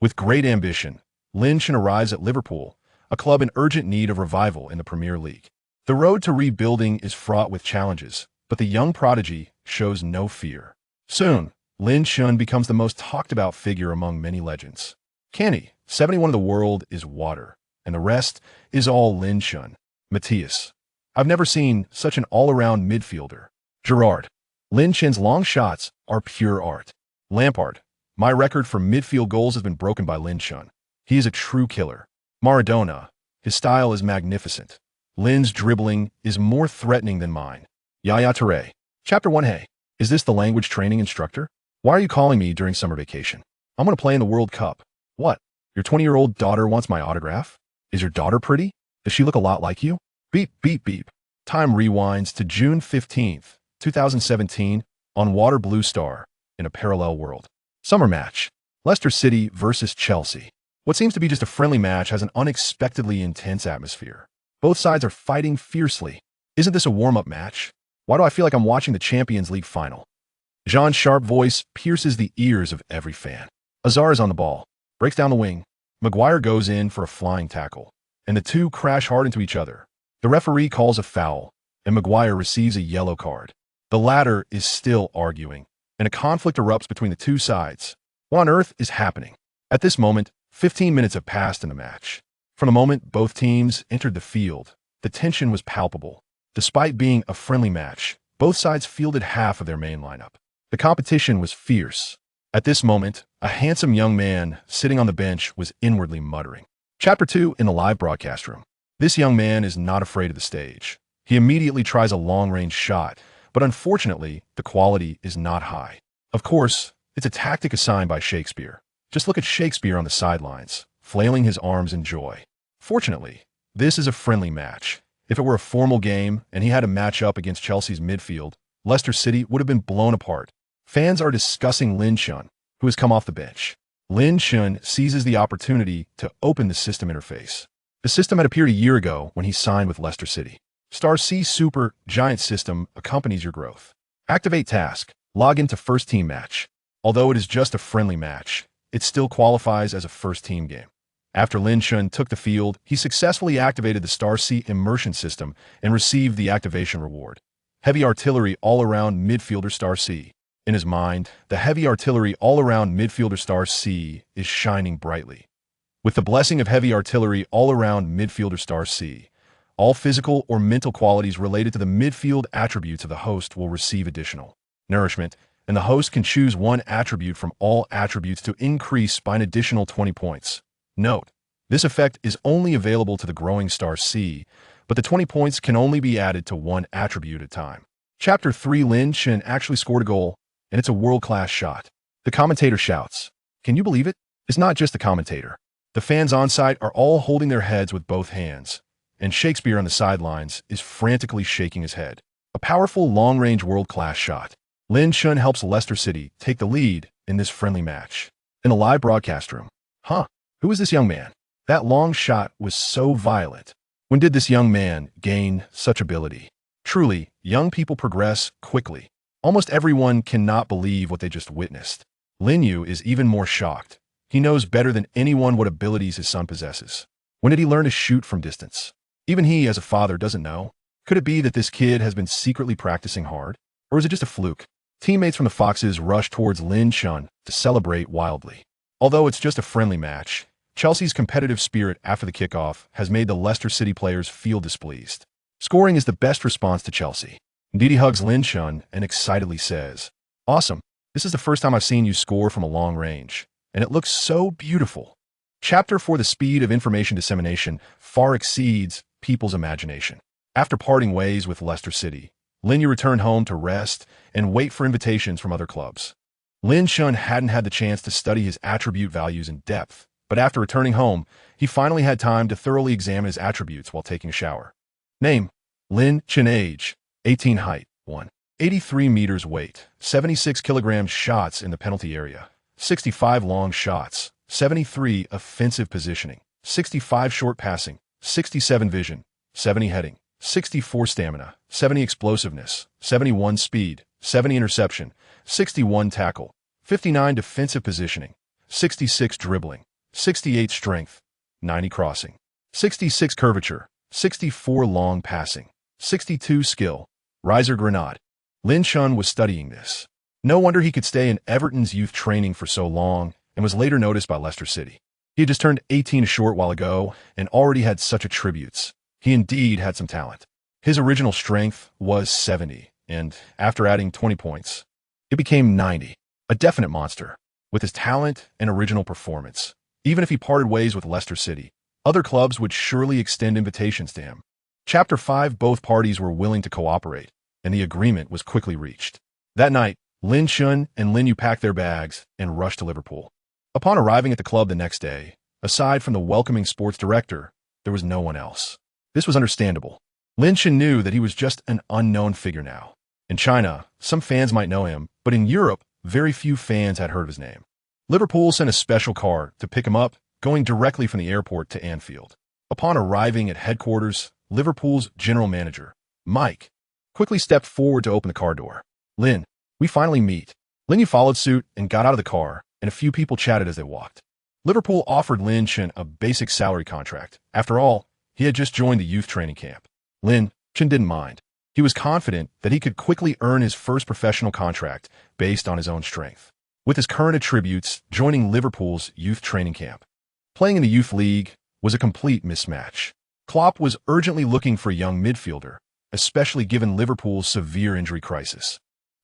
With great ambition, Lin Shan arrives at Liverpool, a club in urgent need of revival in the Premier League. The road to rebuilding is fraught with challenges, but the young prodigy shows no fear. Soon, Lin Shan becomes the most talked-about figure among many legends. Kanté, 71 of the world, is water, and the rest is all Lin Shan. Matthias. I've never seen such an all-around midfielder. Gerrard. Lin Shan's long shots are pure art. Lampard. My record for midfield goals has been broken by Lin Shan. He is a true killer. Maradona. His style is magnificent. Lin's dribbling is more threatening than mine. Yaya Touré. Chapter 1. Hey, is this the language training instructor? Why are you calling me during summer vacation? I'm going to play in the World Cup. What? Your 20-year-old daughter wants my autograph? Is your daughter pretty? Does she look a lot like you? Beep, beep, beep. Time rewinds to June 15th, 2017, on Water Blue Star, in a parallel world. Summer match. Leicester City versus Chelsea. What seems to be just a friendly match has an unexpectedly intense atmosphere. Both sides are fighting fiercely. Isn't this a warm-up match? Why do I feel like I'm watching the Champions League final? Jean's sharp voice pierces the ears of every fan. Azar is on the ball, breaks down the wing. Maguire goes in for a flying tackle, and the two crash hard into each other. The referee calls a foul, and Maguire receives a yellow card. The latter is still arguing, and a conflict erupts between the two sides. What on earth is happening? At this moment, 15 minutes have passed in the match. From the moment both teams entered the field, the tension was palpable. Despite being a friendly match, both sides fielded half of their main lineup. The competition was fierce. At this moment, a handsome young man sitting on the bench was inwardly muttering. Chapter 2 in the live broadcast room. This young man is not afraid of the stage. He immediately tries a long-range shot, but unfortunately, the quality is not high. Of course, it's a tactic assigned by Shakespeare. Just look at Shakespeare on the sidelines, flailing his arms in joy. Fortunately, this is a friendly match. If it were a formal game and he had to match up against Chelsea's midfield, Leicester City would have been blown apart. Fans are discussing Lin Shan, who has come off the bench. Lin Shan seizes the opportunity to open the system interface. The system had appeared a year ago when he signed with Leicester City. Star C Super Giant System accompanies your growth. Activate task. Log into first team match. Although it is just a friendly match, it still qualifies as a first team game. After Lin Shan took the field, he successfully activated the Star C immersion system and received the activation reward. Heavy artillery all-around midfielder Star C. In his mind, the heavy artillery all-around midfielder Star C is shining brightly. With the blessing of heavy artillery all-around midfielder Star C, all physical or mental qualities related to the midfield attributes of the host will receive additional nourishment, and the host can choose one attribute from all attributes to increase by an additional 20 points. Note, this effect is only available to the growing Star C, but the 20 points can only be added to one attribute at a time. Chapter 3. Lin Shan actually scored a goal, and it's a world-class shot. The commentator shouts. Can you believe it? It's not just the commentator. The fans on site are all holding their heads with both hands, and Shakespeare on the sidelines is frantically shaking his head. A powerful long-range world-class shot. Lin Shan helps Leicester City take the lead in this friendly match. In the live broadcast room. Who is this young man? That long shot was so violent. When did this young man gain such ability? Truly, young people progress quickly. Almost everyone cannot believe what they just witnessed. Lin Yu is even more shocked. He knows better than anyone what abilities his son possesses. When did he learn to shoot from distance? Even he, as a father, doesn't know. Could it be that this kid has been secretly practicing hard? Or is it just a fluke? Teammates from the Foxes rush towards Lin Shan to celebrate wildly. Although it's just a friendly match, Chelsea's competitive spirit after the kickoff has made the Leicester City players feel displeased. Scoring is the best response to Chelsea. Ndidi hugs Lin Shan and excitedly says, "Awesome. This is the first time I've seen you score from a long range, and it looks so beautiful." Chapter 4. The speed of information dissemination far exceeds people's imagination. After parting ways with Leicester City, Lin Yu returned home to rest and wait for invitations from other clubs. Lin Shan hadn't had the chance to study his attribute values in depth, but after returning home, he finally had time to thoroughly examine his attributes while taking a shower. Name: Lin Shan. Age: 18. Height: 183 meters. Weight: 76 kilograms. Shots in the penalty area: 65 long shots, 73 offensive positioning, 65 short passing, 67 vision, 70 heading, 64 stamina, 70 explosiveness, 71 speed, 70 interception, 61 tackle, 59 defensive positioning, 66 dribbling, 68 strength, 90 crossing, 66 curvature, 64 long passing, 62 skill, riser grenade. Lin Chun was studying this. No wonder he could stay in Everton's youth training for so long and was later noticed by Leicester City. He had just turned 18 a short while ago and already had such attributes. He indeed had some talent. His original strength was 70, and after adding 20 points, it became 90. A definite monster. With his talent and original performance, even if he parted ways with Leicester City, other clubs would surely extend invitations to him. Chapter 5. Both parties were willing to cooperate, and the agreement was quickly reached. That night, Lin Chun and Lin Yu packed their bags and rushed to Liverpool. Upon arriving at the club the next day, aside from the welcoming sports director, there was no one else. This was understandable. Lin Chun knew that he was just an unknown figure now. In China, some fans might know him, but in Europe, very few fans had heard of his name. Liverpool sent a special car to pick him up, going directly from the airport to Anfield. Upon arriving at headquarters, Liverpool's general manager, Mike, quickly stepped forward to open the car door. Lin, we finally meet. Lin Yu followed suit and got out of the car, and a few people chatted as they walked. Liverpool offered Lin Chun a basic salary contract. After all, he had just joined the youth training camp. Lin Chun didn't mind. He was confident that he could quickly earn his first professional contract based on his own strength. With his current attributes, joining Liverpool's youth training camp, playing in the youth league, was a complete mismatch. Klopp was urgently looking for a young midfielder, especially given Liverpool's severe injury crisis.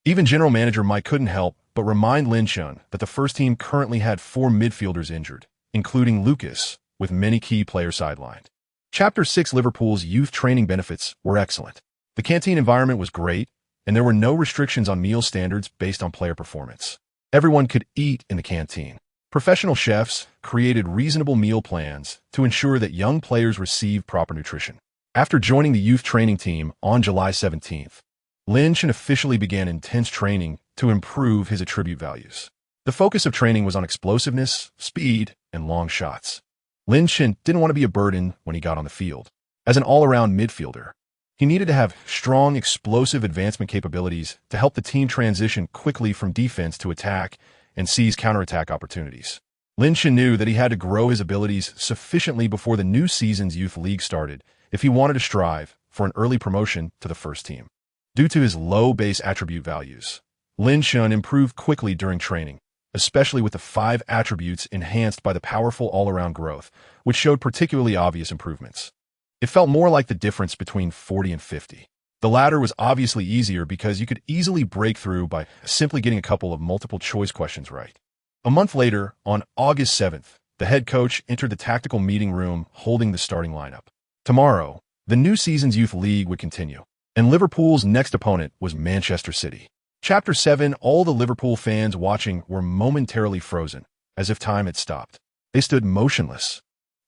Even general manager Mike couldn't help but remind Lin Chun that the first team currently had 4 midfielders injured, including Lucas, with many key players sidelined. Chapter 6. Liverpool's youth training benefits were excellent. The canteen environment was great, and there were no restrictions on meal standards based on player performance. Everyone could eat in the canteen. Professional chefs created reasonable meal plans to ensure that young players received proper nutrition. After joining the youth training team on July 17th, Lin Chun officially began intense training to improve his attribute values. The focus of training was on explosiveness, speed, and long shots. Lin Chun didn't want to be a burden when he got on the field. As an all-around midfielder, he needed to have strong, explosive advancement capabilities to help the team transition quickly from defense to attack and seize counterattack opportunities. Lin Chun knew that he had to grow his abilities sufficiently before the new season's youth league started if he wanted to strive for an early promotion to the first team. Due to his low base attribute values, Lin Chun improved quickly during training, especially with the 5 attributes enhanced by the powerful all-around growth, which showed particularly obvious improvements. It felt more like the difference between 40 and 50. The latter was obviously easier because you could easily break through by simply getting a couple of multiple-choice questions right. A month later, on August 7th, the head coach entered the tactical meeting room holding the starting lineup. Tomorrow, the new season's youth league would continue, and Liverpool's next opponent was Manchester City. Chapter 7. All the Liverpool fans watching were momentarily frozen, as if time had stopped. They stood motionless,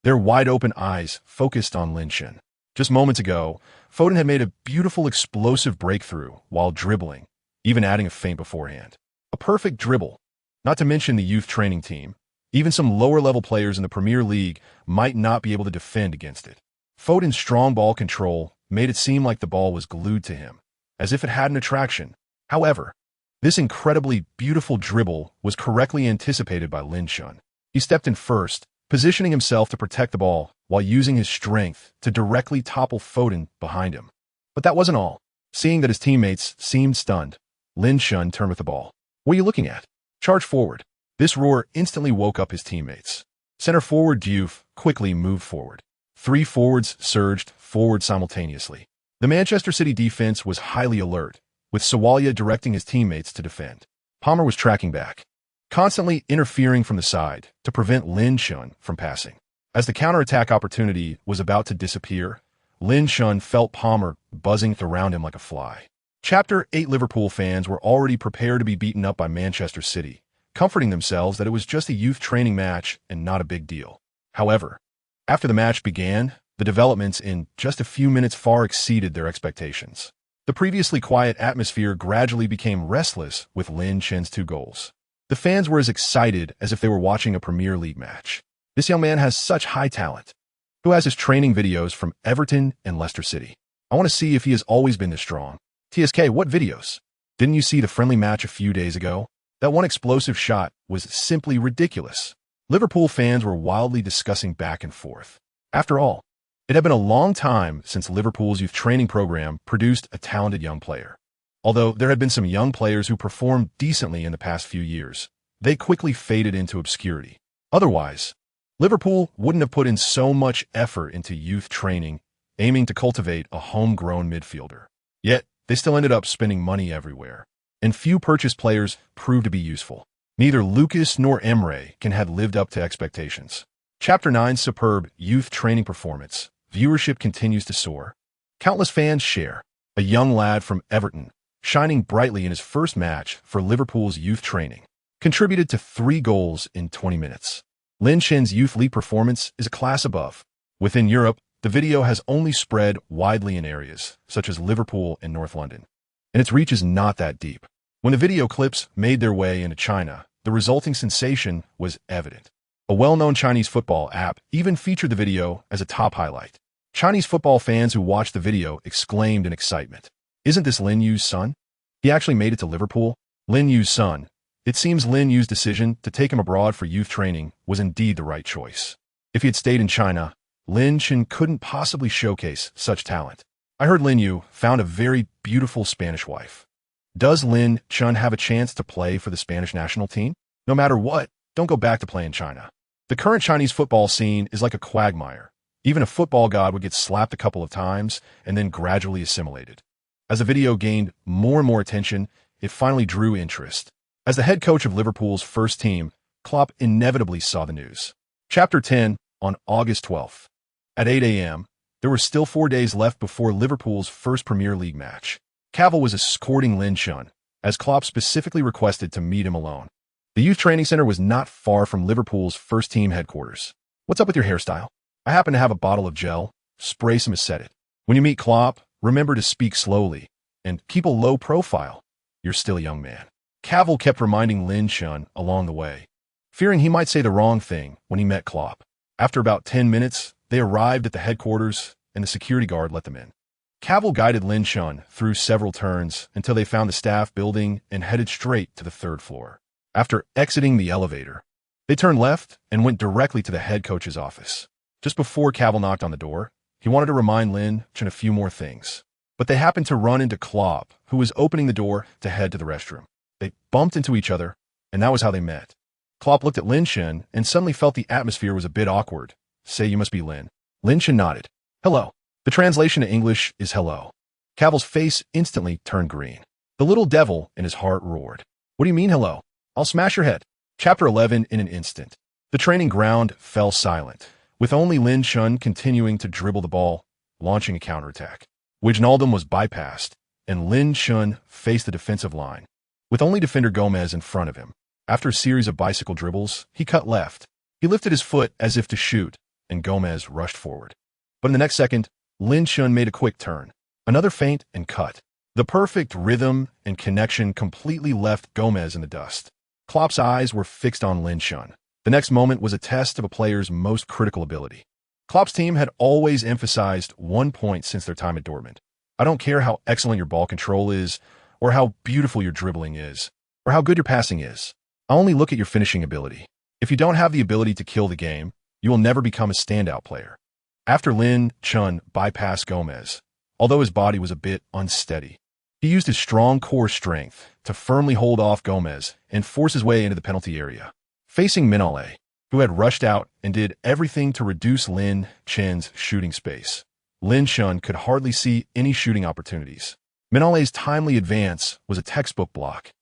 their wide-open eyes focused on Lin Chun. Just moments ago, Foden had made a beautiful explosive breakthrough while dribbling, even adding a feint beforehand. A perfect dribble. Not to mention the youth training team. Even some lower-level players in the Premier League might not be able to defend against it. Foden's strong ball control made it seem like the ball was glued to him, as if it had an attraction. However, this incredibly beautiful dribble was correctly anticipated by Lin Chun. He stepped in first, positioning himself to protect the ball while using his strength to directly topple Foden behind him. But that wasn't all. Seeing that his teammates seemed stunned, Lin Chun turned with the ball. "What are you looking at? Charge forward." This roar instantly woke up his teammates. Center forward Diouf quickly moved forward. 3 forwards surged forward simultaneously. The Manchester City defense was highly alert, with Sawalya directing his teammates to defend. Palmer was tracking back, constantly interfering from the side to prevent Lin Chun from passing. As the counterattack opportunity was about to disappear, Lin Chun felt Palmer buzzing around him like a fly. Chapter 8. Liverpool fans were already prepared to be beaten up by Manchester City, comforting themselves that it was just a youth training match and not a big deal. However, after the match began, the developments in just a few minutes far exceeded their expectations. The previously quiet atmosphere gradually became restless with Lin Chun's 2 goals. The fans were as excited as if they were watching a Premier League match. This young man has such high talent. Who has his training videos from Everton and Leicester City? I want to see if he has always been this strong. TSK, what videos? Didn't you see the friendly match a few days ago? That one explosive shot was simply ridiculous. Liverpool fans were wildly discussing back and forth. After all, it had been a long time since Liverpool's youth training program produced a talented young player. Although there had been some young players who performed decently in the past few years, they quickly faded into obscurity. Otherwise, Liverpool wouldn't have put in so much effort into youth training, aiming to cultivate a homegrown midfielder. Yet, they still ended up spending money everywhere, and few purchased players proved to be useful. Neither Lucas nor Emre can have lived up to expectations. Chapter 9's superb youth training performance. Viewership continues to soar. Countless fans share. A young lad from Everton, shining brightly in his first match for Liverpool's youth training, contributed to 3 goals in 20 minutes. Lin Chen's youth league performance is a class above. Within Europe, the video has only spread widely in areas such as Liverpool and North London, and its reach is not that deep. When the video clips made their way into China, the resulting sensation was evident. A well-known Chinese football app even featured the video as a top highlight. Chinese football fans who watched the video exclaimed in excitement, "Isn't this Lin Yu's son? He actually made it to Liverpool? Lin Yu's son." It seems Lin Yu's decision to take him abroad for youth training was indeed the right choice. If he had stayed in China, Lin Chen couldn't possibly showcase such talent. I heard Lin Yu found a very beautiful Spanish wife. Does Lin Chen have a chance to play for the Spanish national team? No matter what, don't go back to play in China. The current Chinese football scene is like a quagmire. Even a football god would get slapped a couple of times and then gradually assimilated. As the video gained more and more attention, it finally drew interest. As the head coach of Liverpool's first team, Klopp inevitably saw the news. Chapter 10, on August 12th. At 8 a.m., there were still 4 days left before Liverpool's first Premier League match. Cavill was escorting Lin Chen, as Klopp specifically requested to meet him alone. The youth training center was not far from Liverpool's first team headquarters. "What's up with your hairstyle?" "I happen to have a bottle of gel. Spray some and set it." When you meet Klopp, remember to speak slowly and keep a low profile. You're still a young man. Cavill kept reminding Lin Chen along the way, fearing he might say the wrong thing when he met Klopp. After about 10 minutes, they arrived at the headquarters and the security guard let them in. Cavill guided Lin Chen through several turns until they found the staff building and headed straight to the 3rd floor. After exiting the elevator, they turned left and went directly to the head coach's office. Just before Cavill knocked on the door, he wanted to remind Lin Chen a few more things. But they happened to run into Klopp, who was opening the door to head to the restroom. They bumped into each other, and that was how they met. Klopp looked at Lin Chen and suddenly felt the atmosphere was a bit awkward. "Say you must be Lin." Lin Chen nodded. "Hello." The translation to English is hello. Cavill's face instantly turned green. The little devil in his heart roared. "What do you mean hello? I'll smash your head." Chapter 11 in an instant. The training ground fell silent, with only Lin Chen continuing to dribble the ball, launching a counterattack. Wijnaldum was bypassed, and Lin Chen faced the defensive line, with only defender Gomez in front of him. After a series of bicycle dribbles, he cut left. He lifted his foot as if to shoot, and Gomez rushed forward. But in the next second, Lin Chen made a quick turn. Another feint and cut. The perfect rhythm and connection completely left Gomez in the dust. Klopp's eyes were fixed on Lin Chen. The next moment was a test of a player's most critical ability. Klopp's team had always emphasized one point since their time at Dortmund. "I don't care how excellent your ball control is, or how beautiful your dribbling is, or how good your passing is. I only look at your finishing ability. If you don't have the ability to kill the game, you will never become a standout player." After Lin Chen bypassed Gomez, although his body was a bit unsteady, he used his strong core strength to firmly hold off Gomez and force his way into the penalty area. Facing Minole, who had rushed out and did everything to reduce Lin Chen's shooting space, Lin Chen could hardly see any shooting opportunities. Minole's timely advance was a textbook block,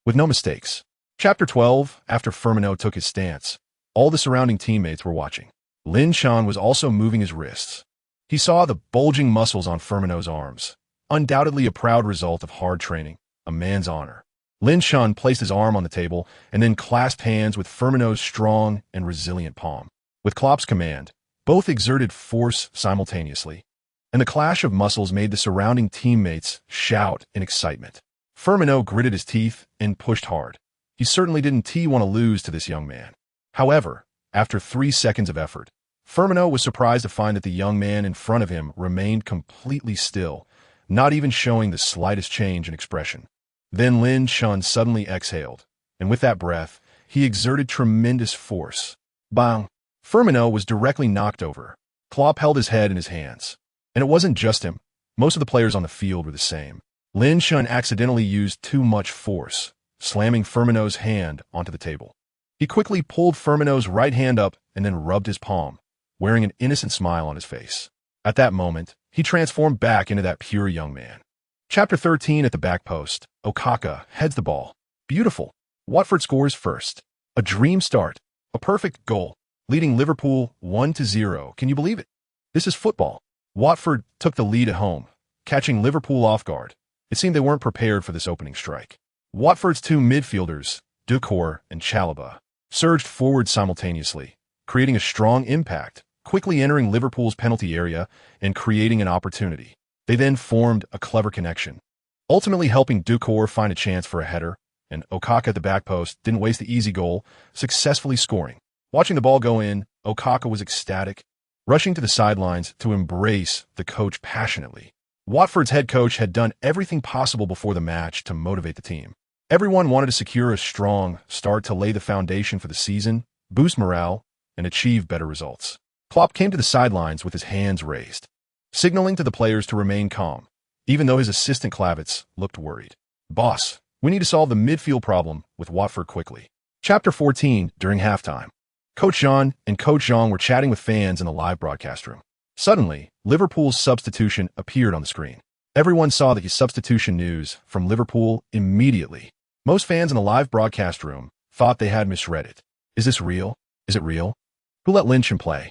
with no mistakes. Chapter 12, after Firmino took his stance, all the surrounding teammates were watching. Lin Chen was also moving his wrists. He saw the bulging muscles on Firmino's arms, undoubtedly a proud result of hard training, a man's honor. Lin Chen placed his arm on the table and then clasped hands with Firmino's strong and resilient palm. With Klopp's command, both exerted force simultaneously, and the clash of muscles made the surrounding teammates shout in excitement. Firmino gritted his teeth and pushed hard. He certainly didn't want to lose to this young man. However, after 3 seconds of effort, Firmino was surprised to find that the young man in front of him remained completely still, not even showing the slightest change in expression. Then Lin Chen suddenly exhaled, and with that breath, he exerted tremendous force. Bang! Firmino was directly knocked over. Klopp held his head in his hands. And it wasn't just him. Most of the players on the field were the same. Lin Shun accidentally used too much force, slamming Firmino's hand onto the table. He quickly pulled Firmino's right hand up and then rubbed his palm, wearing an innocent smile on his face. At that moment, he transformed back into that pure young man. Chapter 13 at the back post. Okaka heads the ball. Beautiful. Watford scores first. A dream start. A perfect goal, leading Liverpool 1-0. Can you believe it? This is football. Watford took the lead at home, catching Liverpool off guard. It seemed they weren't prepared for this opening strike. Watford's two midfielders, Doucouré and Chalobah, surged forward simultaneously, creating a strong impact, quickly entering Liverpool's penalty area and creating an opportunity. They then formed a clever connection, ultimately helping Doucouré find a chance for a header, and Okaka at the back post didn't waste the easy goal, successfully scoring. Watching the ball go in, Okaka was ecstatic, rushing to the sidelines to embrace the coach passionately. Watford's head coach had done everything possible before the match to motivate the team. Everyone wanted to secure a strong start to lay the foundation for the season, boost morale, and achieve better results. Klopp came to the sidelines with his hands raised, signaling to the players to remain calm, even though his assistant Klavitz looked worried. Boss, we need to solve the midfield problem with Watford quickly. Chapter 14, during halftime. Coach Jean and Coach Jean were chatting with fans in the live broadcast room. Suddenly, Liverpool's substitution appeared on the screen. Everyone saw the substitution news from Liverpool immediately. Most fans in the live broadcast room thought they had misread it. Is this real? Is it real? Who let Lynch play?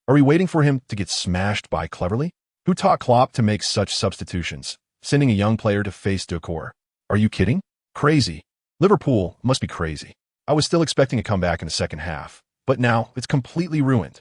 Are we waiting for him to get smashed by Cleverly? Who taught Klopp to make such substitutions, sending a young player to face Doucouré? Are you kidding? Crazy. Liverpool must be crazy. I was still expecting a comeback in the second half, but now it's completely ruined.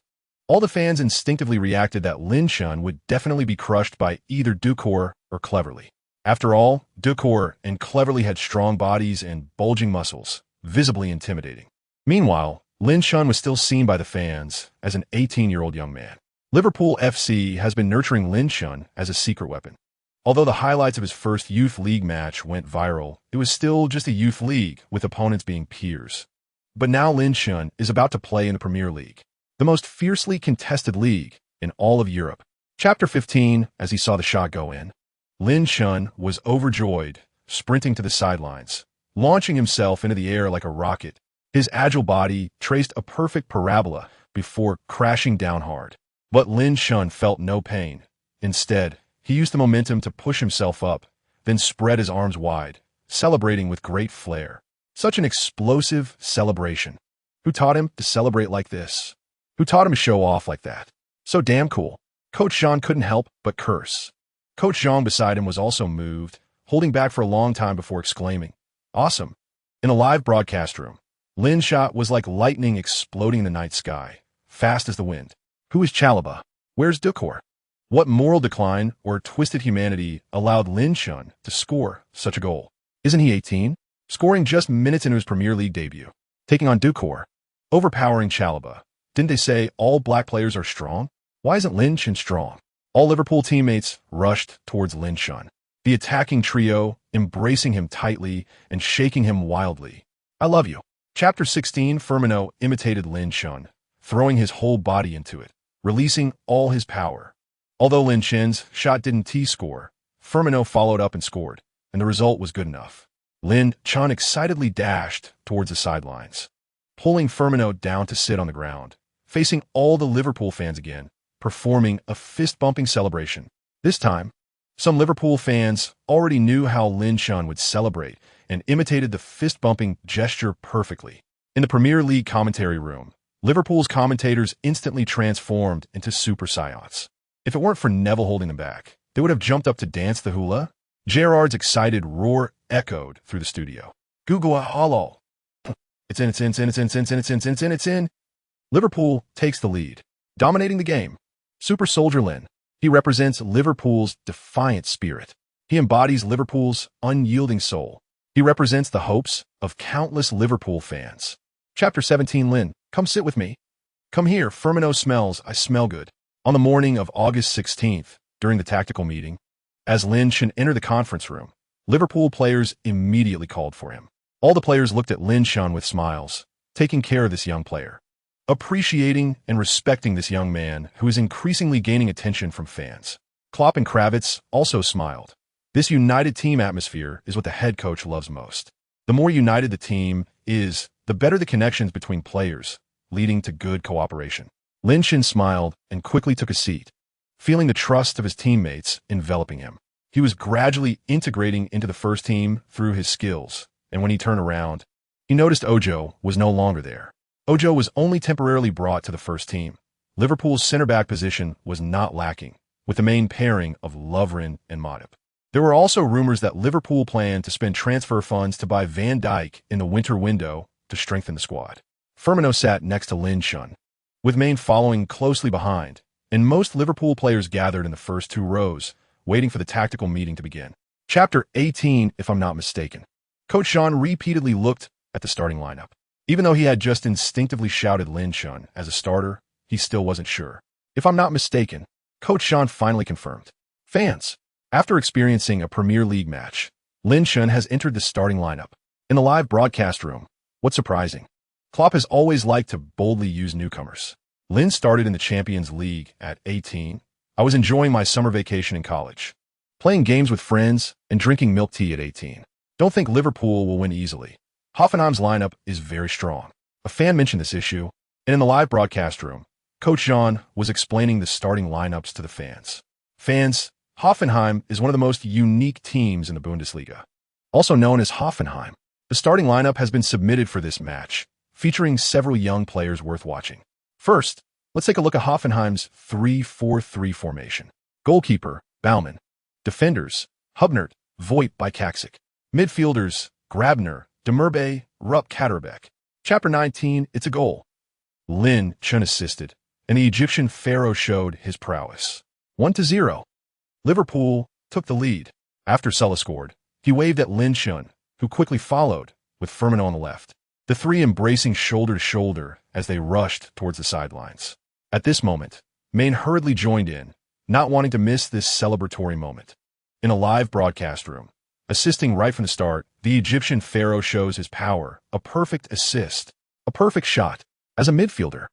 All the fans instinctively reacted that Lin Shun would definitely be crushed by either Doucouré or Cleverly. After all, Doucouré and Cleverly had strong bodies and bulging muscles, visibly intimidating. Meanwhile, Lin Shun was still seen by the fans as an 18-year-old young man. Liverpool FC has been nurturing Lin Shun as a secret weapon. Although the highlights of his first youth league match went viral, it was still just a youth league with opponents being peers. But now Lin Shun is about to play in the Premier League, the most fiercely contested league in all of Europe. Chapter 15, as he saw the shot go in. Lin Shun was overjoyed, sprinting to the sidelines, launching himself into the air like a rocket. His agile body traced a perfect parabola before crashing down hard. But Lin Shun felt no pain. Instead, he used the momentum to push himself up, then spread his arms wide, celebrating with great flair. Such an explosive celebration. Who taught him to celebrate like this? Who taught him to show off like that? So damn cool. Coach Jean couldn't help but curse. Coach Jean beside him was also moved, holding back for a long time before exclaiming, "Awesome." In a live broadcast room, Lin's shot was like lightning exploding in the night sky, fast as the wind. Who is Chalobah? Where's Doucouré? What moral decline or twisted humanity allowed Lin Shun to score such a goal? Isn't he 18? Scoring just minutes into his Premier League debut. Taking on Doucouré. Overpowering Chalobah. Didn't they say all black players are strong? Why isn't Lin Shun strong? All Liverpool teammates rushed towards Lin Shun, the attacking trio embracing him tightly and shaking him wildly. I love you. Chapter 16, Firmino imitated Lin Shun, throwing his whole body into it, releasing all his power. Although Lin Shun's shot didn't T-score, Firmino followed up and scored, and the result was good enough. Lin Shun excitedly dashed towards the sidelines, pulling Firmino down to sit on the ground, facing all the Liverpool fans again, performing a fist-bumping celebration. This time, some Liverpool fans already knew how Lin Shun would celebrate and imitated the fist-bumping gesture perfectly. In the Premier League commentary room, Liverpool's commentators instantly transformed into Super Saiyans. If it weren't for Neville holding them back, they would have jumped up to dance the hula. Gerrard's excited roar echoed through the studio. Gugua hollow. It's in. Liverpool takes the lead, dominating the game. Super Soldier Lin. He represents Liverpool's defiant spirit. He embodies Liverpool's unyielding soul. He represents the hopes of countless Liverpool fans. Chapter 17, Lin. Come sit with me. Come here, Firmino smells, I smell good. On the morning of August 16th, during the tactical meeting, as Lin Shun entered the conference room, Liverpool players immediately called for him. All the players looked at Lin Shun with smiles, taking care of this young player. appreciating and respecting this young man who is increasingly gaining attention from fans. Klopp and Kravitz also smiled. This united team atmosphere is what the head coach loves most. The more united the team is, the better the connections between players, leading to good cooperation. Lin Shin smiled and quickly took a seat, feeling the trust of his teammates enveloping him. He was gradually integrating into the first team through his skills, and when he turned around, he noticed Ojo was no longer there. Ojo was only temporarily brought to the first team. Liverpool's center-back position was not lacking, with the main pairing of Lovren and Matip. There were also rumors that Liverpool planned to spend transfer funds to buy Van Dijk in the winter window to strengthen the squad. Firmino sat next to Lin Shin, with Maine following closely behind, and most Liverpool players gathered in the first two rows, waiting for the tactical meeting to begin. Chapter 18, if I'm not mistaken. Coach Jean repeatedly looked at the starting lineup. Even though he had just instinctively shouted Lin Shin as a starter, he still wasn't sure. If I'm not mistaken, Coach Jean finally confirmed. Fans, after experiencing a Premier League match, Lin Shin has entered the starting lineup. In the live broadcast room, what's surprising? Klopp has always liked to boldly use newcomers. Lin started in the Champions League at 18. I was enjoying my summer vacation in college, playing games with friends and drinking milk tea at 18. Don't think Liverpool will win easily. Hoffenheim's lineup is very strong. A fan mentioned this issue, and in the live broadcast room, Coach Jean was explaining the starting lineups to the fans. Fans, Hoffenheim is one of the most unique teams in the Bundesliga. Also known as Hoffenheim, the starting lineup has been submitted for this match, featuring several young players worth watching. First, let's take a look at Hoffenheim's 3-4-3 formation. Goalkeeper, Baumann. Defenders, Hubnert, Voigt by Kaksik. Midfielders, Grabner, Demirbe, Rupp Kaderbeck. Chapter 19, it's a goal. Lin Shin assisted, and the Egyptian pharaoh showed his prowess. 1-0. Liverpool took the lead. After Salah scored, he waved at Lin Shin, who quickly followed, with Firmino on the left. The three embracing shoulder to shoulder as they rushed towards the sidelines. At this moment, Maine hurriedly joined in, not wanting to miss this celebratory moment. In a live broadcast room, assisting right from the start, the Egyptian pharaoh shows his power, a perfect assist, a perfect shot. As a midfielder,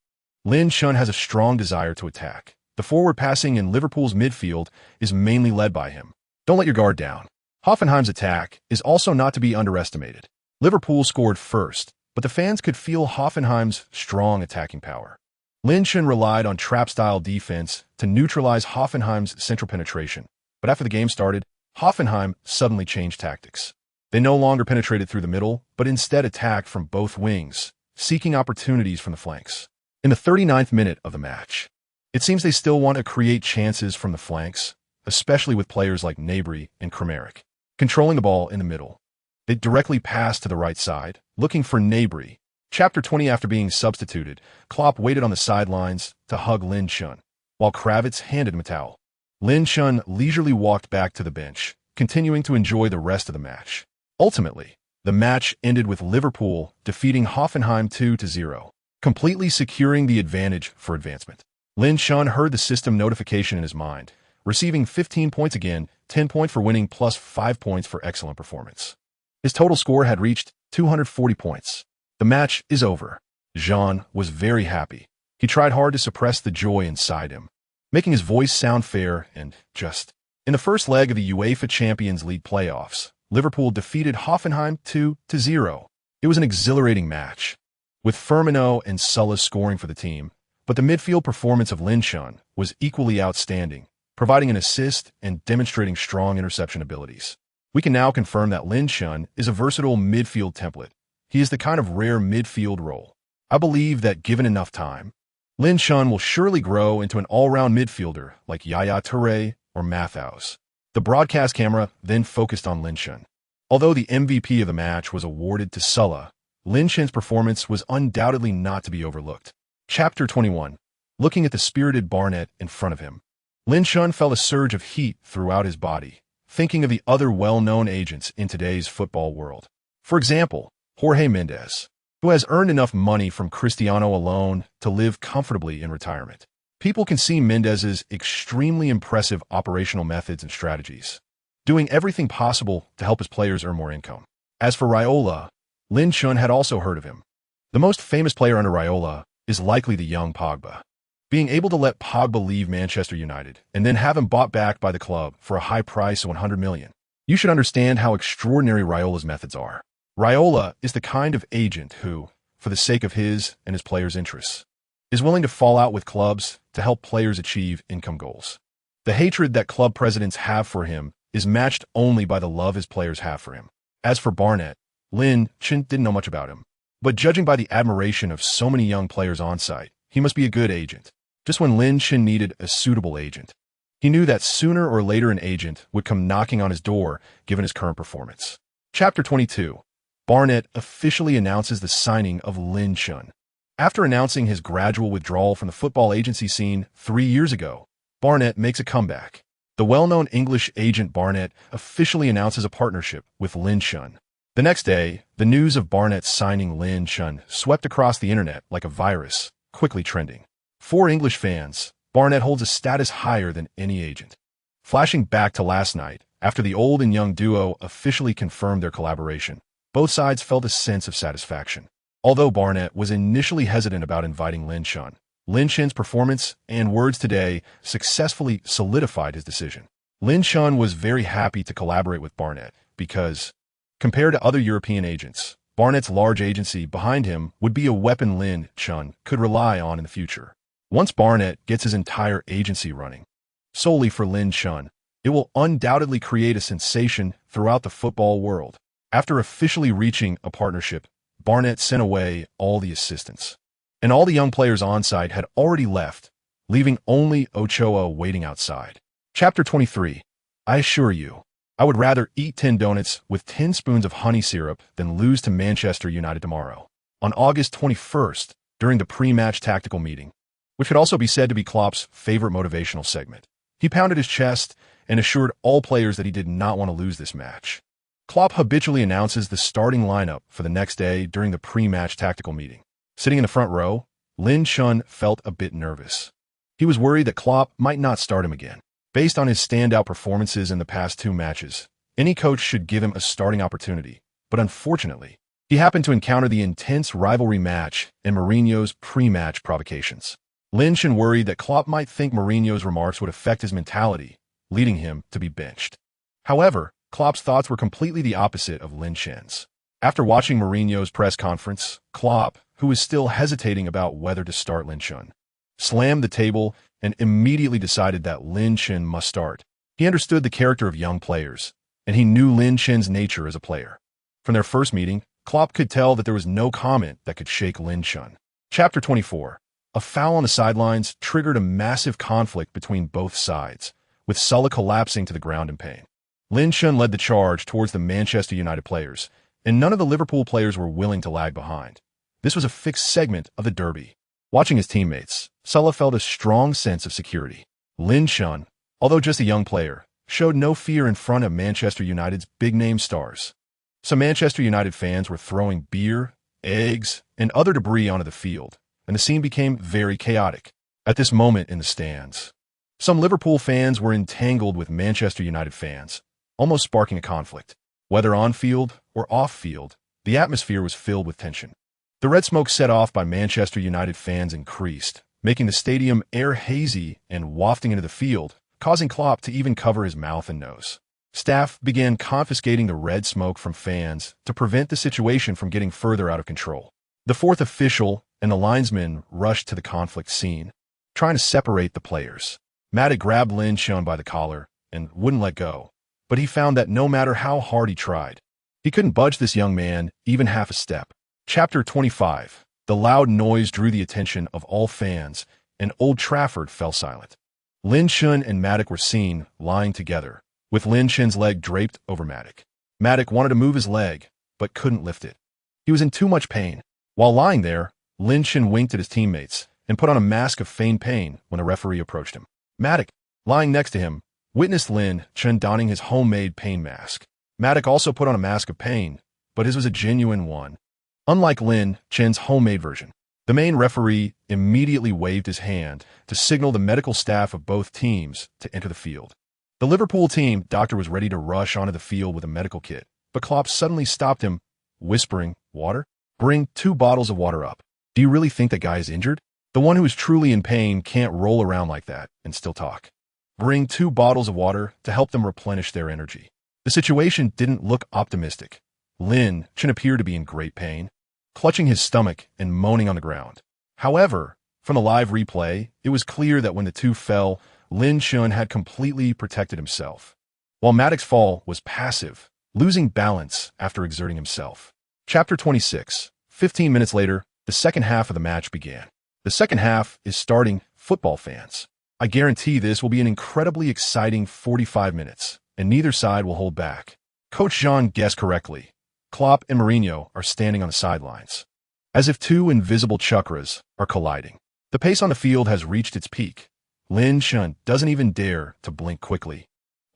Lin Shin has a strong desire to attack. The forward passing in Liverpool's midfield is mainly led by him. Don't let your guard down. Hoffenheim's attack is also not to be underestimated. Liverpool scored first, but the fans could feel Hoffenheim's strong attacking power. Lin Shin relied on trap-style defense to neutralize Hoffenheim's central penetration, but after the game started, Hoffenheim suddenly changed tactics. They no longer penetrated through the middle, but instead attacked from both wings, seeking opportunities from the flanks. In the 39th minute of the match, it seems they still want to create chances from the flanks, especially with players like Gnabry and Kramaric. Controlling the ball in the middle, they directly passed to the right side, looking for Gnabry. Chapter 20. After being substituted, Klopp waited on the sidelines to hug Lin Shin, while Kravitz handed him a towel. Lin Shin leisurely walked back to the bench, continuing to enjoy the rest of the match. Ultimately, the match ended with Liverpool defeating Hoffenheim 2-0, completely securing the advantage for advancement. Lin Shin heard the system notification in his mind, receiving 15 points again, 10 points for winning plus 5 points for excellent performance. His total score had reached 240 points. The match is over. Jean was very happy. He tried hard to suppress the joy inside him, making his voice sound fair and just. In the first leg of the UEFA Champions League playoffs, Liverpool defeated Hoffenheim 2-0. It was an exhilarating match, with Firmino and Salah scoring for the team, but the midfield performance of Lin Shin was equally outstanding, providing an assist and demonstrating strong interception abilities. We can now confirm that Lin Shin is a versatile midfield template. He is the kind of rare midfield role. I believe that given enough time, Lin Shin will surely grow into an all-round midfielder like Yaya Touré or Matheus. The broadcast camera then focused on Lin Shin. Although the MVP of the match was awarded to Salah, Lin Shin's performance was undoubtedly not to be overlooked. Chapter 21. Looking at the spirited Barnett in front of him, Lin Shin felt a surge of heat throughout his body, thinking of the other well-known agents in today's football world. For example, Jorge Mendes, who has earned enough money from Cristiano alone to live comfortably in retirement. People can see Mendes's extremely impressive operational methods and strategies, doing everything possible to help his players earn more income. As for Raiola, Lin Shin had also heard of him. The most famous player under Raiola is likely the young Pogba. Being able to let Pogba leave Manchester United and then have him bought back by the club for a high price of 100 million. You should understand how extraordinary Raiola's methods are. Raiola is the kind of agent who, for the sake of his and his players' interests, is willing to fall out with clubs to help players achieve income goals. The hatred that club presidents have for him is matched only by the love his players have for him. As for Barnett, Lin Chin didn't know much about him. But judging by the admiration of so many young players on site, he must be a good agent. Just when Lin Chin needed a suitable agent, he knew that sooner or later an agent would come knocking on his door given his current performance. Chapter 22. Barnett officially announces the signing of Lin Chin. After announcing his gradual withdrawal from the football agency scene 3 years ago, Barnett makes a comeback. The well-known English agent Barnett officially announces a partnership with Lin Chin. The next day, the news of Barnett signing Lin Chin swept across the internet like a virus, quickly trending. For English fans, Barnett holds a status higher than any agent. Flashing back to last night, after the old and young duo officially confirmed their collaboration, both sides felt a sense of satisfaction. Although Barnett was initially hesitant about inviting Lin Chin's performance and words today successfully solidified his decision. Lin Chin was very happy to collaborate with Barnett because, compared to other European agents, Barnett's large agency behind him would be a weapon Lin Chin could rely on in the future. Once Barnett gets his entire agency running solely for Lin Chin, it will undoubtedly create a sensation throughout the football world. After officially reaching a partnership, Barnett sent away all the assistants, and all the young players on site had already left, leaving only Ochoa waiting outside. Chapter 23. I assure you, I would rather eat 10 donuts with 10 spoons of honey syrup than lose to Manchester United tomorrow. On August 21st, during the pre-match tactical meeting, which could also be said to be Klopp's favorite motivational segment, he pounded his chest and assured all players that he did not want to lose this match. Klopp habitually announces the starting lineup for the next day during the pre-match tactical meeting. Sitting in the front row, Lin Chin felt a bit nervous. He was worried that Klopp might not start him again. Based on his standout performances in the past 2 matches, any coach should give him a starting opportunity, but unfortunately, he happened to encounter the intense rivalry match and Mourinho's pre-match provocations. Lin Chin worried that Klopp might think Mourinho's remarks would affect his mentality, leading him to be benched. However, Klopp's thoughts were completely the opposite of Lin Chin's. After watching Mourinho's press conference, Klopp, who was still hesitating about whether to start Lin Chin, slammed the table and immediately decided that Lin Chin must start. He understood the character of young players, and he knew Lin Chin's nature as a player. From their first meeting, Klopp could tell that there was no comment that could shake Lin Chin. Chapter 24. A foul on the sidelines triggered a massive conflict between both sides, with Salah collapsing to the ground in pain. Lin Chin led the charge towards the Manchester United players, and none of the Liverpool players were willing to lag behind. This was a fixed segment of the derby. Watching his teammates, Salah felt a strong sense of security. Lin Chin, although just a young player, showed no fear in front of Manchester United's big-name stars. Some Manchester United fans were throwing beer, eggs, and other debris onto the field, and the scene became very chaotic. At this moment in the stands, some Liverpool fans were entangled with Manchester United fans, almost sparking a conflict. Whether on-field or off-field, the atmosphere was filled with tension. The red smoke set off by Manchester United fans increased, making the stadium air hazy and wafting into the field, causing Klopp to even cover his mouth and nose. Staff began confiscating the red smoke from fans to prevent the situation from getting further out of control. The fourth official and the linesmen rushed to the conflict scene, trying to separate the players. Matic grabbed Lin Chin by the collar and wouldn't let go, but he found that no matter how hard he tried, he couldn't budge this young man even half a step. Chapter 25. The loud noise drew the attention of all fans, and Old Trafford fell silent. Lin Chin and Matic were seen lying together, with Lin Chin's leg draped over Matic. Matic wanted to move his leg, but couldn't lift it. He was in too much pain. While lying there, Lin Chin winked at his teammates and put on a mask of feigned pain when a referee approached him. Matic, lying next to him, witnessed Lin Chin donning his homemade pain mask. Matic also put on a mask of pain, but his was a genuine one. Unlike Lin Chin's homemade version, the main referee immediately waved his hand to signal the medical staff of both teams to enter the field. The Liverpool team doctor was ready to rush onto the field with a medical kit, but Klopp suddenly stopped him, whispering, "Water? Bring 2 bottles of water up." Do you really think that guy is injured? The one who is truly in pain can't roll around like that and still talk. Bring 2 bottles of water to help them replenish their energy. The situation didn't look optimistic. Lin Chun appeared to be in great pain, clutching his stomach and moaning on the ground. However, from the live replay, it was clear that when the two fell, Lin Chun had completely protected himself, while Maddox's fall was passive, losing balance after exerting himself. Chapter 26. 15 minutes later, the second half of the match began. The second half is starting, football fans. I guarantee this will be an incredibly exciting 45 minutes, and neither side will hold back. Coach Jean guessed correctly. Klopp and Mourinho are standing on the sidelines, as if 2 invisible chakras are colliding. The pace on the field has reached its peak. Lin Chun doesn't even dare to blink quickly,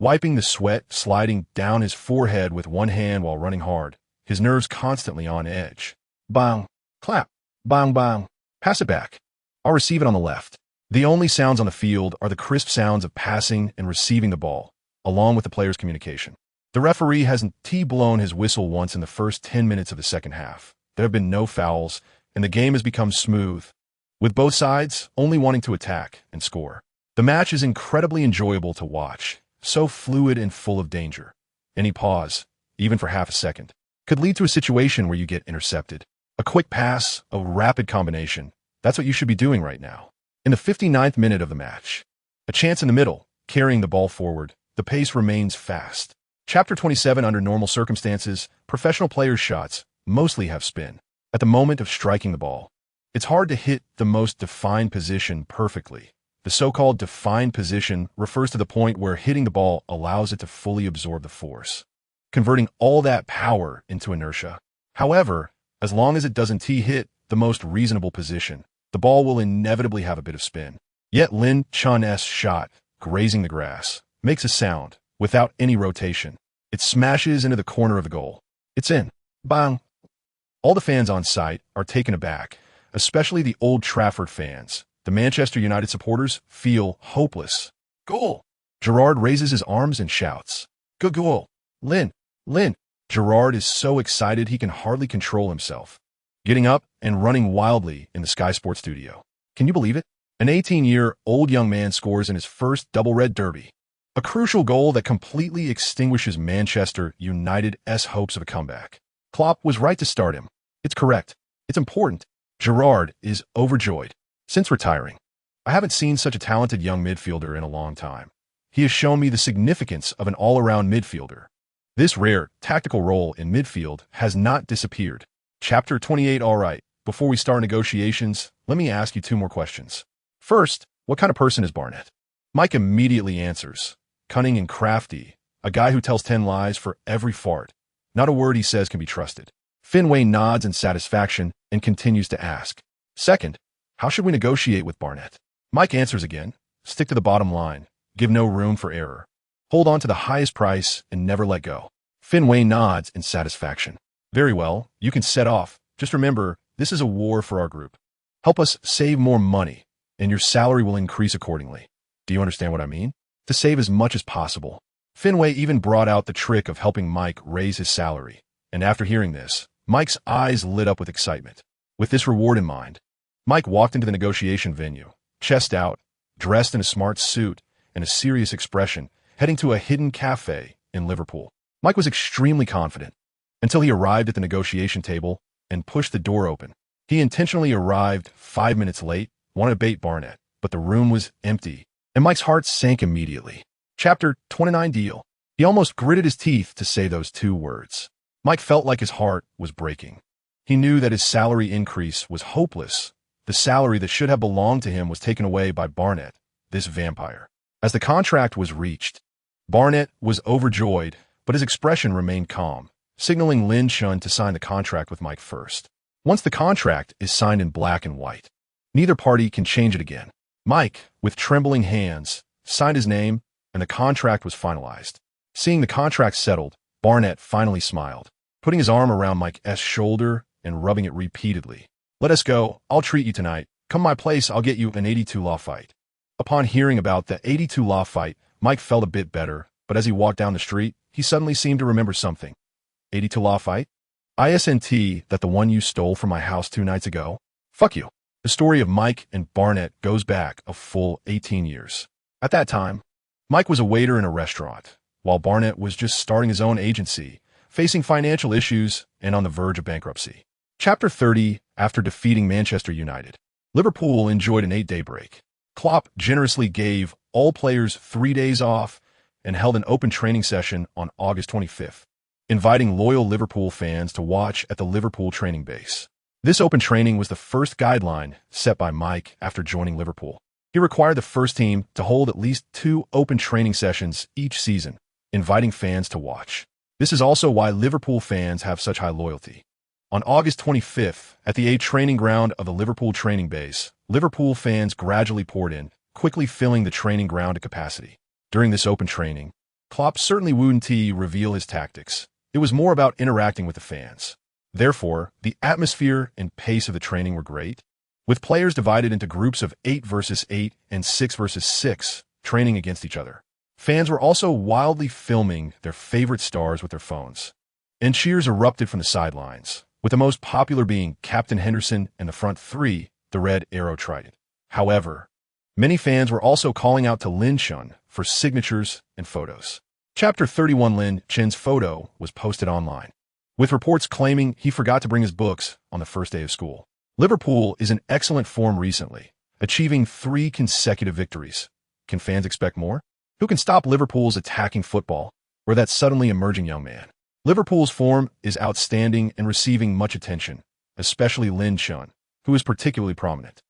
wiping the sweat sliding down his forehead with one hand while running hard, his nerves constantly on edge. Bang, clap, bang, bang, pass it back. I'll receive it on the left. The only sounds on the field are the crisp sounds of passing and receiving the ball, along with the players' communication. The referee hasn't blown his whistle once in the first 10 minutes of the second half. There have been no fouls, and the game has become smooth, with both sides only wanting to attack and score. The match is incredibly enjoyable to watch, so fluid and full of danger. Any pause, even for half a second, could lead to a situation where you get intercepted. A quick pass, a rapid combination, that's what you should be doing right now. In the 59th minute of the match, a chance in the middle, carrying the ball forward, the pace remains fast. Chapter 27. Under normal circumstances, professional players' shots mostly have spin. At the moment of striking the ball, it's hard to hit the most defined position perfectly. The so-called defined position refers to the point where hitting the ball allows it to fully absorb the force, converting all that power into inertia. However, as long as it doesn't hit the most reasonable position, the ball will inevitably have a bit of spin. Yet Lin Chun's shot, grazing the grass, makes a sound without any rotation. It smashes into the corner of the goal. It's in. Bang! All the fans on site are taken aback, especially the Old Trafford fans. The Manchester United supporters feel hopeless. Goal! Gerrard raises his arms and shouts. Good goal! Lin! Gerrard is so excited he can hardly control himself, getting up and running wildly in the Sky Sports studio. Can you believe it? An 18-year-old young man scores in his first double red derby. A crucial goal that completely extinguishes Manchester United's hopes of a comeback. Klopp was right to start him. It's correct. It's important. Gerrard is overjoyed. Since retiring, I haven't seen such a talented young midfielder in a long time. He has shown me the significance of an all-around midfielder. This rare, tactical role in midfield has not disappeared. Chapter 28. All right, before we start negotiations, let me ask you 2 more questions. First, what kind of person is Barnett? Mike immediately answers. Cunning and crafty, a guy who tells 10 lies for every fart. Not a word he says can be trusted. Finway nods in satisfaction and continues to ask. Second, how should we negotiate with Barnett? Mike answers again. Stick to the bottom line. Give no room for error. Hold on to the highest price and never let go. Finway nods in satisfaction. Very well, you can set off. Just remember, this is a war for our group. Help us save more money, and your salary will increase accordingly. Do you understand what I mean? To save as much as possible. Finway even brought out the trick of helping Mike raise his salary. And after hearing this, Mike's eyes lit up with excitement. With this reward in mind, Mike walked into the negotiation venue, chest out, dressed in a smart suit and a serious expression, heading to a hidden cafe in Liverpool. Mike was extremely confident until he arrived at the negotiation table and pushed the door open. He intentionally arrived 5 minutes late, wanted to bait Barnett, but the room was empty, and Mike's heart sank immediately. Chapter 29. Deal. He almost gritted his teeth to say those 2 words. Mike felt like his heart was breaking. He knew that his salary increase was hopeless. The salary that should have belonged to him was taken away by Barnett, this vampire. As the contract was reached, Barnett was overjoyed, but his expression remained calm, signaling Lin Chun to sign the contract with Mike first. Once the contract is signed in black and white, neither party can change it again. Mike, with trembling hands, signed his name, and the contract was finalized. Seeing the contract settled, Barnett finally smiled, putting his arm around Mike's shoulder and rubbing it repeatedly. Let us go. I'll treat you tonight. Come my place, I'll get you an 82 law fight. Upon hearing about the 82 law fight, Mike felt a bit better, but as he walked down the street, he suddenly seemed to remember something. 82 law fight? ISNT, that the one you stole from my house 2 nights ago? Fuck you. The story of Mike and Barnett goes back a full 18 years. At that time, Mike was a waiter in a restaurant, while Barnett was just starting his own agency, facing financial issues and on the verge of bankruptcy. Chapter 30. After defeating Manchester United, Liverpool enjoyed an 8-day break. Klopp generously gave all players 3 days off and held an open training session on August 25th, inviting loyal Liverpool fans to watch at the Liverpool training base. This open training was the first guideline set by Mike after joining Liverpool. He required the first team to hold at least 2 open training sessions each season, inviting fans to watch. This is also why Liverpool fans have such high loyalty. On August 25th, at the A training ground of the Liverpool training base, Liverpool fans gradually poured in, quickly filling the training ground to capacity. During this open training, Klopp certainly wouldn't reveal his tactics. It was more about interacting with the fans. Therefore, the atmosphere and pace of the training were great, with players divided into groups of 8 versus 8 and 6 versus 6, training against each other. Fans were also wildly filming their favorite stars with their phones, and cheers erupted from the sidelines, with the most popular being Captain Henderson and the front three, the Red Arrow Trident. However, many fans were also calling out to Lin Chun for signatures and photos. Chapter 31. Lin Chun's photo was posted online, with reports claiming he forgot to bring his books on the first day of school. Liverpool is in excellent form recently, achieving 3 consecutive victories. Can fans expect more? Who can stop Liverpool's attacking football, or that suddenly emerging young man? Liverpool's form is outstanding and receiving much attention, especially Lin Chun, who is particularly prominent.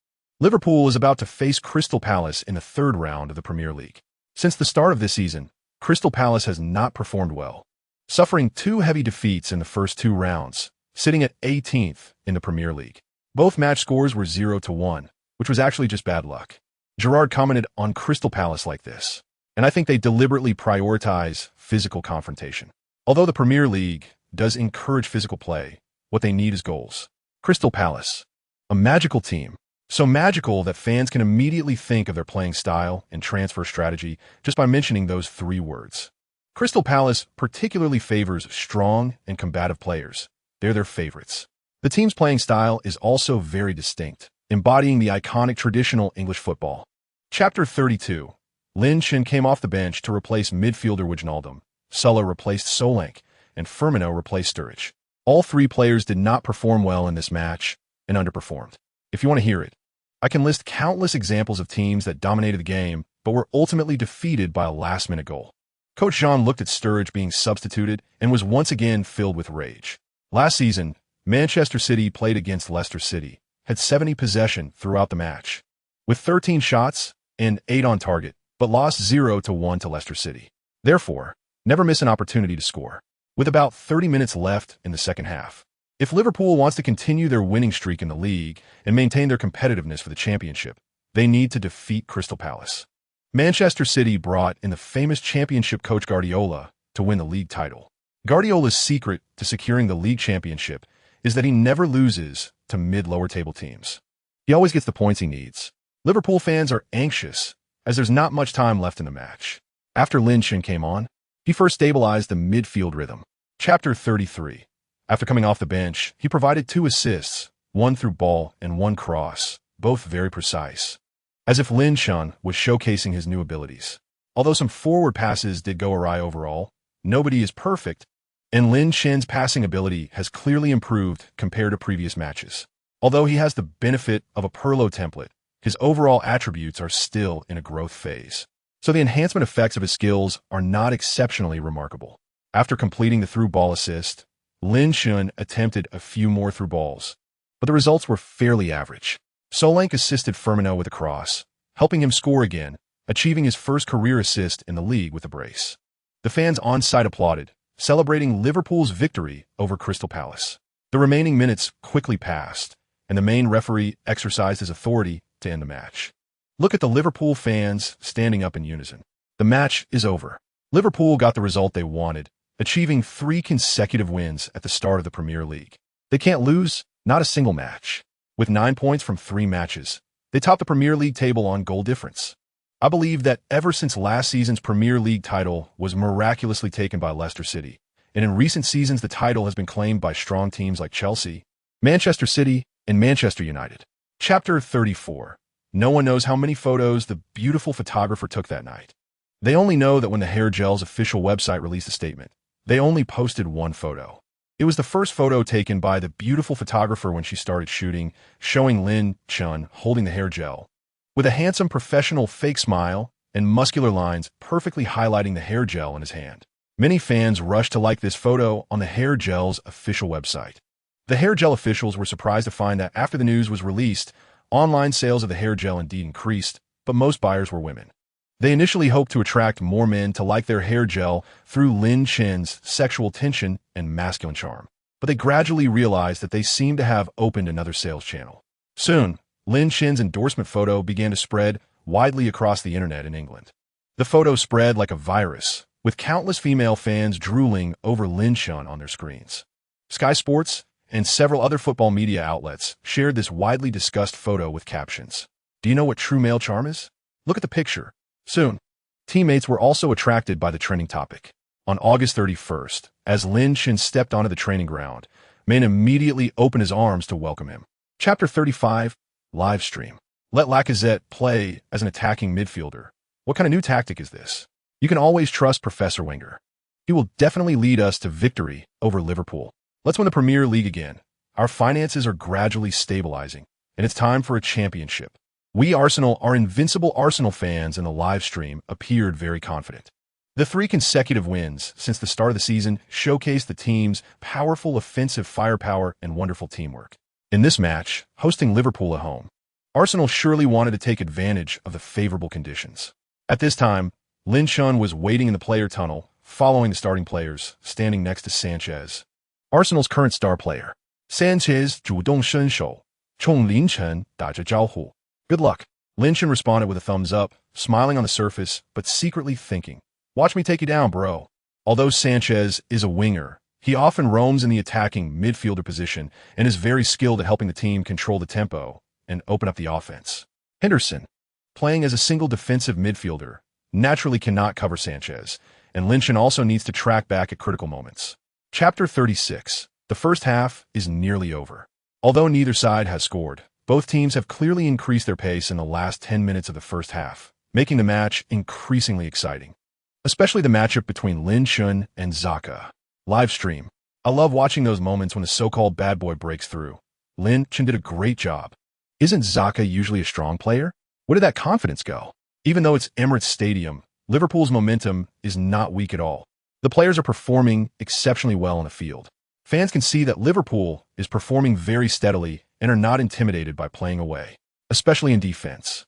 Liverpool is about to face Crystal Palace in the 3rd round of the Premier League. Since the start of this season, Crystal Palace has not performed well, suffering 2 heavy defeats in the first 2 rounds, sitting at 18th in the Premier League. Both match scores were 0-1, which was actually just bad luck. Gerrard commented on Crystal Palace like this, and I think they deliberately prioritize physical confrontation. Although the Premier League does encourage physical play, what they need is goals. Crystal Palace, a magical team, so magical that fans can immediately think of their playing style and transfer strategy just by mentioning those 3 words. Crystal Palace particularly favors strong and combative players. They're their favorites. The team's playing style is also very distinct, embodying the iconic traditional English football. Chapter 32. Lin Chun came off the bench to replace midfielder Wijnaldum. Sulla replaced Solanke, and Firmino replaced Sturridge. All 3 players did not perform well in this match and underperformed. If you want to hear it, I can list countless examples of teams that dominated the game but were ultimately defeated by a last-minute goal. Coach Jean looked at Sturridge being substituted and was once again filled with rage. Last season, Manchester City played against Leicester City, had 70 possession throughout the match, with 13 shots and 8 on target, but lost 0-1 to Leicester City. Therefore, never miss an opportunity to score. With about 30 minutes left in the second half, if Liverpool wants to continue their winning streak in the league and maintain their competitiveness for the championship, they need to defeat Crystal Palace. Manchester City brought in the famous championship coach Guardiola to win the league title. Guardiola's secret to securing the league championship is that he never loses to mid-lower table teams. He always gets the points he needs. Liverpool fans are anxious as there's not much time left in the match. After Lin Chun came on, he first stabilized the midfield rhythm. Chapter 33. After coming off the bench, he provided 2 assists, 1 through ball and 1 cross, both very precise, as if Lin Chun was showcasing his new abilities. Although some forward passes did go awry overall, nobody is perfect, and Lin Chun's passing ability has clearly improved compared to previous matches. Although he has the benefit of a Pirlo template, his overall attributes are still in a growth phase. So the enhancement effects of his skills are not exceptionally remarkable. After completing the through ball assist, Lin Chun attempted a few more through balls, but the results were fairly average. Solanke assisted Firmino with a cross, helping him score again, achieving his first career assist in the league with a brace. The fans on-site applauded, celebrating Liverpool's victory over Crystal Palace. The remaining minutes quickly passed, and the main referee exercised his authority to end the match. Look at the Liverpool fans standing up in unison. The match is over. Liverpool got the result they wanted, achieving 3 consecutive wins at the start of the Premier League. They can't lose, not a single match. With 9 points from 3 matches, they top the Premier League table on goal difference. I believe that ever since last season's Premier League title was miraculously taken by Leicester City, and in recent seasons the title has been claimed by strong teams like Chelsea, Manchester City, and Manchester United. Chapter 34. No one knows how many photos the beautiful photographer took that night. They only know that when the hair gel's official website released a statement, they only posted one photo. It was the first photo taken by the beautiful photographer when she started shooting, showing Lin Chun holding the hair gel. With a handsome professional fake smile and muscular lines perfectly highlighting the hair gel in his hand. Many fans rushed to like this photo on the hair gel's official website. The hair gel officials were surprised to find that after the news was released, online sales of the hair gel indeed increased, but most buyers were women. They initially hoped to attract more men to like their hair gel through Lin Chen's sexual tension and masculine charm, but they gradually realized that they seemed to have opened another sales channel. Soon, Lin Chen's endorsement photo began to spread widely across the internet in England. The photo spread like a virus, with countless female fans drooling over Lin Chen on their screens. Sky Sports and several other football media outlets shared this widely discussed photo with captions. Do you know what true male charm is? Look at the picture. Soon, teammates were also attracted by the trending topic. On August 31st, as Lin Chen stepped onto the training ground, men immediately opened his arms to welcome him. Chapter 35, Live Stream. Let Lacazette play as an attacking midfielder. What kind of new tactic is this? You can always trust Professor Wenger. He will definitely lead us to victory over Liverpool. Let's win the Premier League again. Our finances are gradually stabilizing, and it's time for a championship. We Arsenal are invincible Arsenal fans, and the live stream appeared very confident. The 3 consecutive wins since the start of the season showcased the team's powerful offensive firepower and wonderful teamwork. In this match, hosting Liverpool at home, Arsenal surely wanted to take advantage of the favorable conditions. At this time, Lin Chun was waiting in the player tunnel, following the starting players, standing next to Sanchez. Arsenal's current star player, Sanchez 主动伸手冲林晨打着招呼. Good luck. Lin Chen responded with a thumbs up, smiling on the surface, but secretly thinking, watch me take you down, bro. Although Sanchez is a winger, he often roams in the attacking midfielder position and is very skilled at helping the team control the tempo and open up the offense. Henderson, playing as a single defensive midfielder, naturally cannot cover Sanchez, and Lin Chen also needs to track back at critical moments. Chapter 36. The first half is nearly over. Although neither side has scored, both teams have clearly increased their pace in the last 10 minutes of the first half, making the match increasingly exciting. Especially the matchup between Lin Chen and Xhaka. Live stream. I love watching those moments when the so-called bad boy breaks through. Lin Chen did a great job. Isn't Xhaka usually a strong player? Where did that confidence go? Even though it's Emirates Stadium, Liverpool's momentum is not weak at all. The players are performing exceptionally well on the field. Fans can see that Liverpool is performing very steadily and are not intimidated by playing away, especially in defense.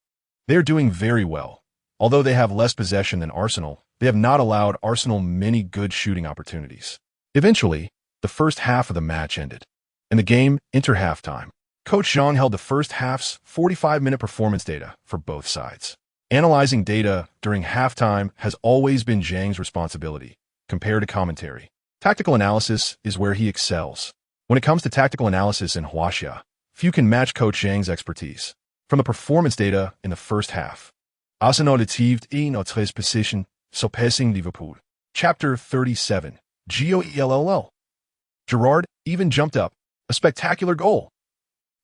They are doing very well. Although they have less possession than Arsenal, they have not allowed Arsenal many good shooting opportunities. Eventually, the first half of the match ended, and the game entered halftime. Coach Zhang held the first half's 45-minute performance data for both sides. Analyzing data during halftime has always been Zhang's responsibility, compared to commentary. Tactical analysis is where he excels. When it comes to tactical analysis in Huaxia, few can match Coach Zhang's expertise. From the performance data in the first half, Arsenal achieved notre position, surpassing Liverpool. Chapter 37. GOELLL. Gerrard even jumped up. A spectacular goal.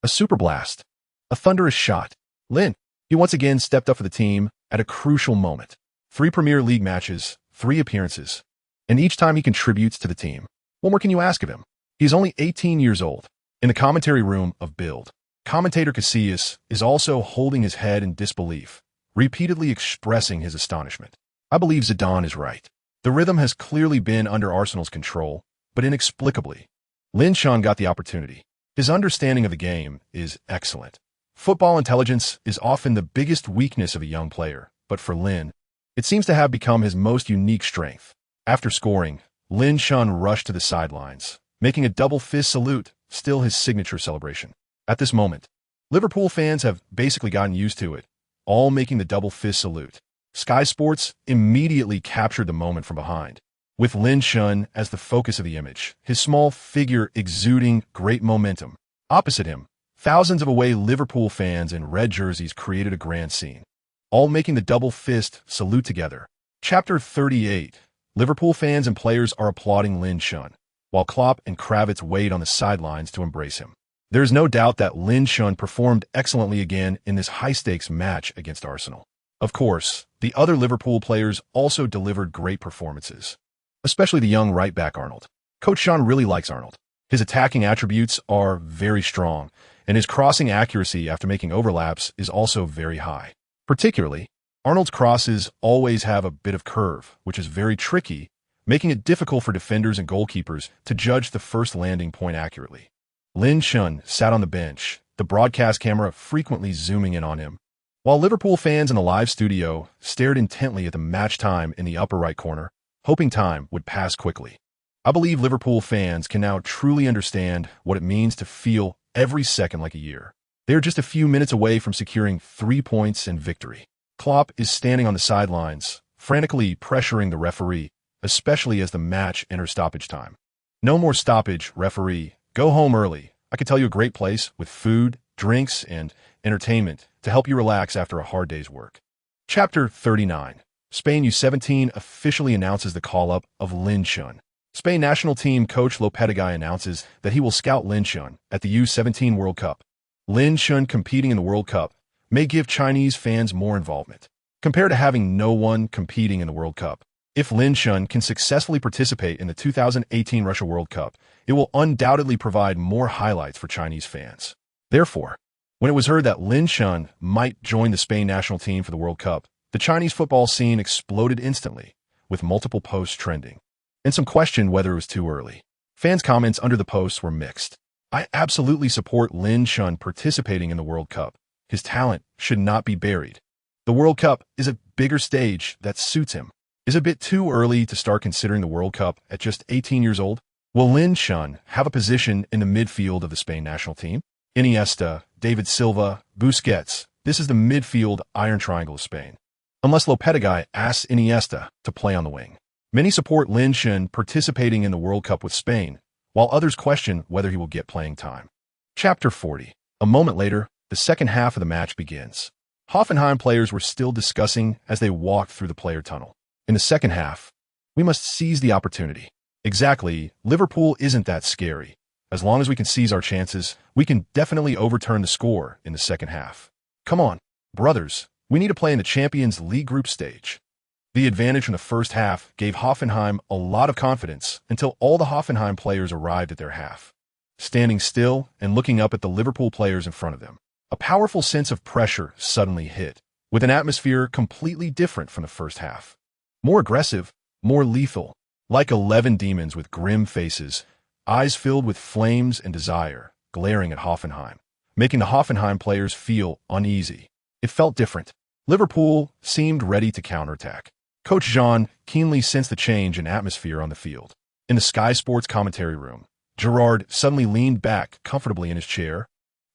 A super blast. A thunderous shot. Lin, he once again stepped up for the team at a crucial moment. 3 Premier League matches, 3 appearances, and each time he contributes to the team. What more can you ask of him? He's only 18 years old. In the commentary room of Bild, commentator Casillas is also holding his head in disbelief, repeatedly expressing his astonishment. I believe Zidane is right. The rhythm has clearly been under Arsenal's control, but inexplicably, Lin Chen got the opportunity. His understanding of the game is excellent. Football intelligence is often the biggest weakness of a young player, but for Lin, it seems to have become his most unique strength. After scoring, Lin Chen rushed to the sidelines, making a double fist salute, still his signature celebration. At this moment, Liverpool fans have basically gotten used to it, all making the double fist salute. Sky Sports immediately captured the moment from behind, with Lin Chen as the focus of the image, his small figure exuding great momentum. Opposite him, thousands of away Liverpool fans in red jerseys created a grand scene, all making the double fist salute together. Chapter 38. Liverpool fans and players are applauding Lin Chen, while Klopp and Kravitz wait on the sidelines to embrace him. There's no doubt that Lin Shun performed excellently again in this high-stakes match against Arsenal. Of course, the other Liverpool players also delivered great performances, especially the young right-back Arnold. Coach Sean really likes Arnold. His attacking attributes are very strong, and his crossing accuracy after making overlaps is also very high. Particularly, Arnold's crosses always have a bit of curve, which is very tricky, making it difficult for defenders and goalkeepers to judge the first landing point accurately. Lin Shun sat on the bench, the broadcast camera frequently zooming in on him, while Liverpool fans in the live studio stared intently at the match time in the upper right corner, hoping time would pass quickly. I believe Liverpool fans can now truly understand what it means to feel every second like a year. They are just a few minutes away from securing 3 points and victory. Klopp is standing on the sidelines, frantically pressuring the referee, especially as the match enters stoppage time. No more stoppage, referee. Go home early. I could tell you a great place with food, drinks, and entertainment to help you relax after a hard day's work. Chapter 39. Spain U17 officially announces the call-up of Lin Shun. Spain national team coach Lopetegui announces that he will scout Lin Shun at the U17 World Cup. Lin Shun competing in the World Cup may give Chinese fans more involvement, compared to having no one competing in the World Cup. If Lin Shun can successfully participate in the 2018 Russia World Cup, it will undoubtedly provide more highlights for Chinese fans. Therefore, when it was heard that Lin Shun might join the Spain national team for the World Cup, the Chinese football scene exploded instantly, with multiple posts trending, and some questioned whether it was too early. Fans' comments under the posts were mixed. I absolutely support Lin Shun participating in the World Cup. His talent should not be buried. The World Cup is a bigger stage that suits him. Is it a bit too early to start considering the World Cup at just 18 years old? Will Lin Shun have a position in the midfield of the Spain national team? Iniesta, David Silva, Busquets. This is the midfield iron triangle of Spain. Unless Lopetegui asks Iniesta to play on the wing. Many support Lin Shun participating in the World Cup with Spain, while others question whether he will get playing time. Chapter 40. A moment later, the second half of the match begins. Hoffenheim players were still discussing as they walked through the player tunnel. In the second half, we must seize the opportunity. Exactly, Liverpool isn't that scary. As long as we can seize our chances, we can definitely overturn the score in the second half. Come on, brothers, we need to play in the Champions League group stage. The advantage from the first half gave Hoffenheim a lot of confidence until all the Hoffenheim players arrived at their half. Standing still and looking up at the Liverpool players in front of them, a powerful sense of pressure suddenly hit, with an atmosphere completely different from the first half. More aggressive, more lethal, like 11 demons with grim faces, eyes filled with flames and desire, glaring at Hoffenheim, making the Hoffenheim players feel uneasy. It felt different. Liverpool seemed ready to counterattack. Coach Jean keenly sensed the change in atmosphere on the field. In the Sky Sports commentary room, Gerrard suddenly leaned back comfortably in his chair,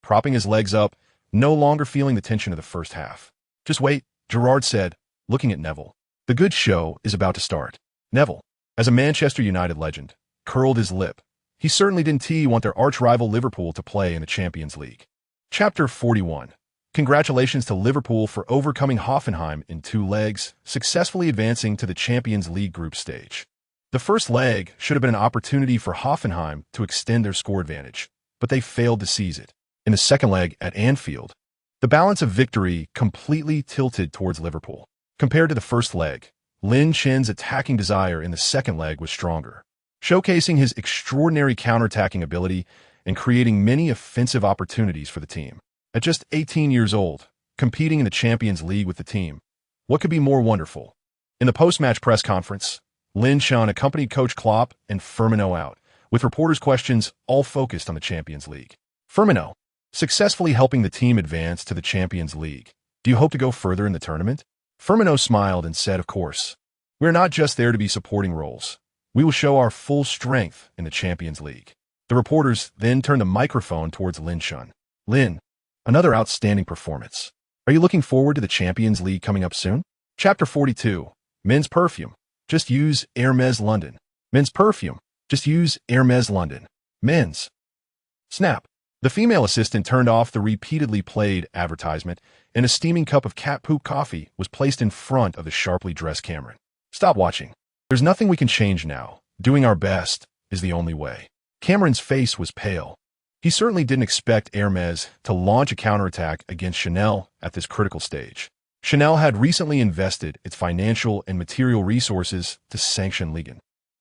propping his legs up, no longer feeling the tension of the first half. Just wait, Gerrard said, looking at Neville. The good show is about to start. Neville, as a Manchester United legend, curled his lip. He certainly didn't want their arch-rival Liverpool to play in the Champions League. Chapter 41. Congratulations to Liverpool for overcoming Hoffenheim in 2 legs, successfully advancing to the Champions League group stage. The first leg should have been an opportunity for Hoffenheim to extend their score advantage, but they failed to seize it. In the second leg at Anfield, the balance of victory completely tilted towards Liverpool. Compared to the first leg, Lin Shun's attacking desire in the second leg was stronger, showcasing his extraordinary counterattacking ability and creating many offensive opportunities for the team. At just 18 years old, competing in the Champions League with the team, what could be more wonderful? In the post-match press conference, Lin Shun accompanied Coach Klopp and Firmino out, with reporters' questions all focused on the Champions League. Firmino, successfully helping the team advance to the Champions League. Do you hope to go further in the tournament? Firmino smiled and said, of course. We're not just there to be supporting roles. We will show our full strength in the Champions League. The reporters then turned the microphone towards Lin Shun. Lin, another outstanding performance. Are you looking forward to the Champions League coming up soon? Chapter 42. Men's Perfume. Just use Hermes London. Men's Perfume. Just use Hermes London. Men's. Snap. The female assistant turned off the repeatedly played advertisement, and a steaming cup of cat poop coffee was placed in front of the sharply dressed Cameron. Stop watching. There's nothing we can change now. Doing our best is the only way. Cameron's face was pale. He certainly didn't expect Hermes to launch a counterattack against Chanel at this critical stage. Chanel had recently invested its financial and material resources to sanction Ligon,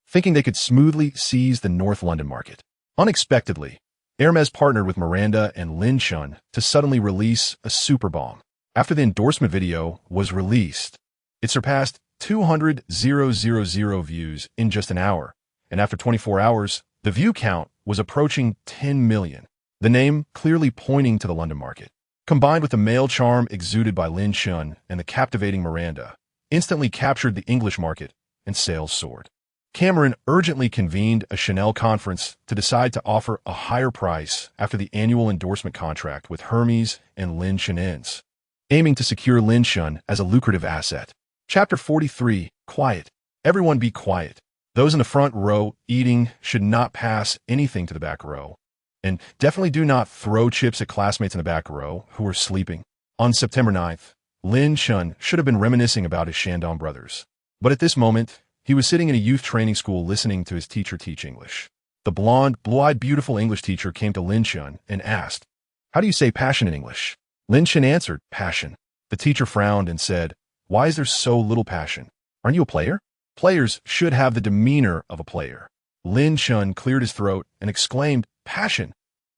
thinking they could smoothly seize the North London market. Unexpectedly, Hermes partnered with Miranda and Lin Chun to suddenly release a super bomb. After the endorsement video was released, it surpassed 200,000 views in just an hour, and after 24 hours, the view count was approaching 10 million, the name clearly pointing to the London market. Combined with the male charm exuded by Lin Chun and the captivating Miranda, instantly captured the English market and sales soared. Cameron urgently convened a Chanel conference to decide to offer a higher price after the annual endorsement contract with Hermes and Lin Chun ends, aiming to secure Lin Chun as a lucrative asset. Chapter 43, Quiet. Everyone be quiet. Those in the front row eating should not pass anything to the back row. And definitely do not throw chips at classmates in the back row who are sleeping. On September 9th, Lin Chun should have been reminiscing about his Shandong brothers. But at this moment, he was sitting in a youth training school listening to his teacher teach English. The blonde, blue-eyed, beautiful English teacher came to Lin Chun and asked, "How do you say passion in English?" Lin Chun answered, "Passion." The teacher frowned and said, "Why is there so little passion? Aren't you a player? Players should have the demeanor of a player." Lin Chun cleared his throat and exclaimed, "Passion."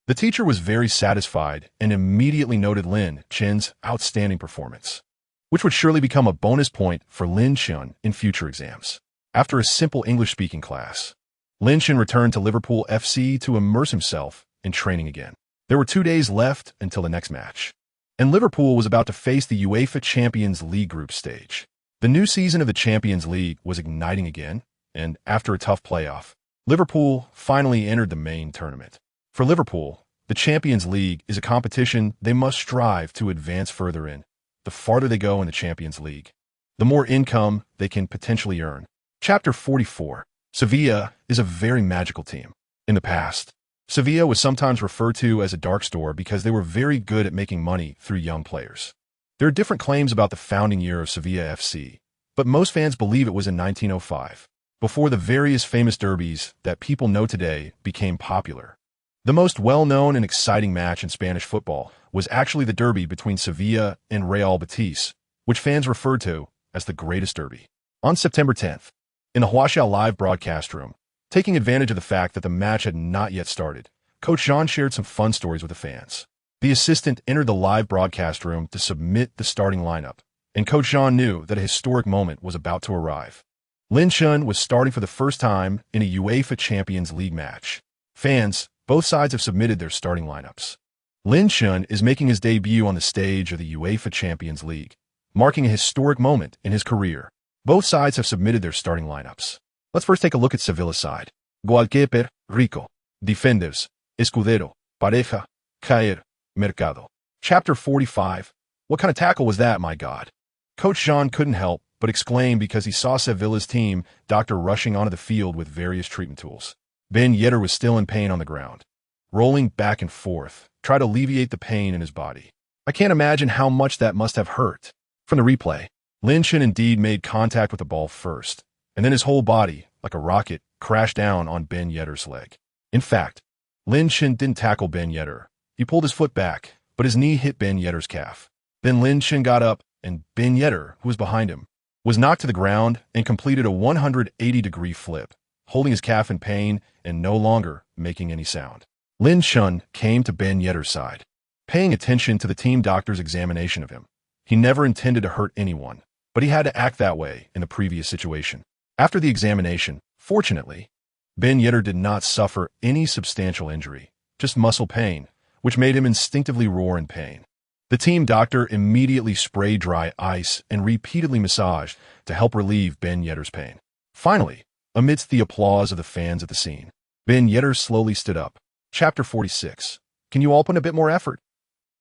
The teacher was very satisfied and immediately noted Lin Chun's outstanding performance, which would surely become a bonus point for Lin Chun in future exams. After a simple English-speaking class, Lin Chun returned to Liverpool FC to immerse himself in training again. There were 2 days left until the next match, and Liverpool was about to face the UEFA Champions League group stage. The new season of the Champions League was igniting again, and after a tough playoff, Liverpool finally entered the main tournament. For Liverpool, the Champions League is a competition they must strive to advance further in. The farther they go in the Champions League, the more income they can potentially earn. Chapter 44. Sevilla is a very magical team. In the past, Sevilla was sometimes referred to as a dark store because they were very good at making money through young players. There are different claims about the founding year of Sevilla FC, but most fans believe it was in 1905, before the various famous derbies that people know today became popular. The most well-known and exciting match in Spanish football was actually the derby between Sevilla and Real Betis, which fans referred to as the greatest derby. On September 10th, in the Huaxiao live broadcast room, taking advantage of the fact that the match had not yet started, Coach Jean shared some fun stories with the fans. The assistant entered the live broadcast room to submit the starting lineup, and Coach Jean knew that a historic moment was about to arrive. Lin Chun was starting for the first time in a UEFA Champions League match. Fans, both sides have submitted their starting lineups. Lin Chun is making his debut on the stage of the UEFA Champions League, marking a historic moment in his career. Both sides have submitted their starting lineups. Let's first take a look at Sevilla's side. Goalkeeper, Rico. Defenders, Escudero, Pareja, Caer, Mercado. Chapter 45. What kind of tackle was that, my God? Coach Jean couldn't help but exclaim because he saw Sevilla's team doctor rushing onto the field with various treatment tools. Ben Yedder was still in pain on the ground, rolling back and forth, trying to alleviate the pain in his body. I can't imagine how much that must have hurt. From the replay, Lin Chun indeed made contact with the ball first, and then his whole body, like a rocket, crashed down on Ben Yedder's leg. In fact, Lin Chun didn't tackle Ben Yedder. He pulled his foot back, but his knee hit Ben Yedder's calf. Then Lin Chun got up, and Ben Yedder, who was behind him, was knocked to the ground and completed a 180-degree flip, holding his calf in pain and no longer making any sound. Lin Chun came to Ben Yedder's side, paying attention to the team doctor's examination of him. He never intended to hurt anyone, but he had to act that way in the previous situation. After the examination, fortunately, Ben Yedder did not suffer any substantial injury, just muscle pain, which made him instinctively roar in pain. The team doctor immediately sprayed dry ice and repeatedly massaged to help relieve Ben Yedder's pain. Finally, amidst the applause of the fans at the scene, Ben Yedder slowly stood up. Chapter 46. Can you all put in a bit more effort?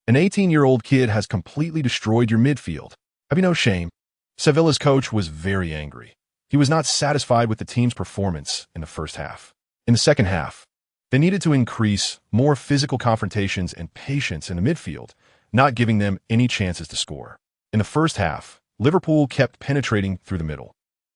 An 18-year-old kid has completely destroyed your midfield. Have you no shame? Sevilla's coach was very angry. He was not satisfied with the team's performance in the first half. In the second half, they needed to increase more physical confrontations and patience in the midfield, not giving them any chances to score. In the first half, Liverpool kept penetrating through the middle,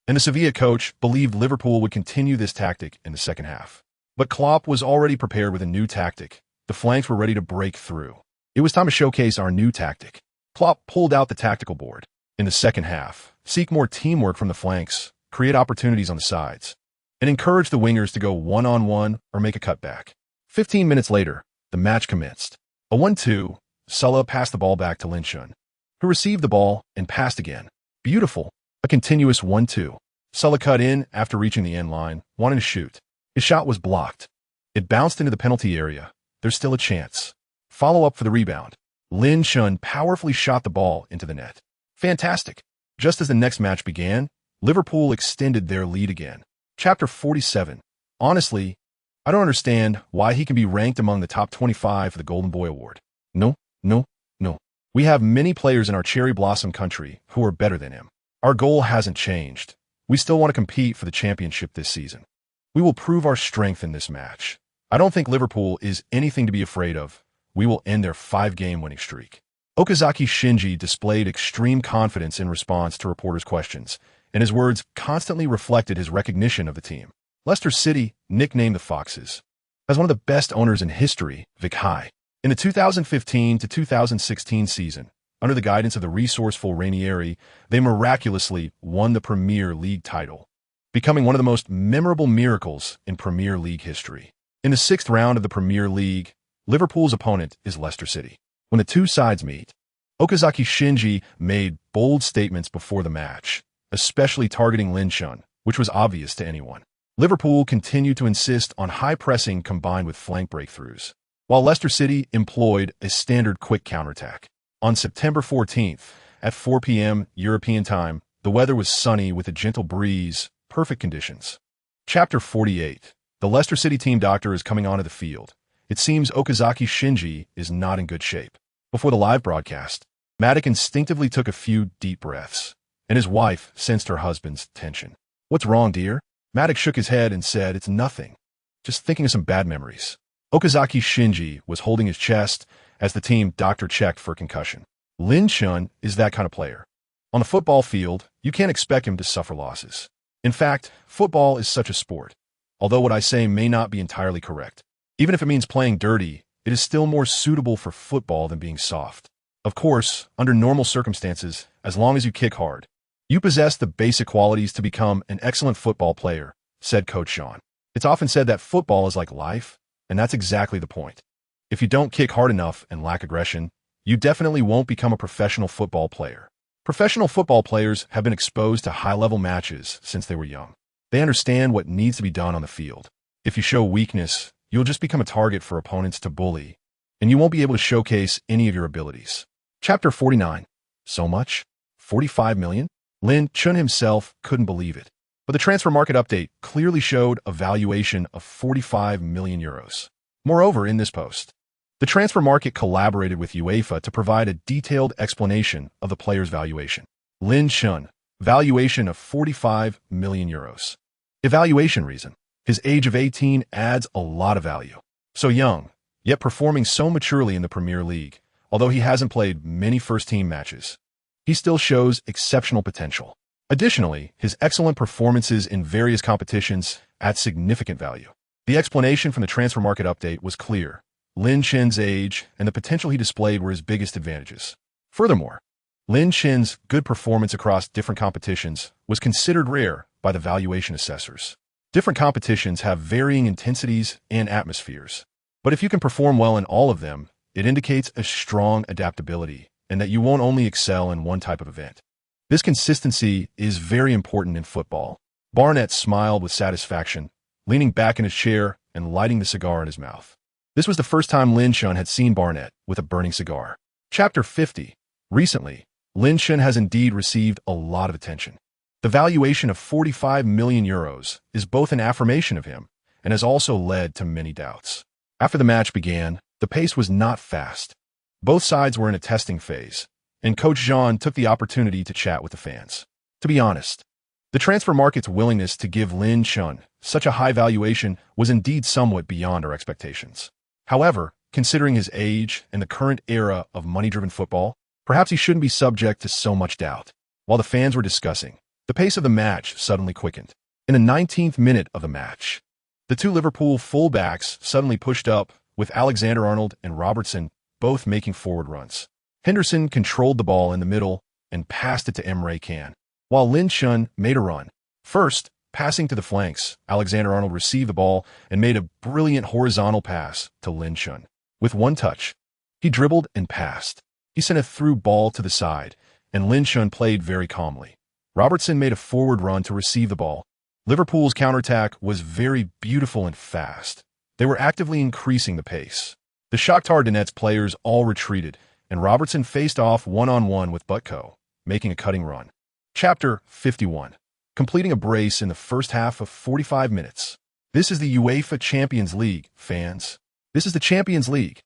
and the Sevilla coach believed Liverpool would continue this tactic in the second half. But Klopp was already prepared with a new tactic The flanks were ready to break through. It was time to showcase our new tactic. Klopp pulled out the tactical board. In the second half, seek more teamwork from the flanks, create opportunities on the sides, and encourage the wingers to go one-on-one or make a cutback. 15 minutes later, the match commenced. A 1-2, Salah passed the ball back to Lin, who received the ball and passed again. Beautiful. A continuous 1-2. Salah cut in after reaching the end line, wanting to shoot. His shot was blocked. It bounced into the penalty area. There's still a chance. Follow up for the rebound. Lin powerfully shot the ball into the net. Fantastic. Just as the next match began, Liverpool extended their lead again. Chapter 47. Honestly, I don't understand why he can be ranked among the top 25 for the Golden Boy Award. No. We have many players in our cherry blossom country who are better than him. Our goal hasn't changed. We still want to compete for the championship this season. We will prove our strength in this match. I don't think Liverpool is anything to be afraid of. We will end their 5-game winning streak. Okazaki Shinji displayed extreme confidence in response to reporters' questions, and his words constantly reflected his recognition of the team. Leicester City, nicknamed the Foxes, has one of the best owners in history, Vic High. In the 2015 to 2016 season, under the guidance of the resourceful Ranieri, they miraculously won the Premier League title, becoming one of the most memorable miracles in Premier League history. In the 6th round of the Premier League, Liverpool's opponent is Leicester City. When the two sides meet, Okazaki Shinji made bold statements before the match, especially targeting Lin, which was obvious to anyone. Liverpool continued to insist on high pressing combined with flank breakthroughs, while Leicester City employed a standard quick counterattack. On September 14th, at 4 p.m. European time, the weather was sunny with a gentle breeze, perfect conditions. Chapter 48. The Leicester City team doctor is coming onto the field. It seems Okazaki Shinji is not in good shape. Before the live broadcast, Matic instinctively took a few deep breaths, and his wife sensed her husband's tension. "What's wrong, dear?" Matic shook his head and said, "It's nothing. Just thinking of some bad memories." Okazaki Shinji was holding his chest as the team doctor checked for concussion. Lin is that kind of player. On the football field, you can't expect him to suffer losses. In fact, football is such a sport. Although what I say may not be entirely correct. Even if it means playing dirty, it is still more suitable for football than being soft. Of course, under normal circumstances, as long as you kick hard, you possess the basic qualities to become an excellent football player, said Coach Sean. It's often said that football is like life, and that's exactly the point. If you don't kick hard enough and lack aggression, you definitely won't become a professional football player. Professional football players have been exposed to high-level matches since they were young. They understand what needs to be done on the field. If you show weakness, you'll just become a target for opponents to bully, and you won't be able to showcase any of your abilities. Chapter 49. So much? 45 million? Lin himself couldn't believe it. But the transfer market update clearly showed a valuation of 45 million euros. Moreover, in this post, the transfer market collaborated with UEFA to provide a detailed explanation of the player's valuation. Lin, valuation of 45 million euros. Evaluation reason. His age of 18 adds a lot of value. So young, yet performing so maturely in the Premier League, although he hasn't played many first-team matches, he still shows exceptional potential. Additionally, his excellent performances in various competitions add significant value. The explanation from the transfer market update was clear. Lin age and the potential he displayed were his biggest advantages. Furthermore, Lin good performance across different competitions was considered rare by the valuation assessors. Different competitions have varying intensities and atmospheres, but if you can perform well in all of them, it indicates a strong adaptability and that you won't only excel in one type of event. This consistency is very important in football. Barnett smiled with satisfaction, leaning back in his chair and lighting the cigar in his mouth. This was the first time Lin had seen Barnett with a burning cigar. Chapter 50. Recently, Lin has indeed received a lot of attention. The valuation of 45 million euros is both an affirmation of him and has also led to many doubts. After the match began, the pace was not fast. Both sides were in a testing phase, and Coach Jean took the opportunity to chat with the fans. To be honest, the transfer market's willingness to give Lin such a high valuation was indeed somewhat beyond our expectations. However, considering his age and the current era of money-driven football, perhaps he shouldn't be subject to so much doubt. While the fans were discussing, the pace of the match suddenly quickened. In the 19th minute of the match, the two Liverpool fullbacks suddenly pushed up with Alexander-Arnold and Robertson both making forward runs. Henderson controlled the ball in the middle and passed it to Emre Can, while Lin Chun made a run. First, passing to the flanks, Alexander-Arnold received the ball and made a brilliant horizontal pass to Lin Chun. With one touch, he dribbled and passed. He sent a through ball to the side, and Lin Chun played very calmly. Robertson made a forward run to receive the ball. Liverpool's counterattack was very beautiful and fast. They were actively increasing the pace. The Shakhtar Donetsk players all retreated, and Robertson faced off one-on-one with Butko, making a cutting run. Chapter 51. Completing a brace in the first half of 45 minutes. This is the UEFA Champions League, fans. This is the Champions League.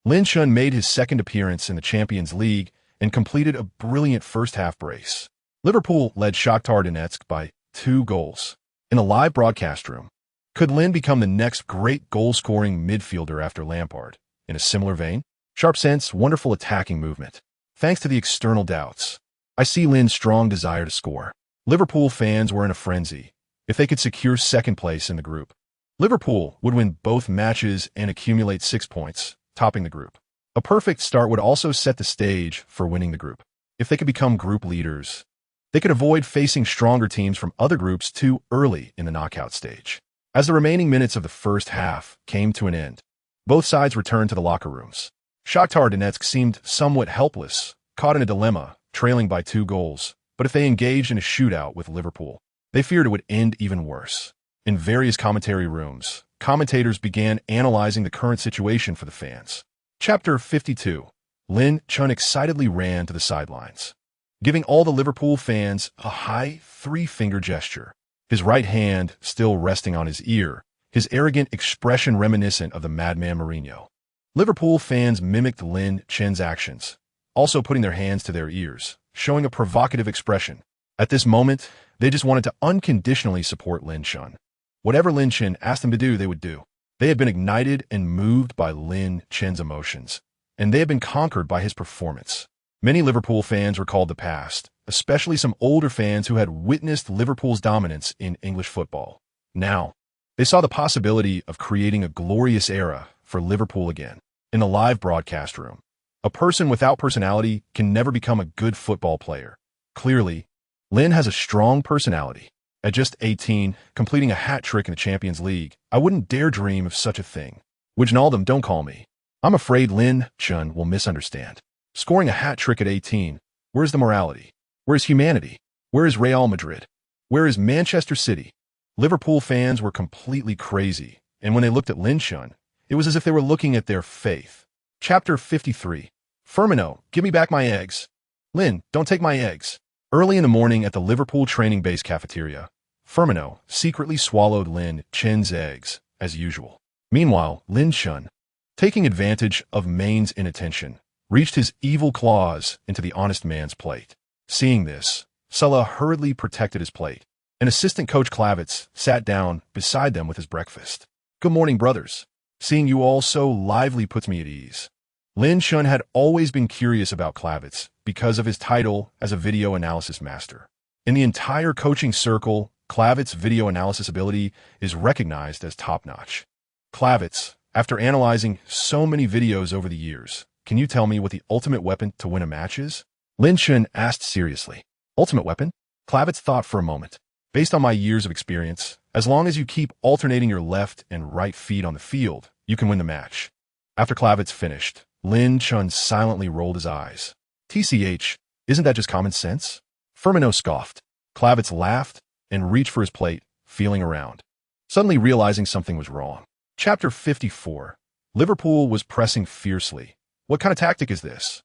Lin Chun made his second appearance in the Champions League and completed a brilliant first-half brace. Liverpool led Shakhtar Donetsk by 2 goals. In a live broadcast room, could Lin become the next great goal-scoring midfielder after Lampard? In a similar vein, sharp sense, wonderful attacking movement. Thanks to the external doubts, I see Lin's strong desire to score. Liverpool fans were in a frenzy. If they could secure second place in the group, Liverpool would win both matches and accumulate 6 points, topping the group. A perfect start would also set the stage for winning the group. If they could become group leaders, they could avoid facing stronger teams from other groups too early in the knockout stage. As the remaining minutes of the first half came to an end, both sides returned to the locker rooms. Shakhtar Donetsk seemed somewhat helpless, caught in a dilemma, trailing by 2 goals. But if they engaged in a shootout with Liverpool, they feared it would end even worse. In various commentary rooms, commentators began analyzing the current situation for the fans. Chapter 52. Lin Chun excitedly ran to the sidelines, giving all the Liverpool fans a high 3-finger gesture. His right hand still resting on his ear, his arrogant expression reminiscent of the madman Mourinho. Liverpool fans mimicked Lin Chun's actions, also putting their hands to their ears, showing a provocative expression. At this moment, they just wanted to unconditionally support Lin Chun. Whatever Lin Chun asked them to do, they would do. They had been ignited and moved by Lin Chun's emotions, and they had been conquered by his performance. Many Liverpool fans recalled the past, especially some older fans who had witnessed Liverpool's dominance in English football. Now, they saw the possibility of creating a glorious era for Liverpool again. In a live broadcast room, a person without personality can never become a good football player. Clearly, Lin has a strong personality. At just 18, completing a hat-trick in the Champions League, I wouldn't dare dream of such a thing. Wijnaldum, don't call me. I'm afraid Lin Chun will misunderstand. Scoring a hat-trick at 18, where's the morality? Where's humanity? Where is Real Madrid? Where is Manchester City? Liverpool fans were completely crazy, and when they looked at Lin Chun, it was as if they were looking at their faith. Chapter 53. Firmino, give me back my eggs. Lin, don't take my eggs. Early in the morning at the Liverpool training base cafeteria, Firmino secretly swallowed Lin Chun's eggs, as usual. Meanwhile, Lin Chun, taking advantage of Main's inattention, reached his evil claws into the honest man's plate. Seeing this, Salah hurriedly protected his plate, and assistant coach Klavitz sat down beside them with his breakfast. Good morning, brothers. Seeing you all so lively puts me at ease. Lin Chun had always been curious about Klavitz because of his title as a video analysis master. In the entire coaching circle, Klavitz's video analysis ability is recognized as top-notch. Klavitz, after analyzing so many videos over the years, can you tell me what the ultimate weapon to win a match is? Lin Chun asked seriously. Ultimate weapon? Klavitz thought for a moment. Based on my years of experience, as long as you keep alternating your left and right feet on the field, you can win the match. After Klavitz finished, Lin Chun silently rolled his eyes. TCH, isn't that just common sense? Firmino scoffed. Klavitz laughed and reached for his plate, feeling around, suddenly realizing something was wrong. Chapter 54. Liverpool was pressing fiercely. What kind of tactic is this?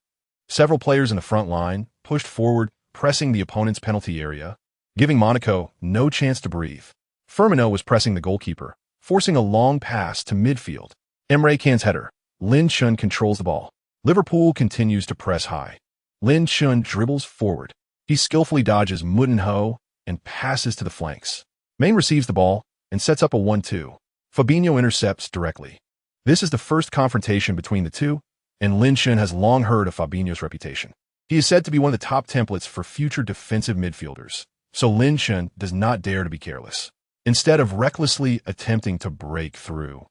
Several players in the front line pushed forward, pressing the opponent's penalty area, giving Monaco no chance to breathe. Firmino was pressing the goalkeeper, forcing a long pass to midfield. Emre Can's header. Lin Chun controls the ball. Liverpool continues to press high. Lin Chun dribbles forward. He skillfully dodges Moutinho and passes to the flanks. Main receives the ball and sets up a 1-2. Fabinho intercepts directly. This is the first confrontation between the two, and Lin Chun has long heard of Fabinho's reputation. He is said to be one of the top templates for future defensive midfielders, so Lin Chun does not dare to be careless. Instead of recklessly attempting to break through,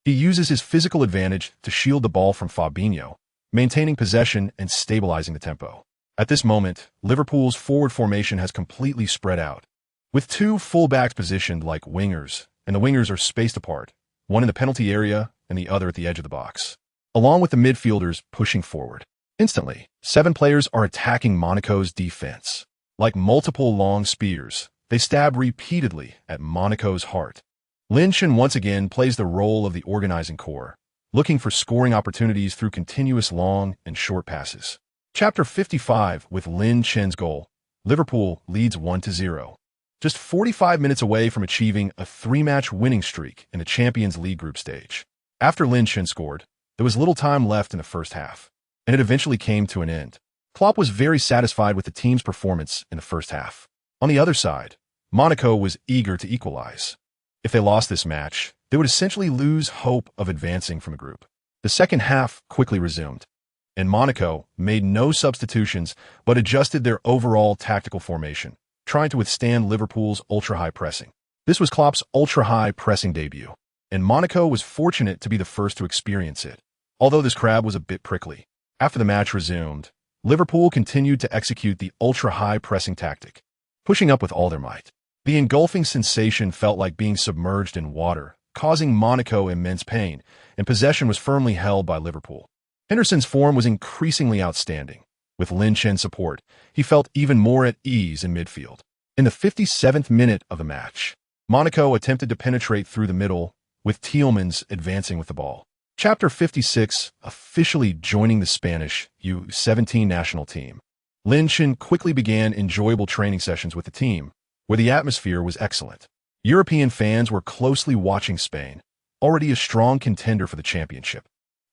He uses his physical advantage to shield the ball from Fabinho, maintaining possession and stabilizing the tempo. At this moment, Liverpool's forward formation has completely spread out, with two full-backs positioned like wingers, and the wingers are spaced apart, one in the penalty area and the other at the edge of the box, along with the midfielders pushing forward. Instantly, 7 players are attacking Monaco's defense. Like multiple long spears, they stab repeatedly at Monaco's heart. Linchin once again plays the role of the organizing core, looking for scoring opportunities through continuous long and short passes. Chapter 55, with Lin Chen's goal, Liverpool leads 1-0. Just 45 minutes away from achieving a 3-match winning streak in the Champions League group stage. After Lin Chen scored, there was little time left in the first half, and it eventually came to an end. Klopp was very satisfied with the team's performance in the first half. On the other side, Monaco was eager to equalize. If they lost this match, they would essentially lose hope of advancing from the group. The second half quickly resumed, and Monaco made no substitutions but adjusted their overall tactical formation, trying to withstand Liverpool's ultra-high pressing. This was Klopp's ultra-high pressing debut, and Monaco was fortunate to be the first to experience it, although this crab was a bit prickly. After the match resumed, Liverpool continued to execute the ultra-high pressing tactic, pushing up with all their might. The engulfing sensation felt like being submerged in water, causing Monaco immense pain, and possession was firmly held by Liverpool. Henderson's form was increasingly outstanding. With Lin Chen's support, he felt even more at ease in midfield. In the 57th minute of the match, Monaco attempted to penetrate through the middle, with Tielemans advancing with the ball. Chapter 56, officially joining the Spanish U17 national team. Lin Chen quickly began enjoyable training sessions with the team, where the atmosphere was excellent. European fans were closely watching Spain, already a strong contender for the championship,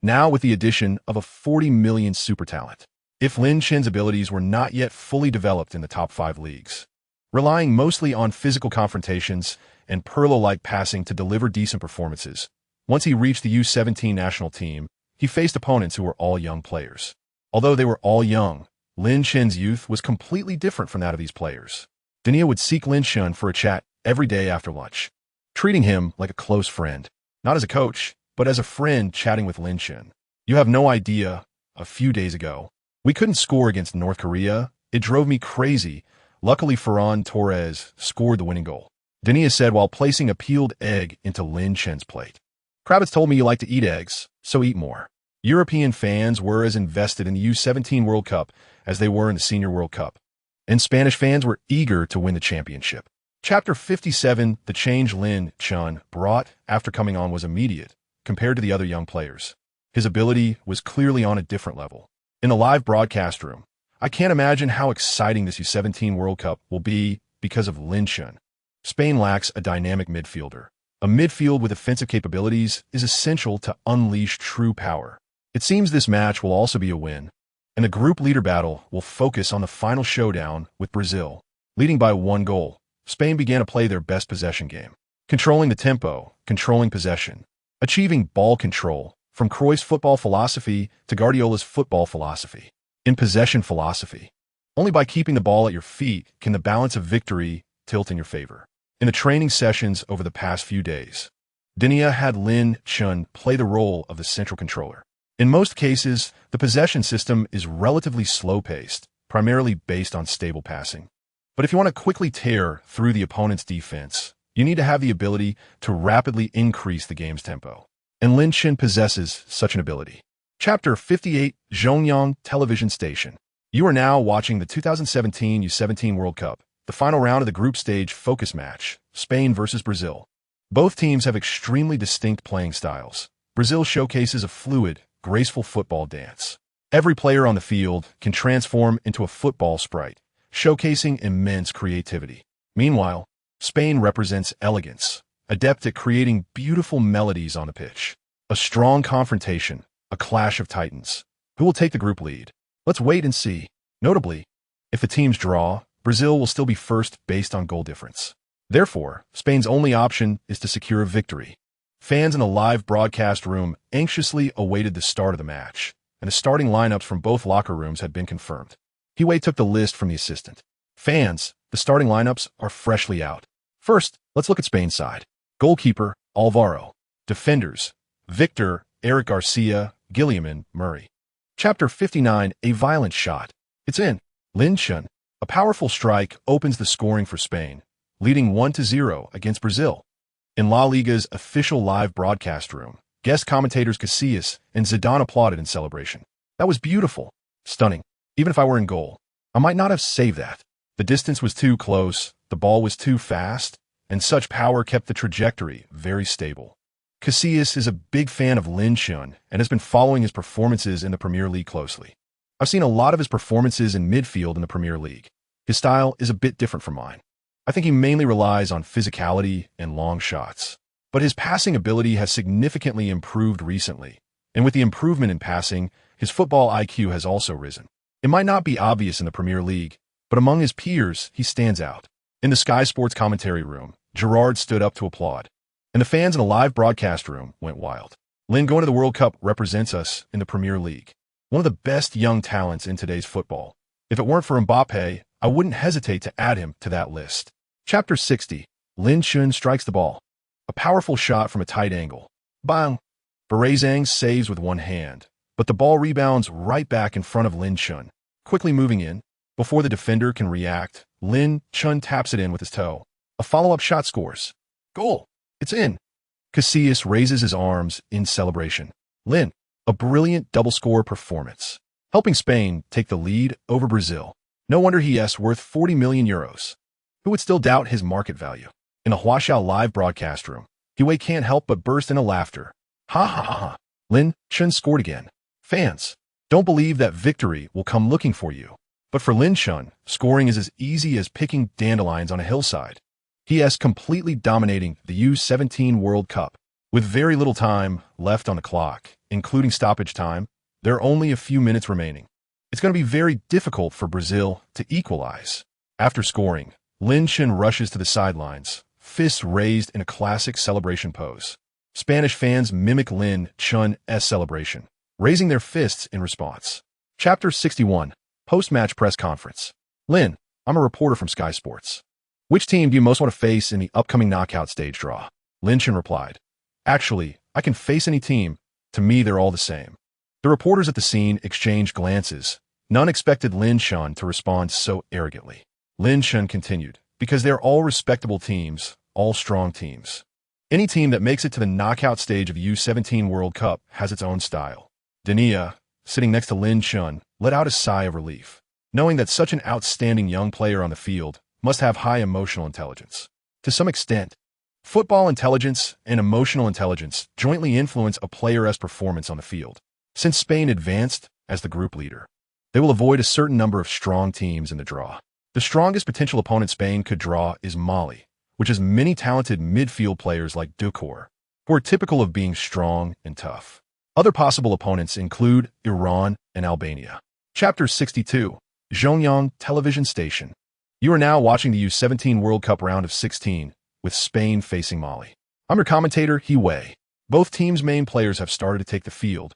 now with the addition of a 40 million super talent. If Lin Chen's abilities were not yet fully developed in the top 5 leagues, relying mostly on physical confrontations and Pirlo-like passing to deliver decent performances, once he reached the U17 national team, he faced opponents who were all young players. Although they were all young, Lin Chen's youth was completely different from that of these players. Denia would seek Lin Chen for a chat every day after lunch, treating him like a close friend, not as a coach, but as a friend chatting with Lin Chen. You have no idea, a few days ago, we couldn't score against North Korea. It drove me crazy. Luckily, Ferran Torres scored the winning goal, Denia said while placing a peeled egg into Lin Chen's plate. Kravitz told me you like to eat eggs, so eat more. European fans were as invested in the U17 World Cup as they were in the Senior World Cup, and Spanish fans were eager to win the championship. Chapter 57, the change Lin Chen brought after coming on was immediate compared to the other young players. His ability was clearly on a different level. In the live broadcast room, I can't imagine how exciting this U17 World Cup will be because of Lin Chen. Spain lacks a dynamic midfielder. A midfield with offensive capabilities is essential to unleash true power. It seems this match will also be a win, and the group leader battle will focus on the final showdown with Brazil. Leading by 1 goal, Spain began to play their best possession game, controlling the tempo, controlling possession, achieving ball control, from Cruyff's football philosophy to Guardiola's football philosophy. In possession philosophy, only by keeping the ball at your feet can the balance of victory tilt in your favor. In the training sessions over the past few days, Denia had Lin Chen play the role of the central controller. In most cases, the possession system is relatively slow-paced, primarily based on stable passing. But if you want to quickly tear through the opponent's defense, you need to have the ability to rapidly increase the game's tempo. And Lin Chen possesses such an ability. Chapter 58, Zhongyang Television Station. You are now watching the 2017 U17 World Cup, the final round of the group stage focus match, Spain versus Brazil. Both teams have extremely distinct playing styles. Brazil showcases a fluid, graceful football dance. Every player on the field can transform into a football sprite, showcasing immense creativity. Meanwhile, Spain represents elegance, adept at creating beautiful melodies on the pitch. A strong confrontation, a clash of titans. Who will take the group lead? Let's wait and see. Notably, if the teams draw, Brazil will still be first based on goal difference. Therefore, Spain's only option is to secure a victory. Fans in the live broadcast room anxiously awaited the start of the match, and the starting lineups from both locker rooms had been confirmed. Hiwei took the list from the assistant. Fans, the starting lineups are freshly out. First, let's look at Spain's side. Goalkeeper, Alvaro. Defenders, Victor, Eric Garcia, Gilliam, Murray. Chapter 59, A Violent Shot. It's in. Lin Chun. A powerful strike opens the scoring for Spain, leading 1-0 against Brazil. In La Liga's official live broadcast room, guest commentators Casillas and Zidane applauded in celebration. That was beautiful. Stunning. Even if I were in goal, I might not have saved that. The distance was too close, the ball was too fast, and such power kept the trajectory very stable. Casillas is a big fan of Lin Chun and has been following his performances in the Premier League closely. I've seen a lot of his performances in midfield in the Premier League. His style is a bit different from mine. I think he mainly relies on physicality and long shots. But his passing ability has significantly improved recently, and with the improvement in passing, his football IQ has also risen. It might not be obvious in the Premier League, but among his peers, he stands out. In the Sky Sports commentary room, Gerrard stood up to applaud, and the fans in the live broadcast room went wild. Lin going to the World Cup represents us in the Premier League, one of the best young talents in today's football. If it weren't for Mbappe, I wouldn't hesitate to add him to that list. Chapter 60. Lin Chun strikes the ball. A powerful shot from a tight angle. Bang! Berezang saves with one hand, but the ball rebounds right back in front of Lin Chun. Quickly moving in, before the defender can react, Lin Chun taps it in with his toe. A follow-up shot scores. Goal! It's in. Casillas raises his arms in celebration. Lin, a brilliant double-score performance, helping Spain take the lead over Brazil. No wonder he is worth 40 million euros. Who would still doubt his market value? In the Huaxiao live broadcast room, Huey can't help but burst into laughter. Ha ha ha ha. Lin Chun scored again. Fans, don't believe that victory will come looking for you. But for Lin Chun, scoring is as easy as picking dandelions on a hillside. He is completely dominating the U17 World Cup. With very little time left on the clock, including stoppage time, there are only a few minutes remaining. It's going to be very difficult for Brazil to equalize. After scoring, Lin Chun rushes to the sidelines, fists raised in a classic celebration pose. Spanish fans mimic Lin Chun's celebration, raising their fists in response. Chapter 61. Post-match press conference. Lin, I'm a reporter from Sky Sports. Which team do you most want to face in the upcoming knockout stage draw? Lin Chun replied, Actually, I can face any team. To me, they're all the same. The reporters at the scene exchanged glances. None expected Lin Chun to respond so arrogantly. Lin Chun continued, because they're all respectable teams, all strong teams. Any team that makes it to the knockout stage of the U17 World Cup has its own style. Dania, sitting next to Lin Chun, let out a sigh of relief, knowing that such an outstanding young player on the field must have high emotional intelligence. To some extent, football intelligence and emotional intelligence jointly influence a player's performance on the field. Since Spain advanced as the group leader, they will avoid a certain number of strong teams in the draw. The strongest potential opponent Spain could draw is Mali, which has many talented midfield players like Ducour, who are typical of being strong and tough. Other possible opponents include Iran and Albania. Chapter 62. Zhongyang Television Station. You are now watching the U17 World Cup round of 16, with Spain facing Mali. I'm your commentator, Huey. Both teams' main players have started to take the field,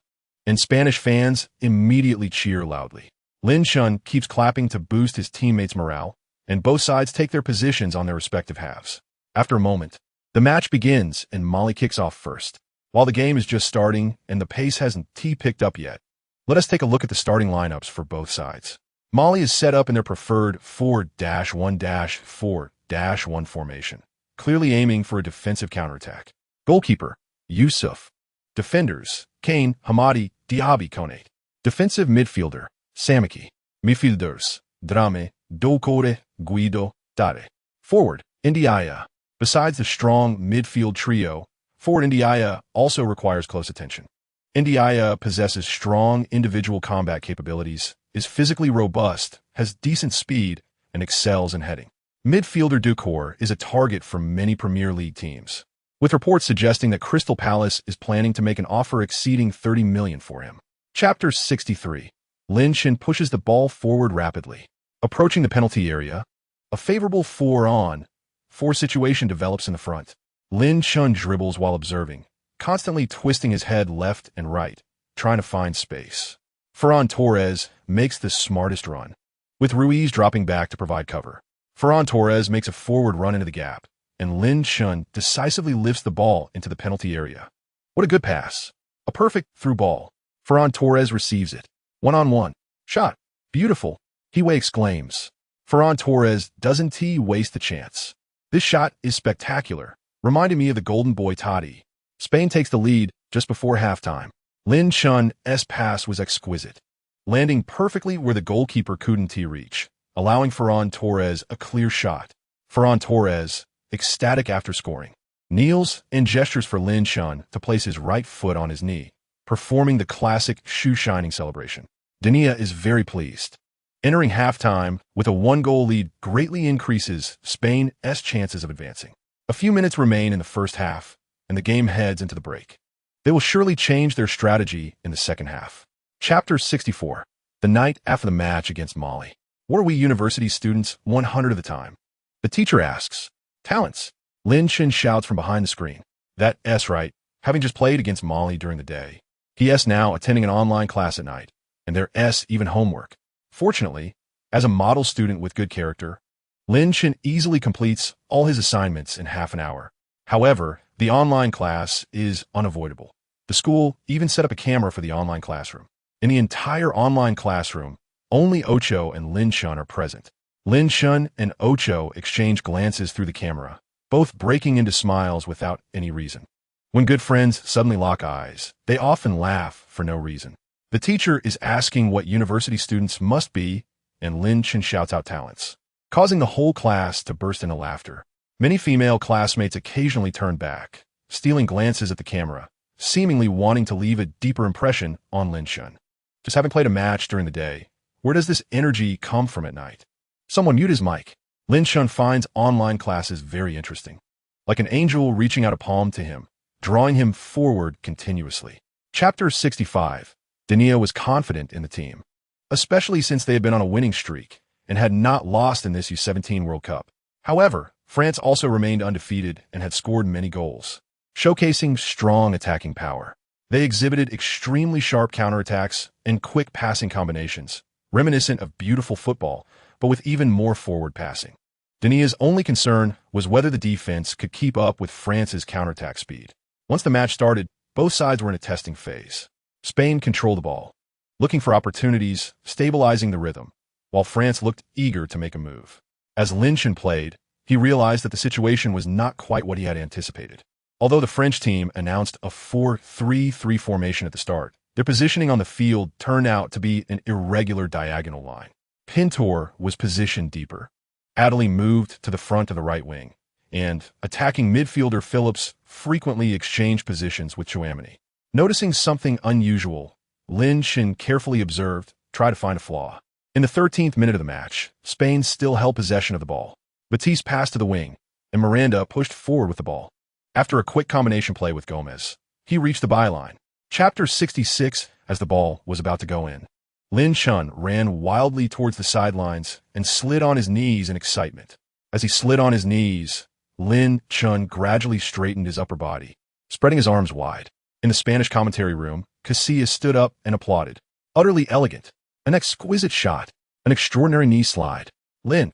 and Spanish fans immediately cheer loudly. Lin Chun keeps clapping to boost his teammates' morale, and both sides take their positions on their respective halves. After a moment, the match begins and Mali kicks off first. While the game is just starting and the pace hasn't picked up yet, let us take a look at the starting lineups for both sides. Mali is set up in their preferred 4-1-4-1 formation, clearly aiming for a defensive counterattack. Goalkeeper, Yusuf. Defenders, Kane, Hamadi, Diaby, Konate. Defensive midfielder, Samiki. Midfielders, Drame, Doucoure, Guido, Tare. Forward, Ndiaye. Besides the strong midfield trio, forward Ndiaye also requires close attention. Ndiaye possesses strong individual combat capabilities, is physically robust, has decent speed, and excels in heading. Midfielder Ducour is a target for many Premier League teams, with reports suggesting that Crystal Palace is planning to make an offer exceeding 30 million for him. Chapter 63. Lin Chun pushes the ball forward rapidly. Approaching the penalty area, a favorable 4-on-4 situation develops in the front. Lin Chun dribbles while observing, constantly twisting his head left and right, trying to find space. Ferran Torres makes the smartest run, with Ruiz dropping back to provide cover. Ferran Torres makes a forward run into the gap, and Lin Chun decisively lifts the ball into the penalty area. What a good pass. A perfect through ball. Ferran Torres receives it. One-on-one. Shot. Beautiful. Hiwe exclaims. Ferran Torres doesn't waste the chance. This shot is spectacular, reminding me of the golden boy Totti. Spain takes the lead just before halftime. Lin Chun's pass was exquisite, landing perfectly where the goalkeeper couldn't reach, allowing Ferran Torres a clear shot. Ferran Torres, ecstatic after scoring, kneels and gestures for Lin Chun to place his right foot on his knee, performing the classic shoe-shining celebration. Denia is very pleased. Entering halftime with a one-goal lead greatly increases Spain's chances of advancing. A few minutes remain in the first half, and the game heads into the break. They will surely change their strategy in the second half. Chapter 64. The night after the match against Mali. What are we university students 100 of the time? The teacher asks. Talents. Lin Chin shouts from behind the screen. That's right, having just played against Mali during the day. He now attending an online class at night, and there's even homework. Fortunately, as a model student with good character, Lin Chin easily completes all his assignments in half an hour. However, the online class is unavoidable. The school even set up a camera for the online classroom. In the entire online classroom, only Ocho and Lin Chun are present. Lin Chun and Ocho exchange glances through the camera, both breaking into smiles without any reason. When good friends suddenly lock eyes, they often laugh for no reason. The teacher is asking what university students must be, and Lin Chun shouts out talents, causing the whole class to burst into laughter. Many female classmates occasionally turn back, stealing glances at the camera, seemingly wanting to leave a deeper impression on Lin Chun. Just having played a match during the day, where does this energy come from at night? Someone mute his mic. Lin Chun finds online classes very interesting, like an angel reaching out a palm to him, drawing him forward continuously. Chapter 65. Denia was confident in the team, especially since they had been on a winning streak and had not lost in this U17 World Cup. However, France also remained undefeated and had scored many goals, showcasing strong attacking power. They exhibited extremely sharp counterattacks and quick passing combinations, reminiscent of beautiful football, but with even more forward passing. Denia's only concern was whether the defense could keep up with France's counterattack speed. Once the match started, both sides were in a testing phase. Spain controlled the ball, looking for opportunities, stabilizing the rhythm, while France looked eager to make a move. As Lin Chin played, he realized that the situation was not quite what he had anticipated. Although the French team announced a 4-3-3 formation at the start, their positioning on the field turned out to be an irregular diagonal line. Pintor was positioned deeper. Adderley moved to the front of the right wing, and attacking midfielder Phillips frequently exchanged positions with Chouameni. Noticing something unusual, Lin Chin carefully observed, tried to find a flaw. In the 13th minute of the match, Spain still held possession of the ball. Batiste passed to the wing, and Miranda pushed forward with the ball. After a quick combination play with Gomez, he reached the byline. Chapter 66. As the ball was about to go in, Lin Chun ran wildly towards the sidelines and slid on his knees in excitement. As he slid on his knees, Lin Chun gradually straightened his upper body, spreading his arms wide. In the Spanish commentary room, Casillas stood up and applauded. Utterly elegant. An exquisite shot. An extraordinary knee slide. Lin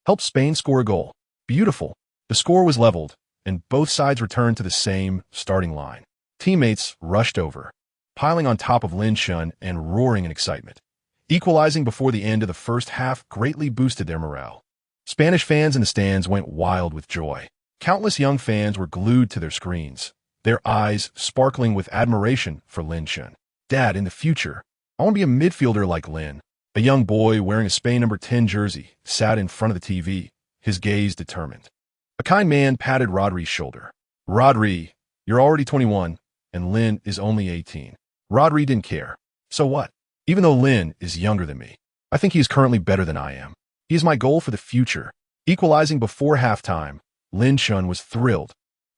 helped Spain score a goal. Beautiful. The score was leveled, and both sides returned to the same starting line. Teammates rushed over, piling on top of Lin Chun and roaring in excitement. Equalizing before the end of the first half greatly boosted their morale. Spanish fans in the stands went wild with joy. Countless young fans were glued to their screens, their eyes sparkling with admiration for Lin Chun. Dad, in the future, I want to be a midfielder like Lin. A young boy wearing a Spain number 10 jersey sat in front of the TV, his gaze determined. A kind man patted Rodri's shoulder. Rodri, you're already 21, and Lin is only 18. Rodri didn't care. So what? Even though Lin is younger than me, I think he is currently better than I am. He is my goal for the future. Equalizing before halftime, Lin Chun was thrilled,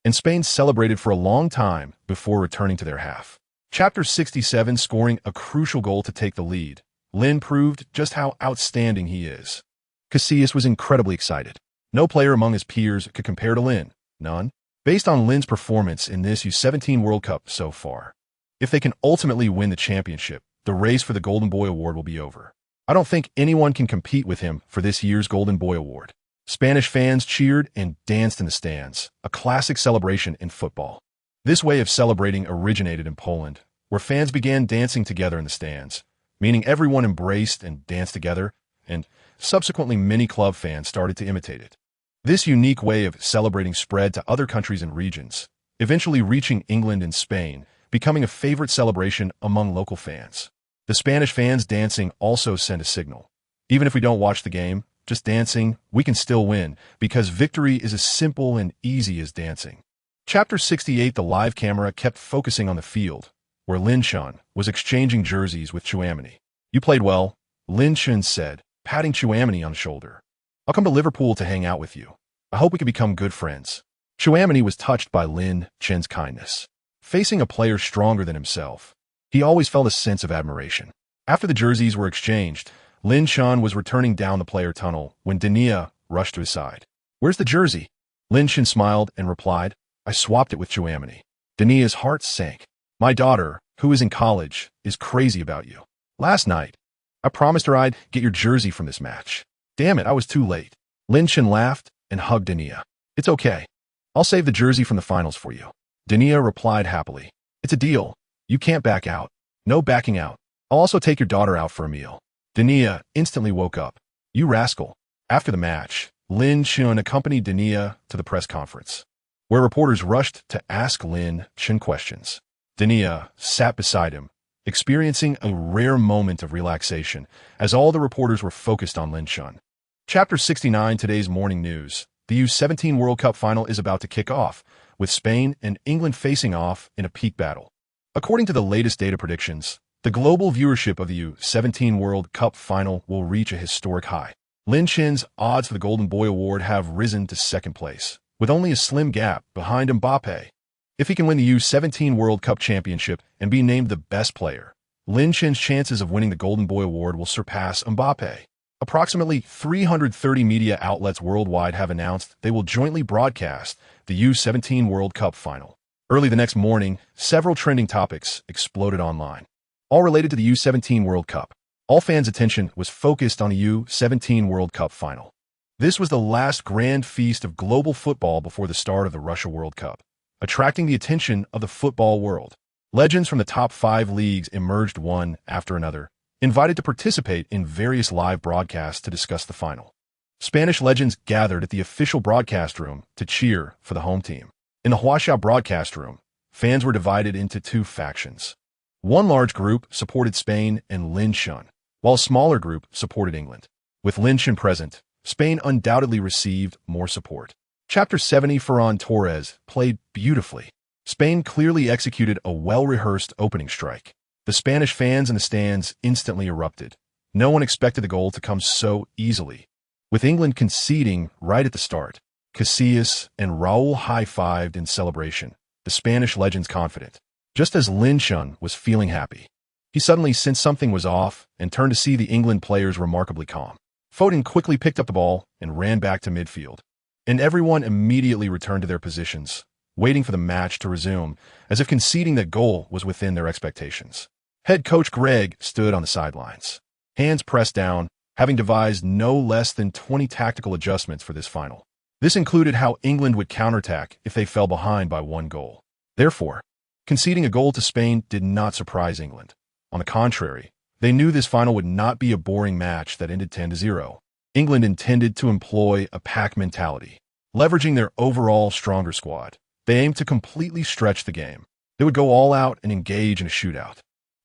and Spain celebrated for a long time before returning to their half. Chapter 67. Scoring a crucial goal to take the lead, Lin proved just how outstanding he is. Casillas was incredibly excited. No player among his peers could compare to Lin. None. Based on Lin's performance in this U17 World Cup so far, if they can ultimately win the championship, the race for the Golden Boy Award will be over. I don't think anyone can compete with him for this year's Golden Boy Award. Spanish fans cheered and danced in the stands, a classic celebration in football. This way of celebrating originated in Poland, where fans began dancing together in the stands, meaning everyone embraced and danced together, and subsequently many club fans started to imitate it. This unique way of celebrating spread to other countries and regions, eventually reaching England and Spain, becoming a favorite celebration among local fans. The Spanish fans dancing also sent a signal. Even if we don't watch the game, just dancing, we can still win, because victory is as simple and easy as dancing. Chapter 68. The live camera kept focusing on the field, where Lin Chun was exchanging jerseys with Chouameni. "You played well," Lin Chun said, patting Chouameni on the shoulder. "I'll come to Liverpool to hang out with you. I hope we can become good friends." Chouameni was touched by Lin Chun's kindness. Facing a player stronger than himself, he always felt a sense of admiration. After the jerseys were exchanged, Lin Chun was returning down the player tunnel when Denia rushed to his side. "Where's the jersey?" Lin Chun smiled and replied, "I swapped it with Chouameni." Denia's heart sank. "My daughter, who is in college, is crazy about you. Last night, I promised her I'd get your jersey from this match. Damn it, I was too late." Lin Chun laughed and hugged Denia. "It's okay. I'll save the jersey from the finals for you." Denia replied happily, "It's a deal. You can't back out. No backing out. I'll also take your daughter out for a meal." Denia instantly woke up. "You rascal." After the match, Lin Chun accompanied Denia to the press conference, where reporters rushed to ask Lin Chun questions. Denia sat beside him, experiencing a rare moment of relaxation as all the reporters were focused on Lin Chun. Chapter 69. Today's morning news. The U-17 World Cup final is about to kick off, with Spain and England facing off in a peak battle. According to the latest data predictions, the global viewership of the U-17 World Cup final will reach a historic high. Lin Chun's odds for the Golden Boy Award have risen to second place, with only a slim gap behind Mbappe. If he can win the U-17 World Cup championship and be named the best player, Lin Chun's chances of winning the Golden Boy Award will surpass Mbappe. Approximately 330 media outlets worldwide have announced they will jointly broadcast the U-17 World Cup final. Early the next morning, several trending topics exploded online, all related to the U-17 World Cup. All fans' attention was focused on the U-17 World Cup final. This was the last grand feast of global football before the start of the Russia World Cup, attracting the attention of the football world. Legends from the top 5 leagues emerged one after another, invited to participate in various live broadcasts to discuss the final. Spanish legends gathered at the official broadcast room to cheer for the home team. In the Huasha broadcast room, fans were divided into 2 factions. One large group supported Spain and Lin Chun, while a smaller group supported England. With Lin Chun present, Spain undoubtedly received more support. Chapter 70. Ferran Torres played beautifully. Spain clearly executed a well-rehearsed opening strike. The Spanish fans in the stands instantly erupted. No one expected the goal to come so easily. With England conceding right at the start, Casillas and Raul high-fived in celebration, the Spanish legends confident. Just as Lin Chun was feeling happy, he suddenly sensed something was off and turned to see the England players remarkably calm. Foden quickly picked up the ball and ran back to midfield, and everyone immediately returned to their positions, waiting for the match to resume, as if conceding that goal was within their expectations. Head coach Greg stood on the sidelines, hands pressed down, having devised no less than 20 tactical adjustments for this final. This included how England would counterattack if they fell behind by 1 goal. Therefore, conceding a goal to Spain did not surprise England. On the contrary, they knew this final would not be a boring match that ended 10-0. England intended to employ a pack mentality. Leveraging their overall stronger squad, they aimed to completely stretch the game. They would go all out and engage in a shootout.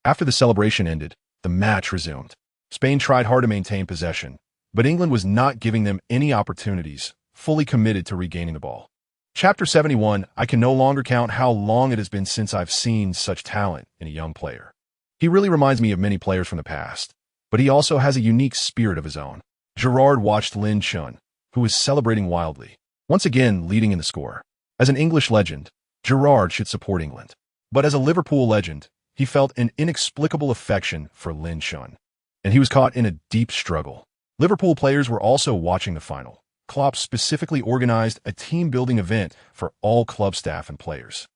After the celebration ended, the match resumed. Spain tried hard to maintain possession, but England was not giving them any opportunities, fully committed to regaining the ball. Chapter 71. I can no longer count how long it has been since I've seen such talent in a young player. He really reminds me of many players from the past, but he also has a unique spirit of his own. Gerrard watched Lin Chun, who was celebrating wildly, once again leading in the score. As an English legend, Gerrard should support England. But as a Liverpool legend, he felt an inexplicable affection for Lin Chun, and he was caught in a deep struggle. Liverpool players were also watching the final. Klopp specifically organized a team-building event for all club staff and players.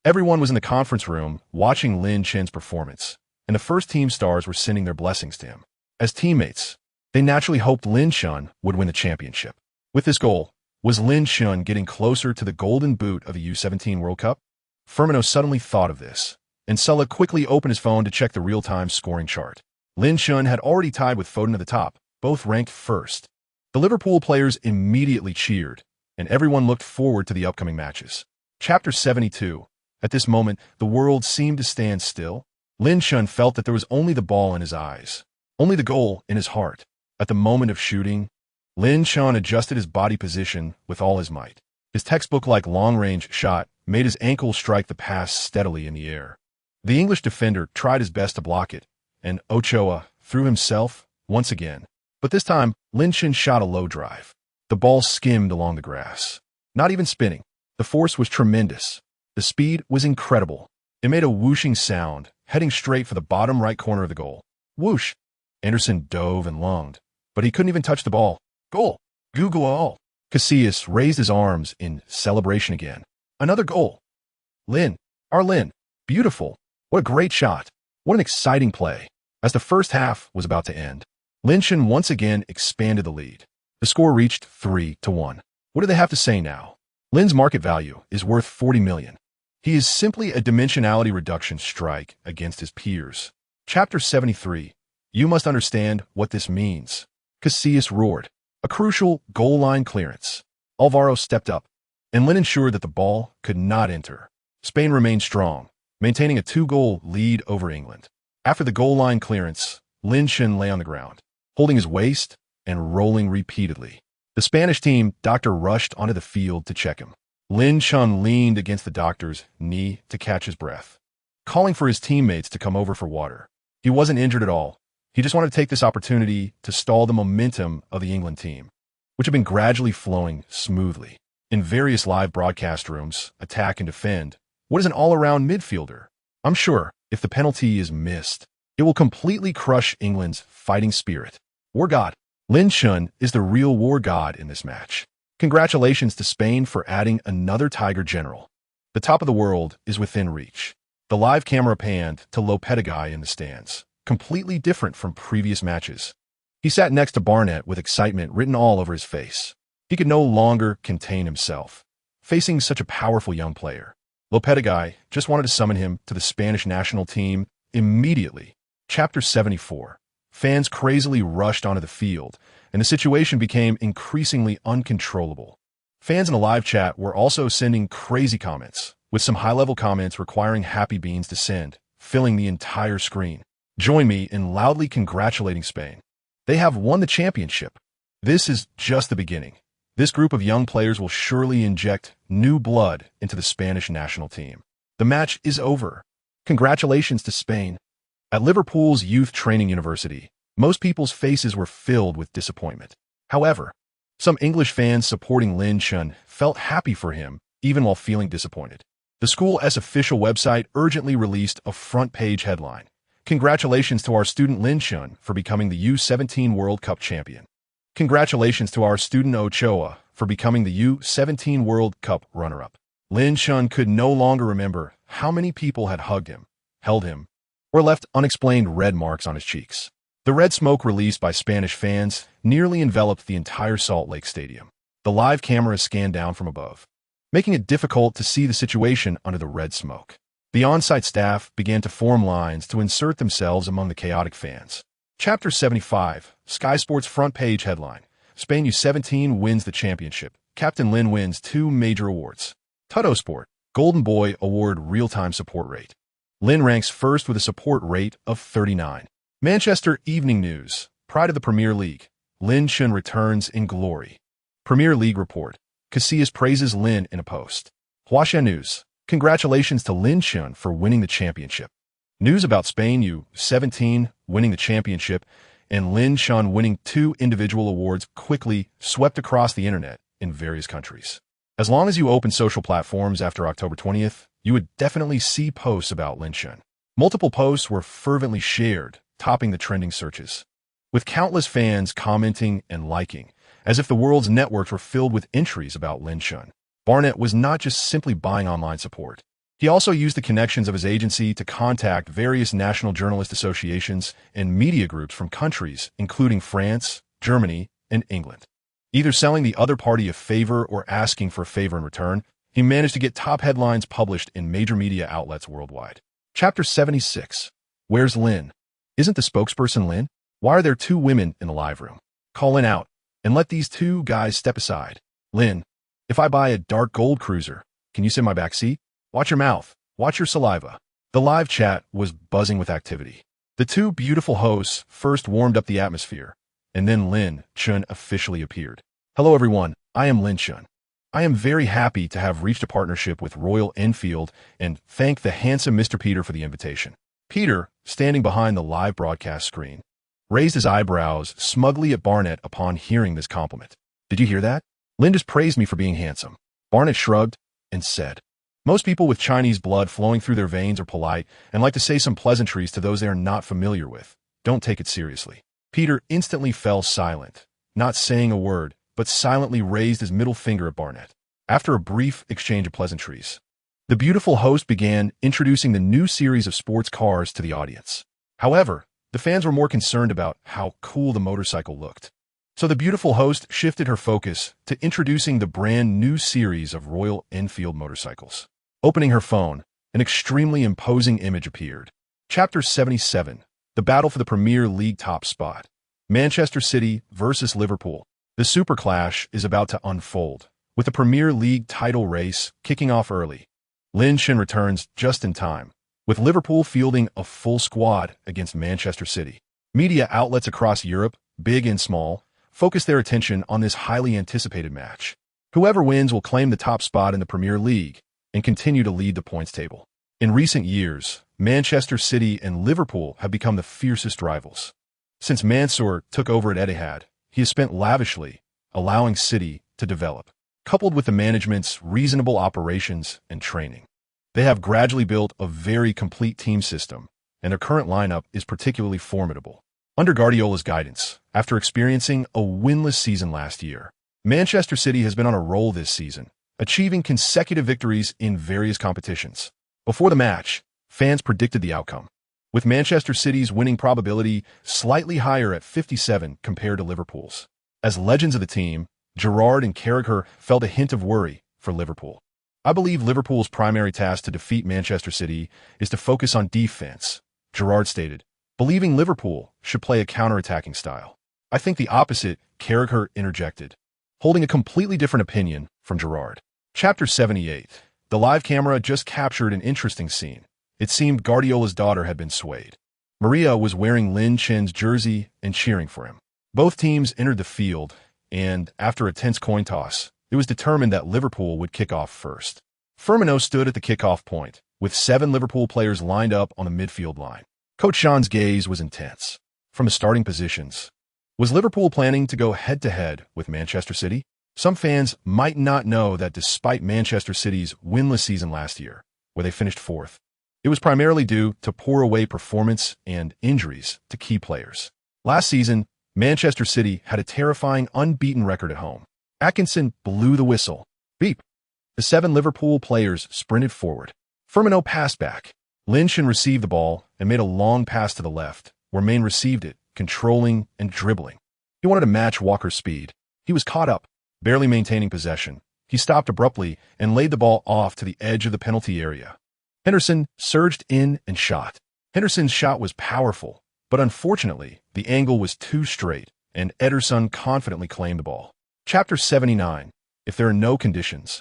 Everyone was in the conference room watching Lin Chun's performance, and the first team stars were sending their blessings to him. As teammates, they naturally hoped Lin Chun would win the championship. With this goal, was Lin Chun getting closer to the golden boot of the U-17 World Cup? Firmino suddenly thought of this, and Sulla quickly opened his phone to check the real-time scoring chart. Lin Chun had already tied with Foden at the top, both ranked first. The Liverpool players immediately cheered, and everyone looked forward to the upcoming matches. Chapter 72. At this moment, the world seemed to stand still. Lin Chun felt that there was only the ball in his eyes, only the goal in his heart. At the moment of shooting, Lin Chun adjusted his body position with all his might. His textbook-like long-range shot made his ankle strike the pass steadily in the air. The English defender tried his best to block it, and Ochoa threw himself once again. But this time, Lin Chun shot a low drive. The ball skimmed along the grass, not even spinning. The force was tremendous. The speed was incredible. It made a whooshing sound, heading straight for the bottom right corner of the goal. Whoosh! Anderson dove and lunged, but he couldn't even touch the ball. Goal! Google. Casillas raised his arms in celebration again. Another goal. Lin. Our Lin. Beautiful. What a great shot. What an exciting play. As the first half was about to end, Lin Chun once again expanded the lead. The score reached 3-1. What do they have to say now? Lin's market value is worth 40 million. He is simply a dimensionality reduction strike against his peers. Chapter 73. You must understand what this means. Casillas roared. A crucial goal line clearance. Alvaro stepped up, and Lin ensured that the ball could not enter. Spain remained strong, maintaining a 2-goal lead over England. After the goal line clearance, Lin Chun lay on the ground, holding his waist and rolling repeatedly. The Spanish team doctor rushed onto the field to check him. Lin Chun leaned against the doctor's knee to catch his breath, calling for his teammates to come over for water. He wasn't injured at all. He just wanted to take this opportunity to stall the momentum of the England team, which had been gradually flowing smoothly. In various live broadcast rooms, attack and defend, what is an all-around midfielder? I'm sure if the penalty is missed, it will completely crush England's fighting spirit. War God. Lin Chun is the real war god in this match. Congratulations to Spain for adding another Tiger general. The top of the world is within reach. The live camera panned to Lopetegui in the stands, completely different from previous matches. He sat next to Barnett with excitement written all over his face. He could no longer contain himself, facing such a powerful young player. Lopetegui just wanted to summon him to the Spanish national team immediately. Chapter 74. Fans crazily rushed onto the field, and the situation became increasingly uncontrollable. Fans in the live chat were also sending crazy comments, with some high-level comments requiring Happy Beans to send, filling the entire screen. Join me in loudly congratulating Spain. They have won the championship. This is just the beginning. This group of young players will surely inject new blood into the Spanish national team. The match is over. Congratulations to Spain. At Liverpool's youth training university, most people's faces were filled with disappointment. However, some English fans supporting Lin Chun felt happy for him, even while feeling disappointed. The school's official website urgently released a front-page headline. Congratulations to our student Lin Chun for becoming the U17 World Cup champion. Congratulations to our student Ochoa for becoming the U17 World Cup runner-up. Lin Chun could no longer remember how many people had hugged him, held him, or left unexplained red marks on his cheeks. The red smoke released by Spanish fans nearly enveloped the entire Salt Lake Stadium. The live cameras scanned down from above, making it difficult to see the situation under the red smoke. The on-site staff began to form lines to insert themselves among the chaotic fans. Chapter 75. Sky Sports front page headline. Spain U17 wins the championship. Captain Lin wins 2 major awards. Tuttosport. Golden Boy Award real-time support rate. Lin ranks first with a support rate of 39. Manchester Evening News. Pride of the Premier League. Lin Chun returns in glory. Premier League report. Casillas praises Lin in a post. Huasha News. Congratulations to Lin Chun for winning the championship. News about Spain U17 winning the championship and Lin Chun winning 2 individual awards quickly swept across the internet in various countries. As long as you open social platforms after October 20th, you would definitely see posts about Lin Chun. Multiple posts were fervently shared, topping the trending searches, with countless fans commenting and liking, as if the world's networks were filled with entries about Lin Chun. Barnett was not just simply buying online support. He also used the connections of his agency to contact various national journalist associations and media groups from countries including France, Germany, and England. Either selling the other party a favor or asking for a favor in return, he managed to get top headlines published in major media outlets worldwide. Chapter 76. Where's Lin? Isn't the spokesperson Lin? Why are there two women in the live room? Call Lin out, and let these two guys step aside. Lin, if I buy a dark gold cruiser, can you sit in my back seat? Watch your mouth. Watch your saliva. The live chat was buzzing with activity. The two beautiful hosts first warmed up the atmosphere, and then Lin Chun officially appeared. Hello everyone, I am Lin Chun. I am very happy to have reached a partnership with Royal Enfield and thank the handsome Mr. Peter for the invitation. Peter, standing behind the live broadcast screen, raised his eyebrows smugly at Barnett upon hearing this compliment. Did you hear that? Lin just praised me for being handsome. Barnett shrugged and said, most people with Chinese blood flowing through their veins are polite and like to say some pleasantries to those they are not familiar with. Don't take it seriously. Peter instantly fell silent, not saying a word, but silently raised his middle finger at Barnett. After a brief exchange of pleasantries, the beautiful host began introducing the new series of sports cars to the audience. However, the fans were more concerned about how cool the motorcycle looked. So the beautiful host shifted her focus to introducing the brand new series of Royal Enfield motorcycles. Opening her phone, an extremely imposing image appeared. Chapter 77. The battle for the Premier League top spot. Manchester City versus Liverpool. The super clash is about to unfold, with the Premier League title race kicking off early. Lin Chun returns just in time, with Liverpool fielding a full squad against Manchester City. Media outlets across Europe, big and small, focus their attention on this highly anticipated match. Whoever wins will claim the top spot in the Premier League and continue to lead the points table. In recent years, Manchester City and Liverpool have become the fiercest rivals. Since Mansour took over at Etihad, he has spent lavishly, allowing City to develop, coupled with the management's reasonable operations and training. They have gradually built a very complete team system, and their current lineup is particularly formidable. Under Guardiola's guidance, after experiencing a winless season last year, Manchester City has been on a roll this season, achieving consecutive victories in various competitions. Before the match, fans predicted the outcome, with Manchester City's winning probability slightly higher at 57 compared to Liverpool's. As legends of the team, Gerrard and Carragher felt a hint of worry for Liverpool. I believe Liverpool's primary task to defeat Manchester City is to focus on defense, Gerrard stated, believing Liverpool should play a counter-attacking style. I think the opposite, Carragher interjected, holding a completely different opinion from Gerrard. Chapter 78. The live camera just captured an interesting scene. It seemed Guardiola's daughter had been swayed. Maria was wearing Lin Chun's jersey and cheering for him. Both teams entered the field, and after a tense coin toss, it was determined that Liverpool would kick off first. Firmino stood at the kickoff point, with 7 Liverpool players lined up on the midfield line. Coach Sean's gaze was intense. From the starting positions, was Liverpool planning to go head-to-head with Manchester City? Some fans might not know that despite Manchester City's winless season last year, where they finished 4th, it was primarily due to poor away performance and injuries to key players. Last season, Manchester City had a terrifying unbeaten record at home. Atkinson blew the whistle. Beep. The 7 Liverpool players sprinted forward. Firmino passed back. Lin Chun received the ball and made a long pass to the left, where Maine received it, controlling and dribbling. He wanted to match Walker's speed. He was caught up, barely maintaining possession. He stopped abruptly and laid the ball off to the edge of the penalty area. Henderson surged in and shot. Henderson's shot was powerful, but unfortunately, the angle was too straight, and Ederson confidently claimed the ball. Chapter 79. If there are no conditions,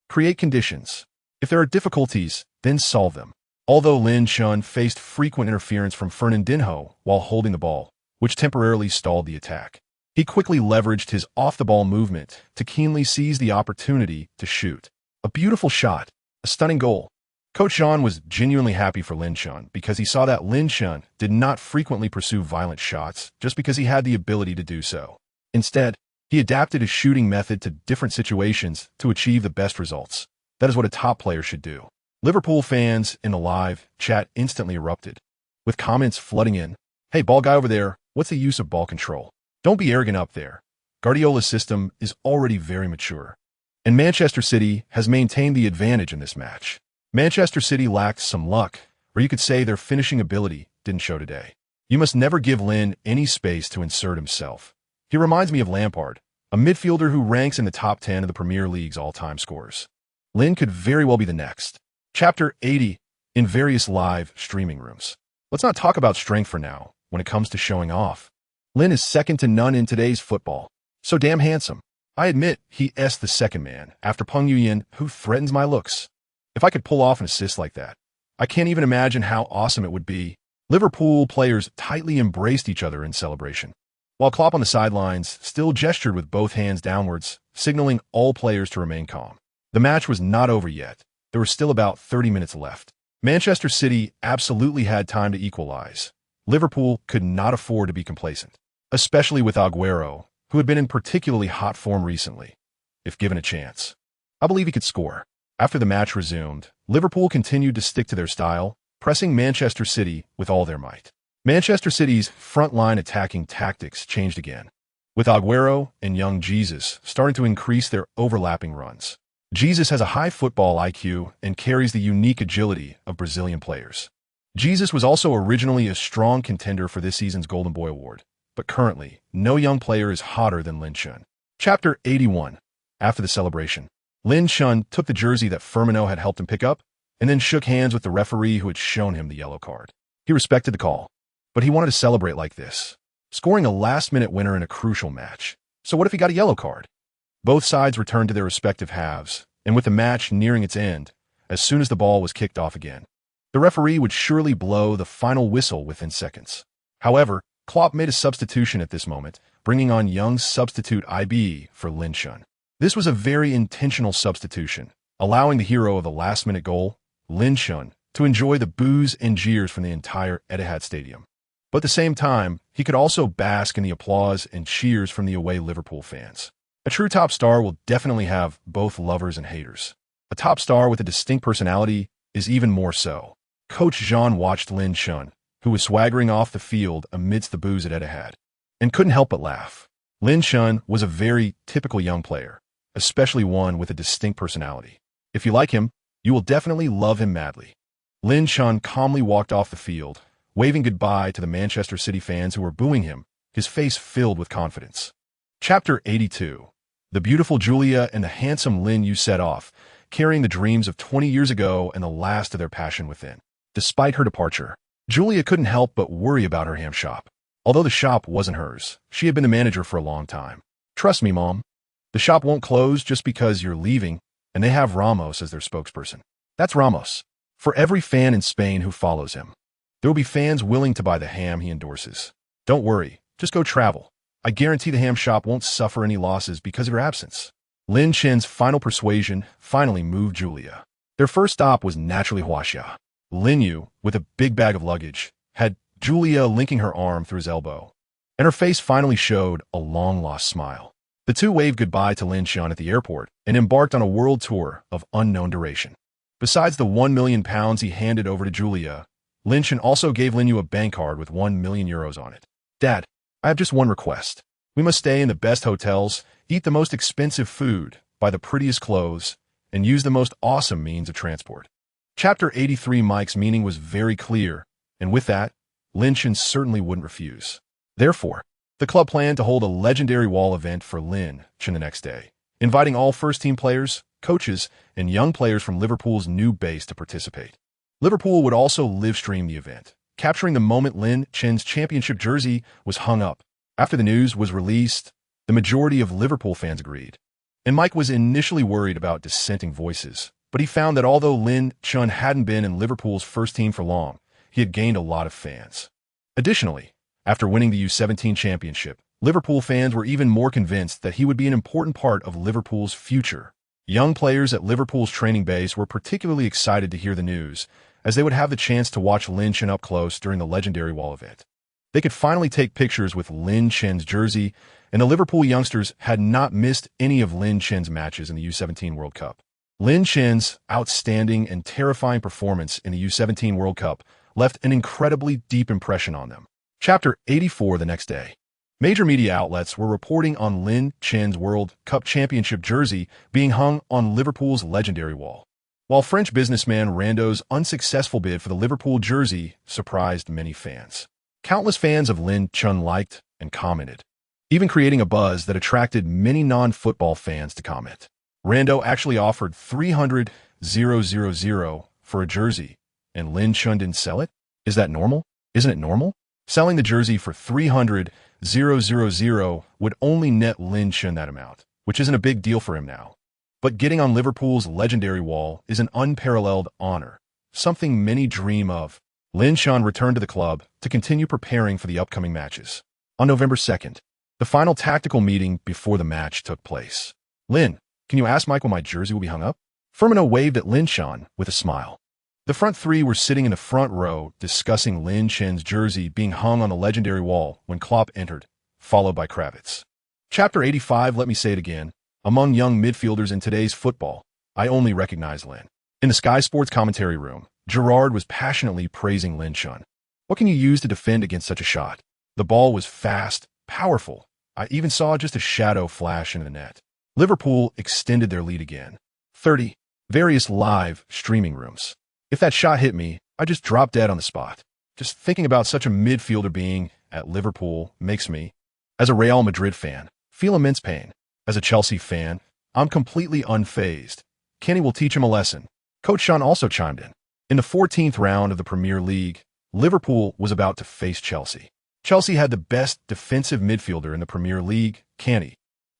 create conditions. If there are difficulties, then solve them. Although Lin Chun faced frequent interference from Fernandinho while holding the ball, which temporarily stalled the attack, he quickly leveraged his off-the-ball movement to keenly seize the opportunity to shoot. A beautiful shot, a stunning goal. Coach Sean was genuinely happy for Lin Chun because he saw that Lin Chun did not frequently pursue violent shots just because he had the ability to do so. Instead, he adapted his shooting method to different situations to achieve the best results. That is what a top player should do. Liverpool fans in the live chat instantly erupted, with comments flooding in. Hey, ball guy over there, what's the use of ball control? Don't be arrogant up there. Guardiola's system is already very mature, and Manchester City has maintained the advantage in this match. Manchester City lacked some luck, or you could say their finishing ability didn't show today. You must never give Lin any space to insert himself. He reminds me of Lampard, a midfielder who ranks in the top 10 of the Premier League's all-time scorers. Lin could very well be the next. Chapter 80 in various live streaming rooms. Let's not talk about strength for now when it comes to showing off. Lin is second to none in today's football. So damn handsome. I admit he's the second man after Peng Yuyan, who threatens my looks. If I could pull off an assist like that, I can't even imagine how awesome it would be. Liverpool players tightly embraced each other in celebration, while Klopp on the sidelines still gestured with both hands downwards, signaling all players to remain calm. The match was not over yet. There were still about 30 minutes left. Manchester City absolutely had time to equalize. Liverpool could not afford to be complacent, especially with Aguero, who had been in particularly hot form recently. If given a chance, I believe he could score. After the match resumed, Liverpool continued to stick to their style, pressing Manchester City with all their might. Manchester City's front-line attacking tactics changed again, with Aguero and young Jesus starting to increase their overlapping runs. Jesus has a high football IQ and carries the unique agility of Brazilian players. Jesus was also originally a strong contender for this season's Golden Boy Award, but currently, no young player is hotter than Lin Chun. Chapter 81. After the celebration, Lin Chun took the jersey that Firmino had helped him pick up and then shook hands with the referee who had shown him the yellow card. He respected the call, but he wanted to celebrate like this, scoring a last-minute winner in a crucial match. So what if he got a yellow card? Both sides returned to their respective halves, and with the match nearing its end, as soon as the ball was kicked off again, the referee would surely blow the final whistle within seconds. However, Klopp made a substitution at this moment, bringing on young substitute IB for Lin Chun. This was a very intentional substitution, allowing the hero of the last-minute goal, Lin Chun, to enjoy the boos and jeers from the entire Etihad Stadium. But at the same time, he could also bask in the applause and cheers from the away Liverpool fans. A true top star will definitely have both lovers and haters. A top star with a distinct personality is even more so. Coach Jean watched Lin Chun, who was swaggering off the field amidst the boos at Etihad, and couldn't help but laugh. Lin Chun was a very typical young player, especially one with a distinct personality. If you like him, you will definitely love him madly. Lin Chun calmly walked off the field, waving goodbye to the Manchester City fans who were booing him, his face filled with confidence. Chapter 82. The beautiful Julia and the handsome Lin Yu set off, carrying the dreams of 20 years ago and the last of their passion within. Despite her departure, Julia couldn't help but worry about her ham shop. Although the shop wasn't hers, she had been the manager for a long time. Trust me, Mom. The shop won't close just because you're leaving, and they have Ramos as their spokesperson. That's Ramos. For every fan in Spain who follows him, there will be fans willing to buy the ham he endorses. Don't worry, just go travel. I guarantee the ham shop won't suffer any losses because of your absence. Lin Chen's final persuasion finally moved Julia. Their first stop was naturally Huaxia. Lin Yu, with a big bag of luggage, had Julia linking her arm through his elbow, and her face finally showed a long-lost smile. The two waved goodbye to Lin Chun at the airport and embarked on a world tour of unknown duration. Besides the £1 million he handed over to Julia, Lin Chun also gave Lin Yu a bank card with €1 million on it. Dad, I have just one request. We must stay in the best hotels, eat the most expensive food, buy the prettiest clothes, and use the most awesome means of transport. Chapter 83 Mike's meaning was very clear, and with that, Lin Chun certainly wouldn't refuse. Therefore, the club planned to hold a legendary wall event for Lin Chun the next day, inviting all first-team players, coaches, and young players from Liverpool's new base to participate. Liverpool would also live-stream the event, capturing the moment Lin Chun's championship jersey was hung up. After the news was released, the majority of Liverpool fans agreed. And Mike was initially worried about dissenting voices, but he found that although Lin Chun hadn't been in Liverpool's first team for long, he had gained a lot of fans. Additionally, after winning the U17 championship, Liverpool fans were even more convinced that he would be an important part of Liverpool's future. Young players at Liverpool's training base were particularly excited to hear the news, as they would have the chance to watch Lin Chun up close during the legendary wall event. They could finally take pictures with Lin Chun's jersey, and the Liverpool youngsters had not missed any of Lin Chun's matches in the U17 World Cup. Lin Chun's outstanding and terrifying performance in the U17 World Cup left an incredibly deep impression on them. Chapter 84 the next day. Major media outlets were reporting on Lin Chun's World Cup championship jersey being hung on Liverpool's legendary wall, while French businessman Rando's unsuccessful bid for the Liverpool jersey surprised many fans. Countless fans of Lin Chun liked and commented, even creating a buzz that attracted many non-football fans to comment. Rando actually offered 300,000 for a jersey, and Lin Chun didn't sell it? Is that normal? Isn't it normal? Selling the jersey for 300,000 would only net Lin Chun that amount, which isn't a big deal for him now. But getting on Liverpool's legendary wall is an unparalleled honor, something many dream of. Lin Chun returned to the club to continue preparing for the upcoming matches. On November 2nd, the final tactical meeting before the match took place. Lin, can you ask Mike when my jersey will be hung up? Firmino waved at Lin Chun with a smile. The front three were sitting in the front row discussing Lin Chun's jersey being hung on the legendary wall when Klopp entered, followed by Kravitz. Chapter 85, let me say it again. Among young midfielders in today's football, I only recognize Lin. In the Sky Sports commentary room, Gerrard was passionately praising Lin Chun. What can you use to defend against such a shot? The ball was fast, powerful. I even saw just a shadow flash into the net. Liverpool extended their lead again. 30. Various live streaming rooms. If that shot hit me, I just dropped dead on the spot. Just thinking about such a midfielder being at Liverpool makes me, as a Real Madrid fan, feel immense pain. As a Chelsea fan, I'm completely unfazed. Kenny will teach him a lesson. Coach Sean also chimed in. In the 14th round of the Premier League, Liverpool was about to face Chelsea. Chelsea had the best defensive midfielder in the Premier League, Kanté.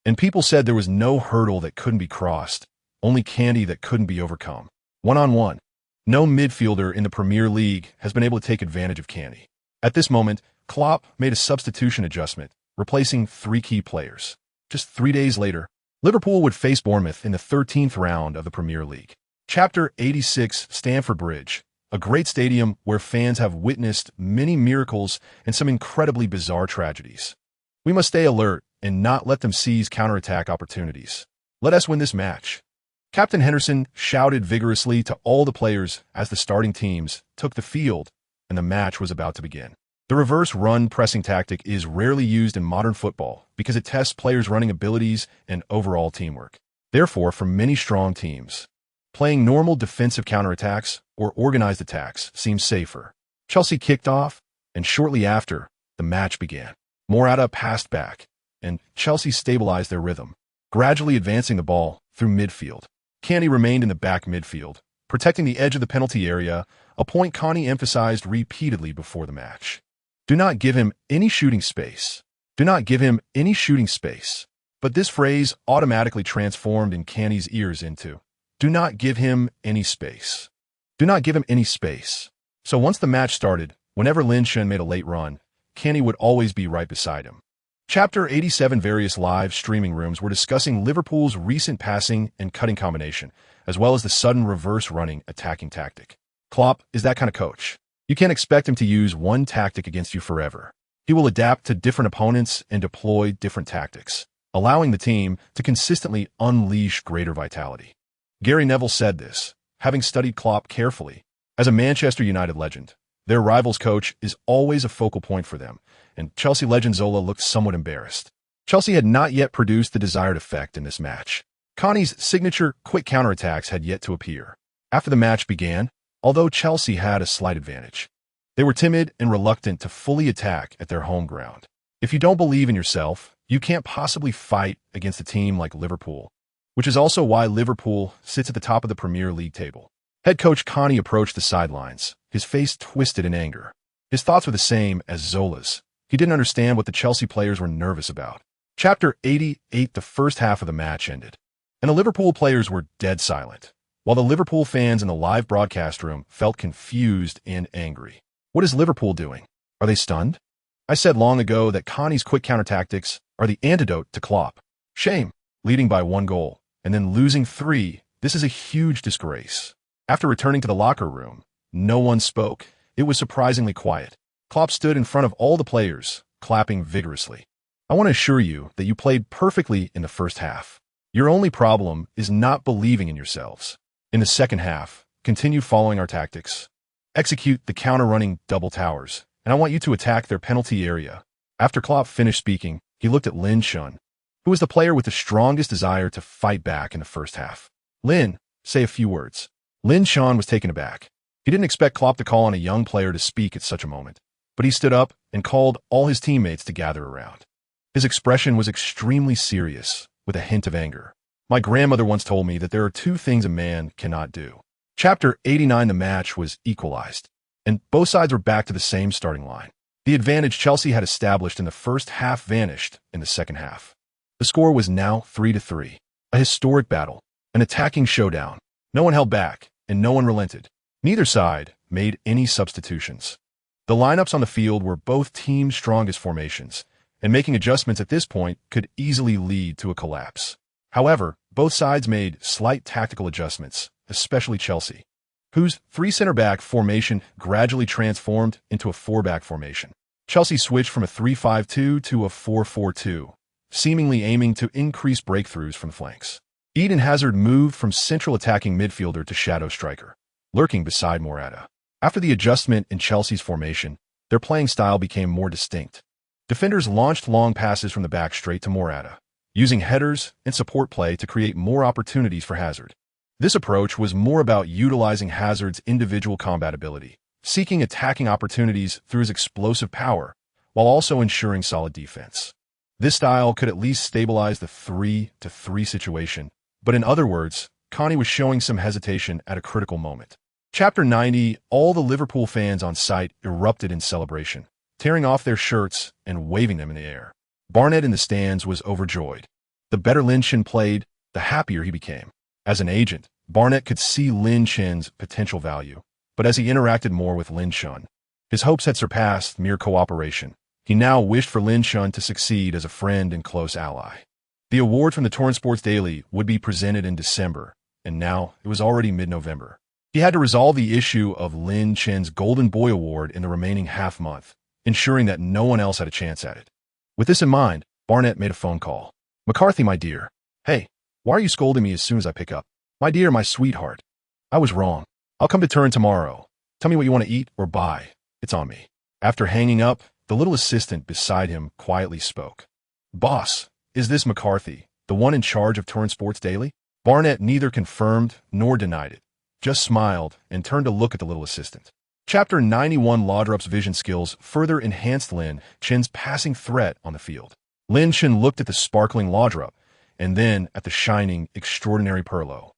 And people said there was no hurdle that couldn't be crossed, only Kanté that couldn't be overcome. One-on-one. No midfielder in the Premier League has been able to take advantage of Kanté. At this moment, Klopp made a substitution adjustment, replacing 3 key players. Just 3 days later, Liverpool would face Bournemouth in the 13th round of the Premier League. Chapter 86, Stamford Bridge, a great stadium where fans have witnessed many miracles and some incredibly bizarre tragedies. We must stay alert and not let them seize counterattack opportunities. Let us win this match. Captain Henderson shouted vigorously to all the players as the starting teams took the field and the match was about to begin. The reverse run pressing tactic is rarely used in modern football because it tests players' running abilities and overall teamwork. Therefore, for many strong teams, playing normal defensive counterattacks or organized attacks seems safer. Chelsea kicked off, and shortly after, the match began. Morata passed back, and Chelsea stabilized their rhythm, gradually advancing the ball through midfield. Kanté remained in the back midfield, protecting the edge of the penalty area, a point Conte emphasized repeatedly before the match. Do not give him any shooting space. Do not give him any shooting space. But this phrase automatically transformed in Kanté's ears into, do not give him any space. Do not give him any space. So once the match started, whenever Lin Chun made a late run, Kanté would always be right beside him. Chapter 87. Various live streaming rooms were discussing Liverpool's recent passing and cutting combination, as well as the sudden reverse running attacking tactic. Klopp is that kind of coach. You can't expect him to use one tactic against you forever. He will adapt to different opponents and deploy different tactics, allowing the team to consistently unleash greater vitality. Gary Neville said this, having studied Klopp carefully. As a Manchester United legend, their rival's coach is always a focal point for them, and Chelsea legend Zola looked somewhat embarrassed. Chelsea had not yet produced the desired effect in this match. Conte's signature quick counterattacks had yet to appear. After the match began, although Chelsea had a slight advantage, they were timid and reluctant to fully attack at their home ground. If you don't believe in yourself, you can't possibly fight against a team like Liverpool, which is also why Liverpool sits at the top of the Premier League table. Head coach Conte approached the sidelines, his face twisted in anger. His thoughts were the same as Zola's. He didn't understand what the Chelsea players were nervous about. Chapter 88. The first half of the match ended, and the Liverpool players were dead silent, while the Liverpool fans in the live broadcast room felt confused and angry. What is Liverpool doing? Are they stunned? I said long ago that Conte's quick counter-tactics are the antidote to Klopp. Shame, leading by 1 goal, and then losing 3. This is a huge disgrace. After returning to the locker room, no one spoke. It was surprisingly quiet. Klopp stood in front of all the players, clapping vigorously. I want to assure you that you played perfectly in the first half. Your only problem is not believing in yourselves. In the second half, continue following our tactics. Execute the counter-running double towers, and I want you to attack their penalty area. After Klopp finished speaking, he looked at Lin Chun, who was the player with the strongest desire to fight back in the first half. Lin, say a few words. Lin Chun was taken aback. He didn't expect Klopp to call on a young player to speak at such a moment, but he stood up and called all his teammates to gather around. His expression was extremely serious, with a hint of anger. My grandmother once told me that there are two things a man cannot do. Chapter 89. The match was equalized, and both sides were back to the same starting line. The advantage Chelsea had established in the first half vanished in the second half. The score was now 3-3. A historic battle, an attacking showdown. No one held back, and no one relented. Neither side made any substitutions. The lineups on the field were both teams' strongest formations, and making adjustments at this point could easily lead to a collapse. However, both sides made slight tactical adjustments, especially Chelsea, whose three center-back formation gradually transformed into a four-back formation. Chelsea switched from a 3-5-2 to a 4-4-2, seemingly aiming to increase breakthroughs from the flanks. Eden Hazard moved from central attacking midfielder to shadow striker, lurking beside Morata. After the adjustment in Chelsea's formation, their playing style became more distinct. Defenders launched long passes from the back straight to Morata, using headers and support play to create more opportunities for Hazard. This approach was more about utilizing Hazard's individual combat ability, seeking attacking opportunities through his explosive power, while also ensuring solid defense. This style could at least stabilize the 3-3 situation, but in other words, Kanté was showing some hesitation at a critical moment. Chapter 90. All the Liverpool fans on site erupted in celebration, tearing off their shirts and waving them in the air. Barnett in the stands was overjoyed. The better Lin Chin played, the happier he became. As an agent, Barnett could see Lin Chin's potential value, but as he interacted more with Lin Chin, his hopes had surpassed mere cooperation. He now wished for Lin Chin to succeed as a friend and close ally. The award from the Torrent Sports Daily would be presented in December, and now it was already mid-November. He had to resolve the issue of Lin Chin's Golden Boy Award in the remaining half-month, ensuring that no one else had a chance at it. With this in mind, Barnett made a phone call. "McCarthy, my dear. Hey, why are you scolding me as soon as I pick up? My dear, my sweetheart. I was wrong. I'll come to Turin tomorrow. Tell me what you want to eat or buy. It's on me." After hanging up, the little assistant beside him quietly spoke. "Boss, is this McCarthy, the one in charge of Torrent Sports Daily?" Barnett neither confirmed nor denied it, just smiled and turned to look at the little assistant. Chapter 91. Laudrup's vision skills further enhanced Lin Chin's passing threat on the field. Lin Chin looked at the sparkling Laudrup, and then at the shining, extraordinary Pirlo.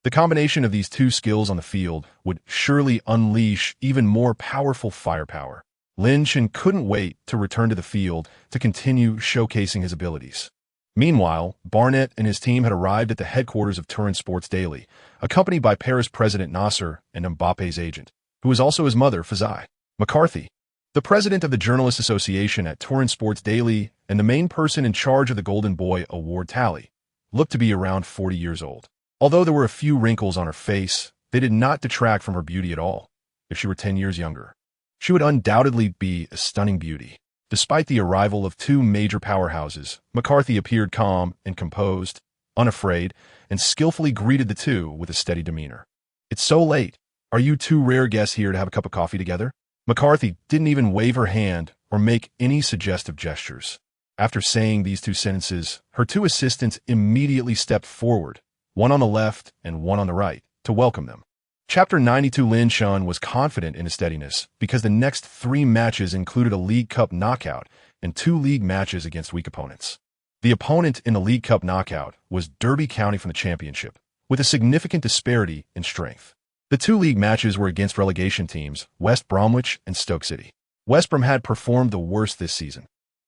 The combination of these two skills on the field would surely unleash even more powerful firepower. Lin Chin couldn't wait to return to the field to continue showcasing his abilities. Meanwhile, Barnett and his team had arrived at the headquarters of Turin Sports Daily, accompanied by Paris President Nasser and Mbappe's agent, who was also his mother, Fazai. McCarthy, the president of the Journalists Association at Torrent Sports Daily and the main person in charge of the Golden Boy Award tally, looked to be around 40 years old. Although there were a few wrinkles on her face, they did not detract from her beauty at all. If she were 10 years younger, she would undoubtedly be a stunning beauty. Despite the arrival of two major powerhouses, McCarthy appeared calm and composed, unafraid, and skillfully greeted the two with a steady demeanor. "It's so late. Are you two rare guests here to have a cup of coffee together?" McCarthy didn't even wave her hand or make any suggestive gestures. After saying these two sentences, her two assistants immediately stepped forward, one on the left and one on the right, to welcome them. Chapter 92. Lin Chin was confident in his steadiness because the next 3 matches included a League Cup knockout and 2 league matches against weak opponents. The opponent in the League Cup knockout was Derby County from the Championship, with a significant disparity in strength. The 2 league matches were against relegation teams, West Bromwich and Stoke City. West Brom had performed the worst this season,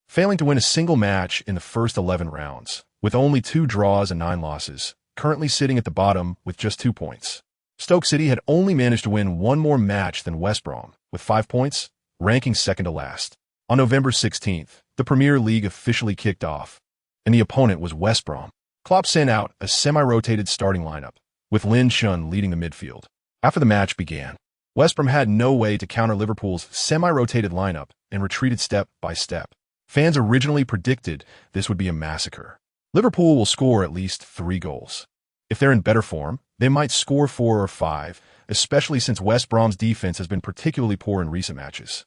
failing to win a single match in the first 11 rounds, with only 2 draws and 9 losses, currently sitting at the bottom with just 2 points. Stoke City had only managed to win 1 more match than West Brom, with 5 points, ranking second to last. On November 16th, the Premier League officially kicked off, and the opponent was West Brom. Klopp sent out a semi-rotated starting lineup, with Lin Chin leading the midfield. After the match began, West Brom had no way to counter Liverpool's semi-rotated lineup and retreated step by step. Fans originally predicted this would be a massacre. Liverpool will score at least 3 goals. If they're in better form, they might score 4 or 5, especially since West Brom's defense has been particularly poor in recent matches.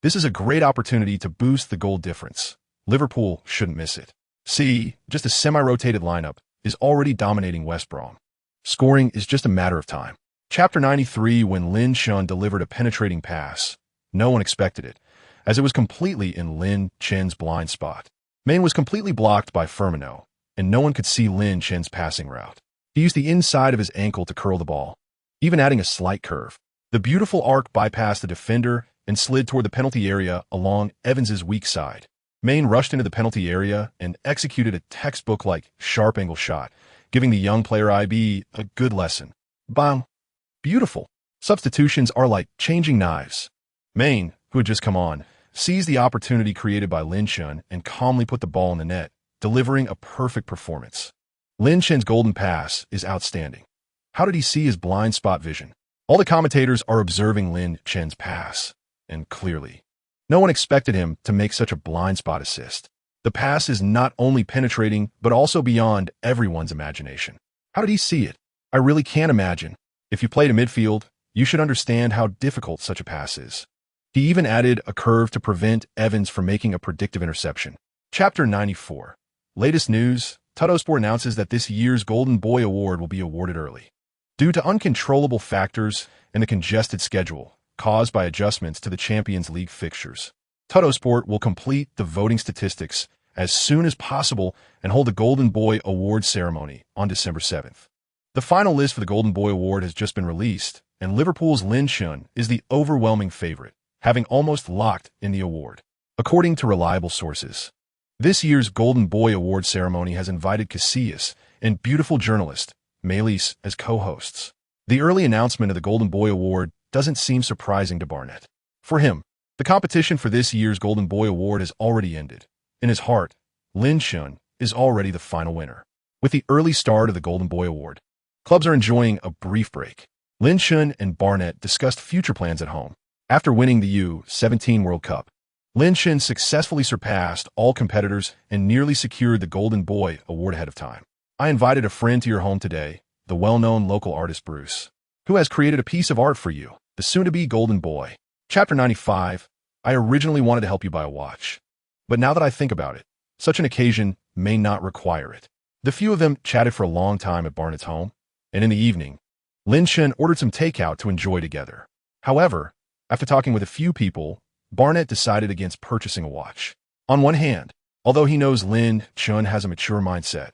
This is a great opportunity to boost the goal difference. Liverpool shouldn't miss it. See, just a semi-rotated lineup is already dominating West Brom. Scoring is just a matter of time. Chapter 93. When Lin Chin delivered a penetrating pass, no one expected it, as it was completely in Lin Chin's blind spot. Maine was completely blocked by Firmino, and no one could see Lin Chen's passing route. He used the inside of his ankle to curl the ball, even adding a slight curve. The beautiful arc bypassed the defender and slid toward the penalty area along Evans's weak side. Maine rushed into the penalty area and executed a textbook-like sharp-angle shot, giving the young player IB a good lesson. Bam! Beautiful. Substitutions are like changing knives. Maine, who had just come on, seized the opportunity created by Lin Chen and calmly put the ball in the net, delivering a perfect performance. Lin Chen's golden pass is outstanding. How did he see his blind spot vision? All the commentators are observing Lin Chen's pass, and clearly, no one expected him to make such a blind spot assist. The pass is not only penetrating, but also beyond everyone's imagination. How did he see it? I really can't imagine. If you played a midfield, you should understand how difficult such a pass is. He even added a curve to prevent Evans from making a predictive interception. Chapter 94. Latest news, Tuttosport announces that this year's Golden Boy Award will be awarded early. Due to uncontrollable factors and the congested schedule caused by adjustments to the Champions League fixtures, Tuttosport will complete the voting statistics as soon as possible and hold the Golden Boy Award ceremony on December 7th. The final list for the Golden Boy Award has just been released, and Liverpool's Lin Chen is the overwhelming favorite, having almost locked in the award. According to reliable sources, this year's Golden Boy Award ceremony has invited Casillas and beautiful journalist Maylise as co-hosts. The early announcement of the Golden Boy Award doesn't seem surprising to Barnett. For him, the competition for this year's Golden Boy Award has already ended. In his heart, Lin Chen is already the final winner. With the early start of the Golden Boy Award, clubs are enjoying a brief break. Lin Chen and Barnett discussed future plans at home. After winning the U-17 World Cup, Lin Chen successfully surpassed all competitors and nearly secured the Golden Boy Award ahead of time. I invited a friend to your home today, the well-known local artist Bruce, who has created a piece of art for you, the soon-to-be Golden Boy. Chapter 95. I originally wanted to help you buy a watch, but now that I think about it, such an occasion may not require it. The few of them chatted for a long time at Barnett's home, and in the evening, Lin Chen ordered some takeout to enjoy together. However, after talking with a few people, Barnett decided against purchasing a watch. On one hand, although he knows Lin Chen has a mature mindset,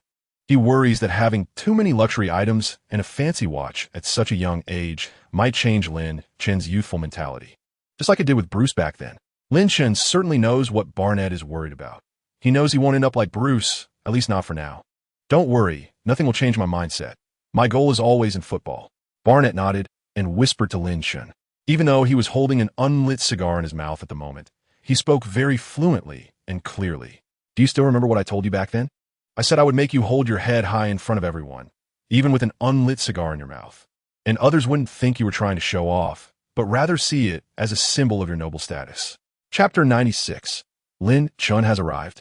he worries that having too many luxury items and a fancy watch at such a young age might change Lin Chen's youthful mentality. Just like it did with Bruce back then. Lin Chen certainly knows what Barnett is worried about. He knows he won't end up like Bruce, at least not for now. Don't worry, nothing will change my mindset. My goal is always in football. Barnett nodded and whispered to Lin Chen. Even though he was holding an unlit cigar in his mouth at the moment, he spoke very fluently and clearly. Do you still remember what I told you back then? I said I would make you hold your head high in front of everyone, even with an unlit cigar in your mouth. And others wouldn't think you were trying to show off, but rather see it as a symbol of your noble status. Chapter 96. Lin Chen has arrived.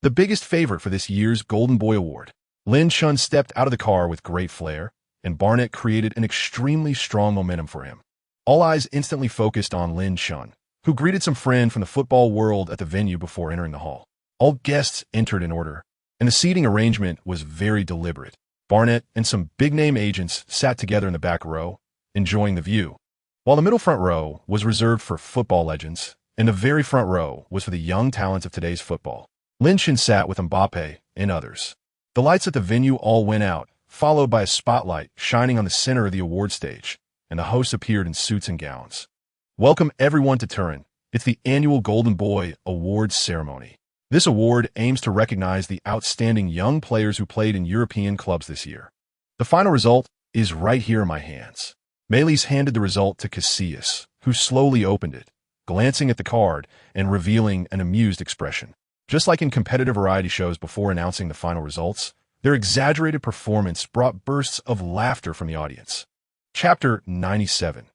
The biggest favorite for this year's Golden Boy Award. Lin Chen stepped out of the car with great flair, and Barnett created an extremely strong momentum for him. All eyes instantly focused on Lin Chen, who greeted some friend from the football world at the venue before entering the hall. All guests entered in order, and the seating arrangement was very deliberate. Barnett and some big-name agents sat together in the back row, enjoying the view, while the middle front row was reserved for football legends, and the very front row was for the young talents of today's football. Lin Chen sat with Mbappe and others. The lights at the venue all went out, followed by a spotlight shining on the center of the award stage, and the hosts appeared in suits and gowns. Welcome everyone to Turin. It's the annual Golden Boy Awards ceremony. This award aims to recognize the outstanding young players who played in European clubs this year. The final result is right here in my hands. Maylise handed the result to Casillas, who slowly opened it, glancing at the card and revealing an amused expression. Just like in competitive variety shows before announcing the final results, their exaggerated performance brought bursts of laughter from the audience. Chapter 97.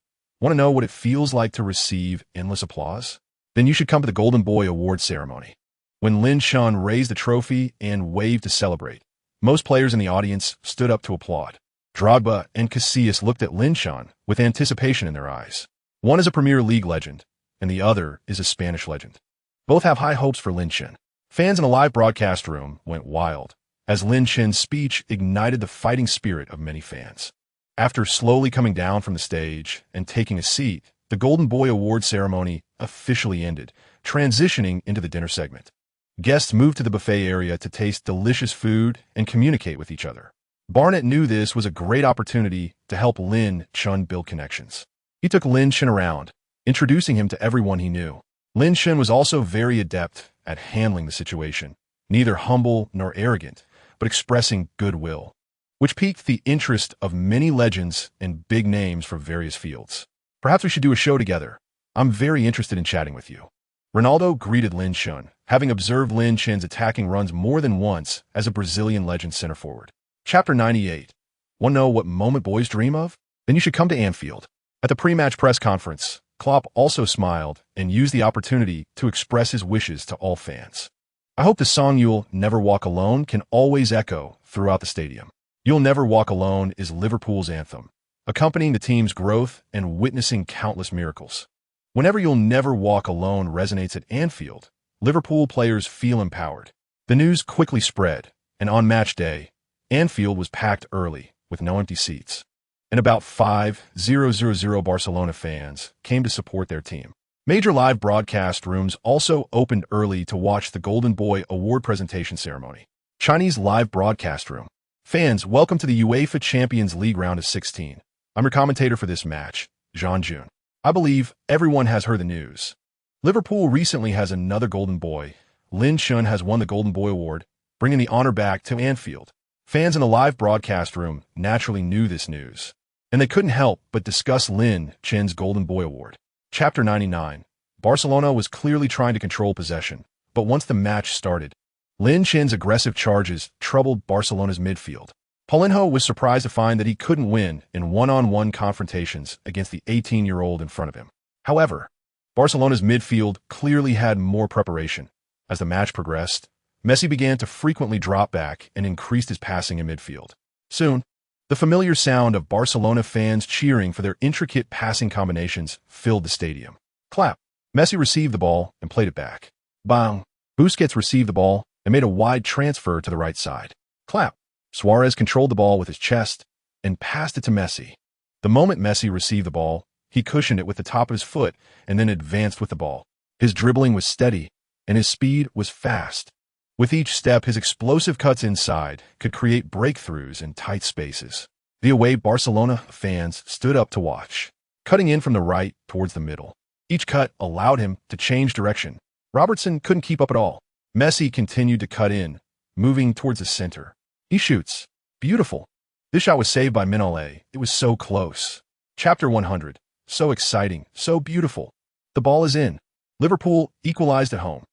Want to know what it feels like to receive endless applause? Then you should come to the Golden Boy Award ceremony. When Lin Chen raised the trophy and waved to celebrate, most players in the audience stood up to applaud. Drogba and Casillas looked at Lin Chen with anticipation in their eyes. One is a Premier League legend, and the other is a Spanish legend. Both have high hopes for Lin Chen. Fans in a live broadcast room went wild, as Lin Chen's speech ignited the fighting spirit of many fans. After slowly coming down from the stage and taking a seat, the Golden Boy Award ceremony officially ended, transitioning into the dinner segment. Guests moved to the buffet area to taste delicious food and communicate with each other. Barnett knew this was a great opportunity to help Lin Chun build connections. He took Lin Chun around, introducing him to everyone he knew. Lin Chun was also very adept at handling the situation, neither humble nor arrogant, but expressing goodwill, which piqued the interest of many legends and big names from various fields. Perhaps we should do a show together. I'm very interested in chatting with you. Ronaldo greeted Lin Chun, having observed Lin Chun's attacking runs more than once as a Brazilian legend center forward. Chapter 98. Want to know what moment boys dream of? Then you should come to Anfield. At the pre-match press conference, Klopp also smiled and used the opportunity to express his wishes to all fans. I hope the song You'll Never Walk Alone can always echo throughout the stadium. You'll Never Walk Alone is Liverpool's anthem, accompanying the team's growth and witnessing countless miracles. Whenever You'll Never Walk Alone resonates at Anfield, Liverpool players feel empowered. The news quickly spread, and on match day, Anfield was packed early, with no empty seats. And about 5,000 Barcelona fans came to support their team. Major live broadcast rooms also opened early to watch the Golden Boy Award presentation ceremony. Chinese live broadcast room. Fans, welcome to the UEFA Champions League round of 16. I'm your commentator for this match, Zhang Jun. I believe everyone has heard the news. Liverpool recently has another Golden Boy. Lin Chun has won the Golden Boy Award, bringing the honor back to Anfield. Fans in the live broadcast room naturally knew this news, and they couldn't help but discuss Lin Chun's Golden Boy Award. Chapter 99. Barcelona was clearly trying to control possession, but once the match started, Lin Chun's aggressive charges troubled Barcelona's midfield. Paulinho was surprised to find that he couldn't win in one-on-one confrontations against the 18-year-old in front of him. However, Barcelona's midfield clearly had more preparation. As the match progressed, Messi began to frequently drop back and increased his passing in midfield. Soon, the familiar sound of Barcelona fans cheering for their intricate passing combinations filled the stadium. Clap. Messi received the ball and played it back. Bang. Busquets received the ball and made a wide transfer to the right side. Clap. Suarez controlled the ball with his chest and passed it to Messi. The moment Messi received the ball, he cushioned it with the top of his foot and then advanced with the ball. His dribbling was steady and his speed was fast. With each step, his explosive cuts inside could create breakthroughs in tight spaces. The away Barcelona fans stood up to watch, cutting in from the right towards the middle. Each cut allowed him to change direction. Robertson couldn't keep up at all. Messi continued to cut in, moving towards the center. He shoots. Beautiful. This shot was saved by Mignolet. It was so close. Chapter 100. So exciting, so beautiful. The ball is in. Liverpool equalized at home.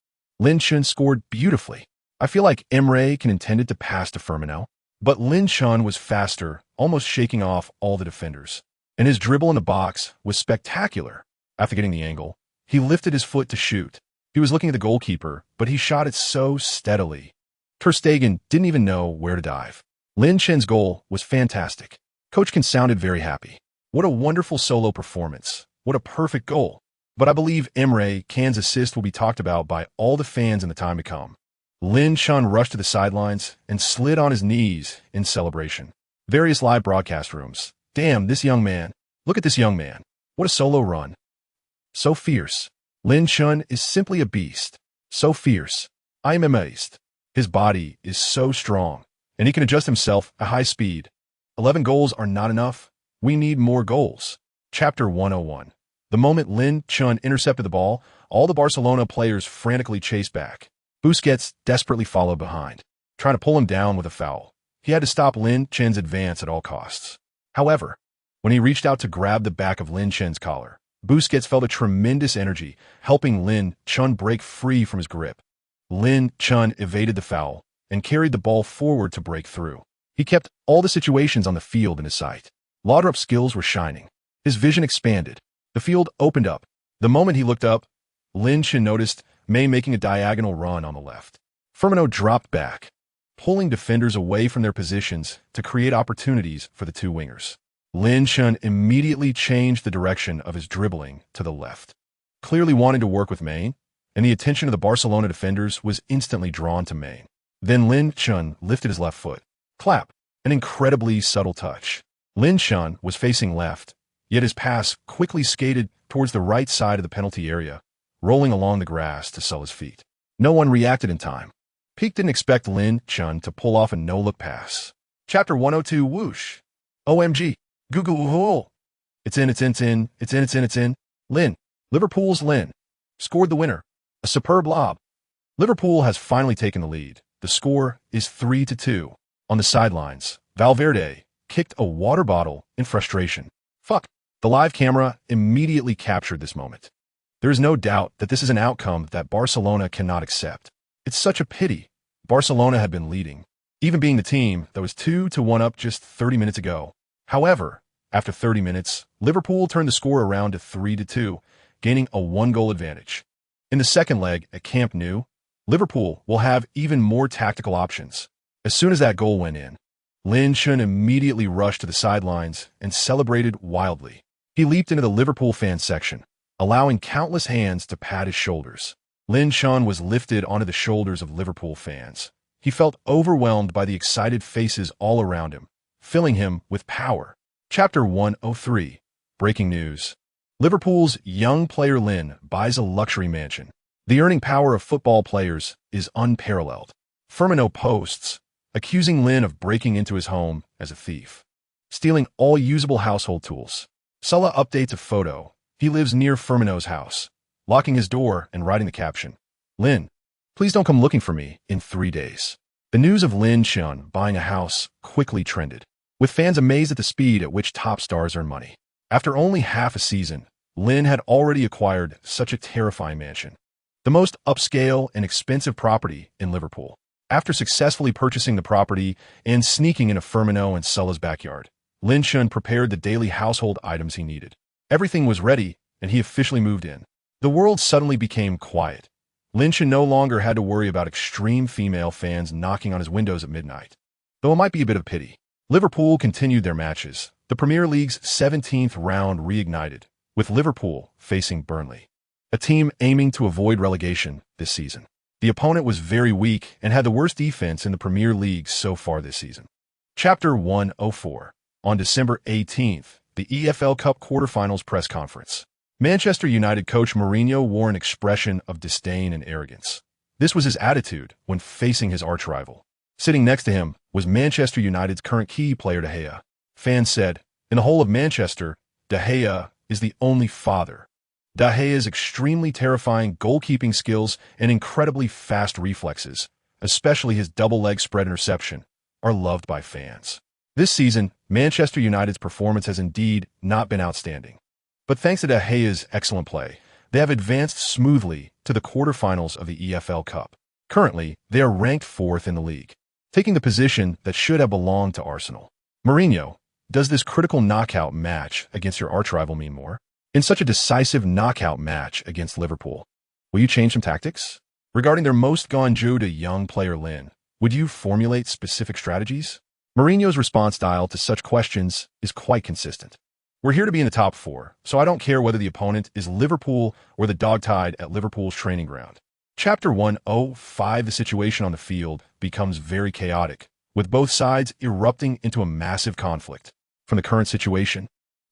Lin Chun scored beautifully. I feel like Emre can intended to pass to Firmino, but Lin Chun was faster, almost shaking off all the defenders. And his dribble in the box was spectacular. After getting the angle, he lifted his foot to shoot. He was looking at the goalkeeper, but he shot it so steadily. Ter Stegen didn't even know where to dive. Lin Chun's goal was fantastic. Coach Kan sounded very happy. What a wonderful solo performance. What a perfect goal. But I believe Emre Can's assist will be talked about by all the fans in the time to come. Lin Chun rushed to the sidelines and slid on his knees in celebration. Various live broadcast rooms. Damn, this young man. Look at this young man. What a solo run. So fierce. Lin Chun is simply a beast. So fierce. I am amazed. His body is so strong, and he can adjust himself at high speed. 11 goals are not enough. We need more goals. Chapter 101. The moment Lin Chun intercepted the ball, all the Barcelona players frantically chased back. Busquets desperately followed behind, trying to pull him down with a foul. He had to stop Lin Chun's advance at all costs. However, when he reached out to grab the back of Lin Chun's collar, Busquets felt a tremendous energy, helping Lin Chun break free from his grip. Lin Chun evaded the foul and carried the ball forward to break through. He kept all the situations on the field in his sight. Laudrup's skills were shining. His vision expanded. The field opened up. The moment he looked up, Lin Chun noticed May making a diagonal run on the left. Firmino dropped back, pulling defenders away from their positions to create opportunities for the two wingers. Lin Chun immediately changed the direction of his dribbling to the left, clearly wanting to work with Main, and the attention of the Barcelona defenders was instantly drawn to Main. Then Lin Chun lifted his left foot. Clap. An incredibly subtle touch. Lin Chun was facing left, yet his pass quickly skated towards the right side of the penalty area, rolling along the grass to sell his feet. No one reacted in time. Peak didn't expect Lin Chun to pull off a no-look pass. Chapter 102 Whoosh. OMG. Google hole. It's in. Lin. Liverpool's Lin. Scored the winner. A superb lob. Liverpool has finally taken the lead. The score is 3-2. On the sidelines, Valverde kicked a water bottle in frustration. Fuck. The live camera immediately captured this moment. There is no doubt that this is an outcome that Barcelona cannot accept. It's such a pity. Barcelona had been leading, even being the team that was 2-1 up just 30 minutes ago. However, after 30 minutes, Liverpool turned the score around to 3-2, gaining a one-goal advantage. In the second leg at Camp Nou, Liverpool will have even more tactical options. As soon as that goal went in, Lin Chun immediately rushed to the sidelines and celebrated wildly. He leaped into the Liverpool fan section, allowing countless hands to pat his shoulders. Lin Chun was lifted onto the shoulders of Liverpool fans. He felt overwhelmed by the excited faces all around him, filling him with power. Chapter 103. Breaking news. Liverpool's young player Lin buys a luxury mansion. The earning power of football players is unparalleled. Firmino posts, accusing Lin of breaking into his home as a thief, stealing all usable household tools. Salah updates a photo. He lives near Firmino's house, locking his door and writing the caption, "Lin, please don't come looking for me in 3 days." The news of Lin Chun buying a house quickly trended, with fans amazed at the speed at which top stars earn money. After only half a season, Lin had already acquired such a terrifying mansion, the most upscale and expensive property in Liverpool. After successfully purchasing the property and sneaking into Firmino and Salah's backyard, Lin Chun prepared the daily household items he needed. Everything was ready, and he officially moved in. The world suddenly became quiet. Lin Chun no longer had to worry about extreme female fans knocking on his windows at midnight, though it might be a bit of pity. Liverpool continued their matches. The Premier League's 17th round reignited, with Liverpool facing Burnley, a team aiming to avoid relegation this season. The opponent was very weak and had the worst defense in the Premier League so far this season. Chapter 104. On December 18th, the EFL Cup quarterfinals press conference. Manchester United coach Mourinho wore an expression of disdain and arrogance. This was his attitude when facing his archrival. Sitting next to him was Manchester United's current key player De Gea. Fans said, in the whole of Manchester, De Gea is the only father. De Gea's extremely terrifying goalkeeping skills and incredibly fast reflexes, especially his double-leg spread interception, are loved by fans. This season, Manchester United's performance has indeed not been outstanding. But thanks to De Gea's excellent play, they have advanced smoothly to the quarterfinals of the EFL Cup. Currently, they are ranked 4th in the league, taking the position that should have belonged to Arsenal. Mourinho, does this critical knockout match against your archrival mean more? In such a decisive knockout match against Liverpool, will you change some tactics? Regarding their most gone-Jew to young player Lin, would you formulate specific strategies? Mourinho's response style to such questions is quite consistent. We're here to be in the top 4, so I don't care whether the opponent is Liverpool or the dog-tied at Liverpool's training ground. Chapter 105. The situation on the field becomes very chaotic, with both sides erupting into a massive conflict. From the current situation,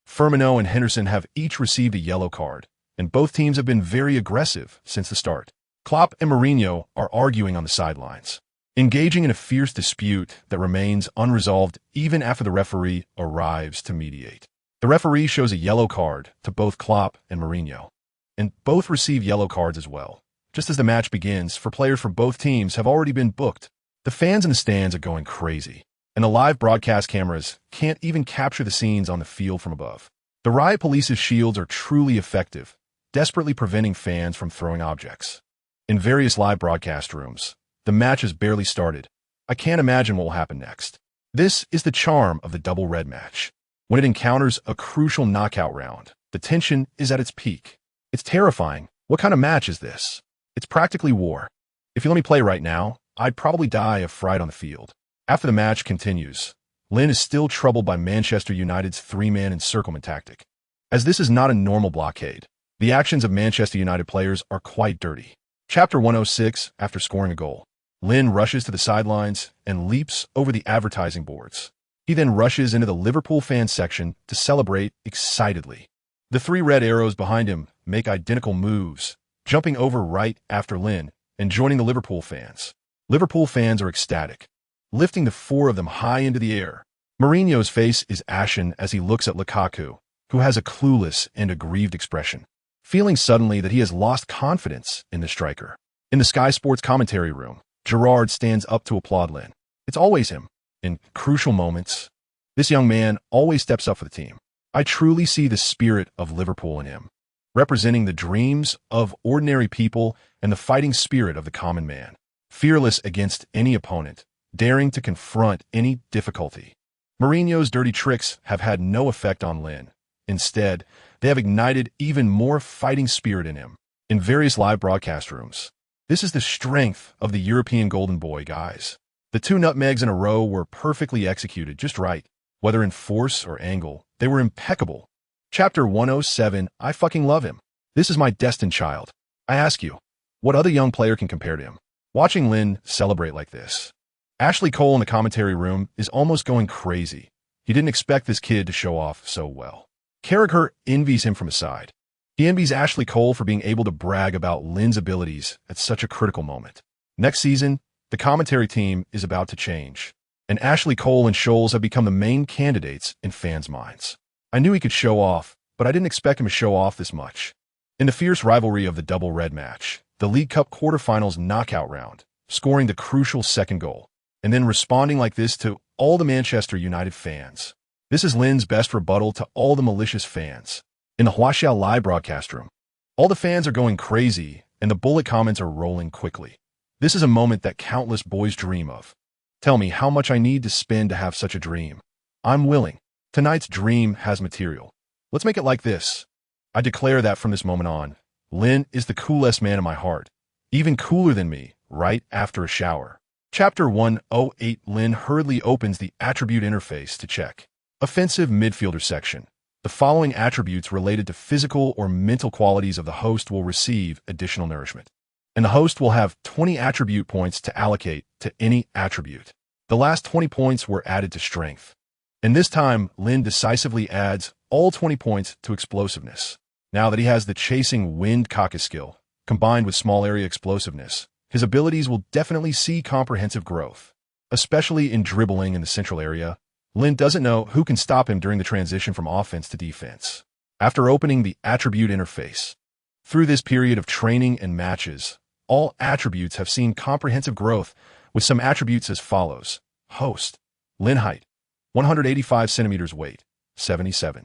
Firmino and Henderson have each received a yellow card, and both teams have been very aggressive since the start. Klopp and Mourinho are arguing on the sidelines, engaging in a fierce dispute that remains unresolved even after the referee arrives to mediate. The referee shows a yellow card to both Klopp and Mourinho, and both receive yellow cards as well. Just as the match begins, for players from both teams have already been booked. The fans in the stands are going crazy, and the live broadcast cameras can't even capture the scenes on the field from above. The riot police's shields are truly effective, desperately preventing fans from throwing objects. In various live broadcast rooms, the match has barely started. I can't imagine what will happen next. This is the charm of the double red match. When it encounters a crucial knockout round, the tension is at its peak. It's terrifying. What kind of match is this? It's practically war. If you let me play right now, I'd probably die of fright on the field. After the match continues, Lin is still troubled by Manchester United's 3-man encirclement tactic. As this is not a normal blockade, the actions of Manchester United players are quite dirty. Chapter 106. After scoring a goal, Lin rushes to the sidelines and leaps over the advertising boards. He then rushes into the Liverpool fan section to celebrate excitedly. The 3 red arrows behind him make identical moves, jumping over right after Lin and joining the Liverpool fans. Liverpool fans are ecstatic, lifting the four of them high into the air. Mourinho's face is ashen as he looks at Lukaku, who has a clueless and aggrieved expression, feeling suddenly that he has lost confidence in the striker. In the Sky Sports commentary room, Gerrard stands up to applaud Lin. It's always him. In crucial moments, this young man always steps up for the team. I truly see the spirit of Liverpool in him, representing the dreams of ordinary people and the fighting spirit of the common man, fearless against any opponent, daring to confront any difficulty. Mourinho's dirty tricks have had no effect on Lin. Instead, they have ignited even more fighting spirit in him. In various live broadcast rooms, this is the strength of the European Golden Boy, guys. The 2 nutmegs in a row were perfectly executed, just right. Whether in force or angle, they were impeccable. Chapter 107, I fucking love him. This is my destined child. I ask you, what other young player can compare to him? Watching Lin celebrate like this. Ashley Cole in the commentary room is almost going crazy. He didn't expect this kid to show off so well. Carragher envies him from his side. He envies Ashley Cole for being able to brag about Lin's abilities at such a critical moment. Next season, the commentary team is about to change, and Ashley Cole and Scholes have become the main candidates in fans' minds. I knew he could show off, but I didn't expect him to show off this much. In the fierce rivalry of the double red match, the League Cup quarterfinals knockout round, scoring the crucial second goal, and then responding like this to all the Manchester United fans. This is Lin's best rebuttal to all the malicious fans. In the Huaxiao live broadcast room, all the fans are going crazy, and the bullet comments are rolling quickly. This is a moment that countless boys dream of. Tell me how much I need to spend to have such a dream. I'm willing. Tonight's dream has material. Let's make it like this. I declare that from this moment on, Lin is the coolest man in my heart. Even cooler than me, right after a shower. Chapter 108, Lin hurriedly opens the attribute interface to check. Offensive midfielder section. The following attributes related to physical or mental qualities of the host will receive additional nourishment, and the host will have 20 attribute points to allocate to any attribute. The last 20 points were added to strength, and this time Lin decisively adds all 20 points to explosiveness. Now that he has the chasing wind caucus skill, combined with small area explosiveness, his abilities will definitely see comprehensive growth, especially in dribbling in the central area. Lin doesn't know who can stop him during the transition from offense to defense. After opening the attribute interface, through this period of training and matches, all attributes have seen comprehensive growth, with some attributes as follows. Host. Lin height. 185 centimeters weight. 77.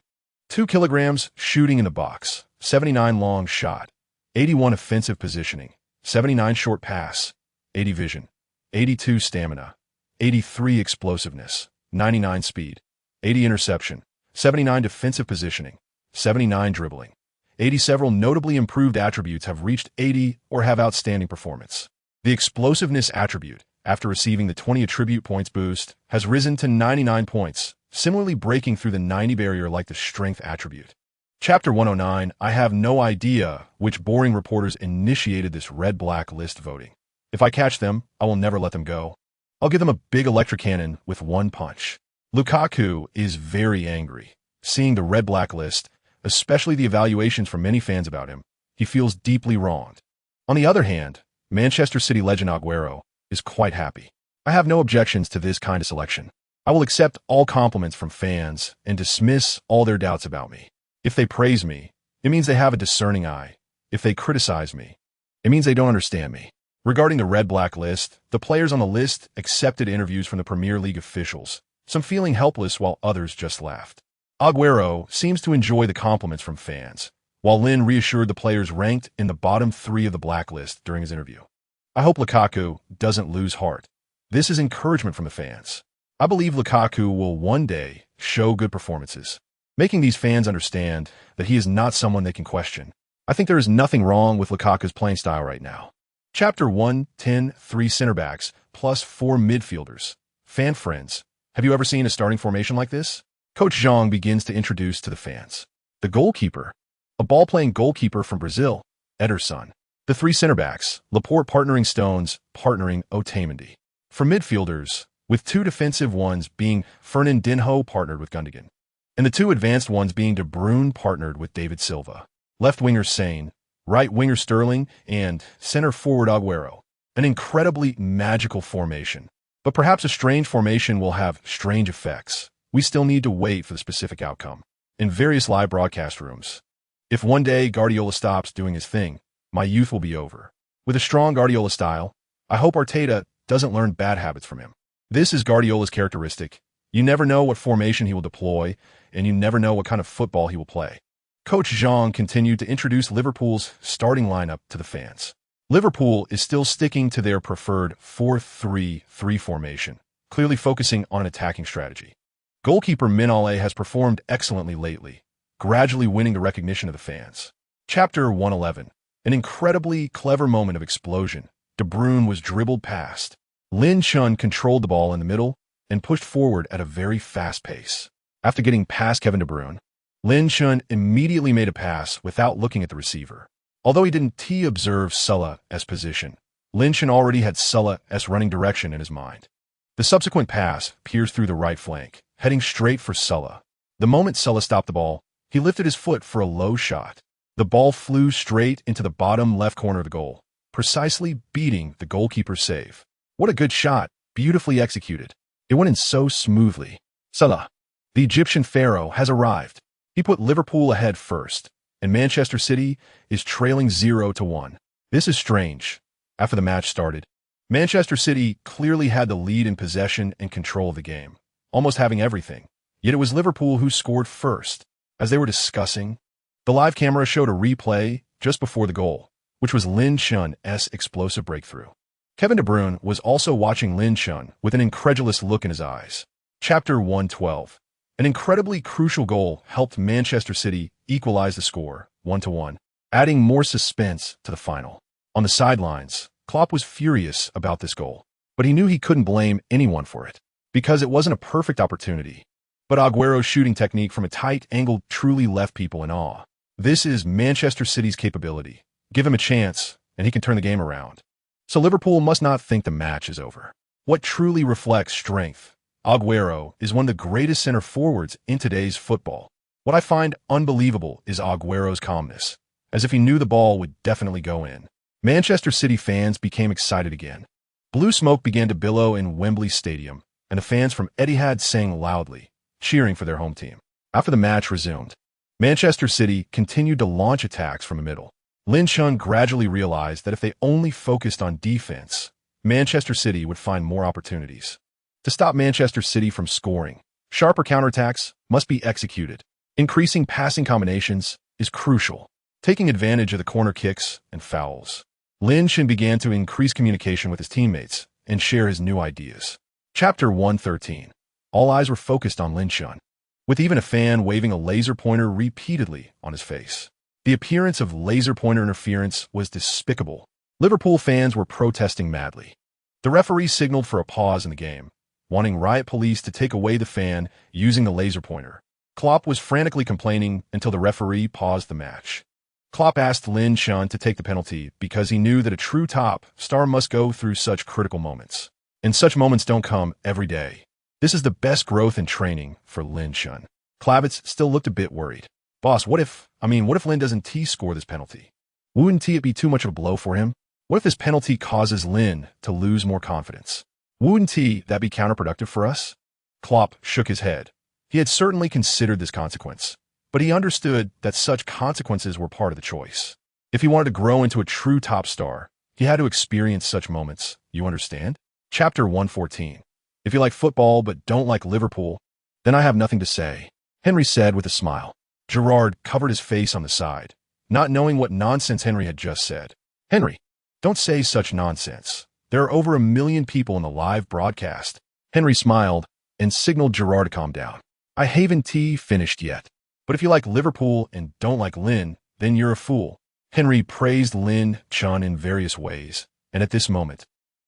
2 kilograms shooting in the box. 79 long shot. 81 offensive positioning. 79 short pass. 80 vision. 82 stamina. 83 explosiveness. 99 speed, 80 interception, 79 defensive positioning, 79 dribbling. 80 several notably improved attributes have reached 80 or have outstanding performance. The explosiveness attribute, after receiving the 20 attribute points boost, has risen to 99 points, similarly breaking through the 90 barrier like the strength attribute. Chapter 109, I have no idea which boring reporters initiated this red-black list voting. If I catch them, I will never let them go. I'll give them a big electric cannon with one punch. Lukaku is very angry. Seeing the red-black list, especially the evaluations from many fans about him, he feels deeply wronged. On the other hand, Manchester City legend Aguero is quite happy. I have no objections to this kind of selection. I will accept all compliments from fans and dismiss all their doubts about me. If they praise me, it means they have a discerning eye. If they criticize me, it means they don't understand me. Regarding the red-black list, the players on the list accepted interviews from the Premier League officials, some feeling helpless while others just laughed. Aguero seems to enjoy the compliments from fans, while Lin reassured the players ranked in the bottom 3 of the blacklist during his interview. I hope Lukaku doesn't lose heart. This is encouragement from the fans. I believe Lukaku will one day show good performances, making these fans understand that he is not someone they can question. I think there is nothing wrong with Lukaku's playing style right now. Chapter 110, 3 center backs plus 4 midfielders. Fan friends, have you ever seen a starting formation like this? Coach Zhang begins to introduce to the fans. The goalkeeper, a ball-playing goalkeeper from Brazil, Ederson. The 3 center backs, Laporte partnering Stones, partnering Otamendi. For midfielders, with 2 defensive ones being Fernandinho partnered with Gundogan, and the 2 advanced ones being De Bruyne partnered with David Silva. Left winger Sane, right winger Sterling, and center forward Aguero. An incredibly magical formation. But perhaps a strange formation will have strange effects. We still need to wait for the specific outcome. In various live broadcast rooms. If one day Guardiola stops doing his thing, my youth will be over. With a strong Guardiola style, I hope Arteta doesn't learn bad habits from him. This is Guardiola's characteristic. You never know what formation he will deploy, and you never know what kind of football he will play. Coach Jean continued to introduce Liverpool's starting lineup to the fans. Liverpool is still sticking to their preferred 4-3-3 formation, clearly focusing on an attacking strategy. Goalkeeper Minale has performed excellently lately, gradually winning the recognition of the fans. Chapter 111. An incredibly clever moment of explosion. De Bruyne was dribbled past. Lin Chun controlled the ball in the middle and pushed forward at a very fast pace. After getting past Kevin De Bruyne, Lin Chun immediately made a pass without looking at the receiver. Although he didn't observe Salah's position, Lin Chun already had Salah's running direction in his mind. The subsequent pass pierced through the right flank, heading straight for Salah. The moment Salah stopped the ball, he lifted his foot for a low shot. The ball flew straight into the bottom left corner of the goal, precisely beating the goalkeeper's save. What a good shot, beautifully executed. It went in so smoothly. Salah, the Egyptian pharaoh, has arrived. He put Liverpool ahead first, and Manchester City is trailing 0-1. This is strange. After the match started, Manchester City clearly had the lead in possession and control of the game, almost having everything. Yet it was Liverpool who scored first. As they were discussing, the live camera showed a replay just before the goal, which was Lin Chun's explosive breakthrough. Kevin De Bruyne was also watching Lin Chun with an incredulous look in his eyes. Chapter 112. An incredibly crucial goal helped Manchester City equalize the score, 1-1, adding more suspense to the final. On the sidelines, Klopp was furious about this goal, but he knew he couldn't blame anyone for it, because it wasn't a perfect opportunity. But Aguero's shooting technique from a tight angle truly left people in awe. This is Manchester City's capability. Give him a chance, and he can turn the game around. So Liverpool must not think the match is over. What truly reflects strength? Aguero is one of the greatest center forwards in today's football. What I find unbelievable is Aguero's calmness, as if he knew the ball would definitely go in. Manchester City fans became excited again. Blue smoke began to billow in Wembley Stadium, and the fans from Etihad sang loudly, cheering for their home team. After the match resumed, Manchester City continued to launch attacks from the middle. Lin Chun gradually realized that if they only focused on defense, Manchester City would find more opportunities. To stop Manchester City from scoring, sharper counterattacks must be executed. Increasing passing combinations is crucial, taking advantage of the corner kicks and fouls. Lin Chun began to increase communication with his teammates and share his new ideas. Chapter 113. All eyes were focused on Lin Chun, with even a fan waving a laser pointer repeatedly on his face. The appearance of laser pointer interference was despicable. Liverpool fans were protesting madly. The referee signaled for a pause in the game, wanting riot police to take away the fan using the laser pointer. Klopp was frantically complaining until the referee paused the match. Klopp asked Lin Chun to take the penalty because he knew that a true top star must go through such critical moments. And such moments don't come every day. This is the best growth in training for Lin Chun. Klavitz still looked a bit worried. Boss, what if Lin doesn't score this penalty? Wouldn't it be too much of a blow for him? What if this penalty causes Lin to lose more confidence? Wouldn't that be counterproductive for us? Klopp shook his head. He had certainly considered this consequence, but he understood that such consequences were part of the choice. If he wanted to grow into a true top star, he had to experience such moments, you understand? Chapter 114. If you like football but don't like Liverpool, then I have nothing to say, Henry said with a smile. Gerrard covered his face on the side, not knowing what nonsense Henry had just said. Henry, don't say such nonsense. There are over 1 million people in the live broadcast. Henry smiled and signaled Gerrard to calm down. I haven't finished yet. But if you like Liverpool and don't like Lin, then you're a fool. Henry praised Lin Chun in various ways, and at this moment,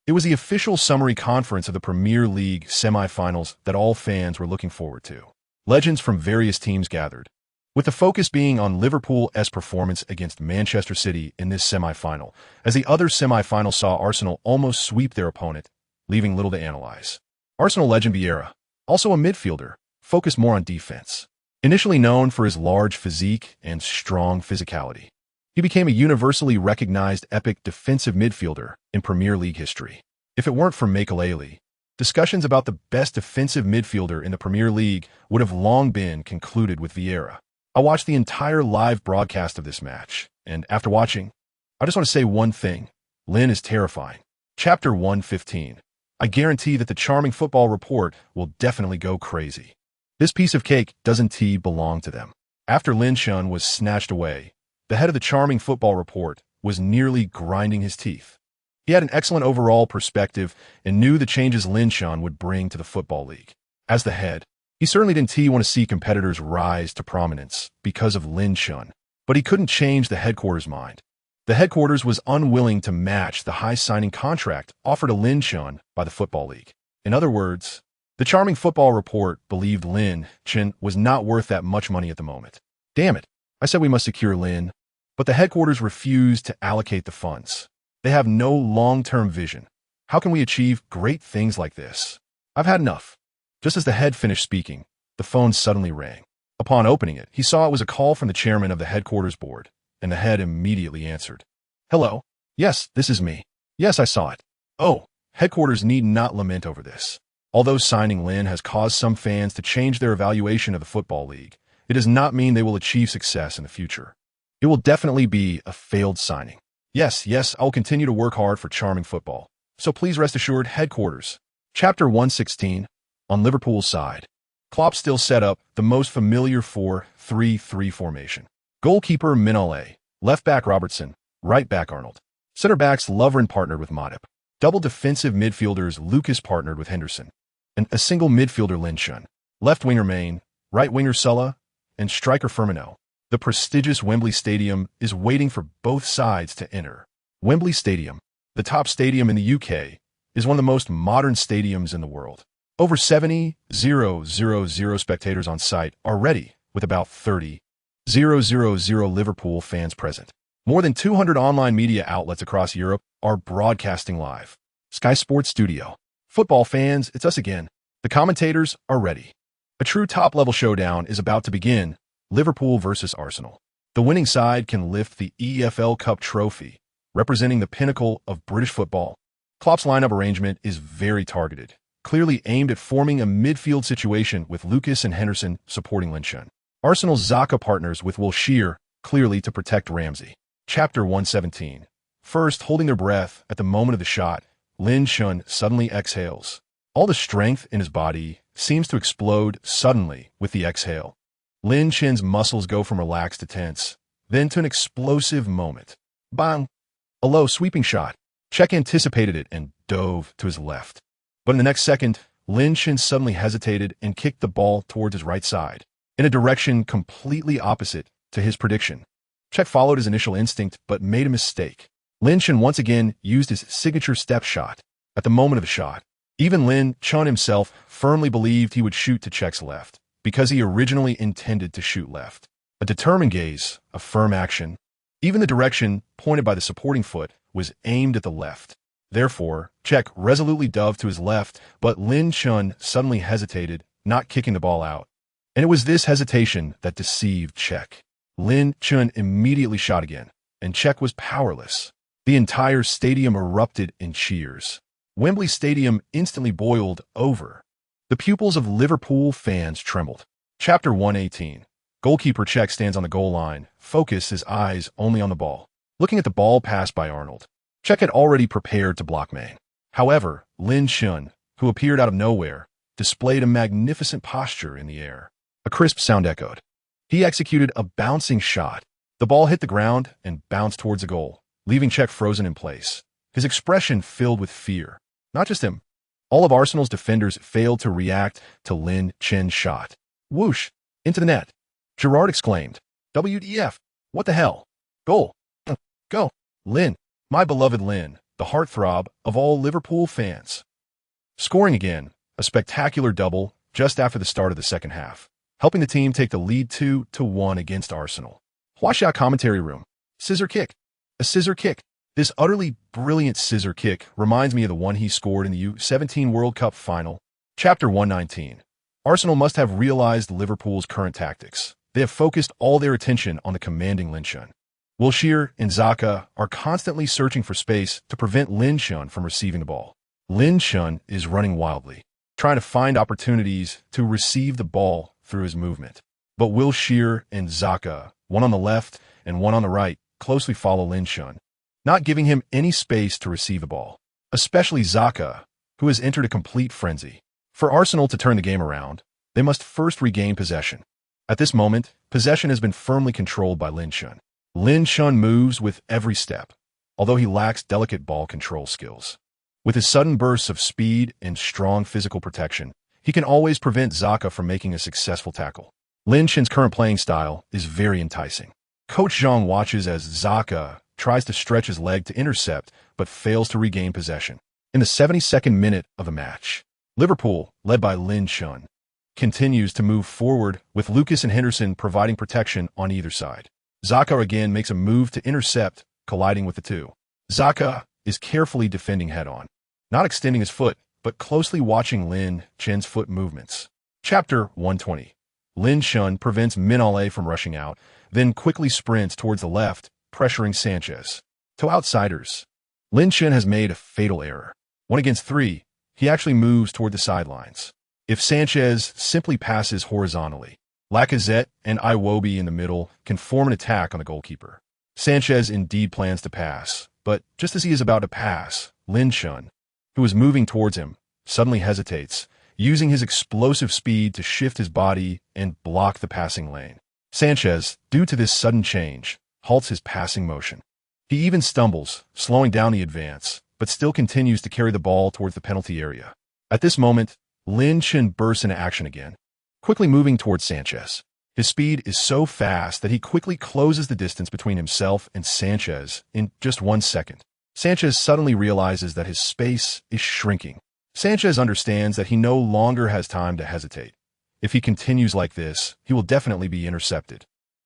it was the official summary conference of the Premier League semi-finals that all fans were looking forward to. Legends from various teams gathered, with the focus being on Liverpool's performance against Manchester City in this semi-final, as the other semi-final saw Arsenal almost sweep their opponent, leaving little to analyze. Arsenal legend Vieira, also a midfielder, focused more on defense. Initially known for his large physique and strong physicality, He became a universally recognized epic defensive midfielder in Premier League history. If it weren't for Makelele, discussions about the best defensive midfielder in the Premier League would have long been concluded with Vieira. I watched the entire live broadcast of this match, and after watching, I just want to say one thing. Lynn is terrifying. Chapter 115. I guarantee that the Charming Football Report will definitely go crazy. This piece of cake doesn't belong to them. After Lin Chun was snatched away, the head of the Charming Football Report was nearly grinding his teeth. He had an excellent overall perspective and knew the changes Lin Chun would bring to the Football League. As the head, he certainly didn't want to see competitors rise to prominence because of Lin Chun, but he couldn't change the headquarters' mind. The headquarters was unwilling to match the high signing contract offered to Lin Chun by the Football League. In other words, the Charming Football Report believed Lin Chun was not worth that much money at the moment. Damn it, I said we must secure Lin, but the headquarters refused to allocate the funds. They have no long-term vision. How can we achieve great things like this? I've had enough. Just as the head finished speaking, the phone suddenly rang. Upon opening it, he saw it was a call from the chairman of the headquarters board, and the head immediately answered. Hello? Yes, this is me. Yes, I saw it. Oh, headquarters need not lament over this. Although signing Lin has caused some fans to change their evaluation of the Football League, it does not mean they will achieve success in the future. It will definitely be a failed signing. Yes, I will continue to work hard for Charming Football. So please rest assured, headquarters. Chapter 116. On Liverpool's side, Klopp still set up the most familiar 4-3-3 formation. Goalkeeper Mignolet, left back Robertson, right back Arnold. Center backs Lovren partnered with Matip. Double defensive midfielders Lucas partnered with Henderson. And a single midfielder Lin Chun. Left winger Main, right winger Sulla, and striker Firmino. The prestigious Wembley Stadium is waiting for both sides to enter. Wembley Stadium, the top stadium in the UK, is one of the most modern stadiums in the world. Over 70,000 spectators on site already, with about 30,000 Liverpool fans present. More than 200 online media outlets across Europe are broadcasting live. Sky Sports Studio. Football fans, it's us again. The commentators are ready. A true top-level showdown is about to begin. Liverpool versus Arsenal. The winning side can lift the EFL Cup trophy, representing the pinnacle of British football. Klopp's lineup arrangement is very targeted, clearly aimed at forming a midfield situation with Lucas and Henderson supporting Lin Chun. Arsenal's Xhaka partners with Wilshere, clearly to protect Ramsey. Chapter 117. First, holding their breath at the moment of the shot, Lin Chun suddenly exhales. All the strength in his body seems to explode suddenly with the exhale. Lin Chun's muscles go from relaxed to tense, then to an explosive moment. Bang! A low, sweeping shot. Cech anticipated it and dove to his left. But in the next second, Lin Chun suddenly hesitated and kicked the ball towards his right side, in a direction completely opposite to his prediction. Cech followed his initial instinct but made a mistake. Lin Chun once again used his signature step shot. At the moment of the shot, even Lin Chun himself firmly believed he would shoot to Cech's left, because he originally intended to shoot left. A determined gaze, a firm action. Even the direction pointed by the supporting foot was aimed at the left. Therefore, Cech resolutely dove to his left, but Lin Chun suddenly hesitated, not kicking the ball out. And it was this hesitation that deceived Cech. Lin Chun immediately shot again, and Cech was powerless. The entire stadium erupted in cheers. Wembley Stadium instantly boiled over. The pupils of Liverpool fans trembled. Chapter 118. Goalkeeper Cech stands on the goal line, focused his eyes only on the ball. Looking at the ball passed by Arnold, Cech had already prepared to block Main. However, Lin Chun, who appeared out of nowhere, displayed a magnificent posture in the air. A crisp sound echoed. He executed a bouncing shot. The ball hit the ground and bounced towards the goal, leaving Cech frozen in place. His expression filled with fear. Not just him. All of Arsenal's defenders failed to react to Lin Chun's shot. Whoosh! Into the net. Gerrard exclaimed, WTF? What the hell? Goal. Go. Lin. My beloved Lin, the heartthrob of all Liverpool fans. Scoring again, a spectacular double just after the start of the second half, helping the team take the lead 2-1 against Arsenal. Hwasha commentary room. Scissor kick. A scissor kick. This utterly brilliant scissor kick reminds me of the one he scored in the U17 World Cup final. Chapter 119. Arsenal must have realized Liverpool's current tactics. They have focused all their attention on the commanding Lin Chun. Wilshere and Xhaka are constantly searching for space to prevent Lin Chun from receiving the ball. Lin Chun is running wildly, trying to find opportunities to receive the ball through his movement. But Wilshere and Xhaka, one on the left and one on the right, closely follow Lin Chun, not giving him any space to receive the ball, especially Xhaka, who has entered a complete frenzy. For Arsenal to turn the game around, they must first regain possession. At this moment, possession has been firmly controlled by Lin Chun. Lin Chun moves with every step, although he lacks delicate ball control skills. With his sudden bursts of speed and strong physical protection, he can always prevent Xhaka from making a successful tackle. Lin Chun's current playing style is very enticing. Coach Zhang watches as Xhaka tries to stretch his leg to intercept, but fails to regain possession. In the 72nd minute of the match, Liverpool, led by Lin Chun, continues to move forward with Lucas and Henderson providing protection on either side. Xhaka again makes a move to intercept, colliding with the two. Xhaka is carefully defending head-on, not extending his foot, but closely watching Lin Chun's foot movements. Chapter 120. Lin Chun prevents Minale from rushing out, then quickly sprints towards the left, pressuring Sanchez. To outsiders, Lin Chun has made a fatal error. 1 against 3, he actually moves toward the sidelines. If Sanchez simply passes horizontally, Lacazette and Iwobi in the middle can form an attack on the goalkeeper. Sanchez indeed plans to pass, but just as he is about to pass, Lin Chun, who is moving towards him, suddenly hesitates, using his explosive speed to shift his body and block the passing lane. Sanchez, due to this sudden change, halts his passing motion. He even stumbles, slowing down the advance, but still continues to carry the ball towards the penalty area. At this moment, Lin Chun bursts into action again, quickly moving towards Sanchez. His speed is so fast that he quickly closes the distance between himself and Sanchez in just 1 second. Sanchez suddenly realizes that his space is shrinking. Sanchez understands that he no longer has time to hesitate. If he continues like this, he will definitely be intercepted.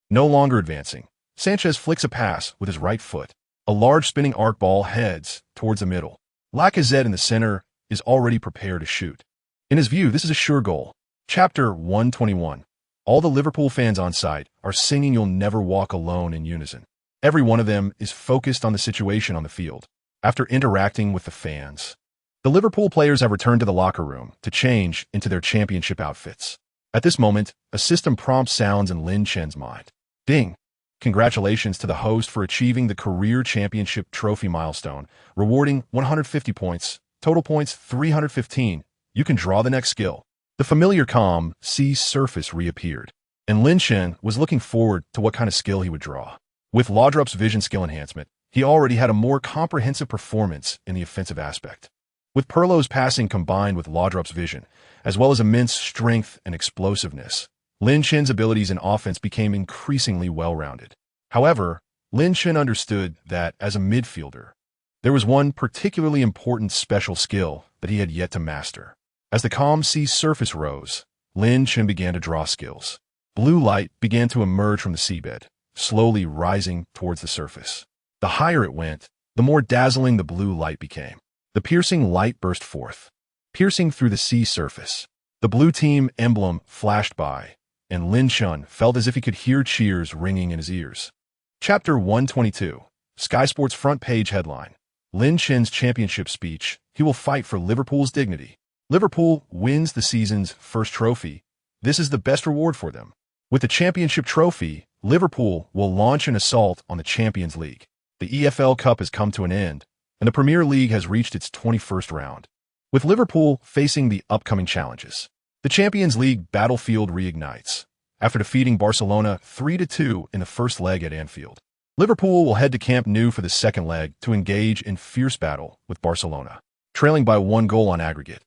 No longer advancing, Sanchez flicks a pass with his right foot. A large spinning arc ball heads towards the middle. Lacazette in the center is already prepared to shoot. In his view, this is a sure goal. Chapter 121. All the Liverpool fans on site are singing "You'll Never Walk Alone" in unison. Every one of them is focused on the situation on the field. After interacting with the fans, the Liverpool players have returned to the locker room to change into their championship outfits. At this moment, a system prompt sounds in Lin Chun's mind. Ding! Congratulations to the host for achieving the career championship trophy milestone, rewarding 150 points, total points 315. You can draw the next skill. The familiar calm sea surface reappeared, and Lin Chun was looking forward to what kind of skill he would draw. With Laudrup's vision skill enhancement, he already had a more comprehensive performance in the offensive aspect. With Pirlo's passing combined with Laudrup's vision, as well as immense strength and explosiveness, Lin Chun's abilities in offense became increasingly well-rounded. However, Lin Chun understood that, as a midfielder, there was one particularly important special skill that he had yet to master. As the calm sea surface rose, Lin Chun began to draw skills. Blue light began to emerge from the seabed, slowly rising towards the surface. The higher it went, the more dazzling the blue light became. The piercing light burst forth, piercing through the sea surface. The blue team emblem flashed by, and Lin Chun felt as if he could hear cheers ringing in his ears. Chapter 122. Sky Sports front page headline. Lin Chun's championship speech. He will fight for Liverpool's dignity. Liverpool wins the season's first trophy. This is the best reward for them. With the championship trophy, Liverpool will launch an assault on the Champions League. The EFL Cup has come to an end, and the Premier League has reached its 21st round. With Liverpool facing the upcoming challenges, the Champions League battlefield reignites. After defeating Barcelona 3-2 in the first leg at Anfield, Liverpool will head to Camp Nou for the second leg to engage in fierce battle with Barcelona. Trailing by 1 goal on aggregate,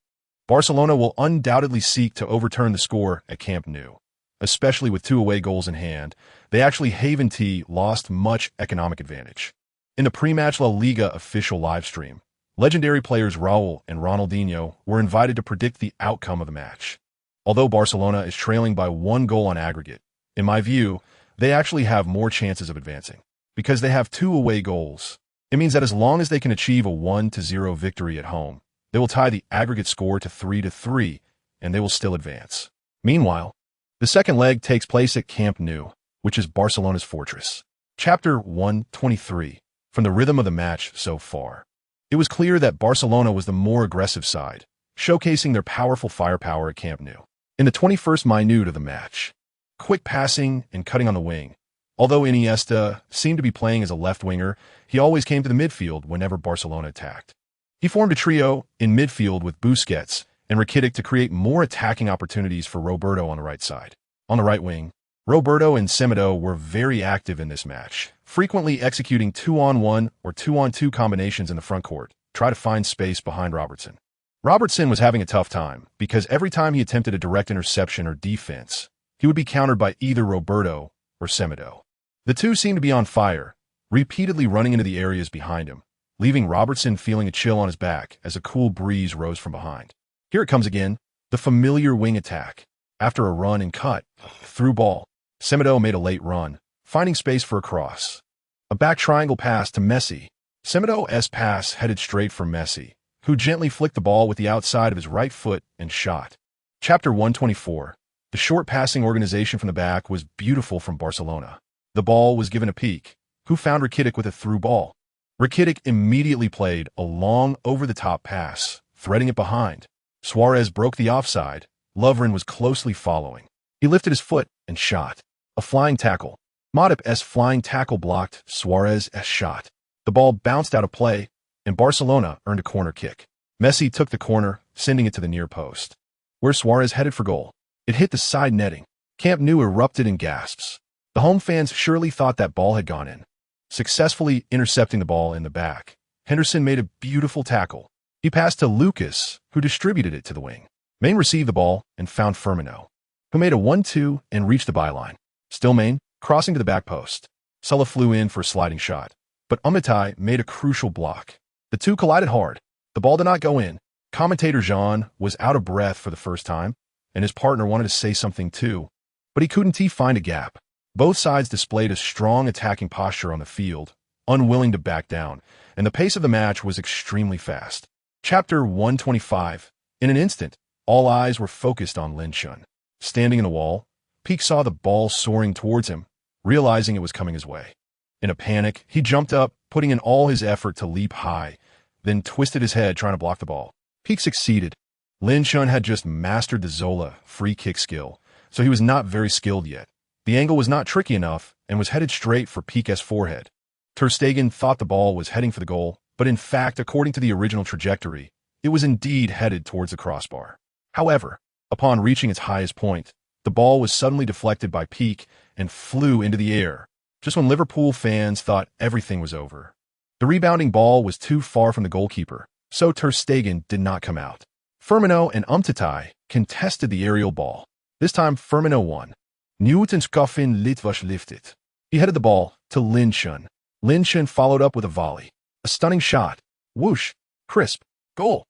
Barcelona will undoubtedly seek to overturn the score at Camp Nou. Especially with 2 away goals in hand, they actually lost much economic advantage. In the pre-match La Liga official livestream, legendary players Raul and Ronaldinho were invited to predict the outcome of the match. Although Barcelona is trailing by 1 goal on aggregate, in my view, they actually have more chances of advancing. Because they have 2 away goals, it means that as long as they can achieve a 1-0 victory at home, they will tie the aggregate score to 3-3, and they will still advance. Meanwhile, the second leg takes place at Camp Nou, which is Barcelona's fortress. Chapter 123. From the rhythm of the match so far. It was clear that Barcelona was the more aggressive side, showcasing their powerful firepower at Camp Nou. In the 21st minute of the match, quick passing and cutting on the wing. Although Iniesta seemed to be playing as a left winger, he always came to the midfield whenever Barcelona attacked. He formed a trio in midfield with Busquets and Rakitic to create more attacking opportunities for Roberto on the right side. On the right wing, Roberto and Semedo were very active in this match, frequently executing 2-on-1 or 2-on-2 combinations in the front court, try to find space behind Robertson. Robertson was having a tough time because every time he attempted a direct interception or defense, he would be countered by either Roberto or Semedo. The two seemed to be on fire, repeatedly running into the areas behind him, leaving Robertson feeling a chill on his back as a cool breeze rose from behind. Here it comes again, the familiar wing attack. After a run and cut, through ball, Semedo made a late run, finding space for a cross. A back triangle pass to Messi. Semedo's pass headed straight for Messi, who gently flicked the ball with the outside of his right foot and shot. Chapter 124. The short passing organization from the back was beautiful from Barcelona. The ball was given a peek, who found Rakitic with a through ball. Rakitic immediately played a long over-the-top pass, threading it behind. Suarez broke the offside. Lovren was closely following. He lifted his foot and shot. A flying tackle. Matip's flying tackle blocked Suarez's shot. The ball bounced out of play, and Barcelona earned a corner kick. Messi took the corner, sending it to the near post, where Suarez headed for goal. It hit the side netting. Camp Nou erupted in gasps. The home fans surely thought that ball had gone in. Successfully intercepting the ball in the back, Henderson made a beautiful tackle. He passed to Lucas, who distributed it to the wing. Main received the ball and found Firmino, who made a 1-2 and reached the byline. Still Main, crossing to the back post. Sulla flew in for a sliding shot, but Umtiti made a crucial block. The two collided hard. The ball did not go in. Commentator Jean was out of breath for the first time, and his partner wanted to say something too, but he couldn't find a gap. Both sides displayed a strong attacking posture on the field, unwilling to back down, and the pace of the match was extremely fast. Chapter 125. In an instant, all eyes were focused on Lin Chun. Standing in the wall, Peak saw the ball soaring towards him, realizing it was coming his way. In a panic, he jumped up, putting in all his effort to leap high, then twisted his head trying to block the ball. Peak succeeded. Lin Chun had just mastered the Zola free kick skill, so he was not very skilled yet. The angle was not tricky enough and was headed straight for Peak's forehead. Ter Stegen thought the ball was heading for the goal, but in fact, according to the original trajectory, it was indeed headed towards the crossbar. However, upon reaching its highest point, the ball was suddenly deflected by Peak and flew into the air, just when Liverpool fans thought everything was over. The rebounding ball was too far from the goalkeeper, so Ter Stegen did not come out. Firmino and Umtiti contested the aerial ball. This time, Firmino won. Newtonskoffen Litvash lifted. He headed the ball to Lin Chun. Lin Chun followed up with a volley. A stunning shot. Whoosh. Crisp. Goal.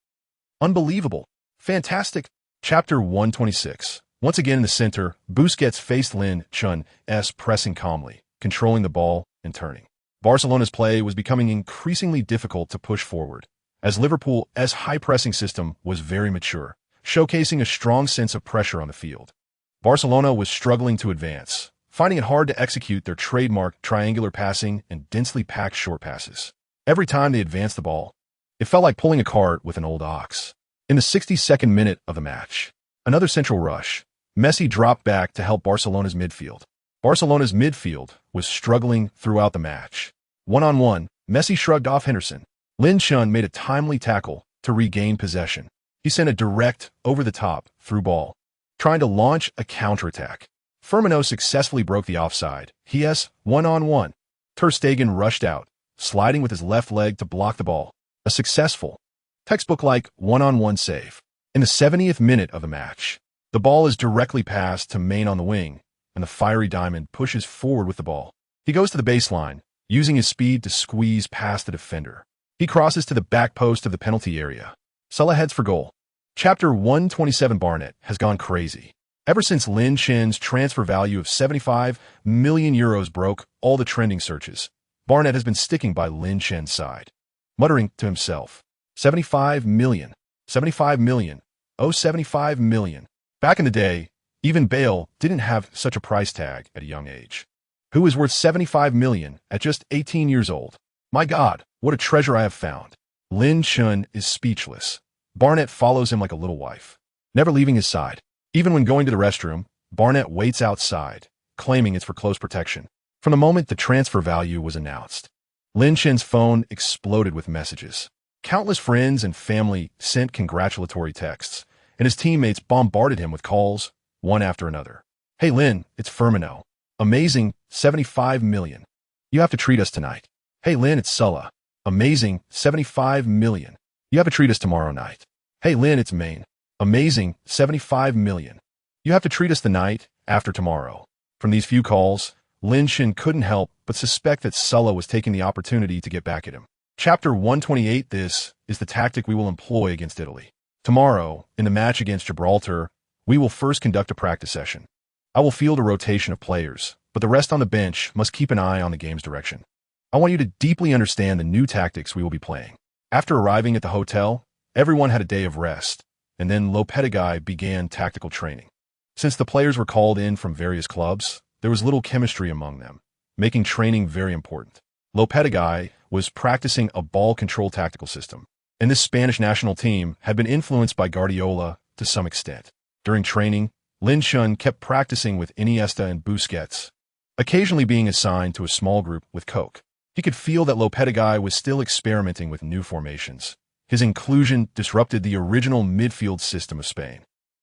Unbelievable. Fantastic. Chapter 126. Once again in the center, Busquets faced Lin Chun's pressing calmly, controlling the ball and turning. Barcelona's play was becoming increasingly difficult to push forward, as Liverpool's high-pressing system was very mature, showcasing a strong sense of pressure on the field. Barcelona was struggling to advance, finding it hard to execute their trademark triangular passing and densely packed short passes. Every time they advanced the ball, it felt like pulling a cart with an old ox. In the 62nd minute of the match, another central rush, Messi dropped back to help Barcelona's midfield. Barcelona's midfield was struggling throughout the match. One-on-one, Messi shrugged off Henderson. Lin Chun made a timely tackle to regain possession. He sent a direct, over-the-top, through ball, trying to launch a counterattack. Firmino successfully broke the offside. One-on-one. Ter Stegen rushed out, sliding with his left leg to block the ball. A successful, textbook-like one-on-one save. In the 70th minute of the match, the ball is directly passed to Main on the wing, and the fiery diamond pushes forward with the ball. He goes to the baseline, using his speed to squeeze past the defender. He crosses to the back post of the penalty area. Sulla heads for goal. Chapter 127. Barnet has gone crazy. Ever since Lin Chun's transfer value of €75 million broke all the trending searches, Barnet has been sticking by Lin Chun's side, muttering to himself, 75 million, 75 million, oh 75 million. Back in the day, even Bale didn't have such a price tag at a young age. who is worth 75 million at just 18 years old. My God, what a treasure I have found. Lin Chun is speechless. Barnett follows him like a little wife, never leaving his side. Even when going to the restroom, Barnett waits outside, claiming it's for close protection. From the moment the transfer value was announced, Lin Chun's phone exploded with messages. Countless friends and family sent congratulatory texts, and his teammates bombarded him with calls, one after another. Hey Lin, it's Firmino. Amazing, 75 million. You have to treat us tonight. Hey Lin, it's Sulla. Amazing, 75 million. You have to treat us tomorrow night. Hey Lin, it's Maine. Amazing, 75 million. You have to treat us the night after tomorrow. From these few calls, Lin Chun couldn't help but suspect that Sulla was taking the opportunity to get back at him. Chapter 128. This is the tactic we will employ against Italy. Tomorrow, in the match against Gibraltar, we will first conduct a practice session. I will field a rotation of players, but the rest on the bench must keep an eye on the game's direction. I want you to deeply understand the new tactics we will be playing. After arriving at the hotel, everyone had a day of rest, and then Lopetegui began tactical training. Since the players were called in from various clubs, there was little chemistry among them, making training very important. Lopetegui was practicing a ball control tactical system, and this Spanish national team had been influenced by Guardiola to some extent. During training, Lin Chun kept practicing with Iniesta and Busquets, occasionally being assigned to a small group with Coke. He could feel that Lopetegui was still experimenting with new formations. His inclusion disrupted the original midfield system of Spain.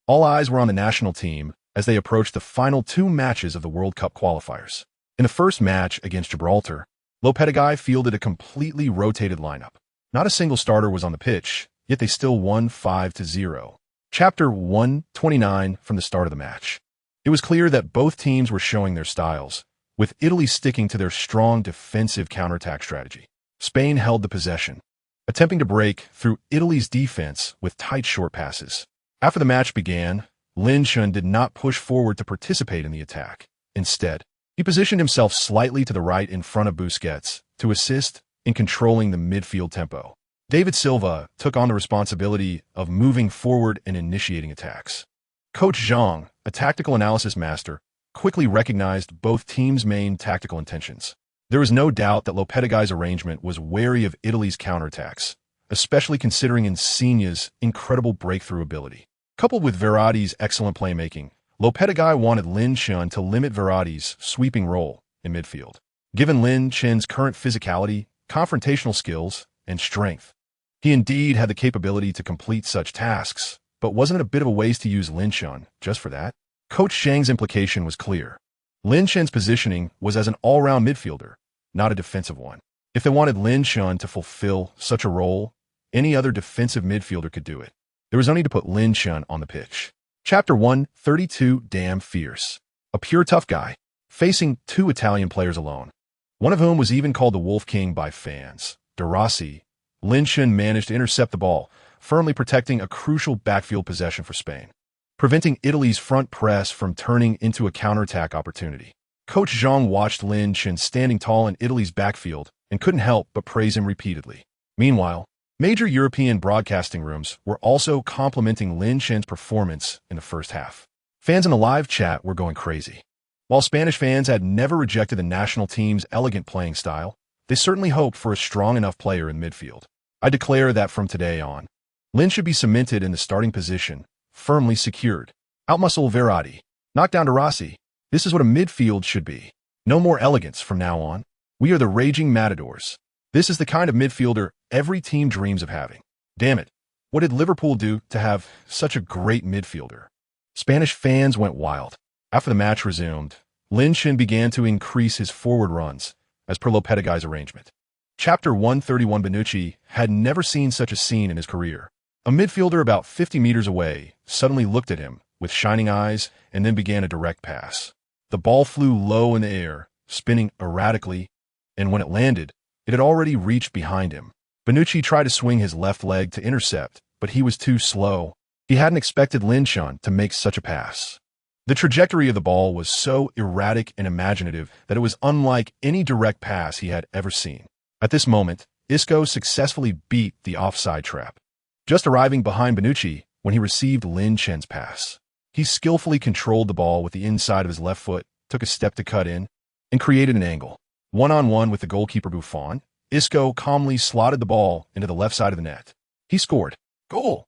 All eyes were on the national team as they approached the final two matches of the World Cup qualifiers. In the first match against Gibraltar, Lopetegui fielded a completely rotated lineup. Not a single starter was on the pitch, yet they still won 5-0. Chapter 129. From the start of the match, it was clear that both teams were showing their styles, with Italy sticking to their strong defensive counterattack strategy. Spain held the possession, attempting to break through Italy's defense with tight short passes. After the match began, Lin Chun did not push forward to participate in the attack. Instead, he positioned himself slightly to the right in front of Busquets to assist in controlling the midfield tempo. David Silva took on the responsibility of moving forward and initiating attacks. Coach Zhang, a tactical analysis master, quickly recognized both teams' main tactical intentions. There was no doubt that Lopetegui's arrangement was wary of Italy's counterattacks, especially considering Insigne's incredible breakthrough ability. Coupled with Verratti's excellent playmaking, Lopetegui wanted Lin Chun to limit Verratti's sweeping role in midfield. Given Lin Chun's current physicality, confrontational skills, and strength, he indeed had the capability to complete such tasks, but wasn't it a bit of a waste to use Lin Chun just for that? Coach Zhang's implication was clear. Lin Chun's positioning was as an all-round midfielder, not a defensive one. If they wanted Lin Chun to fulfill such a role, any other defensive midfielder could do it. There was no need to put Lin Chun on the pitch. Chapter 132. Damn fierce. A pure tough guy, facing two Italian players alone, one of whom was even called the Wolf King by fans. De Rossi, Lin Chun managed to intercept the ball, firmly protecting a crucial backfield possession for Spain, preventing Italy's front press from turning into a counterattack opportunity. Coach Zhang watched Lin Chun standing tall in Italy's backfield and couldn't help but praise him repeatedly. Meanwhile, major European broadcasting rooms were also complimenting Lin Chun's performance in the first half. Fans in the live chat were going crazy. While Spanish fans had never rejected the national team's elegant playing style, they certainly hoped for a strong enough player in midfield. I declare that from today on, Lin should be cemented in the starting position, firmly secured. Outmuscle Verratti. Knock down De Rossi. This is what a midfield should be. No more elegance from now on. We are the raging matadors. This is the kind of midfielder every team dreams of having. Damn it. What did Liverpool do to have such a great midfielder? Spanish fans went wild. After the match resumed, Lin Chun began to increase his forward runs, as per Lopetegui's arrangement. Chapter 131. Bonucci had never seen such a scene in his career. A midfielder about 50 meters away suddenly looked at him with shining eyes and then began a direct pass. The ball flew low in the air, spinning erratically, and when it landed, it had already reached behind him. Bonucci tried to swing his left leg to intercept, but he was too slow. He hadn't expected Lin Chun to make such a pass. The trajectory of the ball was so erratic and imaginative that it was unlike any direct pass he had ever seen. At this moment, Isco successfully beat the offside trap, just arriving behind Bonucci when he received Lin Chun's pass. He skillfully controlled the ball with the inside of his left foot, took a step to cut in, and created an angle. One-on-one with the goalkeeper Buffon, Isco calmly slotted the ball into the left side of the net. He scored. Goal!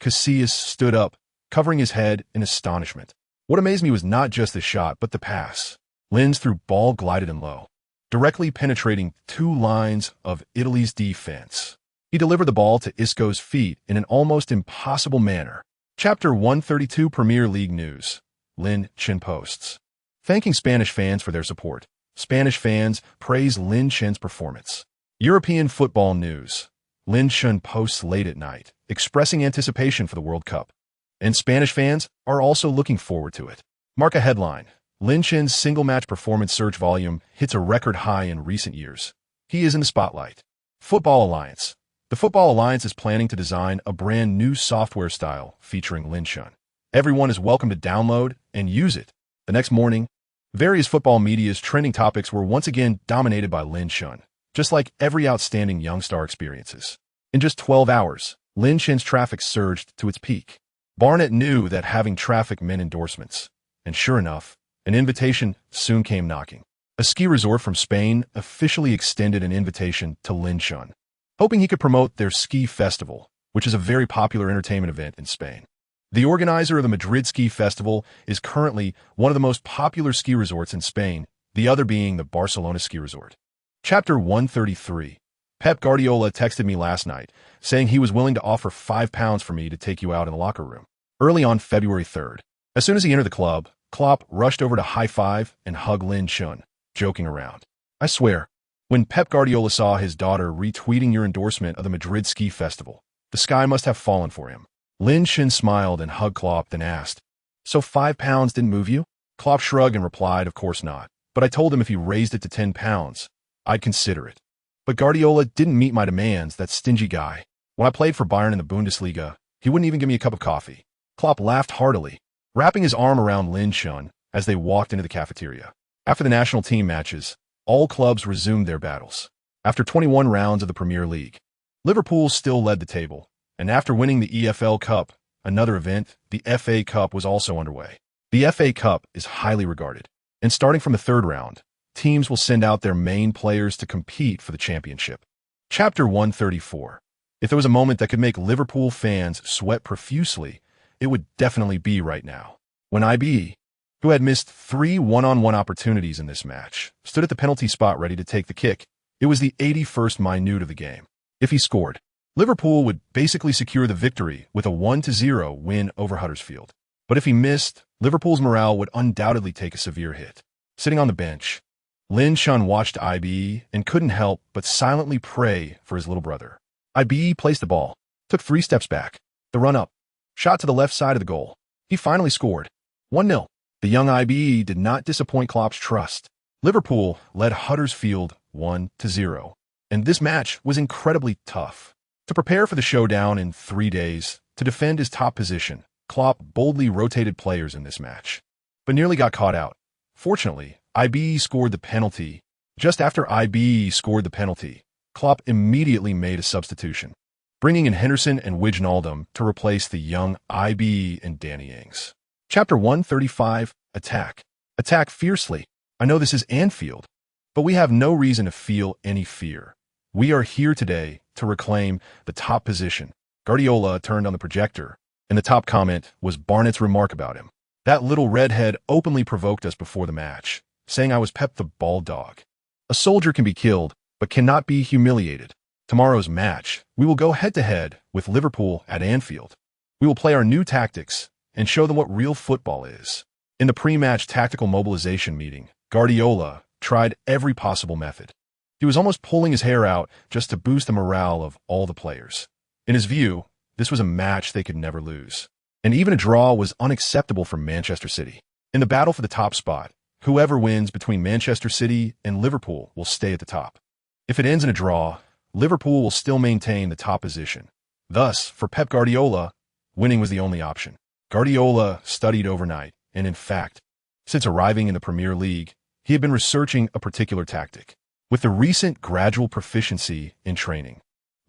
Casillas stood up, covering his head in astonishment. What amazed me was not just the shot, but the pass. Linz threw ball glided and low, directly penetrating two lines of Italy's defense. He delivered the ball to Isco's feet in an almost impossible manner. Chapter 132 Premier League News. Lin Chen posts. Thanking Spanish fans for their support. Spanish fans praise Lin Chen's performance. European football news. Lin Chen posts late at night, expressing anticipation for the World Cup. And Spanish fans are also looking forward to it. Marca headline. Lin Chen's single-match performance search volume hits a record high in recent years. He is in the spotlight. Football Alliance. The Football Alliance is planning to design a brand new software style featuring Lin Chen. Everyone is welcome to download and use it. The next morning, various football media's trending topics were once again dominated by Lin Chen, just like every outstanding young star experiences. In just 12 hours, Lin Chen's traffic surged to its peak. Barnett knew that having traffic meant endorsements, and sure enough, an invitation soon came knocking. A ski resort from Spain officially extended an invitation to Lin Chen, hoping he could promote their ski festival, which is a very popular entertainment event in Spain. The organizer of the Madrid Ski Festival is currently one of the most popular ski resorts in Spain, the other being the Barcelona ski resort. Chapter 133. Pep Guardiola texted me last night, saying he was willing to offer £5 for me to take you out in the locker room. Early on February 3rd, as soon as he entered the club, Klopp rushed over to high-five and hug Lin Chen, joking around. I swear, when Pep Guardiola saw his daughter retweeting your endorsement of the Madrid Ski Festival, the sky must have fallen for him. Lin Chen smiled and hugged Klopp, then asked, "So £5 didn't move you?" Klopp shrugged and replied, "Of course not. But I told him if he raised it to £10, I'd consider it." But Guardiola didn't meet my demands, that stingy guy. When I played for Bayern in the Bundesliga, he wouldn't even give me a cup of coffee. Klopp laughed heartily, wrapping his arm around Lin Chen as they walked into the cafeteria. After the national team matches, all clubs resumed their battles. After 21 rounds of the Premier League, Liverpool still led the table. And after winning the EFL Cup, another event, the FA Cup, was also underway. The FA Cup is highly regarded, and starting from the third round, teams will send out their main players to compete for the championship. Chapter 134. If there was a moment that could make Liverpool fans sweat profusely, it would definitely be right now. When IB, who had missed 3 one-on-one opportunities in this match, stood at the penalty spot ready to take the kick. It was the 81st minute of the game. If he scored, Liverpool would basically secure the victory with a 1-0 win over Huddersfield. But if he missed, Liverpool's morale would undoubtedly take a severe hit. Sitting on the bench, Lin Chen watched IB and couldn't help but silently pray for his little brother. IB placed the ball, took 3 steps back, the run-up, shot to the left side of the goal. He finally scored. 1-0. The young IB did not disappoint Klopp's trust. Liverpool led Huddersfield 1-0, and this match was incredibly tough. To prepare for the showdown in 3 days, to defend his top position, Klopp boldly rotated players in this match, but nearly got caught out. Fortunately, IB scored the penalty. Just after IB scored the penalty, Klopp immediately made a substitution, bringing in Henderson and Wijnaldum to replace the young IB and Danny Ings. Chapter 135. Attack. Attack fiercely. I know this is Anfield, but we have no reason to feel any fear. We are here today to reclaim the top position. Guardiola turned on the projector, and the top comment was Barnett's remark about him. That little redhead openly provoked us before the match, saying I was Pep the ball dog. A soldier can be killed, but cannot be humiliated. Tomorrow's match, we will go head-to-head with Liverpool at Anfield. We will play our new tactics and show them what real football is. In the pre-match tactical mobilization meeting, Guardiola tried every possible method. He was almost pulling his hair out just to boost the morale of all the players. In his view, this was a match they could never lose. And even a draw was unacceptable for Manchester City. In the battle for the top spot, whoever wins between Manchester City and Liverpool will stay at the top. If it ends in a draw, Liverpool will still maintain the top position. Thus, for Pep Guardiola, winning was the only option. Guardiola studied overnight, and in fact, since arriving in the Premier League, he had been researching a particular tactic. With the recent gradual proficiency in training,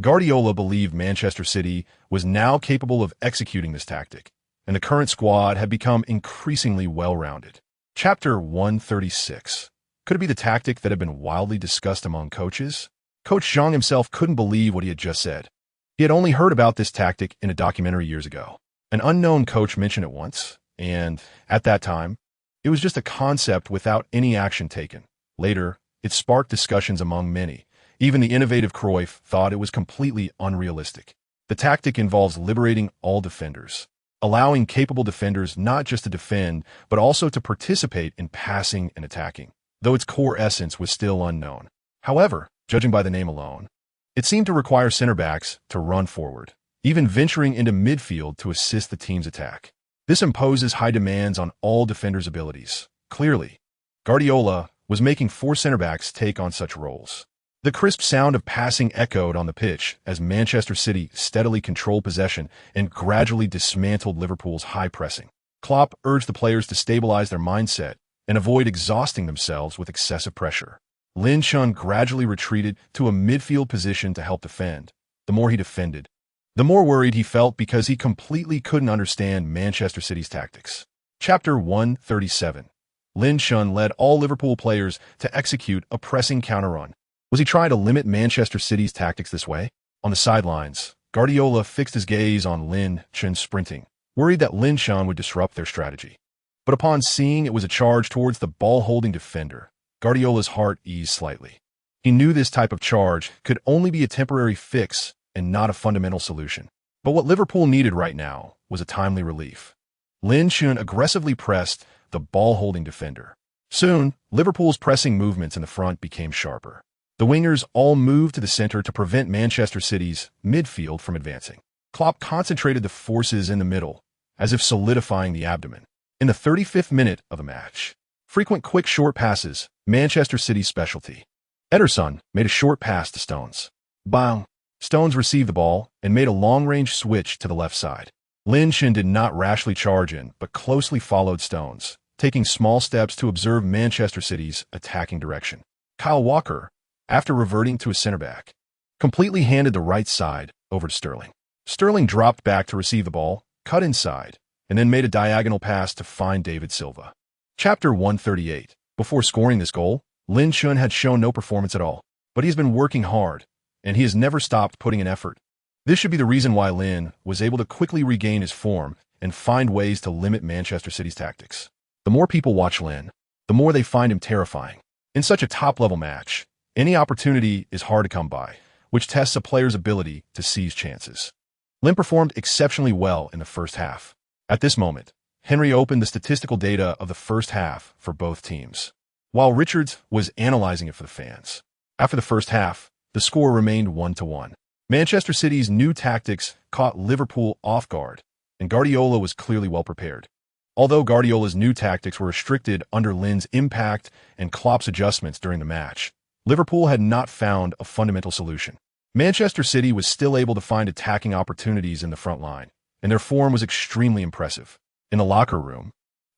Guardiola believed Manchester City was now capable of executing this tactic, and the current squad had become increasingly well-rounded. Chapter 136. Could it be the tactic that had been wildly discussed among coaches? Coach Zhang himself couldn't believe what he had just said. He had only heard about this tactic in a documentary years ago. An unknown coach mentioned it once, and at that time, it was just a concept without any action taken. Later, it sparked discussions among many. Even the innovative Cruyff thought it was completely unrealistic. The tactic involves liberating all defenders, allowing capable defenders not just to defend, but also to participate in passing and attacking, though its core essence was still unknown. However, judging by the name alone, it seemed to require center backs to run forward, even venturing into midfield to assist the team's attack. This imposes high demands on all defenders' abilities. Clearly, Guardiola was making 4 center backs take on such roles. The crisp sound of passing echoed on the pitch as Manchester City steadily controlled possession and gradually dismantled Liverpool's high pressing. Klopp urged the players to stabilize their mindset and avoid exhausting themselves with excessive pressure. Lin Chun gradually retreated to a midfield position to help defend. The more he defended, the more worried he felt because he completely couldn't understand Manchester City's tactics. Chapter 137. Lin Chun led all Liverpool players to execute a pressing counter-run. Was he trying to limit Manchester City's tactics this way? On the sidelines, Guardiola fixed his gaze on Lin Chun sprinting, worried that Lin Chun would disrupt their strategy. But upon seeing it was a charge towards the ball-holding defender, Guardiola's heart eased slightly. He knew this type of charge could only be a temporary fix and not a fundamental solution. But what Liverpool needed right now was a timely relief. Lin Chun aggressively pressed the ball-holding defender. Soon, Liverpool's pressing movements in the front became sharper. The wingers all moved to the center to prevent Manchester City's midfield from advancing. Klopp concentrated the forces in the middle, as if solidifying the abdomen. In the 35th minute of the match, frequent quick short passes, Manchester City's specialty. Ederson made a short pass to Stones. Bang! Stones received the ball and made a long-range switch to the left side. Lin Chun did not rashly charge in, but closely followed Stones, taking small steps to observe Manchester City's attacking direction. Kyle Walker, after reverting to a center-back, completely handed the right side over to Sterling. Sterling dropped back to receive the ball, cut inside, and then made a diagonal pass to find David Silva. Chapter 138. Before scoring this goal, Lin Chun had shown no performance at all, but he has been working hard, and he has never stopped putting in effort. This should be the reason why Lin was able to quickly regain his form and find ways to limit Manchester City's tactics. The more people watch Lin, the more they find him terrifying. In such a top-level match, any opportunity is hard to come by, which tests a player's ability to seize chances. Lin performed exceptionally well in the first half. At this moment, Henry opened the statistical data of the first half for both teams, while Richards was analyzing it for the fans. After the first half, the score remained 1-1. Manchester City's new tactics caught Liverpool off guard, and Guardiola was clearly well prepared. Although Guardiola's new tactics were restricted under Lin's impact and Klopp's adjustments during the match, Liverpool had not found a fundamental solution. Manchester City was still able to find attacking opportunities in the front line, and their form was extremely impressive. In the locker room,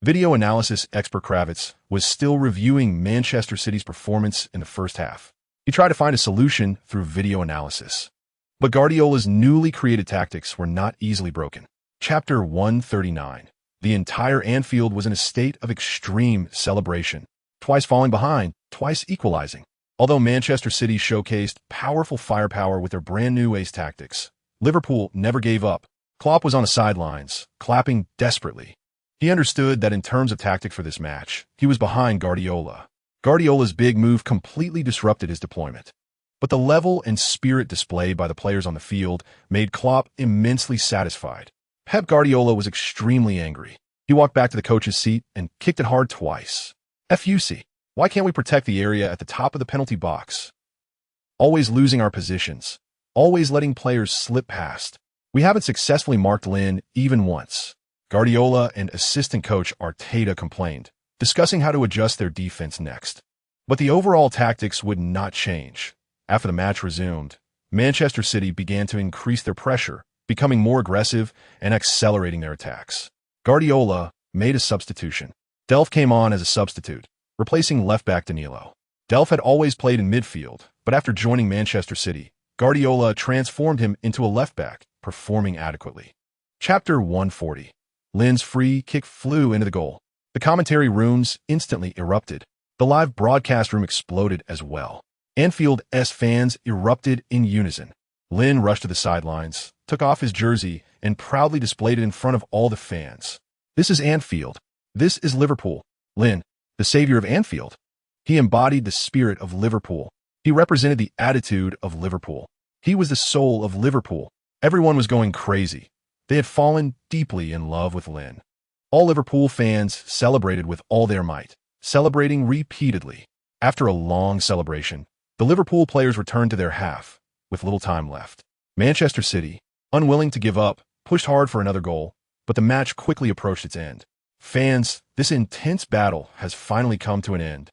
video analysis expert Kravitz was still reviewing Manchester City's performance in the first half. He tried to find a solution through video analysis. But Guardiola's newly created tactics were not easily broken. Chapter 139. The entire Anfield was in a state of extreme celebration, twice falling behind, twice equalizing. Although Manchester City showcased powerful firepower with their brand-new ace tactics, Liverpool never gave up. Klopp was on the sidelines, clapping desperately. He understood that in terms of tactics for this match, he was behind Guardiola. Guardiola's big move completely disrupted his deployment. But the level and spirit displayed by the players on the field made Klopp immensely satisfied. Pep Guardiola was extremely angry. He walked back to the coach's seat and kicked it hard twice. FUC. Why can't we protect the area at the top of the penalty box? Always losing our positions. Always letting players slip past. We haven't successfully marked Lin even once. Guardiola and assistant coach Arteta complained, discussing how to adjust their defense next. But the overall tactics would not change. After the match resumed, Manchester City began to increase their pressure, becoming more aggressive and accelerating their attacks. Guardiola made a substitution. Delph came on as a substitute, replacing left-back Danilo. Delph had always played in midfield, but after joining Manchester City, Guardiola transformed him into a left-back, performing adequately. Chapter 140. Lin's free kick flew into the goal. The commentary rooms instantly erupted. The live broadcast room exploded as well. Anfield's fans erupted in unison. Lynn rushed to the sidelines, took off his jersey, and proudly displayed it in front of all the fans. This is Anfield. This is Liverpool. Lynn, the savior of Anfield. He embodied the spirit of Liverpool. He represented the attitude of Liverpool. He was the soul of Liverpool. Everyone was going crazy. They had fallen deeply in love with Lynn. All Liverpool fans celebrated with all their might, celebrating repeatedly. After a long celebration, the Liverpool players returned to their half, with little time left. Manchester City, unwilling to give up, pushed hard for another goal, but the match quickly approached its end. Fans, this intense battle has finally come to an end.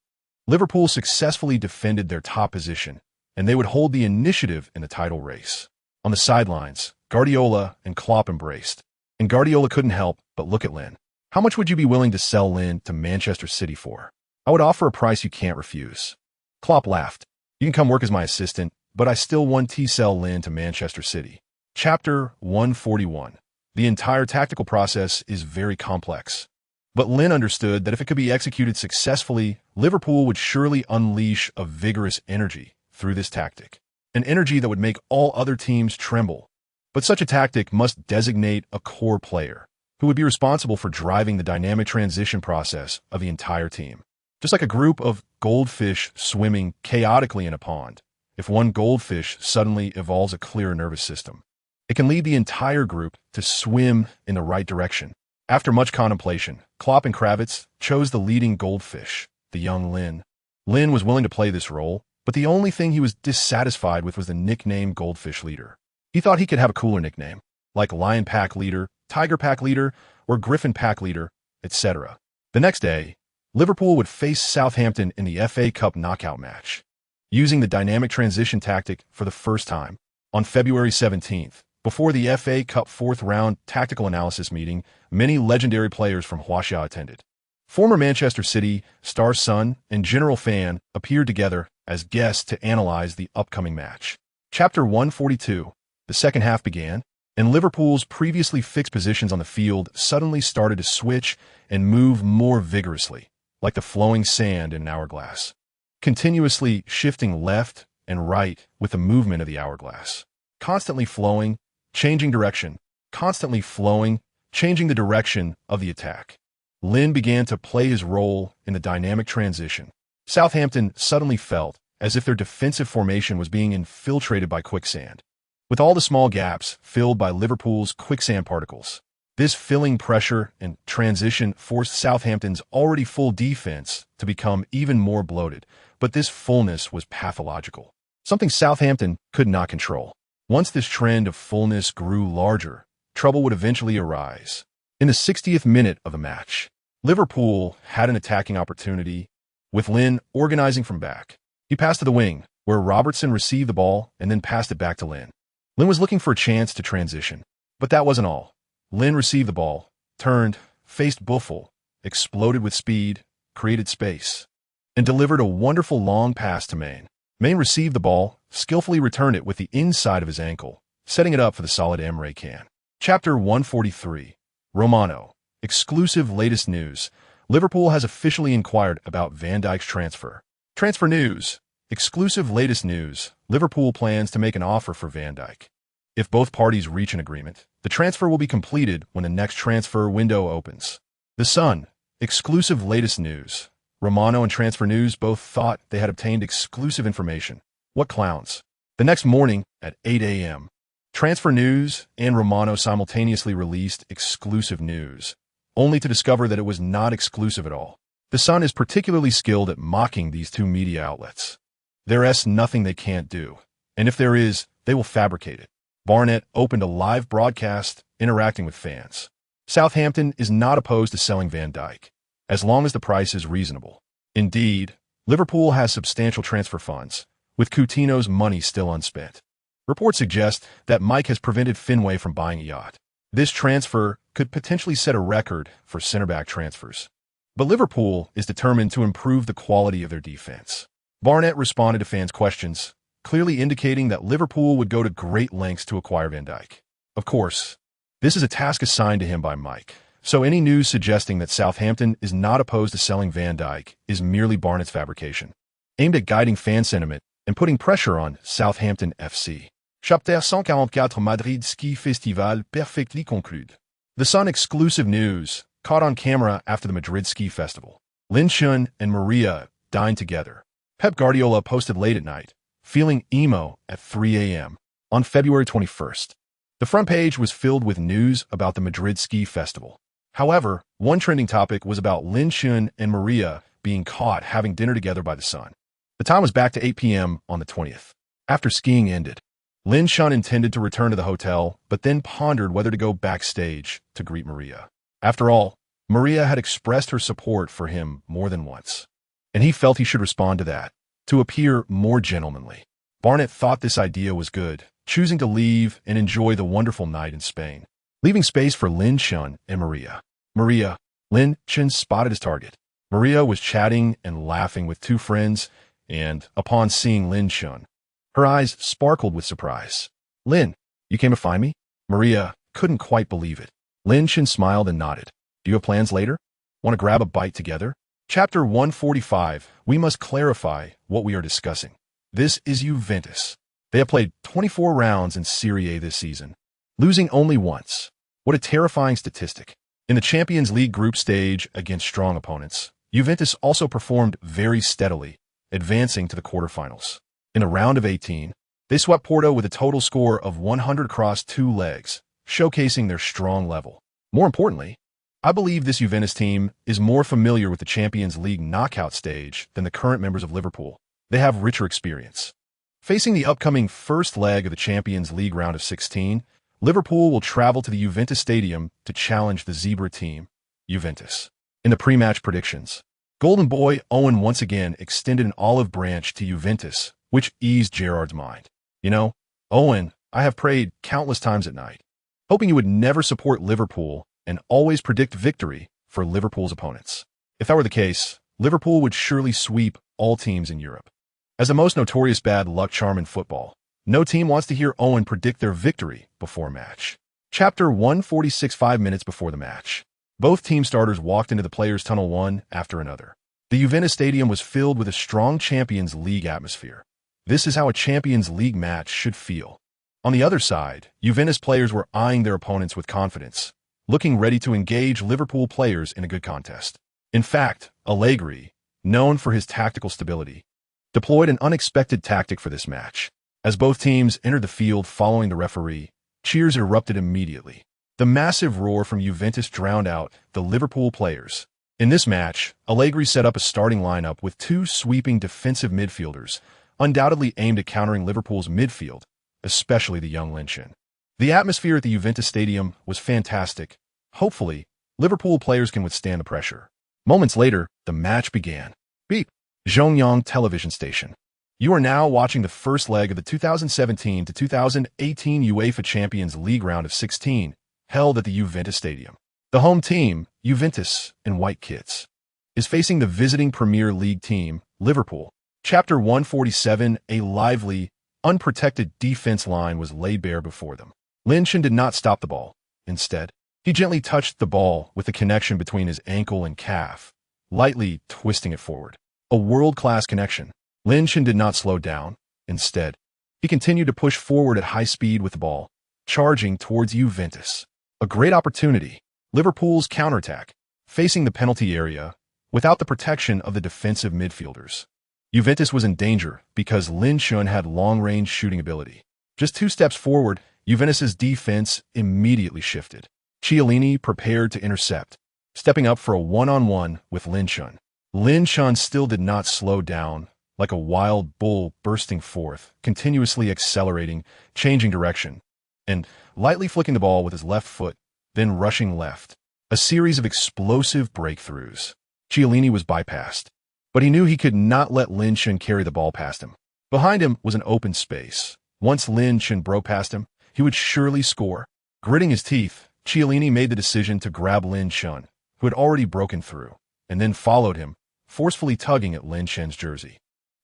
Liverpool successfully defended their top position, and they would hold the initiative in the title race. On the sidelines, Guardiola and Klopp embraced, and Guardiola couldn't help but look at Lynn. How much would you be willing to sell Lynn to Manchester City for? I would offer a price you can't refuse. Klopp laughed. You can come work as my assistant, but I still want to sell Lynn to Manchester City. Chapter 141. The entire tactical process is very complex. But Lynn understood that if it could be executed successfully, Liverpool would surely unleash a vigorous energy through this tactic. An energy that would make all other teams tremble. But such a tactic must designate a core player, who would be responsible for driving the dynamic transition process of the entire team. Just like a group of goldfish swimming chaotically in a pond, if one goldfish suddenly evolves a clear nervous system, it can lead the entire group to swim in the right direction. After much contemplation, Klopp and Kravitz chose the leading goldfish, the young Lynn. Lynn was willing to play this role, but the only thing he was dissatisfied with was the nickname Goldfish Leader. He thought he could have a cooler nickname, like Lion Pack Leader, Tiger Pack Leader, or Griffin Pack Leader, etc. The next day, Liverpool would face Southampton in the FA Cup knockout match, using the dynamic transition tactic for the first time. On February 17th, before the FA Cup fourth-round tactical analysis meeting, many legendary players from Huaxia attended. Former Manchester City star Son and General Fan appeared together as guests to analyze the upcoming match. Chapter 142. The second half began, and Liverpool's previously fixed positions on the field suddenly started to switch and move more vigorously, like the flowing sand in an hourglass, continuously shifting left and right with the movement of the hourglass, constantly flowing, changing direction, constantly flowing, changing the direction of the attack. Lynn began to play his role in the dynamic transition. Southampton suddenly felt as if their defensive formation was being infiltrated by quicksand, with all the small gaps filled by Liverpool's quicksand particles. This filling pressure and transition forced Southampton's already full defense to become even more bloated, but this fullness was pathological, something Southampton could not control. Once this trend of fullness grew larger, trouble would eventually arise. In the 60th minute of the match, Liverpool had an attacking opportunity, with Lynn organizing from back. He passed to the wing, where Robertson received the ball and then passed it back to Lynn. Lynn was looking for a chance to transition, but that wasn't all. Lynn received the ball, turned, faced Buffel, exploded with speed, created space, and delivered a wonderful long pass to Maine. Maine received the ball, skillfully returned it with the inside of his ankle, setting it up for the solid Emre Can. Chapter 143. Romano. Exclusive latest news. Liverpool has officially inquired about Van Dijk's transfer. Transfer news. Exclusive latest news. Liverpool plans to make an offer for Van Dijk. If both parties reach an agreement, the transfer will be completed when the next transfer window opens. The Sun. Exclusive latest news. Romano and Transfer News both thought they had obtained exclusive information. What clowns. The next morning at 8 a.m., Transfer News and Romano simultaneously released exclusive news, only to discover that it was not exclusive at all. The Sun is particularly skilled at mocking these two media outlets. There's nothing they can't do, and if there is, they will fabricate it. Barnett opened a live broadcast interacting with fans. Southampton is not opposed to selling Van Dijk, as long as the price is reasonable. Indeed, Liverpool has substantial transfer funds, with Coutinho's money still unspent. Reports suggest that Mike has prevented Fenway from buying a yacht. This transfer could potentially set a record for center-back transfers. But Liverpool is determined to improve the quality of their defense. Barnett responded to fans' questions, clearly indicating that Liverpool would go to great lengths to acquire Van Dijk. Of course, this is a task assigned to him by Mike, So any news suggesting that Southampton is not opposed to selling Van Dijk is merely Barnett's fabrication, aimed at guiding fan sentiment and putting pressure on Southampton FC. Chapter 144 Madrid Ski Festival perfectly conclude. The Sun exclusive news caught on camera after the Madrid Ski Festival. Lin Chun and Maria dined together. Pep Guardiola posted late at night, feeling emo at 3 a.m. on February 21st. The front page was filled with news about the Madrid Ski Festival. However, one trending topic was about Lin Chun and Maria being caught having dinner together by the Sun. The time was back to 8 p.m. on the 20th. After skiing ended, Lin Chun intended to return to the hotel, but then pondered whether to go backstage to greet Maria. After all, Maria had expressed her support for him more than once, and he felt he should respond to that, to appear more gentlemanly. Barnett thought this idea was good, choosing to leave and enjoy the wonderful night in Spain, leaving space for Lin Chun and Maria. Lin Chun spotted his target. Maria was chatting and laughing with two friends, and upon seeing Lin Chun, her eyes sparkled with surprise. "Lin, you came to find me?" Maria couldn't quite believe it. Lin Chun smiled and nodded. "Do you have plans later? Want to grab a bite together?" Chapter 145. We must clarify what we are discussing. This is Juventus. They have played 24 rounds in Serie A this season, losing only once. What a terrifying statistic. In the Champions League group stage against strong opponents, Juventus also performed very steadily, advancing to the quarterfinals. In the round of 18, they swept Porto with a total score of 100 across 2 legs, showcasing their strong level. More importantly, I believe this Juventus team is more familiar with the Champions League knockout stage than the current members of Liverpool. They have richer experience. Facing the upcoming first leg of the Champions League round of 16, Liverpool will travel to the Juventus Stadium to challenge the Zebra team, Juventus. In the pre-match predictions, Golden Boy Owen once again extended an olive branch to Juventus, which eased Gerrard's mind. "You know, Owen, I have prayed countless times at night, hoping you would never support Liverpool and always predict victory for Liverpool's opponents. If that were the case, Liverpool would surely sweep all teams in Europe. As the most notorious bad luck charm in football, no team wants to hear Owen predict their victory before a match." Chapter 146. 5 minutes before the match, both team starters walked into the players' tunnel one after another. The Juventus Stadium was filled with a strong Champions League atmosphere. This is how a Champions League match should feel. On the other side, Juventus players were eyeing their opponents with confidence, looking ready to engage Liverpool players in a good contest. In fact, Allegri, known for his tactical stability, deployed an unexpected tactic for this match. As both teams entered the field following the referee, cheers erupted immediately. The massive roar from Juventus drowned out the Liverpool players. In this match, Allegri set up a starting lineup with 2 sweeping defensive midfielders, undoubtedly aimed at countering Liverpool's midfield, especially the young Lin Chun. The atmosphere at the Juventus Stadium was fantastic. Hopefully, Liverpool players can withstand the pressure. Moments later, the match began. Beep. Zhongyang television station. You are now watching the first leg of the 2017 to 2018 UEFA Champions League round of 16, held at the Juventus Stadium. The home team, Juventus, in white kits, is facing the visiting Premier League team, Liverpool. Chapter 147. A lively, unprotected defense line was laid bare before them. Lin Chun did not stop the ball. Instead, he gently touched the ball with the connection between his ankle and calf, lightly twisting it forward. A world-class connection. Lin Chun did not slow down. Instead, he continued to push forward at high speed with the ball, charging towards Juventus. A great opportunity. Liverpool's counterattack, facing the penalty area, without the protection of the defensive midfielders. Juventus was in danger because Lin Chun had long-range shooting ability. Just 2 steps forward, Juventus's defense immediately shifted. Chiellini prepared to intercept, stepping up for a one-on-one with Lin Chun. Lin Chun still did not slow down, like a wild bull bursting forth, continuously accelerating, changing direction, and lightly flicking the ball with his left foot, then rushing left. A series of explosive breakthroughs. Chiellini was bypassed, but he knew he could not let Lin Chun carry the ball past him. Behind him was an open space. Once Lin Chun broke past him, he would surely score. Gritting his teeth, Chiellini made the decision to grab Lin Chun, who had already broken through, and then followed him, forcefully tugging at Lin Chun's jersey.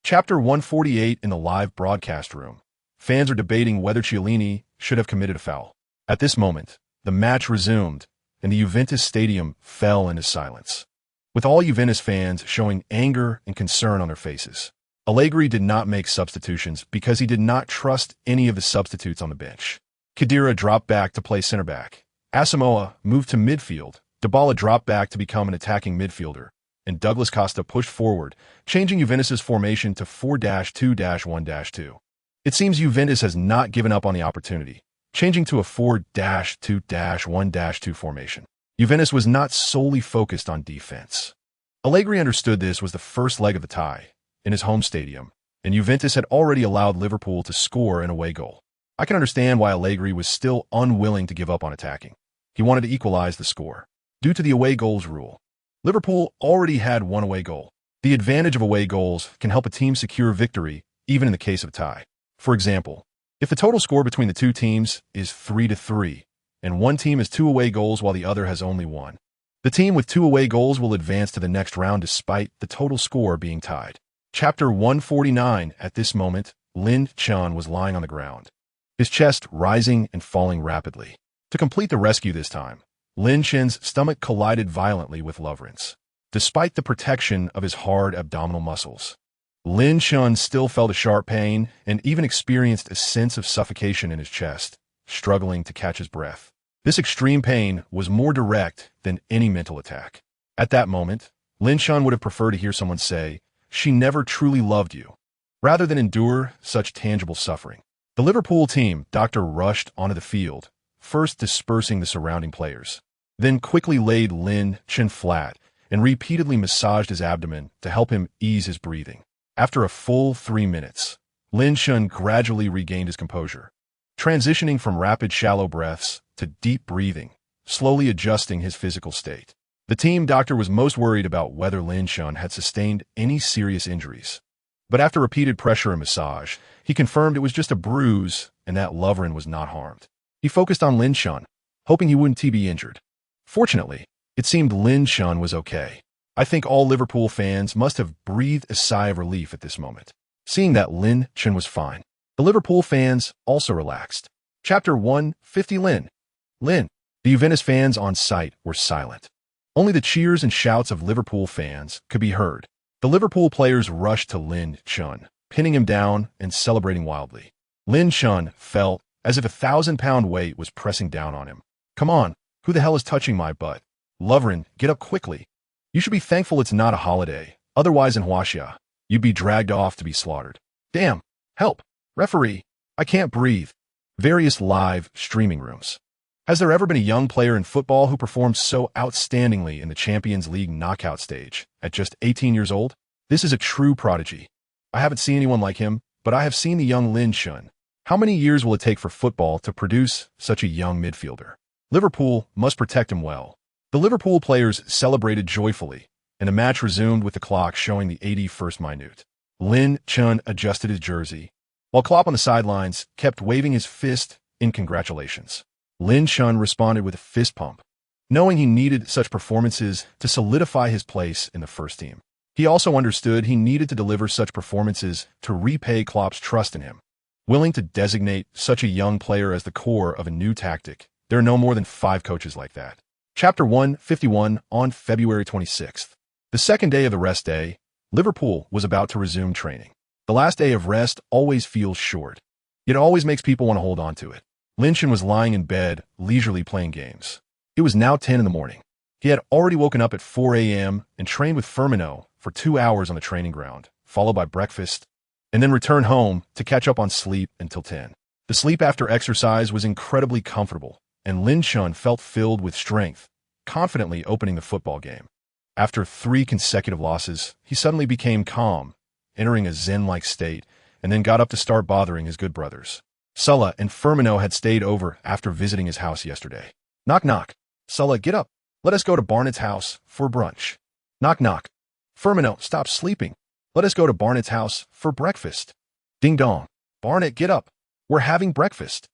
Chapter 148. In the live broadcast room, fans are debating whether Chiellini should have committed a foul. At this moment, the match resumed, and the Juventus stadium fell into silence, with all Juventus fans showing anger and concern on their faces. Allegri did not make substitutions because he did not trust any of the substitutes on the bench. Khedira dropped back to play center back. Asamoah moved to midfield. Dybala dropped back to become an attacking midfielder, and Douglas Costa pushed forward, changing Juventus's formation to 4-2-1-2. It seems Juventus has not given up on the opportunity, changing to a 4-2-1-2 formation. Juventus was not solely focused on defense. Allegri understood this was the first leg of the tie, in his home stadium, and Juventus had already allowed Liverpool to score an away goal. I can understand why Allegri was still unwilling to give up on attacking. He wanted to equalize the score. Due to the away goals rule, Liverpool already had one away goal. The advantage of away goals can help a team secure victory, even in the case of a tie. For example, if the total score between the two teams is 3-3, and one team has 2 away goals while the other has only 1, the team with 2 away goals will advance to the next round despite the total score being tied. Chapter 149. At this moment, Lin Chun was lying on the ground, his chest rising and falling rapidly. To complete the rescue this time, Lin Chun's stomach collided violently with Lovren's. Despite the protection of his hard abdominal muscles, Lin Chun still felt a sharp pain and even experienced a sense of suffocation in his chest, struggling to catch his breath. This extreme pain was more direct than any mental attack. At that moment, Lin Chun would have preferred to hear someone say, "She never truly loved you," rather than endure such tangible suffering. The Liverpool team doctor rushed onto the field, first dispersing the surrounding players, then quickly laid Lin Chun flat and repeatedly massaged his abdomen to help him ease his breathing. After a full 3 minutes, Lin Chun gradually regained his composure, transitioning from rapid shallow breaths to deep breathing, slowly adjusting his physical state. The team doctor was most worried about whether Lin Chun had sustained any serious injuries. But after repeated pressure and massage, he confirmed it was just a bruise and that Lovren was not harmed. He focused on Lin Chun, hoping he wouldn't be injured. Fortunately, it seemed Lin Chun was okay. I think all Liverpool fans must have breathed a sigh of relief at this moment, seeing that Lin Chun was fine. The Liverpool fans also relaxed. Chapter 150. Lin. The Juventus fans on site were silent. Only the cheers and shouts of Liverpool fans could be heard. The Liverpool players rushed to Lin Chun, pinning him down and celebrating wildly. Lin Chun felt as if a 1,000-pound weight was pressing down on him. "Come on, who the hell is touching my butt? Lovren, get up quickly. You should be thankful it's not a holiday. Otherwise in Huaxia, you'd be dragged off to be slaughtered. Damn, help, referee, I can't breathe." Various live streaming rooms. Has there ever been a young player in football who performed so outstandingly in the Champions League knockout stage at just 18 years old? This is a true prodigy. I haven't seen anyone like him, but I have seen the young Lin Chun. How many years will it take for football to produce such a young midfielder? Liverpool must protect him well. The Liverpool players celebrated joyfully, and the match resumed with the clock showing the 81st minute. Lin Chun adjusted his jersey, while Klopp on the sidelines kept waving his fist in congratulations. Lin Chun responded with a fist pump, knowing he needed such performances to solidify his place in the first team. He also understood he needed to deliver such performances to repay Klopp's trust in him. Willing to designate such a young player as the core of a new tactic, there are no more than 5 coaches like that. Chapter 151. On February 26th, the second day of the rest day, Liverpool was about to resume training. The last day of rest always feels short. It always makes people want to hold on to it. Lin Chun was lying in bed, leisurely playing games. It was now 10 in the morning. He had already woken up at 4 a.m. and trained with Firmino for 2 hours on the training ground, followed by breakfast, and then returned home to catch up on sleep until 10. The sleep after exercise was incredibly comfortable, and Lin Chun felt filled with strength, confidently opening the football game. After 3 consecutive losses, he suddenly became calm, entering a zen-like state, and then got up to start bothering his good brothers. Sulla and Firmino had stayed over after visiting his house yesterday. Knock knock. Sulla, get up. Let us go to Barnett's house for brunch. Knock knock. Firmino, stop sleeping. Let us go to Barnett's house for breakfast. Ding dong. Barnett, get up. We're having breakfast.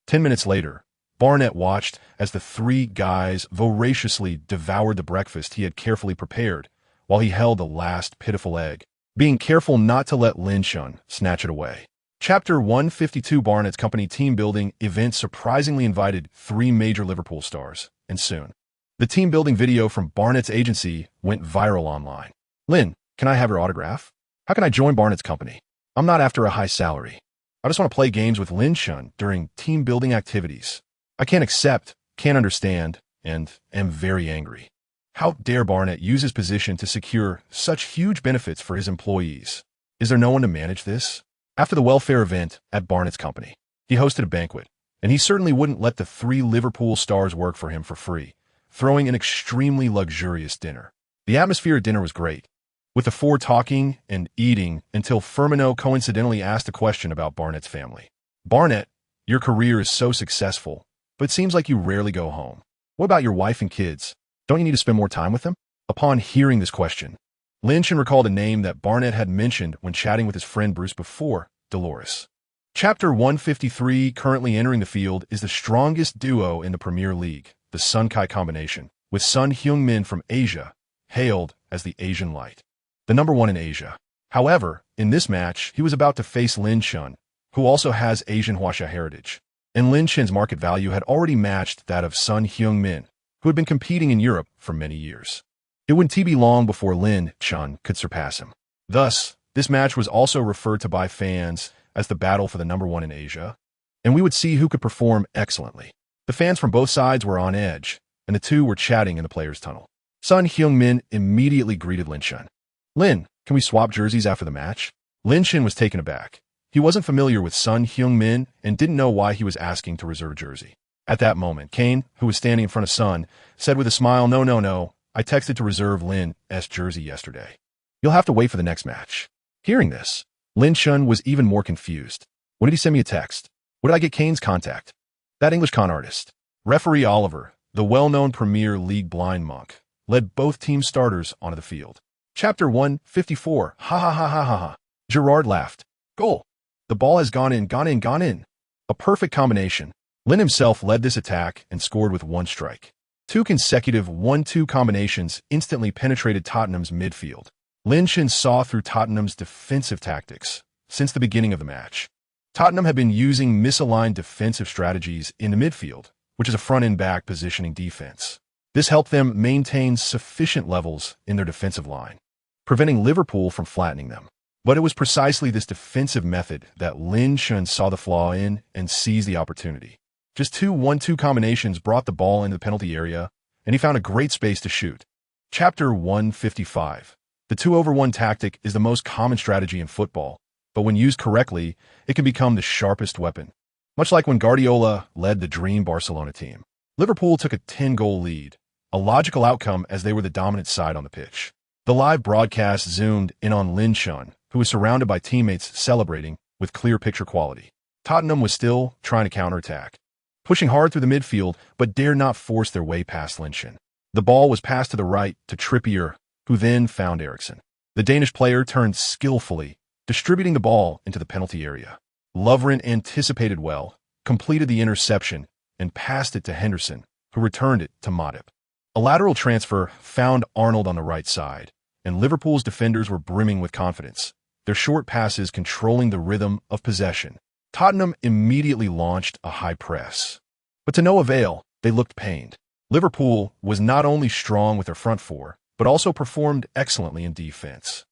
10 minutes later, Barnett watched as the 3 guys voraciously devoured the breakfast he had carefully prepared, while he held the last pitiful egg, being careful not to let Lin Chun snatch it away. Chapter 152. Barnett's company team-building event surprisingly invited 3 major Liverpool stars, and soon The team-building video from Barnett's agency went viral online. Lynn, can I have your autograph? How can I join Barnett's company? I'm not after a high salary. I just want to play games with Lin Chun during team-building activities. I can't accept, can't understand, and am very angry. How dare Barnett use his position to secure such huge benefits for his employees? Is there no one to manage this? After the welfare event at Barnett's company, he hosted a banquet, and he certainly wouldn't let the 3 Liverpool stars work for him for free, throwing an extremely luxurious dinner. The atmosphere at dinner was great, with the 4 talking and eating until Firmino coincidentally asked a question about Barnett's family. Barnett, your career is so successful, but it seems like you rarely go home. What about your wife and kids? Don't you need to spend more time with them? Upon hearing this question, Lynch recalled a name that Barnett had mentioned when chatting with his friend Bruce before, Dolores. Chapter 153 currently entering the field is the strongest duo in the Premier League, the Sun-Kai combination, with Son Heung-min from Asia, hailed as the Asian Light, the number 1 in Asia. However, in this match, he was about to face Lin Chun, who also has Asian Huaxia heritage, and Lin Chun's market value had already matched that of Son Heung-min, who had been competing in Europe for many years. It wouldn't be long before Lin Chun could surpass him. Thus, this match was also referred to by fans as the battle for the number 1 in Asia, and we would see who could perform excellently. The fans from both sides were on edge, and the two were chatting in the players' tunnel. Son Heung-min immediately greeted Lin Chun. Lin, can we swap jerseys after the match? Lin Chun was taken aback. He wasn't familiar with Son Heung-min and didn't know why he was asking to reserve a jersey. At that moment, Kane, who was standing in front of Son, said with a smile, No, I texted to reserve Lin's jersey yesterday. You'll have to wait for the next match. Hearing this, Lin Chun was even more confused. When did he send me a text? Where did I get Kane's contact? That English con artist. Referee Oliver, the well-known Premier League blind monk, led both team starters onto the field. Chapter 154. Ha ha ha ha ha ha. Gerrard laughed. Goal. The ball has gone in. A perfect combination. Lin himself led this attack and scored with 1 strike. 2 consecutive 1-2 combinations instantly penetrated Tottenham's midfield. Lin Chun saw through Tottenham's defensive tactics since the beginning of the match. Tottenham had been using misaligned defensive strategies in the midfield, which is a front-and-back positioning defense. This helped them maintain sufficient levels in their defensive line, preventing Liverpool from flattening them. But it was precisely this defensive method that Lin Chun saw the flaw in and seized the opportunity. Just 2 1-2 combinations brought the ball into the penalty area, and he found a great space to shoot. Chapter 155. The 2-over-1 tactic is the most common strategy in football, but when used correctly, it can become the sharpest weapon. Much like when Guardiola led the Dream Barcelona team. Liverpool took a 10-goal lead, a logical outcome as they were the dominant side on the pitch. The live broadcast zoomed in on Lin Chun, who was surrounded by teammates celebrating with clear picture quality. Tottenham was still trying to counterattack, pushing hard through the midfield, but dared not force their way past Lin Chun. The ball was passed to the right to Trippier, who then found Eriksen. The Danish player turned skillfully, distributing the ball into the penalty area. Lovren anticipated well, completed the interception, and passed it to Henderson, who returned it to Matip. A lateral transfer found Arnold on the right side, and Liverpool's defenders were brimming with confidence, their short passes controlling the rhythm of possession. Tottenham immediately launched a high press, but to no avail. They looked pained. Liverpool was not only strong with their front 4, but also performed excellently in defense.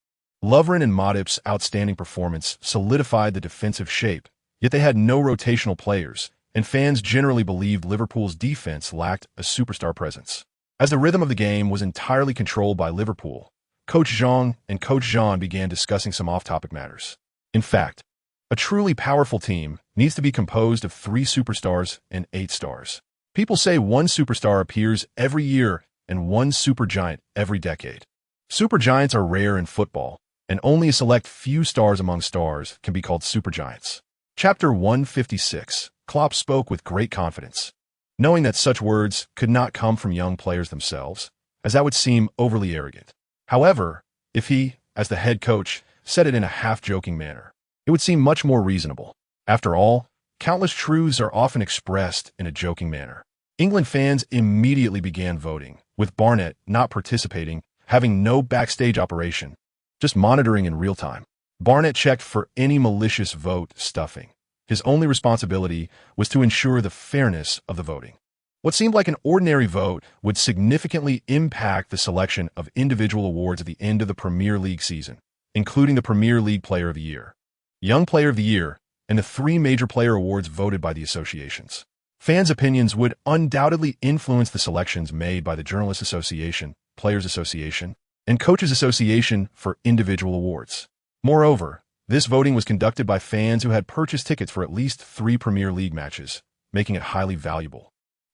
Lovren and Matip's outstanding performance solidified the defensive shape, yet they had no rotational players, and fans generally believed Liverpool's defense lacked a superstar presence. As the rhythm of the game was entirely controlled by Liverpool, Coach Zhang and Coach Jean began discussing some off-topic matters. In fact, a truly powerful team needs to be composed of 3 superstars and 8 stars. People say 1 superstar appears every year and 1 supergiant every decade. Supergiants are rare in football, and only a select few stars among stars can be called supergiants. Chapter 156. Klopp spoke with great confidence, knowing that such words could not come from young players themselves, as that would seem overly arrogant. However, if he, as the head coach, said it in a half-joking manner, it would seem much more reasonable. After all, countless truths are often expressed in a joking manner. England fans immediately began voting, with Barnett not participating, having no backstage operation, just monitoring in real time. Barnett checked for any malicious vote stuffing. His only responsibility was to ensure the fairness of the voting. What seemed like an ordinary vote would significantly impact the selection of individual awards at the end of the Premier League season, including the Premier League Player of the Year, Young Player of the Year, and the three major player awards voted by the associations. Fans' opinions would undoubtedly influence the selections made by the Journalists Association, Players Association, and Coaches Association for individual awards. Moreover, this voting was conducted by fans who had purchased tickets for at least 3 Premier League matches, making it highly valuable.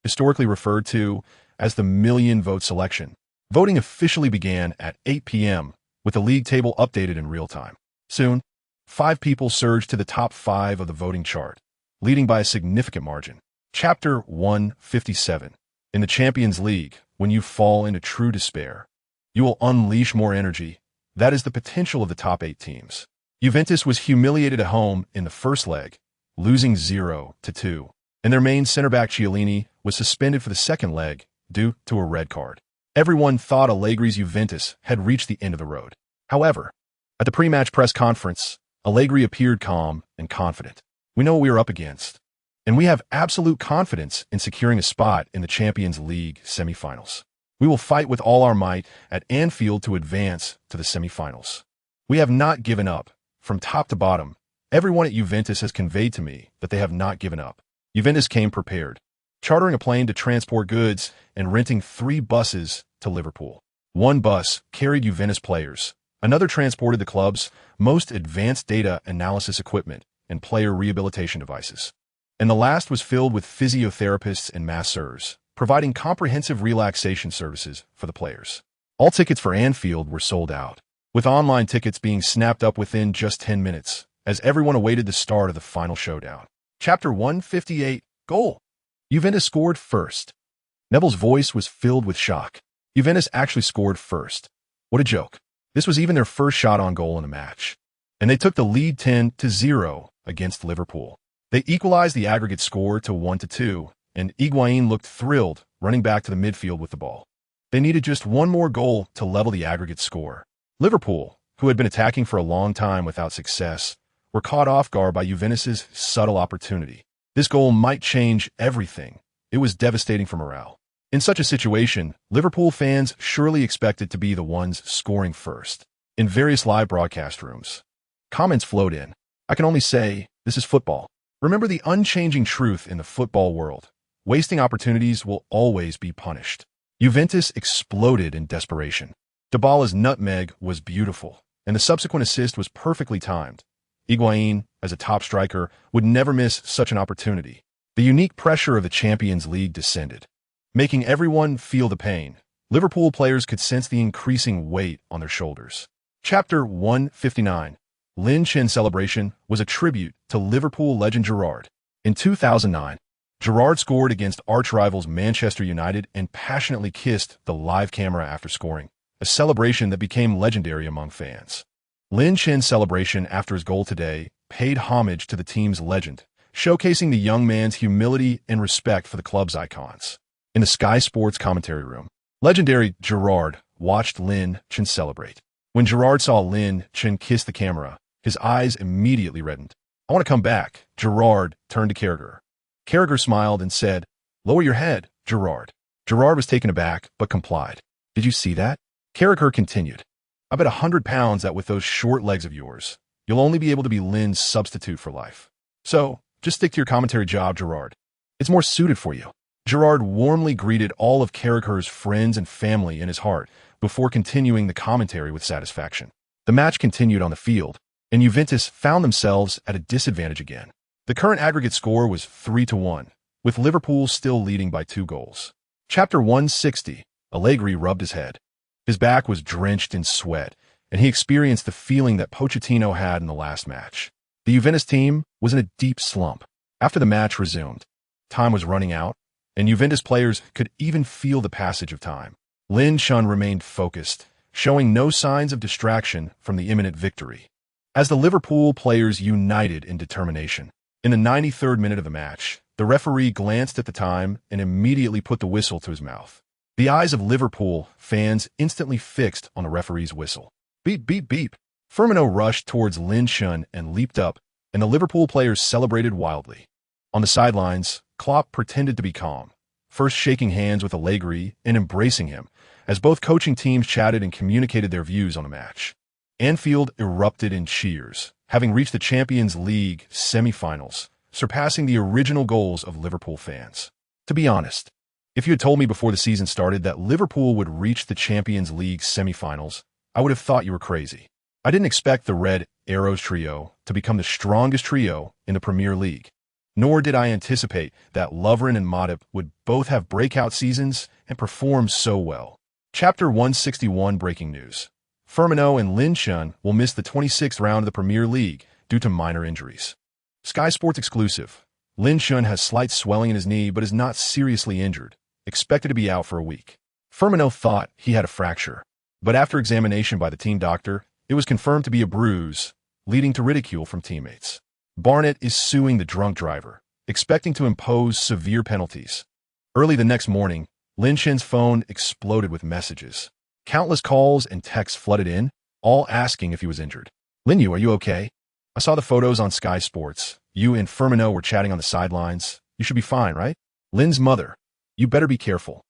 Historically referred to as the million-vote selection, voting officially began at 8 p.m., with the league table updated in real time. Soon, 5 people surged to the top 5 of the voting chart, leading by a significant margin. Chapter 157. In the Champions League, when you fall into true despair, you will unleash more energy. That is the potential of the top 8 teams. Juventus was humiliated at home in the first leg, losing 0-2, and their main center-back Chiellini was suspended for the second leg due to a red card. Everyone thought Allegri's Juventus had reached the end of the road. However, at the pre-match press conference, Allegri appeared calm and confident. We know what we are up against, and we have absolute confidence in securing a spot in the Champions League semifinals. We will fight with all our might at Anfield to advance to the semifinals. We have not given up. From top to bottom, everyone at Juventus has conveyed to me that they have not given up. Juventus came prepared, chartering a plane to transport goods and renting 3 buses to Liverpool. One bus carried Juventus players, another transported the club's most advanced data analysis equipment and player rehabilitation devices, and the last was filled with physiotherapists and masseurs, providing comprehensive relaxation services for the players. All tickets for Anfield were sold out, with online tickets being snapped up within just 10 minutes, as everyone awaited the start of the final showdown. Chapter 158. Goal. Juventus scored first. Neville's voice was filled with shock. Juventus actually scored first. What a joke. This was even their first shot on goal in the match. And they took the lead 10-0 against Liverpool. They equalized the aggregate score to 1-2, and Higuain looked thrilled, running back to the midfield with the ball. They needed just one more goal to level the aggregate score. Liverpool, who had been attacking for a long time without success, were caught off guard by Juventus's subtle opportunity. This goal might change everything. It was devastating for morale. In such a situation, Liverpool fans surely expected to be the ones scoring first. In various live broadcast rooms, comments flowed in. I can only say, this is football. Remember the unchanging truth in the football world. Wasting opportunities will always be punished. Juventus exploded in desperation. Dybala's nutmeg was beautiful, and the subsequent assist was perfectly timed. Higuain, as a top striker, would never miss such an opportunity. The unique pressure of the Champions League descended, making everyone feel the pain. Liverpool players could sense the increasing weight on their shoulders. Chapter 159. Lin Chin celebration was a tribute to Liverpool legend Gerrard. In 2009, Gerrard scored against arch-rivals Manchester United and passionately kissed the live camera after scoring, a celebration that became legendary among fans. Lin Chin's celebration after his goal today paid homage to the team's legend, showcasing the young man's humility and respect for the club's icons. In the Sky Sports commentary room, legendary Gerrard watched Lin Chin celebrate. When Gerrard saw Lin Chin kiss the camera, his eyes immediately reddened. "I want to come back." Gerrard turned to Carragher. Carragher smiled and said, "Lower your head, Gerrard." Gerrard was taken aback, but complied. "Did you see that?" Carragher continued, "I bet £100 that with those short legs of yours, you'll only be able to be Lin's substitute for life. So, just stick to your commentary job, Gerrard. It's more suited for you." Gerrard warmly greeted all of Carragher's friends and family in his heart before continuing the commentary with satisfaction. The match continued on the field, and Juventus found themselves at a disadvantage again. The current aggregate score was 3-1, with Liverpool still leading by 2 goals. Chapter 160. Allegri rubbed his head. His back was drenched in sweat, and he experienced the feeling that Pochettino had in the last match. The Juventus team was in a deep slump. After the match resumed, time was running out, and Juventus players could even feel the passage of time. Lin Chin remained focused, showing no signs of distraction from the imminent victory. As the Liverpool players united in determination, in the 93rd minute of the match, the referee glanced at the time and immediately put the whistle to his mouth. The eyes of Liverpool fans instantly fixed on the referee's whistle. Beep, beep, beep. Firmino rushed towards Lin Chin and leaped up, and the Liverpool players celebrated wildly. On the sidelines, Klopp pretended to be calm, first shaking hands with Allegri and embracing him, as both coaching teams chatted and communicated their views on the match. Anfield erupted in cheers, having reached the Champions League semi-finals, surpassing the original goals of Liverpool fans. To be honest, if you had told me before the season started that Liverpool would reach the Champions League semi-finals, I would have thought you were crazy. I didn't expect the Red Arrows trio to become the strongest trio in the Premier League. Nor did I anticipate that Lovren and Matip would both have breakout seasons and perform so well. Chapter 161 Breaking News. Firmino and Lin Chun will miss the 26th round of the Premier League due to minor injuries. Sky Sports exclusive. Lin Chun has slight swelling in his knee but is not seriously injured, expected to be out for a week. Firmino thought he had a fracture, but after examination by the team doctor, it was confirmed to be a bruise, leading to ridicule from teammates. Barnett is suing the drunk driver, expecting to impose severe penalties. Early the next morning, Lin Chun's phone exploded with messages. Countless calls and texts flooded in, all asking if he was injured. Lin, are you okay? I saw the photos on Sky Sports. You and Firmino were chatting on the sidelines. You should be fine, right? Lin's mother. You better be careful.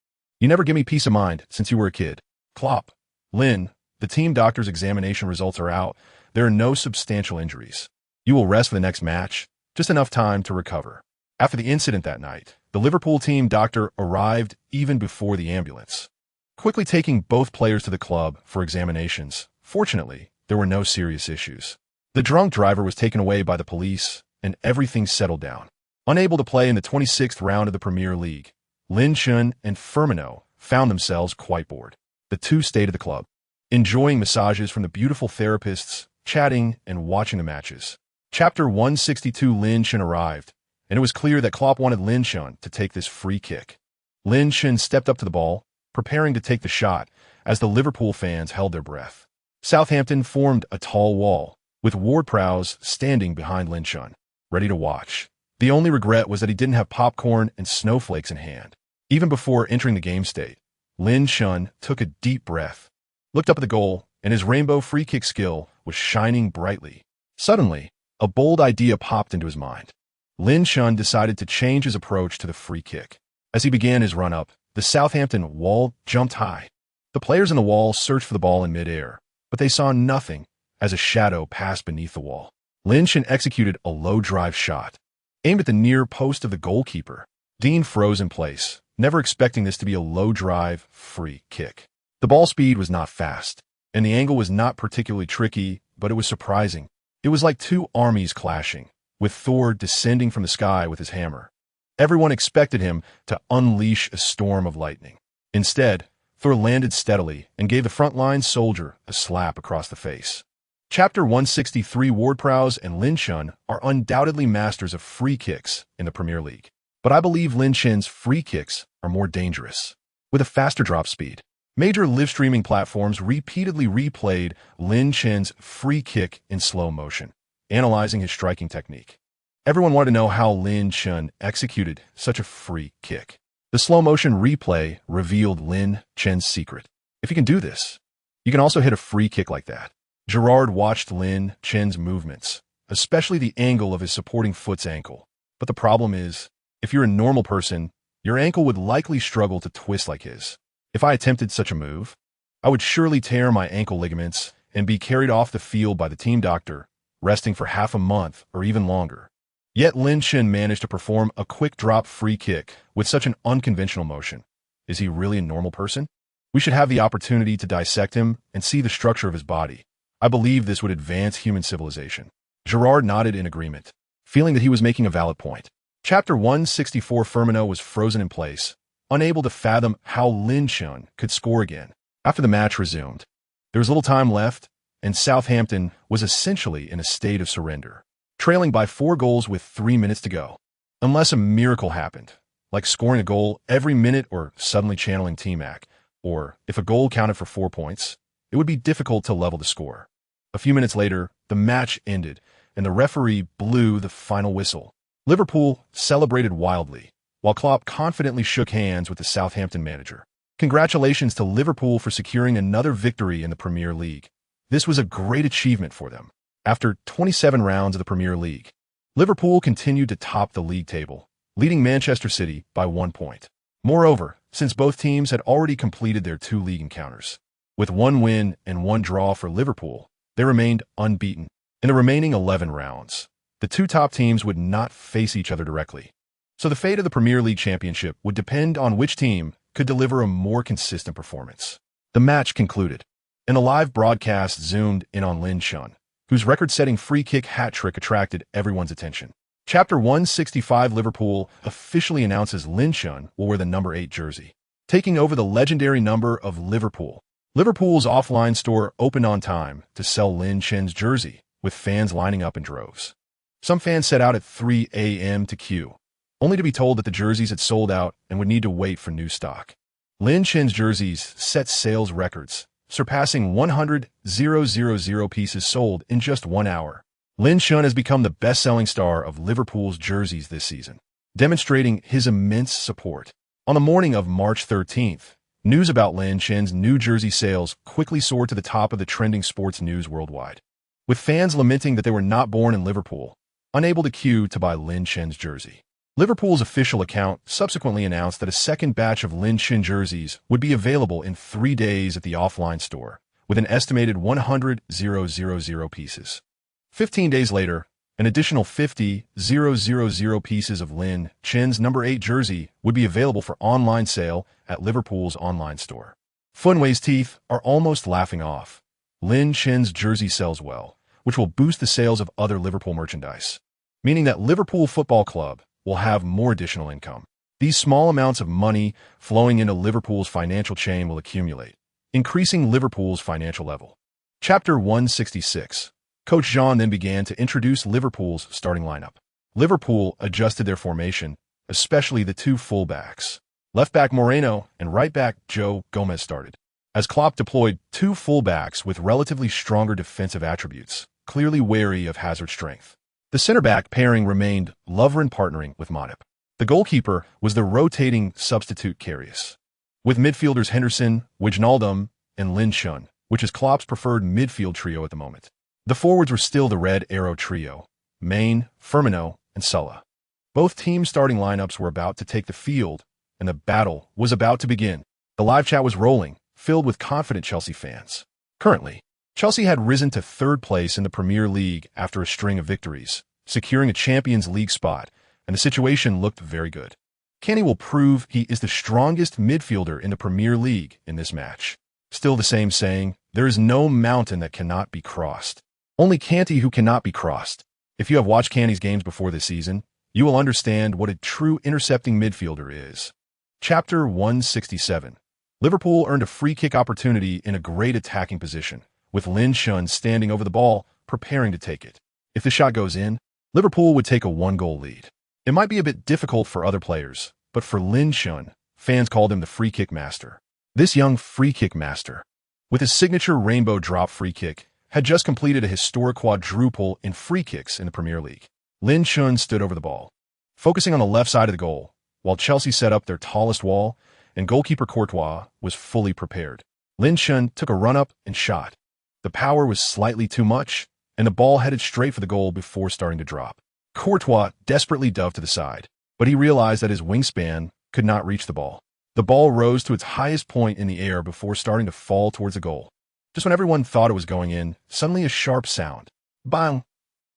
You never give me peace of mind since you were a kid. Klopp. Lin, the team doctor's examination results are out. There are no substantial injuries. You will rest for the next match, just enough time to recover. After the incident that night, the Liverpool team doctor arrived even before the ambulance, quickly taking both players to the club for examinations. Fortunately, there were no serious issues. The drunk driver was taken away by the police, and everything settled down. Unable to play in the 26th round of the Premier League, Lin Chun and Firmino found themselves quite bored. The two stayed at the club, enjoying massages from the beautiful therapists, chatting and watching the matches. Chapter 162 Lin Chun arrived, and it was clear that Klopp wanted Lin Chun to take this free kick. Lin Chun stepped up to the ball, preparing to take the shot, as the Liverpool fans held their breath. Southampton formed a tall wall, with Ward-Prowse standing behind Lin Chun, ready to watch. The only regret was that he didn't have popcorn and snowflakes in hand. Even before entering the game state, Lin Chun took a deep breath, looked up at the goal, and his rainbow free kick skill was shining brightly. Suddenly, a bold idea popped into his mind. Lin Chun decided to change his approach to the free kick. As he began his run-up, the Southampton wall jumped high. The players in the wall searched for the ball in midair, but they saw nothing as a shadow passed beneath the wall. Lin Chun executed a low drive shot, aimed at the near post of the goalkeeper. Dean froze in place, never expecting this to be a low drive free kick. The ball speed was not fast, and the angle was not particularly tricky, but it was surprising. It was like two armies clashing, with Thor descending from the sky with his hammer. Everyone expected him to unleash a storm of lightning. Instead, Thor landed steadily and gave the front-line soldier a slap across the face. Chapter 163 Ward-Prowse and Lin Chun are undoubtedly masters of free kicks in the Premier League. But I believe Lin Chun's free kicks are more dangerous, with a faster drop speed. Major live-streaming platforms repeatedly replayed Lin Chun's free kick in slow motion, analyzing his striking technique. Everyone wanted to know how Lin Chun executed such a free kick. The slow-motion replay revealed Lin Chun's secret. If you can do this, you can also hit a free kick like that. Gerrard watched Lin Chun's movements, especially the angle of his supporting foot's ankle. But the problem is, if you're a normal person, your ankle would likely struggle to twist like his. If I attempted such a move, I would surely tear my ankle ligaments and be carried off the field by the team doctor, resting for half a month or even longer. Yet Lin Chun managed to perform a quick drop free kick with such an unconventional motion. Is he really a normal person? We should have the opportunity to dissect him and see the structure of his body. I believe this would advance human civilization. Gerrard nodded in agreement, feeling that he was making a valid point. Chapter 164 Firmino was frozen in place, unable to fathom how Lin Chun could score again. After the match resumed, there was little time left, and Southampton was essentially in a state of surrender, trailing by 4 goals with 3 minutes to go. Unless a miracle happened, like scoring a goal every minute or suddenly channeling T-Mac, or if a goal counted for 4 points, it would be difficult to level the score. A few minutes later, the match ended, and the referee blew the final whistle. Liverpool celebrated wildly, while Klopp confidently shook hands with the Southampton manager. Congratulations to Liverpool for securing another victory in the Premier League. This was a great achievement for them. After 27 rounds of the Premier League, Liverpool continued to top the league table, leading Manchester City by 1 point. Moreover, since both teams had already completed their two league encounters, with one win and one draw for Liverpool, they remained unbeaten. In the remaining 11 rounds, the two top teams would not face each other directly. So the fate of the Premier League Championship would depend on which team could deliver a more consistent performance. The match concluded, and a live broadcast zoomed in on Lin Chun, whose record-setting free-kick hat-trick attracted everyone's attention. Chapter 165 Liverpool officially announces Lin Chun will wear the number 8 jersey, taking over the legendary number of Liverpool. Liverpool's offline store opened on time to sell Lin Chun's jersey, with fans lining up in droves. Some fans set out at 3 a.m. to queue, only to be told that the jerseys had sold out and would need to wait for new stock. Lin Chun's jerseys set sales records, surpassing 100,000 pieces sold in just 1 hour. Lin Chun has become the best-selling star of Liverpool's jerseys this season, demonstrating his immense support. On the morning of March 13th, news about Lin Chun's new jersey sales quickly soared to the top of the trending sports news worldwide, with fans lamenting that they were not born in Liverpool, unable to queue to buy Lin Chun's jersey. Liverpool's official account subsequently announced that a second batch of Lin Chun jerseys would be available in 3 days at the offline store, with an estimated 100,000 pieces. 15 days later, an additional 50,000 pieces of Lin Chun's number 8 jersey would be available for online sale at Liverpool's online store. Funway's teeth are almost laughing off. Lin Chun's jersey sells well, which will boost the sales of other Liverpool merchandise, meaning that Liverpool Football Club will have more additional income. These small amounts of money flowing into Liverpool's financial chain will accumulate, increasing Liverpool's financial level. Chapter 166. Coach Jean then began to introduce Liverpool's starting lineup. Liverpool adjusted their formation, especially the two fullbacks. Left-back Moreno and right-back Joe Gomez started, as Klopp deployed two fullbacks with relatively stronger defensive attributes, clearly wary of Hazard's strength. The center-back pairing remained Lovren partnering with Matip. The goalkeeper was the rotating substitute Karius, with midfielders Henderson, Wijnaldum, and Lin Chun, which is Klopp's preferred midfield trio at the moment. The forwards were still the Red Arrow trio, Maine, Firmino, and Sulla. Both teams' starting lineups were about to take the field, and the battle was about to begin. The live chat was rolling, filled with confident Chelsea fans. Currently, Chelsea had risen to 3rd place in the Premier League after a string of victories, securing a Champions League spot, and the situation looked very good. Kanté will prove he is the strongest midfielder in the Premier League in this match. Still the same saying, there is no mountain that cannot be crossed. Only Kanté who cannot be crossed. If you have watched Kanté's games before this season, you will understand what a true intercepting midfielder is. Chapter 167. Liverpool earned a free kick opportunity in a great attacking position, with Lin Chun standing over the ball, preparing to take it. If the shot goes in, Liverpool would take a 1-goal lead. It might be a bit difficult for other players, but for Lin Chun, fans called him the free kick master. This young free kick master, with his signature rainbow drop free kick, had just completed a historic quadruple in free kicks in the Premier League. Lin Chun stood over the ball, focusing on the left side of the goal, while Chelsea set up their tallest wall, and goalkeeper Courtois was fully prepared. Lin Chun took a run-up and shot. The power was slightly too much, and the ball headed straight for the goal before starting to drop. Courtois desperately dove to the side, but he realized that his wingspan could not reach the ball. The ball rose to its highest point in the air before starting to fall towards the goal. Just when everyone thought it was going in, suddenly a sharp sound. Bang!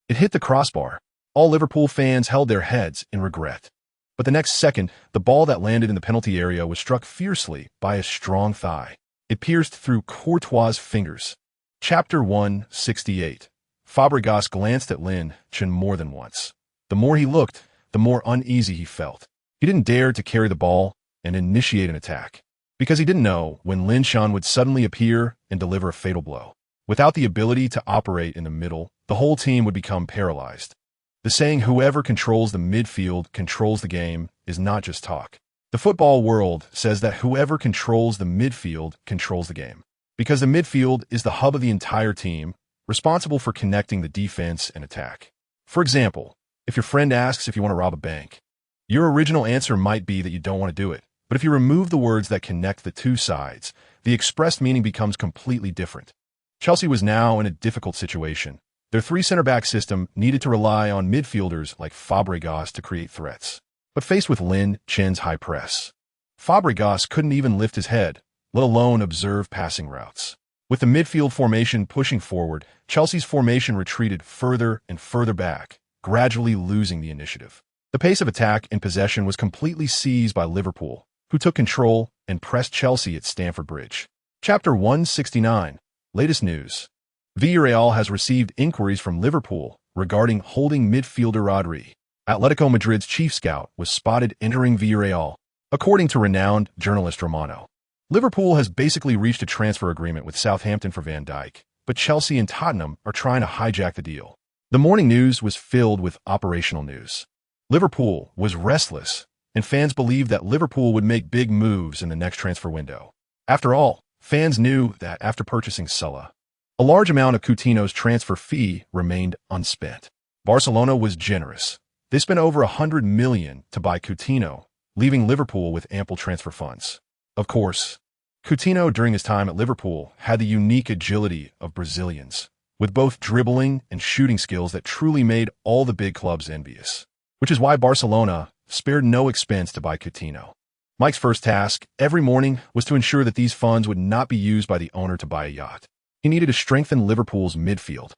It hit the crossbar. All Liverpool fans held their heads in regret. But the next second, the ball that landed in the penalty area was struck fiercely by a strong thigh. It pierced through Courtois' fingers. Chapter 168. Fabregas glanced at Lin Chun more than once. The more he looked, the more uneasy he felt. He didn't dare to carry the ball and initiate an attack, because he didn't know when Lin Chun would suddenly appear and deliver a fatal blow. Without the ability to operate in the middle, the whole team would become paralyzed. The saying, whoever controls the midfield controls the game, is not just talk. The football world says that whoever controls the midfield controls the game, because the midfield is the hub of the entire team, responsible for connecting the defense and attack. For example, if your friend asks if you want to rob a bank, your original answer might be that you don't want to do it. But if you remove the words that connect the two sides, the expressed meaning becomes completely different. Chelsea was now in a difficult situation. Their 3 center-back system needed to rely on midfielders like Fabregas to create threats. But faced with Lin Chun's high press, Fabregas couldn't even lift his head, let alone observe passing routes. With the midfield formation pushing forward, Chelsea's formation retreated further and further back, gradually losing the initiative. The pace of attack and possession was completely seized by Liverpool, who took control and pressed Chelsea at Stamford Bridge. Chapter 169. Latest news. Villarreal has received inquiries from Liverpool regarding holding midfielder Rodri. Atletico Madrid's chief scout was spotted entering Villarreal, according to renowned journalist Romano. Liverpool has basically reached a transfer agreement with Southampton for Van Dijk, but Chelsea and Tottenham are trying to hijack the deal. The morning news was filled with operational news. Liverpool was restless, and fans believed that Liverpool would make big moves in the next transfer window. After all, fans knew that after purchasing Salah, a large amount of Coutinho's transfer fee remained unspent. Barcelona was generous. They spent over $100 million to buy Coutinho, leaving Liverpool with ample transfer funds. Of course, Coutinho during his time at Liverpool had the unique agility of Brazilians, with both dribbling and shooting skills that truly made all the big clubs envious, which is why Barcelona spared no expense to buy Coutinho. Mike's first task every morning was to ensure that these funds would not be used by the owner to buy a yacht. He needed to strengthen Liverpool's midfield,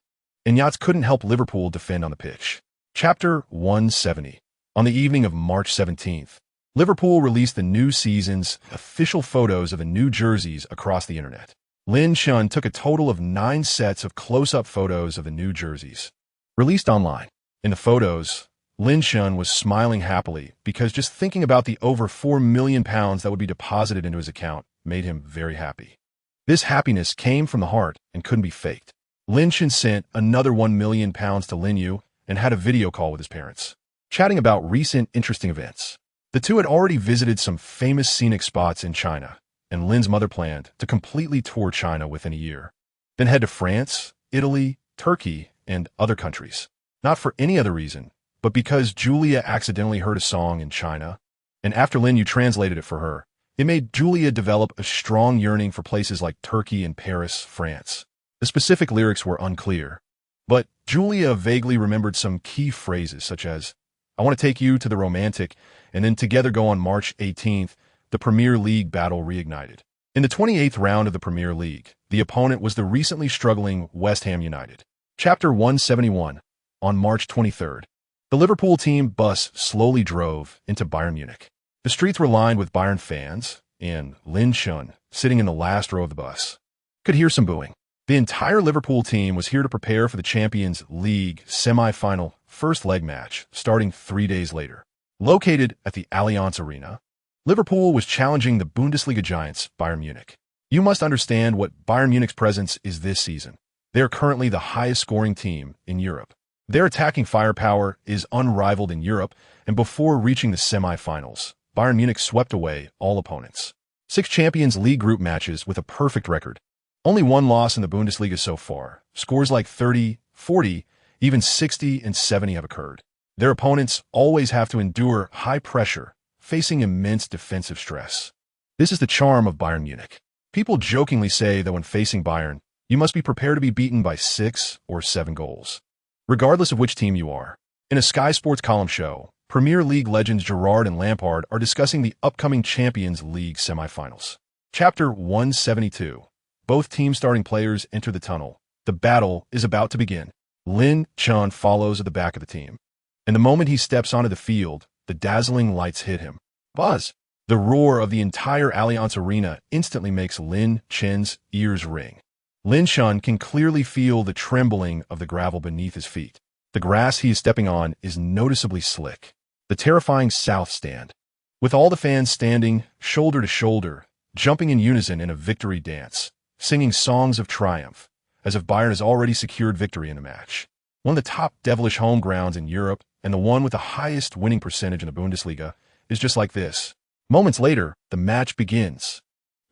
and yachts couldn't help Liverpool defend on the pitch. Chapter 170. On the evening of March 17th, Liverpool released the new season's official photos of the new jerseys across the internet. Lin Chun took a total of 9 sets of close-up photos of the new jerseys, released online. In the photos, Lin Chun was smiling happily because just thinking about the over £4 million that would be deposited into his account made him very happy. This happiness came from the heart and couldn't be faked. Lin Chun sent another £1 million to Lin Yu and had a video call with his parents, chatting about recent interesting events. The two had already visited some famous scenic spots in China, and Lin's mother planned to completely tour China within a year, then head to France, Italy, Turkey, and other countries. Not for any other reason, but because Julia accidentally heard a song in China, and after Lin Yu translated it for her, it made Julia develop a strong yearning for places like Turkey and Paris, France. The specific lyrics were unclear, but Julia vaguely remembered some key phrases such as, "I want to take you to the romantic," and then together go on March 18th, the Premier League battle reignited. In the 28th round of the Premier League, the opponent was the recently struggling West Ham United. Chapter 171. On March 23rd, the Liverpool team bus slowly drove into Bayern Munich. The streets were lined with Bayern fans, and Lin Chun, sitting in the last row of the bus, could hear some booing. The entire Liverpool team was here to prepare for the Champions League semi-final first leg match, starting 3 days later. Located at the Allianz Arena, Liverpool was challenging the Bundesliga giants, Bayern Munich. You must understand what Bayern Munich's presence is this season. They are currently the highest-scoring team in Europe. Their attacking firepower is unrivaled in Europe, and before reaching the semi-finals, Bayern Munich swept away all opponents. 6 Champions League group matches with a perfect record. Only 1 loss in the Bundesliga so far. Scores like 30, 40, even 60 and 70 have occurred. Their opponents always have to endure high pressure, facing immense defensive stress. This is the charm of Bayern Munich. People jokingly say that when facing Bayern, you must be prepared to be beaten by 6 or 7 goals, regardless of which team you are. In a Sky Sports column show, Premier League legends Gerrard and Lampard are discussing the upcoming Champions League semifinals. Chapter 172. Both team starting players enter the tunnel. The battle is about to begin. Lin Chun follows at the back of the team, and the moment he steps onto the field, the dazzling lights hit him. Buzz! The roar of the entire Allianz Arena instantly makes Lin Chun's ears ring. Lin Chun can clearly feel the trembling of the gravel beneath his feet. The grass he is stepping on is noticeably slick. The terrifying South Stand, with all the fans standing shoulder to shoulder, jumping in unison in a victory dance, singing songs of triumph, as if Bayern has already secured victory in the match. One of the top devilish home grounds in Europe, and the one with the highest winning percentage in the Bundesliga, is just like this. Moments later, the match begins.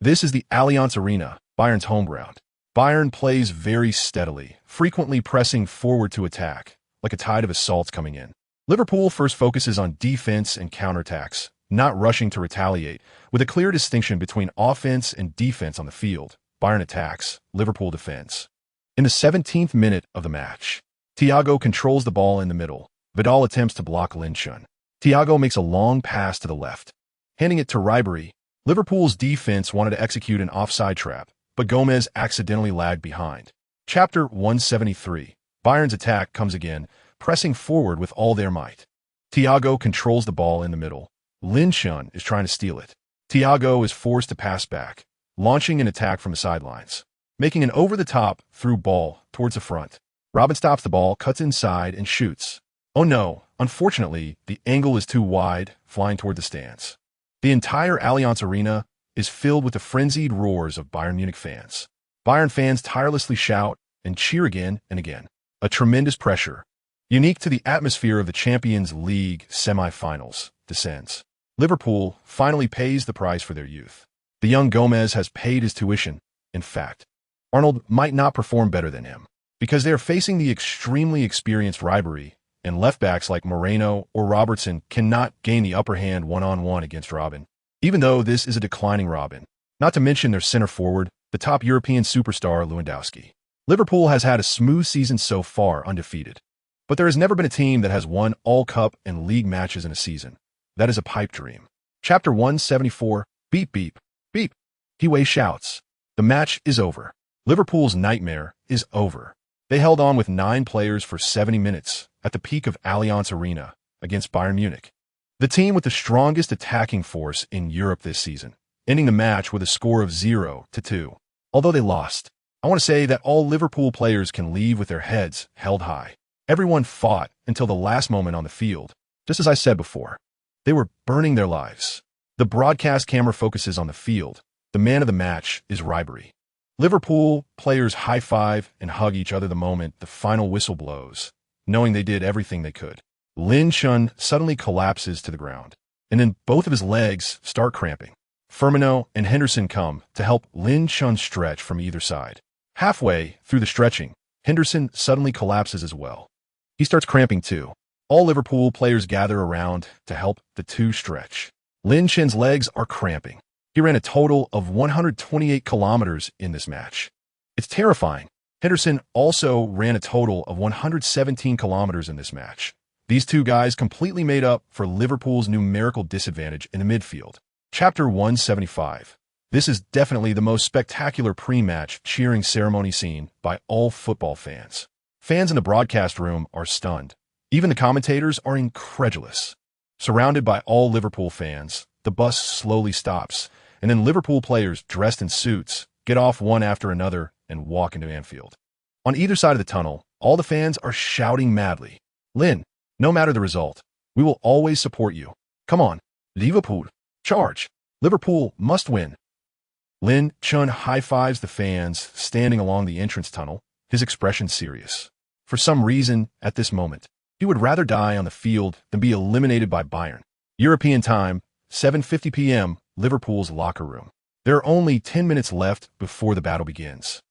This is the Allianz Arena, Bayern's home ground. Bayern plays very steadily, frequently pressing forward to attack, like a tide of assaults coming in. Liverpool first focuses on defense and counterattacks, not rushing to retaliate, with a clear distinction between offense and defense on the field. Bayern attacks, Liverpool defends. In the 17th minute of the match, Thiago controls the ball in the middle. Vidal attempts to block Lin Chun. Thiago makes a long pass to the left, handing it to Ribery, Liverpool's defense wanted to execute an offside trap, but Gomez accidentally lagged behind. Chapter 173. Bayern's attack comes again, pressing forward with all their might. Thiago controls the ball in the middle. Lin Chun is trying to steal it. Thiago is forced to pass back, launching an attack from the sidelines, making an over-the-top through ball towards the front. Robin stops the ball, cuts inside, and shoots. Oh no, unfortunately, the angle is too wide, flying toward the stands. The entire Allianz Arena is filled with the frenzied roars of Bayern Munich fans. Bayern fans tirelessly shout and cheer again and again. A tremendous pressure, unique to the atmosphere of the Champions League semi-finals, descends. Liverpool finally pays the price for their youth. The young Gomez has paid his tuition. In fact, Arnold might not perform better than him, because they are facing the extremely experienced Ribery, and left-backs like Moreno or Robertson cannot gain the upper hand one-on-one against Robin, even though this is a declining Robin. Not to mention their center forward, the top European superstar Lewandowski. Liverpool has had a smooth season so far, undefeated. But there has never been a team that has won all cup and league matches in a season. That is a pipe dream. Chapter 174, beep beep, beep. Hiway shouts. The match is over. Liverpool's nightmare is over. They held on with 9 players for 70 minutes at the peak of Allianz Arena against Bayern Munich, the team with the strongest attacking force in Europe this season, ending the match with a score of 0-2. Although they lost, I want to say that all Liverpool players can leave with their heads held high. Everyone fought until the last moment on the field. Just as I said before, they were burning their lives. The broadcast camera focuses on the field. The man of the match is Ribery. Liverpool players high-five and hug each other the moment the final whistle blows, knowing they did everything they could. Lin Chun suddenly collapses to the ground, and then both of his legs start cramping. Firmino and Henderson come to help Lin Chun stretch from either side. Halfway through the stretching, Henderson suddenly collapses as well. He starts cramping too. All Liverpool players gather around to help the two stretch. Lin Chun's legs are cramping. He ran a total of 128 kilometers in this match. It's terrifying. Henderson also ran a total of 117 kilometers in this match. These two guys completely made up for Liverpool's numerical disadvantage in the midfield. Chapter 175. This is definitely the most spectacular pre-match cheering ceremony seen by all football fans. Fans in the broadcast room are stunned. Even the commentators are incredulous. Surrounded by all Liverpool fans, the bus slowly stops, and then Liverpool players dressed in suits get off one after another and walk into Anfield. On either side of the tunnel, all the fans are shouting madly, "Lin, no matter the result, we will always support you. Come on, Liverpool, charge. Liverpool must win." Lin Chun high-fives the fans standing along the entrance tunnel, his expression serious. For some reason, at this moment, he would rather die on the field than be eliminated by Bayern. European time, 7:50 p.m., Liverpool's locker room. There are only 10 minutes left before the battle begins.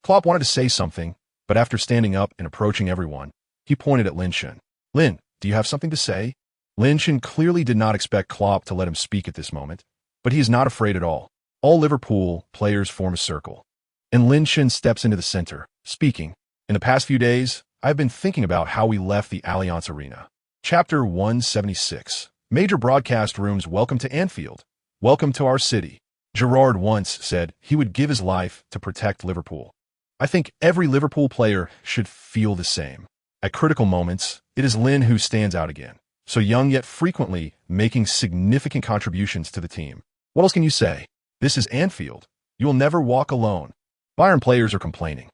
Klopp wanted to say something, but after standing up and approaching everyone, he pointed at Lin Chun. "Lin, do you have something to say?" Lin Chun clearly did not expect Klopp to let him speak at this moment, but he is not afraid at all. All Liverpool players form a circle, and Lin Chun steps into the center, speaking. "In the past few days, I've been thinking about how we left the Allianz Arena." Chapter 176. Major broadcast rooms welcome to Anfield. Welcome to our city. Gerrard once said he would give his life to protect Liverpool. I think every Liverpool player should feel the same. At critical moments, it is Lin who stands out again, so young yet frequently making significant contributions to the team. What else can you say? This is Anfield. You will never walk alone. Bayern players are complaining.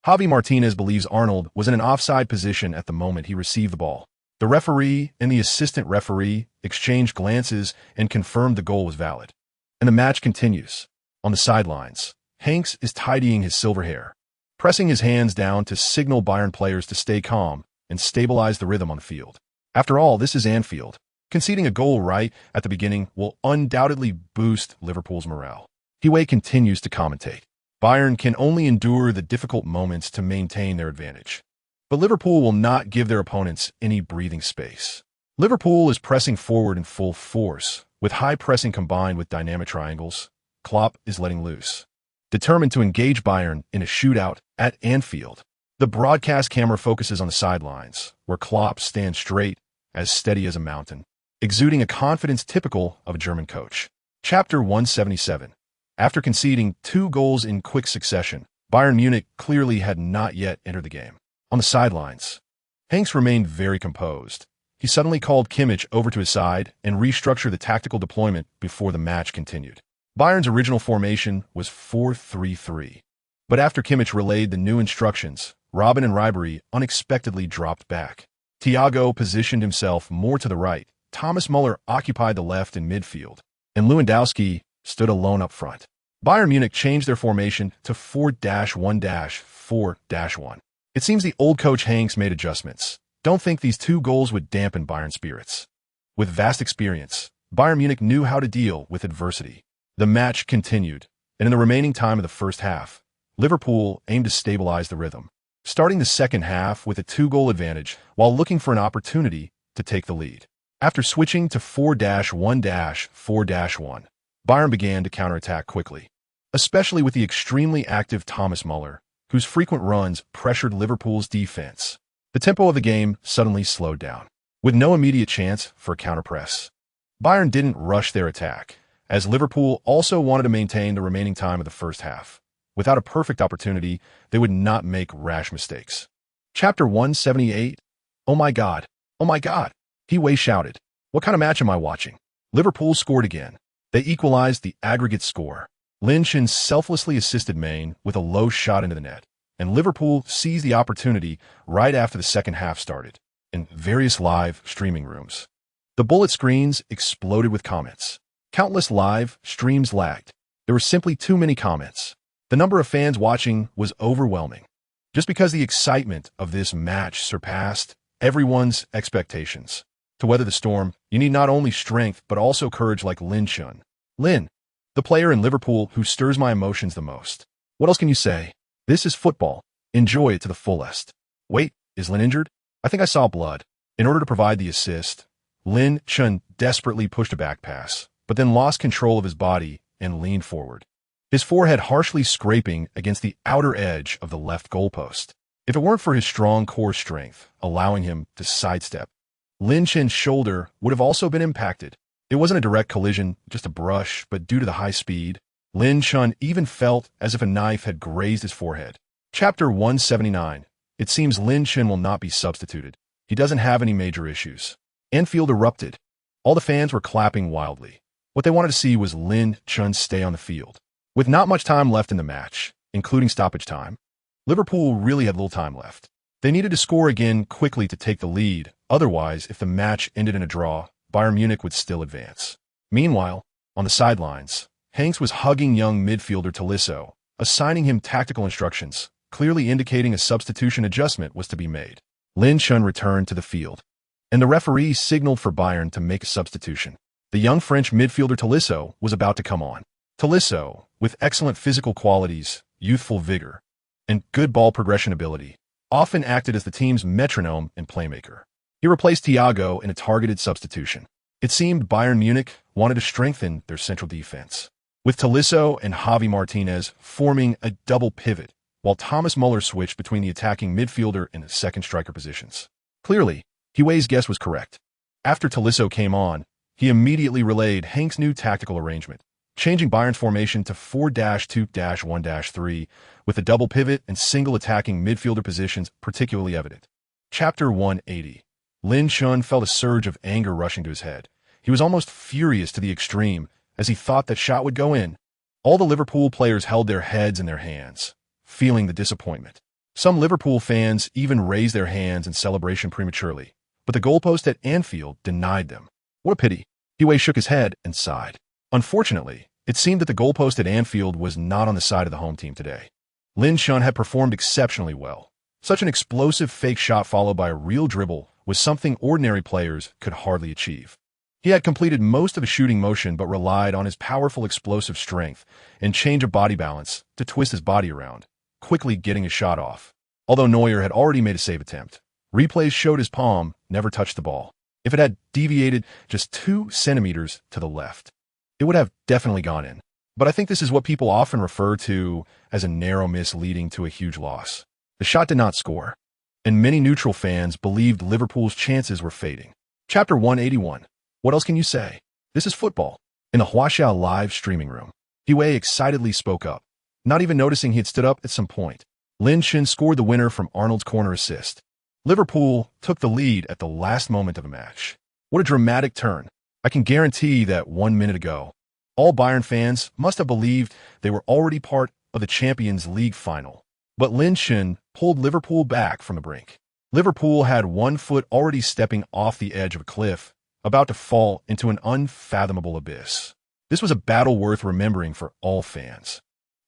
Javi Martinez believes Arnold was in an offside position at the moment he received the ball. The referee and the assistant referee exchanged glances and confirmed the goal was valid. And the match continues. On the sidelines, Hanks is tidying his silver hair, pressing his hands down to signal Bayern players to stay calm and stabilize the rhythm on the field. After all, this is Anfield. Conceding a goal right at the beginning will undoubtedly boost Liverpool's morale. Hiway continues to commentate. Bayern can only endure the difficult moments to maintain their advantage. But Liverpool will not give their opponents any breathing space. Liverpool is pressing forward in full force, with high pressing combined with dynamic triangles. Klopp is letting loose, determined to engage Bayern in a shootout at Anfield. The broadcast camera focuses on the sidelines, where Klopp stands straight, as steady as a mountain, exuding a confidence typical of a German coach. Chapter 177. After conceding 2 goals in quick succession, Bayern Munich clearly had not yet entered the game. On the sidelines, Hanks remained very composed. He suddenly called Kimmich over to his side and restructured the tactical deployment before the match continued. Bayern's original formation was 4-3-3. But after Kimmich relayed the new instructions, Robben and Ribéry unexpectedly dropped back. Thiago positioned himself more to the right, Thomas Muller occupied the left in midfield, and Lewandowski stood alone up front. Bayern Munich changed their formation to 4-1-4-1. It seems the old coach Hanks made adjustments. Don't think these 2 goals would dampen Bayern's spirits. With vast experience, Bayern Munich knew how to deal with adversity. The match continued, and in the remaining time of the first half, Liverpool aimed to stabilize the rhythm, starting the second half with a 2-goal advantage while looking for an opportunity to take the lead. After switching to 4-1-4-1, Bayern began to counterattack quickly, especially with the extremely active Thomas Muller, whose frequent runs pressured Liverpool's defense. The tempo of the game suddenly slowed down, with no immediate chance for a counterpress. Bayern didn't rush their attack, as Liverpool also wanted to maintain the remaining time of the first half. Without a perfect opportunity, they would not make rash mistakes. Chapter 178. Oh my God! Oh my God! He shouted. What kind of match am I watching? Liverpool scored again. They equalized the aggregate score. Lynch selflessly assisted Maine with a low shot into the net, and Liverpool seized the opportunity right after the second half started. In various live streaming rooms, the bullet screens exploded with comments. Countless live streams lagged. There were simply too many comments. The number of fans watching was overwhelming. Just because the excitement of this match surpassed everyone's expectations. To weather the storm, you need not only strength but also courage like Lin Chun. Lin, the player in Liverpool who stirs my emotions the most. What else can you say? This is football. Enjoy it to the fullest. Wait, is Lin injured? I think I saw blood. In order to provide the assist, Lin Chun desperately pushed a back pass, but then lost control of his body and leaned forward, his forehead harshly scraping against the outer edge of the left goalpost. If it weren't for his strong core strength, allowing him to sidestep, Lin Chun's shoulder would have also been impacted. It wasn't a direct collision, just a brush, but due to the high speed, Lin Chun even felt as if a knife had grazed his forehead. Chapter 179. It seems Lin Chun will not be substituted. He doesn't have any major issues. Anfield erupted. All the fans were clapping wildly. What they wanted to see was Lin Chun stay on the field. With not much time left in the match, including stoppage time, Liverpool really had little time left. They needed to score again quickly to take the lead. Otherwise, if the match ended in a draw, Bayern Munich would still advance. Meanwhile, on the sidelines, Hanks was hugging young midfielder Tolisso, assigning him tactical instructions, clearly indicating a substitution adjustment was to be made. Lin Chun returned to the field, and the referee signaled for Bayern to make a substitution. The young French midfielder Tolisso was about to come on. Tolisso, with excellent physical qualities, youthful vigor, and good ball progression ability, often acted as the team's metronome and playmaker. He replaced Thiago in a targeted substitution. It seemed Bayern Munich wanted to strengthen their central defense, with Tolisso and Javi Martinez forming a double pivot, while Thomas Muller switched between the attacking midfielder and the second striker positions. Clearly, Huey's guess was correct. After Tolisso came on, he immediately relayed Hank's new tactical arrangement, changing Bayern's formation to 4-2-1-3, with a double pivot and single attacking midfielder positions particularly evident. Chapter 180. Lin Chun felt a surge of anger rushing to his head. He was almost furious to the extreme as he thought that shot would go in. All the Liverpool players held their heads in their hands, feeling the disappointment. Some Liverpool fans even raised their hands in celebration prematurely, but the goalpost at Anfield denied them. What a pity. Huey shook his head and sighed. Unfortunately, it seemed that the goalpost at Anfield was not on the side of the home team today. Lin Chun had performed exceptionally well. Such an explosive fake shot followed by a real dribble was something ordinary players could hardly achieve. He had completed most of his shooting motion but relied on his powerful explosive strength and change of body balance to twist his body around, quickly getting his shot off. Although Neuer had already made a save attempt, replays showed his palm never touched the ball. If it had deviated just 2 centimeters to the left, it would have definitely gone in. But I think this is what people often refer to as a narrow miss leading to a huge loss. The shot did not score, and many neutral fans believed Liverpool's chances were fading. Chapter 181. What else can you say? This is football. In the Huaxiao live streaming room, Wei excitedly spoke up, not even noticing he had stood up at some point. Lin Shin scored the winner from Arnold's corner assist. Liverpool took the lead at the last moment of the match. What a dramatic turn. I can guarantee that 1 minute ago, all Bayern fans must have believed they were already part of the Champions League final. But Lin Shin pulled Liverpool back from the brink. Liverpool had one foot already stepping off the edge of a cliff, about to fall into an unfathomable abyss. This was a battle worth remembering for all fans.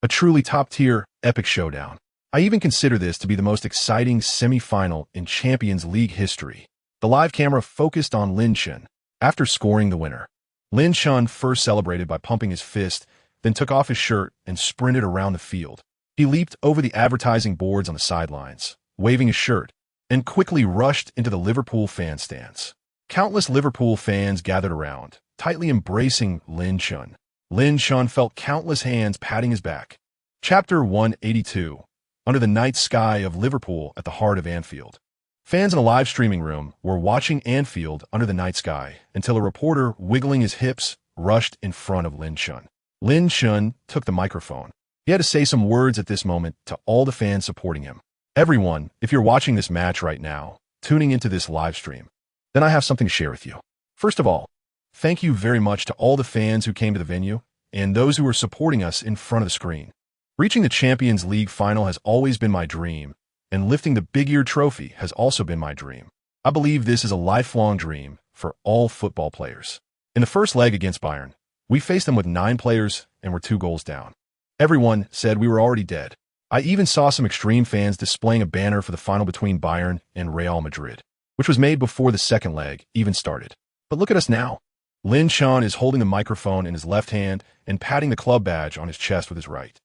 A truly top-tier, epic showdown. I even consider this to be the most exciting semi-final in Champions League history. The live camera focused on Lin Shin after scoring the winner. Lin Shin first celebrated by pumping his fist, then took off his shirt and sprinted around the field. He leaped over the advertising boards on the sidelines, waving his shirt, and quickly rushed into the Liverpool fan stands. Countless Liverpool fans gathered around, tightly embracing Lin Shin. Lin Shin felt countless hands patting his back. Chapter 182. Under the night sky of Liverpool at the heart of Anfield. Fans in a live streaming room were watching Anfield under the night sky until a reporter wiggling his hips rushed in front of Lin Shin. Lin Shin took the microphone. He had to say some words at this moment to all the fans supporting him. Everyone, if you're watching this match right now, tuning into this live stream, then I have something to share with you. First of all, thank you very much to all the fans who came to the venue and those who were supporting us in front of the screen. Reaching the Champions League final has always been my dream, and lifting the Big Ear Trophy has also been my dream. I believe this is a lifelong dream for all football players. In the first leg against Bayern, we faced them with 9 players and were 2 goals down. Everyone said we were already dead. I even saw some extreme fans displaying a banner for the final between Bayern and Real Madrid, which was made before the second leg even started. But look at us now. Lin Shin is holding the microphone in his left hand and patting the club badge on his chest with his right.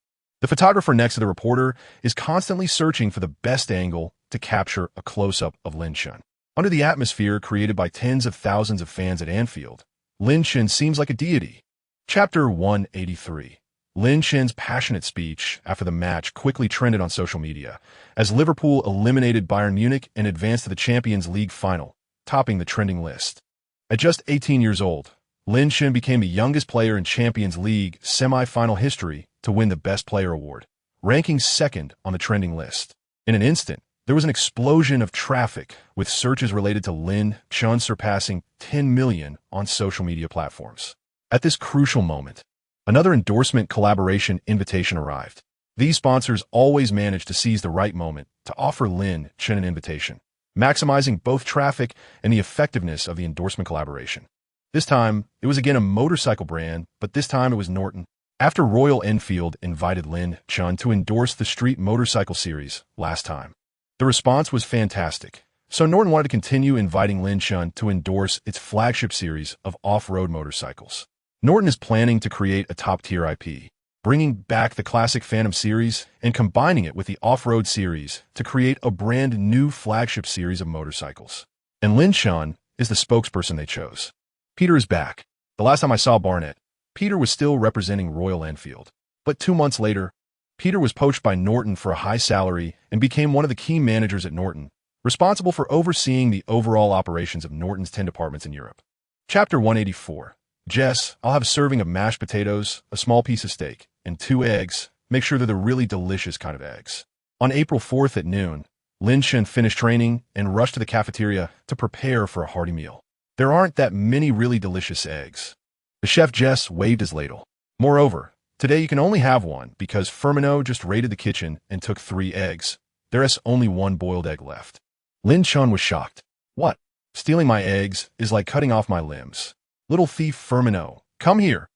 The photographer next to the reporter is constantly searching for the best angle to capture a close-up of Lin Shin. Under the atmosphere created by tens of thousands of fans at Anfield, Lin Shin seems like a deity. Chapter 183. Lin Shin's passionate speech after the match quickly trended on social media as Liverpool eliminated Bayern Munich and advanced to the Champions League final, topping the trending list. At just 18 years old, Lin Shin became the youngest player in Champions League semi-final history to win the Best Player award, ranking second on the trending list. In an instant, there was an explosion of traffic, with searches related to Lin Shin surpassing 10 million on social media platforms. At this crucial moment, another endorsement collaboration invitation arrived. These sponsors always manage to seize the right moment to offer Lin Shin an invitation, maximizing both traffic and the effectiveness of the endorsement collaboration. This time, it was again a motorcycle brand, but this time it was Norton. After Royal Enfield invited Lin Shin to endorse the Street Motorcycle Series last time, the response was fantastic. So Norton wanted to continue inviting Lin Shin to endorse its flagship series of off-road motorcycles. Norton is planning to create a top-tier IP, bringing back the classic Phantom series and combining it with the off-road series to create a brand new flagship series of motorcycles. And Lin Shin is the spokesperson they chose. Peter is back. The last time I saw Barnett, Peter was still representing Royal Enfield. But 2 months later, Peter was poached by Norton for a high salary and became one of the key managers at Norton, responsible for overseeing the overall operations of Norton's 10 departments in Europe. Chapter 184. Jess, I'll have a serving of mashed potatoes, a small piece of steak, and 2 eggs. Make sure they're the really delicious kind of eggs. On April 4th at noon, Lin Shin finished training and rushed to the cafeteria to prepare for a hearty meal. There aren't that many really delicious eggs. The chef Jess waved his ladle. Moreover, today you can only have one because Firmino just raided the kitchen and took 3 eggs. There is only 1 boiled egg left. Lin Shin was shocked. What? Stealing my eggs is like cutting off my limbs. Little thief Firmino, come here.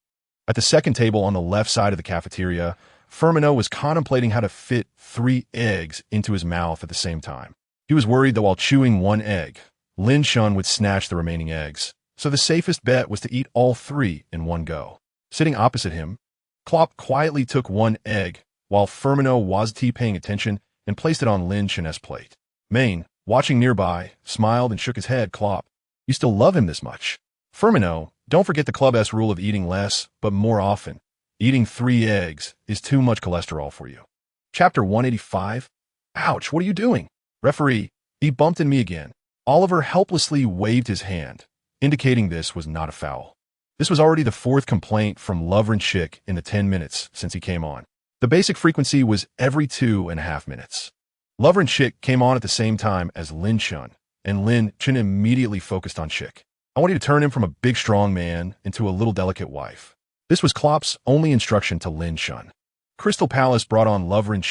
At the second table on the left side of the cafeteria, Firmino was contemplating how to fit 3 eggs into his mouth at the same time. He was worried that while chewing 1 egg, Lin Shin would snatch the remaining eggs, so the safest bet was to eat all 3 in one go. Sitting opposite him, Klopp quietly took 1 egg, while Firmino wasn't paying attention and placed it on Lin Shin's plate. Maine, watching nearby, smiled and shook his head. Klopp, you still love him this much? Firmino, don't forget the club's rule of eating less, but more often. Eating 3 eggs is too much cholesterol for you. Chapter 185. Ouch, what are you doing? Referee, he bumped into me again. Oliver helplessly waved his hand, indicating this was not a foul. This was already the fourth complaint from Lovren in the 10 minutes since he came on. The basic frequency was every 2.5 minutes. Lovren came on at the same time as Lin Chun, and Lin Chun immediately focused on Schick. "I want you to turn him from a big strong man into a little delicate wife." This was Klopp's only instruction to Lin Chun. Crystal Palace brought on Lovren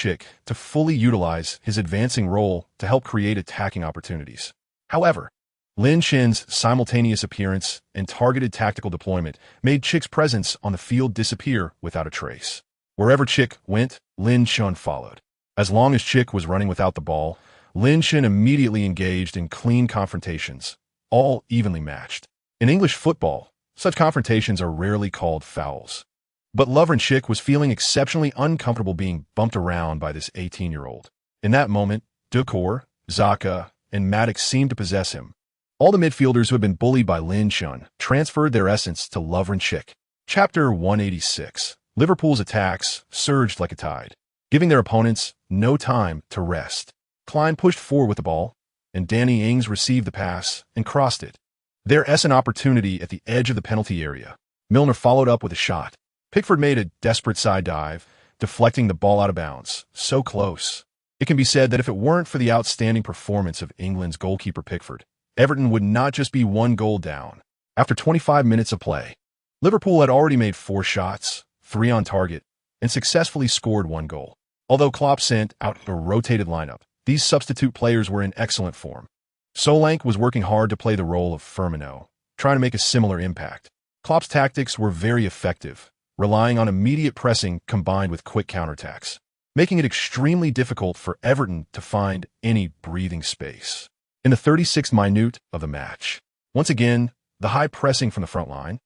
to fully utilize his advancing role to help create attacking opportunities. However, Lin Chun's simultaneous appearance and targeted tactical deployment made Schick's presence on the field disappear without a trace. Wherever Schick went, Lin Chun followed. As long as Schick was running without the ball, Lin Chun immediately engaged in clean confrontations, all evenly matched. In English football, such confrontations are rarely called fouls. But Lovren was feeling exceptionally uncomfortable being bumped around by this 18-year-old. In that moment, Ducour, Xhaka, and Maddox seemed to possess him. All the midfielders who had been bullied by Lin Chun transferred their essence to Lovren. Chapter 186. Liverpool's attacks surged like a tide, giving their opponents no time to rest. Klein pushed forward with the ball, and Danny Ings received the pass and crossed it. There was an opportunity at the edge of the penalty area. Milner followed up with a shot. Pickford made a desperate side dive, deflecting the ball out of bounds. So close. It can be said that if it weren't for the outstanding performance of England's goalkeeper Pickford, Everton would not just be 1 goal down. After 25 minutes of play, Liverpool had already made 4 shots, 3 on target, and successfully scored 1 goal. Although Klopp sent out a rotated lineup, these substitute players were in excellent form. Solanke was working hard to play the role of Firmino, trying to make a similar impact. Klopp's tactics were very effective, relying on immediate pressing combined with quick counterattacks, making it extremely difficult for Everton to find any breathing space. In the 36th minute of the match, once again, the high pressing from the front line.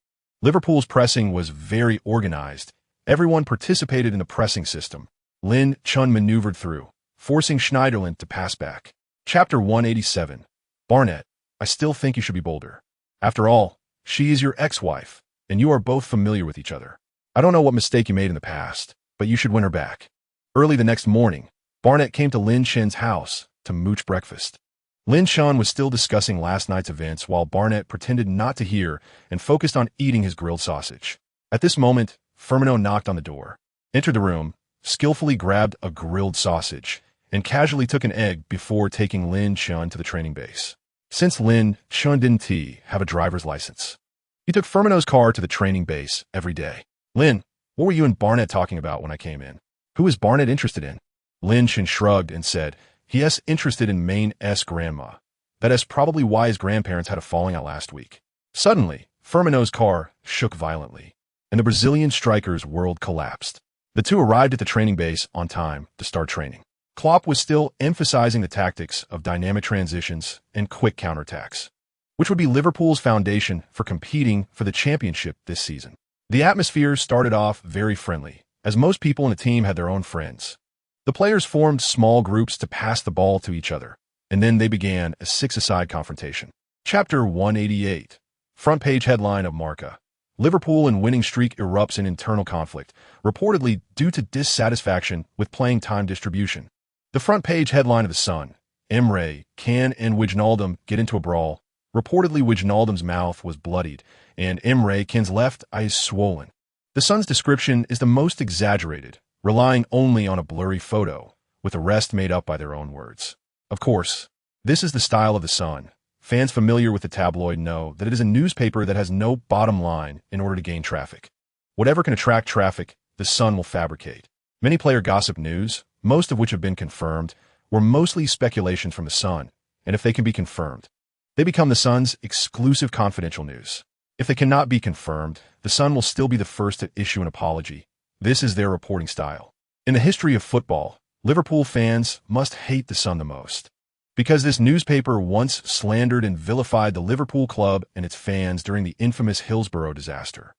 Liverpool's pressing was very organized. Everyone participated in the pressing system. Lin Chun maneuvered through, forcing Schneiderlin to pass back. Chapter 187. Barnett, I still think you should be bolder. After all, she is your ex-wife, and you are both familiar with each other. I don't know what mistake you made in the past, but you should win her back. Early the next morning, Barnett came to Lin Chun's house to mooch breakfast. Lin Chun was still discussing last night's events while Barnett pretended not to hear and focused on eating his grilled sausage. At this moment, Firmino knocked on the door, entered the room, skillfully grabbed a grilled sausage, and casually took an egg before taking Lin Chun to the training base. Since Lin Chun didn't have a driver's license, he took Firmino's car to the training base every day. "Lin, what were you and Barnett talking about when I came in? Who is Barnett interested in?" Lin Chun shrugged and said, "He is interested in Main's grandma. That is probably why his grandparents had a falling out last week." Suddenly, Firmino's car shook violently, and the Brazilian striker's world collapsed. The two arrived at the training base on time to start training. Klopp was still emphasizing the tactics of dynamic transitions and quick counterattacks, which would be Liverpool's foundation for competing for the championship this season. The atmosphere started off very friendly, as most people in the team had their own friends. The players formed small groups to pass the ball to each other, and then they began a 6-a-side confrontation. Chapter 188. Front page headline of Marca. Liverpool in winning streak erupts in internal conflict, reportedly due to dissatisfaction with playing time distribution. The front page headline of The Sun. Emre Can and Wijnaldum get into a brawl. Reportedly, Wijnaldum's mouth was bloodied, and Emre Can's left eye is swollen. The Sun's description is the most exaggerated, relying only on a blurry photo, with the rest made up by their own words. Of course, this is the style of The Sun. Fans familiar with the tabloid know that it is a newspaper that has no bottom line in order to gain traffic. Whatever can attract traffic, The Sun will fabricate. Many player gossip news, most of which have been confirmed, were mostly speculations from The Sun, and if they can be confirmed, they become The Sun's exclusive confidential news. If they cannot be confirmed, The Sun will still be the first to issue an apology. This is their reporting style. In the history of football, Liverpool fans must hate The Sun the most, because this newspaper once slandered and vilified the Liverpool club and its fans during the infamous Hillsborough disaster.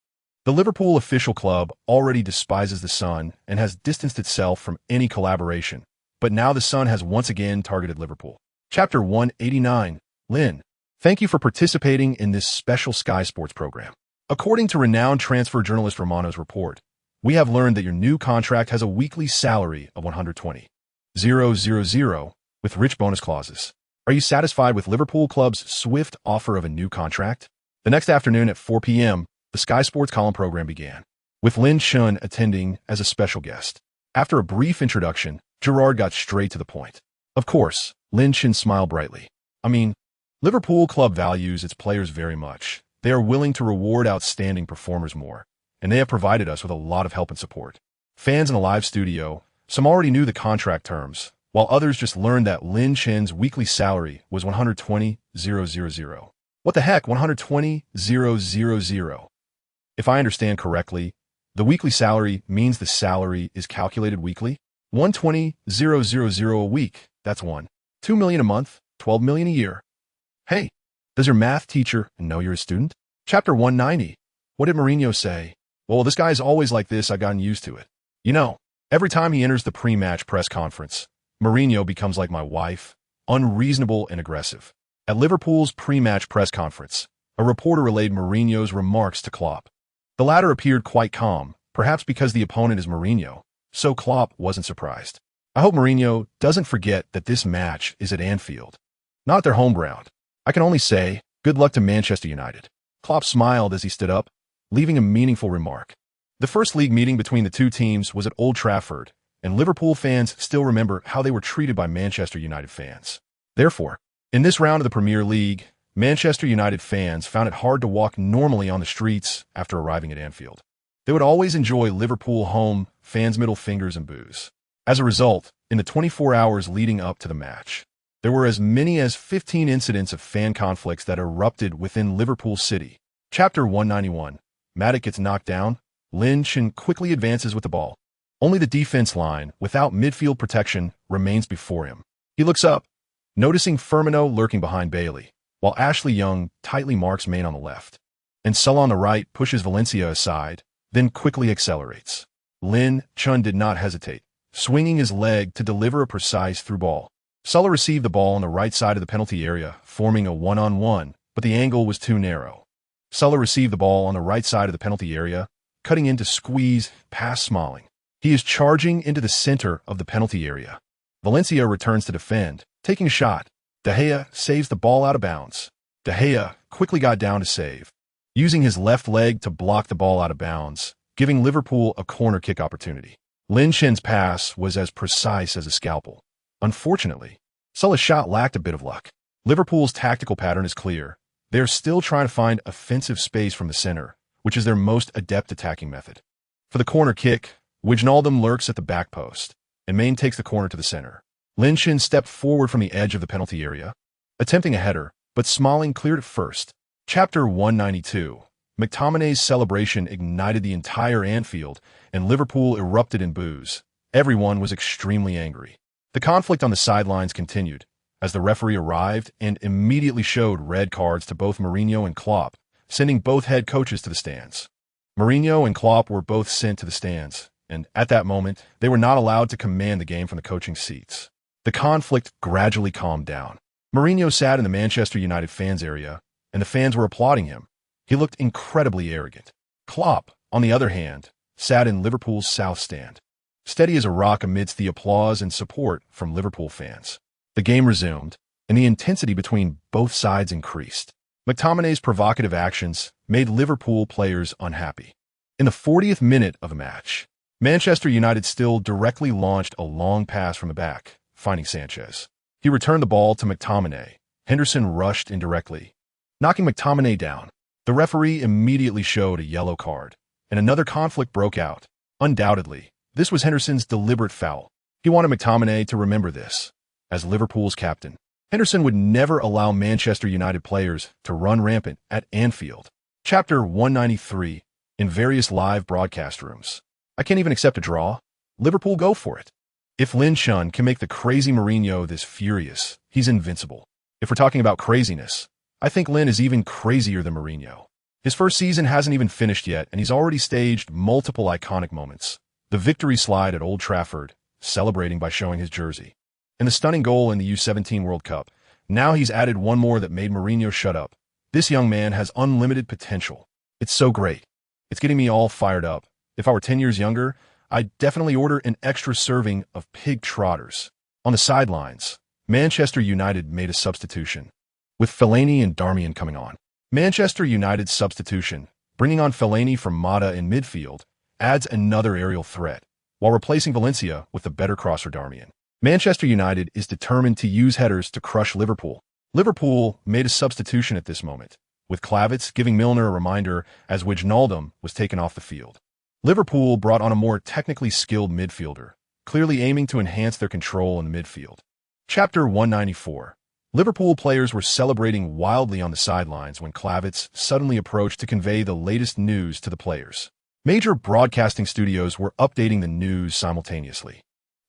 The Liverpool official club already despises The Sun and has distanced itself from any collaboration, but now The Sun has once again targeted Liverpool. Chapter 189. Lin, thank you for participating in this special Sky Sports program. According to renowned transfer journalist Romano's report, we have learned that your new contract has a weekly salary of 120,000 with rich bonus clauses. Are you satisfied with Liverpool Club's swift offer of a new contract? The next afternoon at 4 p.m., the Sky Sports column program began, with Lin Chun attending as a special guest. After a brief introduction, Gerrard got straight to the point. Of course, Lin Chun smiled brightly. I mean, Liverpool club values its players very much. They are willing to reward outstanding performers more, and they have provided us with a lot of help and support. Fans in the live studio, some already knew the contract terms, while others just learned that Lin Chun's weekly salary was 120,000. What the heck, 120,000? If I understand correctly, the weekly salary means the salary is calculated weekly? 120,000 a week, that's 2 million a month, 12 million a year. Hey, does your math teacher know you're a student? Chapter 190. What did Mourinho say? Well, this guy is always like this, I've gotten used to it. You know, every time he enters the pre-match press conference, Mourinho becomes like my wife, unreasonable and aggressive. At Liverpool's pre-match press conference, a reporter relayed Mourinho's remarks to Klopp. The latter appeared quite calm, perhaps because the opponent is Mourinho, so Klopp wasn't surprised. I hope Mourinho doesn't forget that this match is at Anfield, not their home ground. I can only say, good luck to Manchester United. Klopp smiled as he stood up, leaving a meaningful remark. The first league meeting between the two teams was at Old Trafford, and Liverpool fans still remember how they were treated by Manchester United fans. Therefore, in this round of the Premier League, Manchester United fans found it hard to walk normally on the streets after arriving at Anfield. They would always enjoy Liverpool home fans' middle fingers and boos. As a result, in the 24 hours leading up to the match, there were as many as 15 incidents of fan conflicts that erupted within Liverpool City. Chapter 191. Matic gets knocked down. Lin Chun quickly advances with the ball. Only the defense line, without midfield protection, remains before him. He looks up, noticing Firmino lurking behind Bailey, while Ashley Young tightly marks Main on the left. And Salah on the right pushes Valencia aside, then quickly accelerates. Lin Chun did not hesitate, swinging his leg to deliver a precise through ball. Salah received the ball on the right side of the penalty area, forming a one-on-one, but the angle was too narrow. Salah received the ball on the right side of the penalty area, cutting in to squeeze past Smalling. He is charging into the center of the penalty area. Valencia returns to defend, taking a shot. De Gea saves the ball out of bounds. De Gea quickly got down to save, using his left leg to block the ball out of bounds, giving Liverpool a corner kick opportunity. Lin Chun's pass was as precise as a scalpel. Unfortunately, Salah's shot lacked a bit of luck. Liverpool's tactical pattern is clear. They are still trying to find offensive space from the center, which is their most adept attacking method. For the corner kick, Wijnaldum lurks at the back post, and Main takes the corner to the center. Lin Chun stepped forward from the edge of the penalty area, attempting a header, but Smalling cleared it first. Chapter 192. McTominay's celebration ignited the entire Anfield, and Liverpool erupted in boos. Everyone was extremely angry. The conflict on the sidelines continued, as the referee arrived and immediately showed red cards to both Mourinho and Klopp, sending both head coaches to the stands. Mourinho and Klopp were both sent to the stands, and at that moment, they were not allowed to command the game from the coaching seats. The conflict gradually calmed down. Mourinho sat in the Manchester United fans area, and the fans were applauding him. He looked incredibly arrogant. Klopp, on the other hand, sat in Liverpool's south stand, steady as a rock amidst the applause and support from Liverpool fans. The game resumed, and the intensity between both sides increased. McTominay's provocative actions made Liverpool players unhappy. In the 40th minute of the match, Manchester United still directly launched a long pass from the back, finding Sanchez. He returned the ball to McTominay. Henderson rushed indirectly, knocking McTominay down. The referee immediately showed a yellow card, and another conflict broke out. Undoubtedly, this was Henderson's deliberate foul. He wanted McTominay to remember this. As Liverpool's captain, Henderson would never allow Manchester United players to run rampant at Anfield. Chapter 193. In various live broadcast rooms. I can't even accept a draw. Liverpool go for it. If Lin Chun can make the crazy Mourinho this furious, he's invincible. If we're talking about craziness, I think Lin is even crazier than Mourinho. His first season hasn't even finished yet, and he's already staged multiple iconic moments. The victory slide at Old Trafford, celebrating by showing his jersey, and the stunning goal in the U17 World Cup. Now he's added one more that made Mourinho shut up. This young man has unlimited potential. It's so great. It's getting me all fired up. If I were 10 years younger, I'd definitely order an extra serving of pig trotters. On the sidelines, Manchester United made a substitution, with Fellaini and Darmian coming on. Manchester United's substitution Bringing on Fellaini from Mata in midfield adds another aerial threat, while replacing Valencia with the better crosser Darmian. Manchester United is determined to use headers to crush Liverpool. Liverpool made a substitution at this moment, with Klavitt giving Milner a reminder as Wijnaldum was taken off the field. Liverpool brought on a more technically skilled midfielder, clearly aiming to enhance their control in the midfield. Chapter 194. Liverpool players were celebrating wildly on the sidelines when Klavitt suddenly approached to convey the latest news to the players. Major broadcasting studios were updating the news simultaneously.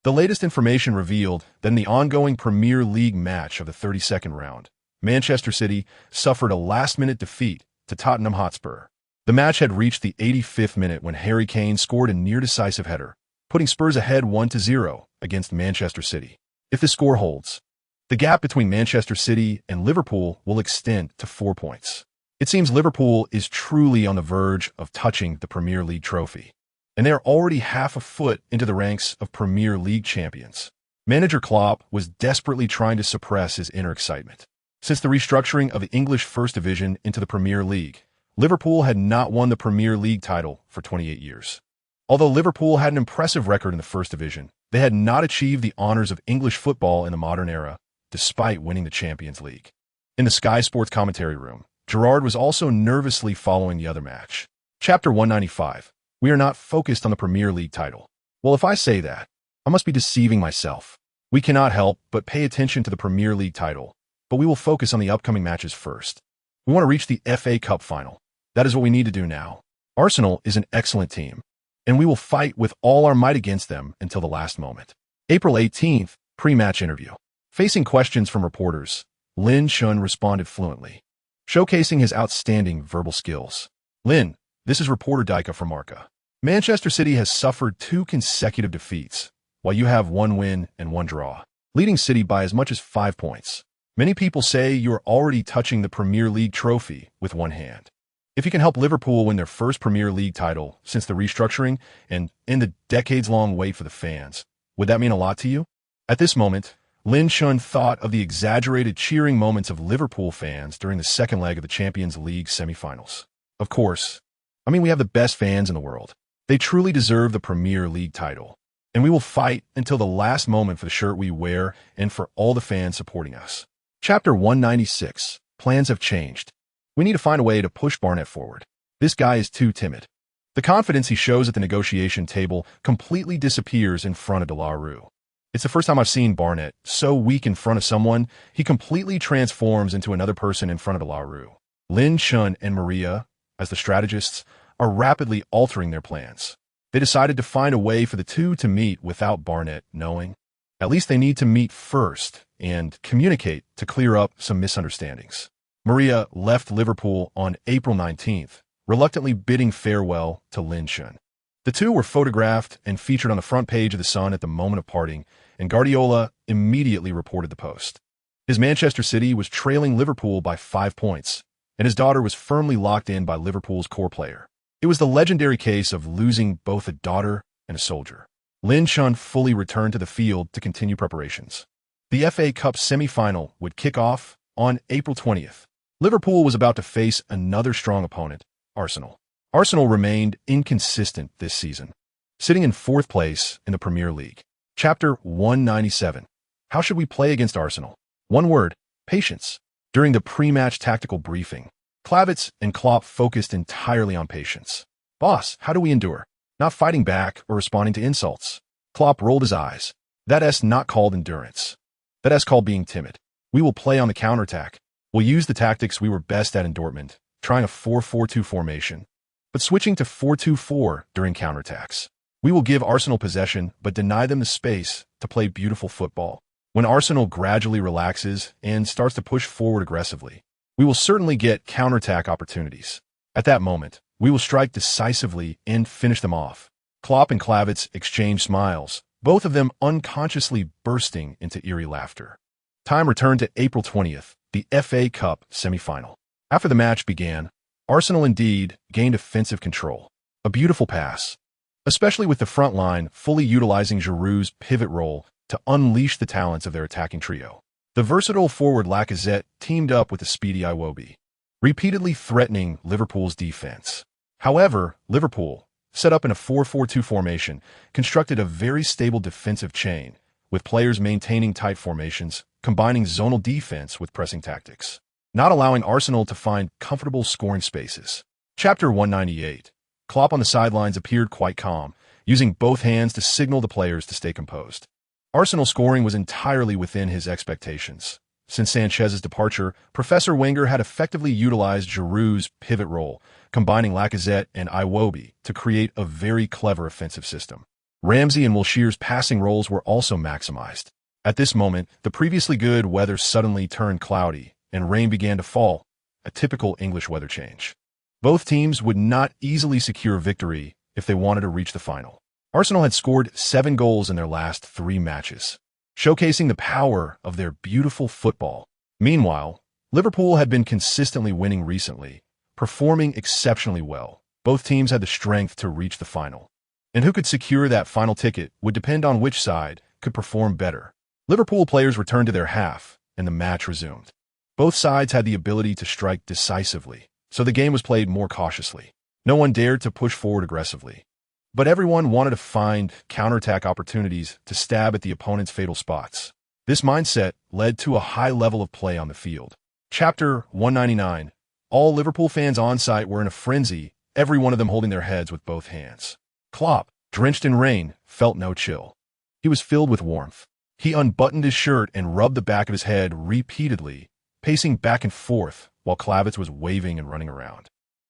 The latest information revealed that in the ongoing Premier League match of the 32nd round, Manchester City suffered a last-minute defeat to Tottenham Hotspur. The match had reached the 85th minute when Harry Kane scored a near-decisive header, putting Spurs ahead 1-0 against Manchester City. If the score holds, the gap between Manchester City and Liverpool will extend to 4 points. It seems Liverpool is truly on the verge of touching the Premier League trophy, and they are already half a foot into the ranks of Premier League champions. Manager Klopp was desperately trying to suppress his inner excitement. Since the restructuring of the English First Division into the Premier League, Liverpool had not won the Premier League title for 28 years. Although Liverpool had an impressive record in the First Division, they had not achieved the honors of English football in the modern era, despite winning the Champions League. In the Sky Sports commentary room, Gerrard was also nervously following the other match. Chapter 195. We are not focused on the Premier League title. Well, if I say that, I must be deceiving myself. We cannot help but pay attention to the Premier League title, but we will focus on the upcoming matches first. We want to reach the FA Cup final. That is what we need to do now. Arsenal is an excellent team, and we will fight with all our might against them until the last moment. April 18th, pre-match interview. Facing questions from reporters, Lin Shun responded fluently, showcasing his outstanding verbal skills. Lin, this is reporter Dika from Marca. Manchester City has suffered 2 consecutive defeats, while you have 1 win and 1 draw, leading City by as much as 5 points. Many people say you are already touching the Premier League trophy with one hand. If you can help Liverpool win their first Premier League title since the restructuring and in the decades-long wait for the fans, would that mean a lot to you? At this moment, Lin Shun thought of the exaggerated cheering moments of Liverpool fans during the second leg of the Champions League semi-finals. Of course, we have the best fans in the world. They truly deserve the Premier League title, and we will fight until the last moment for the shirt we wear and for all the fans supporting us. Chapter 196. Plans have changed. We need to find a way to push Barnett forward. This guy is too timid. The confidence he shows at the negotiation table completely disappears in front of De La Rue. It's the first time I've seen Barnett so weak in front of someone, he completely transforms into another person in front of De La Rue. Lin Shun and Maria, as the strategists, are rapidly altering their plans. They decided to find a way for the two to meet without Barnett knowing. At least they need to meet first and communicate to clear up some misunderstandings. Maria left Liverpool on April 19th, reluctantly bidding farewell to Lin Shun. The two were photographed and featured on the front page of The Sun at the moment of parting, and Guardiola immediately reported the post. His Manchester City was trailing Liverpool by 5 points, and his daughter was firmly locked in by Liverpool's core player. It was the legendary case of losing both a daughter and a soldier. Lin Shun fully returned to the field to continue preparations. The FA Cup semi-final would kick off on April 20th. Liverpool was about to face another strong opponent, Arsenal. Arsenal remained inconsistent this season, sitting in 4th place in the Premier League. Chapter 197. How should we play against Arsenal? One word: patience. During the pre-match tactical briefing, Klavitt and Klopp focused entirely on patience. Boss, how do we endure? Not fighting back or responding to insults. Klopp rolled his eyes. That's not called endurance. That's called being timid. We will play on the counterattack. We'll use the tactics we were best at in Dortmund, trying a 4-4-2 formation, but switching to 4-2-4 during counterattacks. We will give Arsenal possession, but deny them the space to play beautiful football. When Arsenal gradually relaxes and starts to push forward aggressively, we will certainly get counterattack opportunities. At that moment, we will strike decisively and finish them off. Klopp and Klavitt exchanged smiles, both of them unconsciously bursting into eerie laughter. Time returned to April 20th, the FA Cup semi-final. After the match began, Arsenal indeed gained offensive control. A beautiful pass, especially with the front line fully utilizing Giroud's pivot role to unleash the talents of their attacking trio. The versatile forward Lacazette teamed up with the speedy Iwobi, repeatedly threatening Liverpool's defense. However, Liverpool, set up in a 4-4-2 formation, constructed a very stable defensive chain, with players maintaining tight formations, combining zonal defense with pressing tactics, not allowing Arsenal to find comfortable scoring spaces. Chapter 198. Klopp on the sidelines appeared quite calm, using both hands to signal the players to stay composed. Arsenal scoring was entirely within his expectations. Since Sanchez's departure, Professor Wenger had effectively utilized Giroud's pivot role, combining Lacazette and Iwobi to create a very clever offensive system. Ramsey and Wilshere's passing roles were also maximized. At this moment, the previously good weather suddenly turned cloudy, and rain began to fall, a typical English weather change. Both teams would not easily secure victory if they wanted to reach the final. Arsenal had scored 7 goals in their last 3 matches, showcasing the power of their beautiful football. Meanwhile, Liverpool had been consistently winning recently, performing exceptionally well. Both teams had the strength to reach the final, and who could secure that final ticket would depend on which side could perform better. Liverpool players returned to their half, and the match resumed. Both sides had the ability to strike decisively, so the game was played more cautiously. No one dared to push forward aggressively, but everyone wanted to find counterattack opportunities to stab at the opponent's fatal spots. This mindset led to a high level of play on the field. Chapter 199. All Liverpool fans on site were in a frenzy, every one of them holding their heads with both hands. Klopp, drenched in rain, felt no chill. He was filled with warmth. He unbuttoned his shirt and rubbed the back of his head repeatedly, pacing back and forth while Klavitz was waving and running around.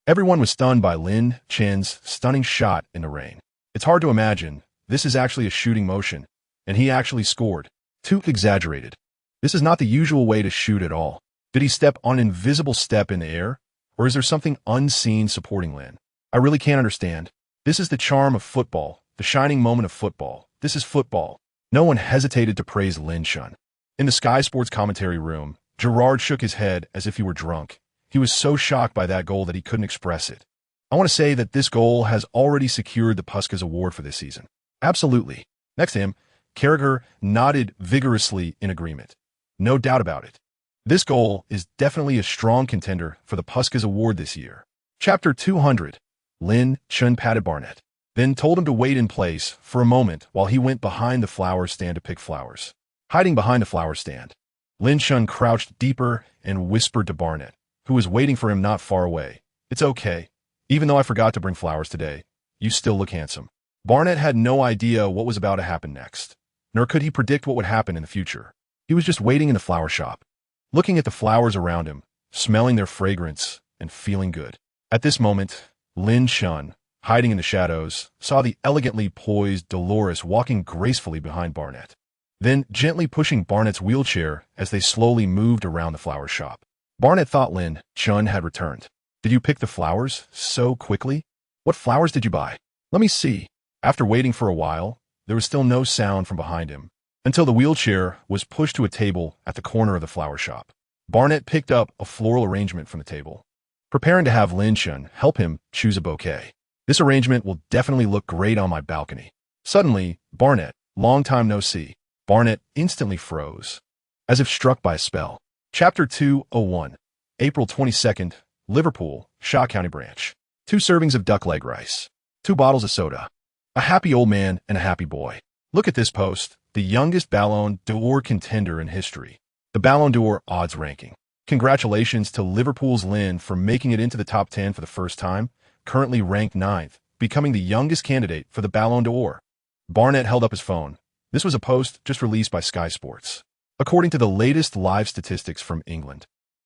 Everyone was stunned by Lin Chen's stunning shot in the rain. It's hard to imagine. This is actually a shooting motion, and he actually scored. Too exaggerated. This is not the usual way to shoot at all. Did he step on an invisible step in the air, or is there something unseen supporting Lin? I really can't understand. This is the charm of football, the shining moment of football. This is football. No one hesitated to praise Lin Chun. In the Sky Sports commentary room, Gerrard shook his head as if he were drunk. He was so shocked by that goal that he couldn't express it. I want to say that this goal has already secured the Puskas Award for this season. Absolutely. Next to him, Carragher nodded vigorously in agreement. No doubt about it. This goal is definitely a strong contender for the Puskas Award this year. Chapter 200. Lin Chun patted Barnett, then told him to wait in place for a moment while he went behind the flower stand to pick flowers. Hiding behind the flower stand, Lin Chun crouched deeper and whispered to Barnett, who was waiting for him not far away. It's okay. Even though I forgot to bring flowers today, you still look handsome. Barnett had no idea what was about to happen next, nor could he predict what would happen in the future. He was just waiting in the flower shop, looking at the flowers around him, smelling their fragrance, and feeling good. At this moment, Lin Chun, hiding in the shadows, saw the elegantly poised Dolores walking gracefully behind Barnett, then gently pushing Barnett's wheelchair as they slowly moved around the flower shop. Barnett thought Lin Chun had returned. Did you pick the flowers so quickly? What flowers did you buy? Let me see. After waiting for a while, there was still no sound from behind him, until the wheelchair was pushed to a table at the corner of the flower shop. Barnett picked up a floral arrangement from the table, preparing to have Lin Chun help him choose a bouquet. This arrangement will definitely look great on my balcony. Suddenly, Barnett, long time no see. Barnett instantly froze, as if struck by a spell. Chapter 201. April 22nd, Liverpool, Shaw County Branch. 2 servings of duck leg rice. 2 bottles of soda. A happy old man and a happy boy. Look at this post, the youngest Ballon d'Or contender in history. The Ballon d'Or odds ranking. Congratulations to Liverpool's Lin for making it into the top 10 for the first time, currently ranked 9th, becoming the youngest candidate for the Ballon d'Or. Barnett held up his phone. This was a post just released by Sky Sports. According to the latest live statistics from England,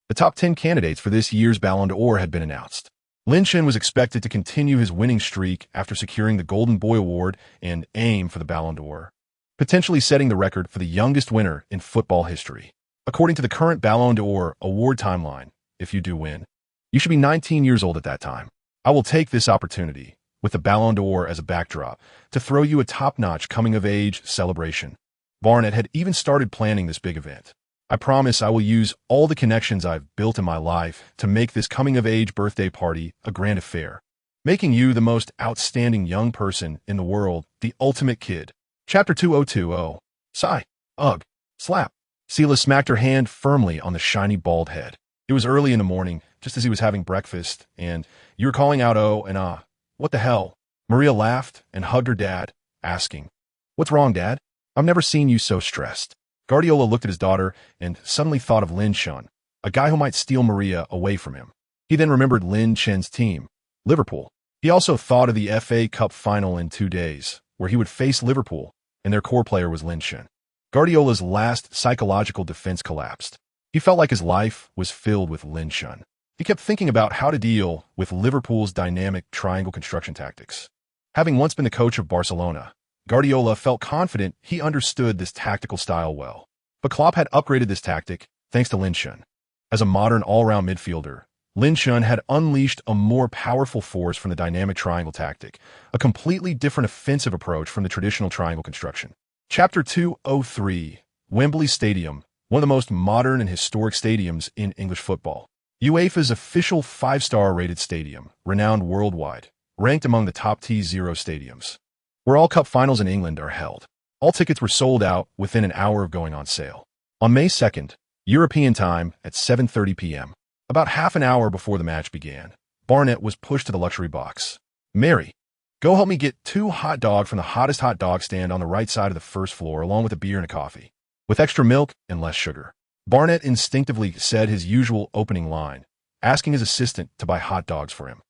the top 10 candidates for this year's Ballon d'Or had been announced. Lin Chun was expected to continue his winning streak after securing the Golden Boy Award and aim for the Ballon d'Or, potentially setting the record for the youngest winner in football history. According to the current Ballon d'Or award timeline, if you do win, you should be 19 years old at that time. I will take this opportunity, with the Ballon d'Or as a backdrop, to throw you a top-notch coming-of-age celebration. Barnett had even started planning this big event. I promise I will use all the connections I've built in my life to make this coming-of-age birthday party a grand affair, making you the most outstanding young person in the world, the ultimate kid. Chapter 2020. Sigh. Ugh. Slap. Sela smacked her hand firmly on the shiny bald head. It was early in the morning, just as he was having breakfast, and you were calling out oh and ah. What the hell? Maria laughed and hugged her dad, asking, "What's wrong, Dad? I've never seen you so stressed." Guardiola looked at his daughter and suddenly thought of Lin Chun, a guy who might steal Maria away from him. He then remembered Lin Chen's team, Liverpool. He also thought of the FA Cup final in 2 days, where he would face Liverpool, and their core player was Lin Chen. Guardiola's last psychological defense collapsed. He felt like his life was filled with Lin Chen. He kept thinking about how to deal with Liverpool's dynamic triangle construction tactics. Having once been the coach of Barcelona, Guardiola felt confident he understood this tactical style well. But Klopp had upgraded this tactic thanks to Lin Chen. As a modern all-round midfielder, Lin Chen had unleashed a more powerful force from the dynamic triangle tactic, a completely different offensive approach from the traditional triangle construction. Chapter 203, Wembley Stadium, one of the most modern and historic stadiums in English football. UEFA's official 5-star rated stadium, renowned worldwide, ranked among the top T0 stadiums, where all cup finals in England are held. All tickets were sold out within an hour of going on sale. On May 2nd, European time at 7:30 p.m., about half an hour before the match began, Barnett was pushed to the luxury box. "Mary, go help me get 2 hot dogs from the hottest hot dog stand on the right side of the first floor, along with a beer and a coffee, with extra milk and less sugar." Barnett instinctively said his usual opening line, asking his assistant to buy hot dogs for him.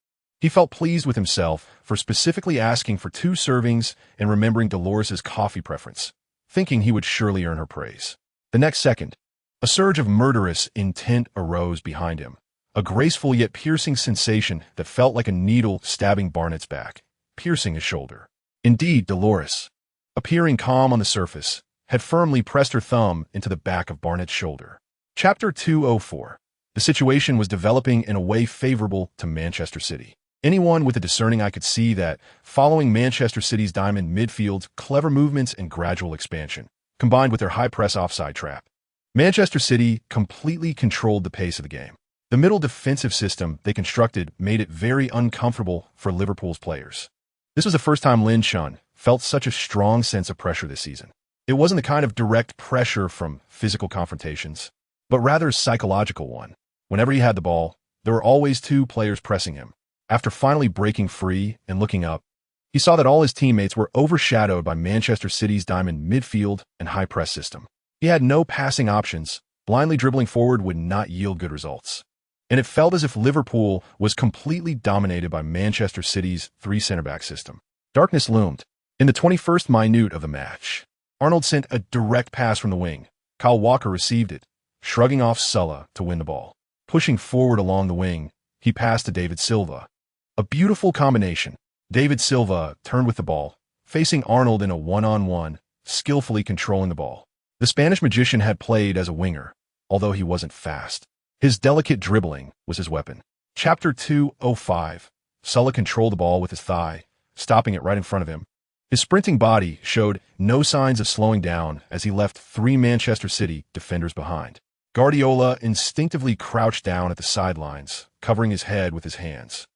He felt pleased with himself for specifically asking for 2 servings and remembering Dolores's coffee preference, thinking he would surely earn her praise. The next second, a surge of murderous intent arose behind him, a graceful yet piercing sensation that felt like a needle stabbing Barnett's back, piercing his shoulder. Indeed, Dolores, appearing calm on the surface, had firmly pressed her thumb into the back of Barnett's shoulder. Chapter 204. The situation was developing in a way favorable to Manchester City. Anyone with a discerning eye could see that, following Manchester City's diamond midfield's clever movements and gradual expansion, combined with their high-press offside trap, Manchester City completely controlled the pace of the game. The middle defensive system they constructed made it very uncomfortable for Liverpool's players. This was the first time Lin Chen felt such a strong sense of pressure this season. It wasn't the kind of direct pressure from physical confrontations, but rather a psychological one. Whenever he had the ball, there were always 2 players pressing him. After finally breaking free and looking up, he saw that all his teammates were overshadowed by Manchester City's diamond midfield and high-press system. He had no passing options. Blindly dribbling forward would not yield good results. And it felt as if Liverpool was completely dominated by Manchester City's 3 center-back system. Darkness loomed. In the 21st minute of the match, Arnold sent a direct pass from the wing. Kyle Walker received it, shrugging off Sulla to win the ball. Pushing forward along the wing, he passed to David Silva. A beautiful combination. David Silva turned with the ball, facing Arnold in a one-on-one, skillfully controlling the ball. The Spanish magician had played as a winger, although he wasn't fast. His delicate dribbling was his weapon. Chapter 205. Sulla controlled the ball with his thigh, stopping it right in front of him. His sprinting body showed no signs of slowing down as he left 3 Manchester City defenders behind. Guardiola instinctively crouched down at the sidelines, covering his head with his hands.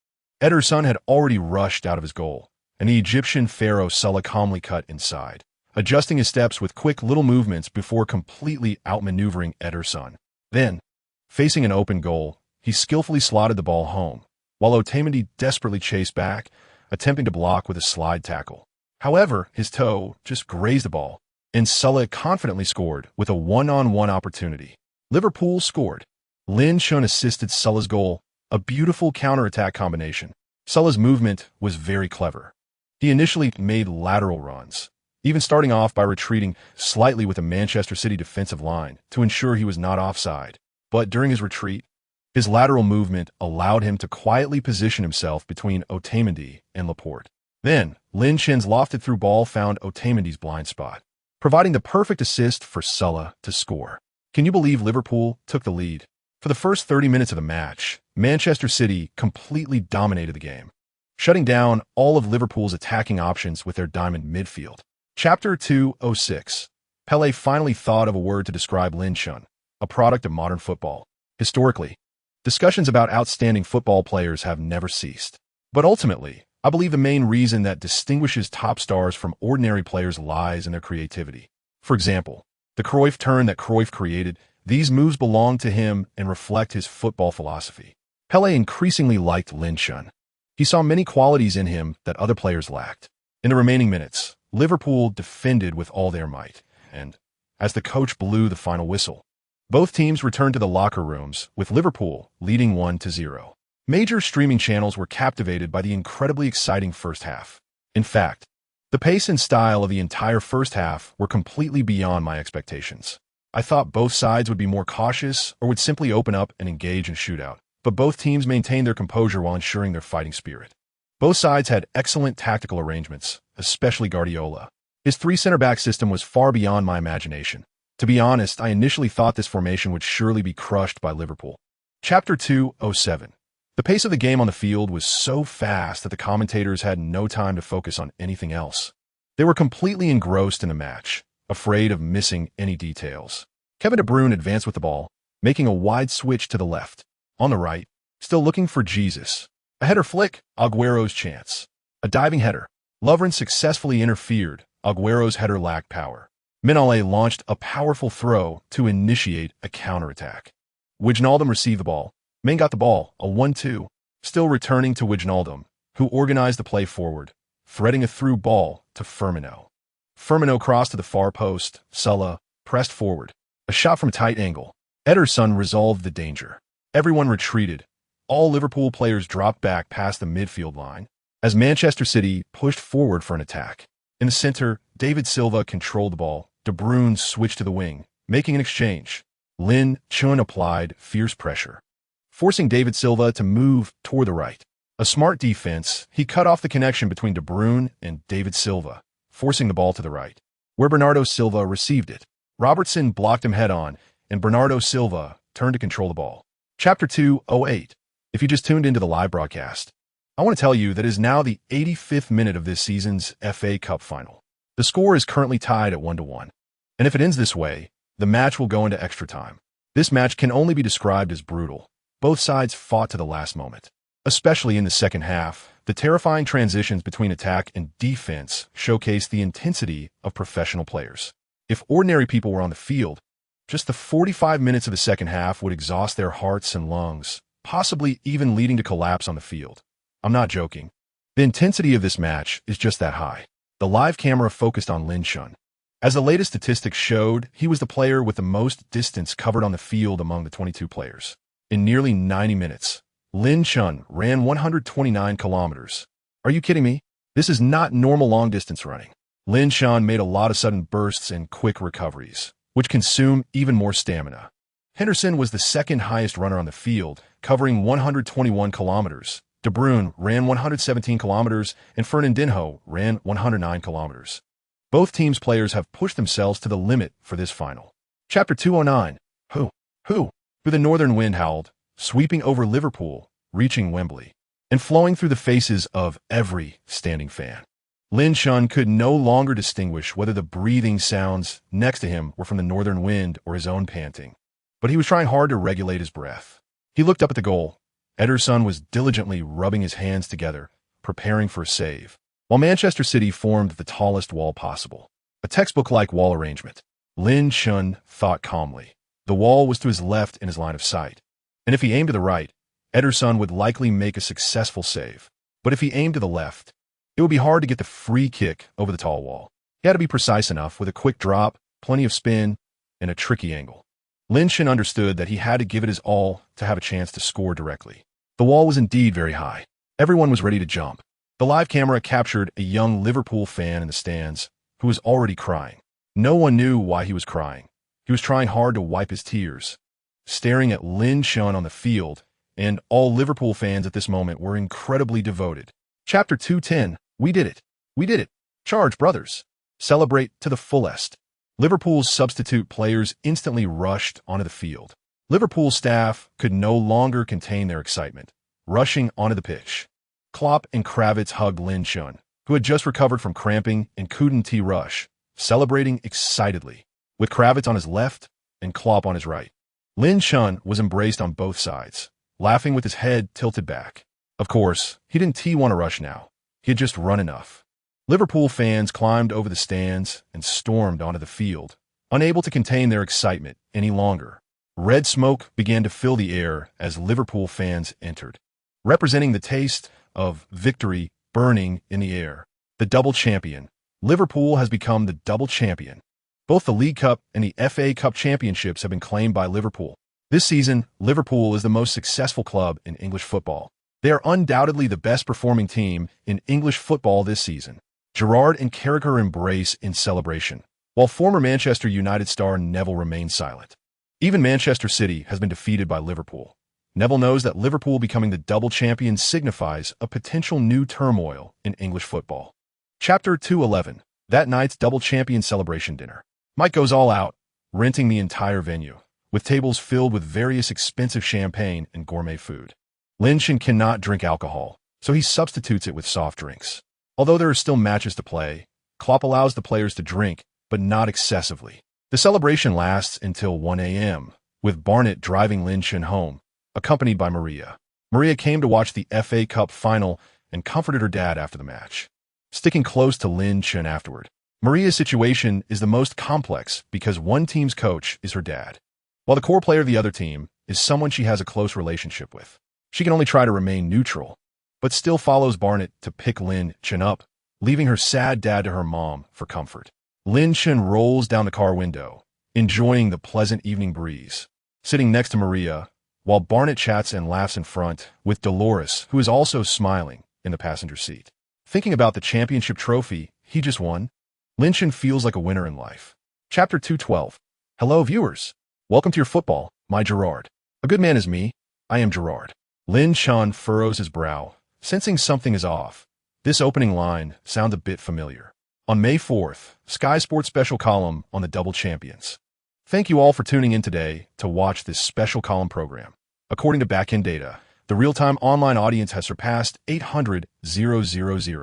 Ederson had already rushed out of his goal, and the Egyptian pharaoh Sulla calmly cut inside, adjusting his steps with quick little movements before completely outmaneuvering Ederson. Then, facing an open goal, he skillfully slotted the ball home, while Otamendi desperately chased back, attempting to block with a slide tackle. However, his toe just grazed the ball, and Sulla confidently scored with a one-on-one opportunity. Liverpool scored. Lin Chen assisted Sulla's goal, a beautiful counter-attack combination. Sulla's movement was very clever. He initially made lateral runs, even starting off by retreating slightly with the Manchester City defensive line to ensure he was not offside. But during his retreat, his lateral movement allowed him to quietly position himself between Otamendi and Laporte. Then, Lin Chen's lofted-through ball found Otamendi's blind spot, providing the perfect assist for Sulla to score. Can you believe Liverpool took the lead? For the first 30 minutes of the match, Manchester City completely dominated the game, shutting down all of Liverpool's attacking options with their diamond midfield. Chapter 206. Pelé finally thought of a word to describe Lin Chen, a product of modern football. Historically, discussions about outstanding football players have never ceased. But ultimately, I believe the main reason that distinguishes top stars from ordinary players lies in their creativity. For example, the Cruyff turn that Cruyff created, these moves belong to him and reflect his football philosophy. Pele increasingly liked Lin Chun. He saw many qualities in him that other players lacked. In the remaining minutes, Liverpool defended with all their might, and as the coach blew the final whistle, both teams returned to the locker rooms, with Liverpool leading 1-0. Major streaming channels were captivated by the incredibly exciting first half. In fact, the pace and style of the entire first half were completely beyond my expectations. I thought both sides would be more cautious or would simply open up and engage in shootout, but both teams maintained their composure while ensuring their fighting spirit. Both sides had excellent tactical arrangements, especially Guardiola. His three center-back system was far beyond my imagination. To be honest, I initially thought this formation would surely be crushed by Liverpool. Chapter 2:07. The pace of the game on the field was so fast that the commentators had no time to focus on anything else. They were completely engrossed in the match, afraid of missing any details. Kevin De Bruyne advanced with the ball, making a wide switch to the left. On the right, still looking for Jesus. A header flick, Aguero's chance. A diving header. Lovren successfully interfered. Aguero's header lacked power. Mignolet launched a powerful throw to initiate a counterattack. Wijnaldum received the ball. Main got the ball, a 1-2. Still returning to Wijnaldum, who organized the play forward, threading a through ball to Firmino. Firmino crossed to the far post. Salah pressed forward. A shot from a tight angle. Ederson resolved the danger. Everyone retreated. All Liverpool players dropped back past the midfield line as Manchester City pushed forward for an attack. In the center, David Silva controlled the ball. De Bruyne switched to the wing, making an exchange. Lin Chun applied fierce pressure, forcing David Silva to move toward the right. A smart defense, he cut off the connection between De Bruyne and David Silva, forcing the ball to the right, where Bernardo Silva received it. Robertson blocked him head-on, and Bernardo Silva turned to control the ball. Chapter 2:08. If you just tuned into the live broadcast, I want to tell you that it is now the 85th minute of this season's FA Cup final. The score is currently tied at 1-1, and if it ends this way, the match will go into extra time. This match can only be described as brutal. Both sides fought to the last moment. Especially in the second half, the terrifying transitions between attack and defense showcased the intensity of professional players. If ordinary people were on the field, just the 45 minutes of the second half would exhaust their hearts and lungs, possibly even leading to collapse on the field. I'm not joking. The intensity of this match is just that high. The live camera focused on Lin Chun. As the latest statistics showed, he was the player with the most distance covered on the field among the 22 players. In nearly 90 minutes, Lin Chun ran 129 kilometers. Are you kidding me? This is not normal long-distance running. Lin Chun made a lot of sudden bursts and quick recoveries, which consume even more stamina. Henderson was the second highest runner on the field, covering 121 kilometers. De Bruyne ran 117 kilometers, and Fernandinho ran 109 kilometers. Both teams' players have pushed themselves to the limit for this final. Chapter 209. Who? Through the northern wind howled, sweeping over Liverpool, reaching Wembley, and flowing through the faces of every standing fan. Lin Chun could no longer distinguish whether the breathing sounds next to him were from the northern wind or his own panting, but he was trying hard to regulate his breath. He looked up at the goal. Ederson was diligently rubbing his hands together, preparing for a save, while Manchester City formed the tallest wall possible. A textbook-like wall arrangement. Lin Chun thought calmly. The wall was to his left in his line of sight, and if he aimed to the right, Ederson would likely make a successful save. But if he aimed to the left, it would be hard to get the free kick over the tall wall. He had to be precise enough with a quick drop, plenty of spin, and a tricky angle. Lin Chun understood that he had to give it his all to have a chance to score directly. The wall was indeed very high. Everyone was ready to jump. The live camera captured a young Liverpool fan in the stands who was already crying. No one knew why he was crying. He was trying hard to wipe his tears, staring at Lin Chun on the field, and all Liverpool fans at this moment were incredibly devoted. Chapter 210. We did it. We did it. Charge, brothers. Celebrate to the fullest. Liverpool's substitute players instantly rushed onto the field. Liverpool's staff could no longer contain their excitement, rushing onto the pitch. Klopp and Kravitz hugged Lin Chun, who had just recovered from cramping and couldn't rush, celebrating excitedly, with Kravitz on his left and Klopp on his right. Lin Chun was embraced on both sides, laughing with his head tilted back. Of course, he didn't want to rush now. He had just run enough. Liverpool fans climbed over the stands and stormed onto the field, unable to contain their excitement any longer. Red smoke began to fill the air as Liverpool fans entered, representing the taste of victory burning in the air. The double champion. Liverpool has become the double champion. Both the League Cup and the FA Cup championships have been claimed by Liverpool. This season, Liverpool is the most successful club in English football. They are undoubtedly the best performing team in English football this season. Gerrard and Carragher embrace in celebration, while former Manchester United star Neville remains silent. Even Manchester City has been defeated by Liverpool. Neville knows that Liverpool becoming the double champion signifies a potential new turmoil in English football. Chapter 211. That night's double champion celebration dinner. Mike goes all out, renting the entire venue, with tables filled with various expensive champagne and gourmet food. Lynch cannot drink alcohol, so he substitutes it with soft drinks. Although there are still matches to play, Klopp allows the players to drink, but not excessively. The celebration lasts until 1 a.m., with Barnett driving Lynch home, accompanied by Maria. Maria came to watch the FA Cup final and comforted her dad after the match, sticking close to Lynch afterward. Maria's situation is the most complex because one team's coach is her dad, while the core player of the other team is someone she has a close relationship with. She can only try to remain neutral, but still follows Barnett to pick Lynch up, leaving her sad dad to her mom for comfort. Lynch rolls down the car window, enjoying the pleasant evening breeze, sitting next to Maria, while Barnett chats and laughs in front with Dolores, who is also smiling in the passenger seat. Thinking about the championship trophy he just won, Lynch feels like a winner in life. Chapter 212. Hello, viewers. Welcome to your football, my Gerrard. A good man is me. I am Gerrard. Lynch furrows his brow, sensing something is off. This opening line sounds a bit familiar. On May 4th, Sky Sports special column on the double champions. Thank you all for tuning in today to watch this special column program. According to backend data, the real-time online audience has surpassed 800,000.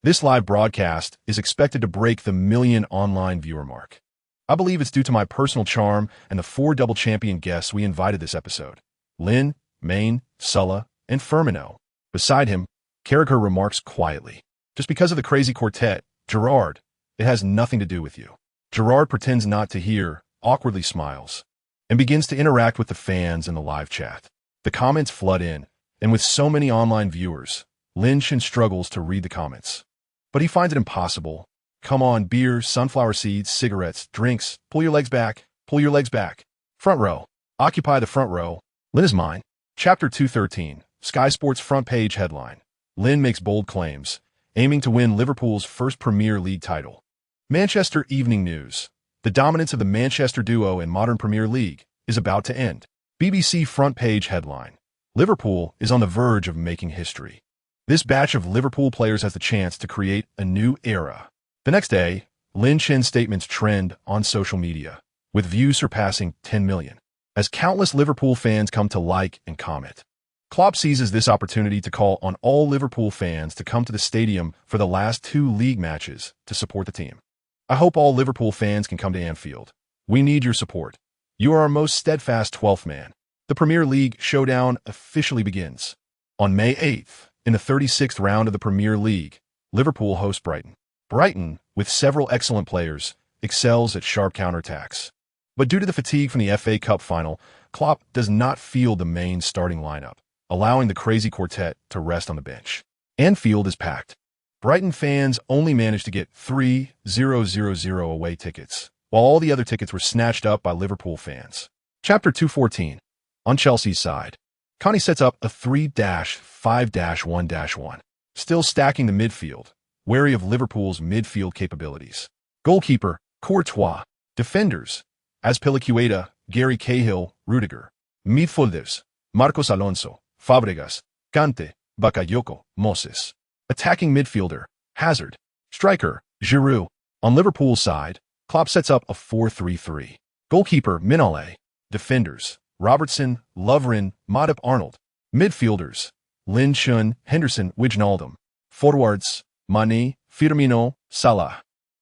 This live broadcast is expected to break the million online viewer mark. I believe it's due to my personal charm and the 4 double champion guests we invited this episode: Lynn, Maine, Sulla, and Firmino. Beside him, Carragher remarks quietly, "Just because of the crazy quartet, Gerrard, it has nothing to do with you." Gerrard pretends not to hear, awkwardly smiles, and begins to interact with the fans in the live chat. The comments flood in, and with so many online viewers, Lynch struggles to read the comments. But he finds it impossible. Come on, beer, sunflower seeds, cigarettes, drinks, pull your legs back, pull your legs back. Front row. Occupy the front row. Lynn is mine. Chapter 213. Sky Sports front page headline. Lynn makes bold claims, aiming to win Liverpool's first Premier League title. Manchester Evening News. The dominance of the Manchester duo in modern Premier League is about to end. BBC front page headline. Liverpool is on the verge of making history. This batch of Liverpool players has the chance to create a new era. The next day, Lynch's statements trend on social media, with views surpassing 10 million, as countless Liverpool fans come to like and comment. Klopp seizes this opportunity to call on all Liverpool fans to come to the stadium for the last 2 league matches to support the team. I hope all Liverpool fans can come to Anfield. We need your support. You are our most steadfast 12th man. The Premier League showdown officially begins. On May 8th, in the 36th round of the Premier League, Liverpool hosts Brighton. Brighton, with several excellent players, excels at sharp counterattacks. But due to the fatigue from the FA Cup final, Klopp does not field the main starting lineup, allowing the crazy quartet to rest on the bench. Anfield is packed. Brighton fans only managed to get 3,000 away tickets, while all the other tickets were snatched up by Liverpool fans. Chapter 214. On Chelsea's side, Kanté sets up a 3-5-1-1, still stacking the midfield, wary of Liverpool's midfield capabilities. Goalkeeper, Courtois. Defenders, Azpilicueta, Gary Cahill, Rudiger. Midfielders, Marcos Alonso, Fabregas, Kanté, Bakayoko, Moses. Attacking midfielder, Hazard. Striker, Giroud. On Liverpool's side, Klopp sets up a 4-3-3. Goalkeeper, Mignolet. Defenders, Robertson, Lovren, Matip, Arnold. Midfielders, Lin Chun, Henderson, Wijnaldum. Forwards, Mane, Firmino, Salah.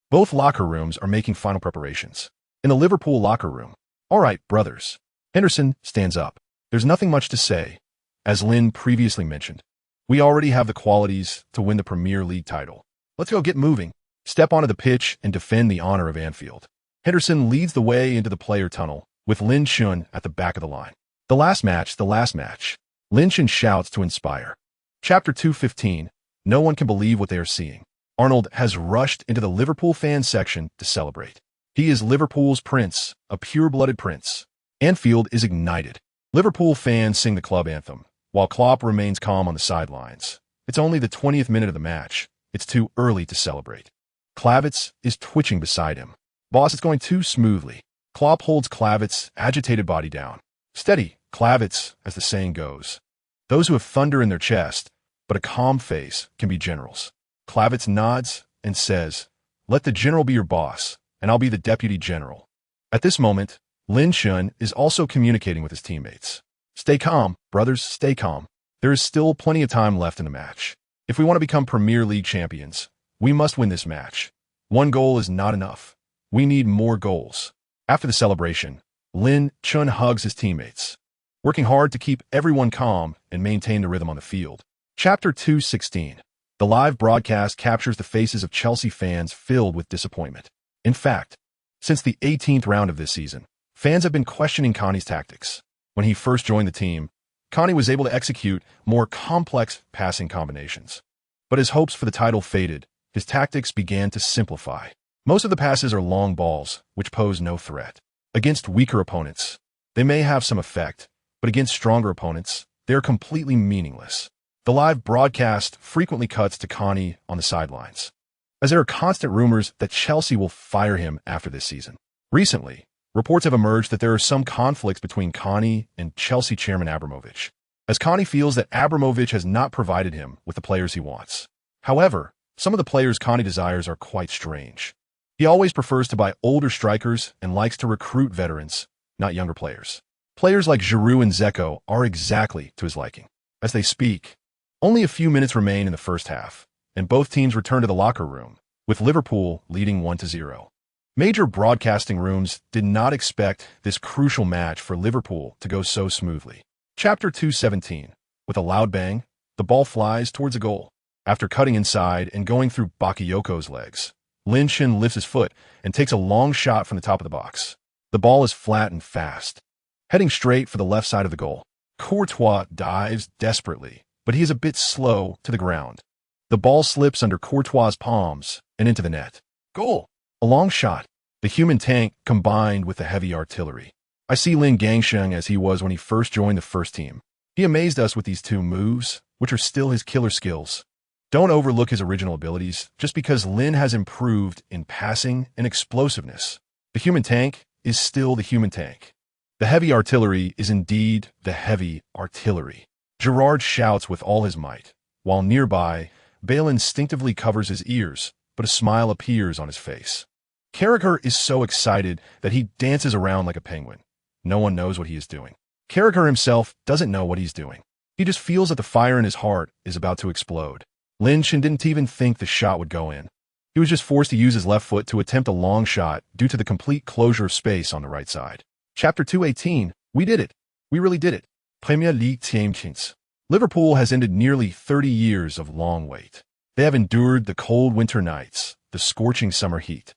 Both locker rooms are making final preparations. In the Liverpool locker room, "All right, brothers." Henderson stands up. "There's nothing much to say. As Lynn previously mentioned, we already have the qualities to win the Premier League title. Let's go get moving. Step onto the pitch and defend the honor of Anfield." Henderson leads the way into the player tunnel, with Lin Chun at the back of the line. The last match, the last match. Lin Chun shouts to inspire. Chapter 2:15. No one can believe what they are seeing. Arnold has rushed into the Liverpool fan section to celebrate. He is Liverpool's prince, a pure-blooded prince. Anfield is ignited. Liverpool fans sing the club anthem, while Klopp remains calm on the sidelines. It's only the 20th minute of the match. It's too early to celebrate. Klavitz is twitching beside him. Boss, it's going too smoothly. Klopp holds Klavitz's agitated body down. Steady, Klavitz, as the saying goes. Those who have thunder in their chest, but a calm face, can be generals. Klavitz nods and says, "Let the general be your boss, and I'll be the deputy general." At this moment, Lin Chun is also communicating with his teammates. Stay calm, brothers, stay calm. There is still plenty of time left in the match. If we want to become Premier League champions, we must win this match. One goal is not enough. We need more goals. After the celebration, Lin Chun hugs his teammates, working hard to keep everyone calm and maintain the rhythm on the field. Chapter 2:16. The live broadcast captures the faces of Chelsea fans filled with disappointment. In fact, since the 18th round of this season, fans have been questioning Kanté's tactics. When he first joined the team, Kanté was able to execute more complex passing combinations. But as hopes for the title faded, his tactics began to simplify. Most of the passes are long balls, which pose no threat. Against weaker opponents, they may have some effect, but against stronger opponents, they are completely meaningless. The live broadcast frequently cuts to Kanté on the sidelines, as there are constant rumors that Chelsea will fire him after this season. Recently, reports have emerged that there are some conflicts between Kanté and Chelsea chairman Abramovich, as Kanté feels that Abramovich has not provided him with the players he wants. However, some of the players Kanté desires are quite strange. He always prefers to buy older strikers and likes to recruit veterans, not younger players. Players like Giroud and Dzeko are exactly to his liking. As they speak, only a few minutes remain in the first half, and both teams return to the locker room, with Liverpool leading 1-0. Major broadcasting rooms did not expect this crucial match for Liverpool to go so smoothly. Chapter 2:17. With a loud bang, the ball flies towards a goal. After cutting inside and going through Bakayoko's legs, Lin Chun lifts his foot and takes a long shot from the top of the box. The ball is flat and fast, heading straight for the left side of the goal. Courtois dives desperately, but he is a bit slow to the ground. The ball slips under Courtois' palms and into the net. Goal! A long shot. The human tank combined with the heavy artillery. I see Lin Gangsheng as he was when he first joined the first team. He amazed us with these two moves, which are still his killer skills. Don't overlook his original abilities just because Lin has improved in passing and explosiveness. The human tank is still the human tank. The heavy artillery is indeed the heavy artillery. Gerrard shouts with all his might, while nearby, Bale instinctively covers his ears, but a smile appears on his face. Carragher is so excited that he dances around like a penguin. No one knows what he is doing. Carragher himself doesn't know what he's doing. He just feels that the fire in his heart is about to explode. Lin Chun didn't even think the shot would go in. He was just forced to use his left foot to attempt a long shot due to the complete closure of space on the right side. Chapter 2:18. We did it. We really did it. Premier League champions. Liverpool has ended nearly 30 years of long wait. They have endured the cold winter nights, the scorching summer heat,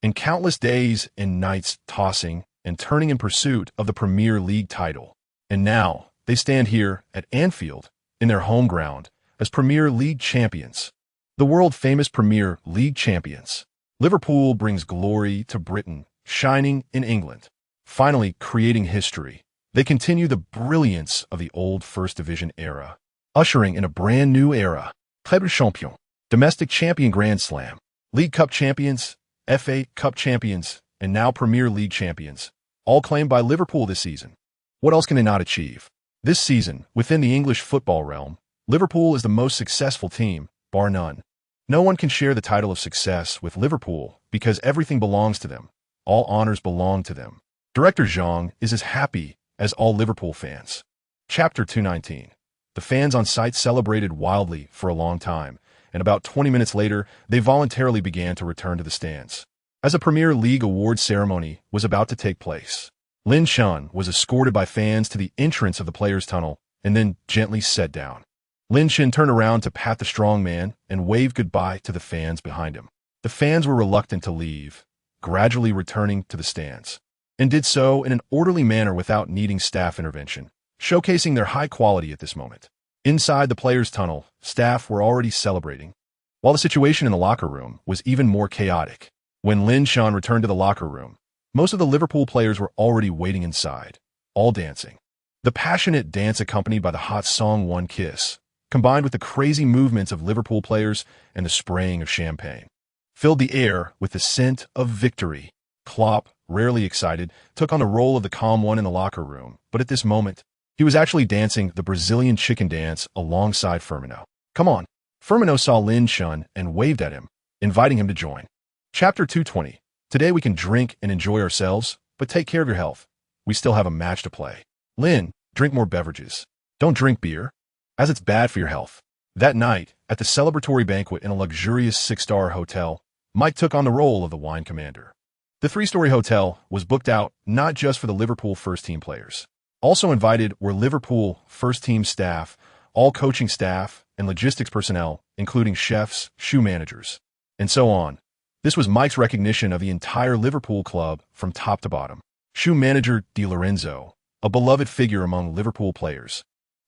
and countless days and nights tossing and turning in pursuit of the Premier League title. And now, they stand here at Anfield, in their home ground, as Premier League champions. The world-famous Premier League champions. Liverpool brings glory to Britain, shining in England, finally creating history. They continue the brilliance of the old First Division era, ushering in a brand new era. Treble champion, domestic champion Grand Slam, League Cup champions, FA Cup champions, and now Premier League champions, all claimed by Liverpool this season. What else can they not achieve? This season, within the English football realm, Liverpool is the most successful team, bar none. No one can share the title of success with Liverpool because everything belongs to them. All honors belong to them. Director Zhang is as happy as all Liverpool fans. Chapter 2:19. The fans on site celebrated wildly for a long time, and about 20 minutes later, they voluntarily began to return to the stands. As a Premier League award ceremony was about to take place, Lin Chun was escorted by fans to the entrance of the players' tunnel and then gently sat down. Lin Chun turned around to pat the strong man and wave goodbye to the fans behind him. The fans were reluctant to leave, gradually returning to the stands. and did so in an orderly manner without needing staff intervention, showcasing their high quality at this moment. Inside the players' tunnel, staff were already celebrating, while the situation in the locker room was even more chaotic. When Lin Shan returned to the locker room, most of the Liverpool players were already waiting inside, all dancing. The passionate dance accompanied by the hot song One Kiss, combined with the crazy movements of Liverpool players and the spraying of champagne, filled the air with the scent of victory. Klopp, rarely excited, took on the role of the calm one in the locker room, but at this moment, he was actually dancing the Brazilian chicken dance alongside Firmino. Come on. Firmino saw Lin Shan and waved at him, inviting him to join. Chapter 220. Today we can drink and enjoy ourselves, but take care of your health. We still have a match to play. Lin, drink more beverages. Don't drink beer, as it's bad for your health. That night, at the celebratory banquet in a luxurious 6-star hotel, Mike took on the role of the wine commander. The 3-story hotel was booked out not just for the Liverpool first-team players. Also invited were Liverpool first-team staff, all coaching staff, and logistics personnel, including chefs, shoe managers, and so on. This was Mike's recognition of the entire Liverpool club from top to bottom. Shoe manager Di Lorenzo, a beloved figure among Liverpool players,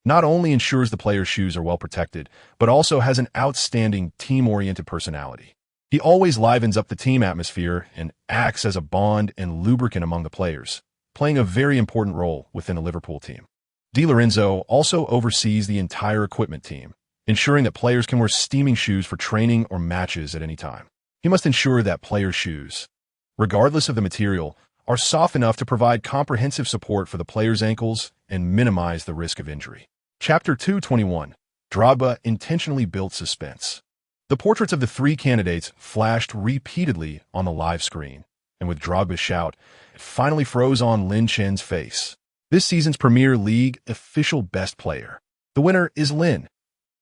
not only ensures the players' shoes are well protected, but also has an outstanding team-oriented personality. He always livens up the team atmosphere and acts as a bond and lubricant among the players, playing a very important role within the Liverpool team. Di Lorenzo also oversees the entire equipment team, ensuring that players can wear steaming shoes for training or matches at any time. He must ensure that players' shoes, regardless of the material, are soft enough to provide comprehensive support for the players' ankles and minimize the risk of injury. Chapter 221. Drogba intentionally built suspense. The portraits of the 3 candidates flashed repeatedly on the live screen, and with Drogba's shout, it finally froze on Lin Shan's face. This season's Premier League official best player. The winner is Lin.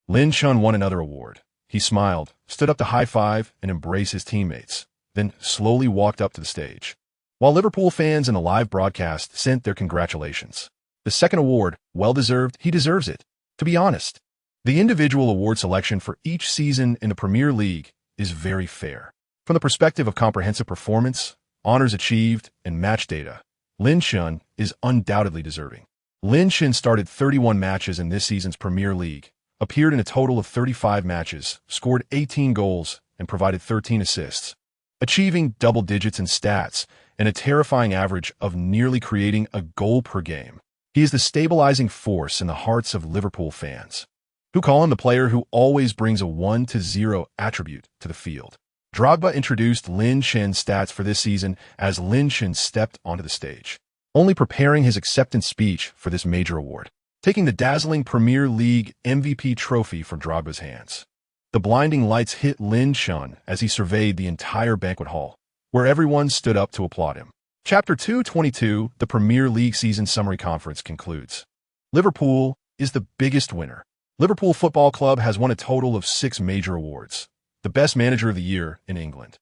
Lin Shan won another award. He smiled, stood up to high-five and embrace his teammates, then slowly walked up to the stage, while Liverpool fans in the live broadcast sent their congratulations. The second award, well-deserved, he deserves it. To be honest, the individual award selection for each season in the Premier League is very fair. From the perspective of comprehensive performance, honors achieved, and match data, Lin Shan is undoubtedly deserving. Lin Shan started 31 matches in this season's Premier League, appeared in a total of 35 matches, scored 18 goals, and provided 13 assists, achieving double digits in stats and a terrifying average of nearly creating a goal per game. He is the stabilizing force in the hearts of Liverpool fans, who call him the player who always brings a 1-0 attribute to the field. Drogba introduced Lin Shan's stats for this season as Lin Shan stepped onto the stage, only preparing his acceptance speech for this major award, taking the dazzling Premier League MVP trophy from Drogba's hands. The blinding lights hit Lin Shan as he surveyed the entire banquet hall, where everyone stood up to applaud him. Chapter 222, the Premier League season summary conference concludes. Liverpool is the biggest winner. Liverpool Football Club has won a total of 6 major awards. The Best Manager of the Year in England,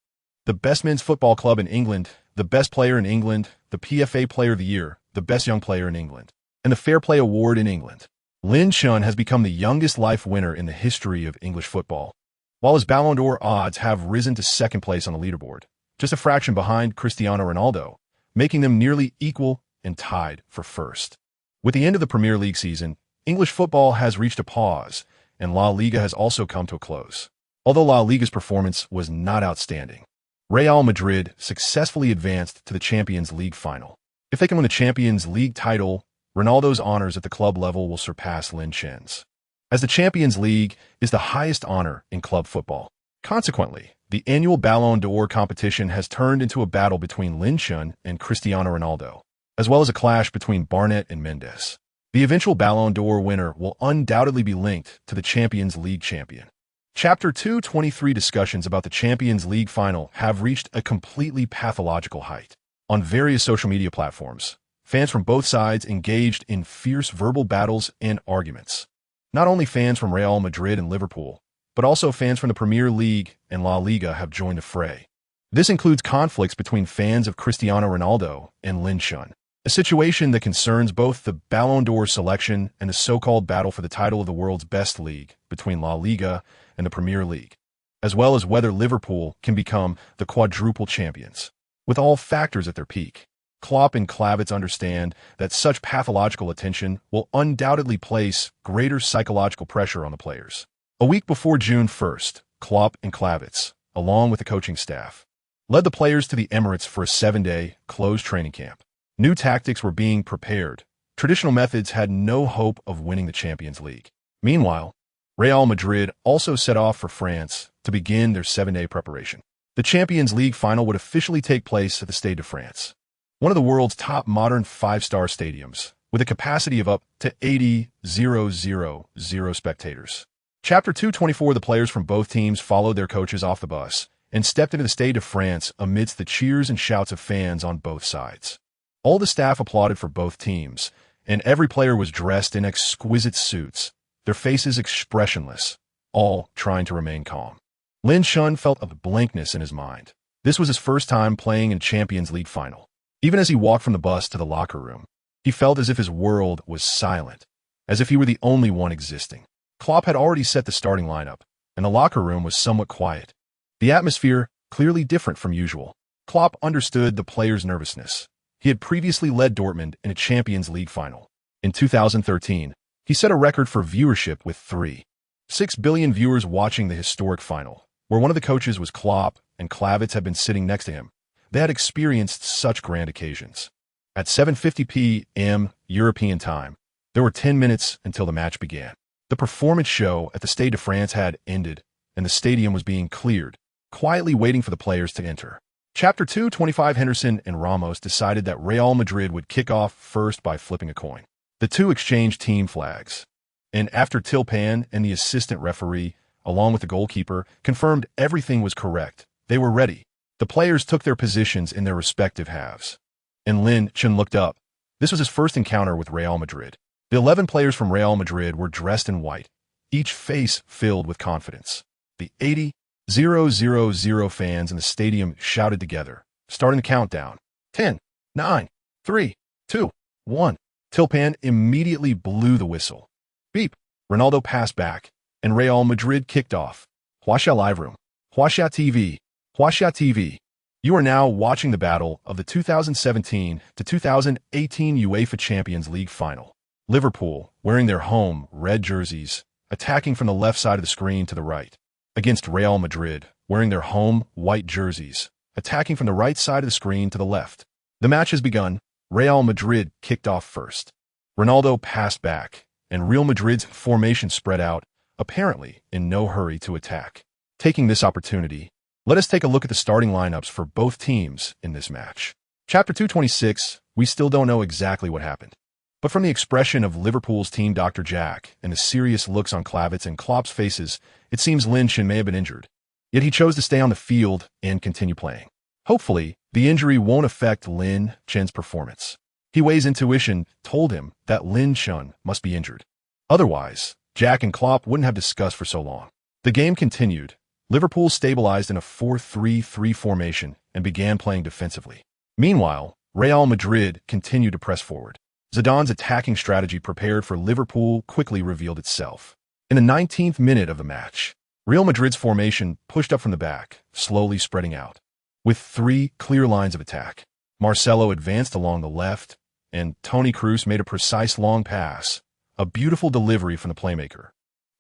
the Best Men's Football Club in England, the Best Player in England, the PFA Player of the Year, the Best Young Player in England, and the Fair Play Award in England. Lin Shan has become the youngest life winner in the history of English football, while his Ballon d'Or odds have risen to second place on the leaderboard, just a fraction behind Cristiano Ronaldo, making them nearly equal and tied for first. With the end of the Premier League season, English football has reached a pause, and La Liga has also come to a close. Although La Liga's performance was not outstanding, Real Madrid successfully advanced to the Champions League final. If they can win the Champions League title, Ronaldo's honors at the club level will surpass Lin Shan's, as the Champions League is the highest honor in club football. Consequently, the annual Ballon d'Or competition has turned into a battle between Lin Shan and Cristiano Ronaldo, as well as a clash between Barnett and Mendes. The eventual Ballon d'Or winner will undoubtedly be linked to the Champions League champion. Chapter 223 discussions about the Champions League final have reached a completely pathological height. On various social media platforms, fans from both sides engaged in fierce verbal battles and arguments. Not only fans from Real Madrid and Liverpool, but also fans from the Premier League and La Liga have joined the fray. This includes conflicts between fans of Cristiano Ronaldo and Lin Shan, a situation that concerns both the Ballon d'Or selection and the so-called battle for the title of the world's best league between La Liga and the Premier League, as well as whether Liverpool can become the quadruple champions, with all factors at their peak. Klopp and Kravitz understand that such pathological attention will undoubtedly place greater psychological pressure on the players. A week before June 1st, Klopp and Kravitz, along with the coaching staff, led the players to the Emirates for a 7-day closed training camp. New tactics were being prepared. Traditional methods had no hope of winning the Champions League. Meanwhile, Real Madrid also set off for France to begin their 7-day preparation. The Champions League final would officially take place at the Stade de France, one of the world's top modern 5-star stadiums, with a capacity of up to 80,000 spectators. Chapter 224. The players from both teams followed their coaches off the bus and stepped into the Stade de France amidst the cheers and shouts of fans on both sides. All the staff applauded for both teams, and every player was dressed in exquisite suits, their faces expressionless, all trying to remain calm. Lin Shun felt a blankness in his mind. This was his first time playing in a Champions League final. Even as he walked from the bus to the locker room, he felt as if his world was silent, as if he were the only one existing. Klopp had already set the starting lineup, and the locker room was somewhat quiet. The atmosphere clearly different from usual. Klopp understood the players' nervousness. He had previously led Dortmund in a Champions League final. In 2013, he set a record for viewership with 3.6 billion viewers watching the historic final, where one of the coaches was Klopp and Kravitz had been sitting next to him. They had experienced such grand occasions. At 7:50 p.m. European time, there were 10 minutes until the match began. The performance show at the Stade de France had ended, and the stadium was being cleared, quietly waiting for the players to enter. Chapter 225. Henderson and Ramos decided that Real Madrid would kick off first by flipping a coin. The two exchanged team flags, and after Tilpan and the assistant referee, along with the goalkeeper, confirmed everything was correct, they were ready. The players took their positions in their respective halves, and Lin Chun looked up. This was his first encounter with Real Madrid. The 11 players from Real Madrid were dressed in white, each face filled with confidence. The 80,000 fans in the stadium shouted together, starting the countdown. 10, 9, 3, 2, 1. Tilpan immediately blew the whistle. Beep. Ronaldo passed back, and Real Madrid kicked off. Huaxia Live Room. Huaxia TV. Huaxia TV. You are now watching the battle of the 2017 to 2018 UEFA Champions League final. Liverpool, wearing their home red jerseys, attacking from the left side of the screen to the right, against Real Madrid, wearing their home white jerseys, attacking from the right side of the screen to the left. The match has begun. Real Madrid kicked off first. Ronaldo passed back, and Real Madrid's formation spread out, apparently in no hurry to attack. Taking this opportunity, let us take a look at the starting lineups for both teams in this match. Chapter 226. We still don't know exactly what happened, but from the expression of Liverpool's team Dr. Jack and the serious looks on Kravitz and Klopp's faces, it seems Lin Chin may have been injured. Yet he chose to stay on the field and continue playing. Hopefully, the injury won't affect Lin Chin's performance. Hiwei's intuition told him that Lin Chun must be injured. Otherwise, Jack and Klopp wouldn't have discussed for so long. The game continued. Liverpool stabilized in a 4-3-3 formation and began playing defensively. Meanwhile, Real Madrid continued to press forward. Zidane's attacking strategy prepared for Liverpool quickly revealed itself. In the 19th minute of the match, Real Madrid's formation pushed up from the back, slowly spreading out. With 3 clear lines of attack, Marcelo advanced along the left, and Toni Kroos made a precise long pass, a beautiful delivery from the playmaker.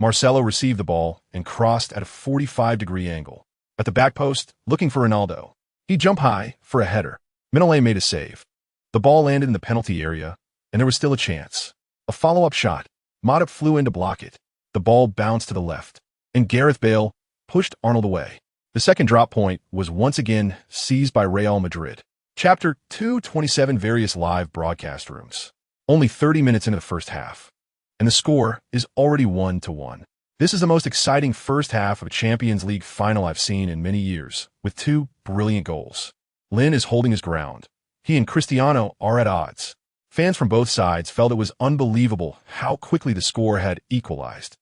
Marcelo received the ball and crossed at a 45-degree angle. At the back post, looking for Ronaldo. He jumped high for a header. Mignolet made a save. The ball landed in the penalty area, and there was still a chance. A follow-up shot. Matip flew in to block it. The ball bounced to the left, and Gareth Bale pushed Arnold away. The second drop point was once again seized by Real Madrid. Chapter 227. Various live broadcast rooms. Only 30 minutes into the first half, and the score is already 1-1. This is the most exciting first half of a Champions League final I've seen in many years, with 2 brilliant goals. Lin is holding his ground. He and Cristiano are at odds. Fans from both sides felt it was unbelievable how quickly the score had equalized.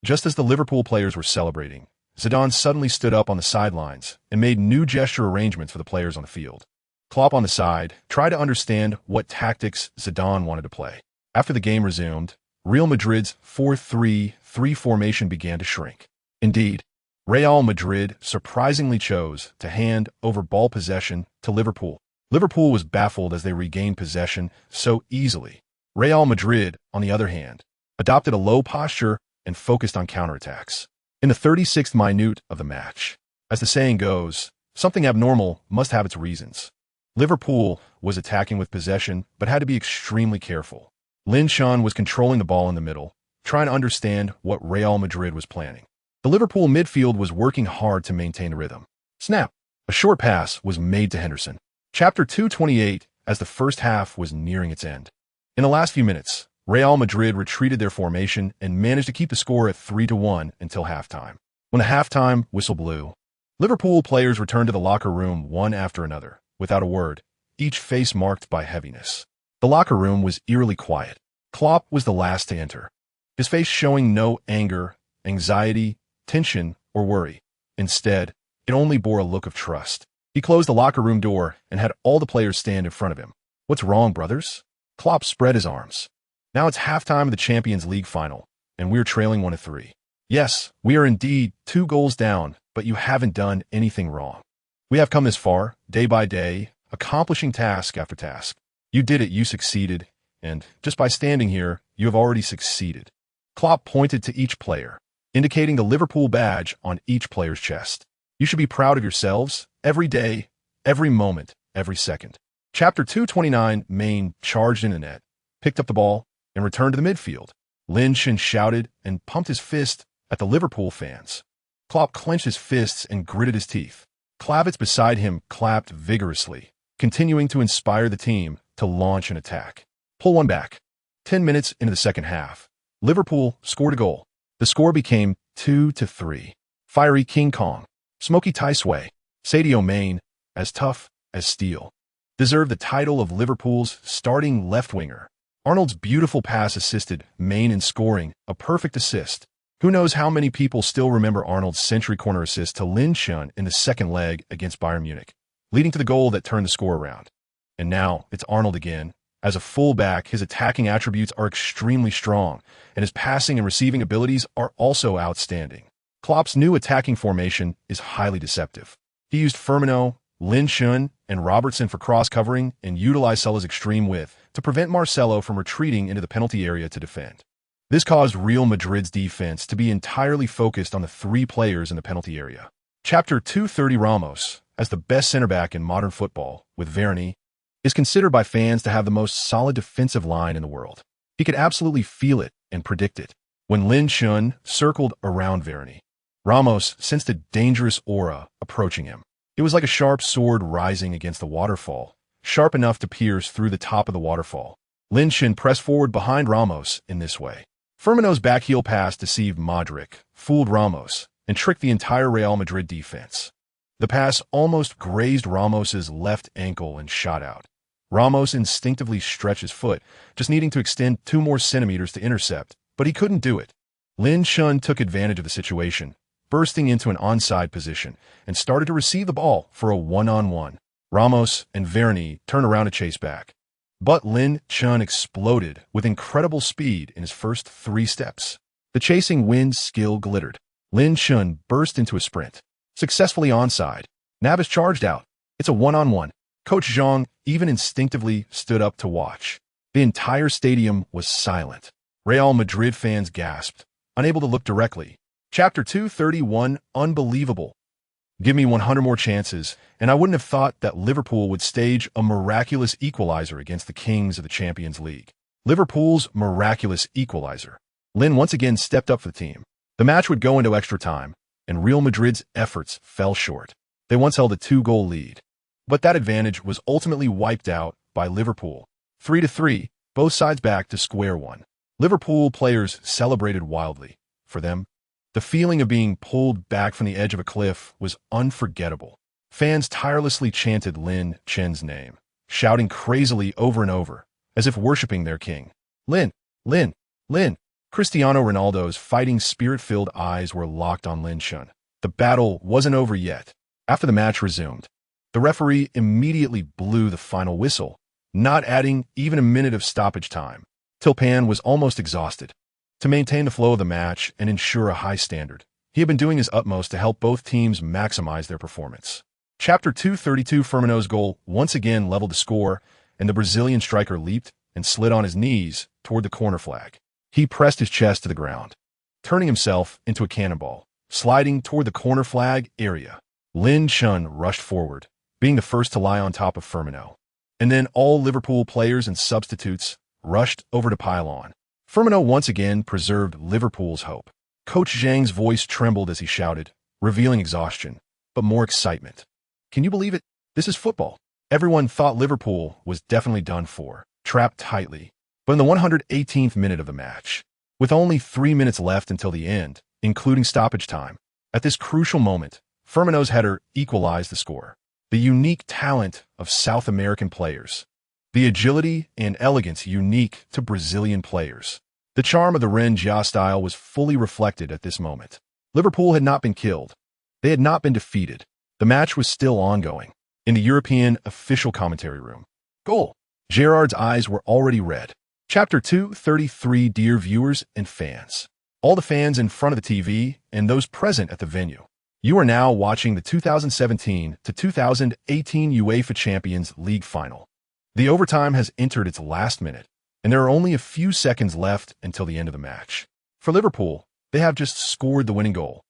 Just as the Liverpool players were celebrating, Zidane suddenly stood up on the sidelines and made new gesture arrangements for the players on the field. Klopp on the side tried to understand what tactics Zidane wanted to play. After the game resumed, Real Madrid's 4-3-3 formation began to shrink. Indeed, Real Madrid surprisingly chose to hand over ball possession to Liverpool. Liverpool was baffled as they regained possession so easily. Real Madrid, on the other hand, adopted a low posture and focused on counterattacks. In the 36th minute of the match, as the saying goes, something abnormal must have its reasons. Liverpool was attacking with possession but had to be extremely careful. Lin Shan was controlling the ball in the middle, trying to understand what Real Madrid was planning. The Liverpool midfield was working hard to maintain the rhythm. Snap! A short pass was made to Henderson. Chapter 228, as the first half was nearing its end. In the last few minutes, Real Madrid retreated their formation and managed to keep the score at 3-1 until halftime. When the halftime whistle blew, Liverpool players returned to the locker room one after another, without a word, each face marked by heaviness. The locker room was eerily quiet. Klopp was the last to enter, his face showing no anger, anxiety, tension, or worry. Instead, it only bore a look of trust. He closed the locker room door and had all the players stand in front of him. "What's wrong, brothers?" Klopp spread his arms. "Now it's halftime of the Champions League final, and we're trailing 1-3. Yes, we are indeed 2 goals down, but you haven't done anything wrong. We have come this far, day by day, accomplishing task after task. You did it, you succeeded, and just by standing here, you have already succeeded." Klopp pointed to each player, indicating the Liverpool badge on each player's chest. "You should be proud of yourselves, every day, every moment, every second." Chapter 229, Maine charged in the net, picked up the ball, and returned to the midfield. Lin Shan shouted and pumped his fist at the Liverpool fans. Klopp clenched his fists and gritted his teeth. Klavitz beside him clapped vigorously, continuing to inspire the team to launch an attack. Pull one back. 10 minutes into the second half, Liverpool scored a goal. The score became 2-3. Fiery King Kong, Smoky Taisway, Sadio Mane, as tough as steel, deserved the title of Liverpool's starting left-winger. Arnold's beautiful pass assisted Mane in scoring a perfect assist. Who knows how many people still remember Arnold's century corner assist to Lin Shan in the second leg against Bayern Munich, leading to the goal that turned the score around. And now it's Arnold again. As a fullback, his attacking attributes are extremely strong, and his passing and receiving abilities are also outstanding. Klopp's new attacking formation is highly deceptive. He used Firmino, Lin Shan, and Robertson for cross-covering and utilized Salah's extreme width to prevent Marcelo from retreating into the penalty area to defend. This caused Real Madrid's defense to be entirely focused on the 3 players in the penalty area. Chapter 230, Ramos, as the best center-back in modern football, with Varane, is considered by fans to have the most solid defensive line in the world. He could absolutely feel it and predict it. When Lin Shan circled around Varane, Ramos sensed a dangerous aura approaching him. It was like a sharp sword rising against the waterfall, sharp enough to pierce through the top of the waterfall. Lin Shan pressed forward behind Ramos in this way. Firmino's backheel pass deceived Modric, fooled Ramos, and tricked the entire Real Madrid defense. The pass almost grazed Ramos's left ankle and shot out. Ramos instinctively stretched his foot, just needing to extend 2 more centimeters to intercept, but he couldn't do it. Lin Shan took advantage of the situation, bursting into an onside position, and started to receive the ball for a one-on-one. Ramos and Varane turned around to chase back. But Lin Shan exploded with incredible speed in his first 3 steps. The chasing wind skill glittered. Lin Shan burst into a sprint, successfully onside. Navas charged out. It's a one-on-one. Coach Zhang even instinctively stood up to watch. The entire stadium was silent. Real Madrid fans gasped, unable to look directly. Chapter 231, Unbelievable. Give me 100 more chances, and I wouldn't have thought that Liverpool would stage a miraculous equalizer against the kings of the Champions League. Liverpool's miraculous equalizer. Lin once again stepped up for the team. The match would go into extra time, and Real Madrid's efforts fell short. They once held a 2-goal lead, but that advantage was ultimately wiped out by Liverpool. 3-3, both sides back to square one. Liverpool players celebrated wildly. For them, the feeling of being pulled back from the edge of a cliff was unforgettable. Fans tirelessly chanted Lin Shan's name, shouting crazily over and over, as if worshipping their king. Lin, Lin, Lin. Cristiano Ronaldo's fighting spirit-filled eyes were locked on Lin Shan. The battle wasn't over yet. After the match resumed, the referee immediately blew the final whistle, not adding even a minute of stoppage time. Tilpan was almost exhausted. To maintain the flow of the match and ensure a high standard, he had been doing his utmost to help both teams maximize their performance. Chapter 232 Firmino's goal once again leveled the score, and the Brazilian striker leaped and slid on his knees toward the corner flag. He pressed his chest to the ground, turning himself into a cannonball, sliding toward the corner flag area. Lin Chun rushed forward, being the first to lie on top of Firmino. And then all Liverpool players and substitutes rushed over to pile on. Firmino once again preserved Liverpool's hope. Coach Zhang's voice trembled as he shouted, revealing exhaustion, but more excitement. Can you believe it? This is football. Everyone thought Liverpool was definitely done for, trapped tightly. But in the 118th minute of the match, with only 3 minutes left until the end, including stoppage time, at this crucial moment, Firmino's header equalized the score. The unique talent of South American players. The agility and elegance unique to Brazilian players. The charm of the Ren-Jia style was fully reflected at this moment. Liverpool had not been killed. They had not been defeated. The match was still ongoing. In the European official commentary room. Goal. Gerrard's eyes were already red. Chapter 233 Dear viewers and fans. All the fans in front of the TV and those present at the venue. You are now watching the 2017 to 2018 UEFA Champions League final. The overtime has entered its last minute, and there are only a few seconds left until the end of the match. For Liverpool, they have just scored the winning goal.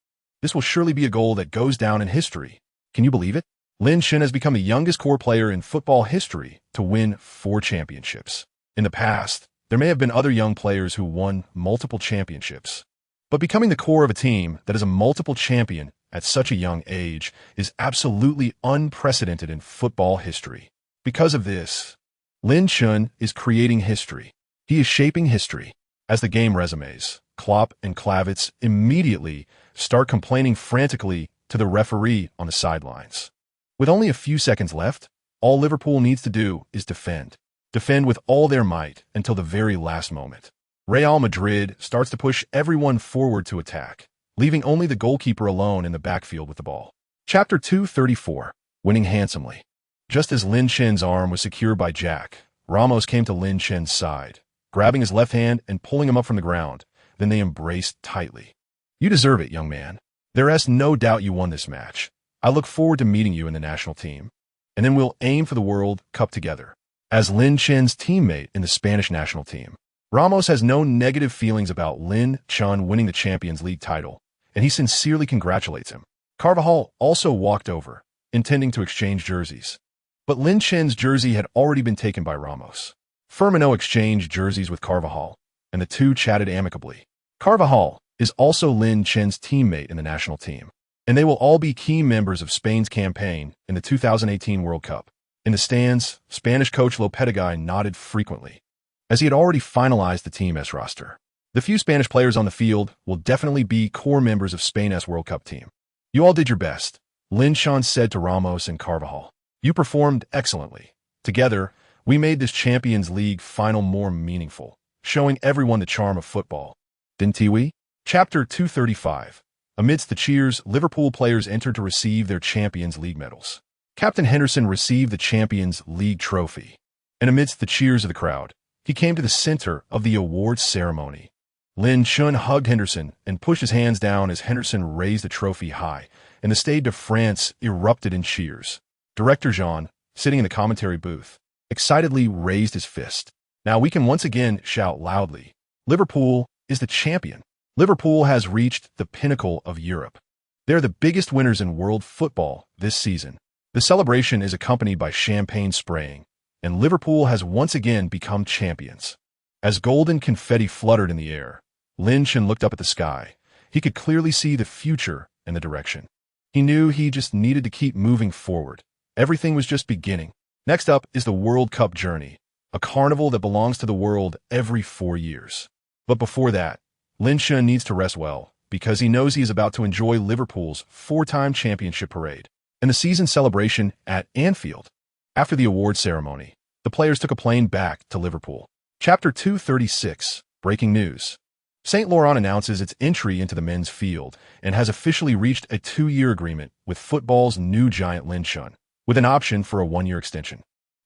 This will surely be a goal that goes down in history. Can you believe it? Lin Chun has become the youngest core player in football history to win 4 championships. In the past, there may have been other young players who won multiple championships. But becoming the core of a team that is a multiple champion at such a young age is absolutely unprecedented in football history. Because of this, Lin Chun is creating history. He is shaping history. As the game resumes, Klopp and Klavitz immediately start complaining frantically to the referee on the sidelines. With only a few seconds left, all Liverpool needs to do is defend. Defend with all their might until the very last moment. Real Madrid starts to push everyone forward to attack, leaving only the goalkeeper alone in the backfield with the ball. Chapter 234, Winning Handsomely. Just as Lin Chun's arm was secured by Jack, Ramos came to Lin Chun's side, grabbing his left hand and pulling him up from the ground. Then they embraced tightly. You deserve it, young man. There is no doubt you won this match. I look forward to meeting you in the national team. And then we'll aim for the World Cup together. As Lin Chun's teammate in the Spanish national team, Ramos has no negative feelings about Lin Chun winning the Champions League title, and he sincerely congratulates him. Carvajal also walked over, intending to exchange jerseys. But Lin Chun's jersey had already been taken by Ramos. Firmino exchanged jerseys with Carvajal, and the two chatted amicably. Carvajal is also Lin Chun's teammate in the national team, and they will all be key members of Spain's campaign in the 2018 World Cup. In the stands, Spanish coach Lopetegui nodded frequently, as he had already finalized the team's roster. The few Spanish players on the field will definitely be core members of Spain's World Cup team. You all did your best, Lin Chun said to Ramos and Carvajal. You performed excellently. Together, we made this Champions League final more meaningful, showing everyone the charm of football. Didn't we? Chapter 235. Amidst the cheers, Liverpool players entered to receive their Champions League medals. Captain Henderson received the Champions League trophy, and amidst the cheers of the crowd, he came to the center of the awards ceremony. Lin Chun hugged Henderson and pushed his hands down as Henderson raised the trophy high, and the Stade de France erupted in cheers. Director Jean, sitting in the commentary booth, excitedly raised his fist. Now we can once again shout loudly, Liverpool is the champion. Liverpool has reached the pinnacle of Europe. They're the biggest winners in world football this season. The celebration is accompanied by champagne spraying, and Liverpool has once again become champions. As golden confetti fluttered in the air, Lin Chun looked up at the sky. He could clearly see the future and the direction. He knew he just needed to keep moving forward. Everything was just beginning. Next up is the World Cup journey, a carnival that belongs to the world every 4 years. But before that, Lin Chun needs to rest well, because he knows he is about to enjoy Liverpool's 4-time championship parade and the season celebration at Anfield. After the award ceremony, the players took a plane back to Liverpool. Chapter 236, Breaking News. St. Laurent announces its entry into the men's field and has officially reached a 2-year agreement with football's new giant Lin Chun, with an option for a 1-year extension.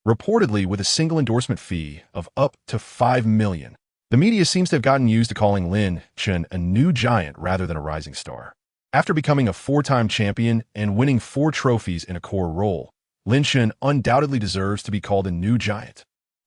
Reportedly with a single endorsement fee of up to $5 million. The media seems to have gotten used to calling Lin Chun a new giant rather than a rising star. After becoming a four-time champion and winning 4 trophies in a core role, Lin Chen undoubtedly deserves to be called a new giant.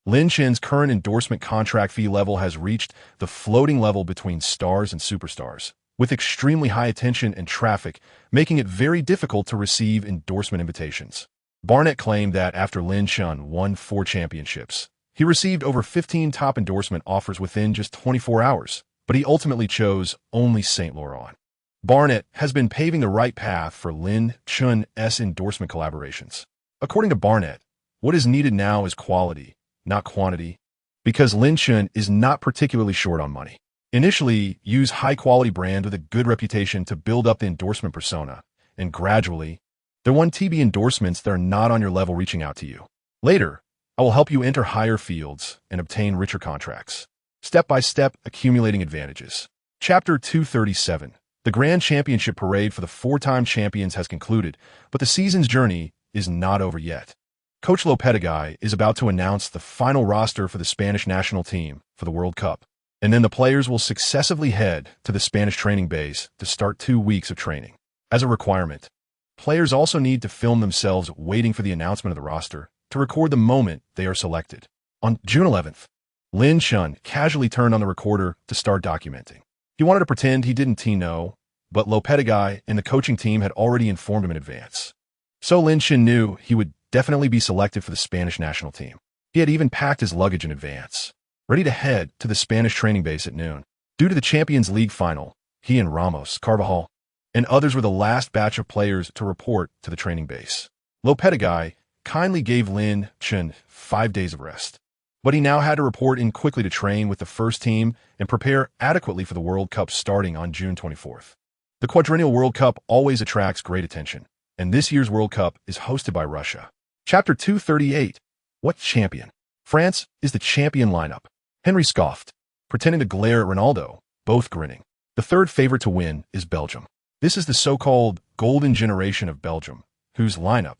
Lin Chen's current endorsement contract fee level has reached the floating level between stars and superstars, with extremely high attention and traffic, making it very difficult to receive endorsement invitations. Barnett claimed that after Lin Chen won 4 championships, he received over 15 top endorsement offers within just 24 hours, but he ultimately chose only Saint Laurent. Barnett has been paving the right path for Lin Chen's endorsement collaborations. According to Barnett, what is needed now is quality, not quantity, because Lin Chen is not particularly short on money. Initially, use high-quality brand with a good reputation to build up the endorsement persona, and gradually, there will be endorsements that are not on your level reaching out to you. Later, I will help you enter higher fields and obtain richer contracts. Step by step, accumulating advantages. Chapter 237. The Grand Championship Parade for the 4-time champions has concluded, but the season's journey is not over yet. Coach Lopetegui is about to announce the final roster for the Spanish national team for the World Cup, and then the players will successively head to the Spanish training base to start 2 weeks of training. As a requirement, players also need to film themselves waiting for the announcement of the roster to record the moment they are selected. On June 11th, Lin Chen casually turned on the recorder to start documenting. He wanted to pretend he didn't know, but Lopetegui and the coaching team had already informed him in advance. So Lin Chen knew he would definitely be selected for the Spanish national team. He had even packed his luggage in advance, ready to head to the Spanish training base at noon. Due to the Champions League final, he and Ramos, Carvajal, and others were the last batch of players to report to the training base. Lopetegui kindly gave Lin Chen 5 days of rest, but he now had to report in quickly to train with the first team and prepare adequately for the World Cup starting on June 24th. The Quadrennial World Cup always attracts great attention, and this year's World Cup is hosted by Russia. Chapter 238. What champion? France is the champion lineup. Henry scoffed, pretending to glare at Ronaldo, both grinning. The third favorite to win is Belgium. This is the so-called golden generation of Belgium, whose lineup,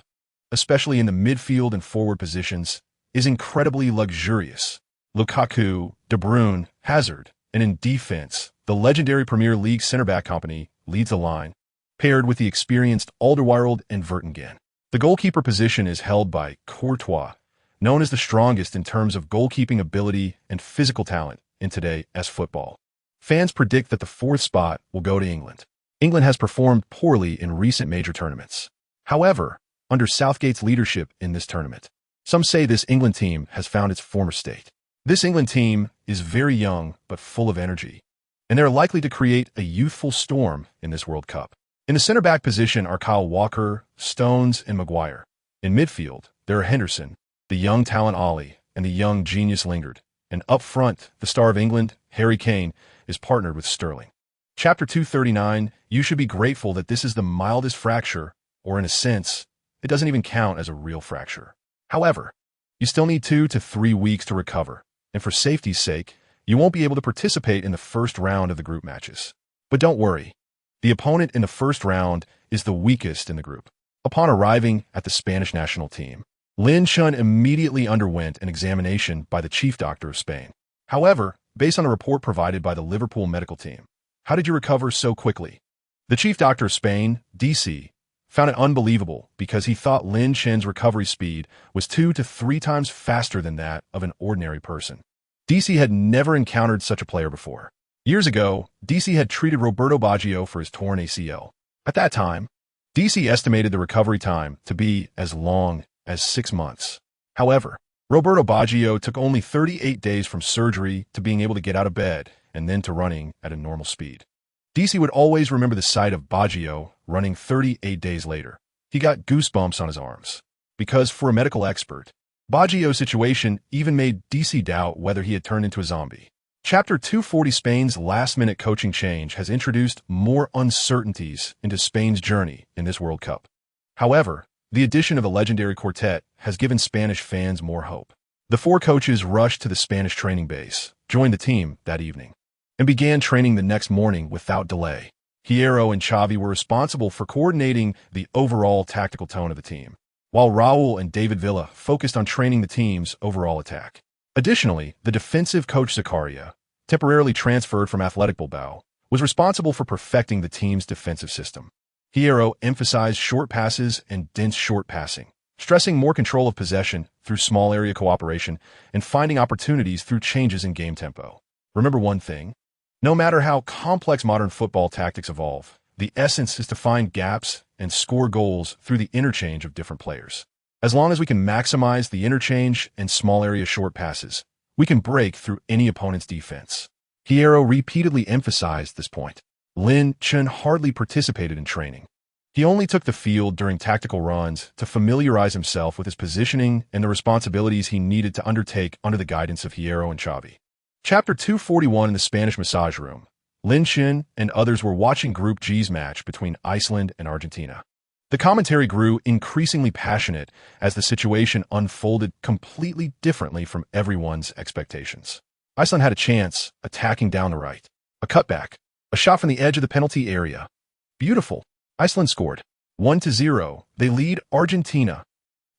especially in the midfield and forward positions, is incredibly luxurious. Lukaku, De Bruyne, Hazard, and in defense, the legendary Premier League center-back company leads the line, paired with the experienced Alderweireld and Vertonghen. The goalkeeper position is held by Courtois, known as the strongest in terms of goalkeeping ability and physical talent in today's football. Fans predict that the 4th spot will go to England. England has performed poorly in recent major tournaments. However, under Southgate's leadership in this tournament, some say this England team has found its former state. This England team is very young but full of energy, and they're likely to create a youthful storm in this World Cup. In the center-back position are Kyle Walker, Stones, and Maguire. In midfield, there are Henderson, the young talent Ollie, and the young genius Lingard. And up front, the star of England, Harry Kane, is partnered with Sterling. Chapter 239, you should be grateful that this is the mildest fracture, or in a sense, it doesn't even count as a real fracture. However, you still need 2 to 3 weeks to recover, and for safety's sake, you won't be able to participate in the first round of the group matches. But don't worry. The opponent in the first round is the weakest in the group. Upon arriving at the Spanish national team, Lin Chen immediately underwent an examination by the chief doctor of Spain. However, based on a report provided by the Liverpool medical team, how did you recover so quickly? The chief doctor of Spain, DC, found it unbelievable because he thought Lin Chen's recovery speed was 2 to 3 times faster than that of an ordinary person. DC had never encountered such a player before. Years ago, DC had treated Roberto Baggio for his torn ACL. At that time, DC estimated the recovery time to be as long as 6 months. However, Roberto Baggio took only 38 days from surgery to being able to get out of bed and then to running at a normal speed. DC would always remember the sight of Baggio running 38 days later. He got goosebumps on his arms, because for a medical expert, Baggio's situation even made DC doubt whether he had turned into a zombie. Chapter 240 Spain's last-minute coaching change has introduced more uncertainties into Spain's journey in this World Cup. However, the addition of a legendary quartet has given Spanish fans more hope. The 4 coaches rushed to the Spanish training base, joined the team that evening, and began training the next morning without delay. Hierro and Xavi were responsible for coordinating the overall tactical tone of the team, while Raul and David Villa focused on training the team's overall attack. Additionally, the defensive coach Zakaria, temporarily transferred from Athletic Bilbao, was responsible for perfecting the team's defensive system. Hierro emphasized short passes and dense short passing, stressing more control of possession through small area cooperation and finding opportunities through changes in game tempo. Remember one thing: no matter how complex modern football tactics evolve, the essence is to find gaps and score goals through the interchange of different players. As long as we can maximize the interchange and small area short passes, we can break through any opponent's defense. Hierro repeatedly emphasized this point. Lin Chun hardly participated in training. He only took the field during tactical runs to familiarize himself with his positioning and the responsibilities he needed to undertake under the guidance of Hierro and Xavi. Chapter 241 in the Spanish massage room. Lin Chun and others were watching Group G's match between Iceland and Argentina. The commentary grew increasingly passionate as the situation unfolded completely differently from everyone's expectations. Iceland had a chance, attacking down the right. A cutback. A shot from the edge of the penalty area. Beautiful. Iceland scored. 1-0. They lead Argentina.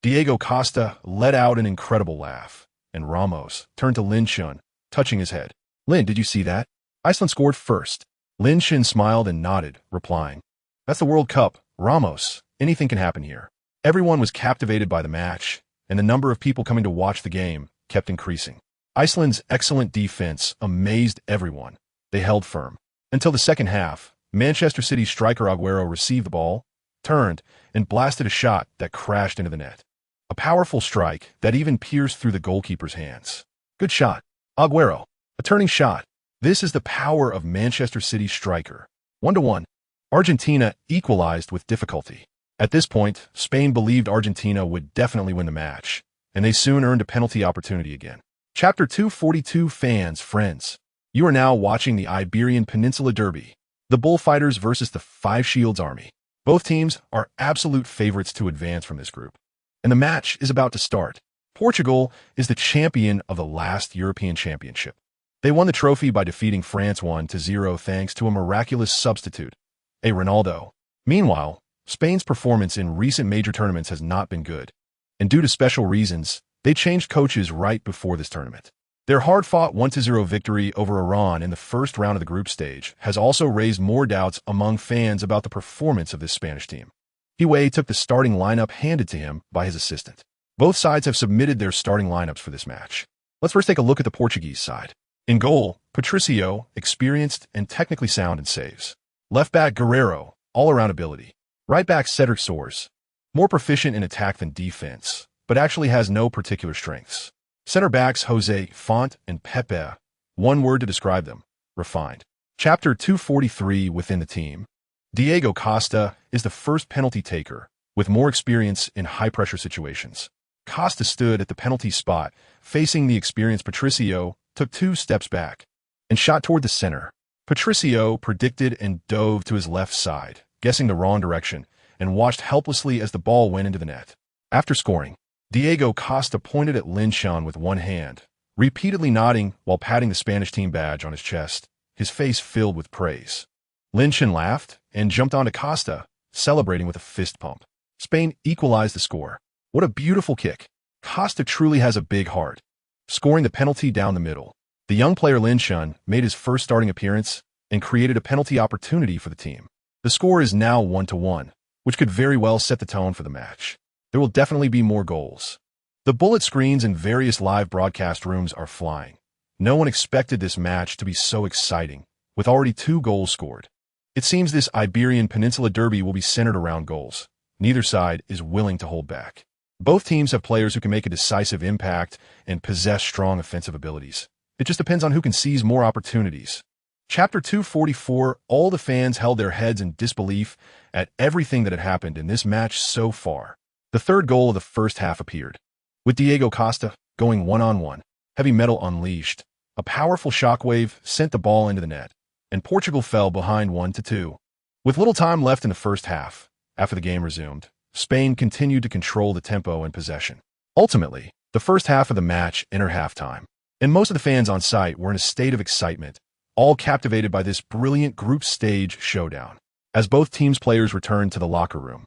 Diego Costa let out an incredible laugh, and Ramos turned to Lin Chun, touching his head. Lin, did you see that? Iceland scored first. Lin Chun smiled and nodded, replying, "That's the World Cup. Ramos, anything can happen here." Everyone was captivated by the match, and the number of people coming to watch the game kept increasing. Iceland's excellent defense amazed everyone. They held firm. Until the second half, Manchester City striker Agüero received the ball, turned, and blasted a shot that crashed into the net. A powerful strike that even pierced through the goalkeeper's hands. Good shot. Agüero. A turning shot. This is the power of Manchester City's striker. 1-1. Argentina equalized with difficulty. At this point, Spain believed Argentina would definitely win the match, and they soon earned a penalty opportunity again. Chapter 242. Fans, friends. You are now watching the Iberian Peninsula Derby, the Bullfighters versus the Five Shields Army. Both teams are absolute favorites to advance from this group, and the match is about to start. Portugal is the champion of the last European Championship. They won the trophy by defeating France 1-0 thanks to a miraculous substitute, a Ronaldo. Meanwhile, Spain's performance in recent major tournaments has not been good, and due to special reasons, they changed coaches right before this tournament. Their hard-fought 1-0 victory over Iran in the first round of the group stage has also raised more doubts among fans about the performance of this Spanish team. Hiway took the starting lineup handed to him by his assistant. Both sides have submitted their starting lineups for this match. Let's first take a look at the Portuguese side. In goal, Patricio, experienced and technically sound in saves. Left back Guerreiro, all-around ability. Right back Cedric Soares, more proficient in attack than defense, but actually has no particular strengths. Center backs Jose Font and Pepe, one word to describe them: refined. Chapter 243 within the team. Diego Costa is the first penalty taker, with more experience in high-pressure situations. Costa stood at the penalty spot, facing the experienced Patricio, took 2 steps back, and shot toward the center. Patricio predicted and dove to his left side, guessing the wrong direction, and watched helplessly as the ball went into the net. After scoring, Diego Costa pointed at Lin Chun with one hand, repeatedly nodding while patting the Spanish team badge on his chest, his face filled with praise. Lin Chun laughed and jumped onto Costa, celebrating with a fist pump. Spain equalized the score. What a beautiful kick. Costa truly has a big heart. Scoring the penalty down the middle, the young player Lin Chun made his first starting appearance and created a penalty opportunity for the team. The score is now 1-1, which could very well set the tone for the match. There will definitely be more goals. The bullet screens in various live broadcast rooms are flying. No one expected this match to be so exciting, with already 2 goals scored. It seems this Iberian Peninsula Derby will be centered around goals. Neither side is willing to hold back. Both teams have players who can make a decisive impact and possess strong offensive abilities. It just depends on who can seize more opportunities. Chapter 244. All the fans held their heads in disbelief at everything that had happened in this match so far. The third goal of the first half appeared, with Diego Costa going one-on-one. Heavy metal unleashed. A powerful shockwave sent the ball into the net, and Portugal fell behind 1-2. With little time left in the first half, after the game resumed, Spain continued to control the tempo and possession. Ultimately, the first half of the match entered halftime, and most of the fans on site were in a state of excitement, all captivated by this brilliant group stage showdown. As both teams' players returned to the locker room,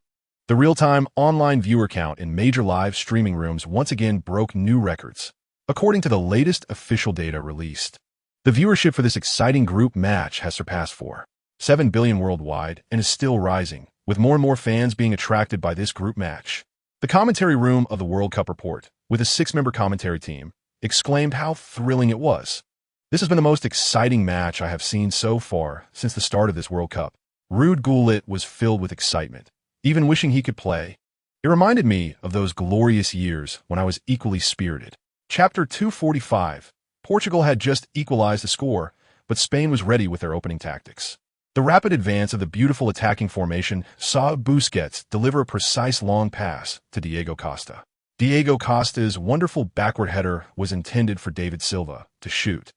the real-time online viewer count in major live streaming rooms once again broke new records. According to the latest official data released, The viewership for this exciting group match has surpassed 4.7 billion worldwide and is still rising, with more and more fans being attracted by this group match. The commentary room of the World Cup report, with a 6-member commentary team, exclaimed how thrilling it was. This has been the most exciting match I have seen so far since the start of this World Cup. Ruud Gullit was filled with excitement, even wishing he could play. It reminded me of those glorious years when I was equally spirited. Chapter 245. Portugal had just equalized the score, but Spain was ready with their opening tactics. The rapid advance of the beautiful attacking formation saw Busquets deliver a precise long pass to Diego Costa. Diego Costa's wonderful backward header was intended for David Silva to shoot.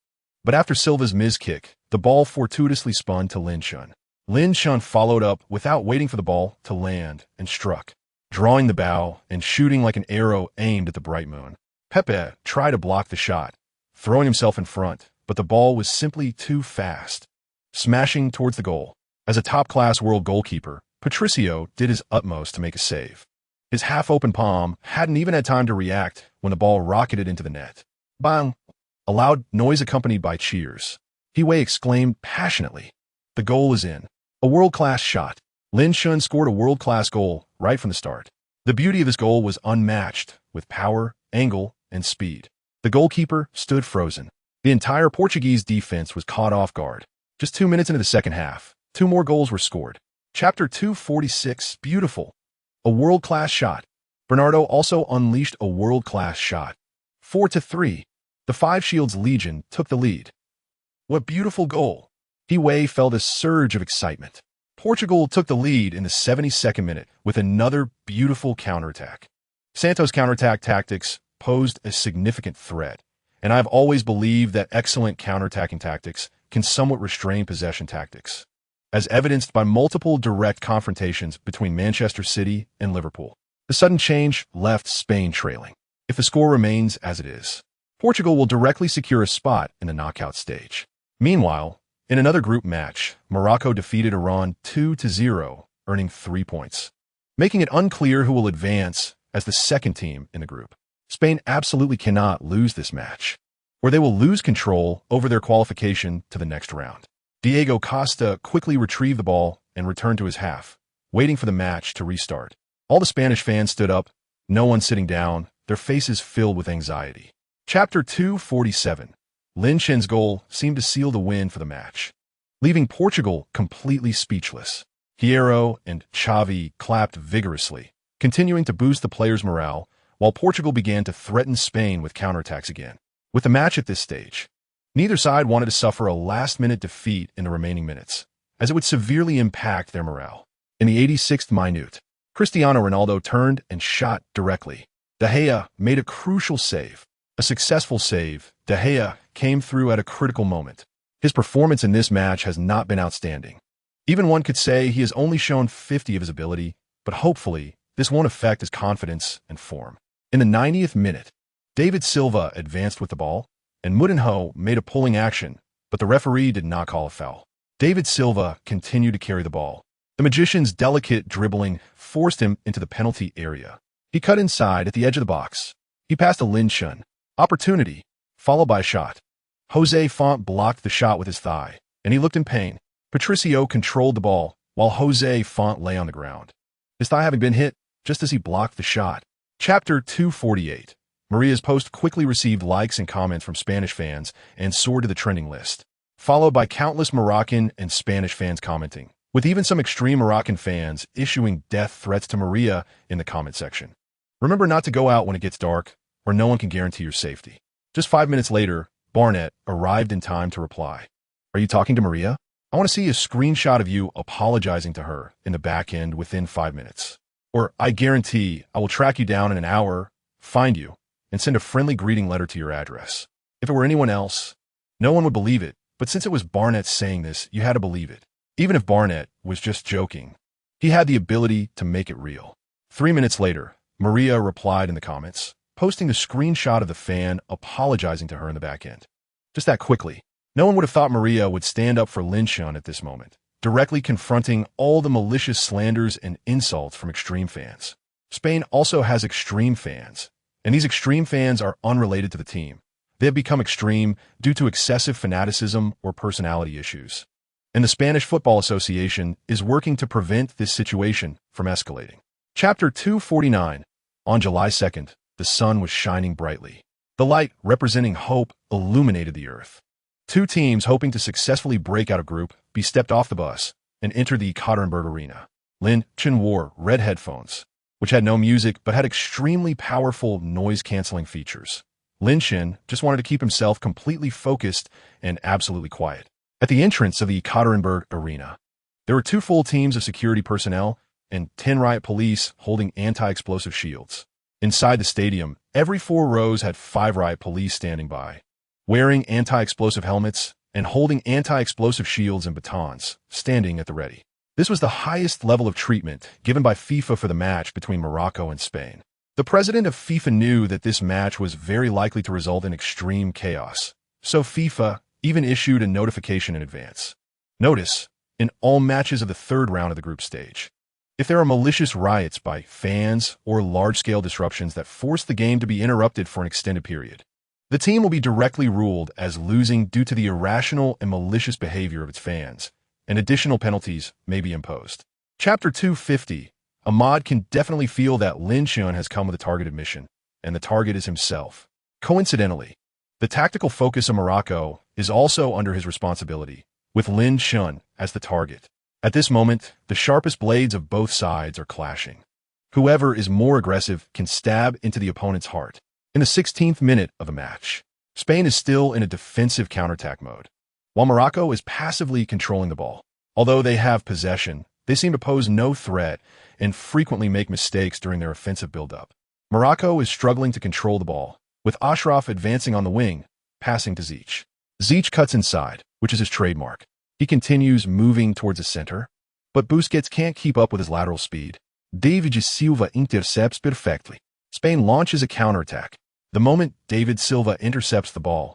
But after Silva's kick, the ball fortuitously spun to Lin Chun. Lin Chun followed up without waiting for the ball to land and struck, drawing the bow and shooting like an arrow aimed at the bright moon. Pepe tried to block the shot, throwing himself in front, but the ball was simply too fast, smashing towards the goal. As a top-class world goalkeeper, Patricio did his utmost to make a save. His half-open palm hadn't even had time to react when the ball rocketed into the net. Bang! A loud noise accompanied by cheers. Hiwei exclaimed passionately, "The goal is in. A world-class shot." Lin Chun scored a world-class goal right from the start. The beauty of this goal was unmatched, with power, angle, and speed. The goalkeeper stood frozen. The entire Portuguese defense was caught off guard. Just 2 minutes into the second half, 2 more goals were scored. Chapter 246, beautiful. A world-class shot. Bernardo also unleashed a world-class shot. 4-3. The Five Shields Legion took the lead. What beautiful goal. Hiwei felt a surge of excitement. Portugal took the lead in the 72nd minute with another beautiful counterattack. Santos' counterattack tactics posed a significant threat, and I've always believed that excellent counterattacking tactics can somewhat restrain possession tactics, as evidenced by multiple direct confrontations between Manchester City and Liverpool. The sudden change left Spain trailing. If the score remains as it is, Portugal will directly secure a spot in the knockout stage. Meanwhile, in another group match, Morocco defeated Iran 2-0, earning 3 points, making it unclear who will advance as the second team in the group. Spain absolutely cannot lose this match, or they will lose control over their qualification to the next round. Diego Costa quickly retrieved the ball and returned to his half, waiting for the match to restart. All the Spanish fans stood up, no one sitting down, their faces filled with anxiety. Chapter 247. Lin Chun's goal seemed to seal the win for the match, leaving Portugal completely speechless. Hierro and Xavi clapped vigorously, continuing to boost the players' morale, while Portugal began to threaten Spain with counterattacks again. With the match at this stage, neither side wanted to suffer a last-minute defeat in the remaining minutes, as it would severely impact their morale. In the 86th minute, Cristiano Ronaldo turned and shot directly. De Gea made a crucial save. A successful save, De Gea came through at a critical moment. His performance in this match has not been outstanding. Even one could say he has only shown 50 of his ability, but hopefully this won't affect his confidence and form. In the 90th minute, David Silva advanced with the ball, and Moutinho made a pulling action, but the referee did not call a foul. David Silva continued to carry the ball. The magician's delicate dribbling forced him into the penalty area. He cut inside at the edge of the box. He passed to Lin Chun. Opportunity, followed by a shot. Jose Font blocked the shot with his thigh, and he looked in pain. Patricio controlled the ball, while Jose Font lay on the ground, his thigh having been hit just as he blocked the shot. Chapter 248. Maria's post quickly received likes and comments from Spanish fans and soared to the trending list, followed by countless Moroccan and Spanish fans commenting, with even some extreme Moroccan fans issuing death threats to Maria in the comment section. Remember not to go out when it gets dark, or no one can guarantee your safety. Just 5 minutes later, Barnett arrived in time to reply. Are you talking to Maria? I want to see a screenshot of you apologizing to her in the back end within 5 minutes. Or I guarantee I will track you down in an hour, find you, and send a friendly greeting letter to your address. If it were anyone else, no one would believe it, but since it was Barnett saying this, you had to believe it. Even if Barnett was just joking, he had the ability to make it real. 3 minutes later, Maria replied in the comments, posting the screenshot of the fan apologizing to her in the back end. Just that quickly. No one would have thought Maria would stand up for Lin Chun at this moment, directly confronting all the malicious slanders and insults from extreme fans. Spain also has extreme fans, and these extreme fans are unrelated to the team, They have become extreme due to excessive fanaticism or personality issues. And the Spanish Football Association is working to prevent this situation from escalating. Chapter 249. On July 2nd, the sun was shining brightly. The light, representing hope, illuminated the earth. Two teams hoping to successfully break out of group B stepped off the bus and entered the Ekaterinburg arena. Lin Chen wore red headphones, which had no music but had extremely powerful noise-canceling features. Lin Chen just wanted to keep himself completely focused and absolutely quiet. At the entrance of the Ekaterinburg arena, there were two full teams of security personnel and 10 riot police holding anti-explosive shields. Inside the stadium, every 4 rows had 5 riot police standing by, wearing anti-explosive helmets and holding anti-explosive shields and batons, standing at the ready. This was the highest level of treatment given by FIFA for the match between Morocco and Spain. The president of FIFA knew that this match was very likely to result in extreme chaos, so FIFA even issued a notification in advance. Notice, in all matches of the third round of the group stage, if there are malicious riots by fans or large-scale disruptions that force the game to be interrupted for an extended period, the team will be directly ruled as losing due to the irrational and malicious behavior of its fans, and additional penalties may be imposed. Chapter 250. Ahmad can definitely feel that Lin Chen has come with a targeted mission, and the target is himself. Coincidentally, the tactical focus of Morocco is also under his responsibility, with Lin Chen as the target. At this moment, the sharpest blades of both sides are clashing. Whoever is more aggressive can stab into the opponent's heart. In the 16th minute of the match, Spain is still in a defensive counterattack mode, while Morocco is passively controlling the ball. Although they have possession, they seem to pose no threat and frequently make mistakes during their offensive build-up. Morocco is struggling to control the ball, with Ashraf advancing on the wing, passing to Ziyech. Ziyech cuts inside, which is his trademark. He continues moving towards the center, but Busquets can't keep up with his lateral speed. David Silva intercepts perfectly. Spain launches a counterattack. The moment David Silva intercepts the ball,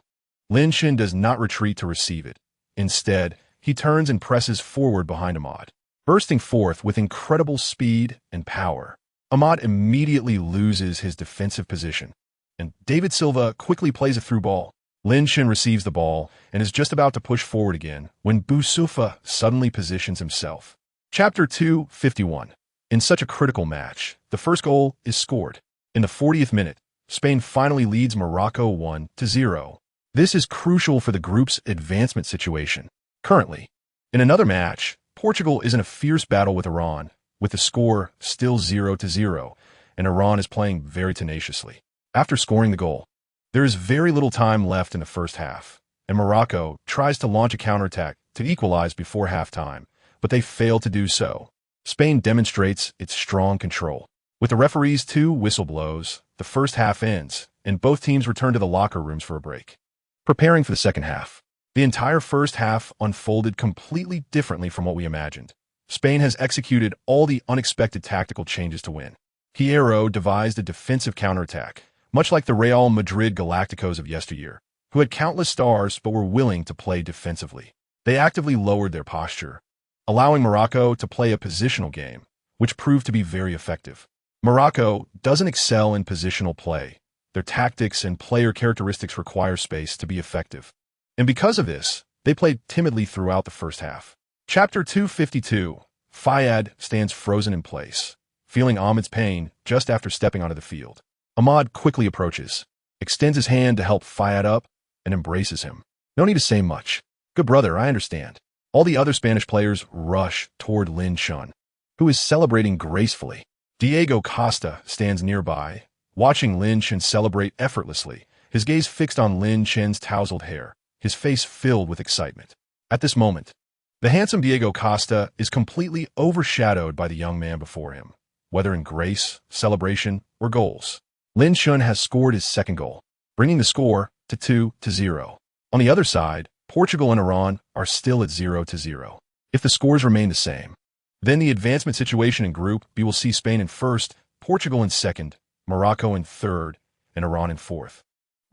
Lin Chen does not retreat to receive it. Instead, he turns and presses forward behind Ahmad, bursting forth with incredible speed and power. Ahmad immediately loses his defensive position, and David Silva quickly plays a through ball. Lin Chen receives the ball and is just about to push forward again when Boussoufa suddenly positions himself. Chapter 251. In such a critical match, the first goal is scored. In the 40th minute, Spain finally leads Morocco 1-0. This is crucial for the group's advancement situation. Currently, in another match, Portugal is in a fierce battle with Iran, with the score still 0-0, and Iran is playing very tenaciously. After scoring the goal, there is very little time left in the first half, and Morocco tries to launch a counterattack to equalize before halftime, but they fail to do so. Spain demonstrates its strong control. With the referee's 2 whistle blows, the first half ends, and both teams return to the locker rooms for a break. Preparing for the second half, the entire first half unfolded completely differently from what we imagined. Spain has executed all the unexpected tactical changes to win. Hierro devised a defensive counterattack, much like the Real Madrid Galacticos of yesteryear, who had countless stars but were willing to play defensively. They actively lowered their posture, allowing Morocco to play a positional game, which proved to be very effective. Morocco doesn't excel in positional play. Their tactics and player characteristics require space to be effective. And because of this, they played timidly throughout the first half. Chapter 252. Fayad stands frozen in place, feeling Ahmad's pain just after stepping onto the field. Ahmad quickly approaches, extends his hand to help Fayad up, and embraces him. No need to say much. Good brother, I understand. All the other Spanish players rush toward Lin Chen, who is celebrating gracefully. Diego Costa stands nearby, watching Lin Chen celebrate effortlessly, his gaze fixed on Lin Chen's tousled hair, his face filled with excitement. At this moment, the handsome Diego Costa is completely overshadowed by the young man before him, whether in grace, celebration, or goals. Lin Chen has scored his second goal, bringing the score to 2-0. On the other side, Portugal and Iran are still at 0-0. If the scores remain the same, then the advancement situation in Group B will see Spain in first, Portugal in second, Morocco in third, and Iran in fourth,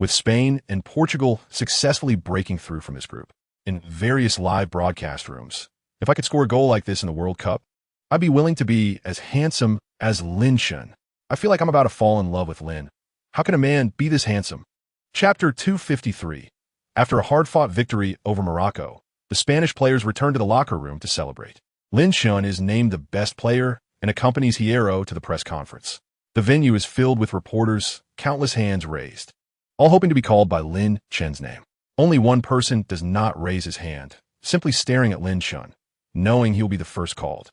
with Spain and Portugal successfully breaking through from this group. In various live broadcast rooms, if I could score a goal like this in the World Cup, I'd be willing to be as handsome as Lin Chen. I feel like I'm about to fall in love with Lin. How can a man be this handsome? Chapter 253. After a hard-fought victory over Morocco, the Spanish players returned to the locker room to celebrate. Lin Chun is named the best player and accompanies Hierro to the press conference. The venue is filled with reporters, countless hands raised, all hoping to be called by Lin Chun's name. Only one person does not raise his hand, simply staring at Lin Chun, knowing he will be the first called.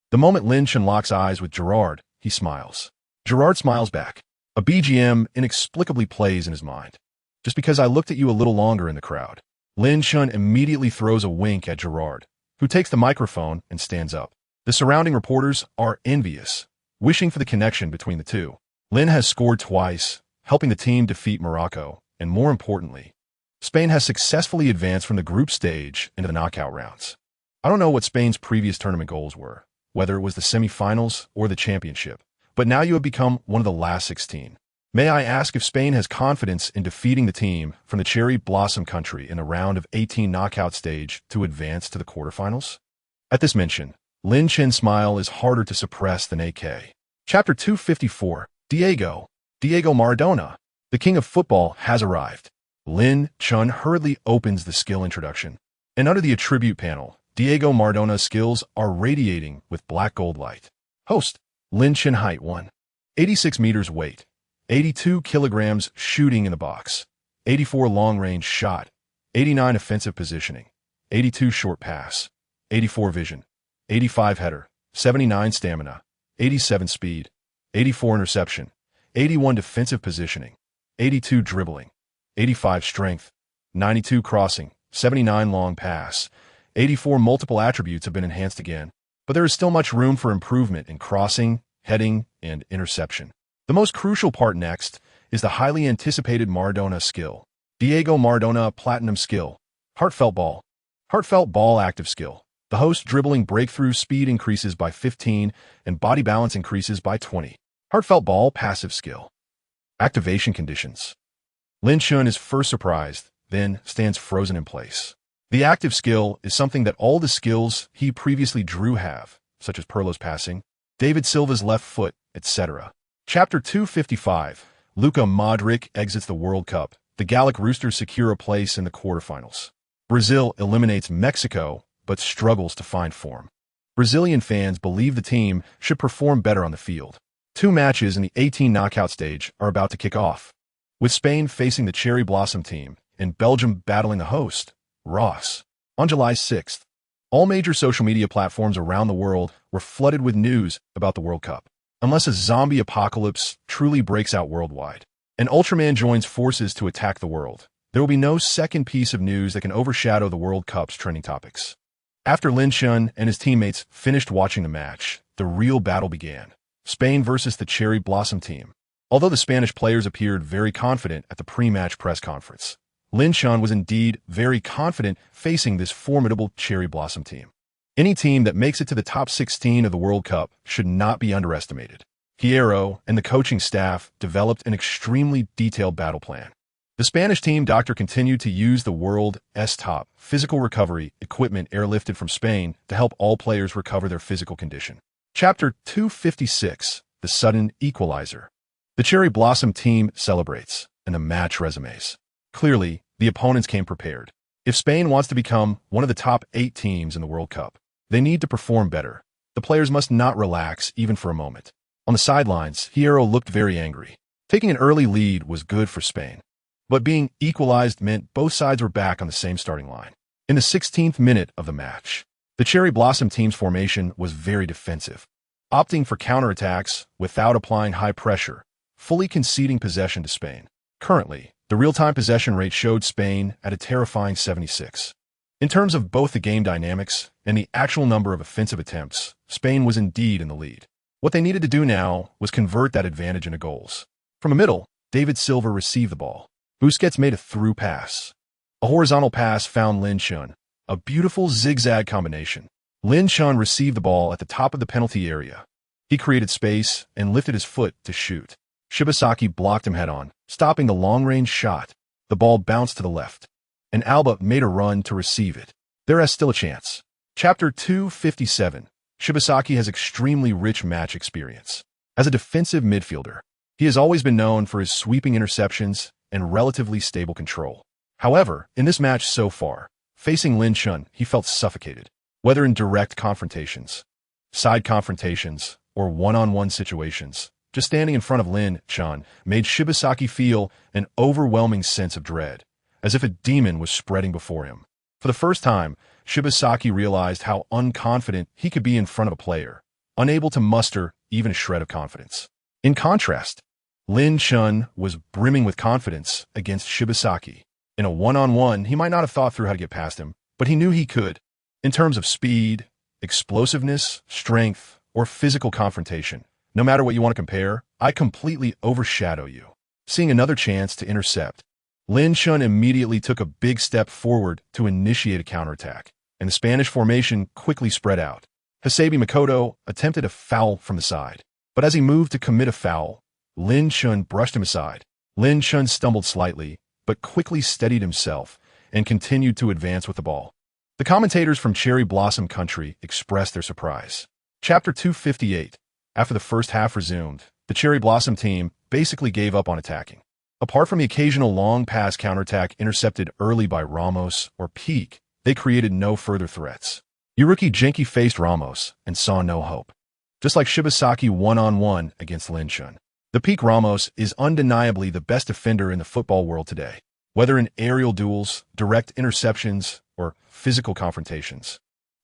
The moment Lin Chun locks eyes with Gerrard, he smiles. Gerrard smiles back. A BGM inexplicably plays in his mind. Just because I looked at you a little longer in the crowd. Lin Chun immediately throws a wink at Gerrard, who takes the microphone and stands up. The surrounding reporters are envious, wishing for the connection between the two. Lin has scored twice, helping the team defeat Morocco, and more importantly, Spain has successfully advanced from the group stage into the knockout rounds. I don't know what Spain's previous tournament goals were, whether it was the semi-finals or the championship, but now you have become one of the last 16. May I ask if Spain has confidence in defeating the team from the cherry blossom country in the round of 18 knockout stage to advance to the quarterfinals? At this mention, Lin Chun's smile is harder to suppress than AK. Chapter 254. Diego Maradona, the king of football, has arrived. Lin Chun hurriedly opens the skill introduction, and under the attribute panel, Diego Maradona's skills are radiating with black gold light. Host, Lin Chun, height 1.86 meters, weight 82 kilograms, shooting in the box, 84 long-range shot, 89 offensive positioning, 82 short pass, 84 vision, 85 header, 79 stamina, 87 speed, 84 interception, 81 defensive positioning, 82 dribbling, 85 strength, 92 crossing, 79 long pass, 84 multiple attributes have been enhanced again, but there is still much room for improvement in crossing, heading, and interception. The most crucial part next is the highly anticipated Maradona skill. Diego Maradona Platinum skill. Heartfelt ball. Heartfelt ball active skill. The host dribbling breakthrough speed increases by 15 and body balance increases by 20. Heartfelt ball passive skill. Activation conditions. Lin Chun is first surprised, then stands frozen in place. The active skill is something that all the skills he previously drew have, such as Pirlo's passing, David Silva's left foot, etc. Chapter 255. Luka Modric exits the World Cup. The Gallic Roosters secure a place in the quarterfinals. Brazil eliminates Mexico, but struggles to find form. Brazilian fans believe the team should perform better on the field. 2 matches in the 18 knockout stage are about to kick off, with Spain facing the Cherry Blossom team and Belgium battling the host, Ross. On July 6th, all major social media platforms around the world were flooded with news about the World Cup. Unless a zombie apocalypse truly breaks out worldwide, and Ultraman joins forces to attack the world, there will be no second piece of news that can overshadow the World Cup's trending topics. After Lin Chun and his teammates finished watching the match, the real battle began. Spain versus the Cherry Blossom team. Although the Spanish players appeared very confident at the pre-match press conference, Lin Chun was indeed very confident facing this formidable Cherry Blossom team. Any team that makes it to the top 16 of the World Cup should not be underestimated. Hierro and the coaching staff developed an extremely detailed battle plan. The Spanish team doctor continued to use the world's top physical recovery equipment airlifted from Spain to help all players recover their physical condition. Chapter 256. The sudden equalizer. The Cherry Blossom team celebrates, and the match resumes. Clearly, the opponents came prepared. If Spain wants to become one of the top 8 teams in the World Cup, they need to perform better. The players must not relax even for a moment. On the sidelines, Hierro looked very angry. Taking an early lead was good for Spain, but being equalized meant both sides were back on the same starting line. In the 16th minute of the match, the Cherry Blossom team's formation was very defensive, opting for counterattacks without applying high pressure, fully conceding possession to Spain. Currently, the real-time possession rate showed Spain at a terrifying 76. In terms of both the game dynamics and the actual number of offensive attempts, Spain was indeed in the lead. What they needed to do now was convert that advantage into goals. From a middle, David Silva received the ball. Busquets made a through pass. A horizontal pass found Lin Chun. A beautiful zigzag combination. Lin Chun received the ball at the top of the penalty area. He created space and lifted his foot to shoot. Shibasaki blocked him head-on, stopping the long-range shot. The ball bounced to the left, and Alba made a run to receive it. There is still a chance. Chapter 257. Shibasaki has extremely rich match experience. As a defensive midfielder, he has always been known for his sweeping interceptions and relatively stable control. However, in this match so far, facing Lin Chun, he felt suffocated. Whether in direct confrontations, side confrontations, or one-on-one situations, just standing in front of Lin Chun made Shibasaki feel an overwhelming sense of dread, as if a demon was spreading before him. For the first time, Shibasaki realized how unconfident he could be in front of a player, unable to muster even a shred of confidence. In contrast, Lin Chun was brimming with confidence against Shibasaki. In a one-on-one, he might not have thought through how to get past him, but he knew he could. In terms of speed, explosiveness, strength, or physical confrontation, no matter what you want to compare, I completely overshadow you. Seeing another chance to intercept, Lin Chun immediately took a big step forward to initiate a counterattack, and the Spanish formation quickly spread out. Hasebi Makoto attempted a foul from the side, but as he moved to commit a foul, Lin Chun brushed him aside. Lin Chun stumbled slightly, but quickly steadied himself and continued to advance with the ball. The commentators from Cherry Blossom Country expressed their surprise. Chapter 258. After the first half resumed, the Cherry Blossom team basically gave up on attacking. Apart from the occasional long pass counterattack intercepted early by Ramos or Peak, they created no further threats. Yuruki Genki faced Ramos and saw no hope. Just like Shibasaki one-on-one against Lin Chun, the Peak Ramos is undeniably the best defender in the football world today, whether in aerial duels, direct interceptions, or physical confrontations.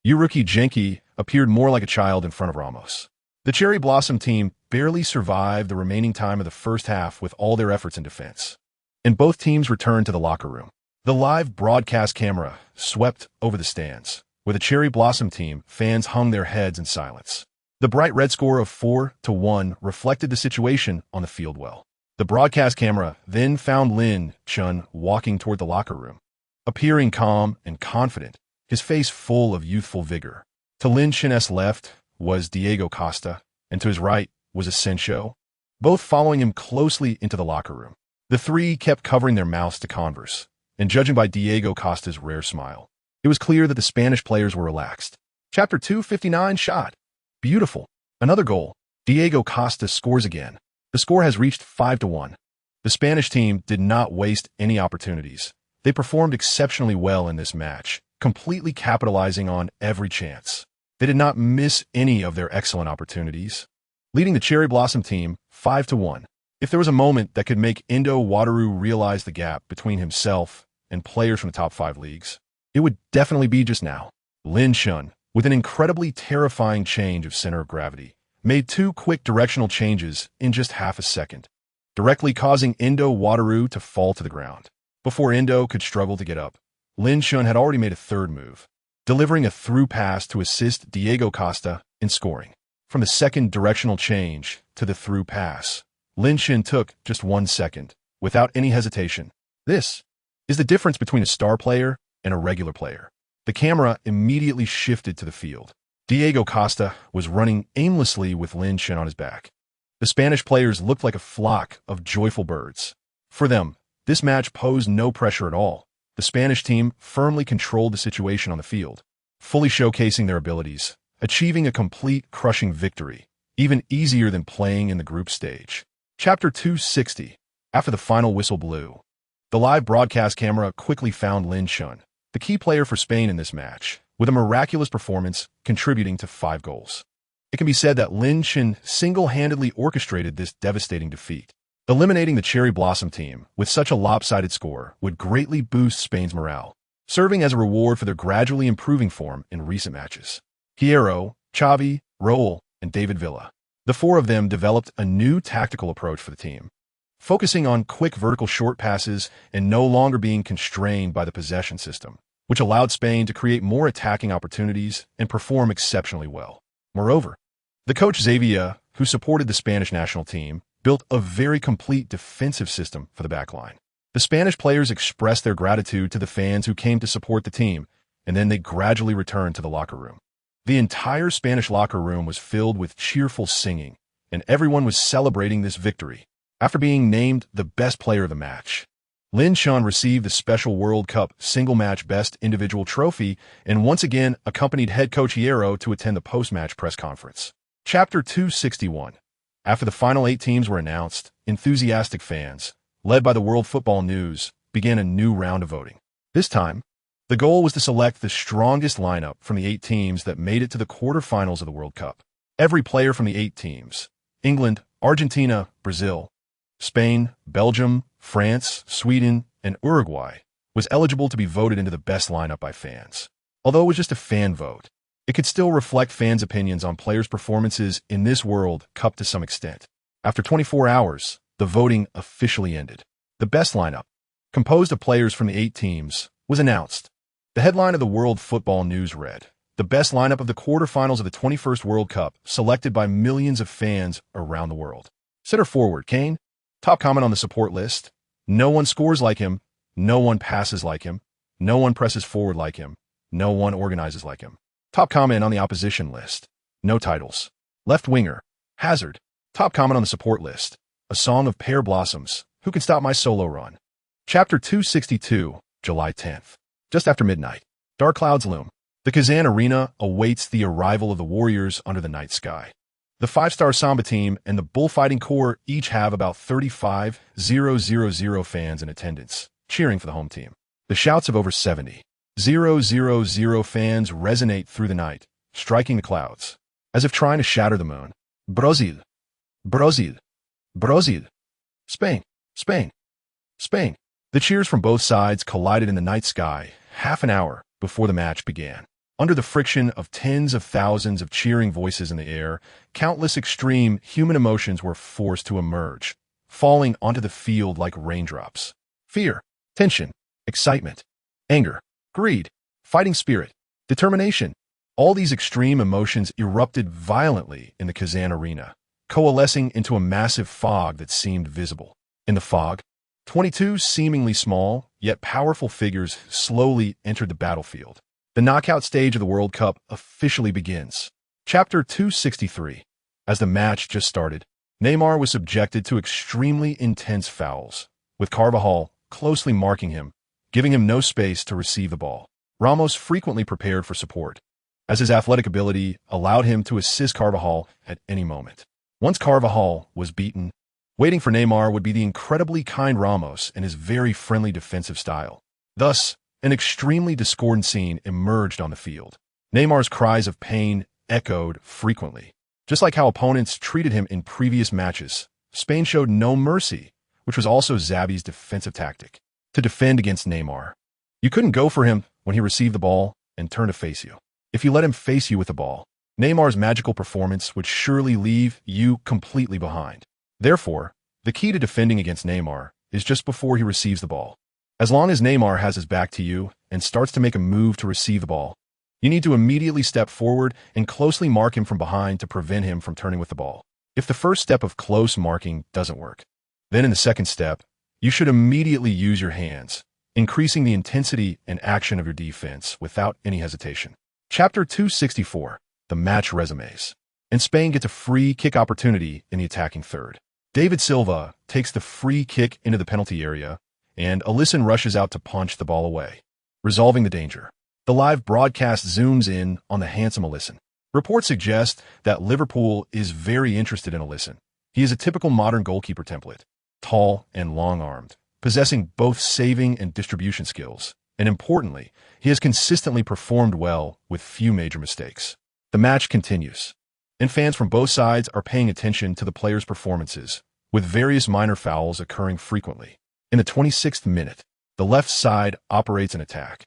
Yuruki Genki appeared more like a child in front of Ramos. The Cherry Blossom team barely survived the remaining time of the first half with all their efforts in defense, and both teams returned to the locker room. The live broadcast camera swept over the stands. Where the Cherry Blossom team, fans hung their heads in silence. The bright red score of 4-1 reflected the situation on the field well. The broadcast camera then found Lin Chun walking toward the locker room, appearing calm and confident, his face full of youthful vigor. To Lin Chun's left was Diego Costa, and to his right was Asensio, both following him closely into the locker room. The three kept covering their mouths to converse, and judging by Diego Costa's rare smile, it was clear that the Spanish players were relaxed. Chapter 259 shot. Beautiful. Another goal. Diego Costa scores again. The score has reached 5-1. The Spanish team did not waste any opportunities. They performed exceptionally well in this match, completely capitalizing on every chance. They did not miss any of their excellent opportunities, leading the Cherry Blossom team 5-1. If there was a moment that could make Endo Wataru realize the gap between himself and players from the top 5 leagues, it would definitely be just now. Lin Chun, with an incredibly terrifying change of center of gravity, made 2 quick directional changes in just half a second, directly causing Endo Wataru to fall to the ground. Before Endo could struggle to get up, Lin Chun had already made a third move, delivering a through pass to assist Diego Costa in scoring. From the second directional change to the through pass, Lin Chun took just 1 second, without any hesitation. This is the difference between a star player and a regular player. The camera immediately shifted to the field. Diego Costa was running aimlessly with Lin Chun on his back. The Spanish players looked like a flock of joyful birds. For them, this match posed no pressure at all. The Spanish team firmly controlled the situation on the field, fully showcasing their abilities, achieving a complete crushing victory, even easier than playing in the group stage. Chapter 260. After the final whistle blew, the live broadcast camera quickly found Lin Chun, the key player for Spain in this match, with a miraculous performance contributing to 5 goals. It can be said that Lin Chun single-handedly orchestrated this devastating defeat. Eliminating the Cherry Blossom team with such a lopsided score would greatly boost Spain's morale, serving as a reward for their gradually improving form in recent matches. Hierro, Xavi, Raul, and David Villa, the 4 of them developed a new tactical approach for the team, focusing on quick vertical short passes and no longer being constrained by the possession system, which allowed Spain to create more attacking opportunities and perform exceptionally well. Moreover, the coach Xavier, who supported the Spanish national team, built a very complete defensive system for the backline. The Spanish players expressed their gratitude to the fans who came to support the team, and then they gradually returned to the locker room. The entire Spanish locker room was filled with cheerful singing, and everyone was celebrating this victory. After being named the best player of the match, Lin Chun received the special World Cup single-match best individual trophy and once again accompanied head coach Hierro to attend the post-match press conference. Chapter 261. After the final 8 teams were announced, enthusiastic fans, led by the World Football News, began a new round of voting. This time, the goal was to select the strongest lineup from the 8 teams that made it to the quarterfinals of the World Cup. Every player from the 8 teams, England, Argentina, Brazil, Spain, Belgium, France, Sweden, and Uruguay, was eligible to be voted into the best lineup by fans. Although it was just a fan vote, it could still reflect fans' opinions on players' performances in this World Cup to some extent. After 24 hours, the voting officially ended. The best lineup, composed of players from the 8 teams, was announced. The headline of the World Football News read, "The best lineup of the quarterfinals of the 21st World Cup, selected by millions of fans around the world." Center forward, Kane. Top comment on the support list: "No one scores like him. No one passes like him. No one presses forward like him. No one organizes like him." Top comment on the opposition list: "No titles." Left winger, Hazard. Top comment on the support list: "A song of pear blossoms. Who can stop my solo run?" Chapter 262, July 10th. Just after midnight, dark clouds loom. The Kazan Arena awaits the arrival of the Warriors under the night sky. The 5-star Samba team and the Bullfighting Corps each have about 35,000 fans in attendance, cheering for the home team. The shouts of over 70,000 fans resonate through the night, striking the clouds, as if trying to shatter the moon. Brazil, Brazil, Brazil, Spain, Spain, Spain. The cheers from both sides collided in the night sky half an hour before the match began. Under the friction of tens of thousands of cheering voices in the air, countless extreme human emotions were forced to emerge, falling onto the field like raindrops. Fear, tension, excitement, anger, greed, fighting spirit, determination. All these extreme emotions erupted violently in the Kazan Arena, coalescing into a massive fog that seemed visible. In the fog, 22 seemingly small, yet powerful figures slowly entered the battlefield. The knockout stage of the World Cup officially begins. Chapter 263. As the match just started, Neymar was subjected to extremely intense fouls, with Carvajal closely marking him, giving him no space to receive the ball. Ramos frequently prepared for support, as his athletic ability allowed him to assist Carvajal at any moment. Once Carvajal was beaten, waiting for Neymar would be the incredibly kind Ramos and his very friendly defensive style. Thus, an extremely discordant scene emerged on the field. Neymar's cries of pain echoed frequently. Just like how opponents treated him in previous matches, Spain showed no mercy, which was also Xavi's defensive tactic, to defend against Neymar. You couldn't go for him when he received the ball and turned to face you. If you let him face you with the ball, Neymar's magical performance would surely leave you completely behind. Therefore, the key to defending against Neymar is just before he receives the ball. As long as Neymar has his back to you and starts to make a move to receive the ball, you need to immediately step forward and closely mark him from behind to prevent him from turning with the ball. If the first step of close marking doesn't work, then in the second step, you should immediately use your hands, increasing the intensity and action of your defense without any hesitation. Chapter 264, the match resumes. And Spain gets a free kick opportunity in the attacking third. David Silva takes the free kick into the penalty area, and Alisson rushes out to punch the ball away, resolving the danger. The live broadcast zooms in on the handsome Alisson. Reports suggest that Liverpool is very interested in Alisson. He is a typical modern goalkeeper template, tall and long-armed, possessing both saving and distribution skills, and importantly, he has consistently performed well with few major mistakes. The match continues, and fans from both sides are paying attention to the players' performances, with various minor fouls occurring frequently. In the 26th minute, the left side operates an attack.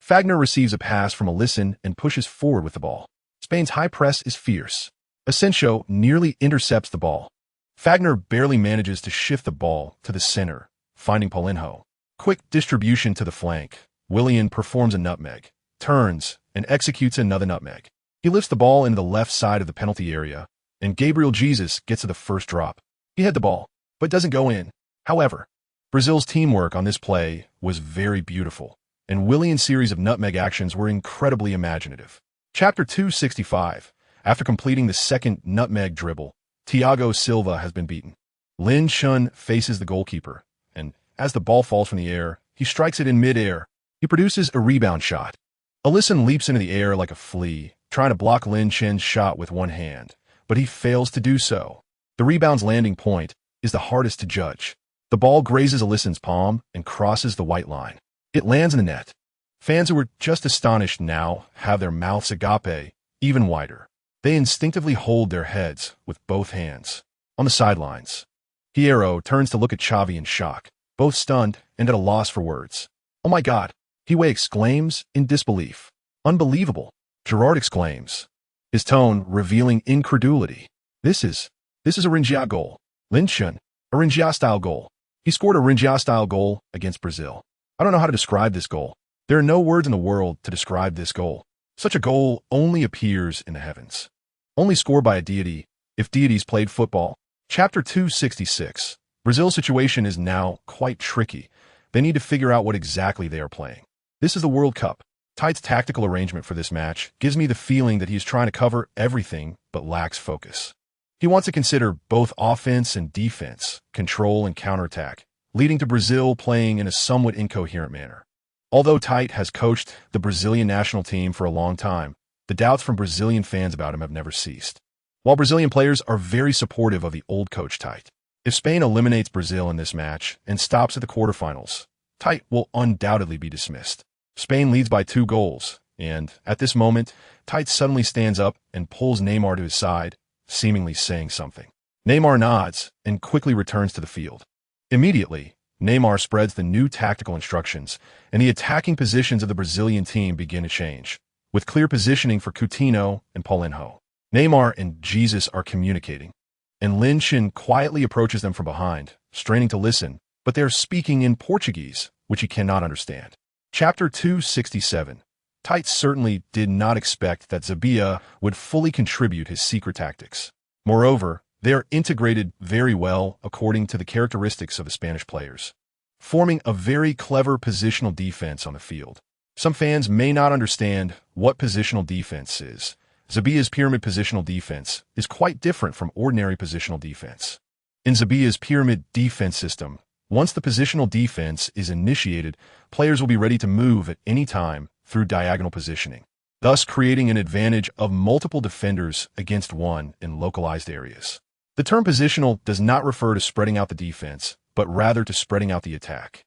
Fagner receives a pass from Alisson and pushes forward with the ball. Spain's high press is fierce. Asensio nearly intercepts the ball. Fagner barely manages to shift the ball to the center, finding Paulinho. Quick distribution to the flank. Willian performs a nutmeg, turns, and executes another nutmeg. He lifts the ball into the left side of the penalty area, and Gabriel Jesus gets to the first drop. He had the ball, but doesn't go in. However, Brazil's teamwork on this play was very beautiful, and Willian's series of nutmeg actions were incredibly imaginative. Chapter 265. After completing the second nutmeg dribble, Thiago Silva has been beaten. Lin Chun faces the goalkeeper, and as the ball falls from the air, he strikes it in mid-air. He produces a rebound shot. Alisson leaps into the air like a flea, trying to block Lin Chun's shot with one hand, but he fails to do so. The rebound's landing point is the hardest to judge. The The ball grazes Alisson's palm and crosses the white line. It lands in the net. Fans who were just astonished now have their mouths agape even wider. They instinctively hold their heads with both hands. On the sidelines, Piero turns to look at Xavi in shock, both stunned and at a loss for words. "Oh my God!" Hiwe exclaims in disbelief. "Unbelievable!" Gerrard exclaims, his tone revealing incredulity. This is a Ringia goal. Linchen, a Ringia-style goal. He scored a Ringia-style goal against Brazil. I don't know how to describe this goal. There are no words in the world to describe this goal. Such a goal only appears in the heavens. Only scored by a deity, if deities played football. Chapter 266. Brazil's situation is now quite tricky. They need to figure out what exactly they are playing. This is the World Cup. Tite's tactical arrangement for this match gives me the feeling that he is trying to cover everything but lacks focus. He wants to consider both offense and defense, control and counterattack, leading to Brazil playing in a somewhat incoherent manner. Although Tite has coached the Brazilian national team for a long time, the doubts from Brazilian fans about him have never ceased. While Brazilian players are very supportive of the old coach Tite, if Spain eliminates Brazil in this match and stops at the quarterfinals, Tite will undoubtedly be dismissed. Spain leads by 2 goals, and at this moment, Tite suddenly stands up and pulls Neymar to his side, seemingly saying something. Neymar nods and quickly returns to the field. Immediately, Neymar spreads the new tactical instructions, and the attacking positions of the Brazilian team begin to change, with clear positioning for Coutinho and Paulinho. Neymar and Jesus are communicating, and Linchen quietly approaches them from behind, straining to listen, but they are speaking in Portuguese, which he cannot understand. Chapter 267. Tite certainly did not expect that Zabia would fully contribute his secret tactics. Moreover, they are integrated very well according to the characteristics of the Spanish players, forming a very clever positional defense on the field. Some fans may not understand what positional defense is. Zabia's pyramid positional defense is quite different from ordinary positional defense. In Zabia's pyramid defense system, once the positional defense is initiated, players will be ready to move at any time through diagonal positioning, thus creating an advantage of multiple defenders against one in localized areas. The term positional does not refer to spreading out the defense, but rather to spreading out the attack.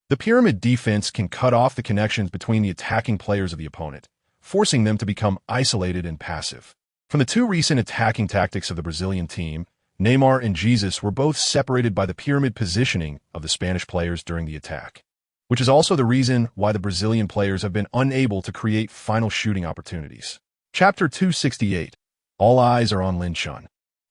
The pyramid defense can cut off the connections between the attacking players of the opponent, forcing them to become isolated and passive. From the 2 recent attacking tactics of the Brazilian team, Neymar and Jesus were both separated by the pyramid positioning of the Spanish players during the attack, which is also the reason why the Brazilian players have been unable to create final shooting opportunities. Chapter 268. All eyes are on Linchen,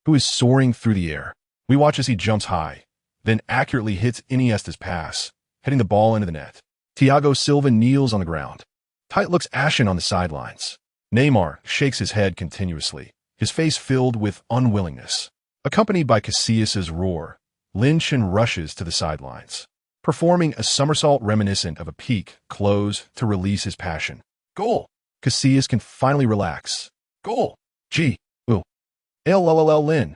who is soaring through the air. We watch as he jumps high, then accurately hits Iniesta's pass, heading the ball into the net. Thiago Silva kneels on the ground. Tite looks ashen on the sidelines. Neymar shakes his head continuously, his face filled with unwillingness. Accompanied by Casillas's roar, Linchen rushes to the sidelines, performing a somersault reminiscent of a peak close to release his passion. Goal! Casillas can finally relax. Goal! G. Ooh. LLL Lin.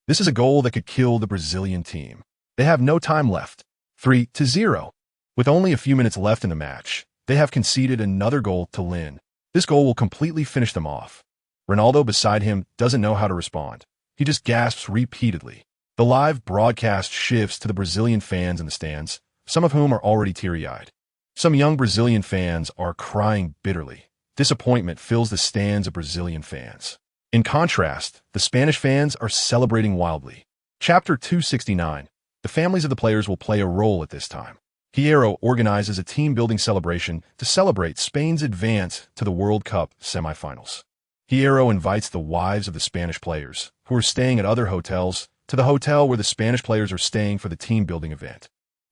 This is a goal that could kill the Brazilian team. They have no time left. 3-0. With only a few minutes left in the match, they have conceded another goal to Lin. This goal will completely finish them off. Ronaldo beside him doesn't know how to respond. He just gasps repeatedly. The live broadcast shifts to the Brazilian fans in the stands, some of whom are already teary-eyed. Some young Brazilian fans are crying bitterly. Disappointment fills the stands of Brazilian fans. In contrast, the Spanish fans are celebrating wildly. Chapter 269. The families of the players will play a role at this time. Piero organizes a team-building celebration to celebrate Spain's advance to the World Cup semifinals. Piero invites the wives of the Spanish players, who are staying at other hotels, to the hotel where the Spanish players are staying for the team-building event.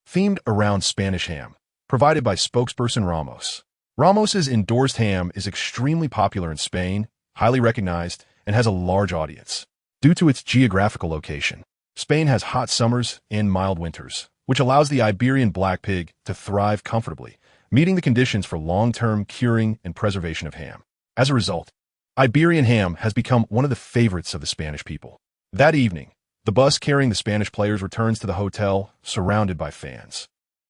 Themed around Spanish ham, provided by spokesperson Ramos. Ramos's endorsed ham is extremely popular in Spain, highly recognized, and has a large audience. Due to its geographical location, Spain has hot summers and mild winters, which allows the Iberian black pig to thrive comfortably, meeting the conditions for long-term curing and preservation of ham. As a result, Iberian ham has become one of the favorites of the Spanish people. That evening, the bus carrying the Spanish players returns to the hotel, surrounded by fans.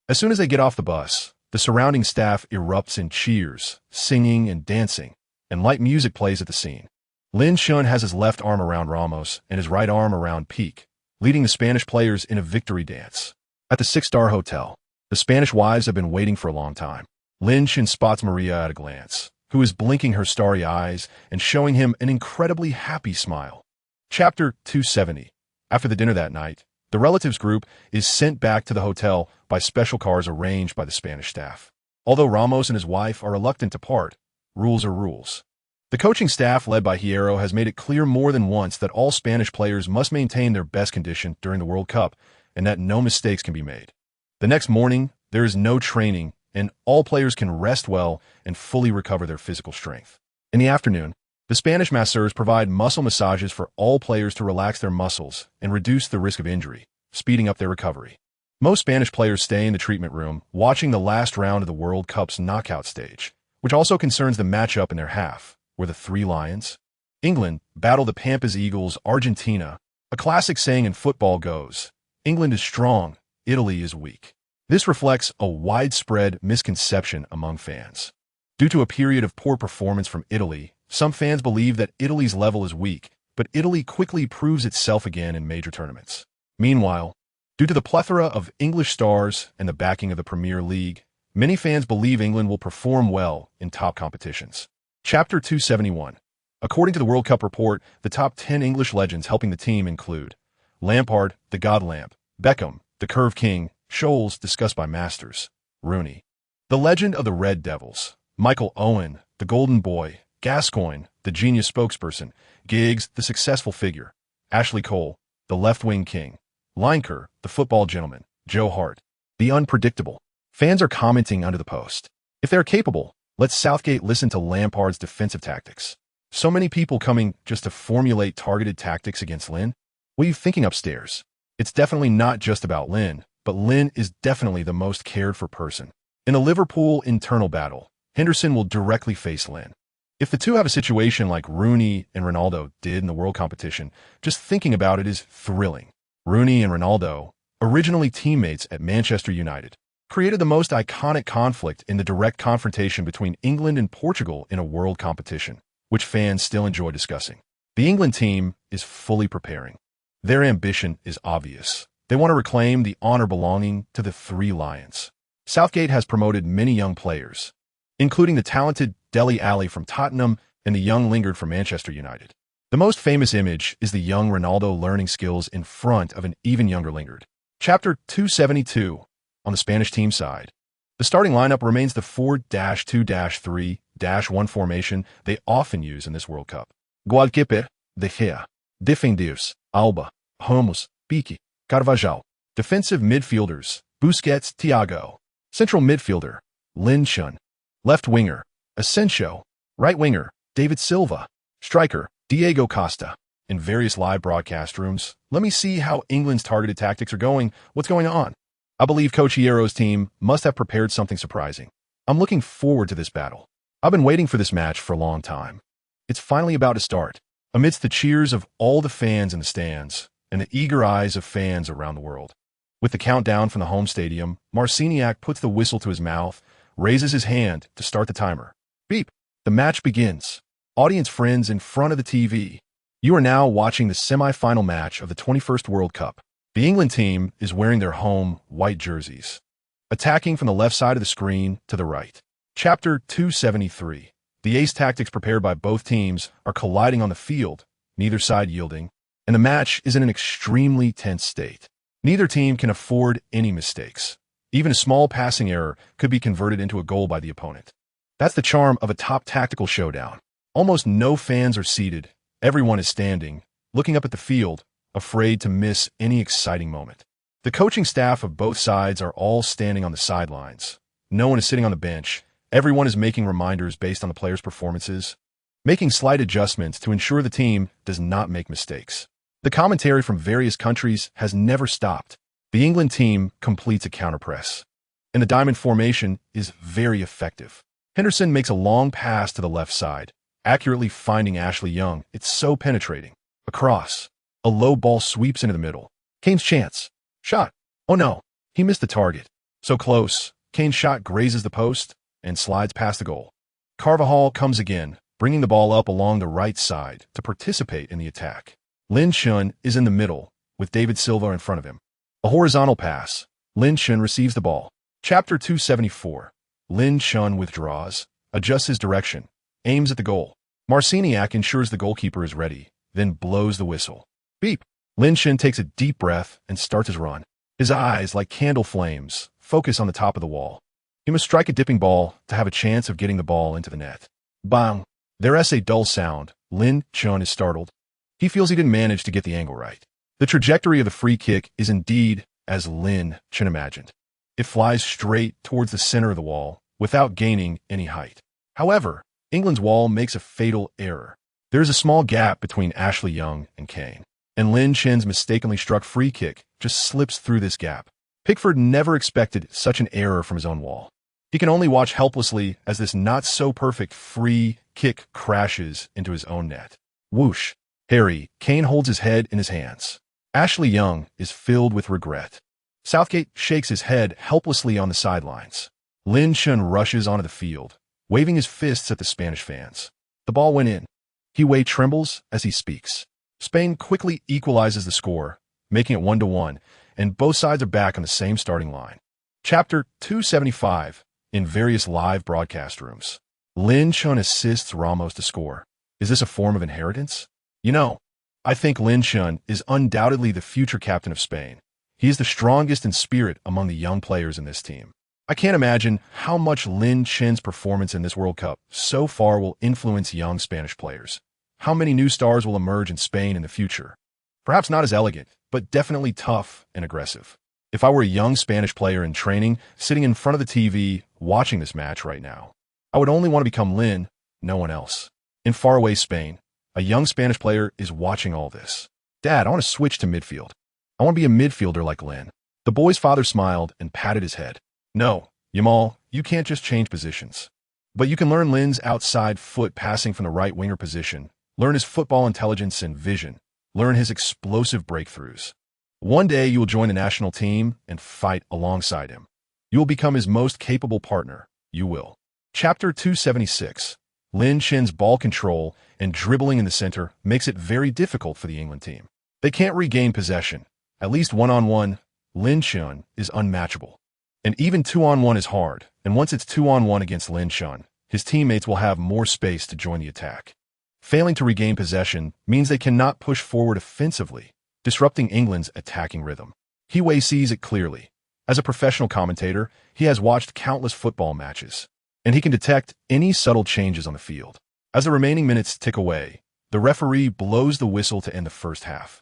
As soon as they get off the bus, the surrounding staff erupts in cheers, singing and dancing, and light music plays at the scene. Linchen has his left arm around Ramos and his right arm around Pique, leading the Spanish players in a victory dance. At the six-star hotel, the Spanish wives have been waiting for a long time. Lin Chin spots Maria at a glance, who is blinking her starry eyes and showing him an incredibly happy smile. Chapter 270. After the dinner that night, the relatives group is sent back to the hotel by special cars arranged by the Spanish staff. Although Ramos and his wife are reluctant to part, rules are rules. The coaching staff led by Hierro has made it clear more than once that all Spanish players must maintain their best condition during the World Cup and that no mistakes can be made. The next morning, there is no training and all players can rest well and fully recover their physical strength. In the afternoon, the Spanish masseurs provide muscle massages for all players to relax their muscles and reduce the risk of injury, speeding up their recovery. Most Spanish players stay in the treatment room watching the last round of the World Cup's knockout stage, which also concerns the matchup in their half, where the Three Lions, England, battle the Pampas Eagles, Argentina. A classic saying in football goes, England is strong, Italy is weak. This reflects a widespread misconception among fans. Due to a period of poor performance from Italy, some fans believe that Italy's level is weak, but Italy quickly proves itself again in major tournaments. Meanwhile, due to the plethora of English stars and the backing of the Premier League, many fans believe England will perform well in top competitions. Chapter 271. According to the World Cup report, the top 10 English legends helping the team include Lampard, the God Lamp, Beckham, the Curve King, Scholes, discussed by Masters, Rooney, the legend of the Red Devils, Michael Owen, the Golden Boy, Gascoigne, the genius spokesperson, Giggs, the successful figure, Ashley Cole, the left-wing king, Lineker, the football gentleman, Joe Hart, the unpredictable. Fans are commenting under the post. If they're capable, let Southgate listen to Lampard's defensive tactics. So many people coming just to formulate targeted tactics against Lin. What are you thinking upstairs? It's definitely not just about Lin, but Lin is definitely the most cared-for person. In a Liverpool internal battle, Henderson will directly face Lin. If the two have a situation like Rooney and Ronaldo did in the World competition, just thinking about it is thrilling. Rooney and Ronaldo, originally teammates at Manchester United, created the most iconic conflict in the direct confrontation between England and Portugal in a World competition, which fans still enjoy discussing. The England team is fully preparing. Their ambition is obvious. They want to reclaim the honor belonging to the Three Lions. Southgate has promoted many young players, including the talented Dele Alli from Tottenham and the young Lingard from Manchester United. The most famous image is the young Ronaldo learning skills in front of an even younger Lingard. Chapter 272. On the Spanish team side, the starting lineup remains the 4-2-3-1 formation they often use in this World Cup. Goalkeeper, De Gea. Defenders, Alba, Ramos, Piqué, Carvajal. Defensive midfielders, Busquets, Thiago. Central midfielder, Lin Chin. Left winger, Asensio. Right winger, David Silva. Striker, Diego Costa. In various live broadcast rooms, let me see how England's targeted tactics are going. What's going on? I believe Coach Hierro's team must have prepared something surprising. I'm looking forward to this battle. I've been waiting for this match for a long time. It's finally about to start. Amidst the cheers of all the fans in the stands and the eager eyes of fans around the world. With the countdown from the home stadium, Marciniak puts the whistle to his mouth, raises his hand to start the timer. Beep! The match begins. Audience friends in front of the TV. You are now watching the semi-final match of the 21st World Cup. The England team is wearing their home white jerseys, attacking from the left side of the screen to the right. Chapter 273. The ace tactics prepared by both teams are colliding on the field, neither side yielding, and the match is in an extremely tense state. Neither team can afford any mistakes. Even a small passing error could be converted into a goal by the opponent. That's the charm of a top tactical showdown. Almost no fans are seated. Everyone is standing, looking up at the field, afraid to miss any exciting moment. The coaching staff of both sides are all standing on the sidelines. No one is sitting on the bench. Everyone is making reminders based on the players' performances, making slight adjustments to ensure the team does not make mistakes. The commentary from various countries has never stopped. The England team completes a counterpress, and the diamond formation is very effective. Henderson makes a long pass to the left side, accurately finding Ashley Young. It's so penetrating. Across. A low ball sweeps into the middle. Kane's chance. Shot. Oh no, he missed the target. So close. Kane's shot grazes the post and slides past the goal. Carvajal comes again, bringing the ball up along the right side to participate in the attack. Lin Chin is in the middle, with David Silva in front of him. A horizontal pass. Lin Chun receives the ball. Chapter 274. Lin Chun withdraws, adjusts his direction, aims at the goal. Marciniak ensures the goalkeeper is ready, then blows the whistle. Beep! Lin Chun takes a deep breath and starts his run. His eyes, like candle flames, focus on the top of the wall. He must strike a dipping ball to have a chance of getting the ball into the net. Bang! There's a dull sound. Lin Chun is startled. He feels he didn't manage to get the angle right. The trajectory of the free kick is indeed as Lin Chun imagined. It flies straight towards the center of the wall without gaining any height. However, England's wall makes a fatal error. There is a small gap between Ashley Young and Kane, and Lin Chun's mistakenly struck free kick just slips through this gap. Pickford never expected such an error from his own wall. He can only watch helplessly as this not-so-perfect free kick crashes into his own net. Whoosh! Harry Kane holds his head in his hands. Ashley Young is filled with regret. Southgate shakes his head helplessly on the sidelines. Lin Chun rushes onto the field, waving his fists at the Spanish fans. The ball went in. He trembles as he speaks. Spain quickly equalizes the score, making it 1-1, and both sides are back on the same starting line. Chapter 275. In various live broadcast rooms. Lin Chun assists Ramos to score. Is this a form of inheritance? I think Lin Chun is undoubtedly the future captain of Spain. He is the strongest in spirit among the young players in this team. I can't imagine how much Lin Chun's performance in this World Cup so far will influence young Spanish players. How many new stars will emerge in Spain in the future? Perhaps not as elegant, but definitely tough and aggressive. If I were a young Spanish player in training, sitting in front of the TV, watching this match right now, I would only want to become Lin, no one else. In faraway Spain, a young Spanish player is watching all this. Dad, I want to switch to midfield. I want to be a midfielder like Lin. The boy's father smiled and patted his head. No, Yamal, you can't just change positions. But you can learn Lin's outside foot passing from the right winger position, learn his football intelligence and vision, learn his explosive breakthroughs. One day you will join the national team and fight alongside him. You will become his most capable partner. You will. Chapter 276. Lin Chun's ball control and dribbling in the center makes it very difficult for the England team. They can't regain possession. At least one-on-one, Lin Chun is unmatchable. And even two-on-one is hard, and once it's two-on-one against Lin Chun, his teammates will have more space to join the attack. Failing to regain possession means they cannot push forward offensively, disrupting England's attacking rhythm. He sees it clearly. As a professional commentator, he has watched countless football matches, and he can detect any subtle changes on the field. As the remaining minutes tick away, the referee blows the whistle to end the first half,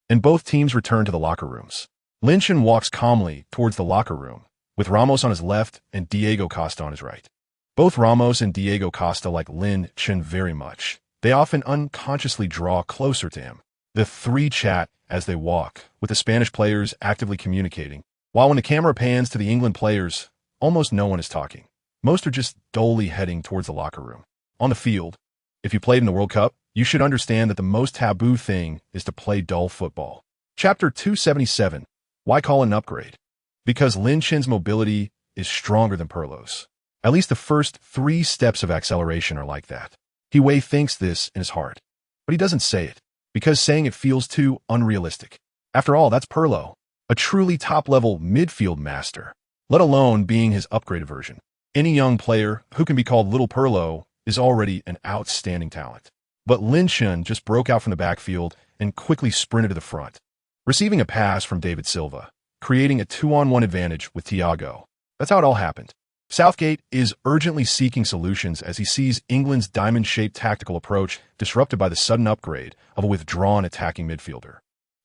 and both teams return to the locker rooms. Lin Chun walks calmly towards the locker room, with Ramos on his left and Diego Costa on his right. Both Ramos and Diego Costa like Lin Chun very much. They often unconsciously draw closer to him. The three chat as they walk, with the Spanish players actively communicating, while when the camera pans to the England players, almost no one is talking. Most are just dully heading towards the locker room. On the field, if you played in the World Cup, you should understand that the most taboo thing is to play dull football. Chapter 277. Why call it an upgrade? Because Lin Chun's mobility is stronger than Pirlo's. At least the first 3 steps of acceleration are like that. He thinks this in his heart, but he doesn't say it, because saying it feels too unrealistic. After all, that's Pirlo, a truly top-level midfield master, let alone being his upgraded version. Any young player who can be called Little Pirlo is already an outstanding talent. But Lin Chun just broke out from the backfield and quickly sprinted to the front, receiving a pass from David Silva, creating a 2-on-1 advantage with Thiago. That's how it all happened. Southgate is urgently seeking solutions as he sees England's diamond-shaped tactical approach disrupted by the sudden upgrade of a withdrawn attacking midfielder.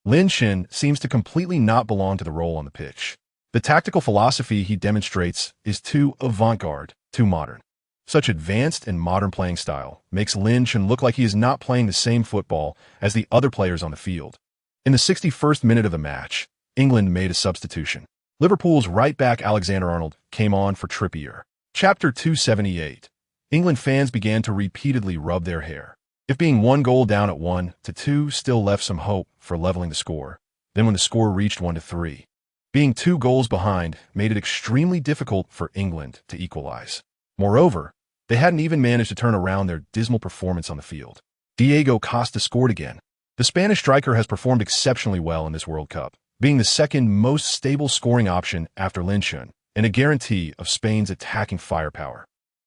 Lin Chun seems to completely not belong to the role on the pitch. The tactical philosophy he demonstrates is too avant-garde, too modern. Such advanced and modern playing style makes Lin Chun look like he is not playing the same football as the other players on the field. In the 61st minute of the match, England made a substitution. Liverpool's right-back Alexander-Arnold came on for Trippier. Chapter 278. England fans began to repeatedly rub their hair. If being 1 goal down at 1-2 still left some hope for leveling the score, then when the score reached 1-3, being 2 goals behind made it extremely difficult for England to equalize. Moreover, they hadn't even managed to turn around their dismal performance on the field. Diego Costa scored again. The Spanish striker has performed exceptionally well in this World Cup, being the second most stable scoring option after Linchin, and a guarantee of Spain's attacking firepower.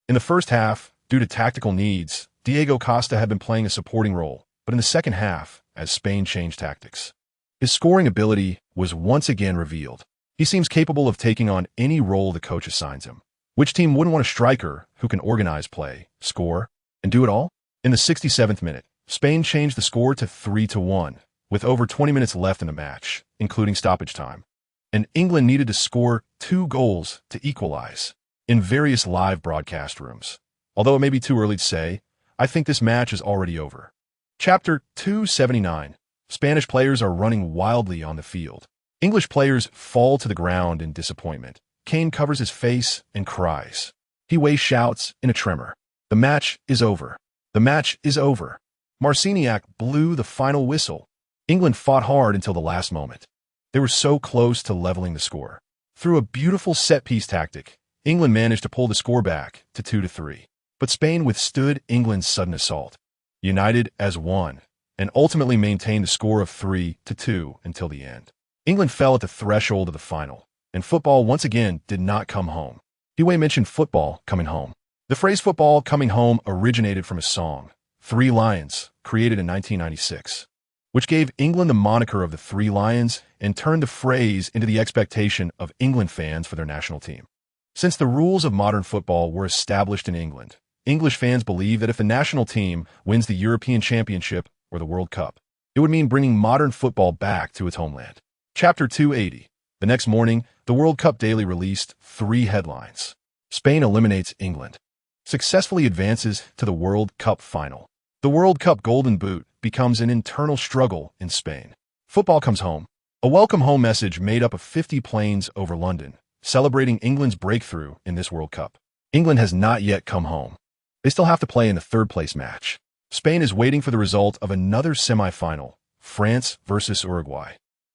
In the first half, due to tactical needs, Diego Costa had been playing a supporting role, but in the second half, as Spain changed tactics, his scoring ability was once again revealed. He seems capable of taking on any role the coach assigns him. Which team wouldn't want a striker who can organize play, score, and do it all? In the 67th minute, Spain changed the score to 3-1, with over 20 minutes left in the match, including stoppage time. And England needed to score 2 goals to equalize. In various live broadcast rooms. Although it may be too early to say, I think this match is already over. Chapter 279. Spanish players are running wildly on the field. English players fall to the ground in disappointment. Kane covers his face and cries. Hiway shouts in a tremor. The match is over. The match is over. Marciniak blew the final whistle. England fought hard until the last moment. They were so close to leveling the score. Through a beautiful set-piece tactic, England managed to pull the score back to 2-3. But Spain withstood England's sudden assault, united as one, and ultimately maintained the score of 3-2 until the end. England fell at the threshold of the final, and football once again did not come home. Hiway mentioned football coming home. The phrase football coming home originated from a song, Three Lions, created in 1996, which gave England the moniker of the Three Lions and turned the phrase into the expectation of England fans for their national team. Since the rules of modern football were established in England, English fans believe that if the national team wins the European Championship or the World Cup, it would mean bringing modern football back to its homeland. Chapter 280. The next morning, the World Cup Daily released 3 headlines. Spain eliminates England. Successfully advances to the World Cup final. The World Cup Golden Boot becomes an internal struggle in Spain. Football comes home. A welcome home message made up of 50 planes over London, celebrating England's breakthrough in this World Cup. England has not yet come home. They still have to play in the third-place match. Spain is waiting for the result of another semi-final, France versus Uruguay,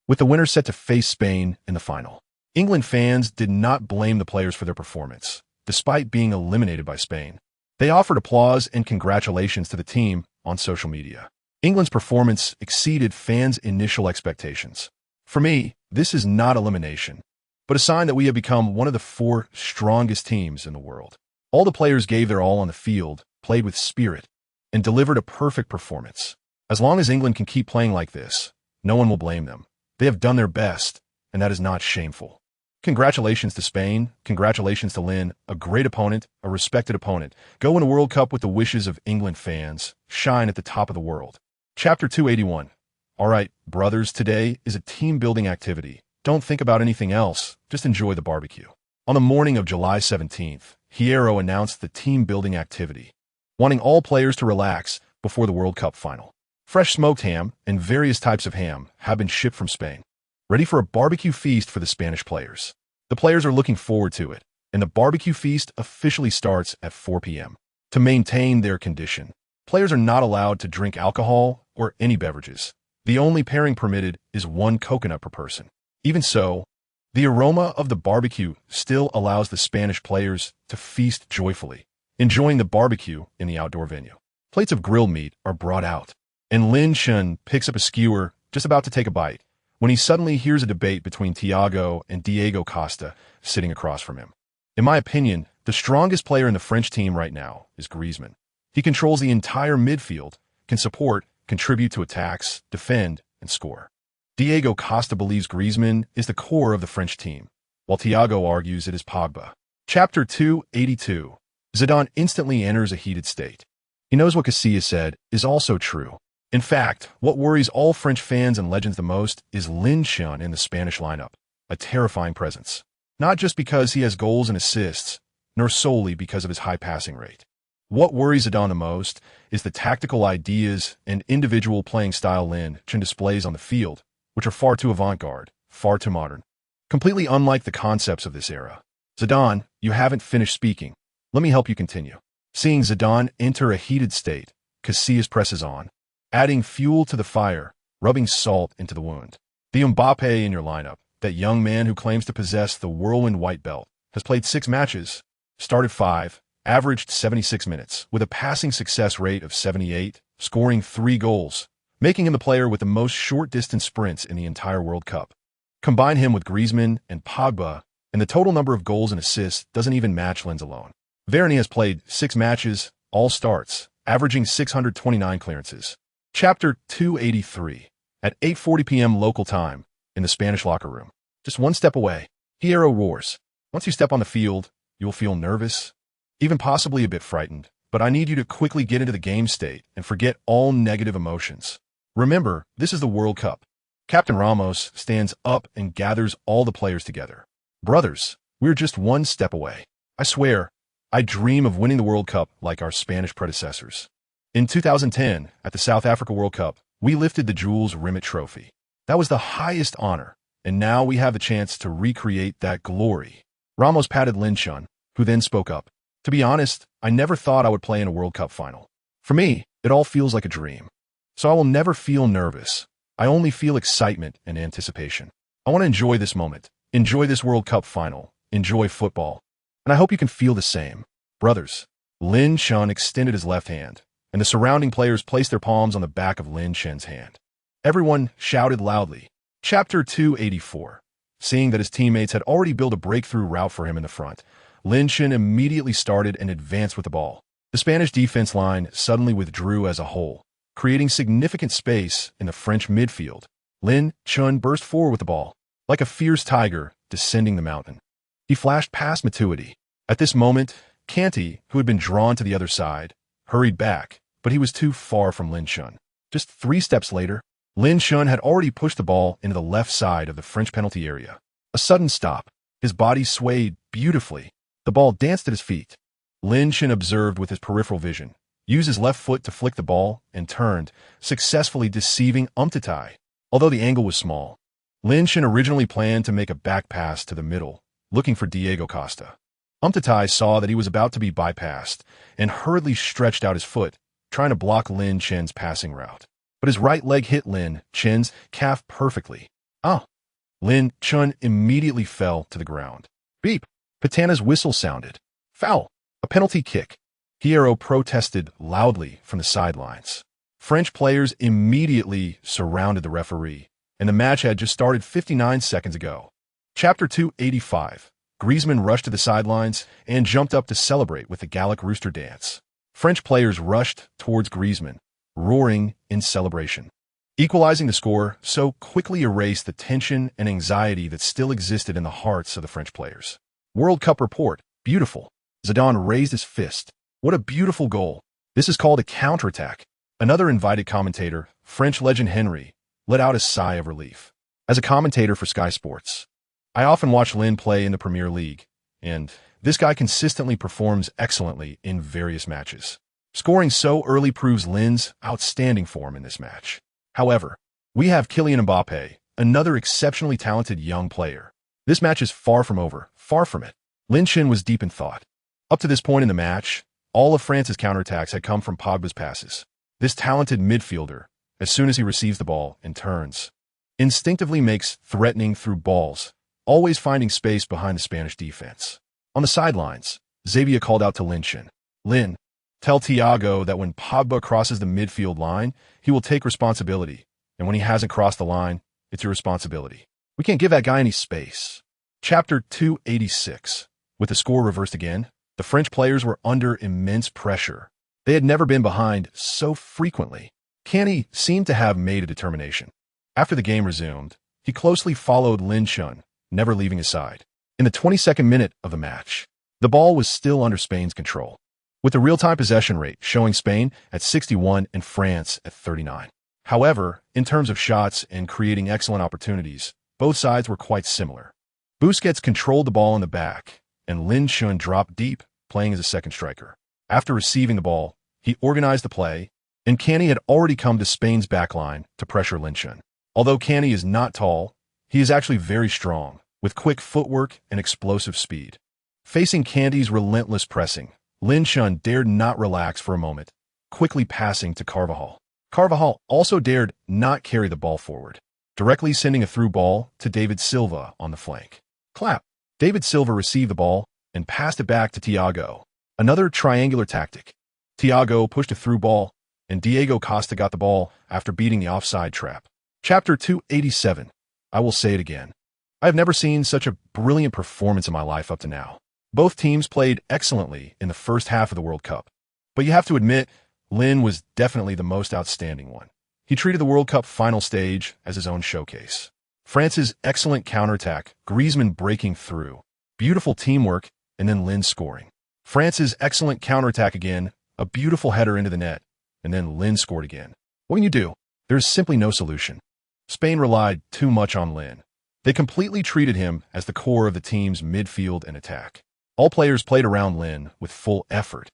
with the winner set to face Spain in the final. England fans did not blame the players for their performance, despite being eliminated by Spain. They offered applause and congratulations to the team on social media. England's performance exceeded fans' initial expectations. For me, this is not elimination, but a sign that we have become one of the 4 strongest teams in the world. All the players gave their all on the field, played with spirit, and delivered a perfect performance. As long as England can keep playing like this, no one will blame them. They have done their best, and that is not shameful. Congratulations to Spain, congratulations to Lynn, a great opponent, a respected opponent. Go win a World Cup with the wishes of England fans. Shine at the top of the world. Chapter 281. All right, brothers, today is a team-building activity. Don't think about anything else, just enjoy the barbecue. On the morning of July 17th, Hierro announced the team-building activity, wanting all players to relax before the World Cup final. Fresh smoked ham and various types of ham have been shipped from Spain, ready for a barbecue feast for the Spanish players. The players are looking forward to it, and the barbecue feast officially starts at 4 p.m. To maintain their condition, players are not allowed to drink alcohol or any beverages. The only pairing permitted is 1 coconut per person. Even so, the aroma of the barbecue still allows the Spanish players to feast joyfully, enjoying the barbecue in the outdoor venue. Plates of grilled meat are brought out, and Lin Chun picks up a skewer just about to take a bite when he suddenly hears a debate between Thiago and Diego Costa sitting across from him. In my opinion, the strongest player in the French team right now is Griezmann. He controls the entire midfield, can support, contribute to attacks, defend, and score. Diego Costa believes Griezmann is the core of the French team, while Thiago argues it is Pogba. Chapter 282. Zidane instantly enters a heated state. He knows what Casillas said is also true. In fact, what worries all French fans and legends the most is Lin Chun in the Spanish lineup, a terrifying presence. Not just because he has goals and assists, nor solely because of his high passing rate. What worries Zidane the most is the tactical ideas and individual playing style Lin Chun displays on the field, which are far too avant-garde, far too modern. Completely unlike the concepts of this era. Zidane, you haven't finished speaking. Let me help you continue. Seeing Zidane enter a heated state, Casillas presses on, adding fuel to the fire, rubbing salt into the wound. The Mbappe in your lineup, that young man who claims to possess the whirlwind white belt, has played 6 matches, started 5, averaged 76 minutes, with a passing success rate of 78, scoring 3 goals, making him the player with the most short-distance sprints in the entire World Cup. Combine him with Griezmann and Pogba, and the total number of goals and assists doesn't even match Lin's alone. Varane has played 6 matches, all starts, averaging 629 clearances. Chapter 283. At 8:40 p.m. local time, in the Spanish locker room. Just one step away. Hierro roars. Once you step on the field, you will feel nervous, even possibly a bit frightened, but I need you to quickly get into the game state and forget all negative emotions. Remember, this is the World Cup. Captain Ramos stands up and gathers all the players together. Brothers, we're just one step away. I swear, I dream of winning the World Cup like our Spanish predecessors. In 2010, at the South Africa World Cup, we lifted the Jules Rimet Trophy. That was the highest honor, and now we have the chance to recreate that glory. Ramos patted Lin Chun, who then spoke up. To be honest, I never thought I would play in a World Cup final. For me, it all feels like a dream. So I will never feel nervous. I only feel excitement and anticipation. I want to enjoy this moment, enjoy this World Cup final, enjoy football. And I hope you can feel the same. Brothers, Lin Chun extended his left hand, and the surrounding players placed their palms on the back of Lin Chun's hand. Everyone shouted loudly. Chapter 284. Seeing that his teammates had already built a breakthrough route for him in the front, Lin Chun immediately started and advanced with the ball. The Spanish defense line suddenly withdrew as a whole, creating significant space in the French midfield. Lin Chun burst forward with the ball, like a fierce tiger descending the mountain. He flashed past Matuidi. At this moment, Kanté, who had been drawn to the other side, hurried back, but he was too far from Lin Chun. Just 3 steps later, Lin Chun had already pushed the ball into the left side of the French penalty area. A sudden stop. His body swayed beautifully. The ball danced at his feet. Lin Chun observed with his peripheral vision, used his left foot to flick the ball, and turned, successfully deceiving Umtiti. Although the angle was small, Lin Chun originally planned to make a back pass to the middle, looking for Diego Costa. Umtiti saw that he was about to be bypassed and hurriedly stretched out his foot, trying to block Lin Chun's passing route. But his right leg hit Lin Chun's calf perfectly. Lin Chun immediately fell to the ground. Beep! Patana's whistle sounded. Foul! A penalty kick. Hierro protested loudly from the sidelines. French players immediately surrounded the referee, and the match had just started 59 seconds ago. Chapter 285. Griezmann rushed to the sidelines and jumped up to celebrate with the Gallic Rooster dance. French players rushed towards Griezmann, roaring in celebration. Equalizing the score so quickly erased the tension and anxiety that still existed in the hearts of the French players. World Cup report. Beautiful. Zidane raised his fist. What a beautiful goal. This is called a counterattack. Another invited commentator, French legend Henry, let out a sigh of relief. As a commentator for Sky Sports, I often watch Lin play in the Premier League, and this guy consistently performs excellently in various matches. Scoring so early proves Lin's outstanding form in this match. However, we have Kylian Mbappé, another exceptionally talented young player. This match is far from over, far from it. Lin Chun was deep in thought. Up to this point in the match, all of France's counterattacks had come from Pogba's passes. This talented midfielder, as soon as he receives the ball and turns, instinctively makes threatening through balls, always finding space behind the Spanish defense. On the sidelines, Xavier called out to Lin Chun. Lin, tell Thiago that when Pogba crosses the midfield line, he will take responsibility, and when he hasn't crossed the line, it's your responsibility. We can't give that guy any space. Chapter 286. With the score reversed again, the French players were under immense pressure. They had never been behind so frequently. Kanté seemed to have made a determination. After the game resumed, he closely followed Lin Chun, never leaving his side. In the 22nd minute of the match, the ball was still under Spain's control, with the real-time possession rate showing Spain at 61 and France at 39. However, in terms of shots and creating excellent opportunities, both sides were quite similar. Busquets controlled the ball in the back, and Lin Chun dropped deep, playing as a second striker. After receiving the ball, he organized the play, and Kanté had already come to Spain's backline to pressure Lin Chun. Although Kanté is not tall, he is actually very strong, with quick footwork and explosive speed. Facing Kanté's relentless pressing, Lin Chun dared not relax for a moment, quickly passing to Carvajal. Carvajal also dared not carry the ball forward, directly sending a through ball to David Silva on the flank. Clap! David Silva received the ball and passed it back to Thiago. Another triangular tactic. Thiago pushed a through ball, and Diego Costa got the ball after beating the offside trap. Chapter 287. I will say it again. I have never seen such a brilliant performance in my life up to now. Both teams played excellently in the first half of the World Cup. But you have to admit, Lin was definitely the most outstanding one. He treated the World Cup final stage as his own showcase. France's excellent counterattack, Griezmann breaking through, beautiful teamwork, and then Lin scoring. France's excellent counterattack again, a beautiful header into the net, and then Lin scored again. What can you do? There's simply no solution. Spain relied too much on Lin. They completely treated him as the core of the team's midfield and attack. All players played around Lin with full effort.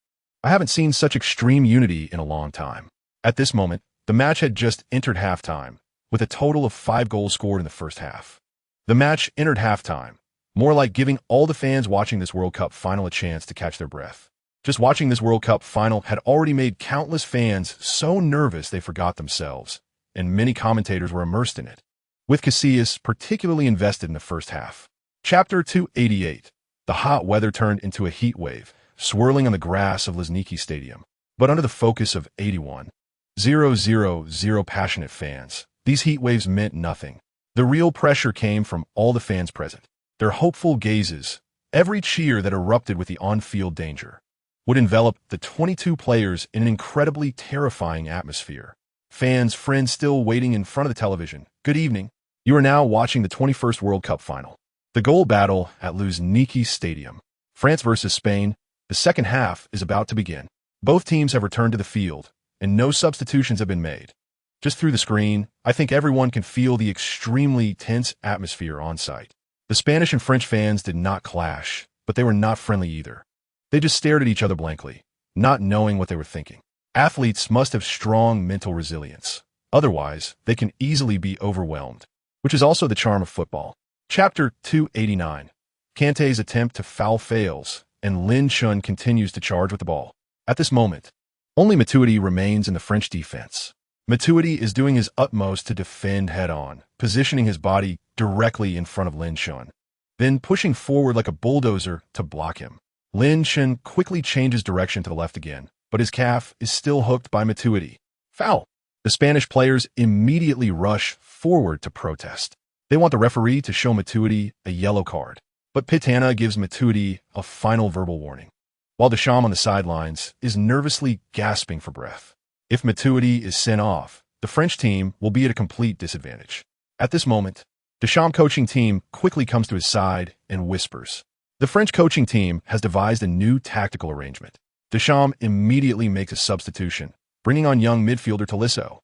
I haven't seen such extreme unity in a long time. At this moment, the match had just entered halftime, with a total of 5 goals scored in the first half. The match entered halftime, more like giving all the fans watching this World Cup final a chance to catch their breath. Just watching this World Cup final had already made countless fans so nervous they forgot themselves, and many commentators were immersed in it, with Casillas particularly invested in the first half. Chapter 288. The hot weather turned into a heat wave, swirling on the grass of Luzhniki Stadium. But under the focus of 81,000 passionate fans, these heat waves meant nothing. The real pressure came from all the fans present. Their hopeful gazes, every cheer that erupted with the on-field danger, would envelop the 22 players in an incredibly terrifying atmosphere. Fans, friends still waiting in front of the television, good evening. You are now watching the 21st World Cup final. The goal battle at Luzhniki Stadium. France versus Spain. The second half is about to begin. Both teams have returned to the field, and no substitutions have been made. Just through the screen, I think everyone can feel the extremely tense atmosphere on site. The Spanish and French fans did not clash, but they were not friendly either. They just stared at each other blankly, not knowing what they were thinking. Athletes must have strong mental resilience. Otherwise, they can easily be overwhelmed, which is also the charm of football. Chapter 289. Kanté's attempt to foul fails, and Lin Chun continues to charge with the ball. At this moment, only Matuidi remains in the French defense. Matuidi is doing his utmost to defend head-on, positioning his body directly in front of Lin Chun, then pushing forward like a bulldozer to block him. Lin Chun quickly changes direction to the left again, but his calf is still hooked by Matuidi. Foul! The Spanish players immediately rush forward to protest. They want the referee to show Matuidi a yellow card, but Pitana gives Matuidi a final verbal warning, while Deschamps on the sidelines is nervously gasping for breath. If Matuidi is sent off, the French team will be at a complete disadvantage. At this moment, Deschamps' coaching team quickly comes to his side and whispers. The French coaching team has devised a new tactical arrangement. Deschamps immediately makes a substitution, bringing on young midfielder Tolisso.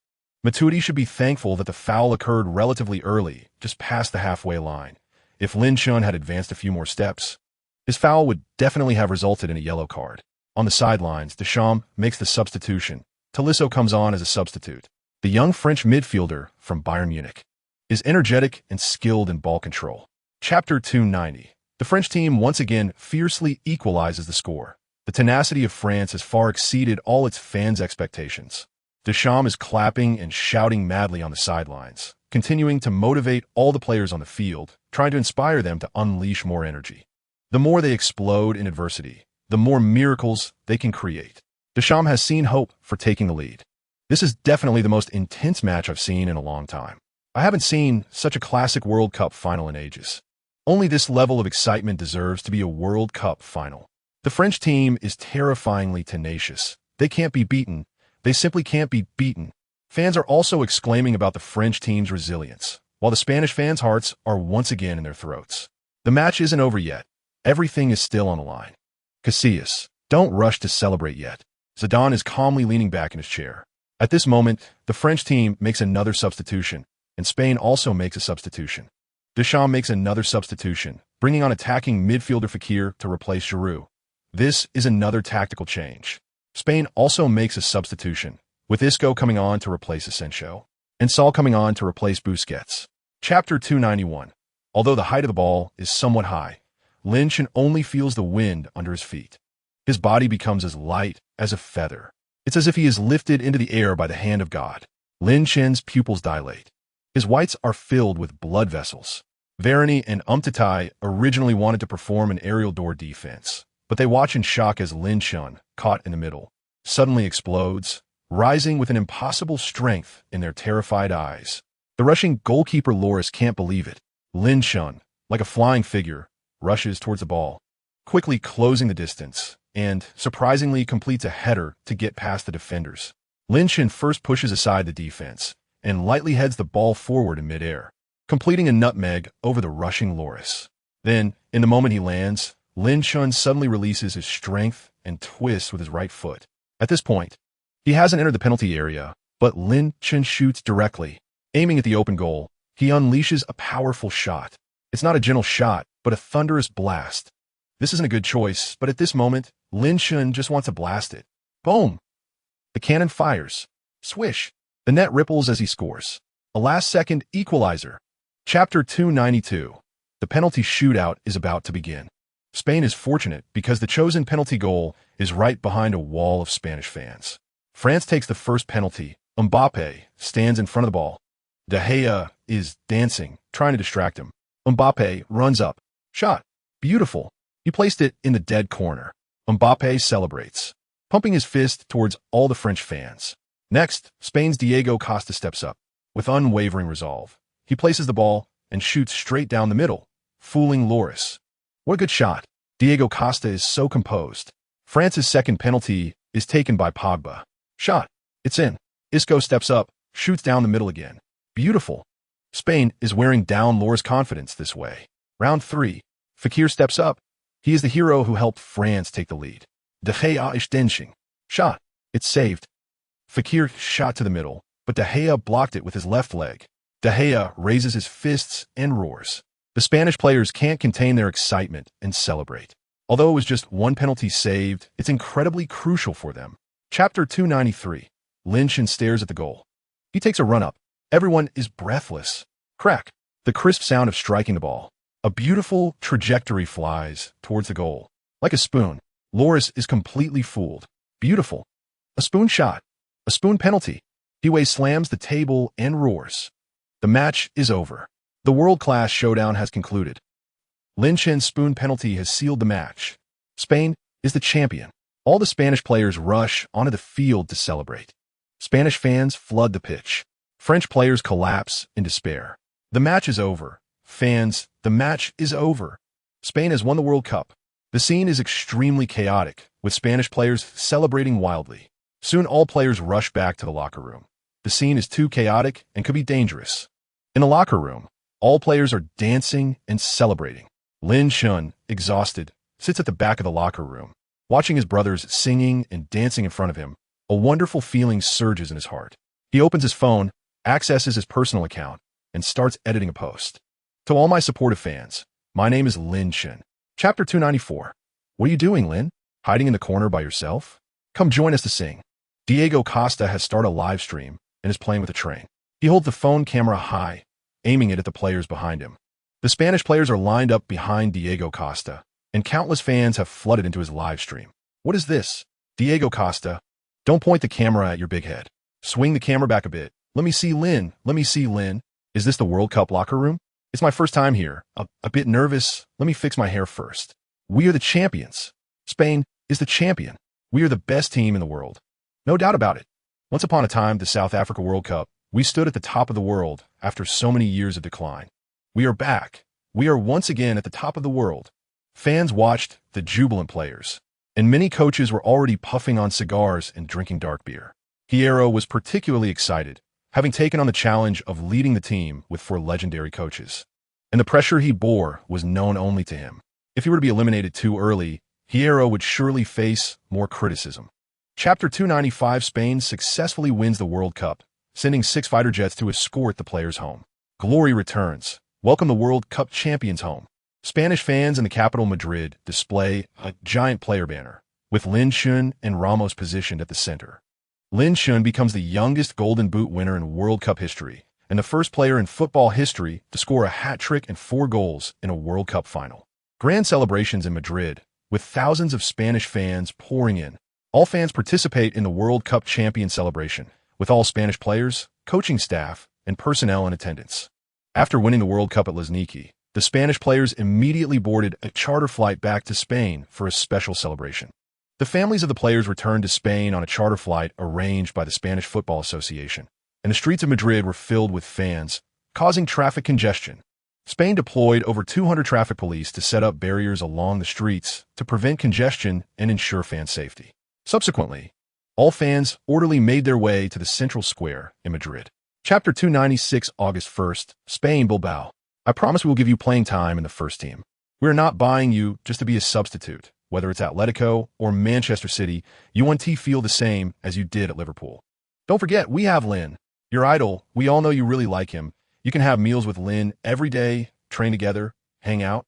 Matuidi should be thankful that the foul occurred relatively early, just past the halfway line. If Lin Chun had advanced a few more steps, his foul would definitely have resulted in a yellow card. On the sidelines, Deschamps makes the substitution. Tolisso comes on as a substitute. The young French midfielder from Bayern Munich is energetic and skilled in ball control. Chapter 290. The French team once again fiercely equalizes the score. The tenacity of France has far exceeded all its fans' expectations. Deschamps is clapping and shouting madly on the sidelines, continuing to motivate all the players on the field, trying to inspire them to unleash more energy. The more they explode in adversity, the more miracles they can create. Deschamps has seen hope for taking the lead. This is definitely the most intense match I've seen in a long time. I haven't seen such a classic World Cup final in ages. Only this level of excitement deserves to be a World Cup final. The French team is terrifyingly tenacious. They can't be beaten. They simply can't be beaten. Fans are also exclaiming about the French team's resilience, while the Spanish fans' hearts are once again in their throats. The match isn't over yet. Everything is still on the line. Casillas, don't rush to celebrate yet. Zidane is calmly leaning back in his chair. At this moment, the French team makes another substitution, and Spain also makes a substitution. Deschamps makes another substitution, bringing on attacking midfielder Fekir to replace Giroud. This is another tactical change. Spain also makes a substitution, with Isco coming on to replace Asensio, and Saul coming on to replace Busquets. Chapter 291. Although the height of the ball is somewhat high, Lin Chun only feels the wind under his feet. His body becomes as light as a feather. It's as if he is lifted into the air by the hand of God. Lin Chun's pupils dilate. His whites are filled with blood vessels. Varane and Umtiti originally wanted to perform an aerial door defense, but they watch in shock as Lin Chun, caught in the middle, suddenly explodes, rising with an impossible strength in their terrified eyes. The rushing goalkeeper Loris can't believe it. Lin Chun, like a flying figure, rushes towards the ball, quickly closing the distance, and, surprisingly, completes a header to get past the defenders. Lin Shin first pushes aside the defense and lightly heads the ball forward in midair, completing a nutmeg over the rushing Loris. Then, in the moment he lands, Lin Chun suddenly releases his strength and twists with his right foot. At this point, he hasn't entered the penalty area, but Lin Chun shoots directly. Aiming at the open goal, he unleashes a powerful shot. It's not a gentle shot, but a thunderous blast. This isn't a good choice, but at this moment, Lin Chun just wants to blast it. Boom! The cannon fires. Swish! The net ripples as he scores. A last-second equalizer. Chapter 292. The penalty shootout is about to begin. Spain is fortunate because the chosen penalty goal is right behind a wall of Spanish fans. France takes the first penalty. Mbappe stands in front of the ball. De Gea is dancing, trying to distract him. Mbappe runs up. Shot. Beautiful. He placed it in the dead corner. Mbappe celebrates, pumping his fist towards all the French fans. Next, Spain's Diego Costa steps up. With unwavering resolve, he places the ball and shoots straight down the middle, fooling Loris. What a good shot. Diego Costa is so composed. France's second penalty is taken by Pogba. Shot. It's in. Isco steps up, shoots down the middle again. Beautiful. Spain is wearing down Loris' confidence this way. Round 3. Fekir steps up. He is the hero who helped France take the lead. De Gea is denching. Shot. It's saved. Fekir shot to the middle, but De Gea blocked it with his left leg. De Gea raises his fists and roars. The Spanish players can't contain their excitement and celebrate. Although it was just one penalty saved, it's incredibly crucial for them. Chapter 293. Lin Shin stares at the goal. He takes a run-up. Everyone is breathless. Crack. The crisp sound of striking the ball. A beautiful trajectory flies towards the goal. Like a spoon. Loris is completely fooled. Beautiful. A spoon shot. A spoon penalty. Diwei slams the table and roars. The match is over. The world-class showdown has concluded. Lin Chin's spoon penalty has sealed the match. Spain is the champion. All the Spanish players rush onto the field to celebrate. Spanish fans flood the pitch. French players collapse in despair. The match is over. Fans, the match is over. Spain has won the World Cup. The scene is extremely chaotic, with Spanish players celebrating wildly. Soon all players rush back to the locker room. The scene is too chaotic and could be dangerous. In the locker room, all players are dancing and celebrating. Lin Chun, exhausted, sits at the back of the locker room, watching his brothers singing and dancing in front of him. A wonderful feeling surges in his heart. He opens his phone, accesses his personal account, and starts editing a post. To all my supportive fans, my name is Lin Chun. Chapter 294. What are you doing, Lin? Hiding in the corner by yourself? Come join us to sing. Diego Costa has started a live stream and is playing with a train. He holds the phone camera high, aiming it at the players behind him. The Spanish players are lined up behind Diego Costa, and countless fans have flooded into his live stream. What is this? Diego Costa, don't point the camera at your big head. Swing the camera back a bit. Let me see Lin. Let me see Lin. Is this the World Cup locker room? It's my first time here. A bit nervous. Let me fix my hair first. We are the champions. Spain is the champion. We are the best team in the world. No doubt about it. Once upon a time, the South Africa World Cup, we stood at the top of the world after so many years of decline. We are back. We are once again at the top of the world. Fans watched the jubilant players, and many coaches were already puffing on cigars and drinking dark beer. Hierro was particularly excited, having taken on the challenge of leading the team with 4 legendary coaches. And the pressure he bore was known only to him. If he were to be eliminated too early, Hierro would surely face more criticism. Chapter 295. Spain successfully wins the World Cup, sending 6 fighter jets to escort the players home. Glory returns. Welcome the World Cup champions home. Spanish fans in the capital Madrid display a giant player banner, with Lin Chun and Ramos positioned at the center. Lin Chun becomes the youngest Golden Boot winner in World Cup history, and the first player in football history to score a hat-trick and 4 goals in a World Cup final. Grand celebrations in Madrid, with thousands of Spanish fans pouring in. All fans participate in the World Cup champion celebration, with all Spanish players, coaching staff, and personnel in attendance. After winning the World Cup at Luzhniki, the Spanish players immediately boarded a charter flight back to Spain for a special celebration. The families of the players returned to Spain on a charter flight arranged by the Spanish Football Association, and the streets of Madrid were filled with fans, causing traffic congestion. Spain deployed over 200 traffic police to set up barriers along the streets to prevent congestion and ensure fan safety. Subsequently, all fans orderly made their way to the central square in Madrid. Chapter 296, August 1st, Spain, Bilbao. I promise we will give you playing time in the first team. We are not buying you just to be a substitute. Whether it's Atletico or Manchester City, you want to feel the same as you did at Liverpool. Don't forget, we have Lin, your idol. We all know you really like him. You can have meals with Lin every day, train together, hang out,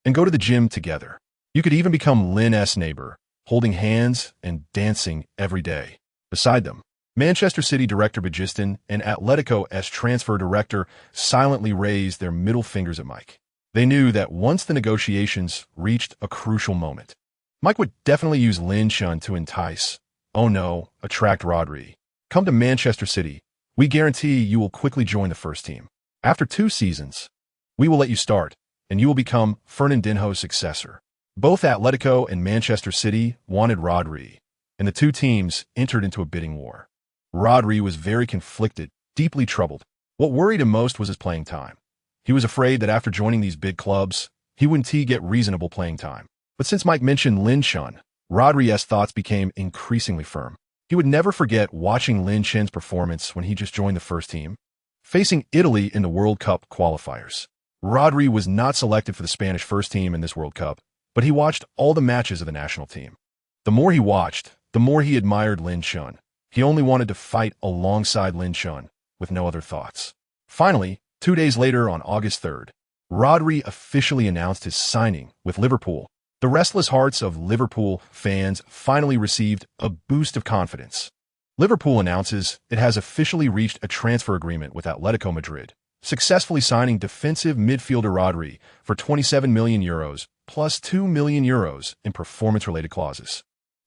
and go to the gym together. You could even become Lin's neighbor, holding hands and dancing every day. Beside them, Manchester City director Bagiston and Atletico's transfer director silently raised their middle fingers at Mike. They knew that once the negotiations reached a crucial moment, Mike would definitely use Lin Shun to entice, oh no, attract Rodri. Come to Manchester City. We guarantee you will quickly join the first team. After 2 seasons, we will let you start, and you will become Fernandinho's successor. Both Atletico and Manchester City wanted Rodri, and the two teams entered into a bidding war. Rodri was very conflicted, deeply troubled. What worried him most was his playing time. He was afraid that after joining these big clubs, he wouldn't get reasonable playing time. But since Mike mentioned Lin Shun, Rodri's thoughts became increasingly firm. He would never forget watching Lin Shun's performance when he just joined the first team. Facing Italy in the World Cup qualifiers, Rodri was not selected for the Spanish first team in this World Cup, but he watched all the matches of the national team. The more he watched, the more he admired Lin Shun. He only wanted to fight alongside Lin Shun, with no other thoughts. Finally, 2 days later on August 3rd, Rodri officially announced his signing with Liverpool. The restless hearts of Liverpool fans finally received a boost of confidence. Liverpool announces it has officially reached a transfer agreement with Atletico Madrid, successfully signing defensive midfielder Rodri for €27 million plus €2 million in performance-related clauses.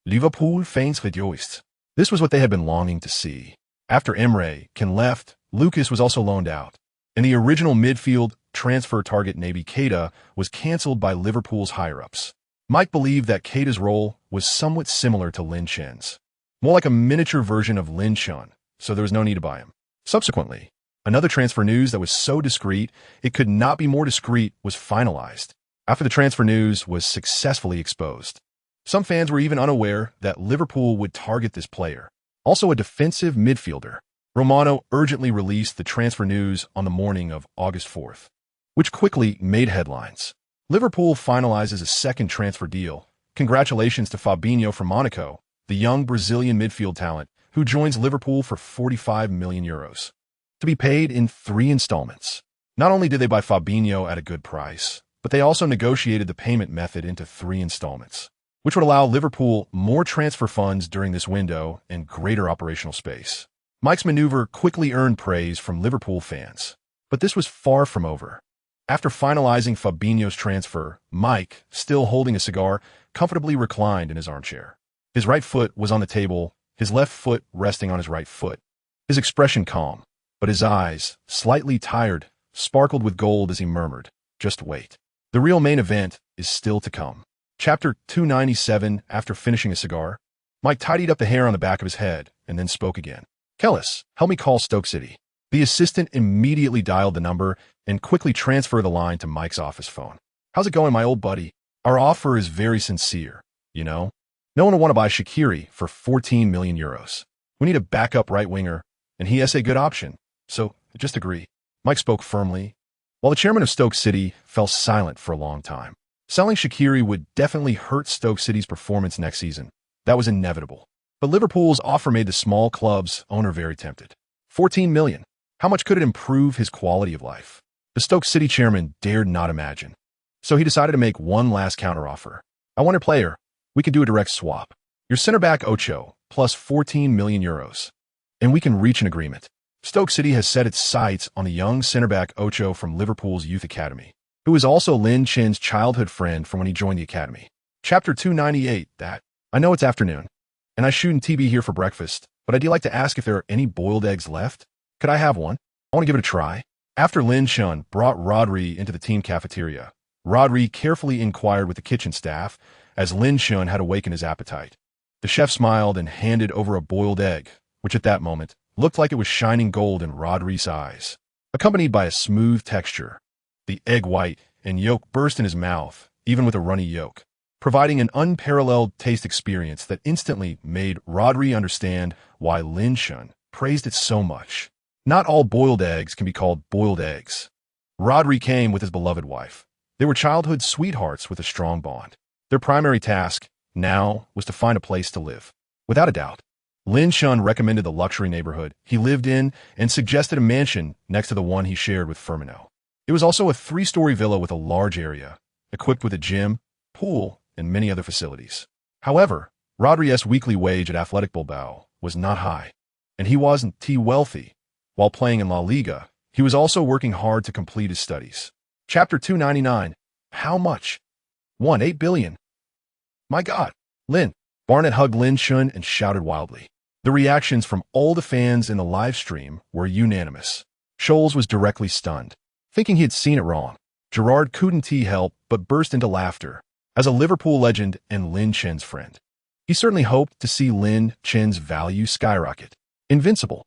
Liverpool fans rejoiced. This was what they had been longing to see. After Emre Can left, Lucas was also loaned out, and the original midfield transfer target Naby Keita was cancelled by Liverpool's higher-ups. Mike believed that Keita's role was somewhat similar to Lin Shun's, more like a miniature version of Lin Shun, so there was no need to buy him. Subsequently, another transfer news that was so discreet it could not be more discreet was finalized. After the transfer news was successfully exposed, some fans were even unaware that Liverpool would target this player, also a defensive midfielder. Romano urgently released the transfer news on the morning of August 4th, which quickly made headlines. Liverpool finalizes a second transfer deal. Congratulations to Fabinho from Monaco, the young Brazilian midfield talent who joins Liverpool for €45 million, to be paid in 3 installments. Not only did they buy Fabinho at a good price, but they also negotiated the payment method into 3 installments, which would allow Liverpool more transfer funds during this window and greater operational space. Mike's maneuver quickly earned praise from Liverpool fans, but this was far from over. After finalizing Fabinho's transfer, Mike, still holding a cigar, comfortably reclined in his armchair. His right foot was on the table, his left foot resting on his right foot. His expression calm, but his eyes, slightly tired, sparkled with gold as he murmured, "Just wait. The real main event is still to come." Chapter 297. After finishing a cigar, Mike tidied up the hair on the back of his head and then spoke again. "Kellis, help me call Stoke City." The assistant immediately dialed the number and quickly transferred the line to Mike's office phone. "How's it going, my old buddy? Our offer is very sincere, you know? No one will want to buy Shaqiri for €14 million. We need a backup right winger, and he has a good option, so just agree." Mike spoke firmly, while the chairman of Stoke City fell silent for a long time. Selling Shaqiri would definitely hurt Stoke City's performance next season. That was inevitable. But Liverpool's offer made the small club's owner very tempted. $14 million. How much could it improve his quality of life? The Stoke City chairman dared not imagine. So he decided to make one last counteroffer. "I want a player. We can do a direct swap. Your center-back Ocho, plus €14 million. And we can reach an agreement." Stoke City has set its sights on the young center-back Ocho from Liverpool's youth academy, who is also Lin Chin's childhood friend from when he joined the academy. Chapter 298. I know it's afternoon, and I shouldn't be here for breakfast, but I'd like to ask if there are any boiled eggs left. Could I have one? I want to give it a try. After Lin Shun brought Rodri into the team cafeteria, Rodri carefully inquired with the kitchen staff as Lin Shun had awakened his appetite. The chef smiled and handed over a boiled egg, which at that moment looked like it was shining gold in Rodri's eyes, accompanied by a smooth texture. The egg white and yolk burst in his mouth, even with a runny yolk, providing an unparalleled taste experience that instantly made Rodri understand why Lin Chun praised it so much. Not all boiled eggs can be called boiled eggs. Rodri came with his beloved wife. They were childhood sweethearts with a strong bond. Their primary task, now, was to find a place to live. Without a doubt, Lin Chun recommended the luxury neighborhood he lived in and suggested a mansion next to the one he shared with Firmino. It was also a 3-story villa with a large area, equipped with a gym, pool, and many other facilities. However, Rodri's weekly wage at Athletic Bilbao was not high, and he wasn't too wealthy. While playing in La Liga, he was also working hard to complete his studies. Chapter 299. How much? 8 billion. My God. Lin. Barnett hugged Lin Chun and shouted wildly. The reactions from all the fans in the live stream were unanimous. Scholes was directly stunned, thinking he had seen it wrong. Gerrard couldn't help but burst into laughter. As a Liverpool legend and Lin Chun's friend, he certainly hoped to see Lin Chun's value skyrocket. Invincible.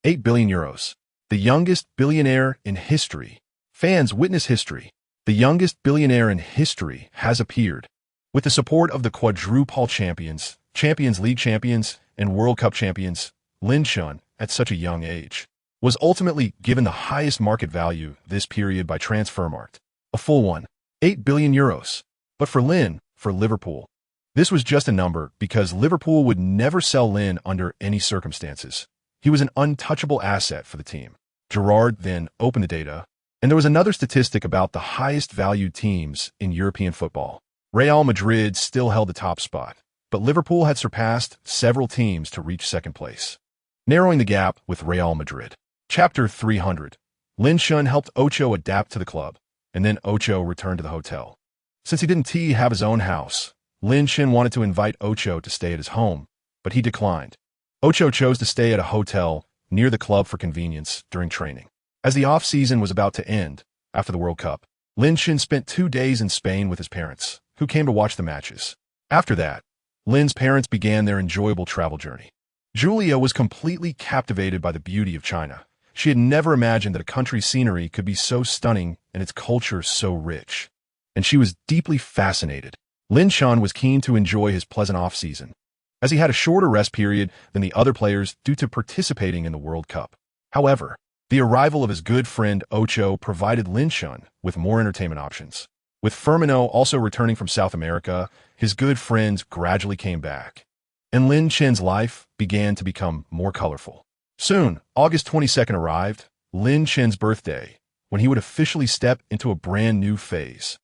8 billion euros. The youngest billionaire in history. Fans witness history. The youngest billionaire in history has appeared. With the support of the quadruple champions, Champions League champions, and World Cup champions, Lin Chun, at such a young age, was ultimately given the highest market value this period by Transfermarkt, a full 8 billion euros. But for Lin, for Liverpool, this was just a number because Liverpool would never sell Lin under any circumstances. He was an untouchable asset for the team. Gerrard then opened the data, and there was another statistic about the highest valued teams in European football. Real Madrid still held the top spot, but Liverpool had surpassed several teams to reach second place, narrowing the gap with Real Madrid. Chapter 300. Lin Chun helped Ocho adapt to the club, and then Ocho returned to the hotel. Since he didn't have his own house, Lin Chun wanted to invite Ocho to stay at his home, but he declined. Ocho chose to stay at a hotel near the club for convenience during training. As the off-season was about to end, after the World Cup, Lin Chun spent 2 days in Spain with his parents, who came to watch the matches. After that, Lin's parents began their enjoyable travel journey. Julia was completely captivated by the beauty of China. She had never imagined that a country's scenery could be so stunning and its culture so rich. And she was deeply fascinated. Lin Chun was keen to enjoy his pleasant off-season, as he had a shorter rest period than the other players due to participating in the World Cup. However, the arrival of his good friend Ocho provided Lin Chun with more entertainment options. With Firmino also returning from South America, his good friends gradually came back, and Lin Chun's life began to become more colorful. Soon, August 22nd arrived, Lin Chun's birthday, when he would officially step into a brand new phase.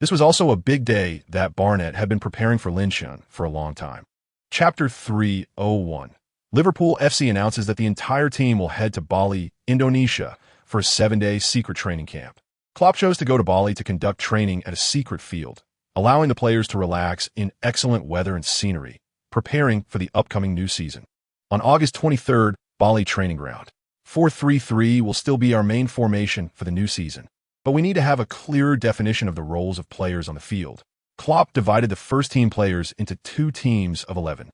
This was also a big day that Barnett had been preparing for Lin Chun for a long time. Chapter 301. Liverpool FC announces that the entire team will head to Bali, Indonesia, for a 7-day secret training camp. Klopp chose to go to Bali to conduct training at a secret field, allowing the players to relax in excellent weather and scenery, preparing for the upcoming new season. On August 23rd, Bali training ground. 4-3-3 will still be our main formation for the new season, but we need to have a clearer definition of the roles of players on the field. Klopp divided the first-team players into 2 teams of 11,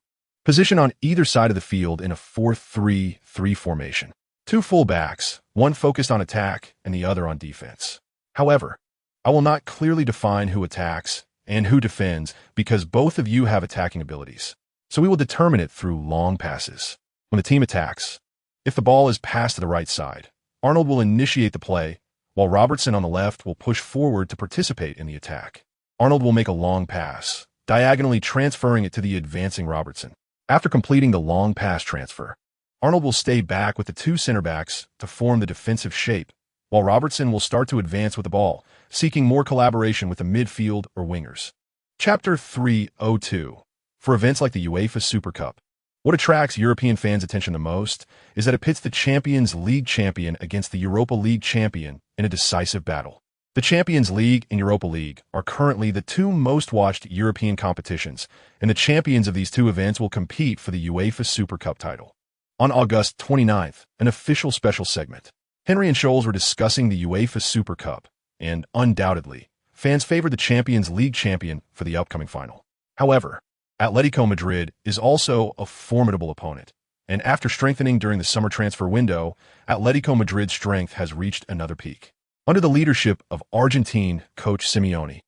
positioned on either side of the field in a 4-3-3 formation. 2 full-backs, one focused on attack and the other on defense. However, I will not clearly define who attacks and who defends because both of you have attacking abilities, so we will determine it through long passes. When the team attacks, if the ball is passed to the right side, Arnold will initiate the play, while Robertson on the left will push forward to participate in the attack. Arnold will make a long pass, diagonally transferring it to the advancing Robertson. After completing the long pass transfer, Arnold will stay back with the 2 center backs to form the defensive shape, while Robertson will start to advance with the ball, seeking more collaboration with the midfield or wingers. Chapter 302. For events like the UEFA Super Cup, what attracts European fans' attention the most is that it pits the Champions League champion against the Europa League champion in a decisive battle. The Champions League and Europa League are currently the 2 most-watched European competitions, and the champions of these 2 events will compete for the UEFA Super Cup title. On August 29th, an official special segment. Henry and Scholes were discussing the UEFA Super Cup, and undoubtedly, fans favored the Champions League champion for the upcoming final. However, Atletico Madrid is also a formidable opponent, and after strengthening during the summer transfer window, Atletico Madrid's strength has reached another peak. Under the leadership of Argentine coach Simeone,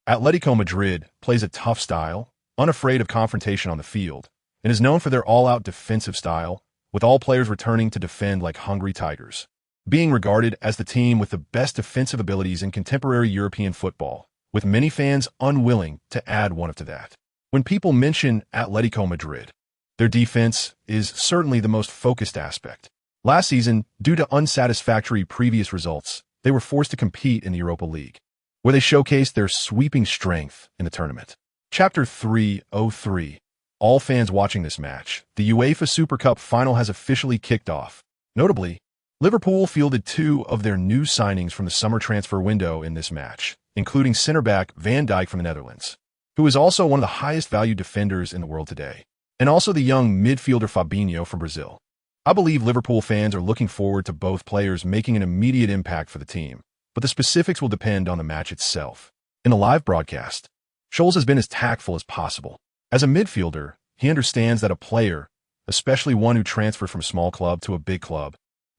Atletico Madrid plays a tough style, unafraid of confrontation on the field, and is known for their all-out defensive style, with all players returning to defend like hungry tigers, being regarded as the team with the best defensive abilities in contemporary European football, with many fans unwilling to add one to that. When people mention Atletico Madrid, their defense is certainly the most focused aspect. Last season, due to unsatisfactory previous results, they were forced to compete in the Europa League, where they showcased their sweeping strength in the tournament. Chapter 303. All fans watching this match, the UEFA Super Cup final has officially kicked off. Notably, Liverpool fielded two of their new signings from the summer transfer window in this match, including center-back Van Dijk from the Netherlands, who is also one of the highest-valued defenders in the world today, and also the young midfielder Fabinho from Brazil. I believe Liverpool fans are looking forward to both players making an immediate impact for the team, but the specifics will depend on the match itself. In the live broadcast, Scholes has been as tactful as possible. As a midfielder, he understands that a player, especially one who transferred from a small club to a big club,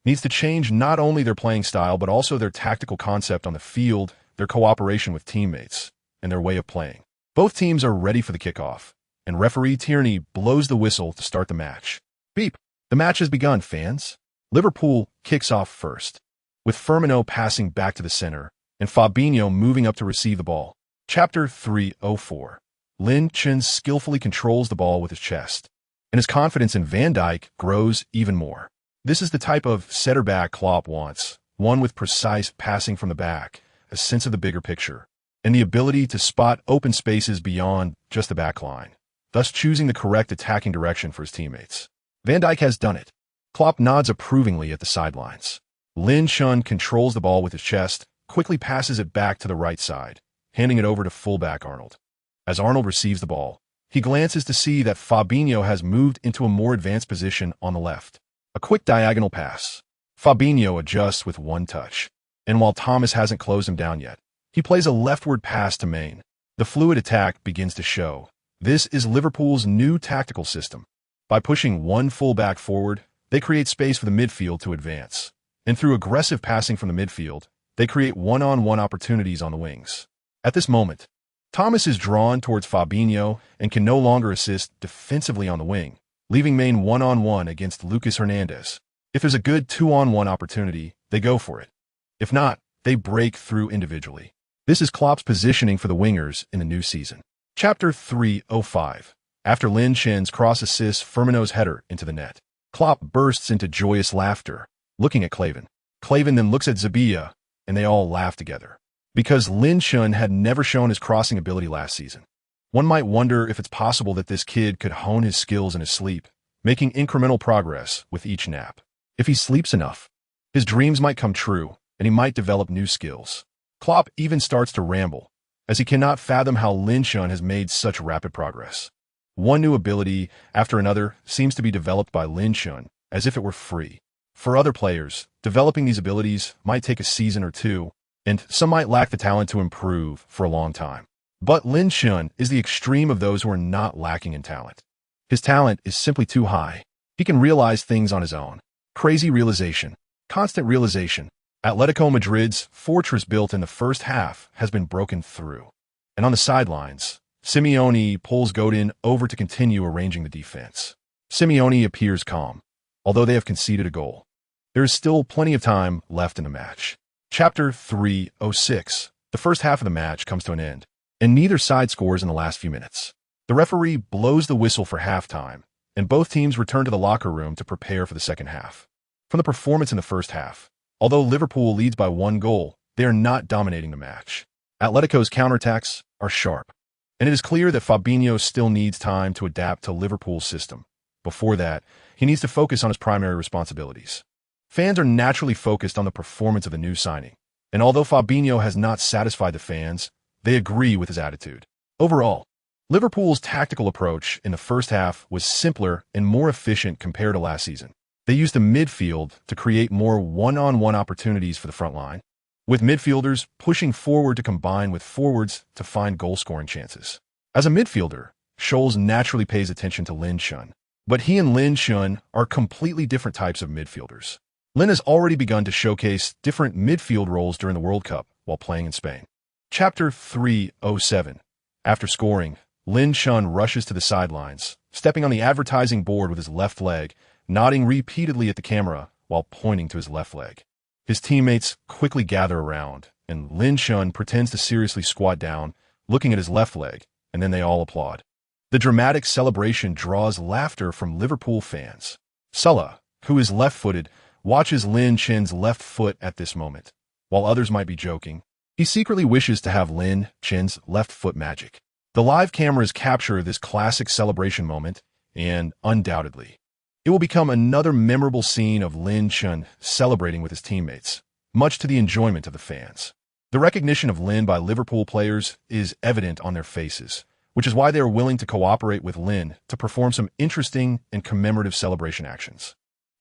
needs to change not only their playing style but also their tactical concept on the field, their cooperation with teammates, and their way of playing. Both teams are ready for the kickoff, and referee Tierney blows the whistle to start the match. Beep! The match has begun, fans. Liverpool kicks off first, with Firmino passing back to the center, and Fabinho moving up to receive the ball. Chapter 304. Lin Chen skillfully controls the ball with his chest, and his confidence in Van Dijk grows even more. This is the type of center-back Klopp wants, one with precise passing from the back, a sense of the bigger picture, and the ability to spot open spaces beyond just the back line, thus choosing the correct attacking direction for his teammates. Van Dijk has done it. Klopp nods approvingly at the sidelines. Lin Chen controls the ball with his chest, quickly passes it back to the right side, handing it over to fullback Arnold. As Arnold receives the ball, he glances to see that Fabinho has moved into a more advanced position on the left. A quick diagonal pass. Fabinho adjusts with one touch, and while Thomas hasn't closed him down yet, he plays a leftward pass to Main. The fluid attack begins to show. This is Liverpool's new tactical system. By pushing one fullback forward, they create space for the midfield to advance, and through aggressive passing from the midfield, they create one-on-one opportunities on the wings. At this moment, Thomas is drawn towards Fabinho and can no longer assist defensively on the wing, leaving Main one-on-one against Lucas Hernandez. If there's a good two-on-one opportunity, they go for it. If not, they break through individually. This is Klopp's positioning for the wingers in the new season. Chapter 305. After Lin Chen's cross assists Firmino's header into the net, Klopp bursts into joyous laughter, looking at Klavan. Klavan then looks at Zabia, and they all laugh together. Because Lin Chen had never shown his crossing ability last season, one might wonder if it's possible that this kid could hone his skills in his sleep, making incremental progress with each nap. If he sleeps enough, his dreams might come true, and he might develop new skills. Klopp even starts to ramble, as he cannot fathom how Lin Chen has made such rapid progress. One new ability after another seems to be developed by Lin Chen, as if it were free. For other players, developing these abilities might take a season or two, and some might lack the talent to improve for a long time. But Lin Chen is the extreme of those who are not lacking in talent. His talent is simply too high. He can realize things on his own. Crazy realization. Constant realization. Atletico Madrid's fortress built in the first half has been broken through. And on the sidelines, Simeone pulls Godin over to continue arranging the defense. Simeone appears calm, although they have conceded a goal. There is still plenty of time left in the match. Chapter 306. The first half of the match comes to an end, and neither side scores in the last few minutes. The referee blows the whistle for halftime, and both teams return to the locker room to prepare for the second half. From the performance in the first half, although Liverpool leads by one goal, they are not dominating the match. Atletico's counterattacks are sharp, and it is clear that Fabinho still needs time to adapt to Liverpool's system. Before that, he needs to focus on his primary responsibilities. Fans are naturally focused on the performance of the new signing, and although Fabinho has not satisfied the fans, they agree with his attitude. Overall, Liverpool's tactical approach in the first half was simpler and more efficient compared to last season. They used the midfield to create more one-on-one opportunities for the front line, with midfielders pushing forward to combine with forwards to find goal-scoring chances. As a midfielder, Scholes naturally pays attention to Lin Chen, but he and Lin Chen are completely different types of midfielders. Lin has already begun to showcase different midfield roles during the World Cup while playing in Spain. Chapter 307. After scoring, Lin Chun rushes to the sidelines, stepping on the advertising board with his left leg, nodding repeatedly at the camera while pointing to his left leg. His teammates quickly gather around, and Lin Chun pretends to seriously squat down, looking at his left leg, and then they all applaud. The dramatic celebration draws laughter from Liverpool fans. Salah, who is left-footed, watches Lin Chun's left foot at this moment. While others might be joking, he secretly wishes to have Lin Chun's left foot magic. The live cameras capture this classic celebration moment, and undoubtedly, it will become another memorable scene of Lin Chun celebrating with his teammates, much to the enjoyment of the fans. The recognition of Lin by Liverpool players is evident on their faces, which is why they are willing to cooperate with Lin to perform some interesting and commemorative celebration actions.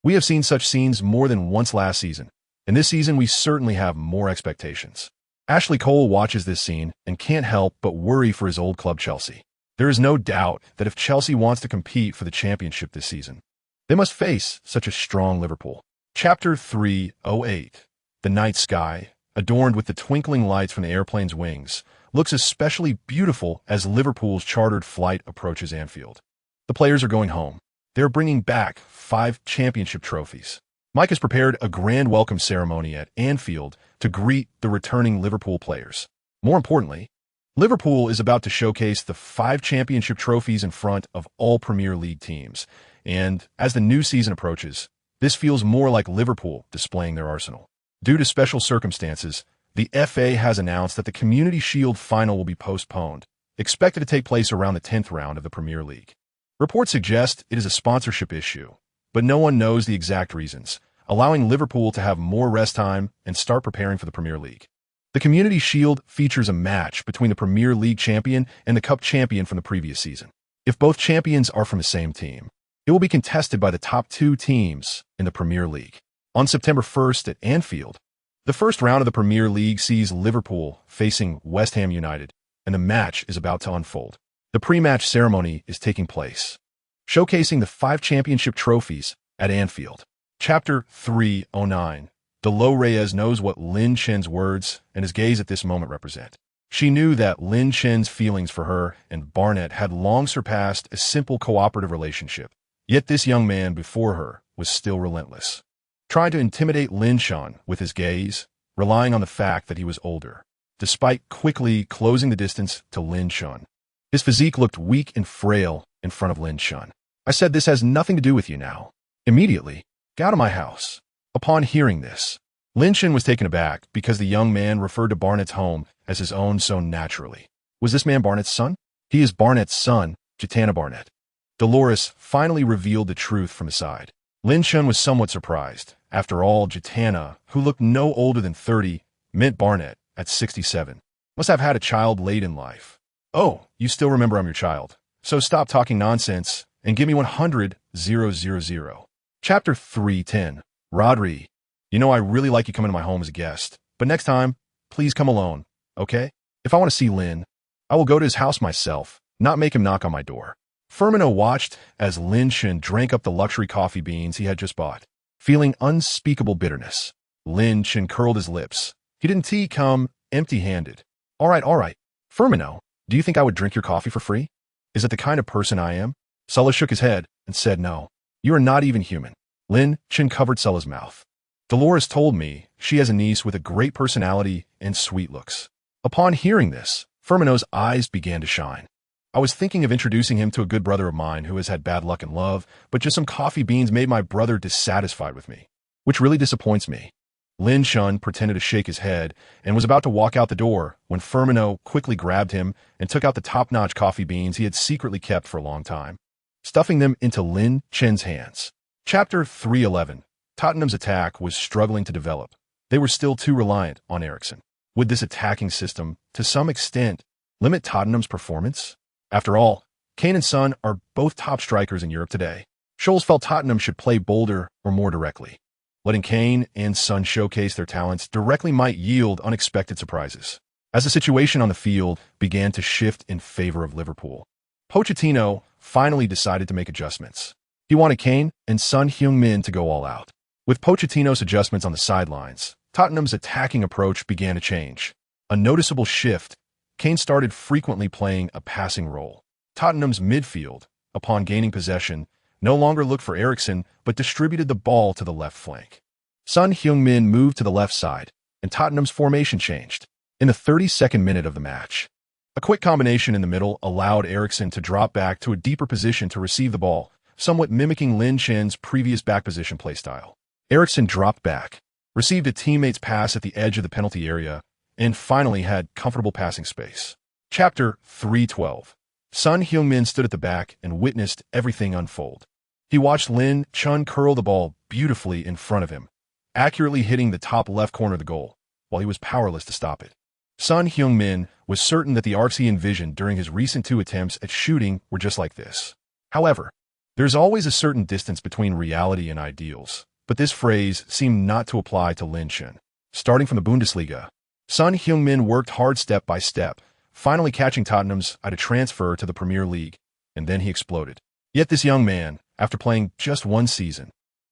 We have seen such scenes more than once last season, and this season we certainly have more expectations. Ashley Cole watches this scene and can't help but worry for his old club Chelsea. There is no doubt that if Chelsea wants to compete for the championship this season, they must face such a strong Liverpool. Chapter 308. The night sky, adorned with the twinkling lights from the airplane's wings, looks especially beautiful as Liverpool's chartered flight approaches Anfield. The players are going home. They are bringing back 5 championship trophies. Mike has prepared a grand welcome ceremony at Anfield to greet the returning Liverpool players. More importantly, Liverpool is about to showcase the 5 championship trophies in front of all Premier League teams. And as the new season approaches, this feels more like Liverpool displaying their arsenal. Due to special circumstances, the FA has announced that the Community Shield final will be postponed, expected to take place around the 10th round of the Premier League. Reports suggest it is a sponsorship issue, but no one knows the exact reasons, allowing Liverpool to have more rest time and start preparing for the Premier League. The Community Shield features a match between the Premier League champion and the Cup champion from the previous season. If both champions are from the same team, it will be contested by the top 2 teams in the Premier League. On September 1st at Anfield, the first round of the Premier League sees Liverpool facing West Ham United, and the match is about to unfold. The pre-match ceremony is taking place, showcasing the 5 championship trophies at Anfield. Chapter 309. Dolores Reyes knows what Lin Chun's words and his gaze at this moment represent. She knew that Lin Chun's feelings for her and Barnett had long surpassed a simple cooperative relationship. Yet this young man before her was still relentless, trying to intimidate Lin Chun with his gaze, relying on the fact that he was older, despite quickly closing the distance to Lin Chun. His physique looked weak and frail in front of Lin Chun. I said, "This has nothing to do with you now. Immediately, get out of my house." Upon hearing this, Lin Chun was taken aback because the young man referred to Barnett's home as his own so naturally. Was this man Barnett's son? He is Barnett's son, Jitana Barnett. Dolores finally revealed the truth from his side. Lin Chun was somewhat surprised. After all, Jitana, who looked no older than 30, meant Barnett at 67. Must have had a child late in life. "Oh, you still remember I'm your child. So stop talking nonsense and give me 100,000. Chapter 310. Rodri. You know I really like you coming to my home as a guest, but next time, please come alone, okay? If I want to see Lin, I will go to his house myself, not make him knock on my door." Firmino watched as Lin Chun drank up the luxury coffee beans he had just bought. Feeling unspeakable bitterness, Lin Chun curled his lips. He didn't come empty-handed. All right. Firmino, do you think I would drink your coffee for free? Is it the kind of person I am?" Sulla shook his head and said no. "You are not even human." Lin Chun covered Sulla's mouth. "Dolores told me she has a niece with a great personality and sweet looks." Upon hearing this, Firmino's eyes began to shine. "I was thinking of introducing him to a good brother of mine who has had bad luck in love, but just some coffee beans made my brother dissatisfied with me, which really disappoints me." Lin Chun pretended to shake his head and was about to walk out the door when Firmino quickly grabbed him and took out the top-notch coffee beans he had secretly kept for a long time, stuffing them into Lin Chun's hands. Chapter 311. Tottenham's attack was struggling to develop. They were still too reliant on Eriksen. Would this attacking system, to some extent, limit Tottenham's performance? After all, Kane and Son are both top strikers in Europe today. Scholes felt Tottenham should play bolder or more directly. Letting Kane and Son showcase their talents directly might yield unexpected surprises. As the situation on the field began to shift in favor of Liverpool, Pochettino finally decided to make adjustments. He wanted Kane and Son Heung-min to go all out. With Pochettino's adjustments on the sidelines, Tottenham's attacking approach began to change. A noticeable shift, Kane started frequently playing a passing role. Tottenham's midfield, upon gaining possession, no longer looked for Eriksen but distributed the ball to the left flank. Son Heung-min moved to the left side, and Tottenham's formation changed. In the 32nd minute of the match, a quick combination in the middle allowed Eriksen to drop back to a deeper position to receive the ball, somewhat mimicking Lin Chen's previous back position playstyle. Eriksen dropped back, received a teammate's pass at the edge of the penalty area, and finally had comfortable passing space. Chapter 3:12. Son Heung-min stood at the back and witnessed everything unfold. He watched Lin Chen curl the ball beautifully in front of him, accurately hitting the top left corner of the goal, while he was powerless to stop it. Son Heung-min was certain that the arcs he envisioned during his recent 2 attempts at shooting were just like this. However, there's always a certain distance between reality and ideals, but this phrase seemed not to apply to Lin Chen. Starting from the Bundesliga, Son Heung-min worked hard step by step, finally catching Tottenham's eye to transfer to the Premier League, and then he exploded. Yet this young man, after playing just 1 season,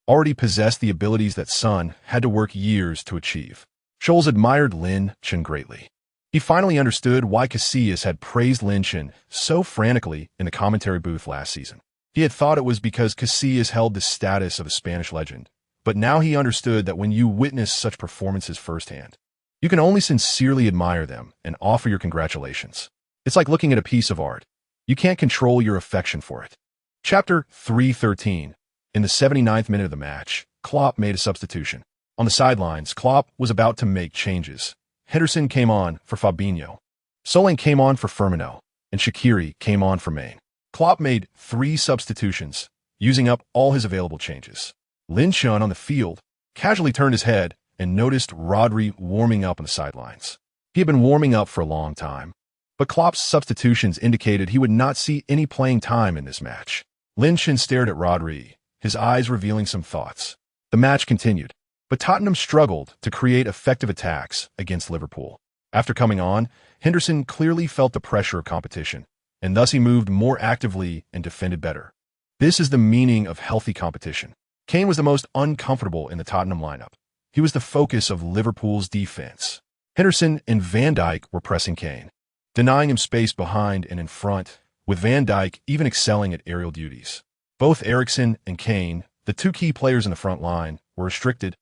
already possessed the abilities that Son had to work years to achieve. Scholes admired Lin Chen greatly. He finally understood why Casillas had praised Lin Chen so frantically in the commentary booth last season. He had thought it was because Casillas held the status of a Spanish legend, but now he understood that when you witness such performances firsthand, you can only sincerely admire them and offer your congratulations. It's like looking at a piece of art. You can't control your affection for it. Chapter 3:13. In the 79th minute of the match, Klopp made a substitution. On the sidelines, Klopp was about to make changes. Henderson came on for Fabinho. Solanke came on for Firmino, and Shaqiri came on for Mane. Klopp made 3 substitutions, using up all his available changes. Lin Chen on the field casually turned his head and noticed Rodri warming up on the sidelines. He had been warming up for a long time, but Klopp's substitutions indicated he would not see any playing time in this match. Lin Chen stared at Rodri, his eyes revealing some thoughts. The match continued, but Tottenham struggled to create effective attacks against Liverpool. After coming on, Henderson clearly felt the pressure of competition, and thus he moved more actively and defended better. This is the meaning of healthy competition. Kane was the most uncomfortable in the Tottenham lineup. He was the focus of Liverpool's defense. Henderson and Van Dijk were pressing Kane, denying him space behind and in front, with Van Dijk even excelling at aerial duties. Both Eriksen and Kane, the 2 key players in the front line, were restricted,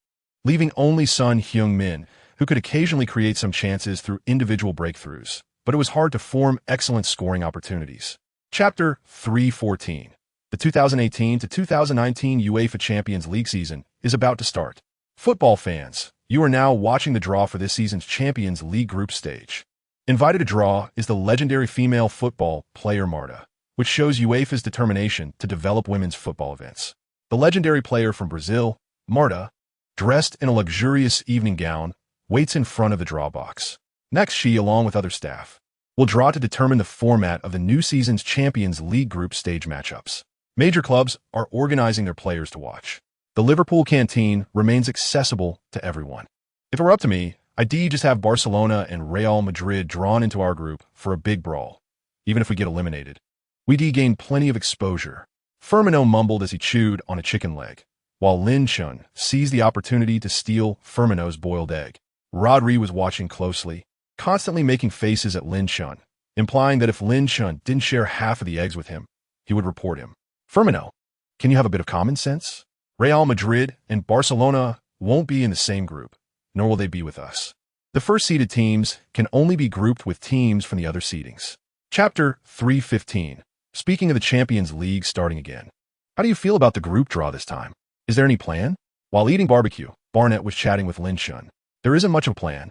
leaving only Son Heung-min, who could occasionally create some chances through individual breakthroughs, but it was hard to form excellent scoring opportunities. Chapter 3:14. The 2018-2019 UEFA Champions League season is about to start. Football fans, you are now watching the draw for this season's Champions League group stage. Invited to draw is the legendary female football player Marta, which shows UEFA's determination to develop women's football events. The legendary player from Brazil, Marta, dressed in a luxurious evening gown, waits in front of the draw box. Next, she, along with other staff, will draw to determine the format of the new season's Champions League group stage matchups. Major clubs are organizing their players to watch. The Liverpool canteen remains accessible to everyone. If it were up to me, I'd just have Barcelona and Real Madrid drawn into our group for a big brawl. Even if we get eliminated, we'd gain plenty of exposure. Firmino mumbled as he chewed on a chicken leg, while Lin Chen seized the opportunity to steal Firmino's boiled egg. Rodri was watching closely, constantly making faces at Lin Chen, implying that if Lin Chen didn't share half of the eggs with him, he would report him. Firmino, can you have a bit of common sense? Real Madrid and Barcelona won't be in the same group, nor will they be with us. The first-seeded teams can only be grouped with teams from the other seedings. Chapter 3:15. Speaking of the Champions League starting again, how do you feel about the group draw this time? Is there any plan? While eating barbecue, Barnett was chatting with Lin Chen. There isn't much of a plan.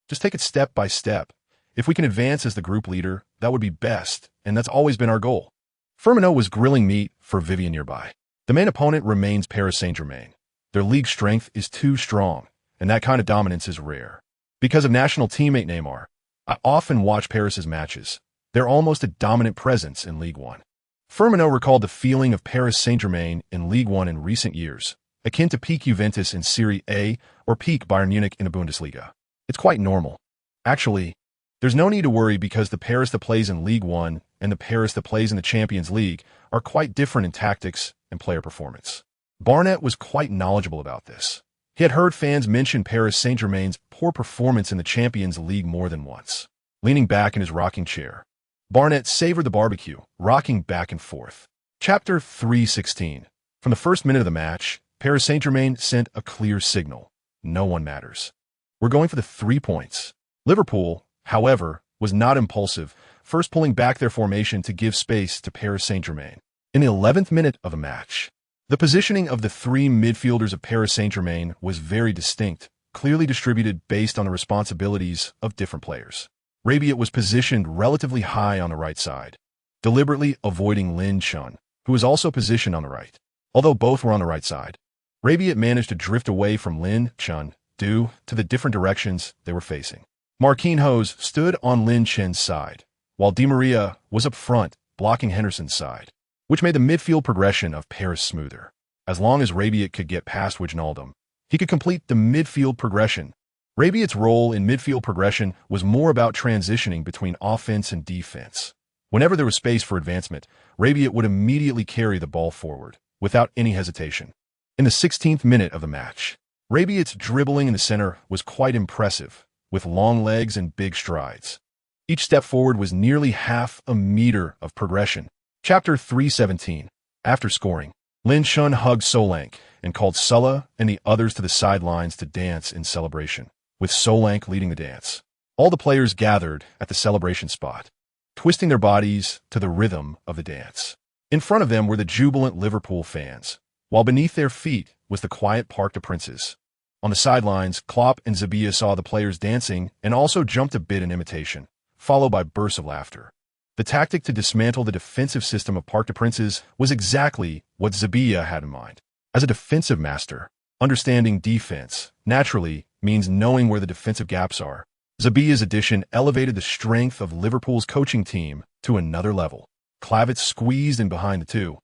Just take it step by step. If we can advance as the group leader, that would be best, and that's always been our goal. Firmino was grilling meat for Vivian nearby. The main opponent remains Paris Saint-Germain. Their league strength is too strong, and that kind of dominance is rare. Because of national teammate Neymar, I often watch Paris's matches. They're almost a dominant presence in League One. Firmino recalled the feeling of Paris Saint-Germain in League One in recent years, akin to peak Juventus in Serie A or peak Bayern Munich in the Bundesliga. It's quite normal. Actually, there's no need to worry because the Paris that plays in League One and the Paris that plays in the Champions League are quite different in tactics and player performance. Barnett was quite knowledgeable about this. He had heard fans mention Paris Saint-Germain's poor performance in the Champions League more than once. Leaning back in his rocking chair, Barnett savored the barbecue, rocking back and forth. Chapter 3:16. From the first minute of the match, Paris Saint-Germain sent a clear signal. No one matters. We're going for the 3 points. Liverpool, however, was not impulsive, first pulling back their formation to give space to Paris Saint-Germain. In the 11th minute of the match, the positioning of the 3 midfielders of Paris Saint-Germain was very distinct, clearly distributed based on the responsibilities of different players. Rabiot was positioned relatively high on the right side, deliberately avoiding Lin Chun, who was also positioned on the right. Although both were on the right side, Rabiot managed to drift away from Lin Chun due to the different directions they were facing. Marquinhos stood on Lin Chun's side, while Di Maria was up front, blocking Henderson's side, which made the midfield progression of Paris smoother. As long as Rabiot could get past Wijnaldum, he could complete the midfield progression. Rabiot's role in midfield progression was more about transitioning between offense and defense. Whenever there was space for advancement, Rabiot would immediately carry the ball forward, without any hesitation. In the 16th minute of the match, Rabiot's dribbling in the center was quite impressive, with long legs and big strides. Each step forward was nearly half a meter of progression. Chapter 3:17. After scoring, Lin Chun hugged Solanke and called Sulla and the others to the sidelines to dance in celebration, with Solanke leading the dance. All the players gathered at the celebration spot, twisting their bodies to the rhythm of the dance. In front of them were the jubilant Liverpool fans, while beneath their feet was the quiet Parc des Princes. On the sidelines, Klopp and Zabia saw the players dancing and also jumped a bit in imitation, followed by bursts of laughter. The tactic to dismantle the defensive system of Parc des Princes was exactly what Zabia had in mind. As a defensive master, understanding defense, naturally, means knowing where the defensive gaps are. Zabia's addition elevated the strength of Liverpool's coaching team to another level. Klavitz squeezed in behind the two,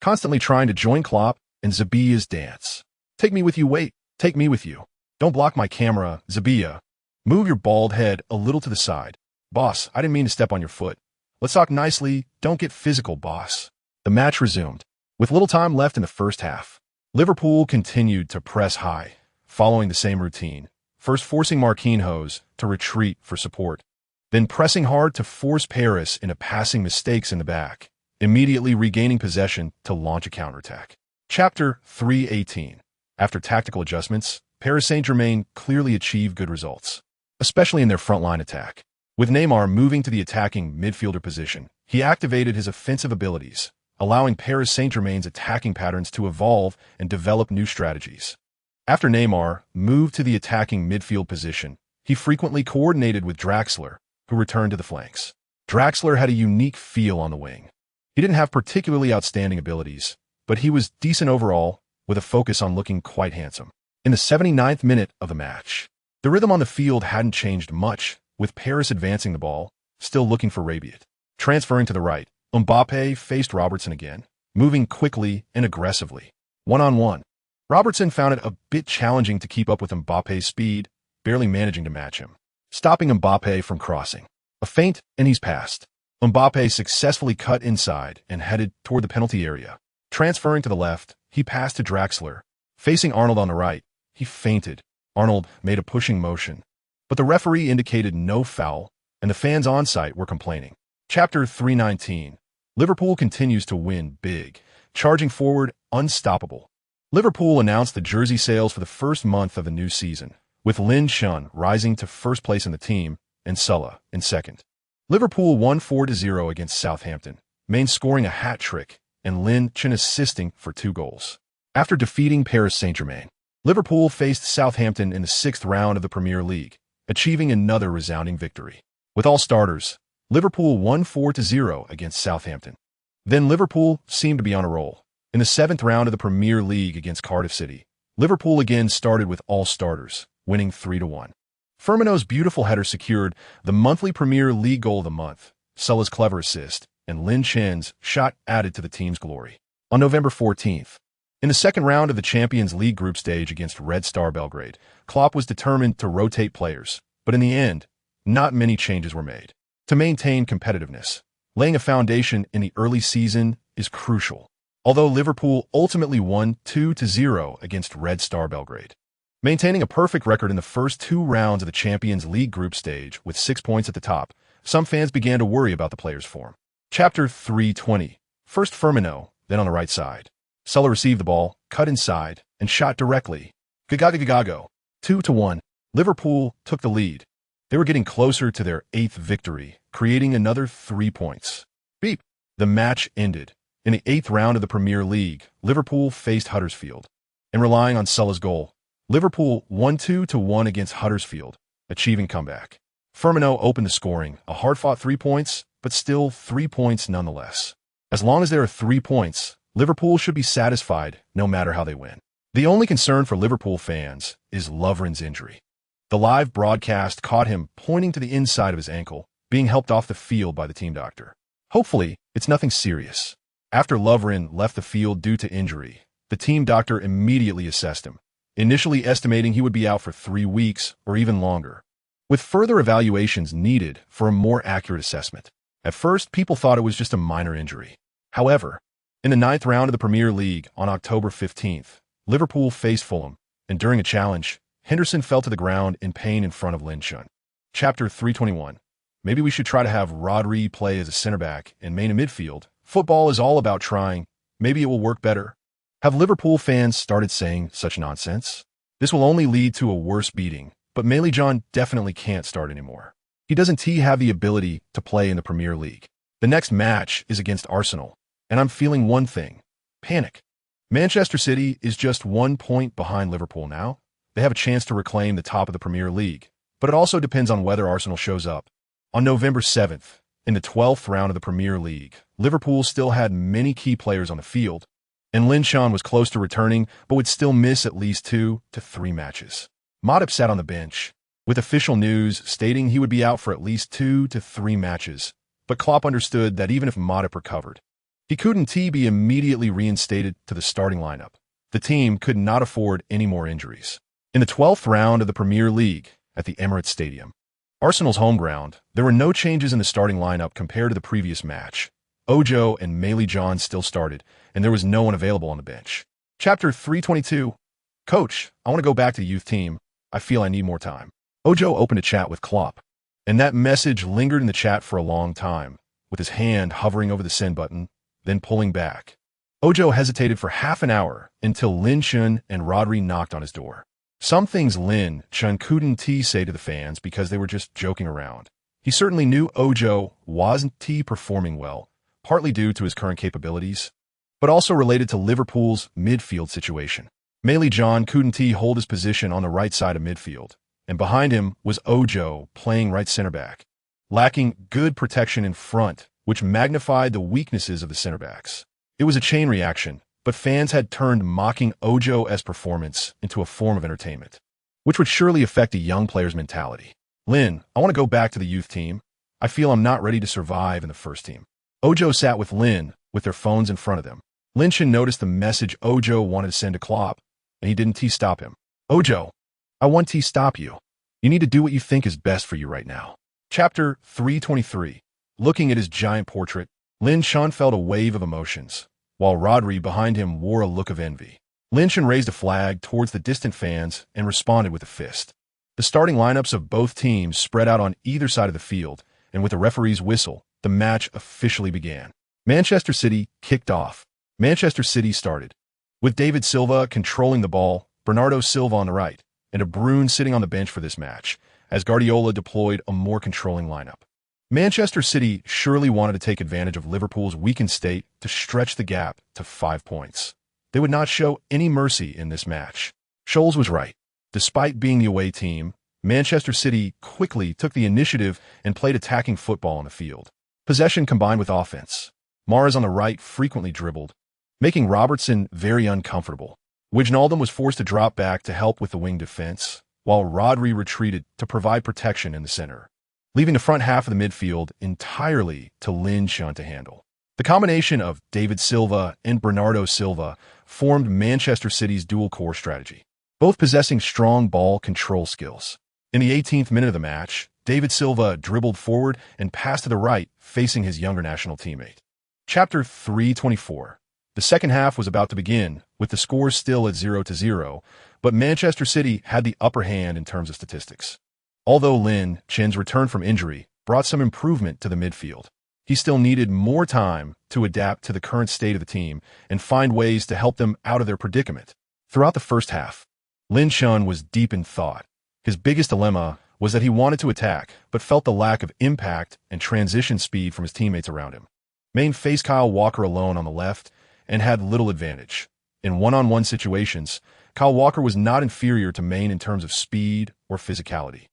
constantly trying to join Klopp and Zabia's dance. Take me with you, wait, take me with you. Don't block my camera, Zabia. Move your bald head a little to the side. Boss, I didn't mean to step on your foot. Let's talk nicely, don't get physical, boss. The match resumed. With little time left in the first half, Liverpool continued to press high, following the same routine, first forcing Marquinhos to retreat for support, then pressing hard to force Paris into passing mistakes in the back, immediately regaining possession to launch a counterattack. Chapter 3:18. After tactical adjustments, Paris Saint-Germain clearly achieved good results, especially in their frontline attack. With Neymar moving to the attacking midfielder position, he activated his offensive abilities, allowing Paris Saint-Germain's attacking patterns to evolve and develop new strategies. After Neymar moved to the attacking midfield position, he frequently coordinated with Draxler, who returned to the flanks. Draxler had a unique feel on the wing. He didn't have particularly outstanding abilities, but he was decent overall, with a focus on looking quite handsome. In the 79th minute of the match, the rhythm on the field hadn't changed much, with Paris advancing the ball, still looking for Rabiot. Transferring to the right, Mbappé faced Robertson again, moving quickly and aggressively. One-on-one. Robertson found it a bit challenging to keep up with Mbappe's speed, barely managing to match him, stopping Mbappé from crossing. A feint, and he's passed. Mbappé successfully cut inside and headed toward the penalty area. Transferring to the left, he passed to Draxler. Facing Arnold on the right, he feinted. Arnold made a pushing motion, but the referee indicated no foul, and the fans on site were complaining. Chapter 3:19. Liverpool continues to win big, charging forward unstoppable. Liverpool announced the jersey sales for the first month of the new season, with Lin Chun rising to first place in the team and Sulla in second. Liverpool won 4-0 against Southampton, Maine scoring a hat-trick and Lin Chun assisting for 2 goals. After defeating Paris Saint-Germain, Liverpool faced Southampton in the 6th round of the Premier League, achieving another resounding victory. With all starters, Liverpool won 4-0 against Southampton. Then Liverpool seemed to be on a roll. In the 7th round of the Premier League against Cardiff City, Liverpool again started with all starters, winning 3-1. Firmino's beautiful header secured the monthly Premier League goal of the month, Sulla's clever assist, and Lin Chun's shot added to the team's glory. On November 14th, in the 2nd round of the Champions League group stage against Red Star Belgrade, Klopp was determined to rotate players, but in the end, not many changes were made. To maintain competitiveness, laying a foundation in the early season is crucial. although Liverpool ultimately won 2-0 against Red Star Belgrade. Maintaining a perfect record in the first 2 rounds of the Champions League group stage with 6 points at the top, some fans began to worry about the players' form. Chapter 320. First Firmino, then on the right side. Sulla received the ball, cut inside, and shot directly. Gagago. 2-1. Liverpool took the lead. They were getting closer to their 8th victory, creating another 3 points. Beep. The match ended. In the 8th round of the Premier League, Liverpool faced Huddersfield. And relying on Sulla's goal, Liverpool won 2-1 against Huddersfield, achieving comeback. Firmino opened the scoring, a hard-fought 3 points, but still 3 points nonetheless. As long as there are 3 points, Liverpool should be satisfied no matter how they win. The only concern for Liverpool fans is Lovren's injury. The live broadcast caught him pointing to the inside of his ankle, being helped off the field by the team doctor. Hopefully, it's nothing serious. After Lovren left the field due to injury, the team doctor immediately assessed him, initially estimating he would be out for 3 weeks or even longer, with further evaluations needed for a more accurate assessment. At first, people thought it was just a minor injury. However, in the 9th round of the Premier League on October 15th, Liverpool faced Fulham, and during a challenge, Henderson fell to the ground in pain in front of Lin Chun. Chapter 321. Maybe we should try to have Rodri play as a center back and main in midfield. Football is all about trying. Maybe it will work better. Have Liverpool fans started saying such nonsense? This will only lead to a worse beating, but Maradona definitely can't start anymore. He doesn't have the ability to play in the Premier League. The next match is against Arsenal, and I'm feeling one thing: panic. Manchester City is just 1 point behind Liverpool now. They have a chance to reclaim the top of the Premier League, but it also depends on whether Arsenal shows up. On November 7th, in the 12th round of the Premier League, Liverpool still had many key players on the field, and Lin Chun was close to returning but would still miss at least 2 to 3 matches. Matip sat on the bench, with official news stating he would be out for at least 2 to 3 matches, but Klopp understood that even if Matip recovered, he couldn't be immediately reinstated to the starting lineup. The team could not afford any more injuries. In the 12th round of the Premier League at the Emirates Stadium, Arsenal's home ground, there were no changes in the starting lineup compared to the previous match. Ojo and Maradona still started, and there was no one available on the bench. Chapter 322. Coach, I want to go back to the youth team. I feel I need more time. Ojo opened a chat with Klopp, and that message lingered in the chat for a long time, with his hand hovering over the send button, then pulling back. Ojo hesitated for half an hour until Lin Chun and Rodri knocked on his door. Some things Lin Chun couldn't say to the fans because they were just joking around. He certainly knew Ojo wasn't performing well, partly due to his current capabilities, but also related to Liverpool's midfield situation. Maradona couldn't hold his position on the right side of midfield, and behind him was Ojo playing right center back, lacking good protection in front, which magnified the weaknesses of the center backs. It was a chain reaction, but fans had turned mocking Ojo's performance into a form of entertainment, which would surely affect a young player's mentality. Lin, I want to go back to the youth team. I feel I'm not ready to survive in the first team. Ojo sat with Lin, with their phones in front of them. Lin Chun noticed the message Ojo wanted to send to Klopp, and he didn't stop him. Ojo, I want to stop you. You need to do what you think is best for you right now. Chapter 323. Looking at his giant portrait, Lin Chun felt a wave of emotions, while Rodri behind him wore a look of envy. Lin Chun raised a flag towards the distant fans and responded with a fist. The starting lineups of both teams spread out on either side of the field, and with the referee's whistle, the match officially began. Manchester City kicked off. Manchester City started, with David Silva controlling the ball, Bernardo Silva on the right, and De Bruyne sitting on the bench for this match, as Guardiola deployed a more controlling lineup. Manchester City surely wanted to take advantage of Liverpool's weakened state to stretch the gap to 5 points. They would not show any mercy in this match. Scholes was right. Despite being the away team, Manchester City quickly took the initiative and played attacking football on the field. Possession combined with offense. Mahrez on the right frequently dribbled, making Robertson very uncomfortable. Wijnaldum was forced to drop back to help with the wing defense, while Rodri retreated to provide protection in the center, leaving the front half of the midfield entirely to Lin Chun to handle. The combination of David Silva and Bernardo Silva formed Manchester City's dual-core strategy, both possessing strong ball control skills. In the 18th minute of the match, David Silva dribbled forward and passed to the right, facing his younger national teammate. Chapter 324. The second half was about to begin, with the score still at 0-0, but Manchester City had the upper hand in terms of statistics. Although Lin Chen's return from injury brought some improvement to the midfield, he still needed more time to adapt to the current state of the team and find ways to help them out of their predicament. Throughout the first half, Lin Chen was deep in thought. His biggest dilemma was that he wanted to attack, but felt the lack of impact and transition speed from his teammates around him. Maine faced Kyle Walker alone on the left and had little advantage. In one-on-one situations, Kyle Walker was not inferior to Maine in terms of speed or physicality.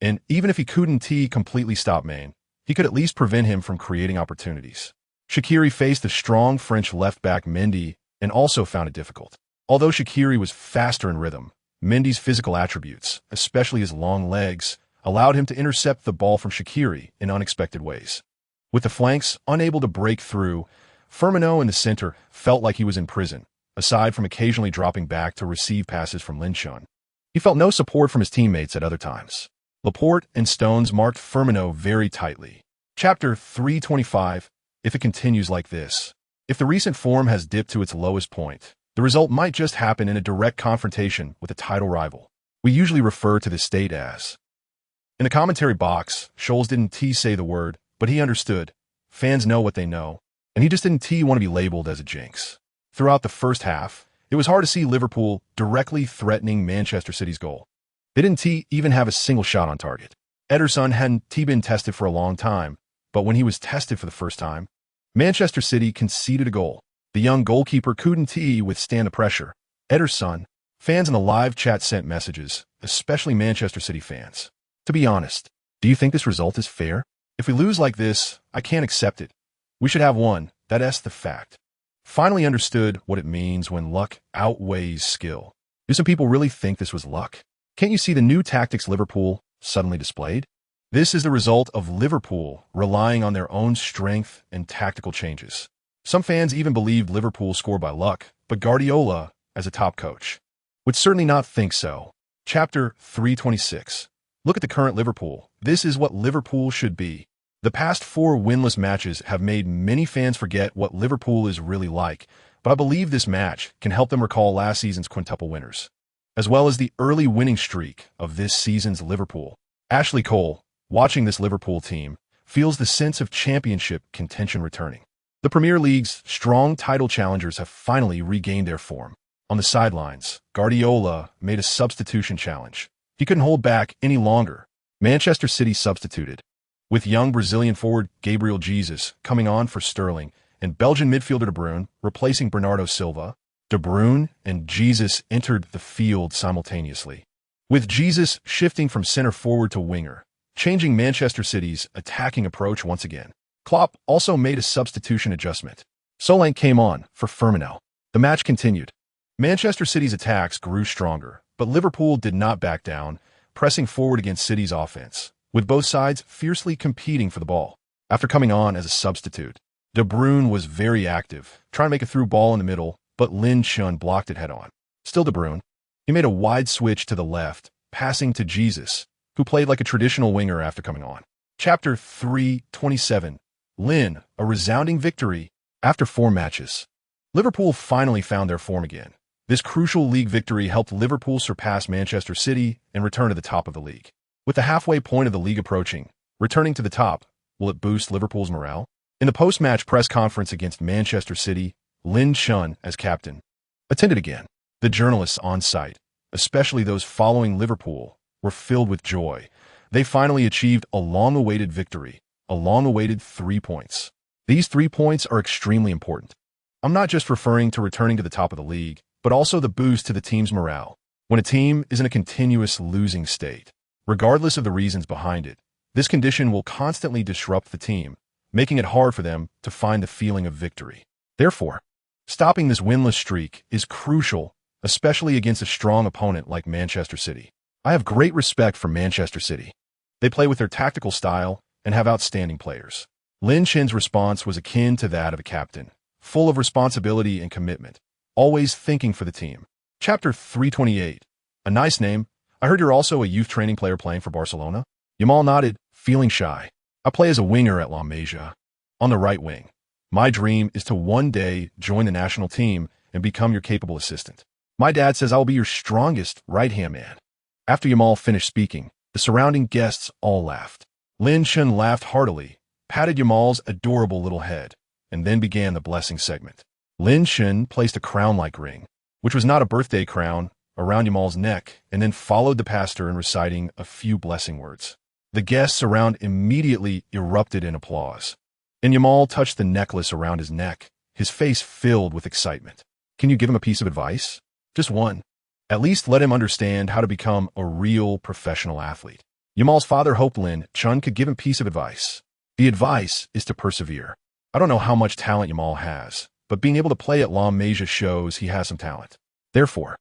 And even if he couldn't completely stop Maine, he could at least prevent him from creating opportunities. Shaqiri faced the strong French left-back Mendy and also found it difficult. Although Shaqiri was faster in rhythm, Mendy's physical attributes, especially his long legs, allowed him to intercept the ball from Shaqiri in unexpected ways. With the flanks unable to break through, Firmino in the center felt like he was in prison, aside from occasionally dropping back to receive passes from Lin Chen. He felt no support from his teammates at other times. Laporte and Stones marked Firmino very tightly. Chapter 325. If it continues like this. If the recent form has dipped to its lowest point, the result might just happen in a direct confrontation with a title rival. We usually refer to this state as. In the commentary box, Scholes didn't say the word, but he understood. Fans know what they know, and he just didn't want to be labeled as a jinx. Throughout the first half, it was hard to see Liverpool directly threatening Manchester City's goal. They didn't even have a single shot on target. Ederson hadn't been tested for a long time, but when he was tested for the first time, Manchester City conceded a goal. The young goalkeeper couldn't withstand the pressure. Ederson, fans in the live chat sent messages, especially Manchester City fans. To be honest, do you think this result is fair? If we lose like this, I can't accept it. We should have won, that's the fact. Finally understood what it means when luck outweighs skill. Do some people really think this was luck? Can't you see the new tactics Liverpool suddenly displayed? This is the result of Liverpool relying on their own strength and tactical changes. Some fans even believed Liverpool scored by luck, but Guardiola, as a top coach, would certainly not think so. Chapter 326. Look at the current Liverpool. This is what Liverpool should be. The past 4 winless matches have made many fans forget what Liverpool is really like, but I believe this match can help them recall last season's quintuple winners, as well as the early winning streak of this season's Liverpool. Ashley Cole, watching this Liverpool team, feels the sense of championship contention returning. The Premier League's strong title challengers have finally regained their form. On the sidelines, Guardiola made a substitution challenge. He couldn't hold back any longer. Manchester City substituted, with young Brazilian forward Gabriel Jesus coming on for Sterling and Belgian midfielder De Bruyne replacing Bernardo Silva. De Bruyne and Jesus entered the field simultaneously, with Jesus shifting from center forward to winger, changing Manchester City's attacking approach once again. Klopp also made a substitution adjustment. Solanke came on for Firmino. The match continued. Manchester City's attacks grew stronger, but Liverpool did not back down, pressing forward against City's offense, with both sides fiercely competing for the ball. After coming on as a substitute, De Bruyne was very active, trying to make a through ball in the middle, but Lin Chen blocked it head-on. Still De Bruyne. He made a wide switch to the left, passing to Jesus, who played like a traditional winger after coming on. Chapter 327. Lin, a resounding victory after 4 matches. Liverpool finally found their form again. This crucial league victory helped Liverpool surpass Manchester City and return to the top of the league. With the halfway point of the league approaching, returning to the top, will it boost Liverpool's morale? In the post-match press conference against Manchester City, Lin Chen, as captain, attended again. The journalists on site, especially those following Liverpool, were filled with joy. They finally achieved a long-awaited victory, a long-awaited 3 points. These 3 points are extremely important. I'm not just referring to returning to the top of the league, but also the boost to the team's morale. When a team is in a continuous losing state, regardless of the reasons behind it, this condition will constantly disrupt the team, making it hard for them to find the feeling of victory. Therefore, stopping this winless streak is crucial, especially against a strong opponent like Manchester City. I have great respect for Manchester City. They play with their tactical style and have outstanding players. Lin Chen's response was akin to that of a captain, full of responsibility and commitment, always thinking for the team. Chapter 328. A nice name. I heard you're also a youth training player playing for Barcelona? Yamal nodded, feeling shy. I play as a winger at La Masia, on the right wing. My dream is to one day join the national team and become your capable assistant. My dad says I will be your strongest right-hand man. After Yamal finished speaking, the surrounding guests all laughed. Lin Chun laughed heartily, patted Yamal's adorable little head, and then began the blessing segment. Lin Chun placed a crown-like ring, which was not a birthday crown, around Yamal's neck, and then followed the pastor in reciting a few blessing words. The guests around immediately erupted in applause. And Yamal touched the necklace around his neck, his face filled with excitement. Can you give him a piece of advice? Just one. At least let him understand how to become a real professional athlete. Yamal's father hoped Lin Chun could give him a piece of advice. The advice is to persevere. I don't know how much talent Yamal has, but being able to play at La Masia shows he has some talent. Therefore,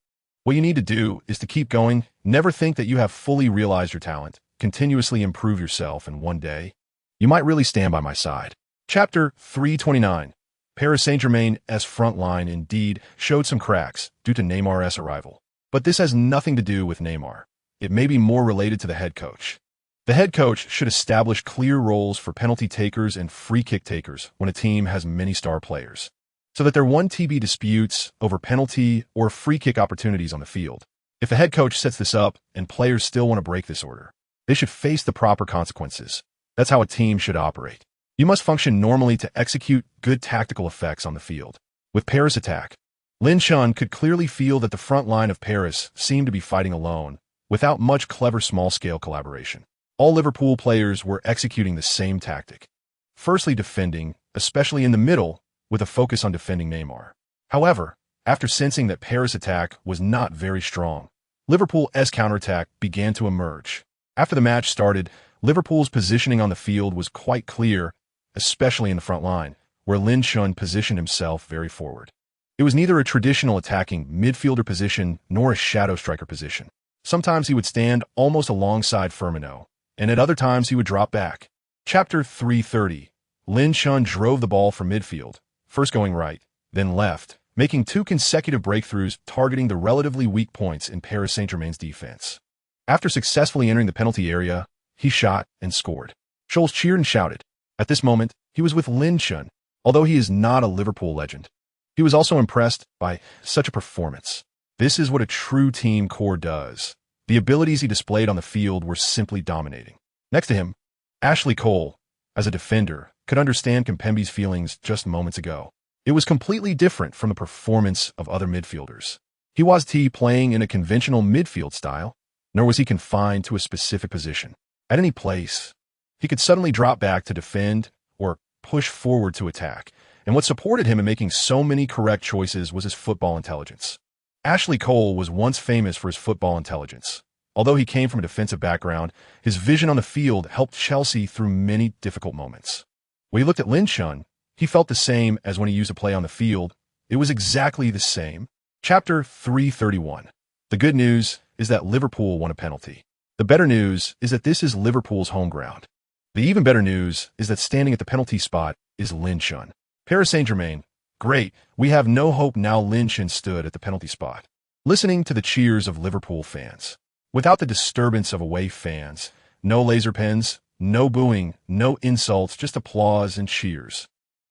what you need to do is to keep going, never think that you have fully realized your talent, continuously improve yourself, and one day, you might really stand by my side. Chapter 329. Paris Saint-Germain's front line indeed showed some cracks due to Neymar's arrival. But this has nothing to do with Neymar. It may be more related to the head coach. The head coach should establish clear roles for penalty takers and free kick takers when a team has many star players, so that there won't be disputes over penalty or free kick opportunities on the field. If the head coach sets this up and players still want to break this order, they should face the proper consequences. That's how a team should operate. You must function normally to execute good tactical effects on the field. With Paris' attack, Lin Chun could clearly feel that the front line of Paris seemed to be fighting alone, without much clever small-scale collaboration. All Liverpool players were executing the same tactic. Firstly, defending, especially in the middle, with a focus on defending Neymar. However, after sensing that Paris' attack was not very strong, Liverpool's counterattack began to emerge. After the match started, Liverpool's positioning on the field was quite clear, especially in the front line, where Lin Chun positioned himself very forward. It was neither a traditional attacking midfielder position nor a shadow striker position. Sometimes he would stand almost alongside Firmino, and at other times he would drop back. Chapter 330. Lin Chun drove the ball from midfield, first going right, then left, making 2 consecutive breakthroughs targeting the relatively weak points in Paris Saint-Germain's defense. After successfully entering the penalty area, he shot and scored. Scholes cheered and shouted. At this moment, he was with Lin Chun. Although he is not a Liverpool legend, he was also impressed by such a performance. This is what a true team core does. The abilities he displayed on the field were simply dominating. Next to him, Ashley Cole, as a defender, could understand Kimpembe's feelings just moments ago. It was completely different from the performance of other midfielders. He wasn't playing in a conventional midfield style, nor was he confined to a specific position. At any place, he could suddenly drop back to defend or push forward to attack, and what supported him in making so many correct choices was his football intelligence. Ashley Cole was once famous for his football intelligence. Although he came from a defensive background, his vision on the field helped Chelsea through many difficult moments. When he looked at Lin Chun, he felt the same as when he used to play on the field. It was exactly the same. Chapter 331. The good news is that Liverpool won a penalty. The better news is that this is Liverpool's home ground. The even better news is that standing at the penalty spot is Lin Chun. Paris Saint-Germain. Great, we have no hope now. Lin Chun stood at the penalty spot, listening to the cheers of Liverpool fans. Without the disturbance of away fans, no laser pens, no booing, no insults, just applause and cheers.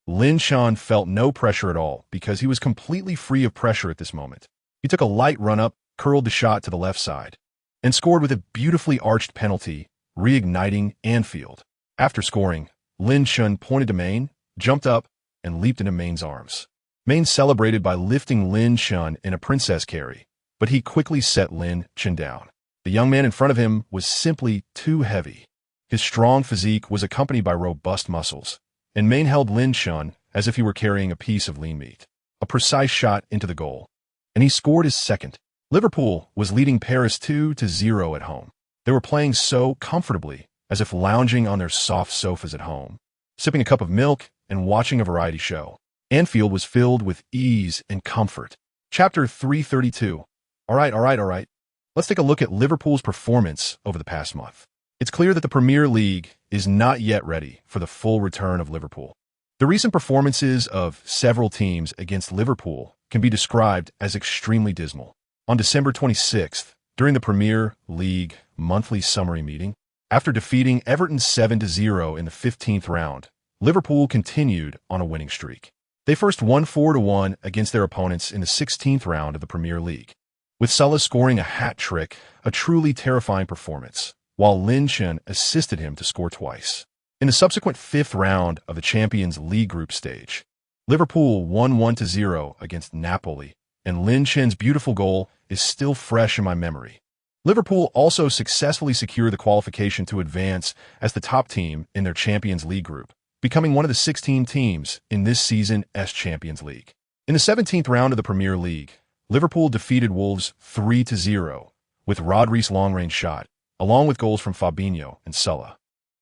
Lin Chun felt no pressure at all because he was completely free of pressure at this moment. He took a light run-up, curled the shot to the left side, and scored with a beautifully arched penalty, reigniting Anfield. After scoring, Lin Chun pointed to Maine, jumped up, and leaped into Maine's arms. Maine celebrated by lifting Lin Chun in a princess carry, but he quickly set Lin Chun down. The young man in front of him was simply too heavy. His strong physique was accompanied by robust muscles, and Maine held Lin Chun as if he were carrying a piece of lean meat. A precise shot into the goal, and he scored his second. Liverpool was leading Paris 2-0 at home. They were playing so comfortably, as if lounging on their soft sofas at home, sipping a cup of milk and watching a variety show. Anfield was filled with ease and comfort. Chapter 332. All right. Let's take a look at Liverpool's performance over the past month. It's clear that the Premier League is not yet ready for the full return of Liverpool. The recent performances of several teams against Liverpool can be described as extremely dismal. On December 26th, during the Premier League monthly summary meeting, after defeating Everton 7-0 in the 15th round, Liverpool continued on a winning streak. They first won 4-1 against their opponents in the 16th round of the Premier League, with Salah scoring a hat-trick, a truly terrifying performance, while Lin Chen assisted him to score twice. In the subsequent 5th round of the Champions League group stage, Liverpool won 1-0 against Napoli, and Lin Chen's beautiful goal is still fresh in my memory. Liverpool also successfully secured the qualification to advance as the top team in their Champions League group, becoming one of the 16 teams in this season's Champions League. In the 17th round of the Premier League, Liverpool defeated Wolves 3-0 with Rodri's long-range shot, along with goals from Fabinho and Salah,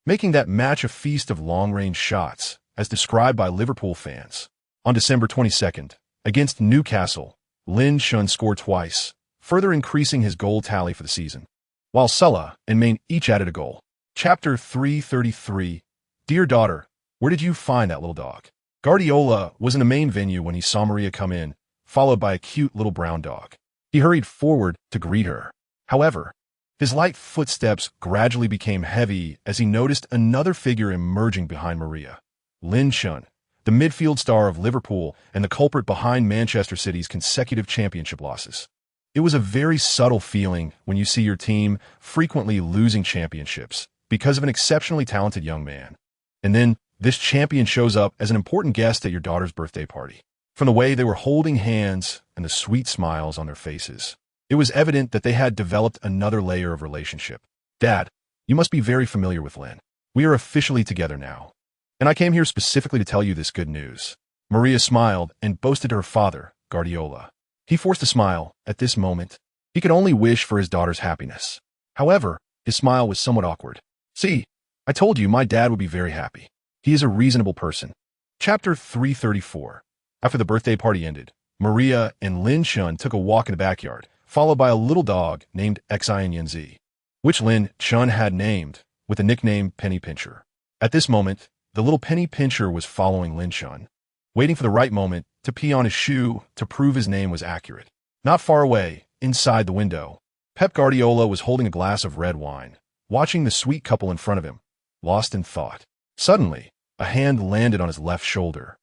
making that match a feast of long-range shots, as described by Liverpool fans. On December 22nd, against Newcastle, Lin Chen scored twice, further increasing his goal tally for the season, while Salah and Mane each added a goal. Chapter 333. Dear daughter, where did you find that little dog? Guardiola was in the main venue when he saw Maria come in, followed by a cute little brown dog. He hurried forward to greet her. However, his light footsteps gradually became heavy as he noticed another figure emerging behind Maria. Lin Chen, the midfield star of Liverpool and the culprit behind Manchester City's consecutive championship losses. It was a very subtle feeling when you see your team frequently losing championships because of an exceptionally talented young man. And then this champion shows up as an important guest at your daughter's birthday party. From the way they were holding hands and the sweet smiles on their faces, it was evident that they had developed another layer of relationship. Dad, you must be very familiar with Lin. We are officially together now. And I came here specifically to tell you this good news. Maria smiled and boasted to her father, Guardiola. He forced a smile at this moment. He could only wish for his daughter's happiness. However, his smile was somewhat awkward. See, I told you my dad would be very happy. He is a reasonable person. Chapter 334. After the birthday party ended, Maria and Lin Chen took a walk in the backyard, followed by a little dog named Xinz, which Lin Chen had named with the nickname Penny Pincher. At this moment, the little Penny Pincher was following Lin Chen, waiting for the right moment to pee on his shoe to prove his name was accurate. Not far away, inside the window, Pep Guardiola was holding a glass of red wine, watching the sweet couple in front of him, lost in thought. Suddenly, a hand landed on his left shoulder.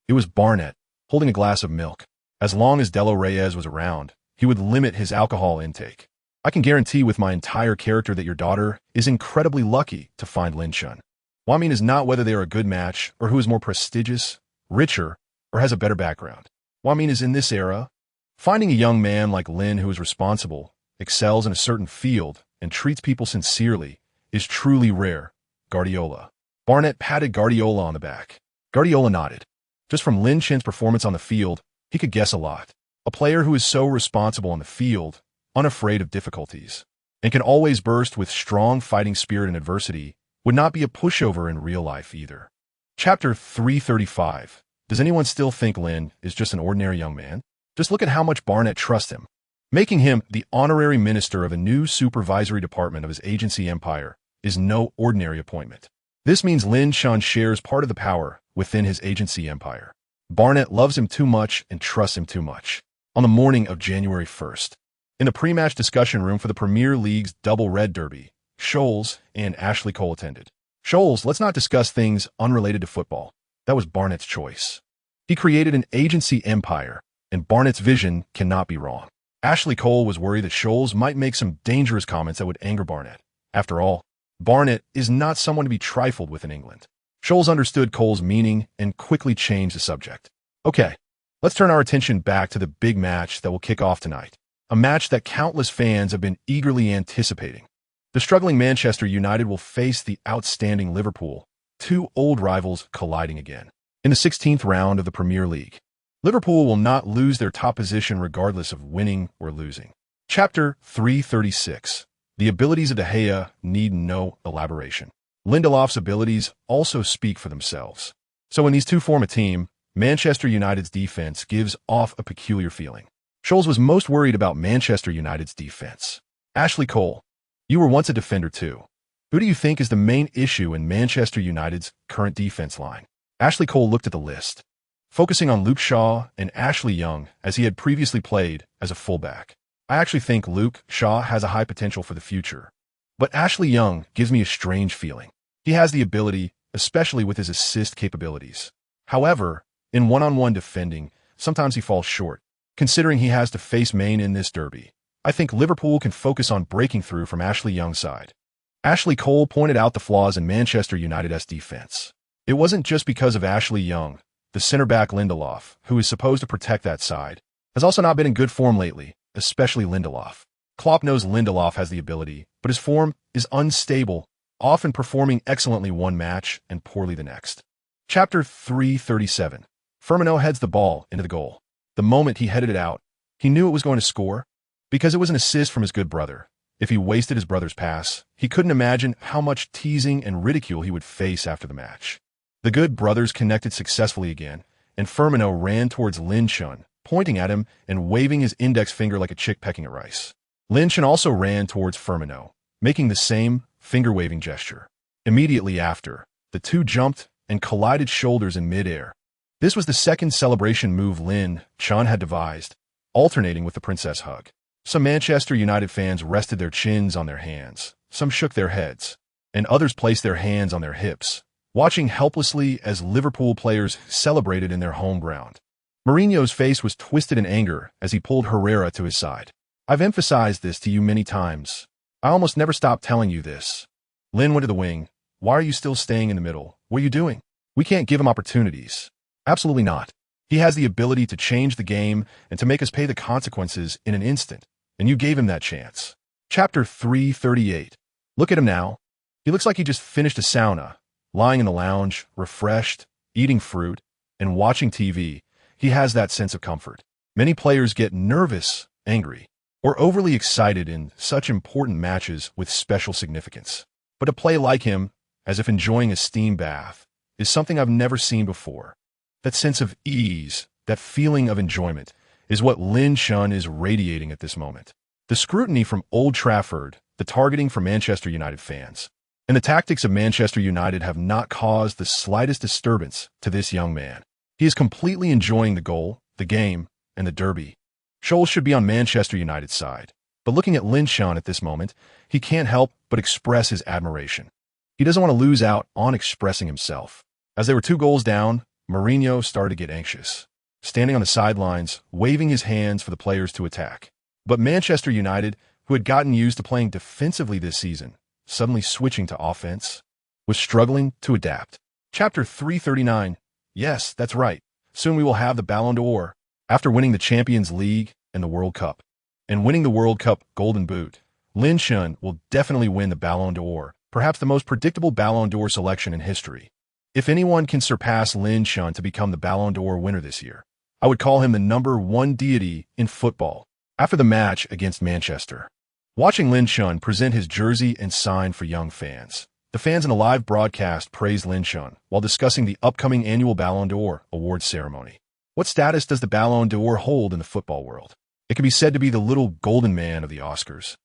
It was Barnett, holding a glass of milk. As long as Delo Reyes was around, he would limit his alcohol intake. I can guarantee with my entire character that your daughter is incredibly lucky to find Lin Chen. What I mean is not whether they are a good match or who is more prestigious, richer, or has a better background. What I mean is in this era, finding a young man like Lin who is responsible, excels in a certain field, and treats people sincerely is truly rare. Guardiola. Barnett patted Guardiola on the back. Guardiola nodded. Just from Lin Chen's performance on the field, he could guess a lot. A player who is so responsible on the field, unafraid of difficulties, and can always burst with strong fighting spirit in adversity, would not be a pushover in real life either. Chapter 335. Does anyone still think Lin is just an ordinary young man? Just look at how much Barnett trusts him, making him the honorary minister of a new supervisory department of his agency empire is no ordinary appointment. This means Lin Chen shares part of the power within his agency empire. Barnett loves him too much and trusts him too much. On the morning of January 1st, in the pre-match discussion room for the Premier League's Double Red Derby, Scholes and Ashley Cole attended. Scholes, let's not discuss things unrelated to football. That was Barnett's choice. He created an agency empire, and Barnett's vision cannot be wrong. Ashley Cole was worried that Scholes might make some dangerous comments that would anger Barnett. After all, Barnett is not someone to be trifled with in England. Scholes understood Cole's meaning and quickly changed the subject. Okay, let's turn our attention back to the big match that will kick off tonight. A match that countless fans have been eagerly anticipating. The struggling Manchester United will face the outstanding Liverpool, two old rivals colliding again. In the 16th round of the Premier League, Liverpool will not lose their top position regardless of winning or losing. Chapter 336. The abilities of De Gea need no elaboration. Lindelof's abilities also speak for themselves. So when these two form a team, Manchester United's defense gives off a peculiar feeling. Scholes was most worried about Manchester United's defense. Ashley Cole, you were once a defender too. Who do you think is the main issue in Manchester United's current defense line? Ashley Cole looked at the list, focusing on Luke Shaw and Ashley Young as he had previously played as a fullback. I actually think Luke Shaw has a high potential for the future, but Ashley Young gives me a strange feeling. He has the ability, especially with his assist capabilities. However, in one-on-one defending, sometimes he falls short. Considering he has to face Maine in this derby, I think Liverpool can focus on breaking through from Ashley Young's side. Ashley Cole pointed out the flaws in Manchester United's defense. It wasn't just because of Ashley Young. The center-back Lindelof, who is supposed to protect that side, has also not been in good form lately, especially Lindelof. Klopp knows Lindelof has the ability, but his form is unstable, often performing excellently one match and poorly the next. Chapter 337. Firmino heads the ball into the goal. The moment he headed it out, he knew it was going to score, because it was an assist from his good brother. If he wasted his brother's pass, he couldn't imagine how much teasing and ridicule he would face after the match. The good brothers connected successfully again, and Firmino ran towards Lin Chun, pointing at him and waving his index finger like a chick pecking at rice. Lin Chun also ran towards Firmino, making the same finger-waving gesture. Immediately after, the two jumped and collided shoulders in mid-air. This was the second celebration move Lin Chun had devised, alternating with the princess hug. Some Manchester United fans rested their chins on their hands, some shook their heads, and others placed their hands on their hips, watching helplessly as Liverpool players celebrated in their home ground. Mourinho's face was twisted in anger as he pulled Herrera to his side. I've emphasized this to you many times. I almost never stop telling you this. Lin went to the wing. Why are you still staying in the middle? What are you doing? We can't give him opportunities. Absolutely not. He has the ability to change the game and to make us pay the consequences in an instant, and you gave him that chance. Chapter 338. Look at him now. He looks like he just finished a sauna, lying in the lounge, refreshed, eating fruit, and watching TV. He has that sense of comfort. Many players get nervous, angry, or overly excited in such important matches with special significance. But to play like him, as if enjoying a steam bath, is something I've never seen before. That sense of ease, that feeling of enjoyment, is what Lin Chun is radiating at this moment. The scrutiny from Old Trafford, the targeting from Manchester United fans, and the tactics of Manchester United have not caused the slightest disturbance to this young man. He is completely enjoying the goal, the game, and the derby. Scholes should be on Manchester United's side, but looking at Lin Chun at this moment, he can't help but express his admiration. He doesn't want to lose out on expressing himself. As they were 2 goals down, Mourinho started to get anxious, standing on the sidelines, waving his hands for the players to attack. But Manchester United, who had gotten used to playing defensively this season, suddenly switching to offense, was struggling to adapt. Chapter 339. Yes, that's right. Soon we will have the Ballon d'Or. After winning the Champions League and the World Cup, and winning the World Cup Golden Boot, Lin Chun will definitely win the Ballon d'Or, perhaps the most predictable Ballon d'Or selection in history. If anyone can surpass Lin Chun to become the Ballon d'Or winner this year, I would call him the #1 deity in football. After the match against Manchester, watching Lin Chun present his jersey and sign for young fans, the fans in a live broadcast praised Lin Chun while discussing the upcoming annual Ballon d'Or awards ceremony. What status does the Ballon d'Or hold in the football world? It can be said to be the little golden man of the Oscars.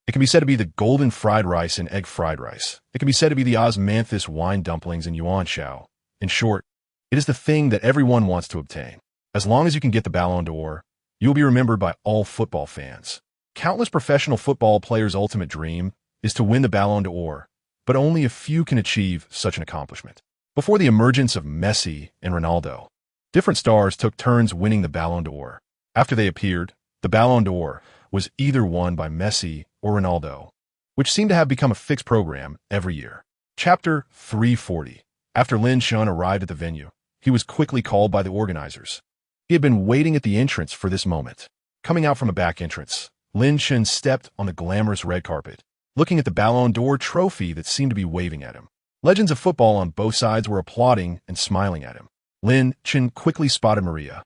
It can be said to be the golden fried rice and egg fried rice. It can be said to be the osmanthus wine dumplings and yuan chow. In short, it is the thing that everyone wants to obtain. As long as you can get the Ballon d'Or, you will be remembered by all football fans. Countless professional football players' ultimate dream is to win the Ballon d'Or, but only a few can achieve such an accomplishment. Before the emergence of Messi and Ronaldo, different stars took turns winning the Ballon d'Or. After they appeared, the Ballon d'Or was either won by Messi or Ronaldo, which seemed to have become a fixed program every year. Chapter 340. After Lin Chun arrived at the venue, he was quickly called by the organizers. He had been waiting at the entrance for this moment. Coming out from a back entrance, Lin Chun stepped on the glamorous red carpet, looking at the Ballon d'Or trophy that seemed to be waving at him. Legends of football on both sides were applauding and smiling at him. Lin Chun quickly spotted Maria,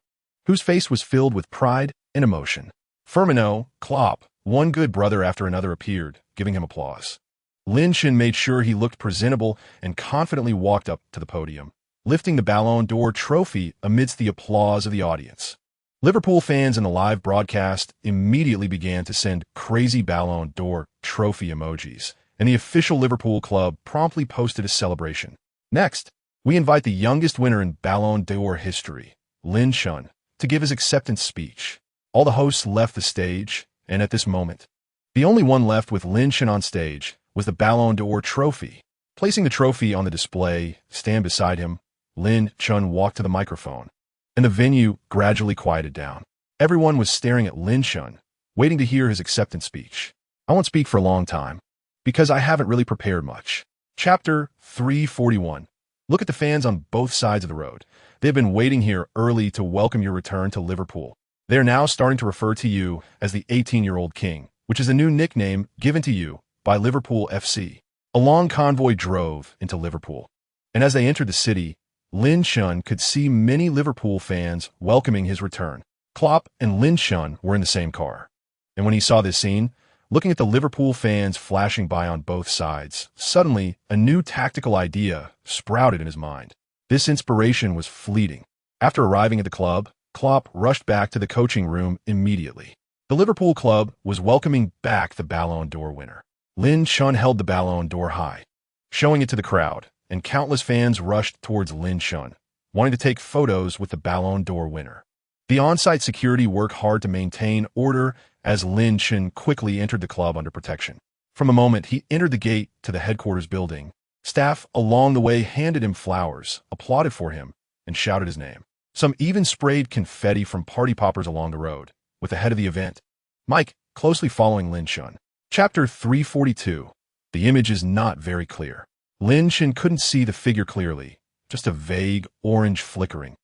whose face was filled with pride and emotion. Firmino, Klopp, one good brother after another appeared, giving him applause. Lin Chun made sure he looked presentable and confidently walked up to the podium, lifting the Ballon d'Or trophy amidst the applause of the audience. Liverpool fans in the live broadcast immediately began to send crazy Ballon d'Or trophy emojis, and the official Liverpool club promptly posted a celebration. Next, we invite the youngest winner in Ballon d'Or history, Lin Chun, to give his acceptance speech. All the hosts left the stage, and at this moment, the only one left with Lin Chun on stage was the Ballon d'Or trophy. Placing the trophy on the display stand beside him, Lin Chun walked to the microphone, and the venue gradually quieted down. Everyone was staring at Lin Chun, waiting to hear his acceptance speech. I won't speak for a long time, because I haven't really prepared much. Chapter 341. Look at the fans on both sides of the road. They've been waiting here early to welcome your return to Liverpool. They are now starting to refer to you as the 18-year-old king, which is a new nickname given to you by Liverpool FC. A long convoy drove into Liverpool, and as they entered the city, Lin Chun could see many Liverpool fans welcoming his return. Klopp and Lin Chun were in the same car. And when he saw this scene, looking at the Liverpool fans flashing by on both sides, suddenly a new tactical idea sprouted in his mind. This inspiration was fleeting. After arriving at the club, Klopp rushed back to the coaching room immediately. The Liverpool club was welcoming back the Ballon d'Or winner. Lin Chun held the Ballon d'Or high, showing it to the crowd, and countless fans rushed towards Lin Chun, wanting to take photos with the Ballon d'Or winner. The on-site security worked hard to maintain order as Lin Chun quickly entered the club under protection. From the moment he entered the gate to the headquarters building, staff along the way handed him flowers, applauded for him, and shouted his name. Some even sprayed confetti from party poppers along the road, with the head of the event, Mike, closely following Lin Chun. Chapter 342. The image is not very clear. Lin Chun couldn't see the figure clearly, just a vague orange flickering,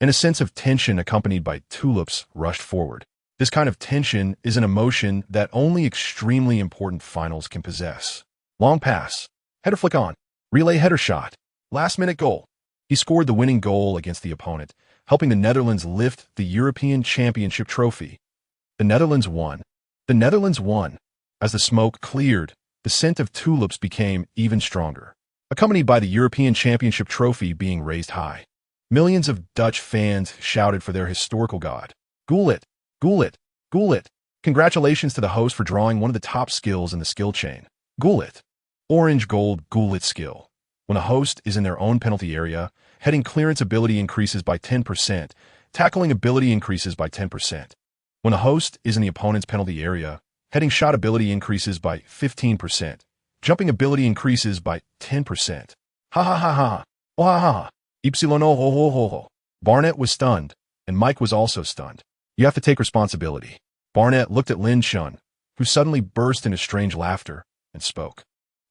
and a sense of tension accompanied by tulips rushed forward. This kind of tension is an emotion that only extremely important finals can possess. Long pass, header flick on, relay header shot, last-minute goal. He scored the winning goal against the opponent, helping the Netherlands lift the European Championship trophy. The Netherlands won. The Netherlands won. As the smoke cleared, the scent of tulips became even stronger, accompanied by the European Championship trophy being raised high. Millions of Dutch fans shouted for their historical god. Gullit, Gullit, Gullit. Congratulations to the host for drawing one of the top skills in the skill chain. Gullit. Orange-gold Gullit skill. When a host is in their own penalty area, heading clearance ability increases by 10%, tackling ability increases by 10%. When a host is in the opponent's penalty area, heading shot ability increases by 15%, jumping ability increases by 10%. Ha ha ha ha. Oh ha ha. Ypsilon ho ho ho ho. Barnett was stunned, and Mike was also stunned. You have to take responsibility. Barnett looked at Lin Chun, who suddenly burst into strange laughter, and spoke.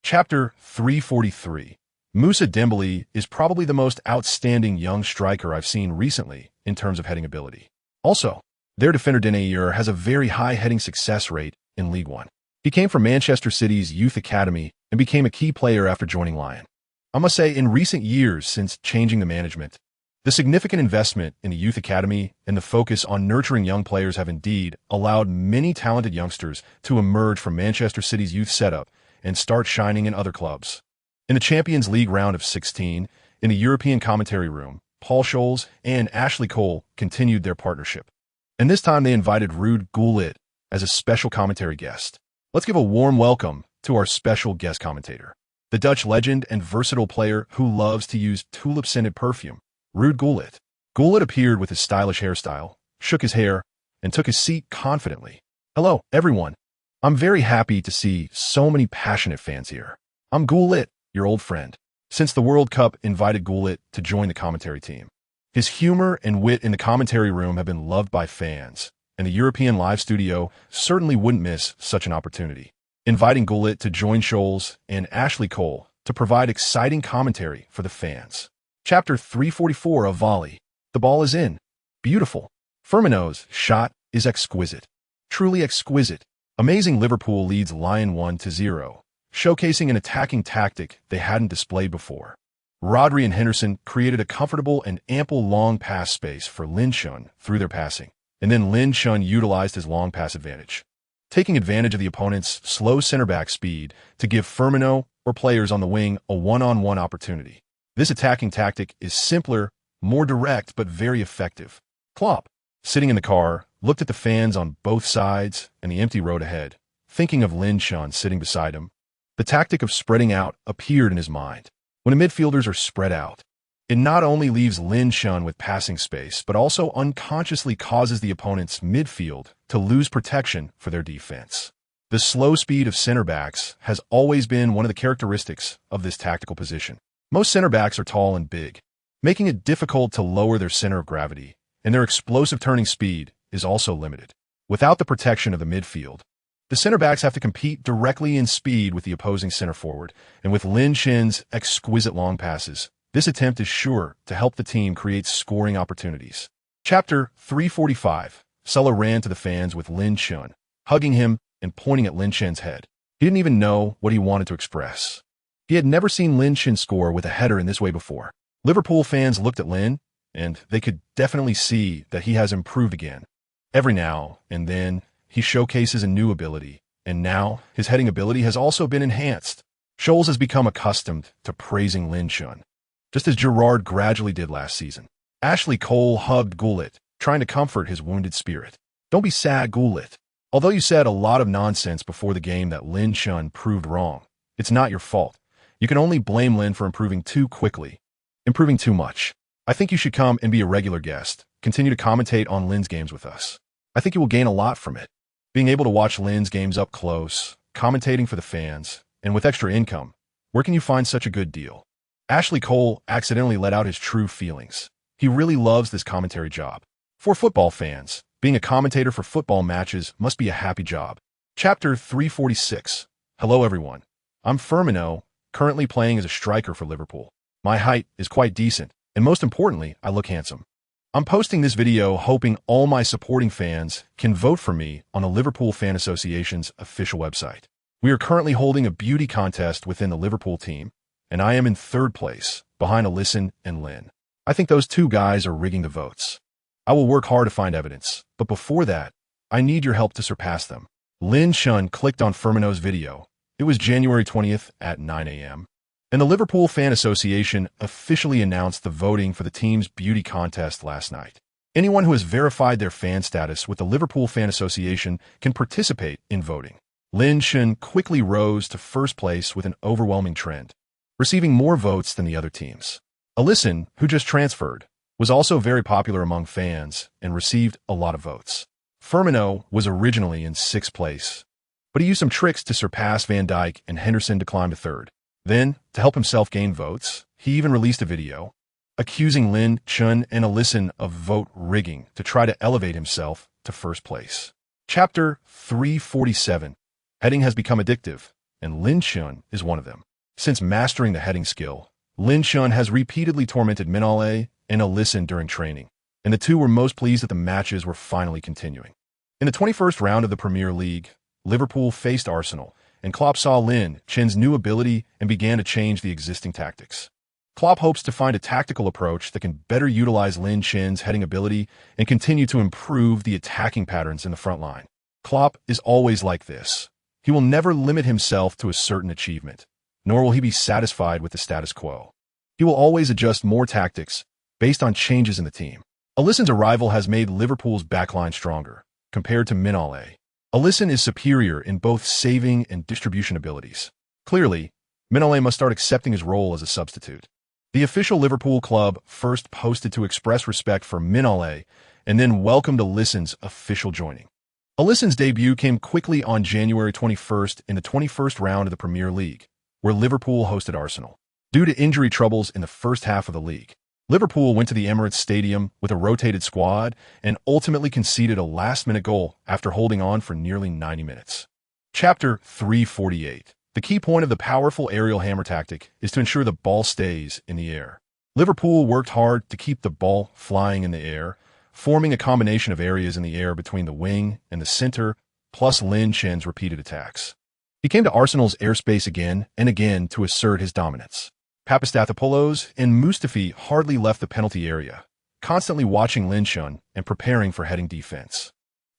Chapter 343. Moussa Dembele is probably the most outstanding young striker I've seen recently in terms of heading ability. Also, their defender Denayer has a very high heading success rate in League One. He came from Manchester City's youth academy and became a key player after joining Lyon. I must say, in recent years since changing the management, the significant investment in the youth academy and the focus on nurturing young players have indeed allowed many talented youngsters to emerge from Manchester City's youth setup and start shining in other clubs. In the Champions League round of 16, in the European commentary room, Paul Scholes and Ashley Cole continued their partnership. And this time they invited Ruud Gullit as a special commentary guest. Let's give a warm welcome to our special guest commentator, the Dutch legend and versatile player who loves to use tulip-scented perfume, Ruud Gullit. Gullit appeared with his stylish hairstyle, shook his hair, and took his seat confidently. Hello, everyone. I'm very happy to see so many passionate fans here. I'm Gullit, your old friend. Since the World Cup invited Gullit to join the commentary team. His humor and wit in the commentary room have been loved by fans, and the European Live Studio certainly wouldn't miss such an opportunity, inviting Gullit to join Scholes and Ashley Cole to provide exciting commentary for the fans. Chapter 344 of Volley. The ball is in. Beautiful. Firmino's shot is exquisite. Truly exquisite. Amazing. Liverpool leads Lyon 1-0, showcasing an attacking tactic they hadn't displayed before. Rodri and Henderson created a comfortable and ample long pass space for Lin Chun through their passing, and then Lin Chun utilized his long pass advantage, taking advantage of the opponent's slow center-back speed to give Firmino or players on the wing a one-on-one opportunity. This attacking tactic is simpler, more direct, but very effective. Klopp, sitting in the car, looked at the fans on both sides and the empty road ahead, thinking of Lin Chun sitting beside him. The tactic of spreading out appeared in his mind. When the midfielders are spread out, it not only leaves Lin Chun with passing space, but also unconsciously causes the opponent's midfield to lose protection for their defense. The slow speed of center backs has always been one of the characteristics of this tactical position. Most center backs are tall and big, making it difficult to lower their center of gravity, and their explosive turning speed is also limited. Without the protection of the midfield, the center backs have to compete directly in speed with the opposing center forward, and with Lin Chen's exquisite long passes, this attempt is sure to help the team create scoring opportunities. Chapter 345. Sulla ran to the fans with Lin Chen, hugging him and pointing at Lin Chen's head. He didn't even know what he wanted to express. He had never seen Lin Chen score with a header in this way before. Liverpool fans looked at Lin, and they could definitely see that he has improved again. Every now and then, he showcases a new ability, and now his heading ability has also been enhanced. Scholes has become accustomed to praising Lin Chen, just as Gerrard gradually did last season. Ashley Cole hugged Gullit, trying to comfort his wounded spirit. "Don't be sad, Gullit. Although you said a lot of nonsense before the game that Lin Chen proved wrong, it's not your fault. You can only blame Lin for improving too quickly, improving too much. I think you should come and be a regular guest, continue to commentate on Lin's games with us. I think you will gain a lot from it. Being able to watch Lin's games up close, commentating for the fans, and with extra income, where can you find such a good deal?" Ashley Cole accidentally let out his true feelings. He really loves this commentary job. For football fans, being a commentator for football matches must be a happy job. Chapter 346. Hello everyone. I'm Firmino, currently playing as a striker for Liverpool. My height is quite decent, and most importantly, I look handsome. I'm posting this video hoping all my supporting fans can vote for me on the Liverpool Fan Association's official website. We are currently holding a beauty contest within the Liverpool team, and I am in third place, behind Alisson and Lin. I think those two guys are rigging the votes. I will work hard to find evidence, but before that, I need your help to surpass them. Lin Chen clicked on Firmino's video. It was January 20th at 9 a.m. And the Liverpool Fan Association officially announced the voting for the team's beauty contest last night. Anyone who has verified their fan status with the Liverpool Fan Association can participate in voting. Lin Chen quickly rose to first place with an overwhelming trend, receiving more votes than the other teams. Alisson, who just transferred, was also very popular among fans and received a lot of votes. Firmino was originally in sixth place, but he used some tricks to surpass Van Dijk and Henderson to climb to third. Then, to help himself gain votes, he even released a video accusing Lin Chen and Alisson of vote rigging to try to elevate himself to first place. Chapter 347. Heading has become addictive, and Lin Chen is one of them. Since mastering the heading skill, Lin Chen has repeatedly tormented Minole and Alisson during training, and the two were most pleased that the matches were finally continuing. In the 21st round of the Premier League, Liverpool faced Arsenal, and Klopp saw Lin Chen's new ability and began to change the existing tactics. Klopp hopes to find a tactical approach that can better utilize Lin Chen's heading ability and continue to improve the attacking patterns in the front line. Klopp is always like this. He will never limit himself to a certain achievement, nor will he be satisfied with the status quo. He will always adjust more tactics based on changes in the team. Alisson's arrival has made Liverpool's backline stronger, compared to Minole. Alisson is superior in both saving and distribution abilities. Clearly, Minole must start accepting his role as a substitute. The official Liverpool club first posted to express respect for Minole and then welcomed Alisson's official joining. Alisson's debut came quickly on January 21st in the 21st round of the Premier League, where Liverpool hosted Arsenal. Due to injury troubles in the first half of the league, Liverpool went to the Emirates Stadium with a rotated squad and ultimately conceded a last-minute goal after holding on for nearly 90 minutes. Chapter 348. The key point of the powerful aerial hammer tactic is to ensure the ball stays in the air. Liverpool worked hard to keep the ball flying in the air, forming a combination of areas in the air between the wing and the center, plus Lin Chen's repeated attacks. He came to Arsenal's airspace again and again to assert his dominance. Papastathopoulos and Mustafi hardly left the penalty area, constantly watching Lin Chen and preparing for heading defense.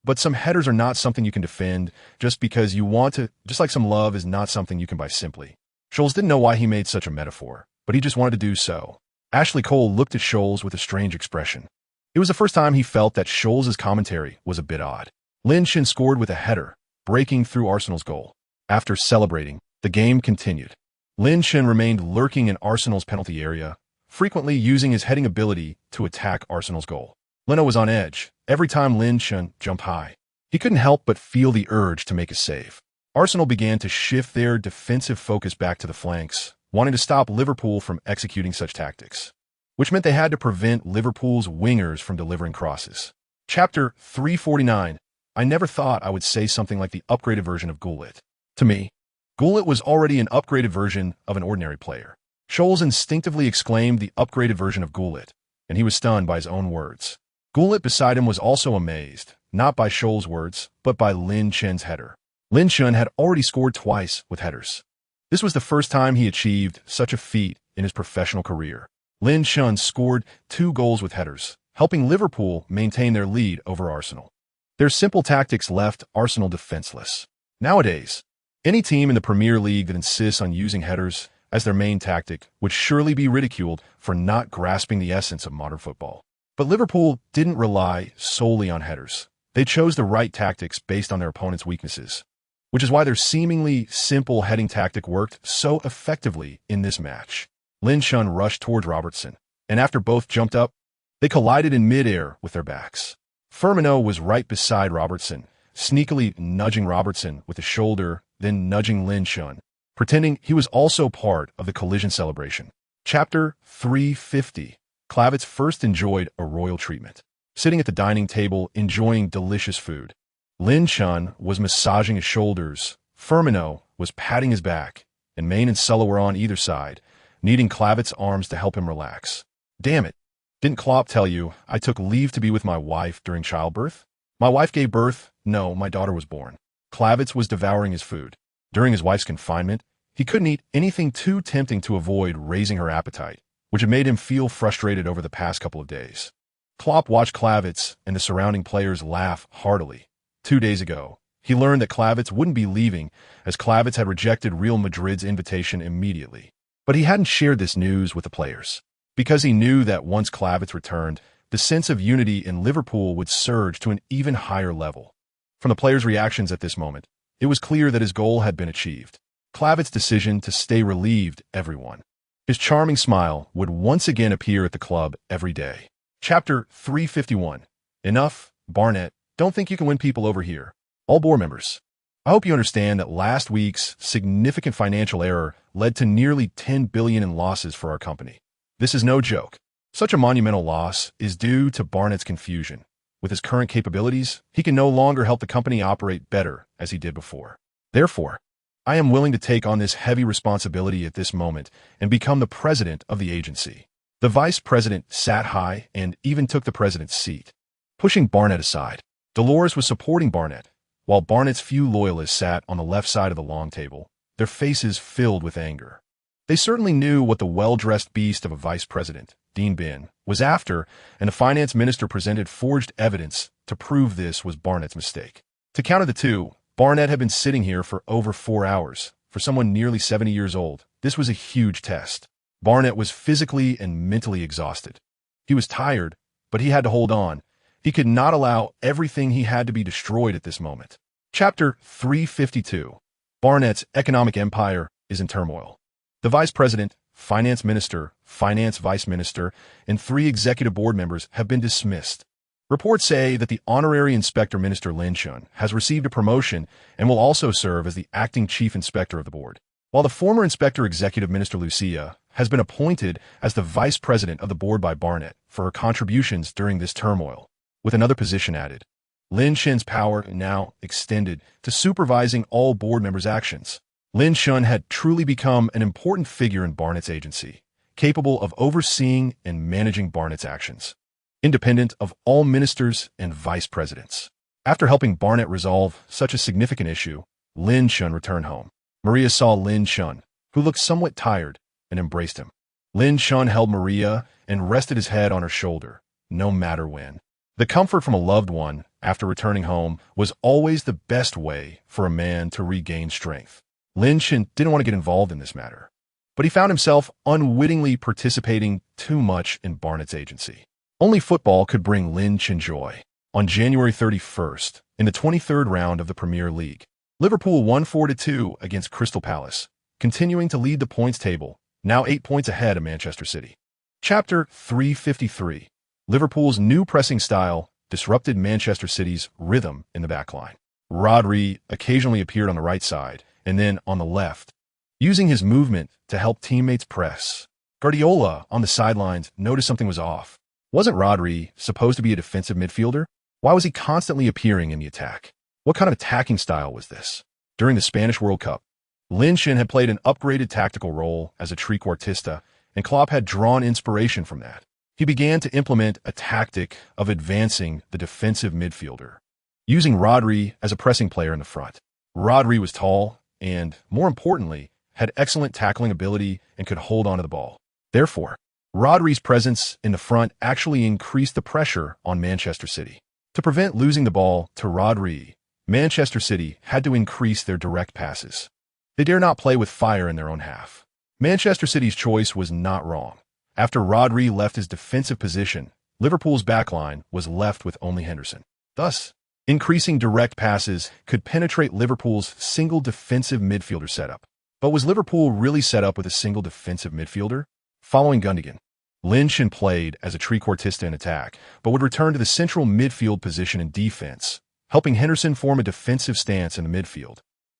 But some headers are not something you can defend just because you want to, just like some love is not something you can buy simply. Scholes didn't know why he made such a metaphor, but he just wanted to do so. Ashley Cole looked at Scholes with a strange expression. It was the first time he felt that Scholes' commentary was a bit odd. Lin Chen scored with a header, breaking through Arsenal's goal. After celebrating, the game continued. Lin Chen remained lurking in Arsenal's penalty area, frequently using his heading ability to attack Arsenal's goal. Leno was on edge every time Lin Chen jumped high. He couldn't help but feel the urge to make a save. Arsenal began to shift their defensive focus back to the flanks, wanting to stop Liverpool from executing such tactics, which meant they had to prevent Liverpool's wingers from delivering crosses. Chapter 349. I never thought I would say something like the upgraded version of Gullit. To me, Gullit was already an upgraded version of an ordinary player. Scholes instinctively exclaimed the upgraded version of Gullit, and he was stunned by his own words. Gullit beside him was also amazed, not by Scholes' words, but by Lin Chen's header. Lin Chen had already scored twice with headers. This was the first time he achieved such a feat in his professional career. Lin Chen scored 2 goals with headers, helping Liverpool maintain their lead over Arsenal. Their simple tactics left Arsenal defenseless. Nowadays, any team in the Premier League that insists on using headers as their main tactic would surely be ridiculed for not grasping the essence of modern football. But Liverpool didn't rely solely on headers. They chose the right tactics based on their opponent's weaknesses, which is why their seemingly simple heading tactic worked so effectively in this match. Lin Chen rushed towards Robertson, and after both jumped up, they collided in mid-air with their backs. Firmino was right beside Robertson, sneakily nudging Robertson with a shoulder, then nudging Lin Chen, pretending he was also part of the collision celebration. Chapter 350. Klavitt first enjoyed a royal treatment. Sitting at the dining table enjoying delicious food, Lin Chen was massaging his shoulders, Firmino was patting his back, and Mane and Sulla were on either side, needing Klavitt's arms to help him relax. Damn it. Didn't Klopp tell you I took leave to be with my wife during childbirth? My wife gave birth. No, my daughter was born. Klavitt was devouring his food. During his wife's confinement, he couldn't eat anything too tempting to avoid raising her appetite, which had made him feel frustrated over the past couple of days. Klopp watched Klavitt and the surrounding players laugh heartily. 2 days ago, he learned that Klavitt wouldn't be leaving, as Klavitt had rejected Real Madrid's invitation immediately. But he hadn't shared this news with the players, because he knew that once Klavitt returned, the sense of unity in Liverpool would surge to an even higher level. From the players' reactions at this moment, it was clear that his goal had been achieved. Klavitt's decision to stay relieved everyone. His charming smile would once again appear at the club every day. Chapter 351. Enough, Barnett. Don't think you can win people over here. All board members, I hope you understand that last week's significant financial error led to nearly $10 billion in losses for our company. This is no joke. Such a monumental loss is due to Barnett's confusion. With his current capabilities, he can no longer help the company operate better as he did before. Therefore, I am willing to take on this heavy responsibility at this moment and become the president of the agency. The vice president sat high and even took the president's seat, pushing Barnett aside. Dolores was supporting Barnett, while Barnett's few loyalists sat on the left side of the long table, their faces filled with anger. They certainly knew what the well-dressed beast of a vice president, Dean Bin, was after, and the finance minister presented forged evidence to prove this was Barnett's mistake. To counter the two, Barnett had been sitting here for over 4 hours. For someone nearly 70 years old, this was a huge test. Barnett was physically and mentally exhausted. He was tired, but he had to hold on. He could not allow everything he had to be destroyed at this moment. Chapter 352. Barnett's economic empire is in turmoil. The vice president, finance minister, finance vice minister, and 3 executive board members have been dismissed. Reports say that the honorary inspector minister Lin Chen has received a promotion and will also serve as the acting chief inspector of the board, while the former inspector executive minister Lucia has been appointed as the vice president of the board by Barnett for her contributions during this turmoil, with another position added. Lin Chen's power now extended to supervising all board members' actions. Lin Chen had truly become an important figure in Barnett's agency, capable of overseeing and managing Barnett's actions, independent of all ministers and vice presidents. After helping Barnett resolve such a significant issue, Lin Chen returned home. Maria saw Lin Chen, who looked somewhat tired, and embraced him. Lin Chen held Maria and rested his head on her shoulder, no matter when. The comfort from a loved one after returning home was always the best way for a man to regain strength. Lin Chen didn't want to get involved in this matter, but he found himself unwittingly participating too much in Barnett's agency. Only football could bring Lin Chen joy. On January 31st, in the 23rd round of the Premier League, Liverpool won 4-2 against Crystal Palace, continuing to lead the points table, now 8 points ahead of Manchester City. Chapter 353. Liverpool's new pressing style disrupted Manchester City's rhythm in the backline. Rodri occasionally appeared on the right side and then on the left, using his movement to help teammates press. Guardiola, on the sidelines, noticed something was off. Wasn't Rodri supposed to be a defensive midfielder? Why was he constantly appearing in the attack? What kind of attacking style was this? During the Spanish World Cup, Linchin had played an upgraded tactical role as a trequartista, and Klopp had drawn inspiration from that. He began to implement a tactic of advancing the defensive midfielder, using Rodri as a pressing player in the front. Rodri was tall and, more importantly, had excellent tackling ability and could hold onto the ball. Therefore, Rodri's presence in the front actually increased the pressure on Manchester City. To prevent losing the ball to Rodri, Manchester City had to increase their direct passes. They dare not play with fire in their own half. Manchester City's choice was not wrong. After Rodri left his defensive position, Liverpool's backline was left with only Henderson. Thus, increasing direct passes could penetrate Liverpool's single defensive midfielder setup. But was Liverpool really set up with a single defensive midfielder? Following Gundogan, Linchin played as a trequartista in attack, but would return to the central midfield position in defense, helping Henderson form a defensive stance in the midfield,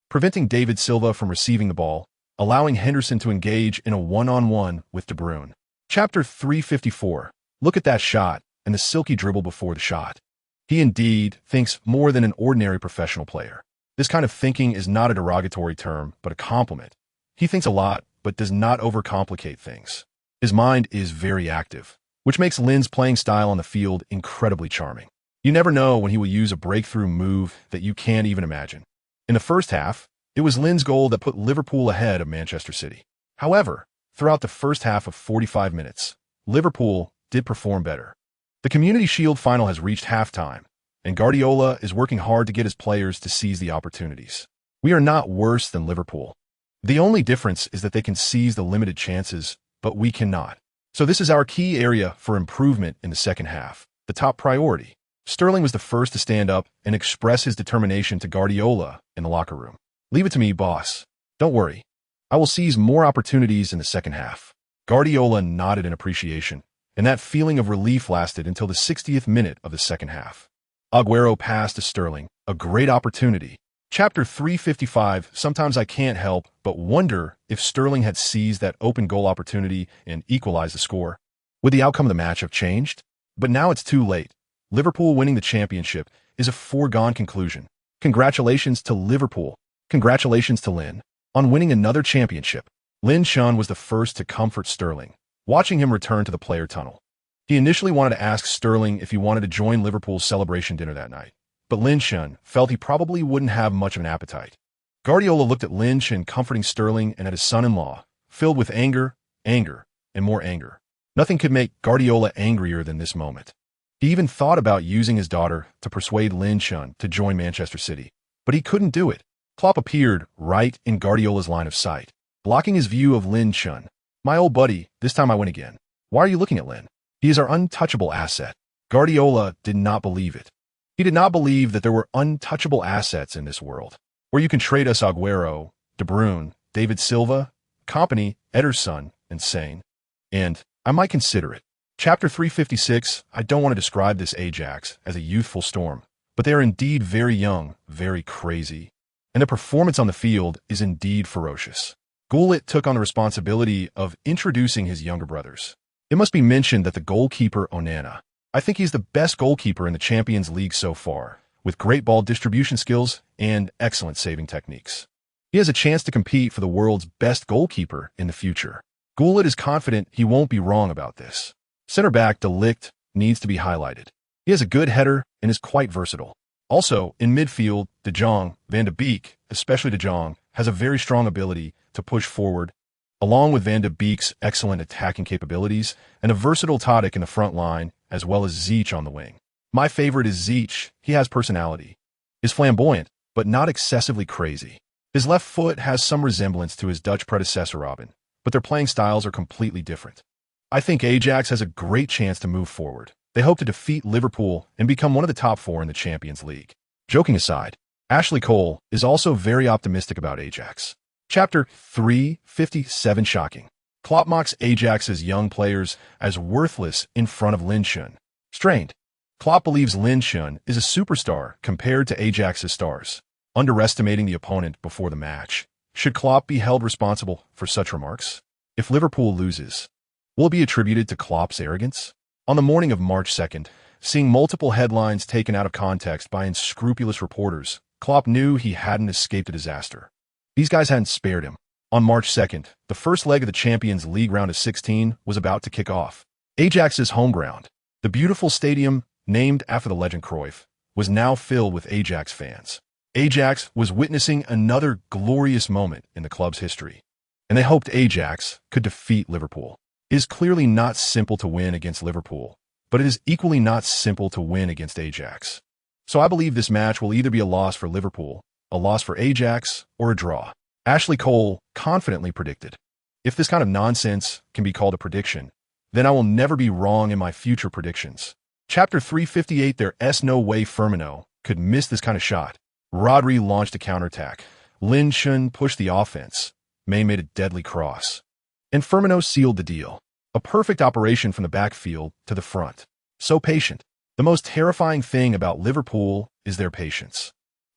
preventing David Silva from receiving the ball, allowing Henderson to engage in a one-on-one with De Bruyne. Chapter 354. Look at that shot and the silky dribble before the shot. He indeed thinks more than an ordinary professional player. This kind of thinking is not a derogatory term, but a compliment. He thinks a lot, but does not overcomplicate things. His mind is very active, which makes Lin's playing style on the field incredibly charming. You never know when he will use a breakthrough move that you can't even imagine. In the first half, it was Lin's goal that put Liverpool ahead of Manchester City. However, throughout the first half of 45 minutes, Liverpool did perform better. The Community Shield final has reached halftime, and Guardiola is working hard to get his players to seize the opportunities. We are not worse than Liverpool. The only difference is that they can seize the limited chances, but we cannot. So this is our key area for improvement in the second half, the top priority. Sterling was the first to stand up and express his determination to Guardiola in the locker room. "Leave it to me, boss. Don't worry. I will seize more opportunities in the second half." Guardiola nodded in appreciation, and that feeling of relief lasted until the 60th minute of the second half. Aguero passed to Sterling, a great opportunity. Chapter 355. Sometimes I can't help but wonder if Sterling had seized that open goal opportunity and equalized the score. Would the outcome of the match have changed? But now it's too late. Liverpool winning the championship is a foregone conclusion. Congratulations to Liverpool. Congratulations to Lin on winning another championship. Linchin was the first to comfort Sterling, watching him return to the player tunnel. He initially wanted to ask Sterling if he wanted to join Liverpool's celebration dinner that night, but Linchin felt he probably wouldn't have much of an appetite. Guardiola looked at Linchin comforting Sterling and at his son-in-law, filled with anger, and more anger. Nothing could make Guardiola angrier than this moment. He even thought about using his daughter to persuade Linchin to join Manchester City, but he couldn't do it. Klopp appeared right in Guardiola's line of sight, blocking his view of Linchin. "My old buddy, this time I win again. Why are you looking at Lin? He is our untouchable asset." Guardiola did not believe it. He did not believe that there were untouchable assets in this world, where you can trade us Aguero, De Bruyne, David Silva, Kompany, Ederson, and Sane. And I might consider it. Chapter 356. I don't want to describe this Ajax as a youthful storm, but they are indeed very young, very crazy, and the performance on the field is indeed ferocious. Gullit took on the responsibility of introducing his younger brothers. It must be mentioned that the goalkeeper Onana, I think he's the best goalkeeper in the Champions League so far, with great ball distribution skills and excellent saving techniques. He has a chance to compete for the world's best goalkeeper in the future. Gullit is confident he won't be wrong about this. Center-back De Ligt needs to be highlighted. He has a good header and is quite versatile. Also, in midfield, De Jong, Van de Beek, especially De Jong, has a very strong ability to push forward, along with Van de Beek's excellent attacking capabilities and a versatile Tadic in the front line, as well as Ziyech on the wing. My favorite is Ziyech. He has personality, is flamboyant, but not excessively crazy. His left foot has some resemblance to his Dutch predecessor Robin, but their playing styles are completely different. I think Ajax has a great chance to move forward. They hope to defeat Liverpool and become one of the top four in the Champions League. Joking aside, Ashley Cole is also very optimistic about Ajax. Chapter 357. Shocking. Klopp mocks Ajax's young players as worthless in front of Linchin. Strained. Klopp believes Lin Chun is a superstar compared to Ajax's stars, underestimating the opponent before the match. Should Klopp be held responsible for such remarks? If Liverpool loses, will it be attributed to Klopp's arrogance? On the morning of March 2nd, seeing multiple headlines taken out of context by unscrupulous reporters, Klopp knew he hadn't escaped a disaster. These guys hadn't spared him. On March 2nd, the first leg of the Champions League round of 16 was about to kick off. Ajax's home ground, the beautiful stadium named after the legend Cruyff, was now filled with Ajax fans. Ajax was witnessing another glorious moment in the club's history, and they hoped Ajax could defeat Liverpool. It is clearly not simple to win against Liverpool, but it is equally not simple to win against Ajax. So I believe this match will either be a loss for Liverpool, a loss for Ajax, or a draw. Ashley Cole confidently predicted, "If this kind of nonsense can be called a prediction, then I will never be wrong in my future predictions." Chapter 358. There's no way Firmino could miss this kind of shot. Rodri launched a counterattack. Lin Chun pushed the offense. May made a deadly cross. And Firmino sealed the deal. A perfect operation from the backfield to the front. So patient. The most terrifying thing about Liverpool is their patience.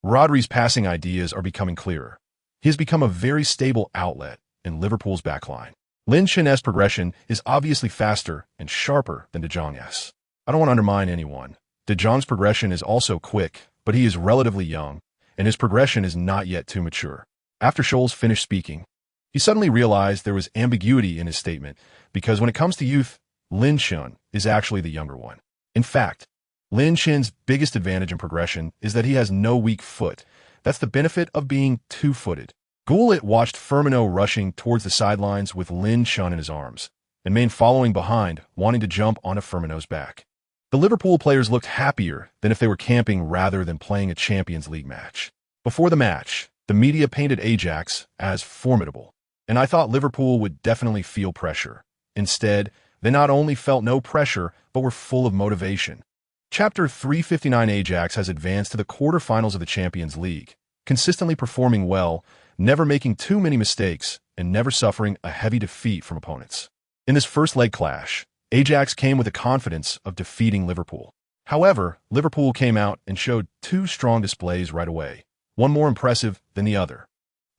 Rodri's passing ideas are becoming clearer. He has become a very stable outlet in Liverpool's backline. Lin Chun's progression is obviously faster and sharper than De Jong's. I don't want to undermine anyone. De Jong's progression is also quick, but he is relatively young, and his progression is not yet too mature. After Scholes finished speaking, he suddenly realized there was ambiguity in his statement, because when it comes to youth, Lin Chun is actually the younger one. In fact, Lin Chun's biggest advantage in progression is that he has no weak foot. That's the benefit of being two-footed. Gullit watched Firmino rushing towards the sidelines with Lin Chun in his arms, and Main following behind, wanting to jump onto Firmino's back. The Liverpool players looked happier than if they were camping rather than playing a Champions League match. Before the match, the media painted Ajax as formidable, and I thought Liverpool would definitely feel pressure. Instead, they not only felt no pressure, but were full of motivation. Chapter 359. Ajax has advanced to the quarterfinals of the Champions League, consistently performing well, never making too many mistakes, and never suffering a heavy defeat from opponents. In this first leg clash, Ajax came with the confidence of defeating Liverpool. However, Liverpool came out and showed two strong displays right away, one more impressive than the other.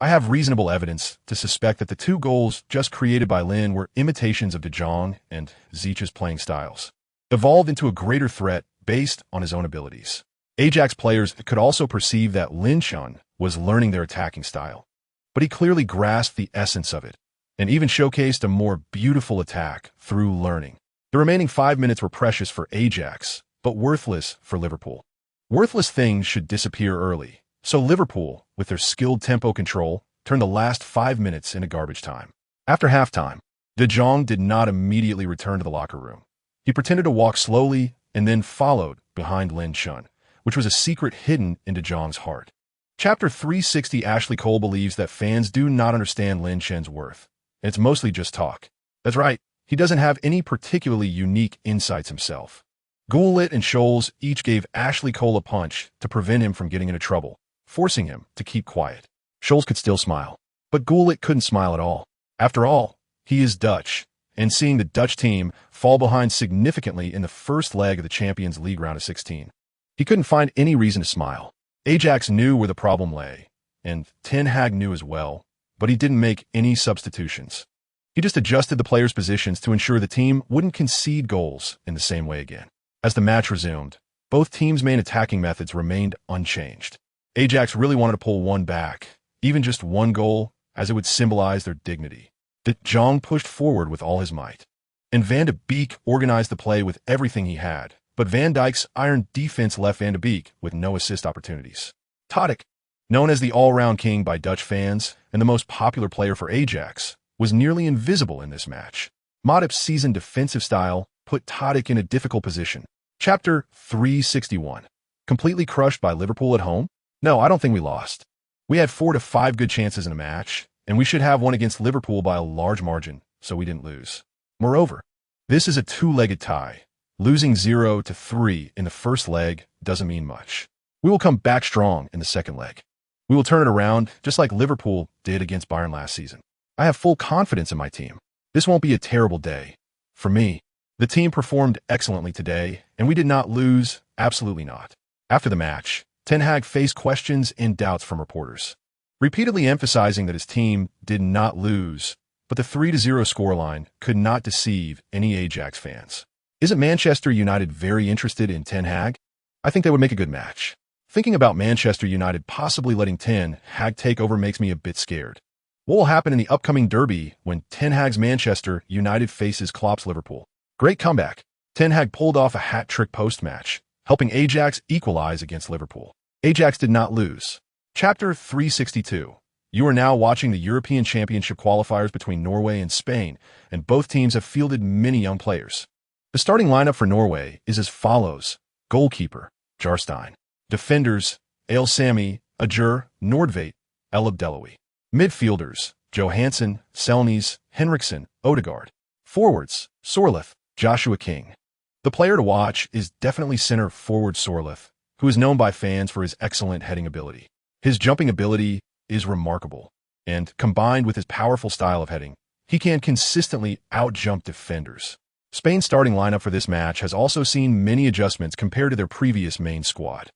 I have reasonable evidence to suspect that the two goals just created by Lin were imitations of De Jong and Ziche's playing styles, evolved into a greater threat based on his own abilities. Ajax players could also perceive that Lin Chun was learning their attacking style, but he clearly grasped the essence of it, and even showcased a more beautiful attack through learning. The remaining 5 minutes were precious for Ajax, but worthless for Liverpool. Worthless things should disappear early, so Liverpool, with their skilled tempo control, turned the last 5 minutes into garbage time. After halftime, De Jong did not immediately return to the locker room. He pretended to walk slowly and then followed behind Lin Chun, which was a secret hidden in De Jong's heart. Chapter 360. Ashley Cole believes that fans do not understand Lin Chun's worth, and it's mostly just talk. That's right. He doesn't have any particularly unique insights himself. Gullit and Scholes each gave Ashley Cole a punch to prevent him from getting into trouble, forcing him to keep quiet. Scholes could still smile, but Gullit couldn't smile at all. After all, he is Dutch, and seeing the Dutch team fall behind significantly in the first leg of the Champions League round of 16, he couldn't find any reason to smile. Ajax knew where the problem lay, and Ten Hag knew as well, but he didn't make any substitutions. He just adjusted the players' positions to ensure the team wouldn't concede goals in the same way again. As the match resumed, both teams' main attacking methods remained unchanged. Ajax really wanted to pull one back, even just one goal, as it would symbolize their dignity. De Jong pushed forward with all his might, and Van de Beek organized the play with everything he had, but Van Dijk's iron defense left Van de Beek with no assist opportunities. Tadic, known as the all-round king by Dutch fans and the most popular player for Ajax, was nearly invisible in this match. Matip's seasoned defensive style put Tadic in a difficult position. Chapter 361. Completely crushed by Liverpool at home? No, I don't think we lost. We had 4 to 5 good chances in a match, and we should have won against Liverpool by a large margin, so we didn't lose. Moreover, this is a two-legged tie. Losing 0 to 3 in the first leg doesn't mean much. We will come back strong in the second leg. We will turn it around, just like Liverpool did against Bayern last season. I have full confidence in my team. This won't be a terrible day. For me, The team performed excellently today, and we did not lose, absolutely not. After the match, Ten Hag faced questions and doubts from reporters, repeatedly emphasizing that his team did not lose, but the 3-0 scoreline could not deceive any Ajax fans. Isn't Manchester United very interested in Ten Hag? I think they would make a good match. Thinking about Manchester United possibly letting Ten Hag take over makes me a bit scared. What will happen in the upcoming derby when Ten Hag's Manchester United faces Klopp's Liverpool? Great comeback. Ten Hag pulled off a hat-trick post-match, helping Ajax equalize against Liverpool. Ajax did not lose. Chapter 362. You are now watching the European Championship qualifiers between Norway and Spain, and both teams have fielded many young players. The starting lineup for Norway is as follows. Goalkeeper, Jarstein. Defenders, El Sami, Ajur, Nordtveit, El Abdellaoui. Midfielders, Johansson, Selnes, Henriksen, Odegaard. Forwards, Sorloth, Joshua King. The player to watch is definitely center forward Sorloth, who is known by fans for his excellent heading ability. His jumping ability is remarkable, and combined with his powerful style of heading, he can consistently out-jump defenders. Spain's starting lineup for this match has also seen many adjustments compared to their previous main squad.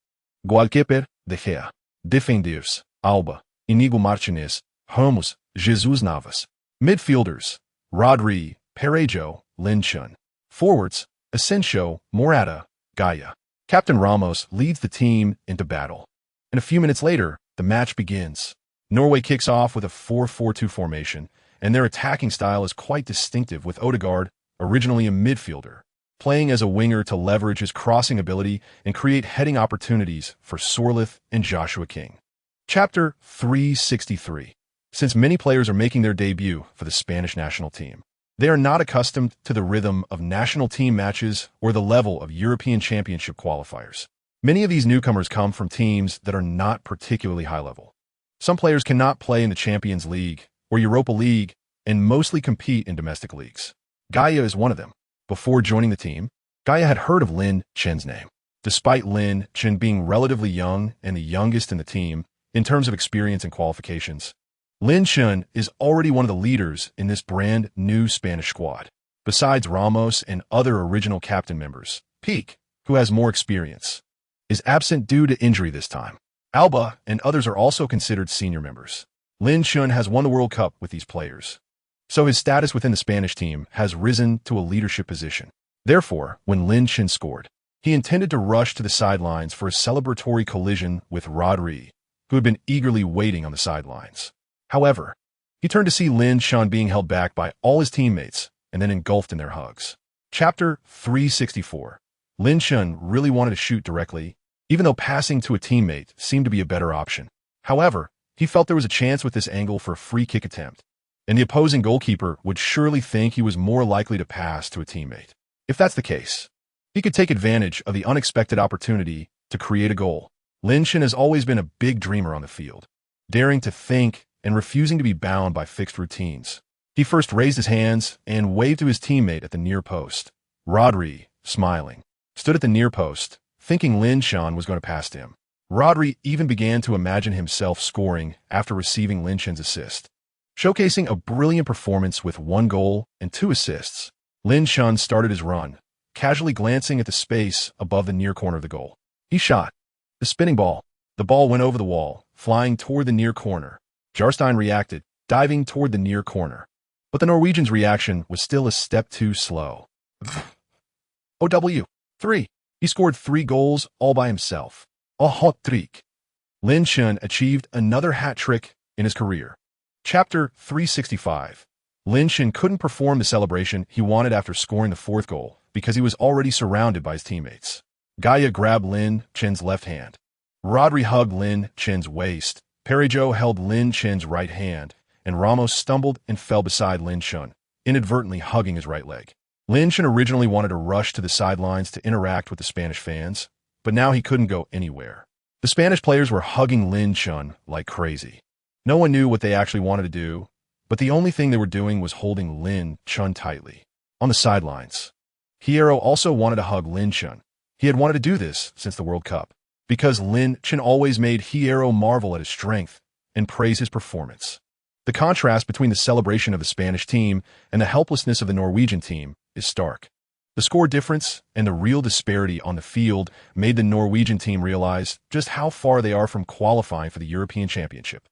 Goalkeeper, De Gea. Defenders, Alba, Inigo Martinez, Ramos, Jesus Navas. Midfielders, Rodri, Parejo, Lin Chun. Forwards, Asensio, Morata, Gaia. Captain Ramos leads the team into battle. And a few minutes later, the match begins. Norway kicks off with a 4-4-2 formation, and their attacking style is quite distinctive, with Odegaard, originally a midfielder, playing as a winger to leverage his crossing ability and create heading opportunities for Sorloth and Joshua King. Chapter 363. Since many players are making their debut for the Spanish national team, they are not accustomed to the rhythm of national team matches or the level of European Championship qualifiers. Many of these newcomers come from teams that are not particularly high level. Some players cannot play in the Champions League or Europa League and mostly compete in domestic leagues. Gaia is one of them. Before joining the team, Gaia had heard of Lin Chen's name. Despite Lin Chen being relatively young and the youngest in the team in terms of experience and qualifications, Lin Chen is already one of the leaders in this brand new Spanish squad. Besides Ramos and other original captain members, Peak, who has more experience, is absent due to injury this time. Alba and others are also considered senior members. Lin Chen has won the World Cup with these players, so his status within the Spanish team has risen to a leadership position. Therefore, when Lin Chen scored, he intended to rush to the sidelines for a celebratory collision with Rodri, who had been eagerly waiting on the sidelines. However, he turned to see Lin Chen being held back by all his teammates and then engulfed in their hugs. Chapter 364. Lin Chen really wanted to shoot directly, even though passing to a teammate seemed to be a better option. However, he felt there was a chance with this angle for a free kick attempt, and the opposing goalkeeper would surely think he was more likely to pass to a teammate. If that's the case, he could take advantage of the unexpected opportunity to create a goal. Lin Chen has always been a big dreamer on the field, daring to think and refusing to be bound by fixed routines. He first raised his hands and waved to his teammate at the near post. Rodri, smiling, stood at the near post, thinking Lin Chen was going to pass to him. Rodri even began to imagine himself scoring after receiving Lin Chen's assist. Showcasing a brilliant performance with 1 goal and 2 assists, Lin Chen started his run, casually glancing at the space above the near corner of the goal. He shot. The spinning ball. The ball went over the wall, flying toward the near corner. Jarstein reacted, diving toward the near corner. But the Norwegian's reaction was still a step too slow. OW. 3. He scored 3 goals all by himself. A hot trick. Lin Chen achieved another hat-trick in his career. Chapter 365. Lin Chen couldn't perform the celebration he wanted after scoring the 4th goal because he was already surrounded by his teammates. Gaia grabbed Lin Chen's left hand. Rodri hugged Lin Chen's waist. Parejo held Lin Chen's right hand, and Ramos stumbled and fell beside Lin Chen, inadvertently hugging his right leg. Lin Chen originally wanted to rush to the sidelines to interact with the Spanish fans, but now he couldn't go anywhere. The Spanish players were hugging Lin Chen like crazy. No one knew what they actually wanted to do, but the only thing they were doing was holding Lin Chen tightly. On the sidelines, Hierro also wanted to hug Lin Chen. He had wanted to do this since the World Cup, because Lin Chen always made Hierro marvel at his strength and praise his performance. The contrast between the celebration of the Spanish team and the helplessness of the Norwegian team is stark. The score difference and the real disparity on the field made the Norwegian team realize just how far they are from qualifying for the European Championship.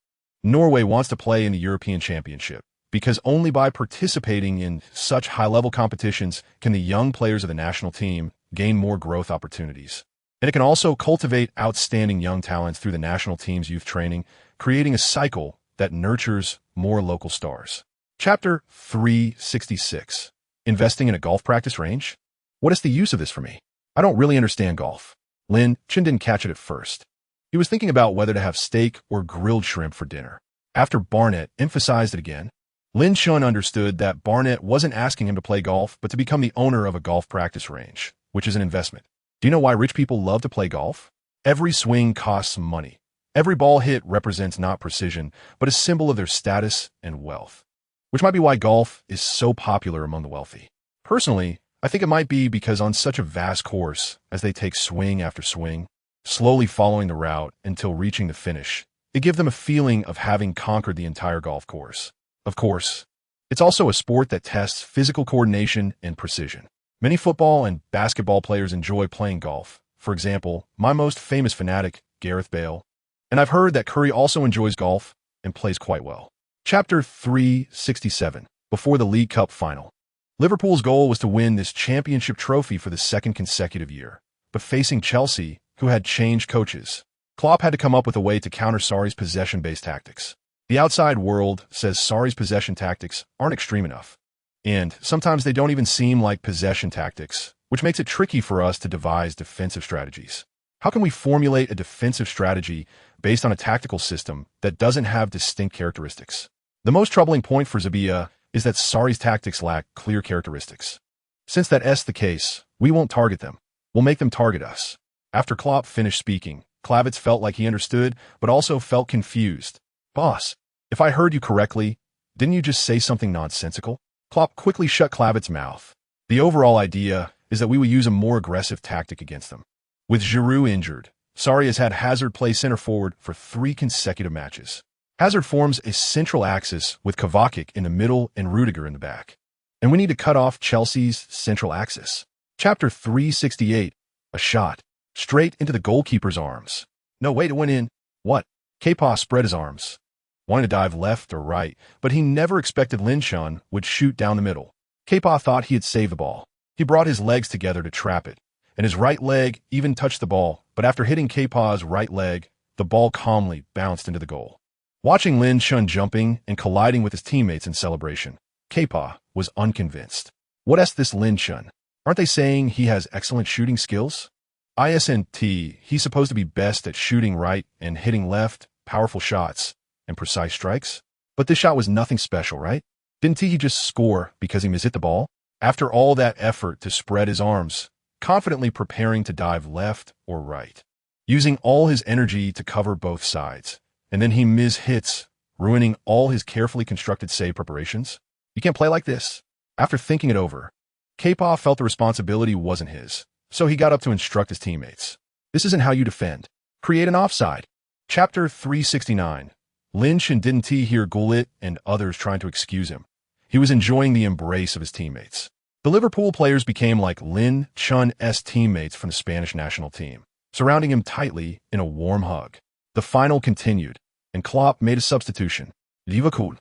Norway wants to play in the European Championship because only by participating in such high-level competitions can the young players of the national team gain more growth opportunities. And it can also cultivate outstanding young talents through the national team's youth training, creating a cycle that nurtures more local stars. Chapter 366. Investing in a golf practice range? What is the use of this for me? I don't really understand golf. Lin Chun didn't catch it at first. He was thinking about whether to have steak or grilled shrimp for dinner. After Barnett emphasized it again, Lin Chun understood that Barnett wasn't asking him to play golf, but to become the owner of a golf practice range, which is an investment. Do you know why rich people love to play golf? Every swing costs money. Every ball hit represents not precision, but a symbol of their status and wealth, which might be why golf is so popular among the wealthy. Personally, I think it might be because on such a vast course, as they take swing after swing, slowly following the route until reaching the finish, it gives them a feeling of having conquered the entire golf course. Of course, it's also a sport that tests physical coordination and precision. Many football and basketball players enjoy playing golf. For example, my most famous fanatic, Gareth Bale. And I've heard that Curry also enjoys golf and plays quite well. Chapter 367. Before the League Cup final. Liverpool's goal was to win this championship trophy for the second consecutive year. But facing Chelsea, who had changed coaches, Klopp had to come up with a way to counter Sarri's possession-based tactics. The outside world says Sarri's possession tactics aren't extreme enough. And sometimes they don't even seem like possession tactics, which makes it tricky for us to devise defensive strategies. How can we formulate a defensive strategy based on a tactical system that doesn't have distinct characteristics? The most troubling point for Zabia is that Sarri's tactics lack clear characteristics. Since that's the case, we won't target them. We'll make them target us. After Klopp finished speaking, Klavitz felt like he understood, but also felt confused. Boss, if I heard you correctly, didn't you just say something nonsensical? Klopp quickly shut Klavitz's mouth. The overall idea is that we will use a more aggressive tactic against them. With Giroud injured, Sarri has had Hazard play center forward for 3 consecutive matches. Hazard forms a central axis with Kovacic in the middle and Rudiger in the back. And we need to cut off Chelsea's central axis. Chapter 368. A shot. Straight into the goalkeeper's arms. No way to win in. What? Kepa spread his arms, wanting to dive left or right, but he never expected Lin Chun would shoot down the middle. Kepa thought he had saved the ball. He brought his legs together to trap it, and his right leg even touched the ball, but after hitting Kepa's right leg, the ball calmly bounced into the goal. Watching Lin Chun jumping and colliding with his teammates in celebration, Kepa was unconvinced. What's this Lin Chun? Aren't they saying he has excellent shooting skills? ISNT, he's supposed to be best at shooting right and hitting left, powerful shots, and precise strikes? But this shot was nothing special, right? Didn't he just score because he mishit the ball? After all that effort to spread his arms, confidently preparing to dive left or right, using all his energy to cover both sides, and then he mishits, ruining all his carefully constructed save preparations? You can't play like this. After thinking it over, Kepa felt the responsibility wasn't his, so he got up to instruct his teammates. This isn't how you defend. Create an offside. Chapter 369. Lin Chun didn't hear Gullit and others trying to excuse him. He was enjoying the embrace of his teammates. The Liverpool players became like Lin Chun's teammates from the Spanish national team, surrounding him tightly in a warm hug. The final continued, and Klopp made a substitution. Liverpool,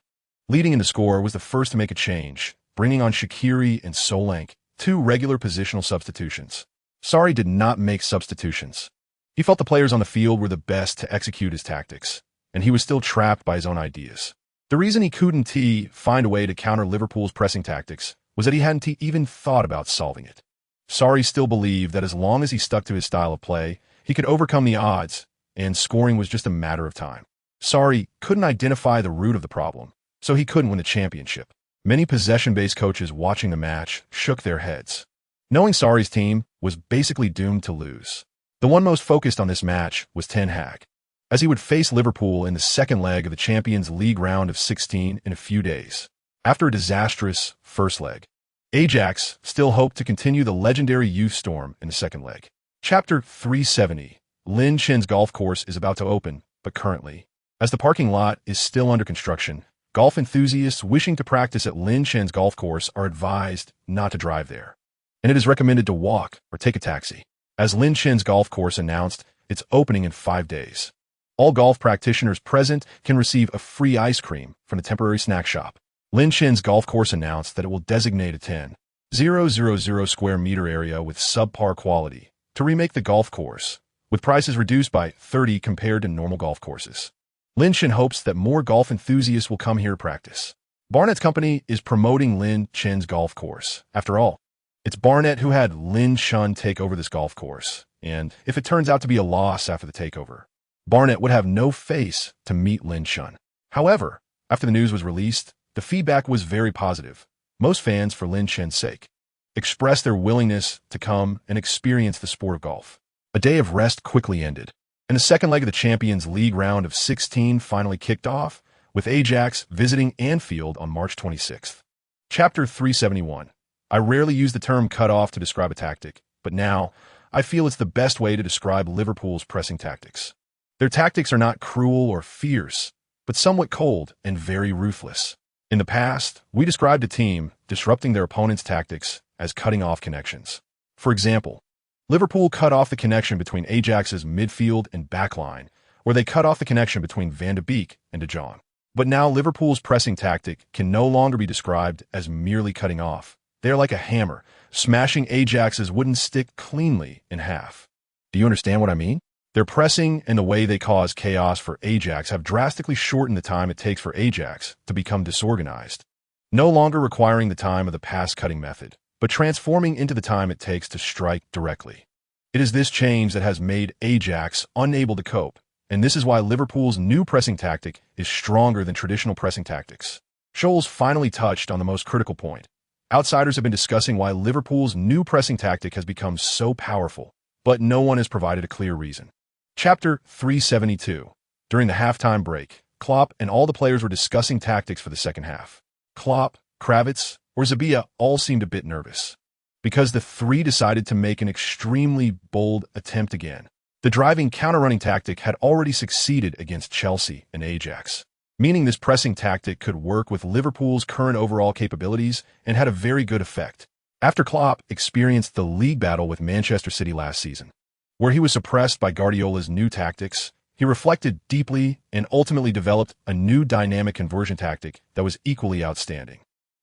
leading in the score, was the first to make a change, bringing on Shaqiri and Solanke, 2 regular positional substitutions. Sarri did not make substitutions. He felt the players on the field were the best to execute his tactics, and he was still trapped by his own ideas. The reason he couldn't find a way to counter Liverpool's pressing tactics was that he hadn't even thought about solving it. Sarri still believed that as long as he stuck to his style of play, he could overcome the odds, and scoring was just a matter of time. Sarri couldn't identify the root of the problem, so he couldn't win the championship. Many possession-based coaches watching the match shook their heads, knowing Sarri's team was basically doomed to lose. The one most focused on this match was Ten Hag, as he would face Liverpool in the second leg of the Champions League round of 16 in a few days. After a disastrous first leg, Ajax still hoped to continue the legendary youth storm in the second leg. Chapter 370. Lin Chun's golf course is about to open, but currently, as the parking lot is still under construction, golf enthusiasts wishing to practice at Lin Chun's golf course are advised not to drive there. and it is recommended to walk or take a taxi. As Lin Chen's golf course announced, it's opening in 5 days. All golf practitioners present can receive a free ice cream from the temporary snack shop. Lin Chen's golf course announced that it will designate a 10,000 square meter area with subpar quality to remake the golf course, with prices reduced by 30% compared to normal golf courses. Lin Chen hopes that more golf enthusiasts will come here to practice. Barnett's company is promoting Lin Chen's golf course. After all, it's Barnett who had Lin Chen take over this golf course, and if it turns out to be a loss after the takeover, Barnett would have no face to meet Lin Chen. However, after the news was released, the feedback was very positive. Most fans, for Lin Chen's sake, expressed their willingness to come and experience the sport of golf. A day of rest quickly ended, and the second leg of the Champions League round of 16 finally kicked off, with Ajax visiting Anfield on March 26th. Chapter 371. I rarely use the term cut off to describe a tactic, but now I feel it's the best way to describe Liverpool's pressing tactics. Their tactics are not cruel or fierce, but somewhat cold and very ruthless. In the past, we described a team disrupting their opponent's tactics as cutting off connections. For example, Liverpool cut off the connection between Ajax's midfield and backline, where they cut off the connection between Van de Beek and De Jong. But now Liverpool's pressing tactic can no longer be described as merely cutting off. They are like a hammer, smashing Ajax's wooden stick cleanly in half. Do you understand what I mean? Their pressing and the way they cause chaos for Ajax have drastically shortened the time it takes for Ajax to become disorganized, no longer requiring the time of the pass-cutting method, but transforming into the time it takes to strike directly. It is this change that has made Ajax unable to cope, and this is why Liverpool's new pressing tactic is stronger than traditional pressing tactics. Scholes finally touched on the most critical point. Outsiders have been discussing why Liverpool's new pressing tactic has become so powerful, but no one has provided a clear reason. Chapter 372. During the halftime break, Klopp and all the players were discussing tactics for the second half. Klopp, Kravitz, or Zabia all seemed a bit nervous, because the three decided to make an extremely bold attempt again. The driving counter-running tactic had already succeeded against Chelsea and Ajax, meaning this pressing tactic could work with Liverpool's current overall capabilities and had a very good effect. After Klopp experienced the league battle with Manchester City last season, where he was suppressed by Guardiola's new tactics, he reflected deeply and ultimately developed a new dynamic conversion tactic that was equally outstanding.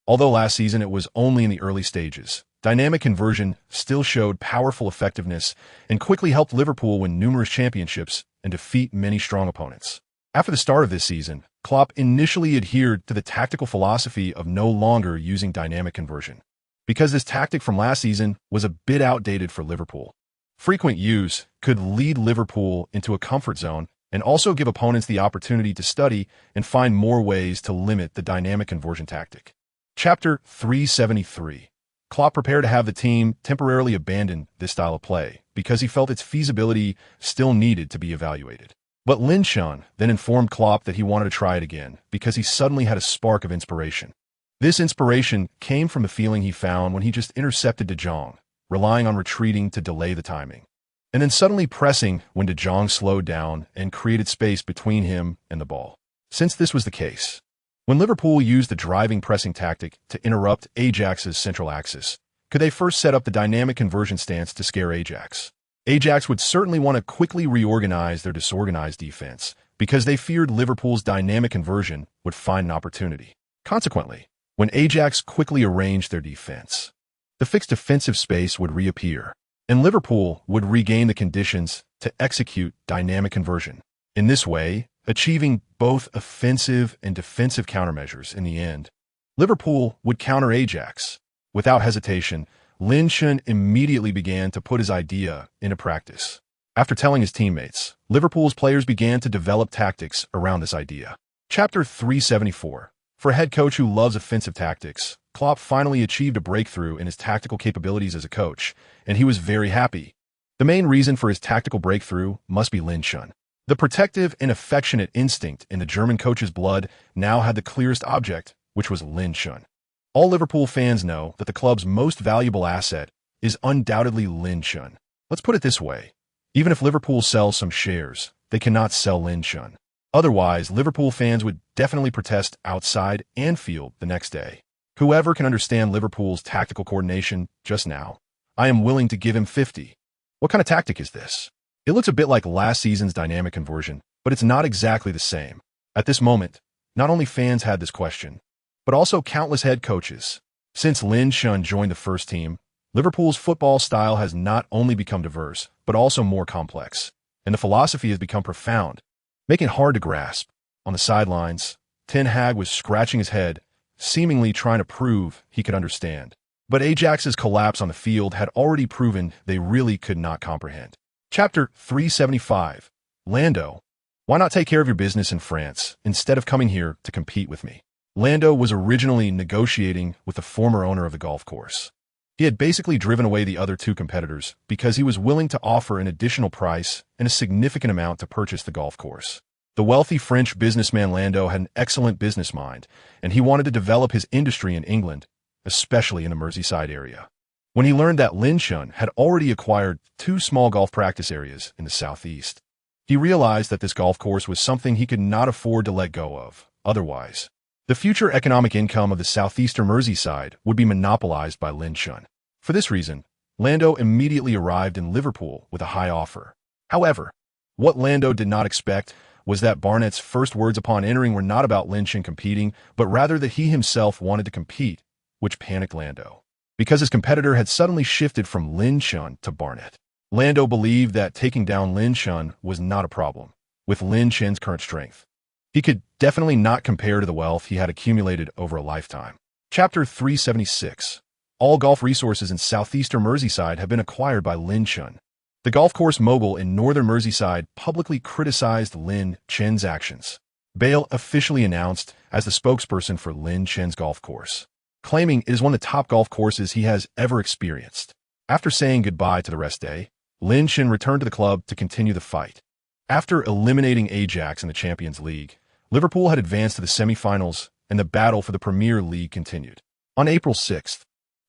Although last season it was only in the early stages, dynamic conversion still showed powerful effectiveness and quickly helped Liverpool win numerous championships and defeat many strong opponents. After the start of this season, Klopp initially adhered to the tactical philosophy of no longer using dynamic conversion, because this tactic from last season was a bit outdated for Liverpool. Frequent use could lead Liverpool into a comfort zone and also give opponents the opportunity to study and find more ways to limit the dynamic conversion tactic. Chapter 373. Klopp prepared to have the team temporarily abandon this style of play because he felt its feasibility still needed to be evaluated. But Lin Chen then informed Klopp that he wanted to try it again because he suddenly had a spark of inspiration. This inspiration came from the feeling he found when he just intercepted De Jong, relying on retreating to delay the timing, and then suddenly pressing when De Jong slowed down and created space between him and the ball. Since this was the case, when Liverpool used the driving pressing tactic to interrupt Ajax's central axis, could they first set up the dynamic conversion stance to scare Ajax? Ajax would certainly want to quickly reorganize their disorganized defense because they feared Liverpool's dynamic conversion would find an opportunity. Consequently, when Ajax quickly arranged their defense, the fixed defensive space would reappear, and Liverpool would regain the conditions to execute dynamic conversion. In this way, achieving both offensive and defensive countermeasures in the end, Liverpool would counter Ajax. Without hesitation, Lin Chen immediately began to put his idea into practice. After telling his teammates, Liverpool's players began to develop tactics around this idea. Chapter 374. For a head coach who loves offensive tactics, Klopp finally achieved a breakthrough in his tactical capabilities as a coach, and he was very happy. The main reason for his tactical breakthrough must be Lin Chen. The protective and affectionate instinct in the German coach's blood now had the clearest object, which was Lin Chen. All Liverpool fans know that the club's most valuable asset is undoubtedly Lin Chen. Let's put it this way. Even if Liverpool sells some shares, they cannot sell Lin Chen. Otherwise, Liverpool fans would definitely protest outside Anfield the next day. Whoever can understand Liverpool's tactical coordination just now I am willing to give him 50. What kind of tactic is this? It looks a bit like last season's dynamic conversion, but it's not exactly the same. At this moment, not only fans had this question, but also countless head coaches. Since Lin Shun joined the first team, Liverpool's football style has not only become diverse, but also more complex, and the philosophy has become profound, making it hard to grasp. On the sidelines, Ten Hag was scratching his head, seemingly trying to prove he could understand. But Ajax's collapse on the field had already proven they really could not comprehend. Chapter 375. Lando. Why not take care of your business in France instead of coming here to compete with me? Lando was originally negotiating with the former owner of the golf course. He had basically driven away the other two competitors because he was willing to offer an additional price and a significant amount to purchase the golf course. The wealthy French businessman Lando had an excellent business mind, and he wanted to develop his industry in England, especially in the Merseyside area. When he learned that Lin Shun had already acquired 2 small golf practice areas in the southeast, he realized that this golf course was something he could not afford to let go of. Otherwise, the future economic income of the southeastern Merseyside would be monopolized by Lin Shun. For this reason, Lando immediately arrived in Liverpool with a high offer. However, what Lando did not expect was that Barnett's first words upon entering were not about Lin Shun competing, but rather that he himself wanted to compete, which panicked Lando, because his competitor had suddenly shifted from Lin Shun to Barnett. Lando believed that taking down Lin Shun was not a problem, with Lin Shun's current strength. He could definitely not compare to the wealth he had accumulated over a lifetime. Chapter 376. All golf resources in southeastern Merseyside have been acquired by Lin Shun. The golf course mogul in northern Merseyside publicly criticized Lin Shun's actions. Bale officially announced as the spokesperson for Lin Shun's golf course, claiming it is one of the top golf courses he has ever experienced. After saying goodbye to the rest day, Lin Shun returned to the club to continue the fight. After eliminating Ajax in the Champions League, Liverpool had advanced to the semi-finals, and the battle for the Premier League continued. On April 6th,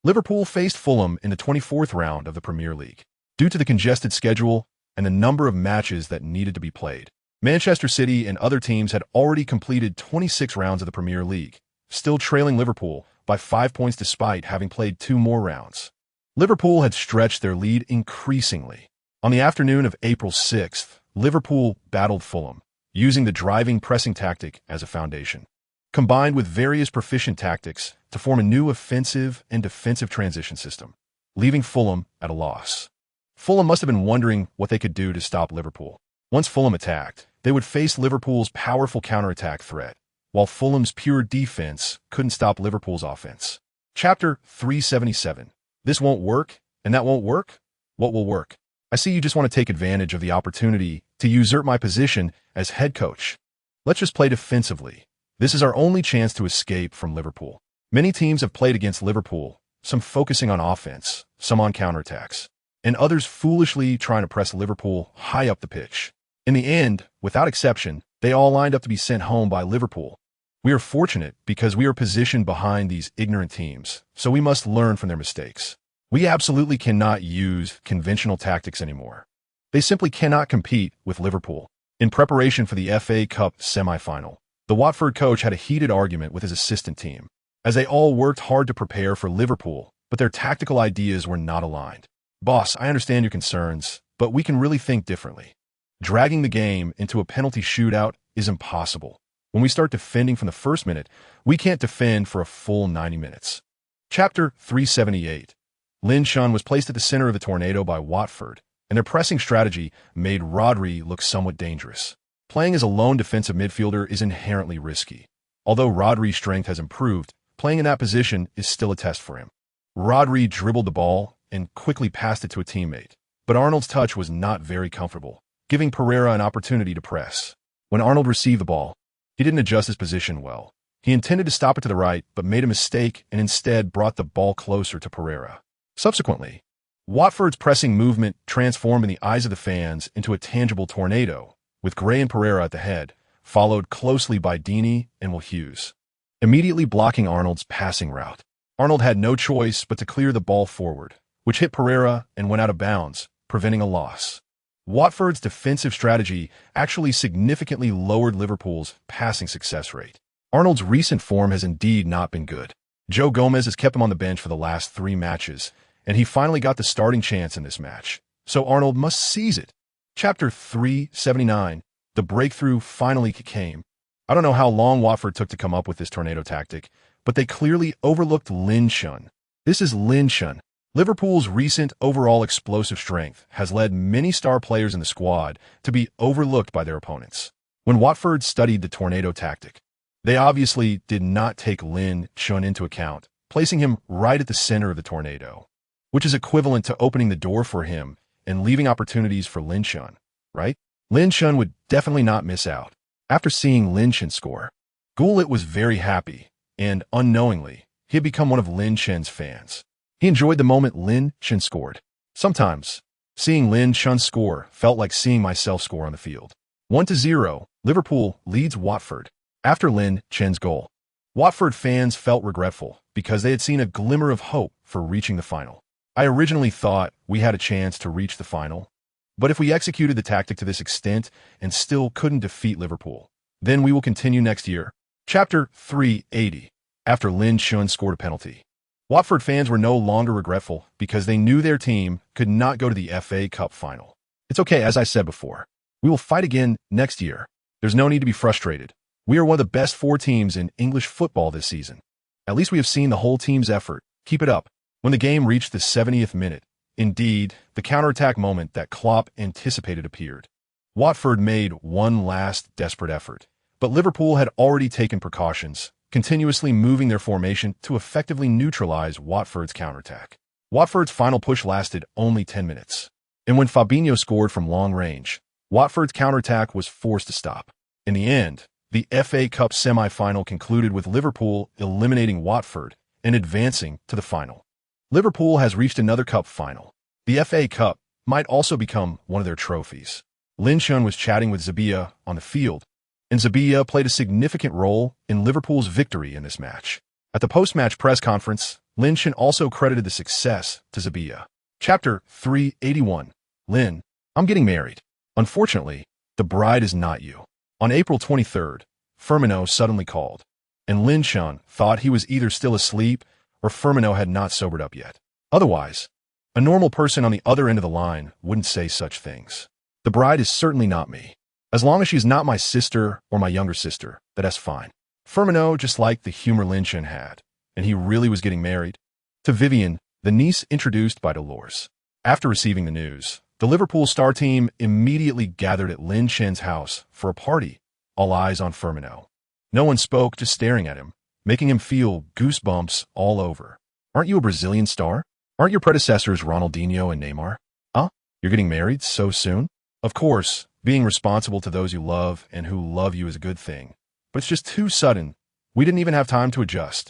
Liverpool faced Fulham in the 24th round of the Premier League. Due to the congested schedule and the number of matches that needed to be played, Manchester City and other teams had already completed 26 rounds of the Premier League, still trailing Liverpool by 5 points despite having played 2 more rounds. Liverpool had stretched their lead increasingly. On the afternoon of April 6th, Liverpool battled Fulham, using the driving pressing tactic as a foundation, combined with various proficient tactics to form a new offensive and defensive transition system, leaving Fulham at a loss. Fulham must have been wondering what they could do to stop Liverpool. Once Fulham attacked, they would face Liverpool's powerful counterattack threat, while Fulham's pure defense couldn't stop Liverpool's offense. Chapter 377. This won't work, and that won't work? What will work? I see you just want to take advantage of the opportunity to usurp my position as head coach. Let's just play defensively. This is our only chance to escape from Liverpool. Many teams have played against Liverpool, some focusing on offense, some on counterattacks, and others foolishly trying to press Liverpool high up the pitch. In the end, without exception, they all lined up to be sent home by Liverpool. We are fortunate because we are positioned behind these ignorant teams, so we must learn from their mistakes. We absolutely cannot use conventional tactics anymore. They simply cannot compete with Liverpool. In preparation for the FA Cup semi-final, the Watford coach had a heated argument with his assistant team, as they all worked hard to prepare for Liverpool, but their tactical ideas were not aligned. Boss, I understand your concerns, but we can really think differently. Dragging the game into a penalty shootout is impossible. When we start defending from the first minute, we can't defend for a full 90 minutes. Chapter 378. Lin Shun was placed at the center of the tornado by Watford, and their pressing strategy made Rodri look somewhat dangerous. Playing as a lone defensive midfielder is inherently risky. Although Rodri's strength has improved, playing in that position is still a test for him. Rodri dribbled the ball and quickly passed it to a teammate, but Arnold's touch was not very comfortable, giving Pereira an opportunity to press. When Arnold received the ball, he didn't adjust his position well. He intended to stop it to the right, but made a mistake and instead brought the ball closer to Pereira. Subsequently, Watford's pressing movement transformed in the eyes of the fans into a tangible tornado, with Gray and Pereira at the head, followed closely by Deeney and Will Hughes, immediately blocking Arnold's passing route. Arnold had no choice but to clear the ball forward, which hit Pereira and went out of bounds, preventing a loss. Watford's defensive strategy actually significantly lowered Liverpool's passing success rate. Arnold's recent form has indeed not been good. Joe Gomez has kept him on the bench for the last 3 matches, and he finally got the starting chance in this match, so Arnold must seize it. Chapter 379. The breakthrough finally came. I don't know how long Watford took to come up with this tornado tactic, but they clearly overlooked Lin Chun. This is Lin Chun. Liverpool's recent overall explosive strength has led many star players in the squad to be overlooked by their opponents. When Watford studied the tornado tactic, they obviously did not take Lin Chun into account, placing him right at the center of the tornado, which is equivalent to opening the door for him and leaving opportunities for Lin Chun, right? Lin Chun would definitely not miss out. After seeing Lin Chun score, Gullit was very happy, and unknowingly, he had become one of Lin Chun's fans. He enjoyed the moment Lin Chun scored. Sometimes, seeing Lin Chun score felt like seeing myself score on the field. 1-0, Liverpool leads Watford. After Lin Chun's goal, Watford fans felt regretful because they had seen a glimmer of hope for reaching the final. I originally thought we had a chance to reach the final, but if we executed the tactic to this extent and still couldn't defeat Liverpool, then we will continue next year. Chapter 380. After Lin Chun scored a penalty, Watford fans were no longer regretful because they knew their team could not go to the FA Cup final. It's okay, as I said before. We will fight again next year. There's no need to be frustrated. We are one of the best 4 teams in English football this season. At least we have seen the whole team's effort. Keep it up. When the game reached the 70th minute, indeed, the counterattack moment that Klopp anticipated appeared. Watford made one last desperate effort, but Liverpool had already taken precautions, continuously moving their formation to effectively neutralize Watford's counterattack. Watford's final push lasted only 10 minutes, and when Fabinho scored from long range, Watford's counterattack was forced to stop. In the end, the FA Cup semi-final concluded with Liverpool eliminating Watford and advancing to the final. Liverpool has reached another cup final. The FA Cup might also become one of their trophies. Lin Chun was chatting with Zabia on the field, and Zabia played a significant role in Liverpool's victory in this match. At the post-match press conference, Lin Chun also credited the success to Zabia. Chapter 381. Lin, I'm getting married. Unfortunately, the bride is not you. On April 23rd, Firmino suddenly called, and Lin Chun thought he was either still asleep or Firmino had not sobered up yet. Otherwise, a normal person on the other end of the line wouldn't say such things. The bride is certainly not me. As long as she's not my sister or my younger sister, that's fine. Firmino just liked the humor Lin Chun had, and he really was getting married. To Vivian, the niece introduced by Dolores. After receiving the news, the Liverpool star team immediately gathered at Lin Chun's house for a party, all eyes on Firmino. No one spoke, just staring at him, making him feel goosebumps all over. Aren't you a Brazilian star? Aren't your predecessors Ronaldinho and Neymar? Huh? You're getting married so soon? Of course, being responsible to those you love and who love you is a good thing, but it's just too sudden. We didn't even have time to adjust.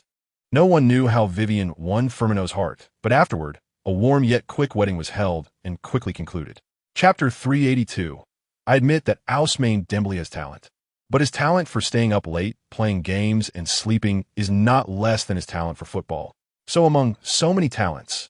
No one knew how Vivian won Firmino's heart, but afterward, a warm yet quick wedding was held and quickly concluded. Chapter 382. I admit that Ousmane Dembele has talent, but his talent for staying up late, playing games, and sleeping is not less than his talent for football. So among so many talents,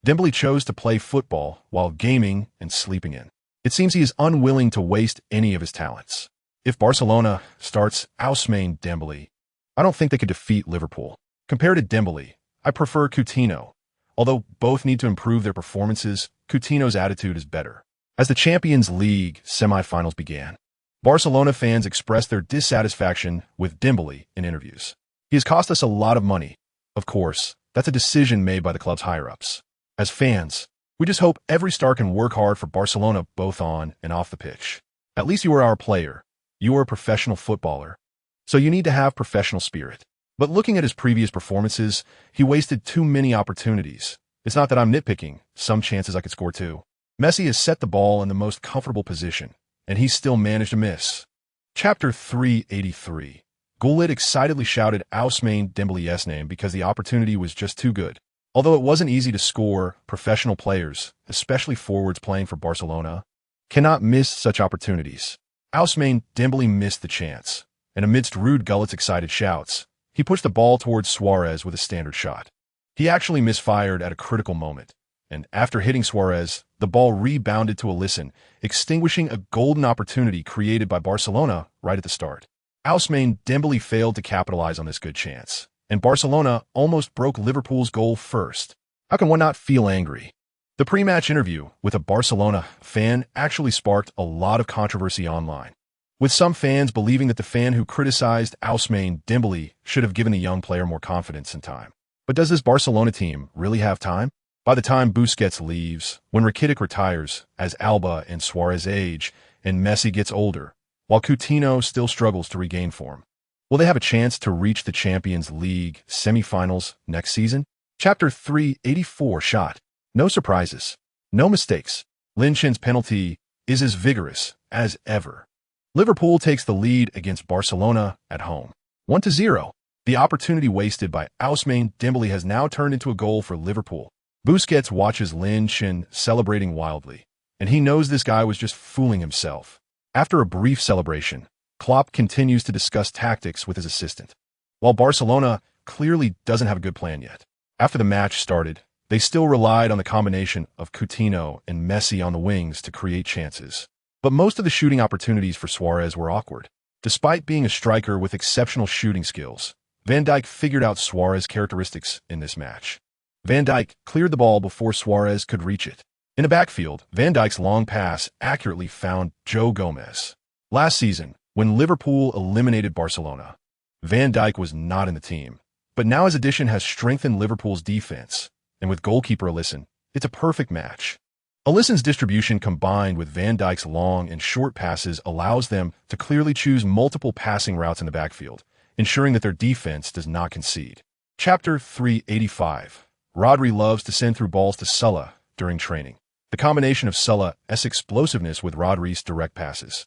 Dembele chose to play football while gaming and sleeping in. It seems he is unwilling to waste any of his talents. If Barcelona starts Ousmane Dembele, I don't think they could defeat Liverpool. Compared to Dembele, I prefer Coutinho. Although both need to improve their performances, Coutinho's attitude is better. As the Champions League semi-finals began, Barcelona fans expressed their dissatisfaction with Dembele in interviews. He has cost us a lot of money. Of course, that's a decision made by the club's higher-ups. As fans, we just hope every star can work hard for Barcelona both on and off the pitch. At least you are our player. You are a professional footballer. So you need to have professional spirit. But looking at his previous performances, he wasted too many opportunities. It's not that I'm nitpicking. Some chances I could score too. Messi has set the ball in the most comfortable position, and he still managed to miss. Chapter 383. Gullit excitedly shouted Ousmane Dembele's name because the opportunity was just too good. Although it wasn't easy to score, professional players, especially forwards playing for Barcelona, cannot miss such opportunities. Ousmane Dembele missed the chance, and amidst Ruud Gullit's excited shouts, he pushed the ball towards Suarez with a standard shot. He actually misfired at a critical moment, and after hitting Suarez, the ball rebounded to Alisson, extinguishing a golden opportunity created by Barcelona right at the start. Ousmane Dembele failed to capitalize on this good chance, and Barcelona almost broke Liverpool's goal first. How can one not feel angry? The pre-match interview with a Barcelona fan actually sparked a lot of controversy online, with some fans believing that the fan who criticized Ousmane Dembele should have given the young player more confidence and time. But does this Barcelona team really have time? By the time Busquets leaves, when Rakitic retires, as Alba and Suarez age, and Messi gets older, while Coutinho still struggles to regain form, will they have a chance to reach the Champions League semi-finals next season? Chapter 384 Shot. No surprises. No mistakes. Lin Chen's penalty is as vigorous as ever. Liverpool takes the lead against Barcelona at home. 1-0. The opportunity wasted by Ousmane Dembele has now turned into a goal for Liverpool. Busquets watches Lin Chen celebrating wildly, and he knows this guy was just fooling himself. After a brief celebration, Klopp continues to discuss tactics with his assistant. While Barcelona clearly doesn't have a good plan yet. After the match started, they still relied on the combination of Coutinho and Messi on the wings to create chances. But most of the shooting opportunities for Suarez were awkward. Despite being a striker with exceptional shooting skills, Van Dijk figured out Suarez's characteristics in this match. Van Dijk cleared the ball before Suarez could reach it. In the backfield, Van Dijk's long pass accurately found Joe Gomez. Last season, when Liverpool eliminated Barcelona, Van Dijk was not in the team. But now his addition has strengthened Liverpool's defense, and with goalkeeper Alisson, it's a perfect match. Alisson's distribution combined with Van Dijk's long and short passes allows them to clearly choose multiple passing routes in the backfield, ensuring that their defense does not concede. Chapter 385. Rodri loves to send through balls to Salah during training. The combination of Salah's explosiveness with Rodri's direct passes,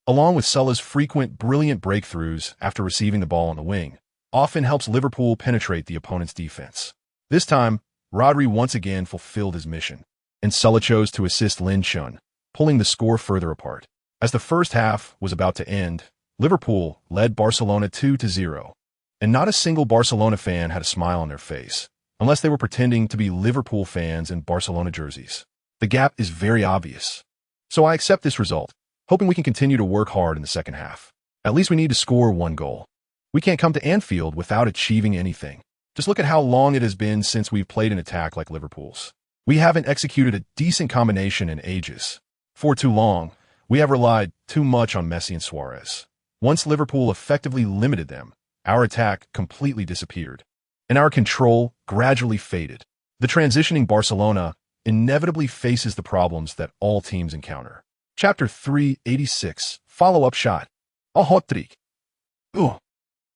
along with Salah's frequent brilliant breakthroughs after receiving the ball on the wing, often helps Liverpool penetrate the opponent's defense. This time, Rodri once again fulfilled his mission, and Salah chose to assist Lin Chen, pulling the score further apart. As the first half was about to end, Liverpool led Barcelona 2-0, and not a single Barcelona fan had a smile on their face, unless they were pretending to be Liverpool fans in Barcelona jerseys. The gap is very obvious. So I accept this result, hoping we can continue to work hard in the second half. At least we need to score one goal. We can't come to Anfield without achieving anything. Just look at how long it has been since we've played an attack like Liverpool's. We haven't executed a decent combination in ages. For too long, we have relied too much on Messi and Suarez. Once Liverpool effectively limited them, our attack completely disappeared, and our control gradually faded. The transitioning Barcelona inevitably faces the problems that all teams encounter. Chapter 386. Follow-up shot. A hot trick. Ooh.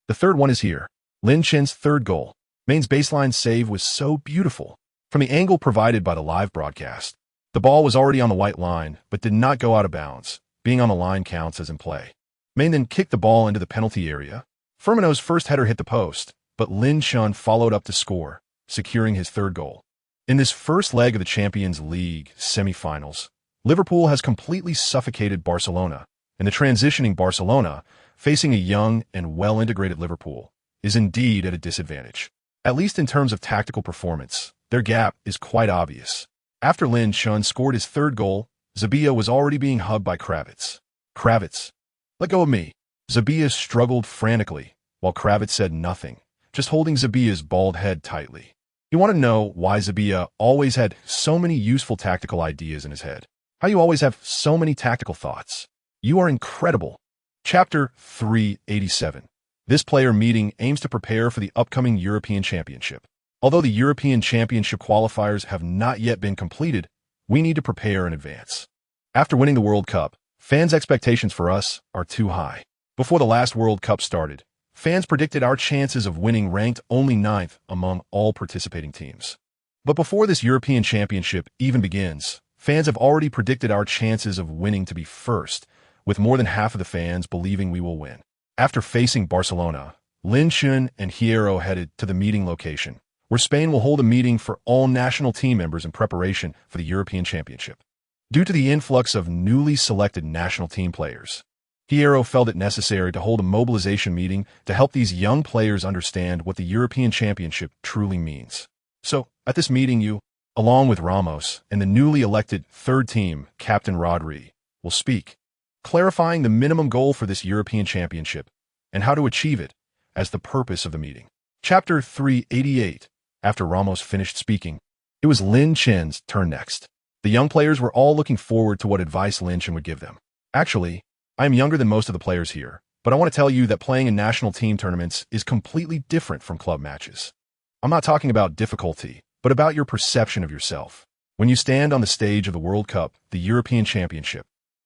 The third one is here. Lin Chen's third goal. Main's baseline save was so beautiful. From the angle provided by the live broadcast, the ball was already on the white line, but did not go out of bounds. Being on the line counts as in play. Main then kicked the ball into the penalty area. Firmino's first header hit the post, but Lin Chen followed up to score, securing his third goal. In this first leg of the Champions League semi-finals, Liverpool has completely suffocated Barcelona, and the transitioning Barcelona, facing a young and well-integrated Liverpool, is indeed at a disadvantage. At least in terms of tactical performance, their gap is quite obvious. After Lin Chen scored his third goal, Zabia was already being hugged by Kravitz. Kravitz, let go of me. Zabia struggled frantically, while Kravitz said nothing, just holding Zabia's bald head tightly. You want to know why Zabia always had so many useful tactical ideas in his head? How you always have so many tactical thoughts? You are incredible. Chapter 387. This player meeting aims to prepare for the upcoming European Championship. Although the European Championship qualifiers have not yet been completed, we need to prepare in advance. After winning the World Cup, fans' expectations for us are too high. Before the last World Cup started, fans predicted our chances of winning ranked only 9th among all participating teams. But before this European Championship even begins, fans have already predicted our chances of winning to be first, with more than half of the fans believing we will win. After facing Barcelona, Lin Chen and Hierro headed to the meeting location, where Spain will hold a meeting for all national team members in preparation for the European Championship. Due to the influx of newly selected national team players, Hierro felt it necessary to hold a mobilization meeting to help these young players understand what the European Championship truly means. So, at this meeting you, along with Ramos and the newly elected third team captain Rodri, will speak, clarifying the minimum goal for this European Championship and how to achieve it as the purpose of the meeting. Chapter 388. After Ramos finished speaking, it It was Lin Chen's turn next. The young players were all looking forward to what advice Lin Chen would give them. Actually, I am younger than most of the players here, but I want to tell you that playing in national team tournaments is completely different from club matches. I'm not talking about difficulty, but about your perception of yourself. When you stand on the stage of the World Cup, the European Championship,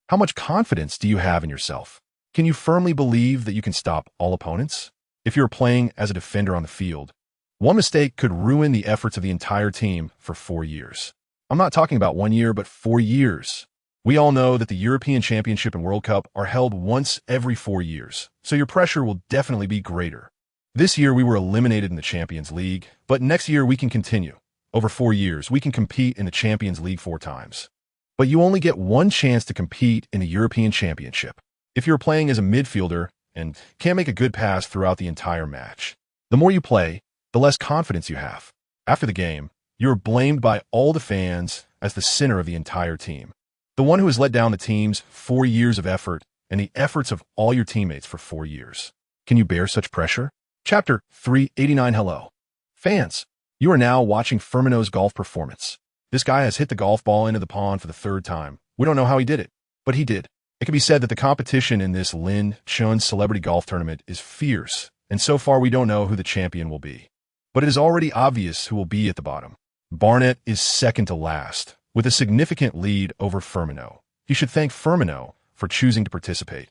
how much confidence do you have in yourself? Can you firmly believe that you can stop all opponents? If you're playing as a defender on the field, one mistake could ruin the efforts of the entire team for 4 years. I'm not talking about 1 year, but 4 years. We all know that the European Championship and World Cup are held once every 4 years, so your pressure will definitely be greater. This year we were eliminated in the Champions League, but next year we can continue. Over 4 years, we can compete in the Champions League 4 times. But you only get one chance to compete in the European Championship. If you're playing as a midfielder and can't make a good pass throughout the entire match, the more you play, the less confidence you have. After the game, you're blamed by all the fans as the center of the entire team. The one who has let down the team's 4 years of effort and the efforts of all your teammates for 4 years. Can you bear such pressure? Chapter 389. Hello. Fans, you are now watching Firmino's golf performance. This guy has hit the golf ball into the pond for the 3rd time. We don't know how he did it, but he did. It can be said that the competition in this Lin Chen celebrity golf tournament is fierce, and so far we don't know who the champion will be. But it is already obvious who will be at the bottom. Barnett is second to last, with a significant lead over Firmino. He should thank Firmino for choosing to participate,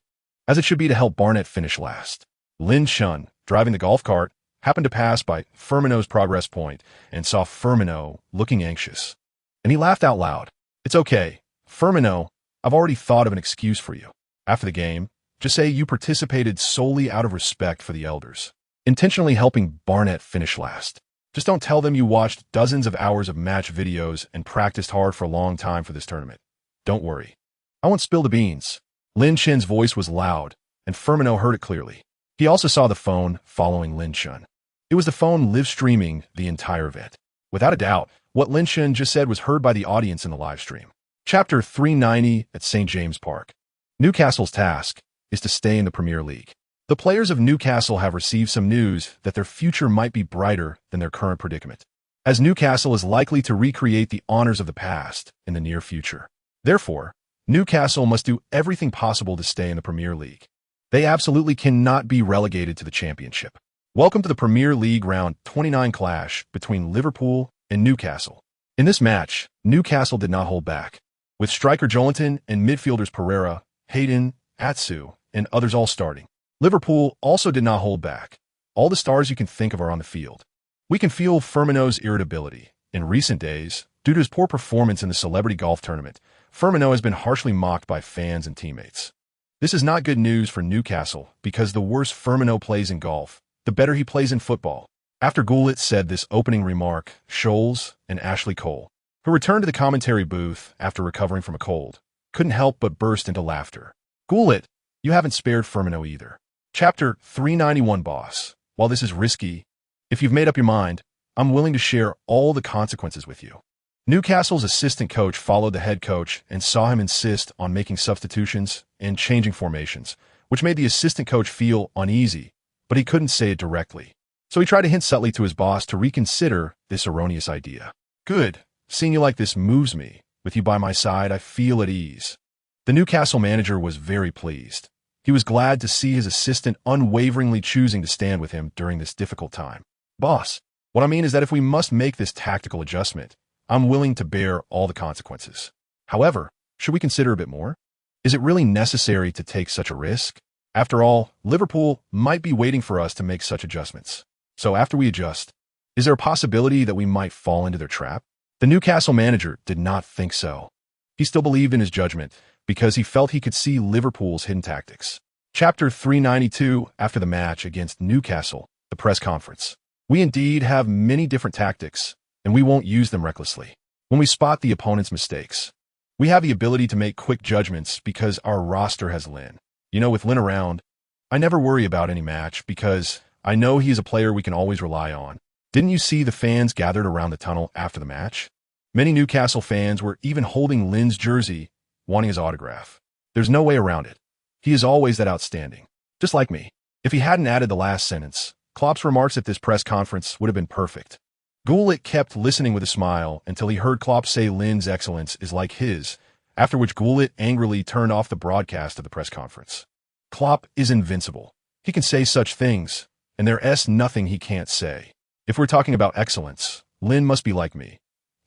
as it should be to help Barnett finish last. Lin Chen, driving the golf cart, happened to pass by Firmino's progress point and saw Firmino looking anxious. And he laughed out loud. It's okay. Firmino, I've already thought of an excuse for you. After the game, just say you participated solely out of respect for the elders, intentionally helping Barnett finish last. Just don't tell them you watched dozens of hours of match videos and practiced hard for a long time for this tournament. Don't worry. I won't spill the beans. Lin Chen's voice was loud, and Firmino heard it clearly. He also saw the phone following Lin Chen. It was the phone live streaming the entire event. Without a doubt, what Lin Chen just said was heard by the audience in the live stream. Chapter 390 at St. James Park. Newcastle's task is to stay in the Premier League. The players of Newcastle have received some news that their future might be brighter than their current predicament, as Newcastle is likely to recreate the honors of the past in the near future. Therefore, Newcastle must do everything possible to stay in the Premier League. They absolutely cannot be relegated to the Championship. Welcome to the Premier League Round 29 clash between Liverpool and Newcastle. In this match, Newcastle did not hold back, with striker Joelinton and midfielders Pereira, Hayden, Atsu, and others all starting. Liverpool also did not hold back. All the stars you can think of are on the field. We can feel Firmino's irritability. In recent days, due to his poor performance in the celebrity golf tournament, Firmino has been harshly mocked by fans and teammates. This is not good news for Newcastle because the worse Firmino plays in golf, the better he plays in football. After Gullit said this opening remark, Scholes and Ashley Cole, who returned to the commentary booth after recovering from a cold, couldn't help but burst into laughter. Gullit, you haven't spared Firmino either. Chapter 391. Boss, while this is risky, if you've made up your mind, I'm willing to share all the consequences with you. Newcastle's assistant coach followed the head coach and saw him insist on making substitutions and changing formations, which made the assistant coach feel uneasy, but he couldn't say it directly. So he tried to hint subtly to his boss to reconsider this erroneous idea. Good. Seeing you like this moves me. With you by my side, I feel at ease. The Newcastle manager was very pleased. He was glad to see his assistant unwaveringly choosing to stand with him during this difficult time. Boss, what I mean is that if we must make this tactical adjustment, I'm willing to bear all the consequences. However, should we consider a bit more? Is it really necessary to take such a risk? After all, Liverpool might be waiting for us to make such adjustments. So after we adjust, is there a possibility that we might fall into their trap? The Newcastle manager did not think so. He still believed in his judgment because he felt he could see Liverpool's hidden tactics. Chapter 392. After the match against Newcastle, the press conference. We indeed have many different tactics, and we won't use them recklessly. When we spot the opponent's mistakes, we have the ability to make quick judgments because our roster has Lin. With Lin around, I never worry about any match because I know he's a player we can always rely on. Didn't you see the fans gathered around the tunnel after the match? Many Newcastle fans were even holding Lin's jersey, wanting his autograph. There's no way around it. He is always that outstanding. Just like me. If he hadn't added the last sentence, Klopp's remarks at this press conference would have been perfect. Gullit kept listening with a smile until he heard Klopp say Lin's excellence is like his, after which Gullit angrily turned off the broadcast of the press conference. Klopp is invincible. He can say such things, and there's nothing he can't say. If we're talking about excellence, Lin must be like me.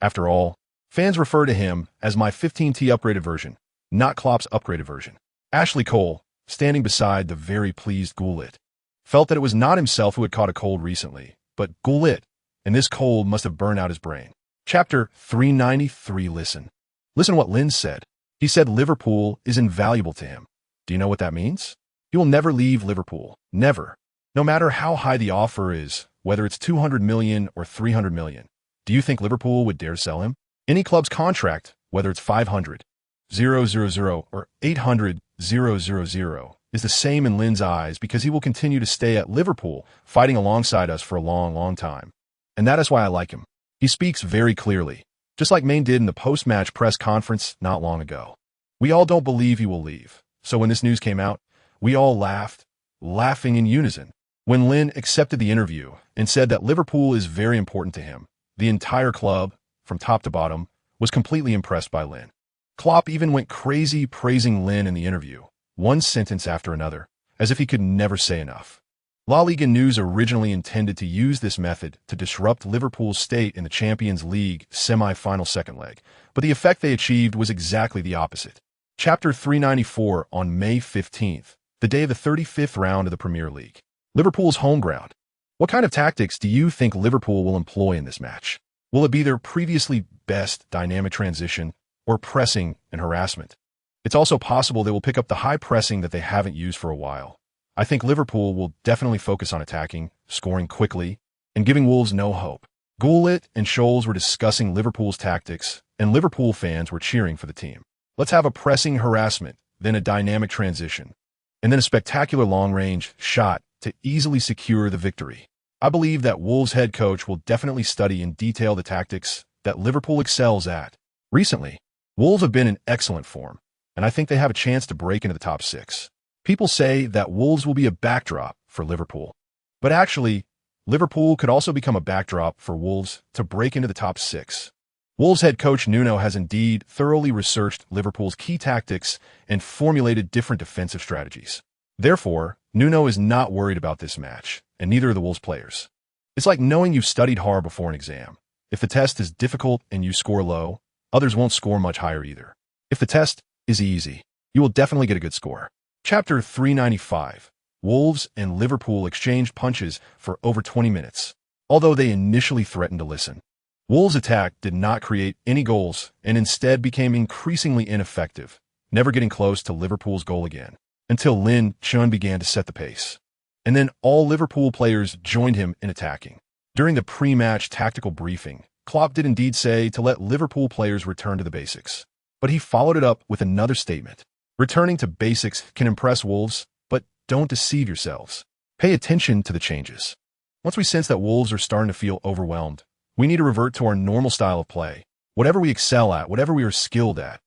After all, fans refer to him as my 15T upgraded version, not Klopp's upgraded version. Ashley Cole, standing beside the very pleased Gullit, felt that it was not himself who had caught a cold recently, but Gullit, and this cold must have burned out his brain. Chapter 393. Listen what Lin said. He said Liverpool is invaluable to him. Do you know what that means? He will never leave Liverpool. Never. No matter how high the offer is, whether it's 200 million or 300 million. Do you think Liverpool would dare sell him? Any club's contract, whether it's 500,000 or 800,000, is the same in Lin's eyes because he will continue to stay at Liverpool, fighting alongside us for a long, long time. And that is why I like him. He speaks very clearly, just like Maine did in the post-match press conference not long ago. We all don't believe he will leave. So when this news came out, we all laughed, laughing in unison. When Lin accepted the interview and said that Liverpool is very important to him, the entire club, from top to bottom, was completely impressed by Lin. Klopp even went crazy praising Lin in the interview, one sentence after another, as if he could never say enough. La Liga News originally intended to use this method to disrupt Liverpool's state in the Champions League semi-final second leg, but the effect they achieved was exactly the opposite. Chapter 394 on May 15th, the day of the 35th round of the Premier League. Liverpool's home ground. What kind of tactics do you think Liverpool will employ in this match? Will it be their previously best dynamic transition or pressing and harassment? It's also possible they will pick up the high pressing that they haven't used for a while. I think Liverpool will definitely focus on attacking, scoring quickly, and giving Wolves no hope. Gullit and Scholes were discussing Liverpool's tactics, and Liverpool fans were cheering for the team. Let's have a pressing harassment, then a dynamic transition, and then a spectacular long-range shot to easily secure the victory. I believe that Wolves head coach will definitely study in detail the tactics that Liverpool excels at. Recently, Wolves have been in excellent form, and I think they have a chance to break into the top 6. People say that Wolves will be a backdrop for Liverpool. But actually, Liverpool could also become a backdrop for Wolves to break into the top 6. Wolves head coach Nuno has indeed thoroughly researched Liverpool's key tactics and formulated different defensive strategies. Therefore, Nuno is not worried about this match, and neither are the Wolves players. It's like knowing you've studied hard before an exam. If the test is difficult and you score low, others won't score much higher either. If the test is easy, you will definitely get a good score. Chapter 395. Wolves and Liverpool exchanged punches for over 20 minutes, although they initially threatened to listen. Wolves' attack did not create any goals and instead became increasingly ineffective, never getting close to Liverpool's goal again, until Lin Chun began to set the pace. And then all Liverpool players joined him in attacking. During the pre-match tactical briefing, Klopp did indeed say to let Liverpool players return to the basics. But he followed it up with another statement. Returning to basics can impress Wolves, but don't deceive yourselves. Pay attention to the changes. Once we sense that Wolves are starting to feel overwhelmed, we need to revert to our normal style of play, whatever we excel at, whatever we are skilled at.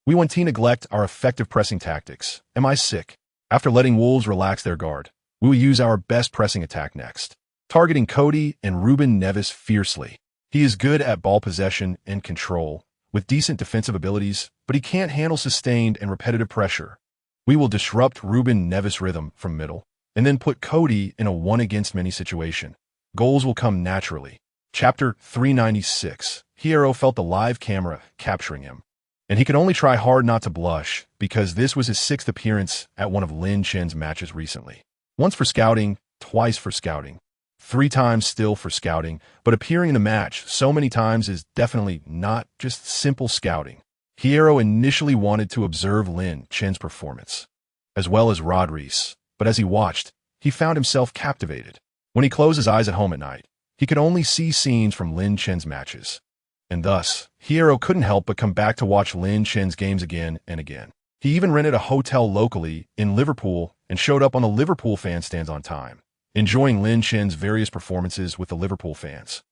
We want to neglect our effective pressing tactics. Am I sick? After letting Wolves relax their guard, we will use our best pressing attack next, targeting Cody and Ruben Neves fiercely. He is good at ball possession and control, with decent defensive abilities, but he can't handle sustained and repetitive pressure. We will disrupt Ruben Neves' rhythm from middle, and then put Cody in a one-against-many situation. Goals will come naturally. Chapter 396. Hierro felt the live camera capturing him, and he could only try hard not to blush because this was his 6th appearance at one of Lin Chen's matches recently. Once for scouting, twice for scouting, 3 times still for scouting, but appearing in the match so many times is definitely not just simple scouting. Hierro initially wanted to observe Lin Chen's performance, as well as Rodri's, but as he watched, he found himself captivated. When he closed his eyes at home at night, he could only see scenes from Lin Chen's matches. And thus, Hierro couldn't help but come back to watch Lin Chen's games again and again. He even rented a hotel locally in Liverpool and showed up on the Liverpool fan stands on time, enjoying Lin Chen's various performances with the Liverpool fans.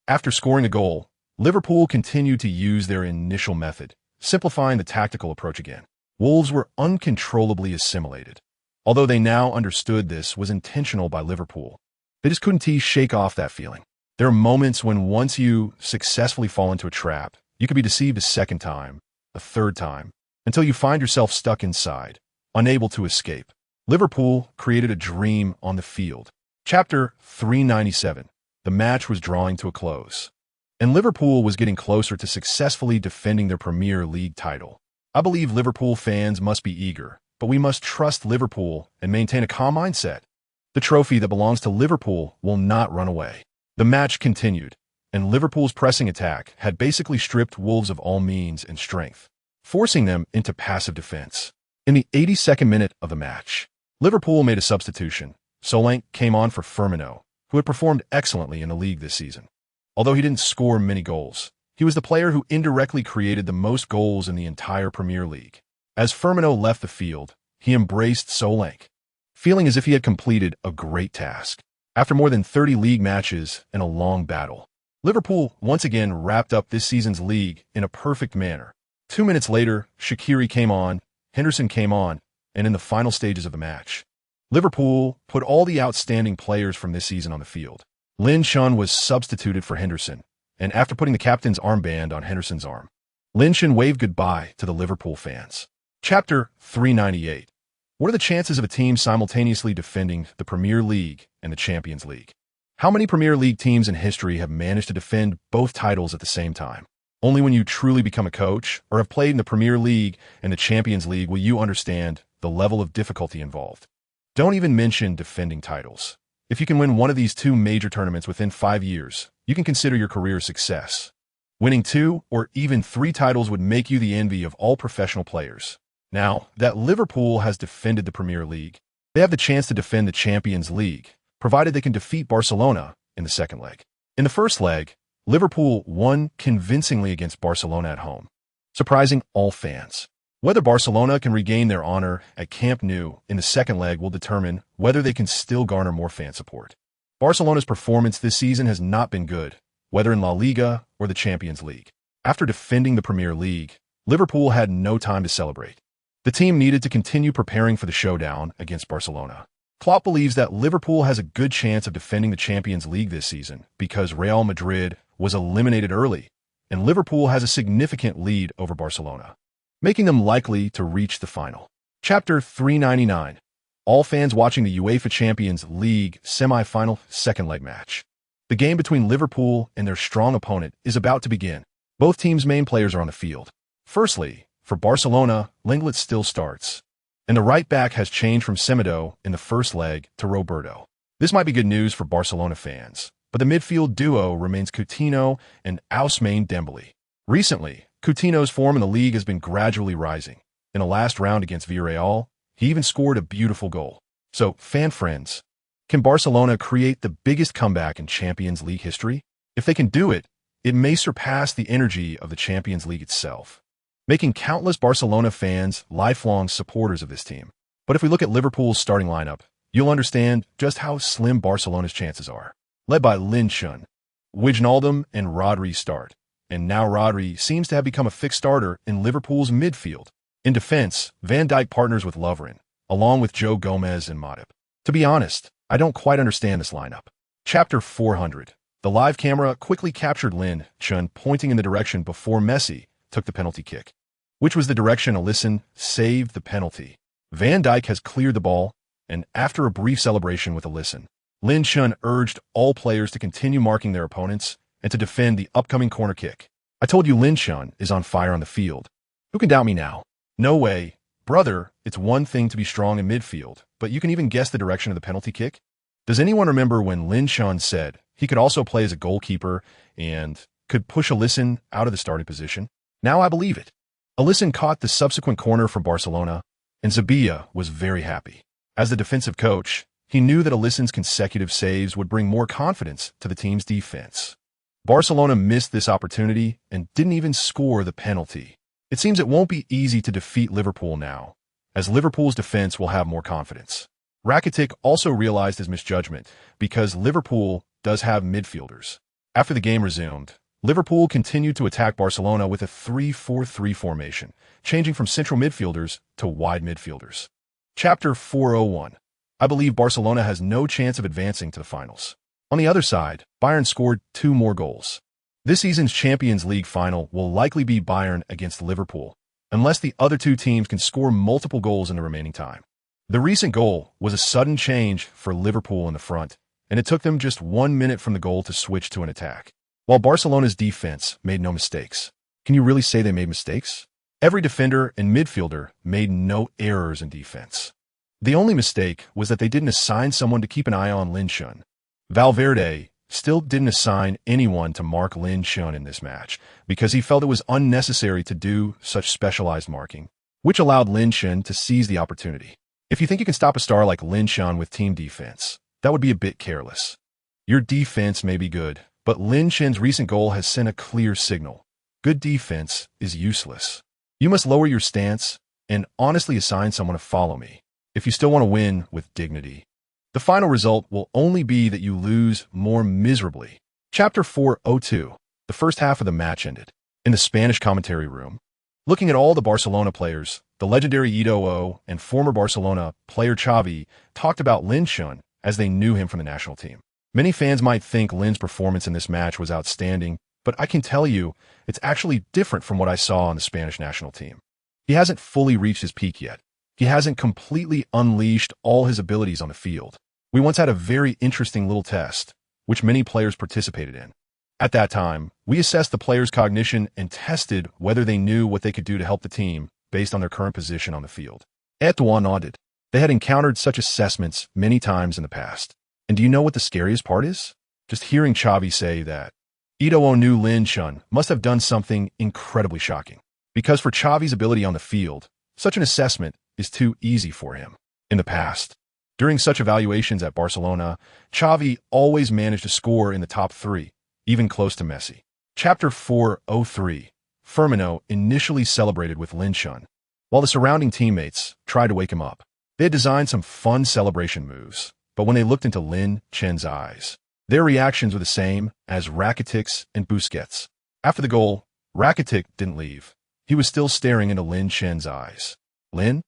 After scoring a goal, Liverpool continued to use their initial method, simplifying the tactical approach again. Wolves were uncontrollably assimilated. Although they now understood this was intentional by Liverpool, they just couldn't shake off that feeling. There are moments when once you successfully fall into a trap, you can be deceived a second time, a third time, until you find yourself stuck inside, unable to escape. Liverpool created a dream on the field. Chapter 397. The match was drawing to a close, and Liverpool was getting closer to successfully defending their Premier League title. I believe Liverpool fans must be eager, but we must trust Liverpool and maintain a calm mindset. The trophy that belongs to Liverpool will not run away. The match continued, and Liverpool's pressing attack had basically stripped Wolves of all means and strength, forcing them into passive defense. In the 82nd minute of the match, Liverpool made a substitution. Solanke came on for Firmino, who had performed excellently in the league this season. Although he didn't score many goals, he was the player who indirectly created the most goals in the entire Premier League. As Firmino left the field, he embraced Solanke, feeling as if he had completed a great task. After more than 30 league matches and a long battle, Liverpool once again wrapped up this season's league in a perfect manner. 2 minutes later, Shaqiri came on, Henderson came on, and in the final stages of the match, Liverpool put all the outstanding players from this season on the field. Lin Shun was substituted for Henderson, and after putting the captain's armband on Henderson's arm, Lin Shun waved goodbye to the Liverpool fans. Chapter 398. What are the chances of a team simultaneously defending the Premier League and the Champions League? How many Premier League teams in history have managed to defend both titles at the same time? Only when you truly become a coach or have played in the Premier League and the Champions League will you understand the level of difficulty involved. Don't even mention defending titles. If you can win one of these two major tournaments within 5 years, you can consider your career a success. Winning 2 or even 3 titles would make you the envy of all professional players. Now that Liverpool has defended the Premier League, they have the chance to defend the Champions League, provided they can defeat Barcelona in the second leg. In the first leg, Liverpool won convincingly against Barcelona at home, surprising all fans. Whether Barcelona can regain their honor at Camp Nou in the second leg will determine whether they can still garner more fan support. Barcelona's performance this season has not been good, whether in La Liga or the Champions League. After defending the Premier League, Liverpool had no time to celebrate. The team needed to continue preparing for the showdown against Barcelona. Klopp believes that Liverpool has a good chance of defending the Champions League this season because Real Madrid was eliminated early, and Liverpool has a significant lead over Barcelona, making them likely to reach the final. Chapter 399. All fans watching the UEFA Champions League semi-final second leg match. The game between Liverpool and their strong opponent is about to begin. Both teams' main players are on the field. Firstly, for Barcelona, Lenglet still starts, and the right back has changed from Semedo in the first leg to Roberto. This might be good news for Barcelona fans, but the midfield duo remains Coutinho and Ousmane Dembele. Recently, Coutinho's form in the league has been gradually rising. In the last round against Villarreal, he even scored a beautiful goal. So, fan friends, can Barcelona create the biggest comeback in Champions League history? If they can do it, it may surpass the energy of the Champions League itself, making countless Barcelona fans lifelong supporters of this team. But if we look at Liverpool's starting lineup, you'll understand just how slim Barcelona's chances are. Led by Lin Shun, Wijnaldum and Rodri start, and now Rodri seems to have become a fixed starter in Liverpool's midfield. In defense, Van Dijk partners with Lovren, along with Joe Gomez and Matip. To be honest, I don't quite understand this lineup. Chapter 400. The live camera quickly captured Lin Shun pointing in the direction before Messi took the penalty kick, which was the direction Alisson saved the penalty. Van Dijk has cleared the ball, and after a brief celebration with Alisson, Lin Shun urged all players to continue marking their opponents and to defend the upcoming corner kick. I told you Lin Shun is on fire on the field. Who can doubt me now? No way. Brother, it's one thing to be strong in midfield, but you can even guess the direction of the penalty kick? Does anyone remember when Lin Shun said he could also play as a goalkeeper and could push Alisson out of the starting position? Now I believe it. Alisson caught the subsequent corner from Barcelona, and Zabia was very happy. As the defensive coach, he knew that Alisson's consecutive saves would bring more confidence to the team's defense. Barcelona missed this opportunity and didn't even score the penalty. It seems it won't be easy to defeat Liverpool now, as Liverpool's defense will have more confidence. Rakitic also realized his misjudgment because Liverpool does have midfielders. After the game resumed, Liverpool continued to attack Barcelona with a 3-4-3 formation, changing from central midfielders to wide midfielders. Chapter 401. I believe Barcelona has no chance of advancing to the finals. On the other side, Bayern scored 2 more goals. This season's Champions League final will likely be Bayern against Liverpool, unless the other two teams can score multiple goals in the remaining time. The recent goal was a sudden change for Liverpool in the front, and it took them just 1 minute from the goal to switch to an attack. While Barcelona's defense made no mistakes. Can you really say they made mistakes? Every defender and midfielder made no errors in defense. The only mistake was that they didn't assign someone to keep an eye on Lin Chun. Valverde still didn't assign anyone to mark Lin Chun in this match because he felt it was unnecessary to do such specialized marking, which allowed Lin Chun to seize the opportunity. If you think you can stop a star like Lin Chun with team defense, that would be a bit careless. Your defense may be good, but Lin Chun's recent goal has sent a clear signal. Good defense is useless. You must lower your stance and honestly assign someone to follow me if you still want to win with dignity. The final result will only be that you lose more miserably. Chapter 4:02. The first half of the match ended in the Spanish commentary room. Looking at all the Barcelona players, the legendary Eto'o and former Barcelona player Xavi talked about Lin Chun as they knew him from the national team. Many fans might think Lin's performance in this match was outstanding, but I can tell you it's actually different from what I saw on the Spanish national team. He hasn't fully reached his peak yet. He hasn't completely unleashed all his abilities on the field. We once had a very interesting little test, which many players participated in. At that time, we assessed the players' cognition and tested whether they knew what they could do to help the team based on their current position on the field. Eto'o nodded. They had encountered such assessments many times in the past. And do you know what the scariest part is? Just hearing Xavi say that. Eto'o knew Lin Chun must have done something incredibly shocking. Because for Xavi's ability on the field, such an assessment is too easy for him. In the past, during such evaluations at Barcelona, Xavi always managed to score in the top 3, even close to Messi. Chapter 4:03. Firmino initially celebrated with Lin Chun, while the surrounding teammates tried to wake him up. They had designed some fun celebration moves, but when they looked into Lin Chun's eyes, their reactions were the same as Rakitic's and Busquets. After the goal, Rakitic didn't leave. He was still staring into Lin Chun's eyes. Lin?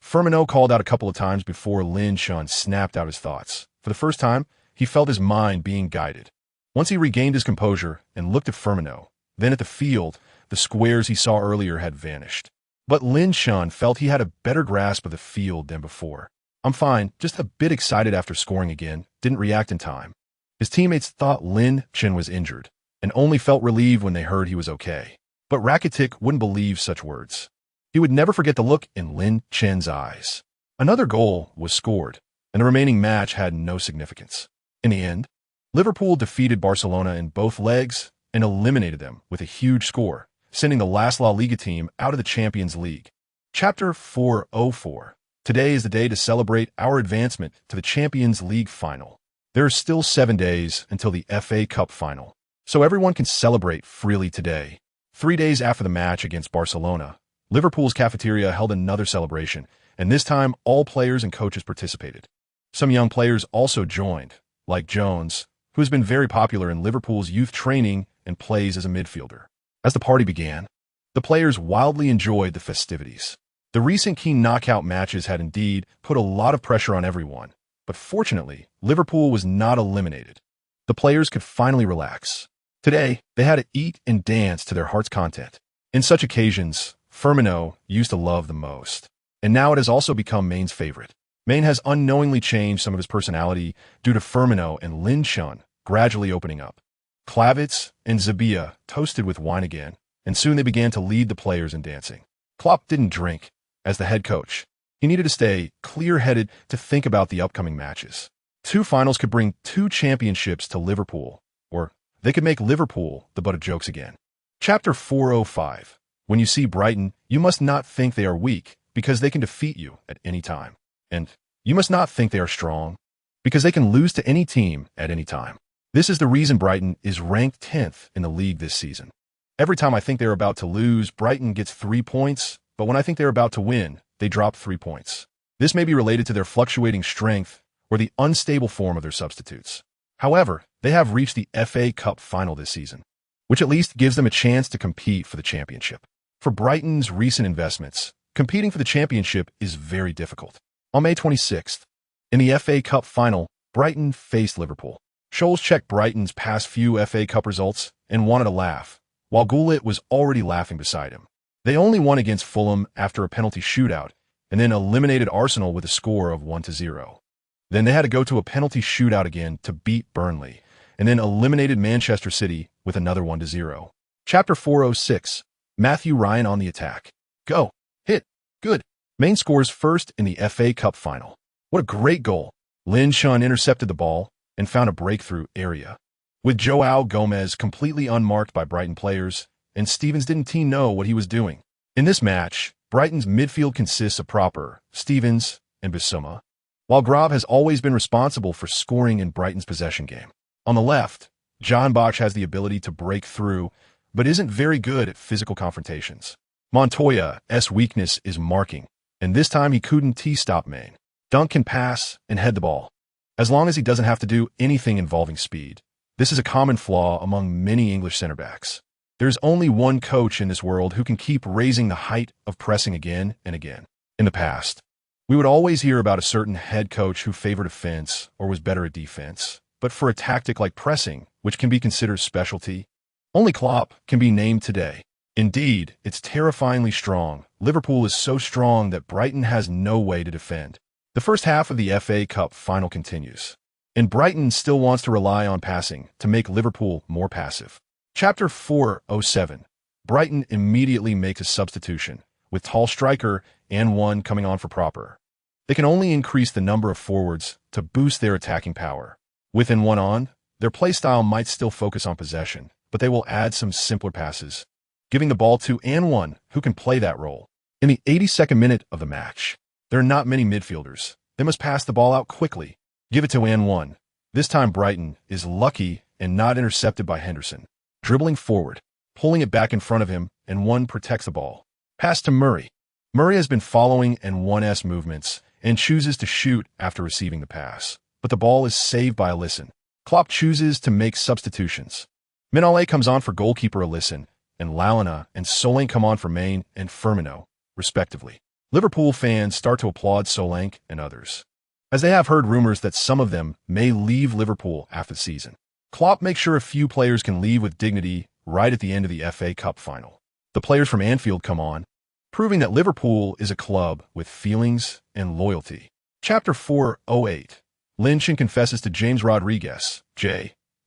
Firmino called out a couple of times before Lin Chun snapped out his thoughts. For the first time, he felt his mind being guided. Once he regained his composure and looked at Firmino, then at the field, the squares he saw earlier had vanished. But Lin Chun felt he had a better grasp of the field than before. I'm fine, just a bit excited after scoring again, didn't react in time. His teammates thought Lin Chun was injured, and only felt relieved when they heard he was okay. But Rakitic wouldn't believe such words. He would never forget the look in Lin Chun's eyes. Another goal was scored, and the remaining match had no significance. In the end, Liverpool defeated Barcelona in both legs and eliminated them with a huge score, sending the last La Liga team out of the Champions League. Chapter 4:04. Today is the day to celebrate our advancement to the Champions League final. There are still 7 days until the FA Cup final, so everyone can celebrate freely today. 3 days after the match against Barcelona, Liverpool's cafeteria held another celebration, and this time all players and coaches participated. Some young players also joined, like Jones, who has been very popular in Liverpool's youth training and plays as a midfielder. As the party began, the players wildly enjoyed the festivities. The recent key knockout matches had indeed put a lot of pressure on everyone, but fortunately, Liverpool was not eliminated. The players could finally relax. Today, they had to eat and dance to their heart's content. In such occasions, Firmino used to love the most, and now it has also become Main's favorite. Main has unknowingly changed some of his personality due to Firmino and Lin Chun gradually opening up. Klavitz and Zabia toasted with wine again, and soon they began to lead the players in dancing. Klopp didn't drink. As the head coach, he needed to stay clear-headed to think about the upcoming matches. 2 finals could bring 2 championships to Liverpool, or they could make Liverpool the butt of jokes again. Chapter 4:05. When you see Brighton, you must not think they are weak, because they can defeat you at any time. And you must not think they are strong, because they can lose to any team at any time. This is the reason Brighton is ranked 10th in the league this season. Every time I think they're about to lose, Brighton gets 3 points, but when I think they're about to win, they drop 3 points. This may be related to their fluctuating strength or the unstable form of their substitutes. However, they have reached the FA Cup final this season, which at least gives them a chance to compete for the championship. For Brighton's recent investments, competing for the championship is very difficult. On May 26th, in the FA Cup final, Brighton faced Liverpool. Scholes checked Brighton's past few FA Cup results and wanted to laugh, while Gullit was already laughing beside him. They only won against Fulham after a penalty shootout, and then eliminated Arsenal with a score of 1-0. Then they had to go to a penalty shootout again to beat Burnley, and then eliminated Manchester City with another 1-0. Chapter 406. Matthew Ryan on the attack. Go. Hit. Good. Maine scores first in the FA Cup final. What a great goal. Lin Shun intercepted the ball and found a breakthrough area. With Joao Gomez completely unmarked by Brighton players, and Stevens didn't know what he was doing. In this match, Brighton's midfield consists of Proper, Stevens, and Bissouma, while Grav has always been responsible for scoring in Brighton's possession game. On the left, John Bach has the ability to break through, but isn't very good at physical confrontations. Montoya's weakness is marking, and this time he couldn't stop Maine. Dunk can pass and head the ball, as long as he doesn't have to do anything involving speed. This is a common flaw among many English center backs. There's only one coach in this world who can keep raising the height of pressing again and again. In the past, we would always hear about a certain head coach who favored offense or was better at defense, but for a tactic like pressing, which can be considered specialty, only Klopp can be named today. Indeed, it's terrifyingly strong. Liverpool is so strong that Brighton has no way to defend. The first half of the FA Cup final continues, and Brighton still wants to rely on passing to make Liverpool more passive. Chapter 407. Brighton immediately makes a substitution, with tall striker and one coming on for Proper. They can only increase the number of forwards to boost their attacking power. With one on, their playstyle might still focus on possession, but they will add some simpler passes, giving the ball to one who can play that role. In the 82nd minute of the match, there are not many midfielders. They must pass the ball out quickly. Give it to one. This time Brighton is lucky and not intercepted by Henderson. Dribbling forward, pulling it back in front of him, and one protects the ball. Pass to Murray. Murray has been following one's movements and chooses to shoot after receiving the pass, but the ball is saved by Alisson. Klopp chooses to make substitutions. Mignolet comes on for goalkeeper Alisson, and Lalana and Solanke come on for Maine and Firmino, respectively. Liverpool fans start to applaud Solanke and others, as they have heard rumors that some of them may leave Liverpool after the season. Klopp makes sure a few players can leave with dignity right at the end of the FA Cup final. The players from Anfield come on, proving that Liverpool is a club with feelings and loyalty. Chapter 408. Lin Shun confesses to James Rodriguez.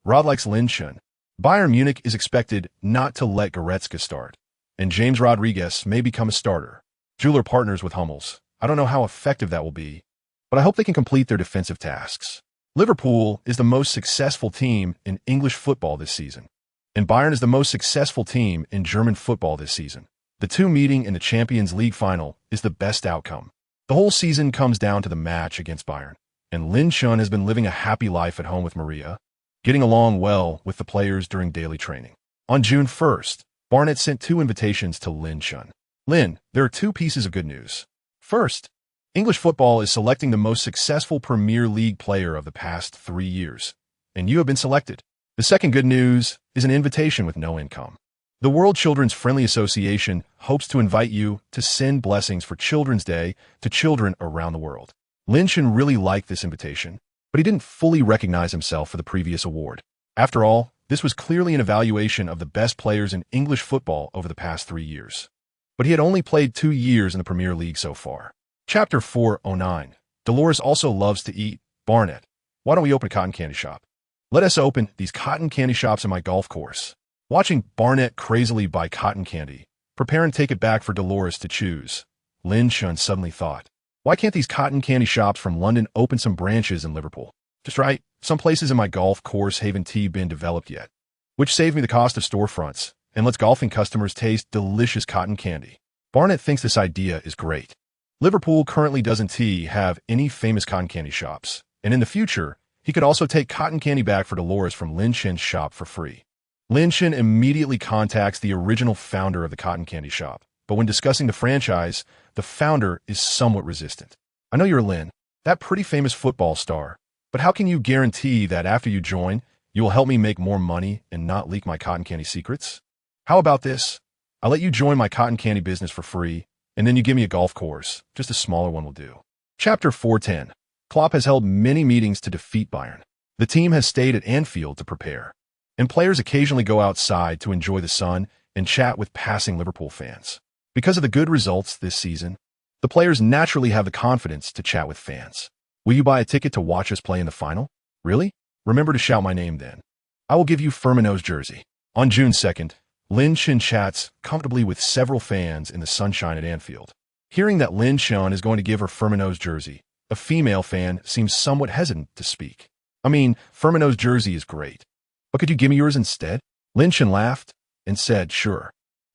Rod likes Lin Shun. Bayern Munich is expected not to let Goretzka start, and James Rodriguez may become a starter. Jeweler partners with Hummels. I don't know how effective that will be, but I hope they can complete their defensive tasks. Liverpool is the most successful team in English football this season, and Bayern is the most successful team in German football this season. The two meeting in the Champions League final is the best outcome. The whole season comes down to the match against Bayern, and Lin Shun has been living a happy life at home with Maria, getting along well with the players during daily training. On June 1st, Barnett sent 2 invitations to Lin Shun. Lin, there are 2 pieces of good news. First, English football is selecting the most successful Premier League player of the past 3 years, and you have been selected. The second good news is an invitation with no income. The World Children's Friendly Association hopes to invite you to send blessings for Children's Day to children around the world. Lin Shun really liked this invitation, but he didn't fully recognize himself for the previous award. After all, this was clearly an evaluation of the best players in English football over the past 3 years. But he had only played 2 years in the Premier League so far. Chapter 409. Dolores also loves to eat. Barnett, why don't we open a cotton candy shop? Let us open these cotton candy shops in my golf course. Watching Barnett crazily buy cotton candy, prepare and take it back for Dolores to choose, Lin Shun suddenly thought, why can't these cotton candy shops from London open some branches in Liverpool? Just right, some places in my golf course haven't been developed yet, which saved me the cost of storefronts and lets golfing customers taste delicious cotton candy. Barnett thinks this idea is great. Liverpool currently doesn't have any famous cotton candy shops, and in the future, he could also take cotton candy back for Dolores from Lin Shun's shop for free. Lin Shun immediately contacts the original founder of the cotton candy shop, but when discussing the franchise, the founder is somewhat resistant. I know you're Lin, that pretty famous football star, but how can you guarantee that after you join, you will help me make more money and not leak my cotton candy secrets? How about this? I'll let you join my cotton candy business for free, and then you give me a golf course. Just a smaller one will do. Chapter 410. Klopp has held many meetings to defeat Bayern. The team has stayed at Anfield to prepare, and players occasionally go outside to enjoy the sun and chat with passing Liverpool fans. Because of the good results this season, the players naturally have the confidence to chat with fans. Will you buy a ticket to watch us play in the final? Really? Remember to shout my name then. I will give you Firmino's jersey. On June 2nd, Lin Shin chats comfortably with several fans in the sunshine at Anfield. Hearing that Lin Shin is going to give her Firmino's jersey, a female fan seems somewhat hesitant to speak. I mean, Firmino's jersey is great, but could you give me yours instead? Lin Shin laughed and said, sure.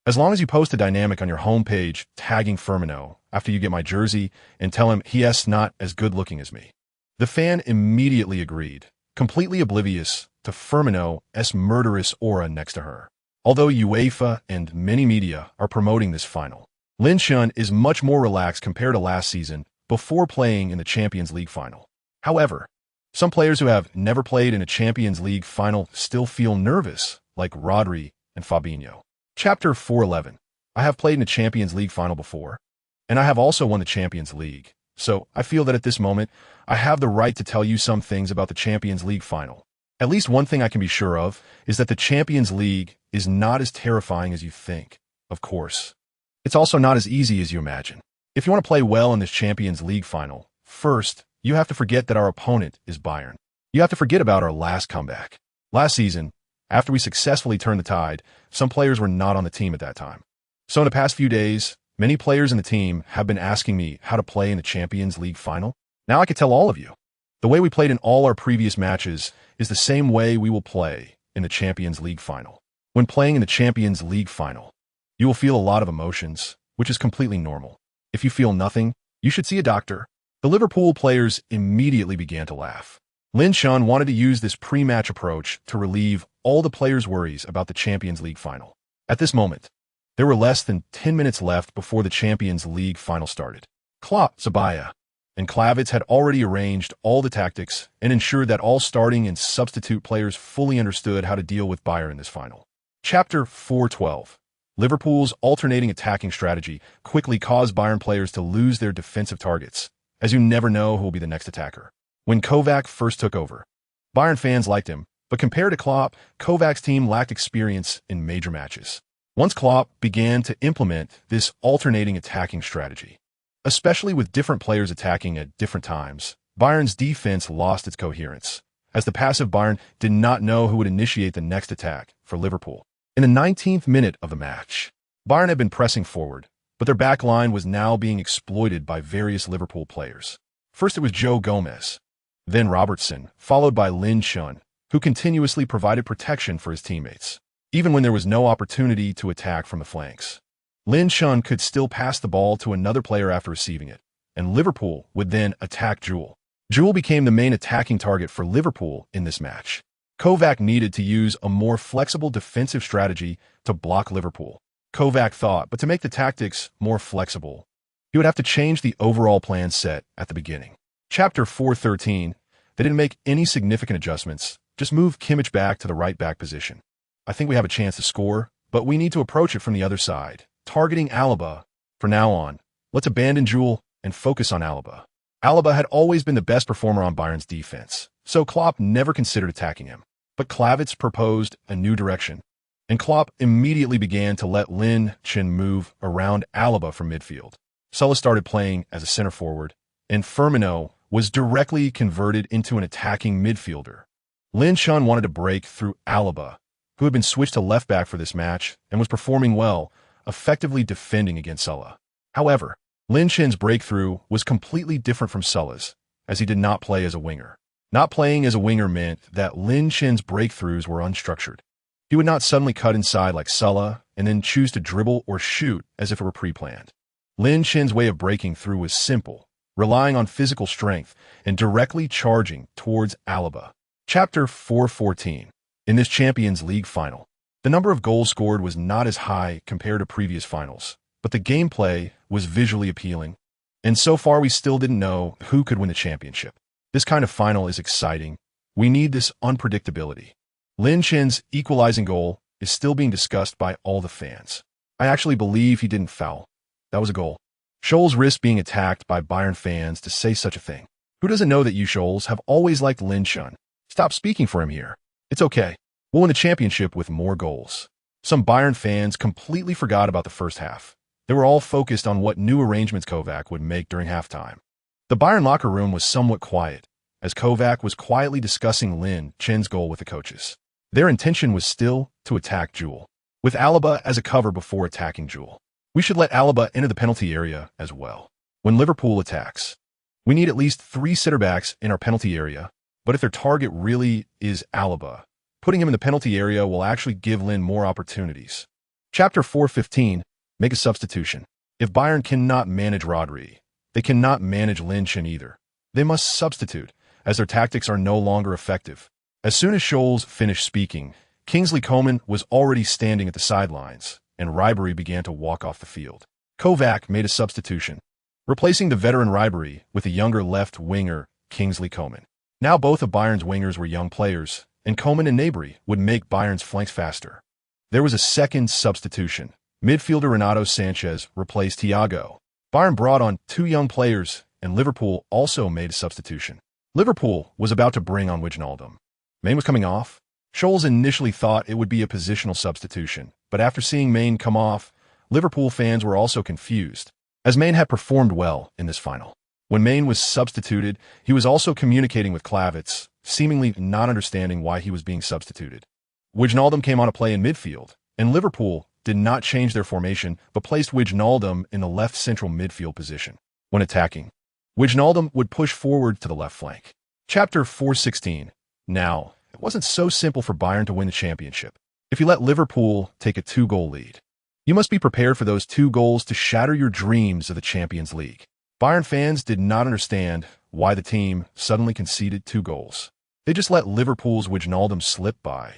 As long as you post a dynamic on your homepage tagging Firmino after you get my jersey and tell him he is not as good looking as me. The fan immediately agreed, completely oblivious to Firmino's murderous aura next to her. Although UEFA and many media are promoting this final, Lin Shin is much more relaxed compared to last season before playing in the Champions League final. However, some players who have never played in a Champions League final still feel nervous, like Rodri and Fabinho. Chapter 411. I have played in a Champions League final before, and I have also won the Champions League, so I feel that at this moment, I have the right to tell you some things about the Champions League final. At least one thing I can be sure of is that the Champions League is not as terrifying as you think, of course. It's also not as easy as you imagine. If you want to play well in this Champions League final, first, you have to forget that our opponent is Bayern. You have to forget about our last comeback. Last season, after we successfully turned the tide, some players were not on the team at that time. So in the past few days, many players in the team have been asking me how to play in the Champions League final. Now I can tell all of you. The way we played in all our previous matches is the same way we will play in the Champions League final. When playing in the Champions League final, you will feel a lot of emotions, which is completely normal. If you feel nothing, you should see a doctor. The Liverpool players immediately began to laugh. Lin Shin wanted to use this pre-match approach to relieve all the players' worries about the Champions League final. At this moment, there were less than 10 minutes left before the Champions League final started. Klopp, Sabaya, and Klavitz had already arranged all the tactics and ensured that all starting and substitute players fully understood how to deal with Bayern in this final. Chapter 412. Liverpool's alternating attacking strategy quickly caused Bayern players to lose their defensive targets, as you never know who will be the next attacker. When Kovac first took over, Bayern fans liked him, but compared to Klopp, Kovac's team lacked experience in major matches. Once Klopp began to implement this alternating attacking strategy, especially with different players attacking at different times, Bayern's defense lost its coherence, as the passive Bayern did not know who would initiate the next attack for Liverpool. In the 19th minute of the match, Bayern had been pressing forward, but their back line was now being exploited by various Liverpool players. First it was Joe Gomez, then Robertson, followed by Lin Shin, who continuously provided protection for his teammates, even when there was no opportunity to attack from the flanks. Lin Shin could still pass the ball to another player after receiving it, and Liverpool would then attack Jewel. Jewel became the main attacking target for Liverpool in this match. Kovac needed to use a more flexible defensive strategy to block Liverpool. Kovac thought, but to make the tactics more flexible, he would have to change the overall plan set at the beginning. Chapter 413. They didn't make any significant adjustments, just moved Kimmich back to the right back position. I think we have a chance to score, but we need to approach it from the other side, targeting Alaba. From now on, let's abandon Jewel and focus on Alaba. Alaba had always been the best performer on Bayern's defense, so Klopp never considered attacking him. But Klavitz proposed a new direction, and Klopp immediately began to let Lin Shin move around Alaba from midfield. Sulla started playing as a center forward, and Firmino was directly converted into an attacking midfielder. Lin Shin wanted to break through Alaba, who had been switched to left back for this match and was performing well, effectively defending against Sulla. However, Lin Shin's breakthrough was completely different from Sulla's, as he did not play as a winger. Not playing as a winger meant that Lin Shin's breakthroughs were unstructured. He would not suddenly cut inside like Sulla and then choose to dribble or shoot as if it were pre-planned. Lin Shin's way of breaking through was simple, relying on physical strength and directly charging towards Alaba. Chapter 414. In this Champions League final, the number of goals scored was not as high compared to previous finals, but the gameplay was visually appealing, and so far we still didn't know who could win the championship. This kind of final is exciting. We need this unpredictability. Lin Shin's equalizing goal is still being discussed by all the fans. I actually believe he didn't foul. That was a goal. Scholes risked being attacked by Bayern fans to say such a thing. Who doesn't know that you Scholes have always liked Lin Shin? Stop speaking for him here. It's okay. We'll win the championship with more goals. Some Bayern fans completely forgot about the first half. They were all focused on what new arrangements Kovac would make during halftime. The Bayern locker room was somewhat quiet, as Kovac was quietly discussing Lin Chen's goal with the coaches. Their intention was still to attack Jewel, with Alaba as a cover before attacking Jewel. We should let Alaba into the penalty area as well. When Liverpool attacks, we need at least 3 center-backs in our penalty area, but if their target really is Alaba, putting him in the penalty area will actually give Lin more opportunities. Chapter 4:15, make a substitution. If Bayern cannot manage Rodri, they cannot manage Lin Chen either. They must substitute, as their tactics are no longer effective. As soon as Scholes finished speaking, Kingsley Coman was already standing at the sidelines, and Ribery began to walk off the field. Kovac made a substitution, replacing the veteran Ribery with the younger left winger, Kingsley Coman. Now both of Bayern's wingers were young players, and Coman and Gnabry would make Bayern's flanks faster. There was a second substitution. Midfielder Renato Sanchez replaced Thiago. Bayern brought on 2 young players, and Liverpool also made a substitution. Liverpool was about to bring on Wijnaldum. Main was coming off. Scholes initially thought it would be a positional substitution, but after seeing Main come off, Liverpool fans were also confused, as Main had performed well in this final. When Main was substituted, he was also communicating with Klavitz, seemingly not understanding why he was being substituted. Wijnaldum came on to play in midfield, and Liverpool did not change their formation but placed Wijnaldum in the left central midfield position. When attacking, Wijnaldum would push forward to the left flank. Chapter 4:16. Now, it wasn't so simple for Bayern to win the championship. If you let Liverpool take a 2-goal lead, you must be prepared for those 2 goals to shatter your dreams of the Champions League. Bayern fans did not understand why the team suddenly conceded 2 goals. They just let Liverpool's Wijnaldum slip by.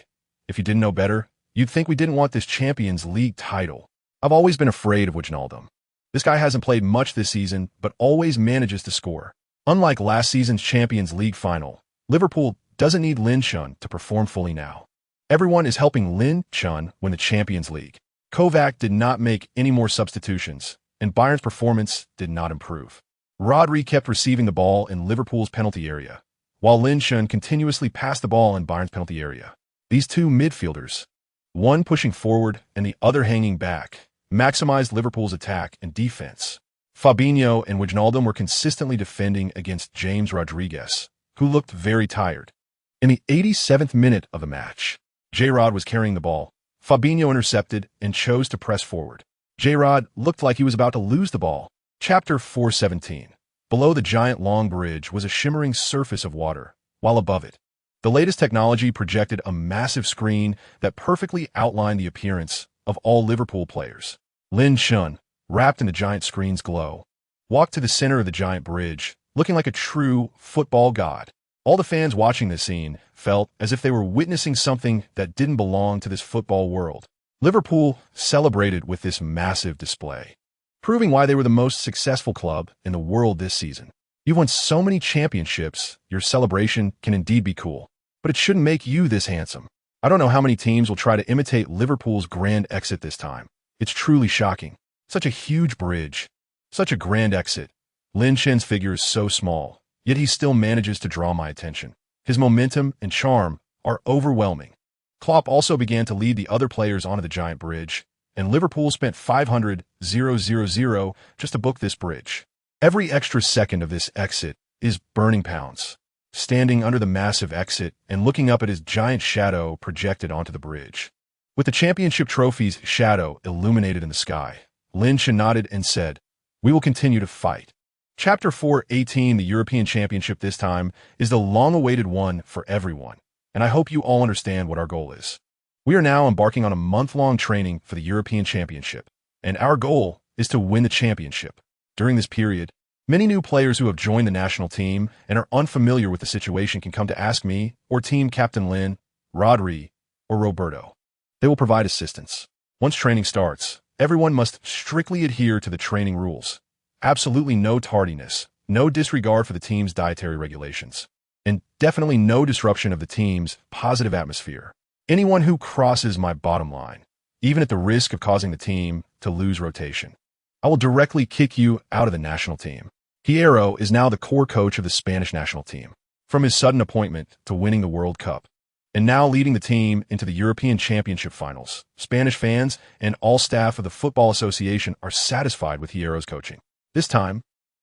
If you didn't know better, you'd think we didn't want this Champions League title. I've always been afraid of Wijnaldum. This guy hasn't played much this season, but always manages to score. Unlike last season's Champions League final, Liverpool doesn't need Lin Chen to perform fully now. Everyone is helping Lin Chen win the Champions League. Kovac did not make any more substitutions, and Bayern's performance did not improve. Rodri kept receiving the ball in Liverpool's penalty area, while Lin Chen continuously passed the ball in Bayern's penalty area. These 2 midfielders, one pushing forward and the other hanging back, maximized Liverpool's attack and defense. Fabinho and Wijnaldum were consistently defending against James Rodriguez, who looked very tired. In the 87th minute of the match, Gerrard was carrying the ball. Fabinho intercepted and chose to press forward. Gerrard looked like he was about to lose the ball. Chapter 4:17. Below the giant long bridge was a shimmering surface of water, while above it, the latest technology projected a massive screen that perfectly outlined the appearance of all Liverpool players. Lin Chen, wrapped in the giant screen's glow, walked to the center of the giant bridge, looking like a true football god. All the fans watching this scene felt as if they were witnessing something that didn't belong to this football world. Liverpool celebrated with this massive display, proving why they were the most successful club in the world this season. You've won so many championships, your celebration can indeed be cool, but it shouldn't make you this handsome. I don't know how many teams will try to imitate Liverpool's grand exit this time. It's truly shocking. Such a huge bridge, such a grand exit. Lin Chen's figure is so small, yet he still manages to draw my attention. His momentum and charm are overwhelming. Klopp also began to lead the other players onto the giant bridge, and Liverpool spent 500,000 just to book this bridge. Every extra second of this exit is burning pounds. Standing under the massive exit and looking up at his giant shadow projected onto the bridge, with the championship trophy's shadow illuminated in the sky, Lin Chen nodded and said, "We will continue to fight." Chapter 4:18. The European Championship this time is the long-awaited one for everyone, and I hope you all understand what our goal is. We are now embarking on a month-long training for the European Championship, and our goal is to win the championship. During this period, many new players who have joined the national team and are unfamiliar with the situation can come to ask me or team captain Lin, Rodri, or Roberto. They will provide assistance. Once training starts, everyone must strictly adhere to the training rules. Absolutely no tardiness, no disregard for the team's dietary regulations, and definitely no disruption of the team's positive atmosphere. Anyone who crosses my bottom line, even at the risk of causing the team to lose rotation, I will directly kick you out of the national team. Hierro is now the core coach of the Spanish national team. from his sudden appointment to winning the World Cup, and now leading the team into the European Championship finals. Spanish fans and all staff of the Football Association are satisfied with Hierro's coaching. This time,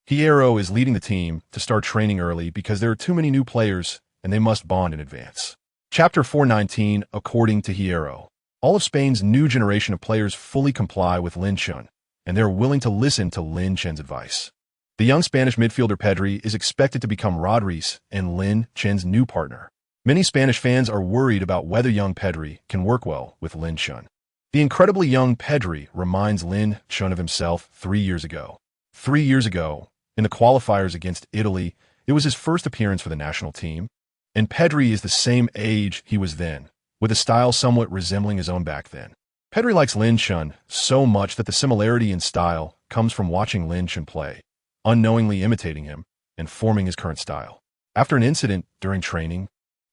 Hierro is leading the team to start training early because there are too many new players and they must bond in advance. Chapter 419, according to Hierro. All of Spain's new generation of players fully comply with Lin Chun, and they're willing to listen to Lin Chun's advice. The young Spanish midfielder Pedri is expected to become Rodri's and Lin Chun's new partner. Many Spanish fans are worried about whether young Pedri can work well with Lin Chun. The incredibly young Pedri reminds Lin Chun of himself 3 years ago. 3 years ago, in the qualifiers against Italy, it was his first appearance for the national team, and Pedri is the same age he was then, with a style somewhat resembling his own back then. Pedri likes Lin Chun so much that the similarity in style comes from watching Lin Chun play, unknowingly imitating him, and forming his current style. After an incident during training,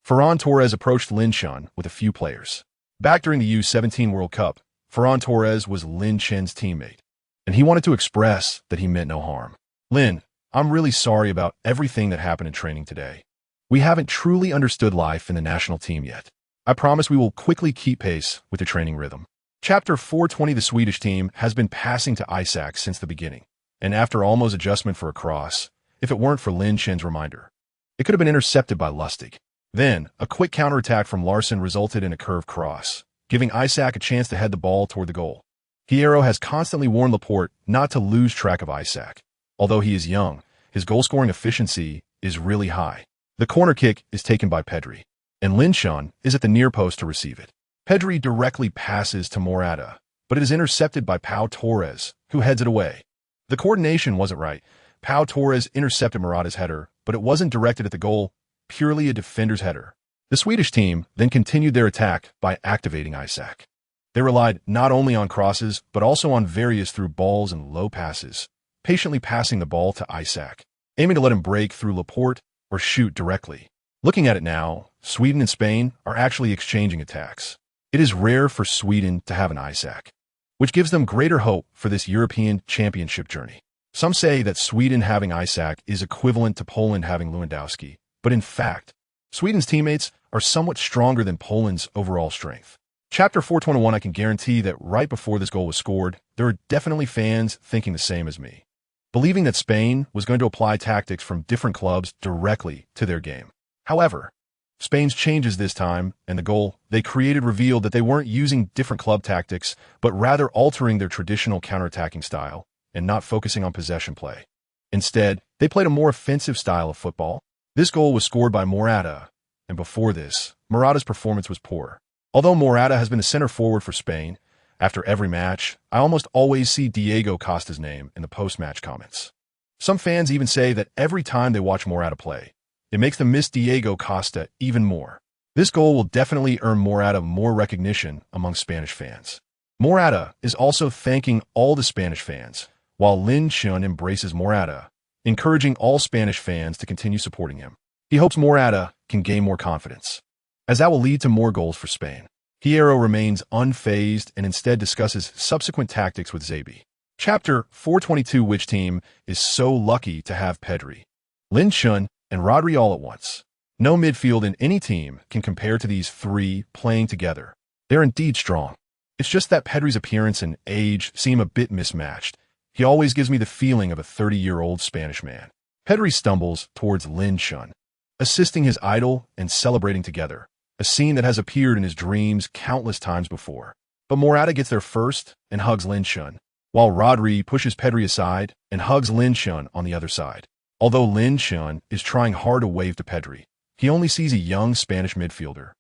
Ferran Torres approached Lin Chun with a few players. Back during the U-17 World Cup, Ferran Torres was Lin Chun's teammate, and he wanted to express that he meant no harm. Lin, I'm really sorry about everything that happened in training today. We haven't truly understood life in the national team yet. I promise we will quickly keep pace with the training rhythm. Chapter 420. The Swedish team has been passing to Isak since the beginning, and after Olmo's adjustment for a cross, if it weren't for Lin Chun's reminder, it could have been intercepted by Lustig. Then, a quick counterattack from Larsson resulted in a curved cross, giving Isak a chance to head the ball toward the goal. Hierro has constantly warned Laporte not to lose track of Isak. Although he is young, his goal-scoring efficiency is really high. The corner kick is taken by Pedri, and Lin Chun is at the near post to receive it. Pedri directly passes to Morata, but it is intercepted by Pau Torres, who heads it away. The coordination wasn't right. Pau Torres intercepted Morata's header, but it wasn't directed at the goal, purely a defender's header. The Swedish team then continued their attack by activating Isak. They relied not only on crosses, but also on various through balls and low passes, patiently passing the ball to Isak, aiming to let him break through Laporte or shoot directly. Looking at it now, Sweden and Spain are actually exchanging attacks. It is rare for Sweden to have an Isak, which gives them greater hope for this European Championship journey. Some say that Sweden having Isak is equivalent to Poland having Lewandowski, but in fact, Sweden's teammates are somewhat stronger than Poland's overall strength. Chapter 421. I can guarantee that right before this goal was scored, there are definitely fans thinking the same as me, believing that Spain was going to apply tactics from different clubs directly to their game. However, Spain's changes this time, and the goal they created revealed that they weren't using different club tactics, but rather altering their traditional counterattacking style and not focusing on possession play. Instead, they played a more offensive style of football. This goal was scored by Morata, and before this, Morata's performance was poor. Although Morata has been a center forward for Spain, after every match, I almost always see Diego Costa's name in the post-match comments. Some fans even say that every time they watch Morata play, it makes them miss Diego Costa even more. This goal will definitely earn Morata more recognition among Spanish fans. Morata is also thanking all the Spanish fans, while Lin Chun embraces Morata, encouraging all Spanish fans to continue supporting him. He hopes Morata can gain more confidence, as that will lead to more goals for Spain. Hierro remains unfazed and instead discusses subsequent tactics with Zabi. Chapter 422. Which team is so lucky to have Pedri, Lin Chun, and Rodri all at once? No midfield in any team can compare to these three playing together. They're indeed strong. It's just that Pedri's appearance and age seem a bit mismatched. He always gives me the feeling of a 30-year-old Spanish man. Pedri stumbles towards Lin Chun, assisting his idol and celebrating together, a scene that has appeared in his dreams countless times before. But Morata gets there first and hugs Lin Chun, while Rodri pushes Pedri aside and hugs Lin Chun on the other side. Although Lin Chun is trying hard to wave to Pedri, he only sees a young Spanish midfielder,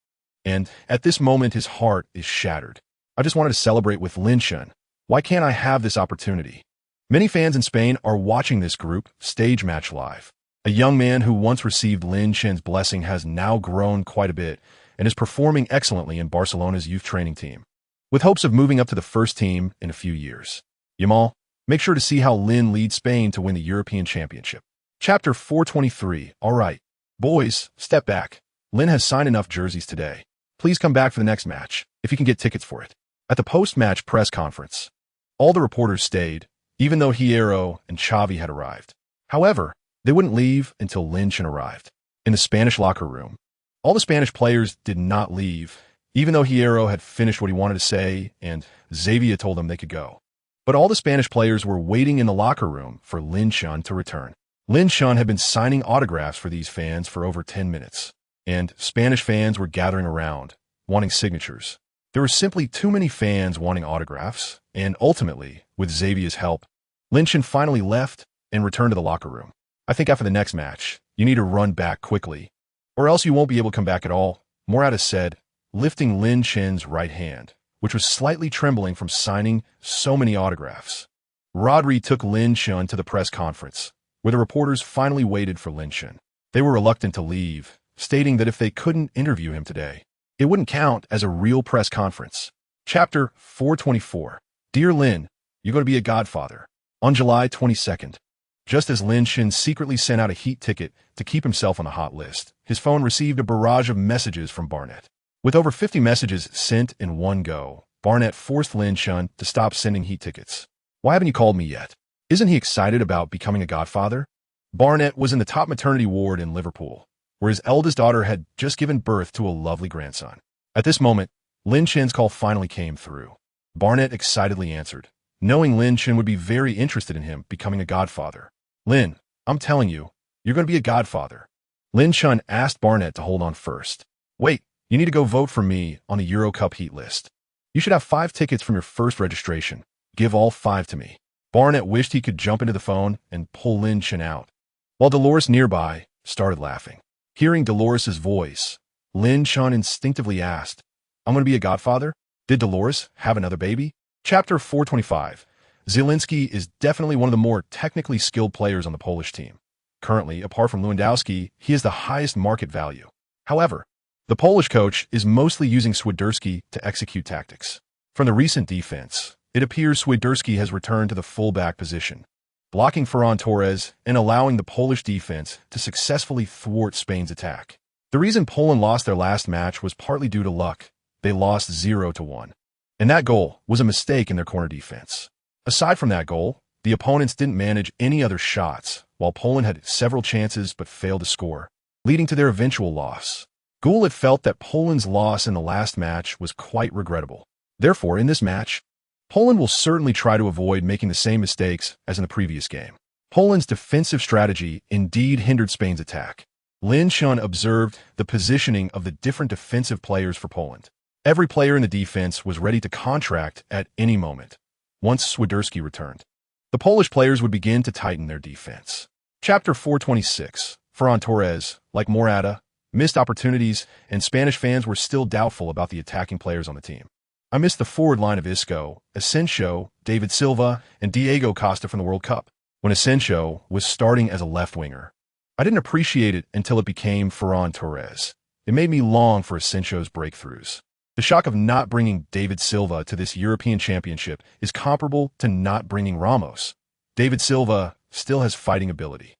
and at this moment his heart is shattered. I just wanted to celebrate with Lin Chun. Why can't I have this opportunity? Many fans in Spain are watching this group stage match live. A young man who once received Lin Chun's blessing has now grown quite a bit and is performing excellently in Barcelona's youth training team, with hopes of moving up to the first team in a few years. Yamal, make sure to see how Lin leads Spain to win the European Championship. Chapter 423. All right, boys, step back. Lin has signed enough jerseys today. Please come back for the next match, if you can get tickets for it. At the post-match press conference, all the reporters stayed, even though Hierro and Xavi had arrived. However, they wouldn't leave until Lin Chun arrived. In the Spanish locker room, all the Spanish players did not leave, even though Hierro had finished what he wanted to say and Xavier told them they could go. But all the Spanish players were waiting in the locker room for Lin Xun to return. Lin Xun had been signing autographs for these fans for over 10 minutes, and Spanish fans were gathering around, wanting signatures. There were simply too many fans wanting autographs, and ultimately, with Xavier's help, Lin Xun finally left and returned to the locker room. I think after the next match, you need to run back quickly, or else you won't be able to come back at all, Morata said, lifting Lin Xun's right hand, which was slightly trembling from signing so many autographs. Rodri took Lin Xun to the press conference, where the reporters finally waited for Lin Xun. They were reluctant to leave, stating that if they couldn't interview him today, it wouldn't count as a real press conference. Chapter 424. Dear Lin, you're going to be a godfather. On July 22nd, just as Lin Xun secretly sent out a heat ticket to keep himself on the hot list, his phone received a barrage of messages from Barnett. With over 50 messages sent in one go, Barnett forced Lin Xun to stop sending heat tickets. Why haven't you called me yet? Isn't he excited about becoming a godfather? Barnett was in the top maternity ward in Liverpool, where his eldest daughter had just given birth to a lovely grandson. At this moment, Lin Xun's call finally came through. Barnett excitedly answered, knowing Lin Xun would be very interested in him becoming a godfather. Lin, I'm telling you, you're going to be a godfather. Lin Xun asked Barnett to hold on first. Wait, you need to go vote for me on the Euro Cup heat list. You should have 5 tickets from your first registration. Give all 5 to me. Barnett wished he could jump into the phone and pull Lin Xun out, while Dolores nearby started laughing. Hearing Dolores's voice, Lin Xun instinctively asked, I'm going to be a godfather? Did Dolores have another baby? Chapter 425. Zielinski is definitely one of the more technically skilled players on the Polish team. Currently, apart from Lewandowski, he has the highest market value. However, the Polish coach is mostly using Swiderski to execute tactics. From the recent defense, it appears Swiderski has returned to the fullback position, blocking Ferran Torres and allowing the Polish defense to successfully thwart Spain's attack. The reason Poland lost their last match was partly due to luck. They lost 0-1. And that goal was a mistake in their corner defense. Aside from that goal, the opponents didn't manage any other shots, while Poland had several chances but failed to score, leading to their eventual loss. Gullit felt that Poland's loss in the last match was quite regrettable. Therefore, in this match, Poland will certainly try to avoid making the same mistakes as in the previous game. Poland's defensive strategy indeed hindered Spain's attack. Lin Xun observed the positioning of the different defensive players for Poland. Every player in the defense was ready to contract at any moment. Once Swiderski returned, the Polish players would begin to tighten their defense. Chapter 426. Ferran Torres, like Morata, missed opportunities, and Spanish fans were still doubtful about the attacking players on the team. I missed the forward line of Isco, Asensio, David Silva, and Diego Costa from the World Cup, when Asensio was starting as a left winger. I didn't appreciate it until it became Ferran Torres. It made me long for Asensio's breakthroughs. The shock of not bringing David Silva to this European Championship is comparable to not bringing Ramos. David Silva still has fighting ability.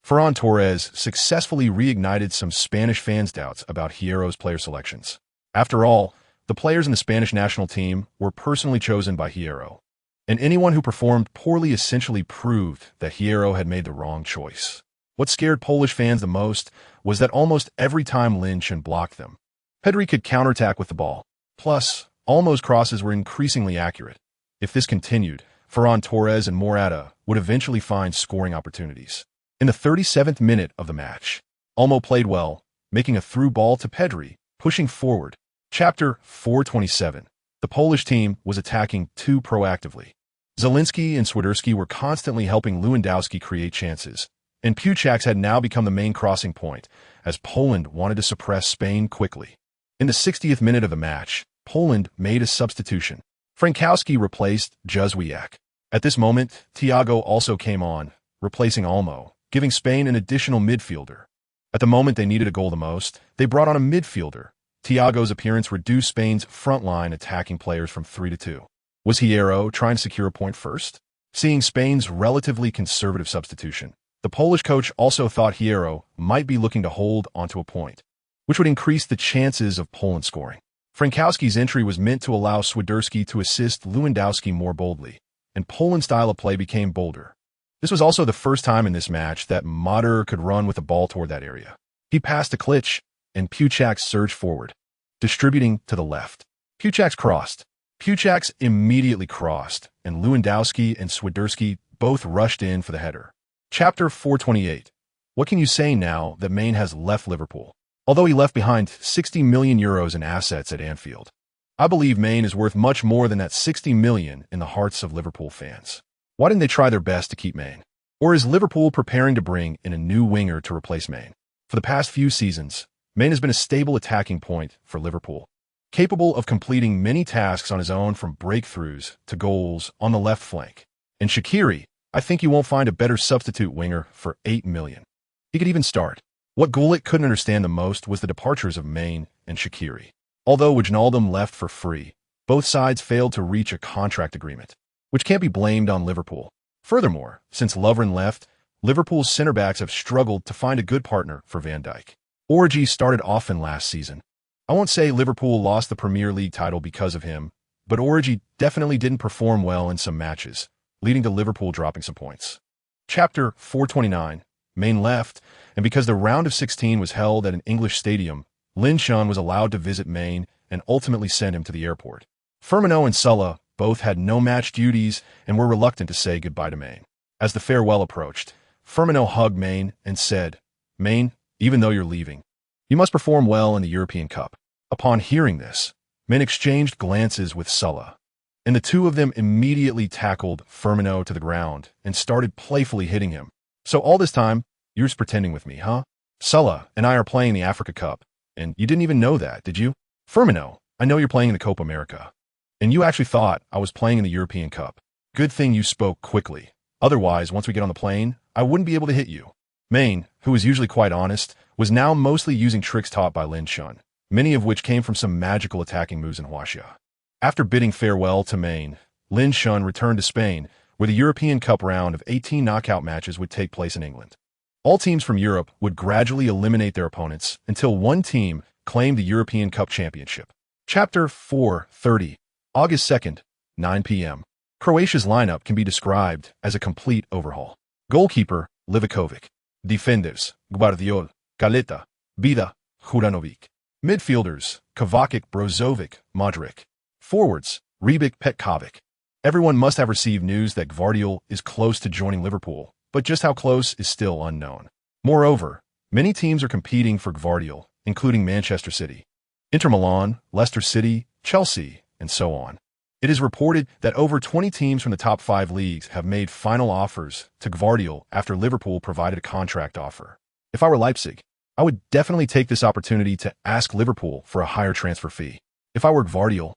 Ferran Torres successfully reignited some Spanish fans' doubts about Hierro's player selections. After all, the players in the Spanish national team were personally chosen by Hierro, and anyone who performed poorly essentially proved that Hierro had made the wrong choice. What scared Polish fans the most was that almost every time Lin Xun blocked them, Pedri could counterattack with the ball. Plus, Olmo's crosses were increasingly accurate. If this continued, Ferran Torres and Morata would eventually find scoring opportunities. In the 37th minute of the match, Olmo played well, making a through ball to Pedri, pushing forward. Chapter 427. The Polish team was attacking too proactively. Zielinski and Swiderski were constantly helping Lewandowski create chances, and Puchaks had now become the main crossing point, as Poland wanted to suppress Spain quickly. In the 60th minute of the match, Poland made a substitution. Frankowski replaced Józwiak. At this moment, Thiago also came on, replacing Olmo, giving Spain an additional midfielder. At the moment they needed a goal the most, they brought on a midfielder. Thiago's appearance reduced Spain's front-line attacking players from 3-2. Was Hierro trying to secure a point first? Seeing Spain's relatively conservative substitution, the Polish coach also thought Hierro might be looking to hold onto a point, which would increase the chances of Poland scoring. Frankowski's entry was meant to allow Swiderski to assist Lewandowski more boldly, and Poland's style of play became bolder. This was also the first time in this match that Mader could run with the ball toward that area. He passed to Klitsch, and Puchak surged forward, distributing to the left. Puchak's crossed. Puchak's immediately crossed, and Lewandowski and Swiderski both rushed in for the header. Chapter 428. What can you say now that Maine has left Liverpool? Although he left behind 60 million euros in assets at Anfield, I believe Maine is worth much more than that 60 million in the hearts of Liverpool fans. Why didn't they try their best to keep Maine? Or is Liverpool preparing to bring in a new winger to replace Maine? For the past few seasons, Maine has been a stable attacking point for Liverpool, capable of completing many tasks on his own from breakthroughs to goals on the left flank. And Shaqiri, I think you won't find a better substitute winger for 8 million. He could even start. What Gullit couldn't understand the most was the departures of Maine and Shaqiri. Although Wijnaldum left for free, both sides failed to reach a contract agreement, which can't be blamed on Liverpool. Furthermore, since Lovren left, Liverpool's center-backs have struggled to find a good partner for Van Dijk. Origi started often last season. I won't say Liverpool lost the Premier League title because of him, but Origi definitely didn't perform well in some matches, leading to Liverpool dropping some points. Chapter 429. Maine left, and because the round of 16 was held at an English stadium, Lin Chun was allowed to visit Maine and ultimately send him to the airport. Firmino and Sulla both had no match duties and were reluctant to say goodbye to Maine. As the farewell approached, Firmino hugged Maine and said, "Maine, even though you're leaving, you must perform well in the European Cup." Upon hearing this, Maine exchanged glances with Sulla, and the two of them immediately tackled Firmino to the ground and started playfully hitting him. "So all this time, you're just pretending with me, huh? Sulla and I are playing the Africa Cup, and you didn't even know that, did you? Firmino, I know you're playing in the Copa America, and you actually thought I was playing in the European Cup. Good thing you spoke quickly. Otherwise, once we get on the plane, I wouldn't be able to hit you." Maine, who was usually quite honest, was now mostly using tricks taught by Lin Chun, many of which came from some magical attacking moves in Huaxia. After bidding farewell to Maine, Lin Chun returned to Spain, where the European Cup round of 18 knockout matches would take place in England. All teams from Europe would gradually eliminate their opponents until one team claimed the European Cup championship. Chapter 430. August 2nd, 9 p.m. Croatia's lineup can be described as a complete overhaul. Goalkeeper, Livakovic. Defenders, Gvardiol, Kaleta, Vida, Juranovic. Midfielders, Kovacic, Brozovic, Modric. Forwards, Rebic, Petkovic. Everyone must have received news that Gvardiol is close to joining Liverpool, but just how close is still unknown. Moreover, many teams are competing for Gvardiol, including Manchester City, Inter Milan, Leicester City, Chelsea, and so on. It is reported that over 20 teams from the top 5 leagues have made final offers to Gvardiol after Liverpool provided a contract offer. If I were Leipzig, I would definitely take this opportunity to ask Liverpool for a higher transfer fee. If I were Gvardiol,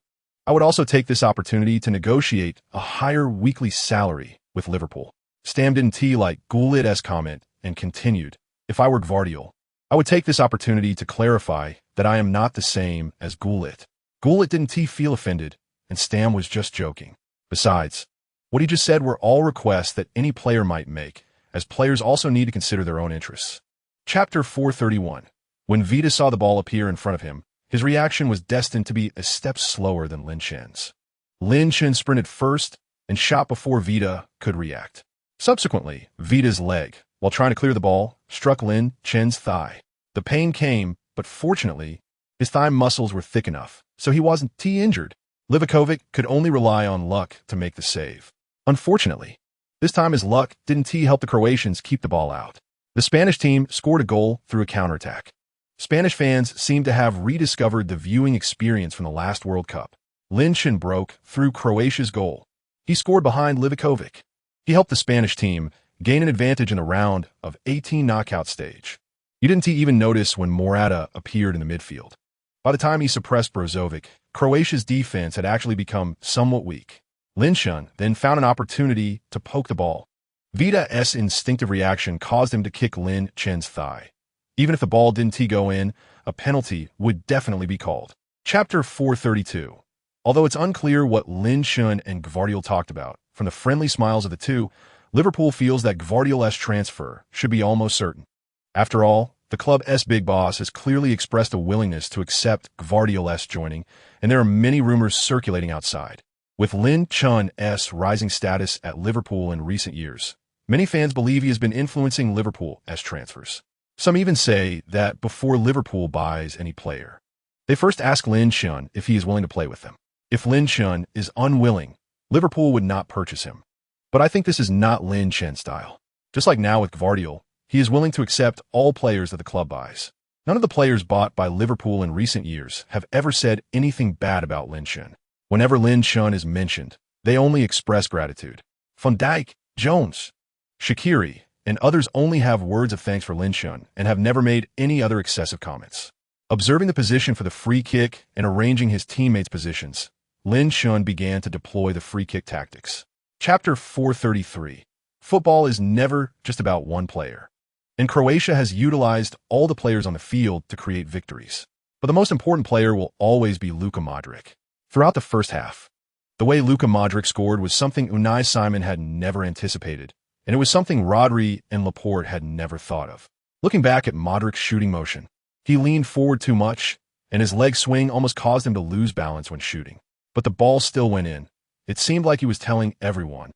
I would also take this opportunity to negotiate a higher weekly salary with Liverpool. Stam didn't like Gullit's comment and continued, "If I were Gvardiol, I would take this opportunity to clarify that I am not the same as Gullit." Gullit didn't feel offended, and Stam was just joking. Besides, what he just said were all requests that any player might make, as players also need to consider their own interests. Chapter 431. When Vida saw the ball appear in front of him, his reaction was destined to be a step slower than Lin Chen's. Lin Chen sprinted first and shot before Vida could react. Subsequently, Vida's leg, while trying to clear the ball, struck Lin Chen's thigh. The pain came, but fortunately, his thigh muscles were thick enough, so he wasn't injured. Livakovic could only rely on luck to make the save. Unfortunately, this time his luck didn't help the Croatians keep the ball out. The Spanish team scored a goal through a counterattack. Spanish fans seem to have rediscovered the viewing experience from the last World Cup. Lin Chen broke through Croatia's goal. He scored behind Livakovic. He helped the Spanish team gain an advantage in the round of 18 knockout stage. You didn't even notice when Morata appeared in the midfield. By the time he suppressed Brozovic, Croatia's defense had actually become somewhat weak. Lin Chen then found an opportunity to poke the ball. Vida's instinctive reaction caused him to kick Lin Chen's thigh. Even if the ball didn't go in, a penalty would definitely be called. Chapter 432. Although it's unclear what Lin Chen and Gvardiol talked about, from the friendly smiles of the two, Liverpool feels that Gvardiol's transfer should be almost certain. After all, the club's big boss has clearly expressed a willingness to accept Gvardiol's joining, and there are many rumors circulating outside. With Lin Chen's rising status at Liverpool in recent years, many fans believe he has been influencing Liverpool's transfers. Some even say that before Liverpool buys any player, they first ask Lin Chun if he is willing to play with them. If Lin Chun is unwilling, Liverpool would not purchase him. But I think this is not Lin Chun's style. Just like now with Gvardiol, he is willing to accept all players that the club buys. None of the players bought by Liverpool in recent years have ever said anything bad about Lin Chun. Whenever Lin Chun is mentioned, they only express gratitude. Van Dijk, Jones, Shaqiri, and others only have words of thanks for Lin Chun and have never made any other excessive comments. Observing the position for the free kick and arranging his teammates' positions, Lin Chun began to deploy the free kick tactics. Chapter 433. Football is never just about one player. And Croatia has utilized all the players on the field to create victories. But the most important player will always be Luka Modric. Throughout the first half, the way Luka Modric scored was something Unai Simon had never anticipated, and it was something Rodri and Laporte had never thought of. Looking back at Modric's shooting motion, he leaned forward too much, and his leg swing almost caused him to lose balance when shooting. But the ball still went in. It seemed like he was telling everyone,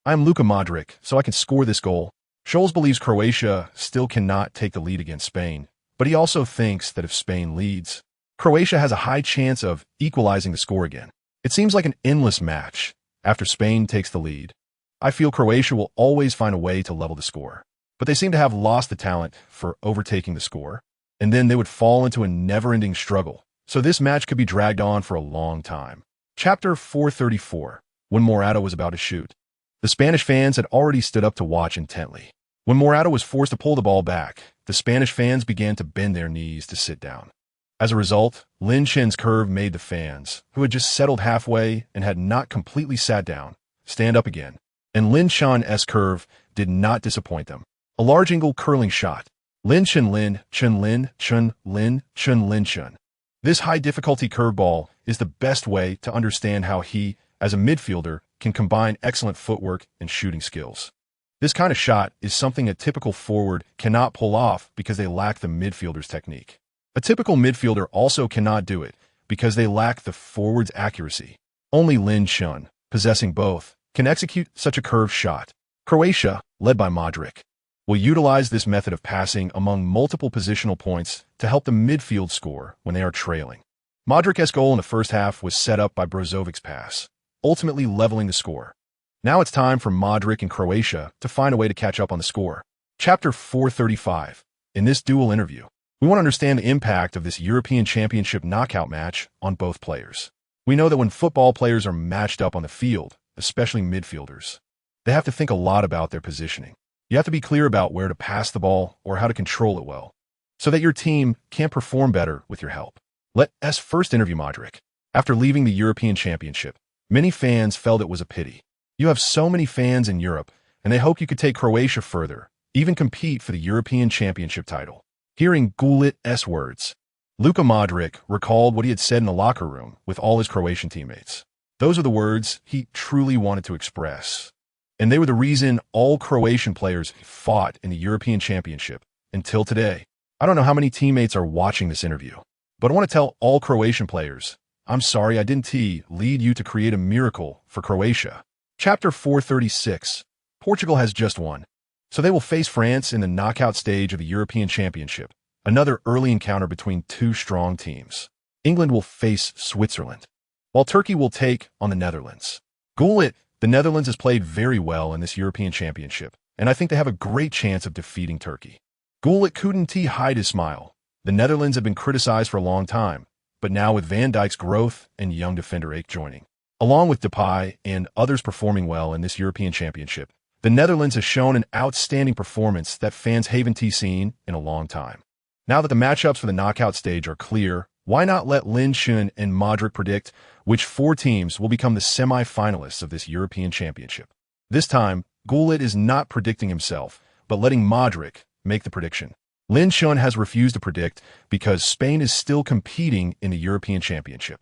"I'm Luka Modric, so I can score this goal." Scholes believes Croatia still cannot take the lead against Spain, but he also thinks that if Spain leads, Croatia has a high chance of equalizing the score again. It seems like an endless match after Spain takes the lead. I feel Croatia will always find a way to level the score, but they seem to have lost the talent for overtaking the score, and then they would fall into a never-ending struggle, so this match could be dragged on for a long time. Chapter 434. When Morata was about to shoot, the Spanish fans had already stood up to watch intently. When Morata was forced to pull the ball back, the Spanish fans began to bend their knees to sit down. As a result, Lin Chun's curve made the fans, who had just settled halfway and had not completely sat down, stand up again. And Lin Chun's curve did not disappoint them. A large angle curling shot. Lin Chun Lin Chun Lin Chun Lin Chun Lin Chun. This high-difficulty curveball is the best way to understand how he, as a midfielder, can combine excellent footwork and shooting skills. This kind of shot is something a typical forward cannot pull off because they lack the midfielder's technique. A typical midfielder also cannot do it because they lack the forward's accuracy. Only Lin Chun, possessing both, can execute such a curved shot. Croatia, led by Modric, will utilize this method of passing among multiple positional points to help the midfield score when they are trailing. Modric's goal in the first half was set up by Brozovic's pass, ultimately leveling the score. Now it's time for Modric and Croatia to find a way to catch up on the score. Chapter 435. In this dual interview, we want to understand the impact of this European Championship knockout match on both players. We know that when football players are matched up on the field, especially midfielders, they have to think a lot about their positioning. You have to be clear about where to pass the ball or how to control it well, so that your team can perform better with your help. Let's first interview Modric. After leaving the European Championship, many fans felt it was a pity. You have so many fans in Europe, and they hoped you could take Croatia further, even compete for the European Championship title. Hearing Gullit's words, Luka Modric recalled what he had said in the locker room with all his Croatian teammates. Those are the words he truly wanted to express, and they were the reason all Croatian players fought in the European Championship until today. I don't know how many teammates are watching this interview, but I want to tell all Croatian players, I'm sorry I didn't lead you to create a miracle for Croatia. Chapter 436. Portugal has just won, so they will face France in the knockout stage of the European Championship, another early encounter between two strong teams. England will face Switzerland, while Turkey will take on the Netherlands. Gullit, the Netherlands has played very well in this European Championship, and I think they have a great chance of defeating Turkey. Gullit couldn't hide his smile. The Netherlands have been criticized for a long time, but now with Van Dijk's growth and young defender Ake joining, along with Depay and others performing well in this European Championship, the Netherlands has shown an outstanding performance that fans haven't seen in a long time. Now that the matchups for the knockout stage are clear, why not let Lin Chun and Modric predict which four teams will become the semi-finalists of this European Championship? This time, Gullit is not predicting himself, but letting Modric make the prediction. Lin Chun has refused to predict because Spain is still competing in the European Championship.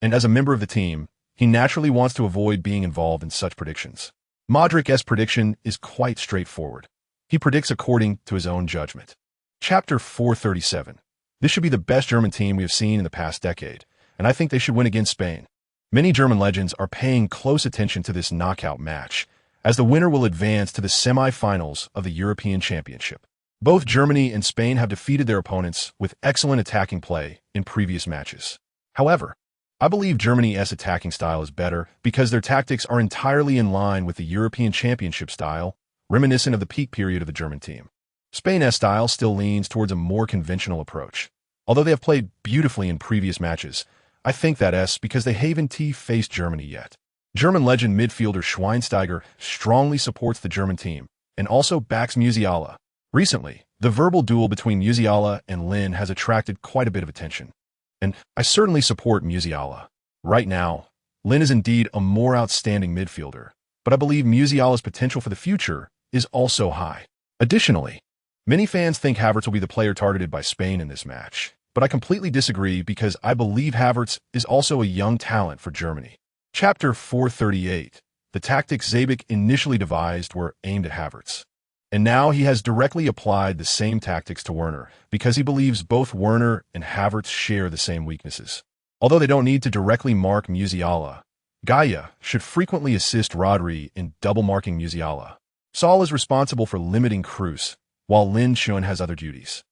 And as a member of the team, he naturally wants to avoid being involved in such predictions. Modric's prediction is quite straightforward. He predicts according to his own judgment. Chapter 437. This should be the best German team we have seen in the past decade, and I think they should win against Spain. Many German legends are paying close attention to this knockout match, as the winner will advance to the semi-finals of the European Championship. Both Germany and Spain have defeated their opponents with excellent attacking play in previous matches. However, I believe Germany's attacking style is better because their tactics are entirely in line with the European Championship style, reminiscent of the peak period of the German team. Spain's style still leans towards a more conventional approach. Although they have played beautifully in previous matches, I think that's because they haven't faced Germany yet. German legend midfielder Schweinsteiger strongly supports the German team and also backs Musiala. Recently, the verbal duel between Musiala and Lin has attracted quite a bit of attention. And I certainly support Musiala. Right now, Lin is indeed a more outstanding midfielder, but I believe Musiala's potential for the future is also high. Additionally, many fans think Havertz will be the player targeted by Spain in this match, but I completely disagree because I believe Havertz is also a young talent for Germany. Chapter 438. The tactics Zabic initially devised were aimed at Havertz. And now he has directly applied the same tactics to Werner because he believes both Werner and Havertz share the same weaknesses. Although they don't need to directly mark Musiala, Gaia should frequently assist Rodri in double-marking Musiala. Saul is responsible for limiting Kroos, while Lin Chun has other duties.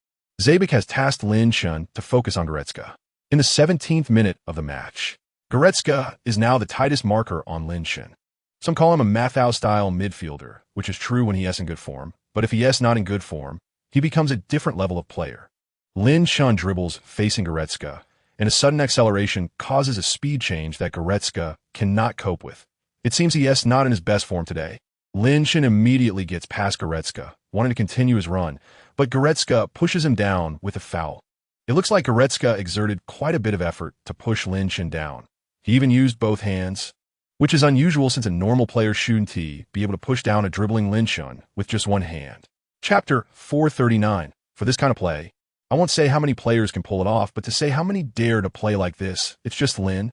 Zabic has tasked Lin Chun to focus on Goretzka. In the 17th minute of the match, Goretzka is now the tightest marker on Lin Chun. Some call him a Mathau-style midfielder, which is true when he is in good form, but if he is not in good form, he becomes a different level of player. Lin Chun dribbles facing Goretzka, and a sudden acceleration causes a speed change that Goretzka cannot cope with. It seems he is not in his best form today. Lin Chun immediately gets past Goretzka, wanting to continue his run, but Goretzka pushes him down with a foul. It looks like Goretzka exerted quite a bit of effort to push Lin Chun down. He even used both hands, which is unusual since a normal player shouldn't be able to push down a dribbling Lin Chun with just one hand. Chapter 439. For this kind of play, I won't say how many players can pull it off, but to say how many dare to play like this, it's just Lin.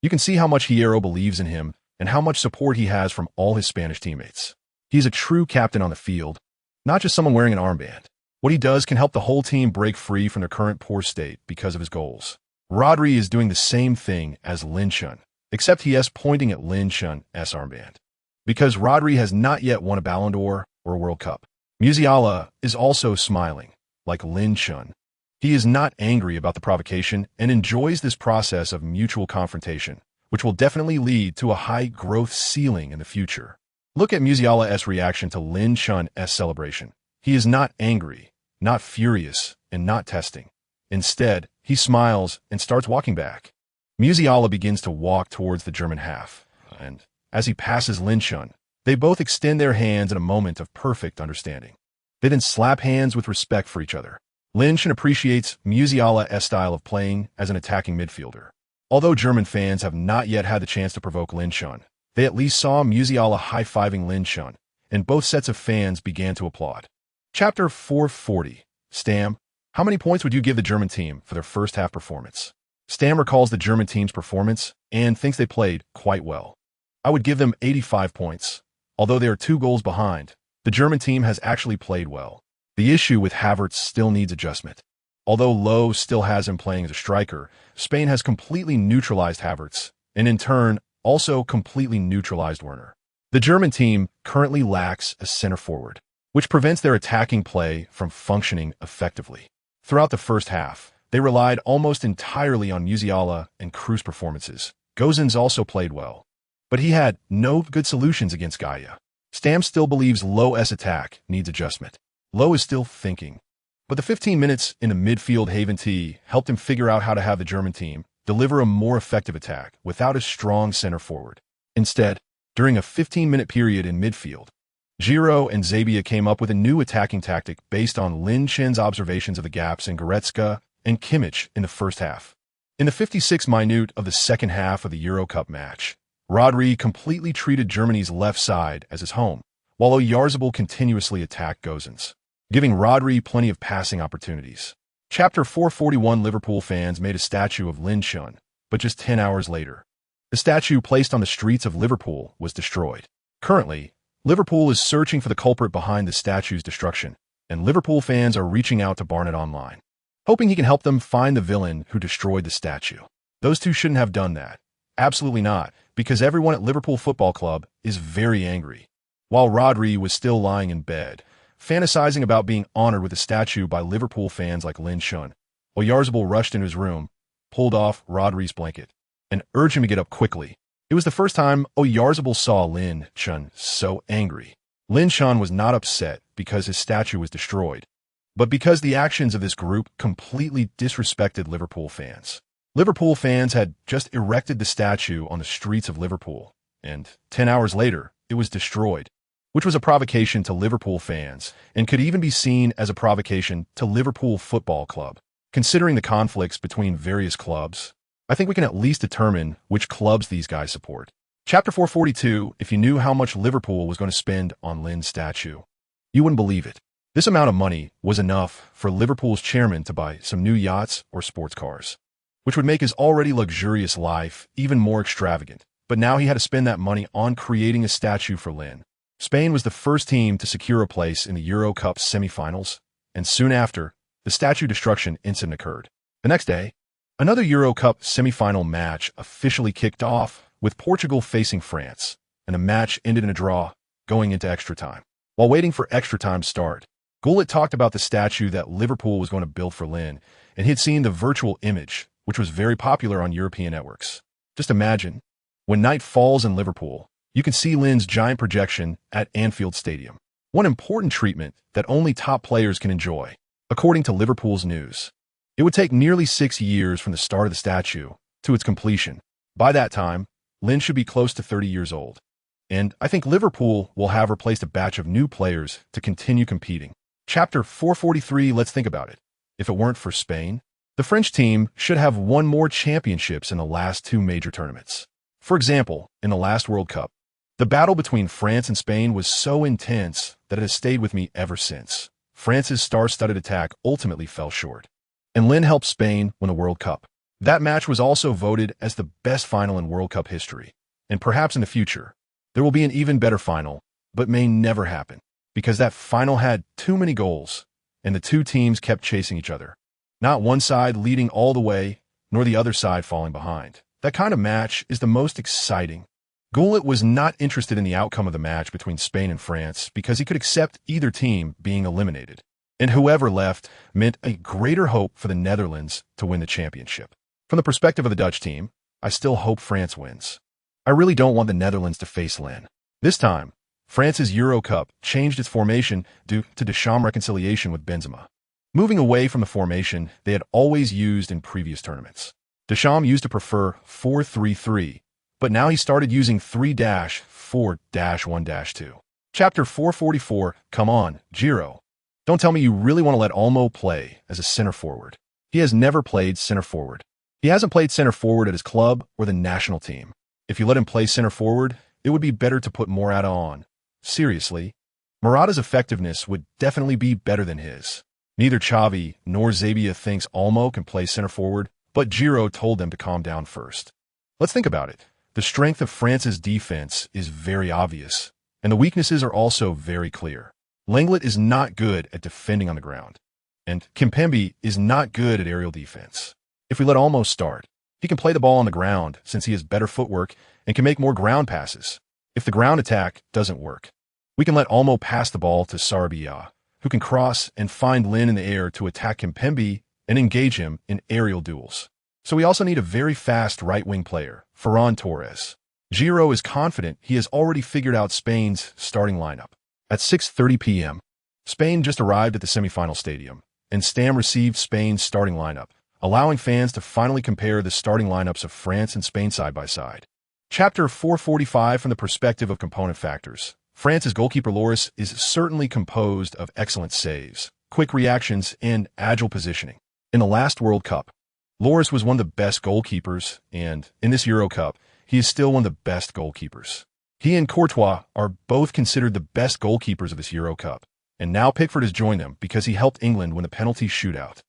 You can see how much Hierro believes in him and how much support he has from all his Spanish teammates. He's a true captain on the field, not just someone wearing an armband. What he does can help the whole team break free from their current poor state because of his goals. Rodri is doing the same thing as Lin Chun, except he is pointing at Lin Chun's armband. Because Rodri has not yet won a Ballon d'Or or a World Cup. Musiala is also smiling, like Lin Chun. He is not angry about the provocation and enjoys this process of mutual confrontation, which will definitely lead to a high-growth ceiling in the future. Look at Musiala's reaction to Lin Chun's celebration. He is not angry, not furious, and not testing. Instead, he smiles and starts walking back. Musiala begins to walk towards the German half, and as he passes Lin Chun, they both extend their hands in a moment of perfect understanding. They then slap hands with respect for each other. Lin Chun appreciates Musiala's style of playing as an attacking midfielder. Although German fans have not yet had the chance to provoke Lin Chun, they at least saw Musiala high-fiving Lin Chun, and both sets of fans began to applaud. Chapter 440. Stam, how many points would you give the German team for their first half performance? Stam recalls the German team's performance and thinks they played quite well. I would give them 85 points. Although they are 2 goals behind, the German team has actually played well. The issue with Havertz still needs adjustment. Although Lowe still has him playing as a striker, Spain has completely neutralized Havertz, and in turn, also completely neutralized Werner. The German team currently lacks a center forward, which prevents their attacking play from functioning effectively. Throughout the first half, they relied almost entirely on Musiala and Kroos performances. Gosens also played well, but he had no good solutions against Gaia. Stam still believes Lowe's attack needs adjustment. Lowe is still thinking, but the 15 minutes in the midfield Haven T helped him figure out how to have the German team deliver a more effective attack without a strong center forward. Instead, during a 15-minute period in midfield, Giroud and Zabia came up with a new attacking tactic based on Lin Chun's observations of the gaps in Goretzka and Kimmich in the first half. In the 56th minute of the second half of the Euro Cup match, Rodri completely treated Germany's left side as his home, while Oyarzabal continuously attacked Gosens, giving Rodri plenty of passing opportunities. Chapter 441. Liverpool fans made a statue of Lin Chun, but just 10 hours later, the statue placed on the streets of Liverpool was destroyed. Currently, Liverpool is searching for the culprit behind the statue's destruction, and Liverpool fans are reaching out to Barnett Online, hoping he can help them find the villain who destroyed the statue. Those two shouldn't have done that. Absolutely not, because everyone at Liverpool Football Club is very angry. While Rodri was still lying in bed, fantasizing about being honored with a statue by Liverpool fans like Lin Shun. Oyarzabal rushed into his room, pulled off Rodri's blanket, and urged him to get up quickly. It was the first time Oyarzabal saw Lin Shun so angry. Lin Shun was not upset because his statue was destroyed, but because the actions of this group completely disrespected Liverpool fans. Liverpool fans had just erected the statue on the streets of Liverpool, and 10 hours later, it was destroyed, which was a provocation to Liverpool fans and could even be seen as a provocation to Liverpool Football Club. Considering the conflicts between various clubs, I think we can at least determine which clubs these guys support. Chapter 442, if you knew how much Liverpool was going to spend on Lin's statue, you wouldn't believe it. This amount of money was enough for Liverpool's chairman to buy some new yachts or sports cars, which would make his already luxurious life even more extravagant. But now he had to spend that money on creating a statue for Lin. Spain was the first team to secure a place in the Euro Cup semi-finals, and soon after, the statue destruction incident occurred. The next day, another Euro Cup semi-final match officially kicked off with Portugal facing France, and the match ended in a draw, going into extra time. While waiting for extra time to start, Gullit talked about the statue that Liverpool was going to build for Lin, and he had seen the virtual image, which was very popular on European networks. Just imagine, when night falls in Liverpool, you can see Lin's giant projection at Anfield Stadium. One important treatment that only top players can enjoy. According to Liverpool's news, it would take nearly 6 years from the start of the statue to its completion. By that time, Lin should be close to 30 years old. And I think Liverpool will have replaced a batch of new players to continue competing. Chapter 443, let's think about it. If it weren't for Spain, the French team should have won more championships in the last 2 major tournaments. For example, in the last World Cup, the battle between France and Spain was so intense that it has stayed with me ever since. France's star-studded attack ultimately fell short, and Lin helped Spain win the World Cup. That match was also voted as the best final in World Cup history, and perhaps in the future, there will be an even better final, but may never happen, because that final had too many goals, and the two teams kept chasing each other. Not one side leading all the way, nor the other side falling behind. That kind of match is the most exciting. Gullit was not interested in the outcome of the match between Spain and France because he could accept either team being eliminated, and whoever left meant a greater hope for the Netherlands to win the championship. From the perspective of the Dutch team, I still hope France wins. I really don't want the Netherlands to face Lin. This time, France's Euro Cup changed its formation due to Deschamps' reconciliation with Benzema, moving away from the formation they had always used in previous tournaments. Deschamps used to prefer 4-3-3, but now he started using 3-4-1-2. Chapter 444, come on, Giro. Don't tell me you really want to let Olmo play as a center forward. He has never played center forward. He hasn't played center forward at his club or the national team. If you let him play center forward, it would be better to put Morata on. Seriously, Morata's effectiveness would definitely be better than his. Neither Xavi nor Zabia thinks Olmo can play center forward, but Giro told them to calm down first. Let's think about it. The strength of France's defense is very obvious, and the weaknesses are also very clear. Lenglet is not good at defending on the ground, and Kimpembe is not good at aerial defense. If we let Olmo start, he can play the ball on the ground since he has better footwork and can make more ground passes. If the ground attack doesn't work, we can let Olmo pass the ball to Sarabia, who can cross and find Lin in the air to attack Kimpembe and engage him in aerial duels. So we also need a very fast right-wing player, Ferran Torres. Giro is confident he has already figured out Spain's starting lineup. At 6:30 p.m., Spain just arrived at the semifinal stadium, and Stam received Spain's starting lineup, allowing fans to finally compare the starting lineups of France and Spain side by side. Chapter 445 from the perspective of component factors. France's goalkeeper Lloris is certainly composed of excellent saves, quick reactions, and agile positioning. In the last World Cup, Lloris was one of the best goalkeepers, and in this Euro Cup, he is still one of the best goalkeepers. He and Courtois are both considered the best goalkeepers of this Euro Cup, and now Pickford has joined them because he helped England win the penalty shootout.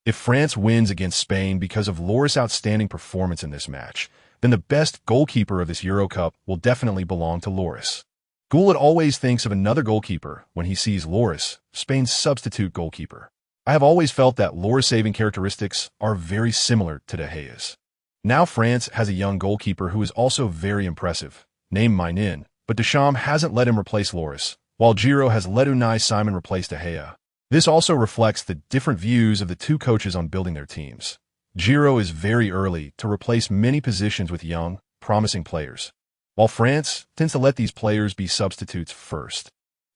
If France wins against Spain because of Lloris' outstanding performance in this match, then the best goalkeeper of this Euro Cup will definitely belong to Lloris. Gullit always thinks of another goalkeeper when he sees Lloris, Spain's substitute goalkeeper. I have always felt that Lloris' saving characteristics are very similar to De Gea's. Now France has a young goalkeeper who is also very impressive, named Mainin, but Deschamps hasn't let him replace Lloris, while Giroud has let Unai Simon replace De Gea. This also reflects the different views of the two coaches on building their teams. Giroud is very early to replace many positions with young, promising players, while France tends to let these players be substitutes first.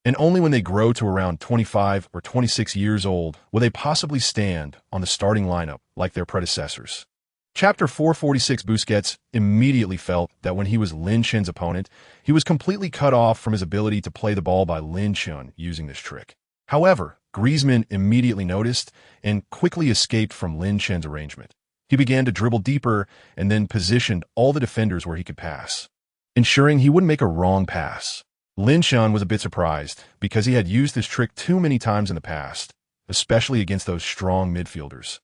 And only when they grow to around 25 or 26 years old will they possibly stand on the starting lineup like their predecessors. Chapter 446. Busquets immediately felt that when he was Lin Chen's opponent, he was completely cut off from his ability to play the ball by Lin Chen using this trick. However, Griezmann immediately noticed and quickly escaped from Lin Chen's arrangement. He began to dribble deeper and then positioned all the defenders where he could pass, ensuring he wouldn't make a wrong pass. Lin Chen was a bit surprised because he had used this trick too many times in the past, especially against those strong midfielders,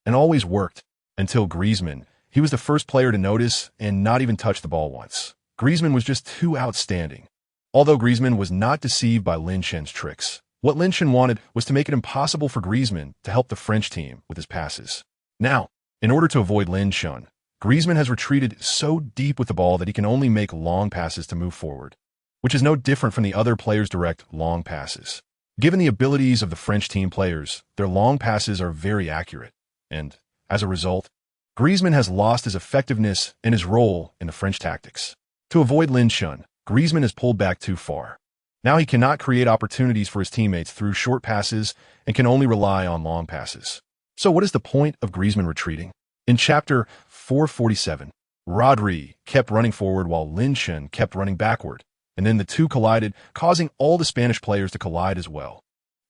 and always worked. Until Griezmann, he was the first player to notice and not even touch the ball once. Griezmann was just too outstanding. Although Griezmann was not deceived by Lin Chen's tricks, what Lin Chen wanted was to make it impossible for Griezmann to help the French team with his passes. Now, in order to avoid Lin Chen, Griezmann has retreated so deep with the ball that he can only make long passes to move forward, which is no different from the other players' direct long passes. Given the abilities of the French team players, their long passes are very accurate, and as a result, Griezmann has lost his effectiveness and his role in the French tactics. To avoid Lin Chen, Griezmann has pulled back too far. Now he cannot create opportunities for his teammates through short passes and can only rely on long passes. So what is the point of Griezmann retreating? In chapter 447, Rodri kept running forward while Lin Chen kept running backward, and then the two collided, causing all the Spanish players to collide as well.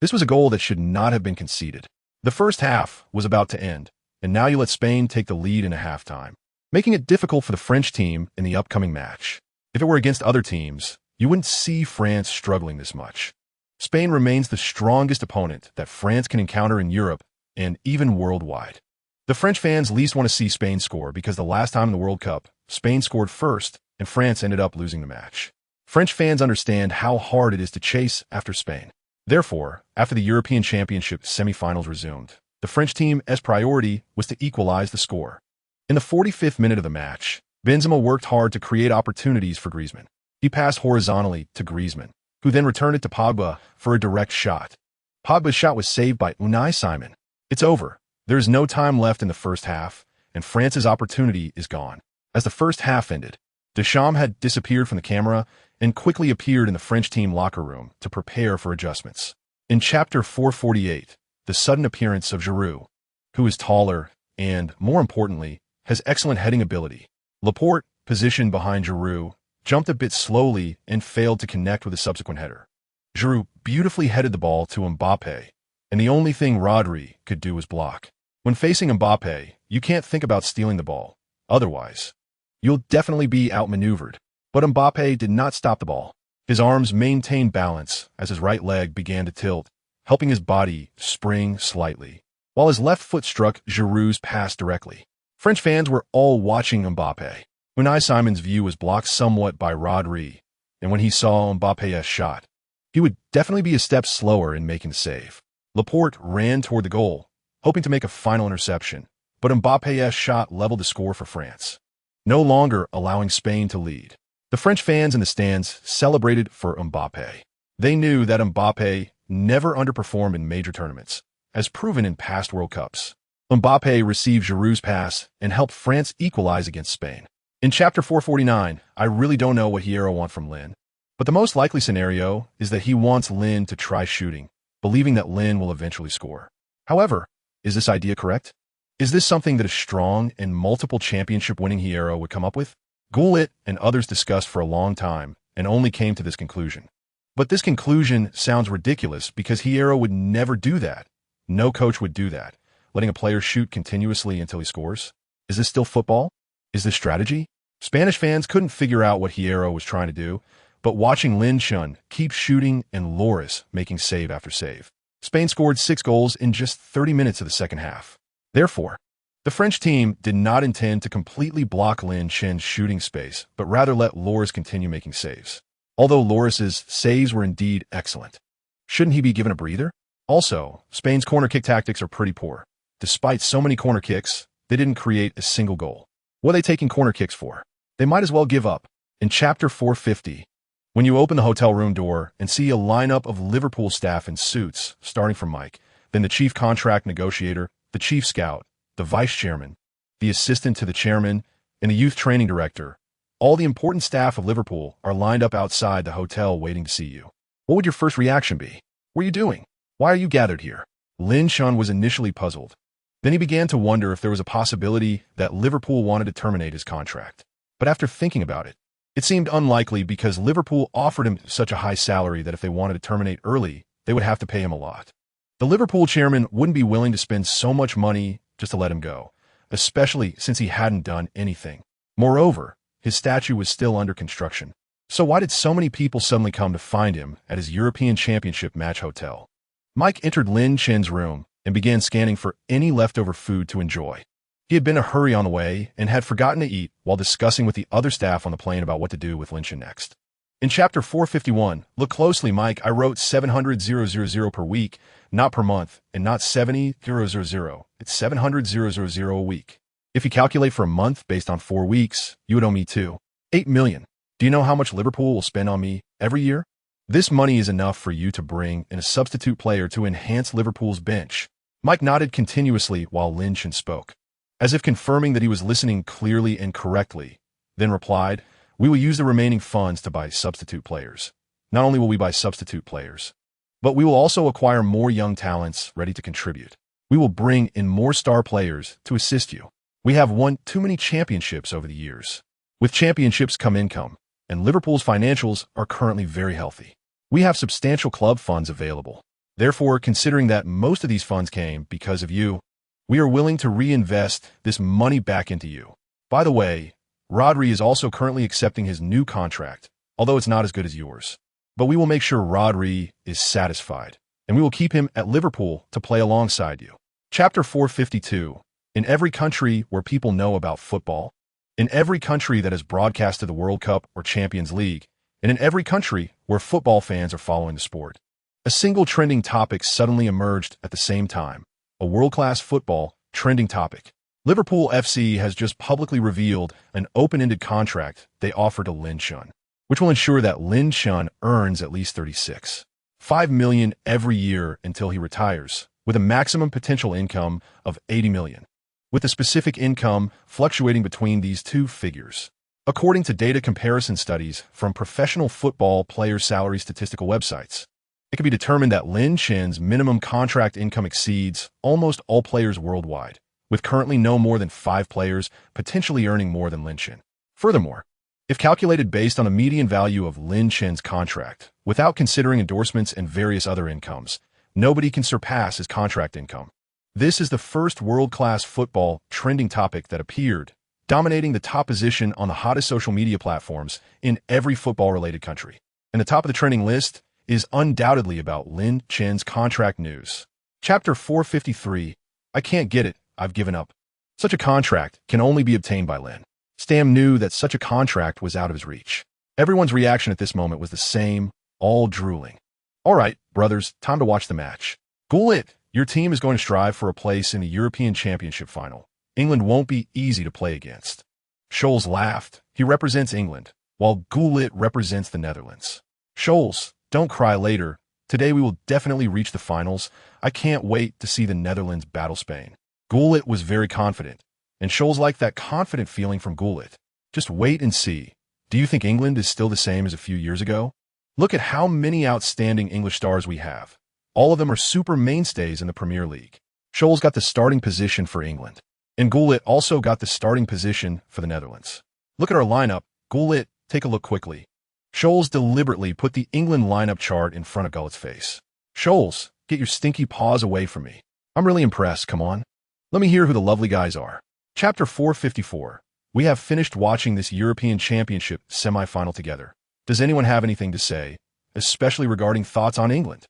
This was a goal that should not have been conceded. The first half was about to end, and now you let Spain take the lead in a halftime, making it difficult for the French team in the upcoming match. If it were against other teams, you wouldn't see France struggling this much. Spain remains the strongest opponent that France can encounter in Europe and even worldwide. The French fans least want to see Spain score because the last time in the World Cup, Spain scored first and France ended up losing the match. French fans understand how hard it is to chase after Spain. Therefore, after the European Championship semifinals resumed, the French team's priority was to equalize the score. In the 45th minute of the match, Benzema worked hard to create opportunities for Griezmann. He passed horizontally to Griezmann, who then returned it to Pogba for a direct shot. Pogba's shot was saved by Unai Simon. It's over. There is no time left in the first half, and France's opportunity is gone. As the first half ended, Deschamps had disappeared from the camera and quickly appeared in the French team locker room to prepare for adjustments. In chapter 448, the sudden appearance of Giroud, who is taller and, more importantly, has excellent heading ability. Laporte, positioned behind Giroud, jumped a bit slowly and failed to connect with a subsequent header. Giroud beautifully headed the ball to Mbappé, and the only thing Rodri could do was block. When facing Mbappé, you can't think about stealing the ball. Otherwise, you'll definitely be outmaneuvered. But Mbappé did not stop the ball. His arms maintained balance as his right leg began to tilt, helping his body spring slightly, while his left foot struck Giroud's pass directly. French fans were all watching Mbappé. Unai Simon's view was blocked somewhat by Rodri, and when he saw Mbappé's shot, he would definitely be a step slower in making the save. Laporte ran toward the goal, hoping to make a final interception, but Mbappé's shot leveled the score for France, no longer allowing Spain to lead. The French fans in the stands celebrated for Mbappé. They knew that Mbappé never underperformed in major tournaments, as proven in past World Cups. Mbappé received Giroud's pass and helped France equalize against Spain. In chapter 449, I really don't know what Hierro wants from Lin, but the most likely scenario is that he wants Lin to try shooting, believing that Lin will eventually score. However, is this idea correct? Is this something that a strong and multiple championship-winning Hierro would come up with? Goulet and others discussed for a long time and only came to this conclusion. But this conclusion sounds ridiculous because Hierro would never do that. No coach would do that, letting a player shoot continuously until he scores. Is this still football? Is this strategy? Spanish fans couldn't figure out what Hierro was trying to do, but watching Lin Chen keep shooting and Loris making save after save. Spain scored 6 goals in just 30 minutes of the second half. Therefore, the French team did not intend to completely block Lin Chen's shooting space, but rather let Loris continue making saves. Although Loris's saves were indeed excellent, shouldn't he be given a breather? Also, Spain's corner kick tactics are pretty poor. Despite so many corner kicks, they didn't create a single goal. What are they taking corner kicks for? They might as well give up. In chapter 450, When you open the hotel room door and see a lineup of Liverpool staff in suits, starting from Mike, then the chief contract negotiator, the chief scout, the vice chairman, the assistant to the chairman, and the youth training director, all the important staff of Liverpool are lined up outside the hotel waiting to see you. What would your first reaction be? What are you doing? Why are you gathered here? Lin Chun was initially puzzled. Then he began to wonder if there was a possibility that Liverpool wanted to terminate his contract. But after thinking about it, it seemed unlikely because Liverpool offered him such a high salary that if they wanted to terminate early, they would have to pay him a lot. The Liverpool chairman wouldn't be willing to spend so much money just to let him go, especially since he hadn't done anything. Moreover, his statue was still under construction. So why did so many people suddenly come to find him at his European Championship match hotel? Mike entered Lin Chen's room and began scanning for any leftover food to enjoy. He had been in a hurry on the way and had forgotten to eat while discussing with the other staff on the plane about what to do with Lin Chen next. In chapter 451, look closely, Mike, I wrote 700,000 per week, not per month, and not 70,000. It's 700,000 a week. If you calculate for a month based on 4 weeks, you would owe me 8 million. Do you know how much Liverpool will spend on me every year? This money is enough for you to bring in a substitute player to enhance Liverpool's bench. Mike nodded continuously while Lin Chen spoke, as if confirming that he was listening clearly and correctly, then replied, we will use the remaining funds to buy substitute players. Not only will we buy substitute players, but we will also acquire more young talents ready to contribute. We will bring in more star players to assist you. We have won too many championships over the years. With championships come income, and Liverpool's financials are currently very healthy. We have substantial club funds available. Therefore, considering that most of these funds came because of you, we are willing to reinvest this money back into you. By the way, Rodri is also currently accepting his new contract, although it's not as good as yours. But we will make sure Rodri is satisfied, and we will keep him at Liverpool to play alongside you. Chapter 452. In every country where people know about football, in every country that has broadcasted the World Cup or Champions League, and in every country where football fans are following the sport, a single trending topic suddenly emerged at the same time, a world-class football trending topic. Liverpool FC has just publicly revealed an open-ended contract they offer to Lin Chun, which will ensure that Lin Chun earns at least 36.5 million every year until he retires, with a maximum potential income of 80 million. With the specific income fluctuating between these two figures. According to data comparison studies from professional football player salary statistical websites, it can be determined that Lin Chen's minimum contract income exceeds almost all players worldwide, with currently no more than 5 players potentially earning more than Lin Chen. Furthermore, if calculated based on the median value of Lin Chen's contract, without considering endorsements and various other incomes, nobody can surpass his contract income. This is the first world-class football trending topic that appeared, dominating the top position on the hottest social media platforms in every football-related country. And the top of the trending list is undoubtedly about Lin Chen's contract news. Chapter 453. I can't get it. I've given up. Such a contract can only be obtained by Lin. Stam knew that such a contract was out of his reach. Everyone's reaction at this moment was the same, all drooling. All right, brothers, time to watch the match. Gullit. Your team is going to strive for a place in the European Championship final. England won't be easy to play against. Scholes laughed. He represents England, while Gullit represents the Netherlands. Scholes, don't cry later. Today we will definitely reach the finals. I can't wait to see the Netherlands battle Spain. Gullit was very confident, and Scholes liked that confident feeling from Gullit. Just wait and see. Do you think England is still the same as a few years ago? Look at how many outstanding English stars we have. All of them are super mainstays in the Premier League. Scholes got the starting position for England, and Gullit also got the starting position for the Netherlands. Look at our lineup. Gullit, take a look quickly. Scholes deliberately put the England lineup chart in front of Gullit's face. Scholes, get your stinky paws away from me. I'm really impressed, come on. Let me hear who the lovely guys are. Chapter 454. We have finished watching this European Championship semi-final together. Does anyone have anything to say, especially regarding thoughts on England?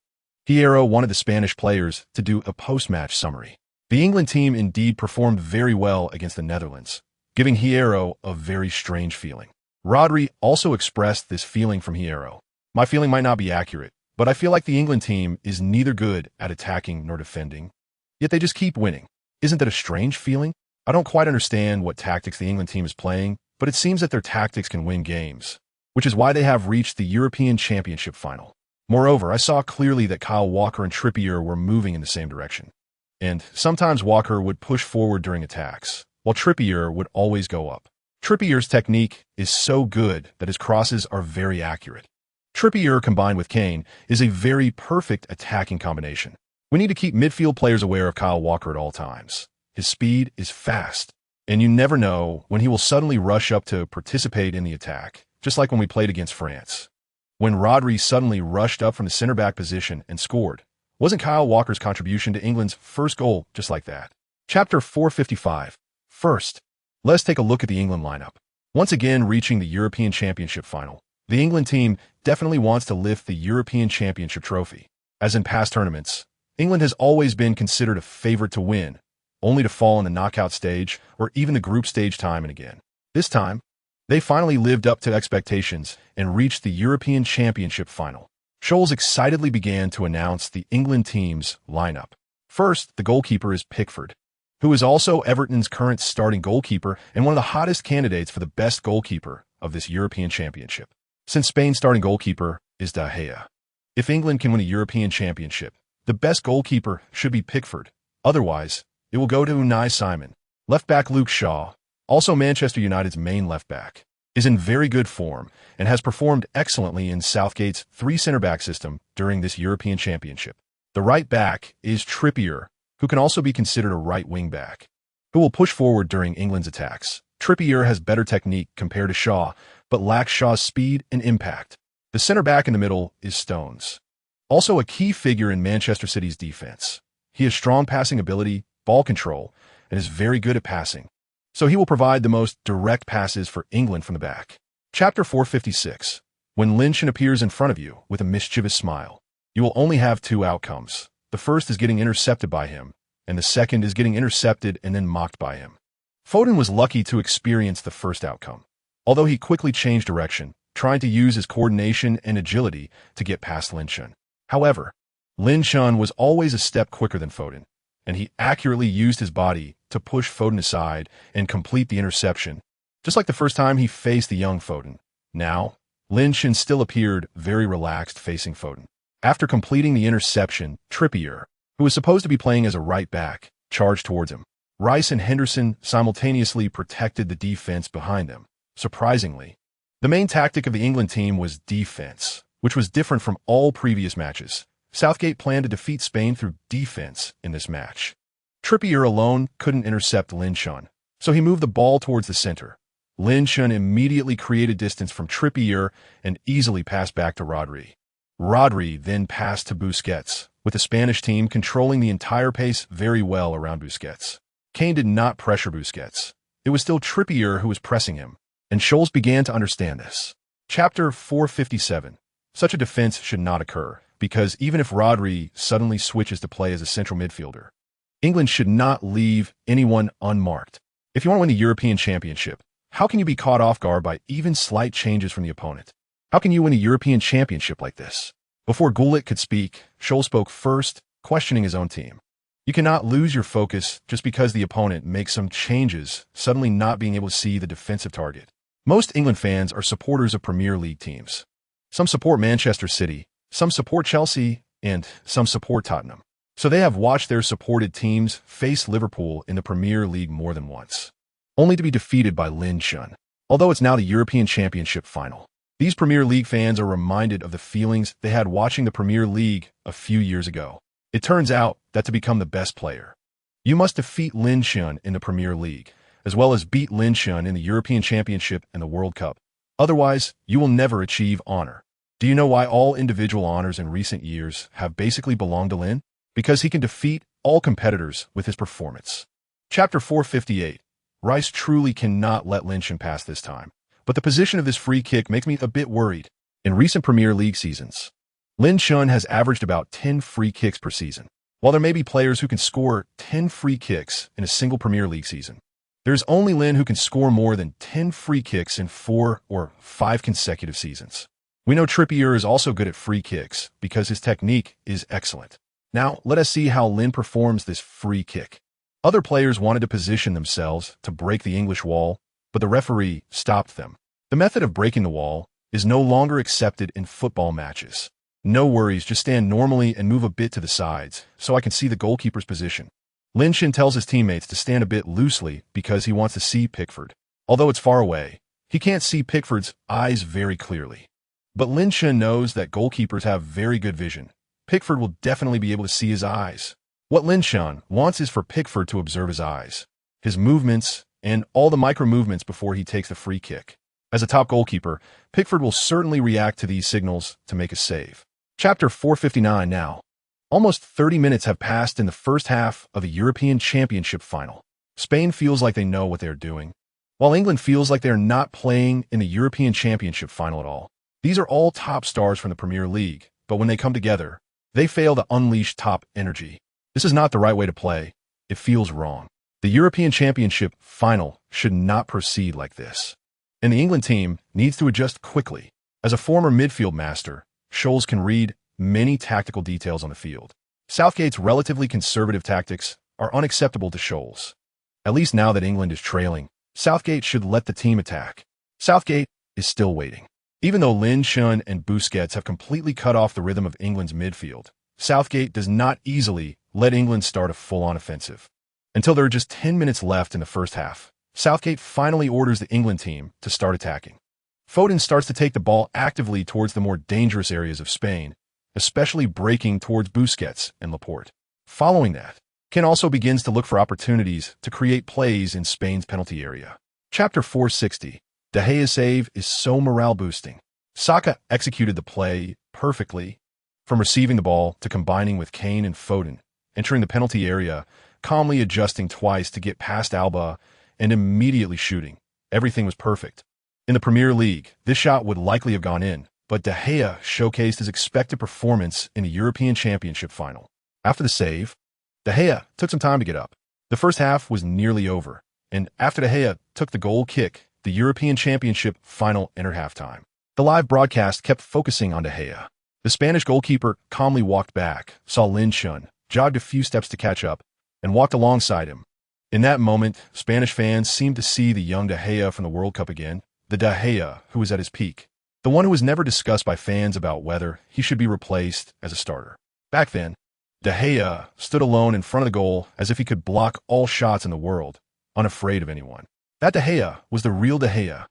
Hierro wanted the Spanish players to do a post-match summary. The England team indeed performed very well against the Netherlands, giving Hierro a very strange feeling. Rodri also expressed this feeling from Hierro. My feeling might not be accurate, but I feel like the England team is neither good at attacking nor defending, yet they just keep winning. Isn't that a strange feeling? I don't quite understand what tactics the England team is playing, but it seems that their tactics can win games. which is why they have reached the European Championship final. Moreover, I saw clearly that Kyle Walker and Trippier were moving in the same direction. And sometimes Walker would push forward during attacks, while Trippier would always go up. Trippier's technique is so good that his crosses are very accurate. Trippier combined with Kane is a very perfect attacking combination. We need to keep midfield players aware of Kyle Walker at all times. His speed is fast, and you never know when he will suddenly rush up to participate in the attack, just like when we played against France. When Rodri suddenly rushed up from the center-back position and scored, wasn't Kyle Walker's contribution to England's first goal just like that? Chapter 455. First, let's take a look at the England lineup. Once again reaching the European Championship final, the England team definitely wants to lift the European Championship trophy. As in past tournaments, England has always been considered a favorite to win, only to fall in the knockout stage or even the group stage time and again. This time, they finally lived up to expectations and reached the European Championship final. Scholes excitedly began to announce the England team's lineup. First, the goalkeeper is Pickford, who is also Everton's current starting goalkeeper and one of the hottest candidates for the best goalkeeper of this European Championship, since Spain's starting goalkeeper is De Gea. If England can win a European Championship, the best goalkeeper should be Pickford. Otherwise, it will go to Unai Simon. Left-back Luke Shaw, also Manchester United's main left-back, is in very good form and has performed excellently in Southgate's three center-back system during this European Championship. The right back is Trippier, who can also be considered a right wing-back, who will push forward during England's attacks. Trippier has better technique compared to Shaw, but lacks Shaw's speed and impact. The center-back in the middle is Stones, also a key figure in Manchester City's defense. He has strong passing ability, ball control, and is very good at passing, so he will provide the most direct passes for England from the back. Chapter 456. When Lynch appears in front of you with a mischievous smile, you will only have two outcomes. The first is getting intercepted by him, and the second is getting intercepted and then mocked by him. Foden was lucky to experience the first outcome, although he quickly changed direction, trying to use his coordination and agility to get past Lynch. However, Lynch was always a step quicker than Foden, and he accurately used his body to push Foden aside and complete the interception, just like the first time he faced the young Foden. Now, Lynch still appeared very relaxed facing Foden. After completing the interception, Trippier, who was supposed to be playing as a right back, charged towards him. Rice and Henderson simultaneously protected the defense behind them. Surprisingly, the main tactic of the England team was defense, which was different from all previous matches. Southgate planned to defeat Spain through defense in this match. Trippier alone couldn't intercept Lynch, so he moved the ball towards the center. Lynch immediately created distance from Trippier and easily passed back to Rodri. Rodri then passed to Busquets, with the Spanish team controlling the entire pace very well around Busquets. Kane did not pressure Busquets. It was still Trippier who was pressing him, and Scholes began to understand this. Chapter 457. Such a defense should not occur, because even if Rodri suddenly switches to play as a central midfielder, England should not leave anyone unmarked. If you want to win the European Championship, how can you be caught off guard by even slight changes from the opponent? How can you win a European Championship like this? Before Gullit could speak, Scholes spoke first, questioning his own team. You cannot lose your focus just because the opponent makes some changes, suddenly not being able to see the defensive target. Most England fans are supporters of Premier League teams. Some support Manchester City, some support Chelsea, and some support Tottenham. So they have watched their supported teams face Liverpool in the Premier League more than once, only to be defeated by Lynch. Although it's now the European Championship final, these Premier League fans are reminded of the feelings they had watching the Premier League a few years ago. It turns out that to become the best player, you must defeat Lynch in the Premier League, as well as beat Lynch in the European Championship and the World Cup. Otherwise, you will never achieve honor. Do you know why all individual honors in recent years have basically belonged to Lynn? Because he can defeat all competitors with his performance. Chapter 458. Rice truly cannot let Lynch pass this time, but the position of this free kick makes me a bit worried. In recent Premier League seasons, Lynch has averaged about 10 free kicks per season. While there may be players who can score 10 free kicks in a single Premier League season, there's only Lynn who can score more than 10 free kicks in 4 or 5 consecutive seasons. We know Trippier is also good at free kicks because his technique is excellent. Now, let us see how Lynn performs this free kick. Other players wanted to position themselves to break the English wall, but the referee stopped them. The method of breaking the wall is no longer accepted in football matches. No worries, just stand normally and move a bit to the sides so I can see the goalkeeper's position. Lin Shin tells his teammates to stand a bit loosely because he wants to see Pickford. Although it's far away, he can't see Pickford's eyes very clearly. But Lin Shin knows that goalkeepers have very good vision. Pickford will definitely be able to see his eyes. What Lin Shin wants is for Pickford to observe his eyes, his movements, and all the micro-movements before he takes the free kick. As a top goalkeeper, Pickford will certainly react to these signals to make a save. Chapter 459 now. Almost 30 minutes have passed in the first half of the European Championship final. Spain feels like they know what they are doing, while England feels like they are not playing in the European Championship final at all. These are all top stars from the Premier League, but when they come together, they fail to unleash top energy. This is not the right way to play. It feels wrong. The European Championship final should not proceed like this. And the England team needs to adjust quickly. As a former midfield master, Scholes can read many tactical details on the field. Southgate's relatively conservative tactics are unacceptable to Scholes. At least now that England is trailing, Southgate should let the team attack. Southgate is still waiting. Even though Lin Shin and Busquets have completely cut off the rhythm of England's midfield, Southgate does not easily let England start a full-on offensive. Until there are just 10 minutes left in the first half, Southgate finally orders the England team to start attacking. Foden starts to take the ball actively towards the more dangerous areas of Spain, especially breaking towards Busquets and Laporte. Following that, Ken also begins to look for opportunities to create plays in Spain's penalty area. Chapter 460. De Gea's save is so morale-boosting. Saka executed the play perfectly, from receiving the ball to combining with Kane and Foden, entering the penalty area, calmly adjusting twice to get past Alba, and immediately shooting. Everything was perfect. In the Premier League, this shot would likely have gone in, but De Gea showcased his expected performance in the European Championship final. After the save, De Gea took some time to get up. The first half was nearly over, and after De Gea took the goal kick, the European Championship final entered halftime. The live broadcast kept focusing on De Gea. The Spanish goalkeeper calmly walked back, saw Lin Shin, jogged a few steps to catch up, and walked alongside him. In that moment, Spanish fans seemed to see the young De Gea from the World Cup again, the De Gea who was at his peak, the one who was never discussed by fans about whether he should be replaced as a starter. Back then, De Gea stood alone in front of the goal as if he could block all shots in the world, unafraid of anyone. That De Gea was the real De Gea.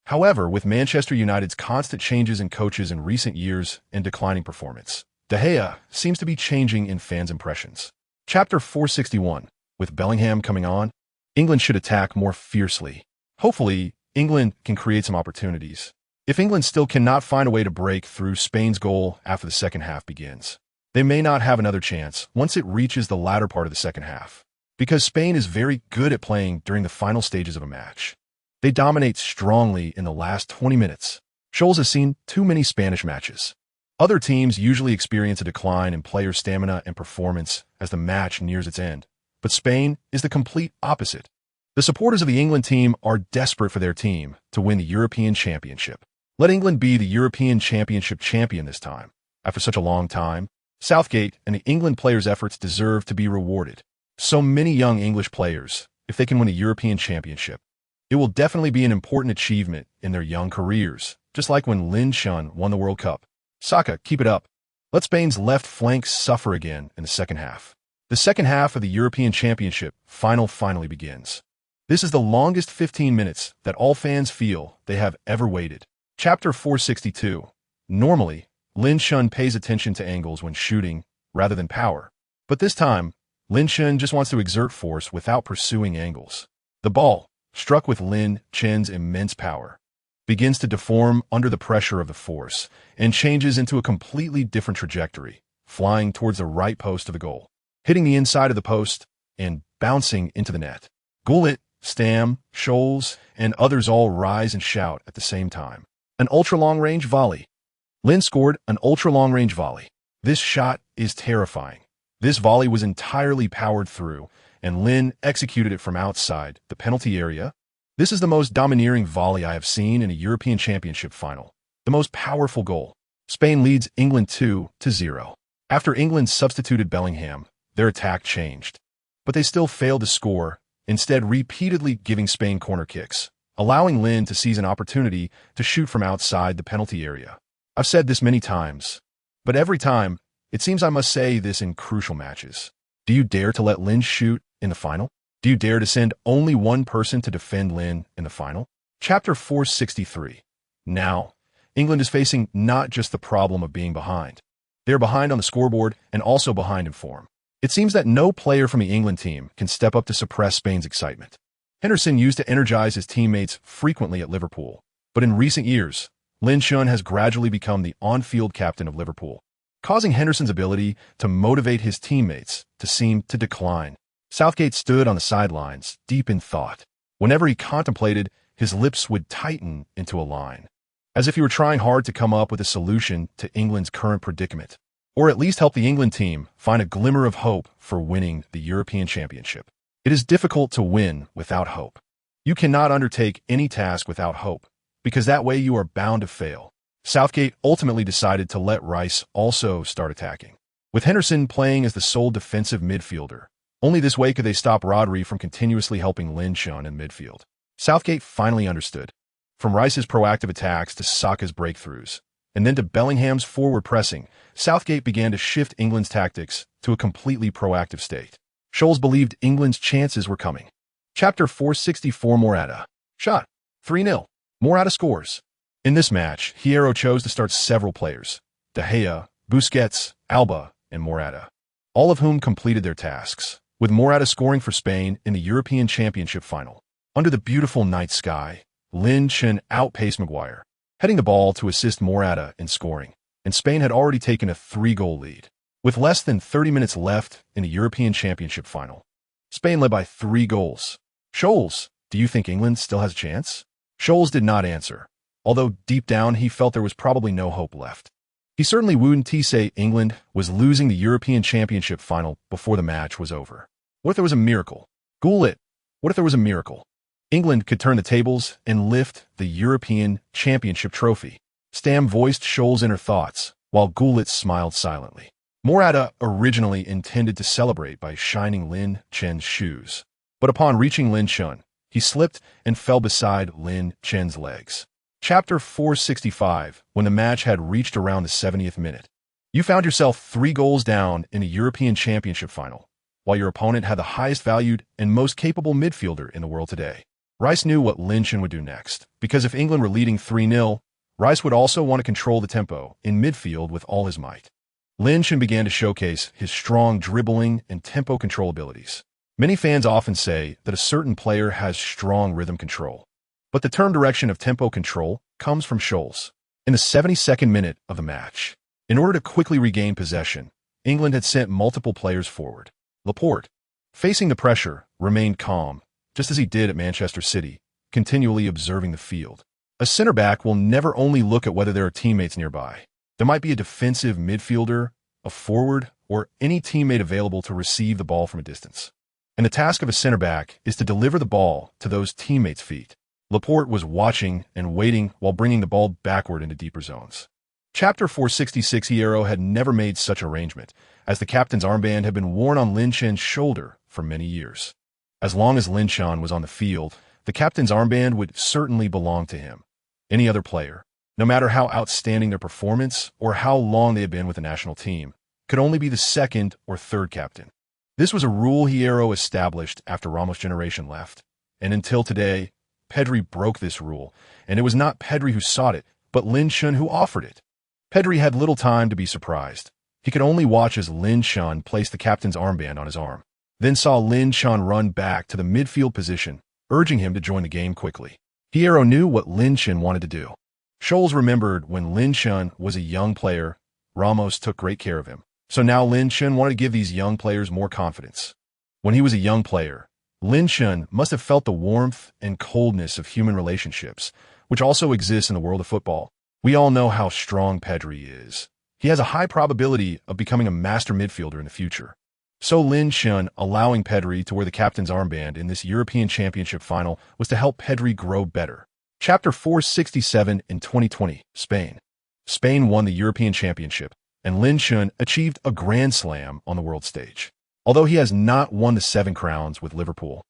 However, with Manchester United's constant changes in coaches in recent years and declining performance, De Gea seems to be changing in fans' impressions. Chapter 461. With Bellingham coming on, England should attack more fiercely. Hopefully, England can create some opportunities. If England still cannot find a way to break through Spain's goal after the second half begins, they may not have another chance once it reaches the latter part of the second half. Because Spain is very good at playing during the final stages of a match. They dominate strongly in the last 20 minutes. Scholes has seen too many Spanish matches. Other teams usually experience a decline in player stamina and performance as the match nears its end. But Spain is the complete opposite. The supporters of the England team are desperate for their team to win the European Championship. Let England be the European Championship champion this time. After such a long time, Southgate and the England players' efforts deserve to be rewarded. So many young English players, if they can win a European Championship, it will definitely be an important achievement in their young careers, just like when Lin Shin won the World Cup. Saka, keep it up. Let Spain's left flank suffer again in the second half. The second half of the European Championship final finally begins. This is the longest 15 minutes that all fans feel they have ever waited. Chapter 462. Normally, Lin Shin pays attention to angles when shooting rather than power. But this time, Lin Shin just wants to exert force without pursuing angles. The ball, struck with Lin Shin's immense power, begins to deform under the pressure of the force and changes into a completely different trajectory, flying towards the right post of the goal, hitting the inside of the post and bouncing into the net. Gullit, Stam, Scholes, and others all rise and shout at the same time. An ultra-long-range volley. Lin scored an ultra-long-range volley. This shot is terrifying. This volley was entirely powered through, and Lin executed it from outside the penalty area. This is the most domineering volley I have seen in a European Championship final. The most powerful goal. Spain leads England 2-0. After England substituted Bellingham, their attack changed. But they still failed to score, instead repeatedly giving Spain corner kicks, allowing Lin to seize an opportunity to shoot from outside the penalty area. I've said this many times, but every time, it seems I must say this in crucial matches. Do you dare to let Lin shoot in the final? Do you dare to send only one person to defend Lin in the final? Chapter 463. Now, England is facing not just the problem of being behind. They're behind on the scoreboard and also behind in form. It seems that no player from the England team can step up to suppress Spain's excitement. Henderson used to energize his teammates frequently at Liverpool, but in recent years, Lin Chun has gradually become the on-field captain of Liverpool, causing Henderson's ability to motivate his teammates to seem to decline. Southgate stood on the sidelines, deep in thought. Whenever he contemplated, his lips would tighten into a line, as if he were trying hard to come up with a solution to England's current predicament, or at least help the England team find a glimmer of hope for winning the European Championship. It is difficult to win without hope. You cannot undertake any task without hope, because that way you are bound to fail. Southgate ultimately decided to let Rice also start attacking, with Henderson playing as the sole defensive midfielder. Only this way could they stop Rodri from continuously helping Lin Chun in midfield. Southgate finally understood. From Rice's proactive attacks to Saka's breakthroughs, and then to Bellingham's forward pressing, Southgate began to shift England's tactics to a completely proactive state. Scholes believed England's chances were coming. Chapter 464. Morata. Shot. 3-0. Morata scores. In this match, Hierro chose to start several players: De Gea, Busquets, Alba, and Morata, all of whom completed their tasks, with Morata scoring for Spain in the European Championship final. Under the beautiful night sky, Lin Chun outpaced Maguire, heading the ball to assist Morata in scoring, and Spain had already taken a 3-goal lead. With less than 30 minutes left in the European Championship final, Spain led by 3 goals. Scholes, do you think England still has a chance? Scholes did not answer, although deep down he felt there was probably no hope left. He certainly wouldn't say England was losing the European Championship final before the match was over. What if there was a miracle? Gullit, what if there was a miracle? England could turn the tables and lift the European Championship trophy. Stam voiced Scholes' inner thoughts, while Gullit smiled silently. Morata originally intended to celebrate by shining Lin Chun's shoes, but upon reaching Lin Chun, he slipped and fell beside Lin Chun's legs. Chapter 465. When the match had reached around the 70th minute, you found yourself 3 goals down in a European Championship final, while your opponent had the highest valued and most capable midfielder in the world today. Rice knew what Lin Chun would do next, because if England were leading 3-0, Rice would also want to control the tempo in midfield with all his might. Lin Chun began to showcase his strong dribbling and tempo control abilities. Many fans often say that a certain player has strong rhythm control, but the term direction of tempo control comes from Scholes. In the 72nd minute of the match, in order to quickly regain possession, England had sent multiple players forward. Laporte, facing the pressure, remained calm, just as he did at Manchester City, continually observing the field. A center back will never only look at whether there are teammates nearby. There might be a defensive midfielder, a forward, or any teammate available to receive the ball from a distance. And the task of a center back is to deliver the ball to those teammates' feet. Laporte was watching and waiting while bringing the ball backward into deeper zones. Chapter 466. Hierro had never made such arrangement, as the captain's armband had been worn on Lin Chun's shoulder for many years. As long as Lin Chun was on the field, the captain's armband would certainly belong to him. Any other player, no matter how outstanding their performance or how long they had been with the national team, could only be the second or third captain. This was a rule Hierro established after Ramos' generation left, and until today, Pedri broke this rule, and it was not Pedri who sought it, but Lin Chun who offered it. Pedri had little time to be surprised. He could only watch as Lin Chun placed the captain's armband on his arm, then saw Lin Chun run back to the midfield position, urging him to join the game quickly. Hierro knew what Lin Chun wanted to do. Scholes remembered when Lin Chun was a young player, Ramos took great care of him. So now Lin Chun wanted to give these young players more confidence. When he was a young player, Lin Chun must have felt the warmth and coldness of human relationships, which also exists in the world of football. We all know how strong Pedri is. He has a high probability of becoming a master midfielder in the future. So Lin Chun allowing Pedri to wear the captain's armband in this European Championship final was to help Pedri grow better. Chapter 467. In 2020, Spain. Spain won the European Championship, and Lin Chun achieved a grand slam on the world stage. Although he has not won the 7 crowns with Liverpool,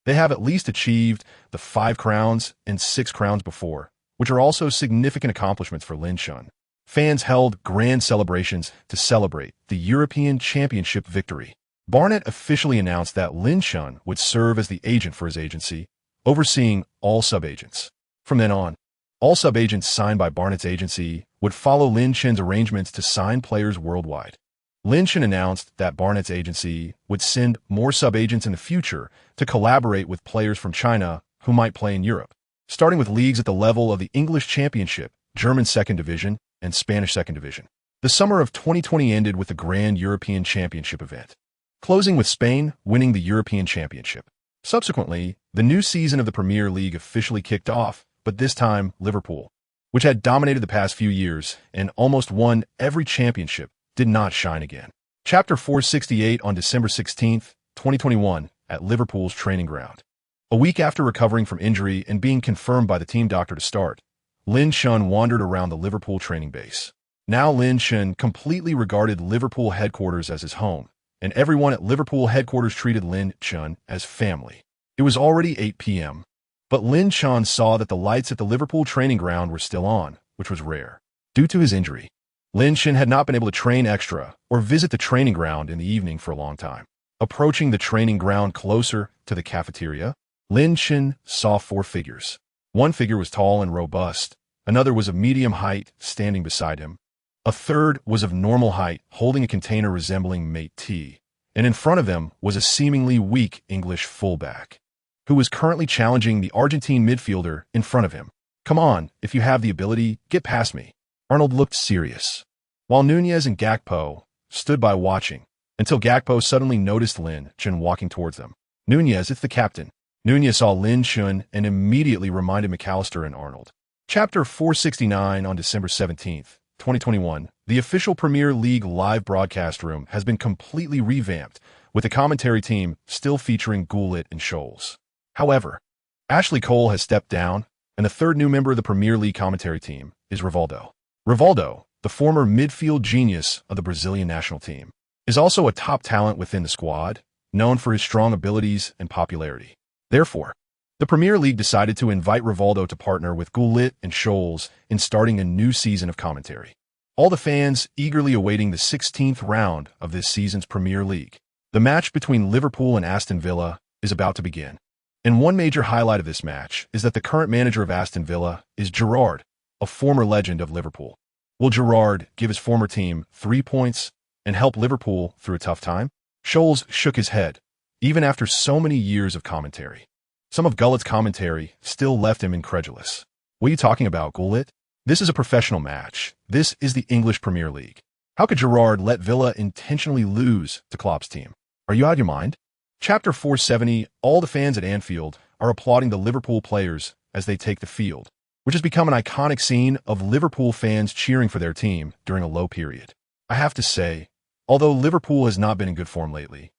They have at least achieved the 5 crowns and 6 crowns before, which are also significant accomplishments for Linshan. Fans held grand celebrations to celebrate the European Championship victory. Barnett officially announced that Linshan would serve as the agent for his agency, overseeing all sub-agents. From then on, all sub-agents signed by Barnett's agency would follow Linshan's arrangements to sign players worldwide. Linshan announced that Barnett's agency would send more sub-agents in the future to collaborate with players from China who might play in Europe, starting with leagues at the level of the English Championship, German Second Division, and Spanish Second Division. The summer of 2020 ended with the Grand European Championship event, closing with Spain winning the European Championship. Subsequently, the new season of the Premier League officially kicked off, but this time Liverpool, which had dominated the past few years and almost won every championship, did not shine again. Chapter 468 on December 16, 2021, at Liverpool's training ground. A week after recovering from injury and being confirmed by the team doctor to start, Linshan wandered around the Liverpool training base. Now Linshan completely regarded Liverpool headquarters as his home, and everyone at Liverpool headquarters treated Linshan as family. It was already 8 p.m., but Linshan saw that the lights at the Liverpool training ground were still on, which was rare. Due to his injury, Linshan had not been able to train extra or visit the training ground in the evening for a long time. Approaching the training ground closer to the cafeteria, Linshan saw 4 figures. One figure was tall and robust, another was of medium height, standing beside him. A third was of normal height, holding a container resembling mate T, and in front of them was a seemingly weak English fullback, who was currently challenging the Argentine midfielder in front of him. "Come on, if you have the ability, get past me." Arnold looked serious, while Nunez and Gakpo stood by watching, until Gakpo suddenly noticed Linshan walking towards them. "Nunez, it's the captain." Nunez saw Linshan and immediately reminded McAllister and Arnold. Chapter 469 on December 17th, 2021. The official Premier League live broadcast room has been completely revamped, with the commentary team still featuring Gullit and Scholes. However, Ashley Cole has stepped down, and the third new member of the Premier League commentary team is Rivaldo. Rivaldo, the former midfield genius of the Brazilian national team, is also a top talent within the squad, known for his strong abilities and popularity. Therefore, the Premier League decided to invite Rivaldo to partner with Gullit and Scholes in starting a new season of commentary. All the fans eagerly awaiting the 16th round of this season's Premier League. The match between Liverpool and Aston Villa is about to begin. And one major highlight of this match is that the current manager of Aston Villa is Gerrard, a former legend of Liverpool. Will Gerrard give his former team 3 points and help Liverpool through a tough time? Scholes shook his head, even after so many years of commentary. Some of Gullit's commentary still left him incredulous. "What are you talking about, Gullit? This is a professional match. This is the English Premier League. How could Gerrard let Villa intentionally lose to Klopp's team? Are you out of your mind?" Chapter 470, all the fans at Anfield are applauding the Liverpool players as they take the field, which has become an iconic scene of Liverpool fans cheering for their team during a low period. I have to say, although Liverpool has not been in good form lately,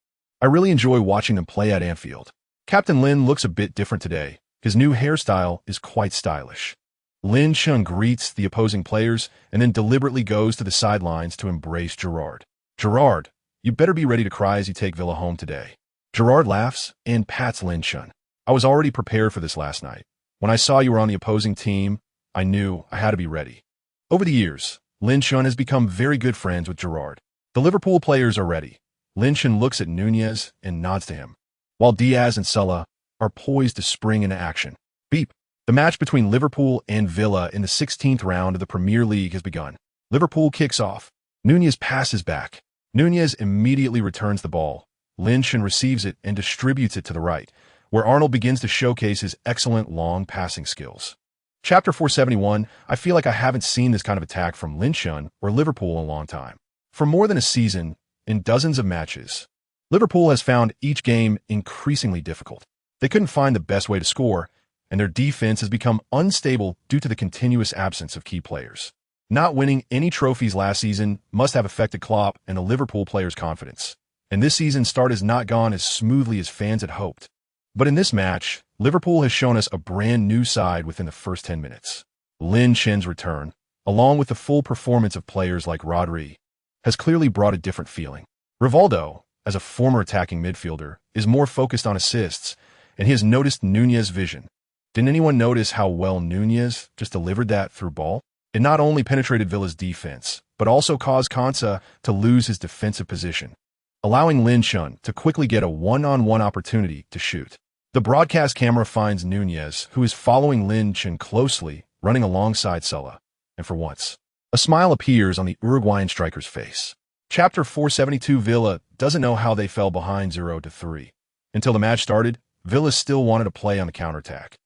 I really enjoy watching them play at Anfield. Captain Lin looks a bit different today. His new hairstyle is quite stylish. Linshan greets the opposing players and then deliberately goes to the sidelines to embrace Gerrard. "Gerrard, you better be ready to cry as you take Villa home today." Gerrard laughs and pats Linshan. "I was already prepared for this last night. When I saw you were on the opposing team, I knew I had to be ready." Over the years, Linshan has become very good friends with Gerrard. The Liverpool players are ready. Linshan looks at Nunez and nods to him, while Diaz and Salah are poised to spring into action. Beep. The match between Liverpool and Villa in the 16th round of the Premier League has begun. Liverpool kicks off. Nunez passes back. Nunez immediately returns the ball. Linshan receives it and distributes it to the right, where Arnold begins to showcase his excellent long passing skills. Chapter 471, I feel like I haven't seen this kind of attack from Linshan or Liverpool in a long time. For more than a season, in dozens of matches, Liverpool has found each game increasingly difficult. They couldn't find the best way to score, and their defense has become unstable due to the continuous absence of key players. Not winning any trophies last season must have affected Klopp and the Liverpool players' confidence, and this season's start has not gone as smoothly as fans had hoped. But in this match, Liverpool has shown us a brand new side within the first 10 minutes. Linshan's return, along with the full performance of players like Rodri, has clearly brought a different feeling. Rivaldo, as a former attacking midfielder, is more focused on assists, and he has noticed Nunez's vision. Didn't anyone notice how well Nunez just delivered that through ball? It not only penetrated Villa's defense, but also caused Kanté to lose his defensive position, allowing Lin Chun to quickly get a one-on-one opportunity to shoot. The broadcast camera finds Nunez, who is following Lin Chun closely, running alongside Sulla, and for once, a smile appears on the Uruguayan striker's face. Chapter 472. Villa doesn't know how they fell behind 0-3. Until the match started, Villa still wanted to play on the counterattack.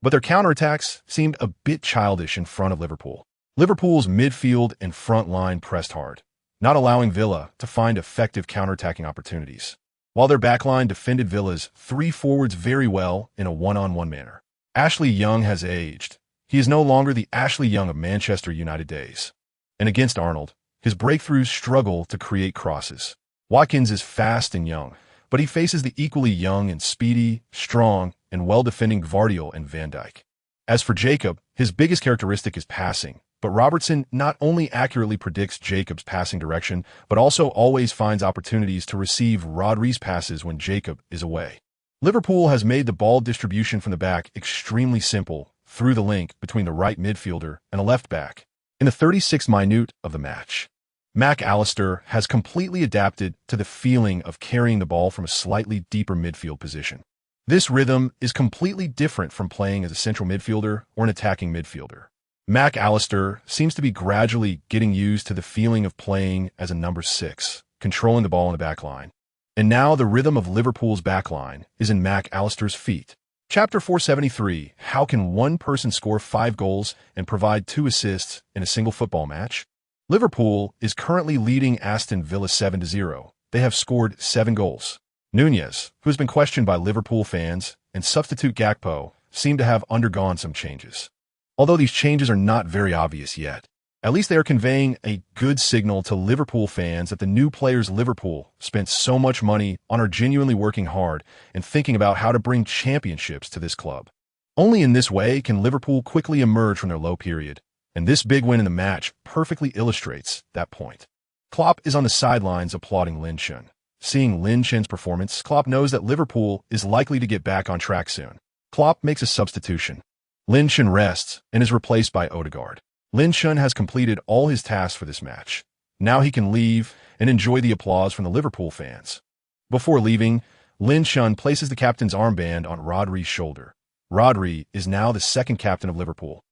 But their counterattacks seemed a bit childish in front of Liverpool. Liverpool's midfield and front line pressed hard, not allowing Villa to find effective counterattacking opportunities, while their backline defended Villa's three forwards very well in a one-on-one manner. Ashley Young has aged. He is no longer the Ashley Young of Manchester United days. And against Arnold, his breakthroughs struggle to create crosses. Watkins is fast and young, but he faces the equally young and speedy, strong, and well-defending Gvardiol and Van Dijk. As for Jacob, his biggest characteristic is passing, but Robertson not only accurately predicts Jacob's passing direction, but also always finds opportunities to receive Rodri's passes when Jacob is away. Liverpool has made the ball distribution from the back extremely simple through the link between the right midfielder and a left back. In the 36th minute of the match, Mac Allister has completely adapted to the feeling of carrying the ball from a slightly deeper midfield position. This rhythm is completely different from playing as a central midfielder or an attacking midfielder. Mac Allister seems to be gradually getting used to the feeling of playing as a number 6, controlling the ball in the back line. And now the rhythm of Liverpool's back line is in Mac Allister's feet. Chapter 473. How can one person score 5 goals and provide 2 assists in a single football match? Liverpool is currently leading Aston Villa 7-0. They have scored 7 goals. Nunez, who has been questioned by Liverpool fans, and substitute Gakpo seem to have undergone some changes. Although these changes are not very obvious yet, at least they are conveying a good signal to Liverpool fans that the new players Liverpool spent so much money on are genuinely working hard and thinking about how to bring championships to this club. Only in this way can Liverpool quickly emerge from their low period, and this big win in the match perfectly illustrates that point. Klopp is on the sidelines applauding Lin Chun. Seeing Lin Chun's performance, Klopp knows that Liverpool is likely to get back on track soon. Klopp makes a substitution. Lin Chun rests and is replaced by Odegaard. Lin Chun has completed all his tasks for this match. Now he can leave and enjoy the applause from the Liverpool fans. Before leaving, Lin Chun places the captain's armband on Rodri's shoulder. Rodri is now the second captain of Liverpool.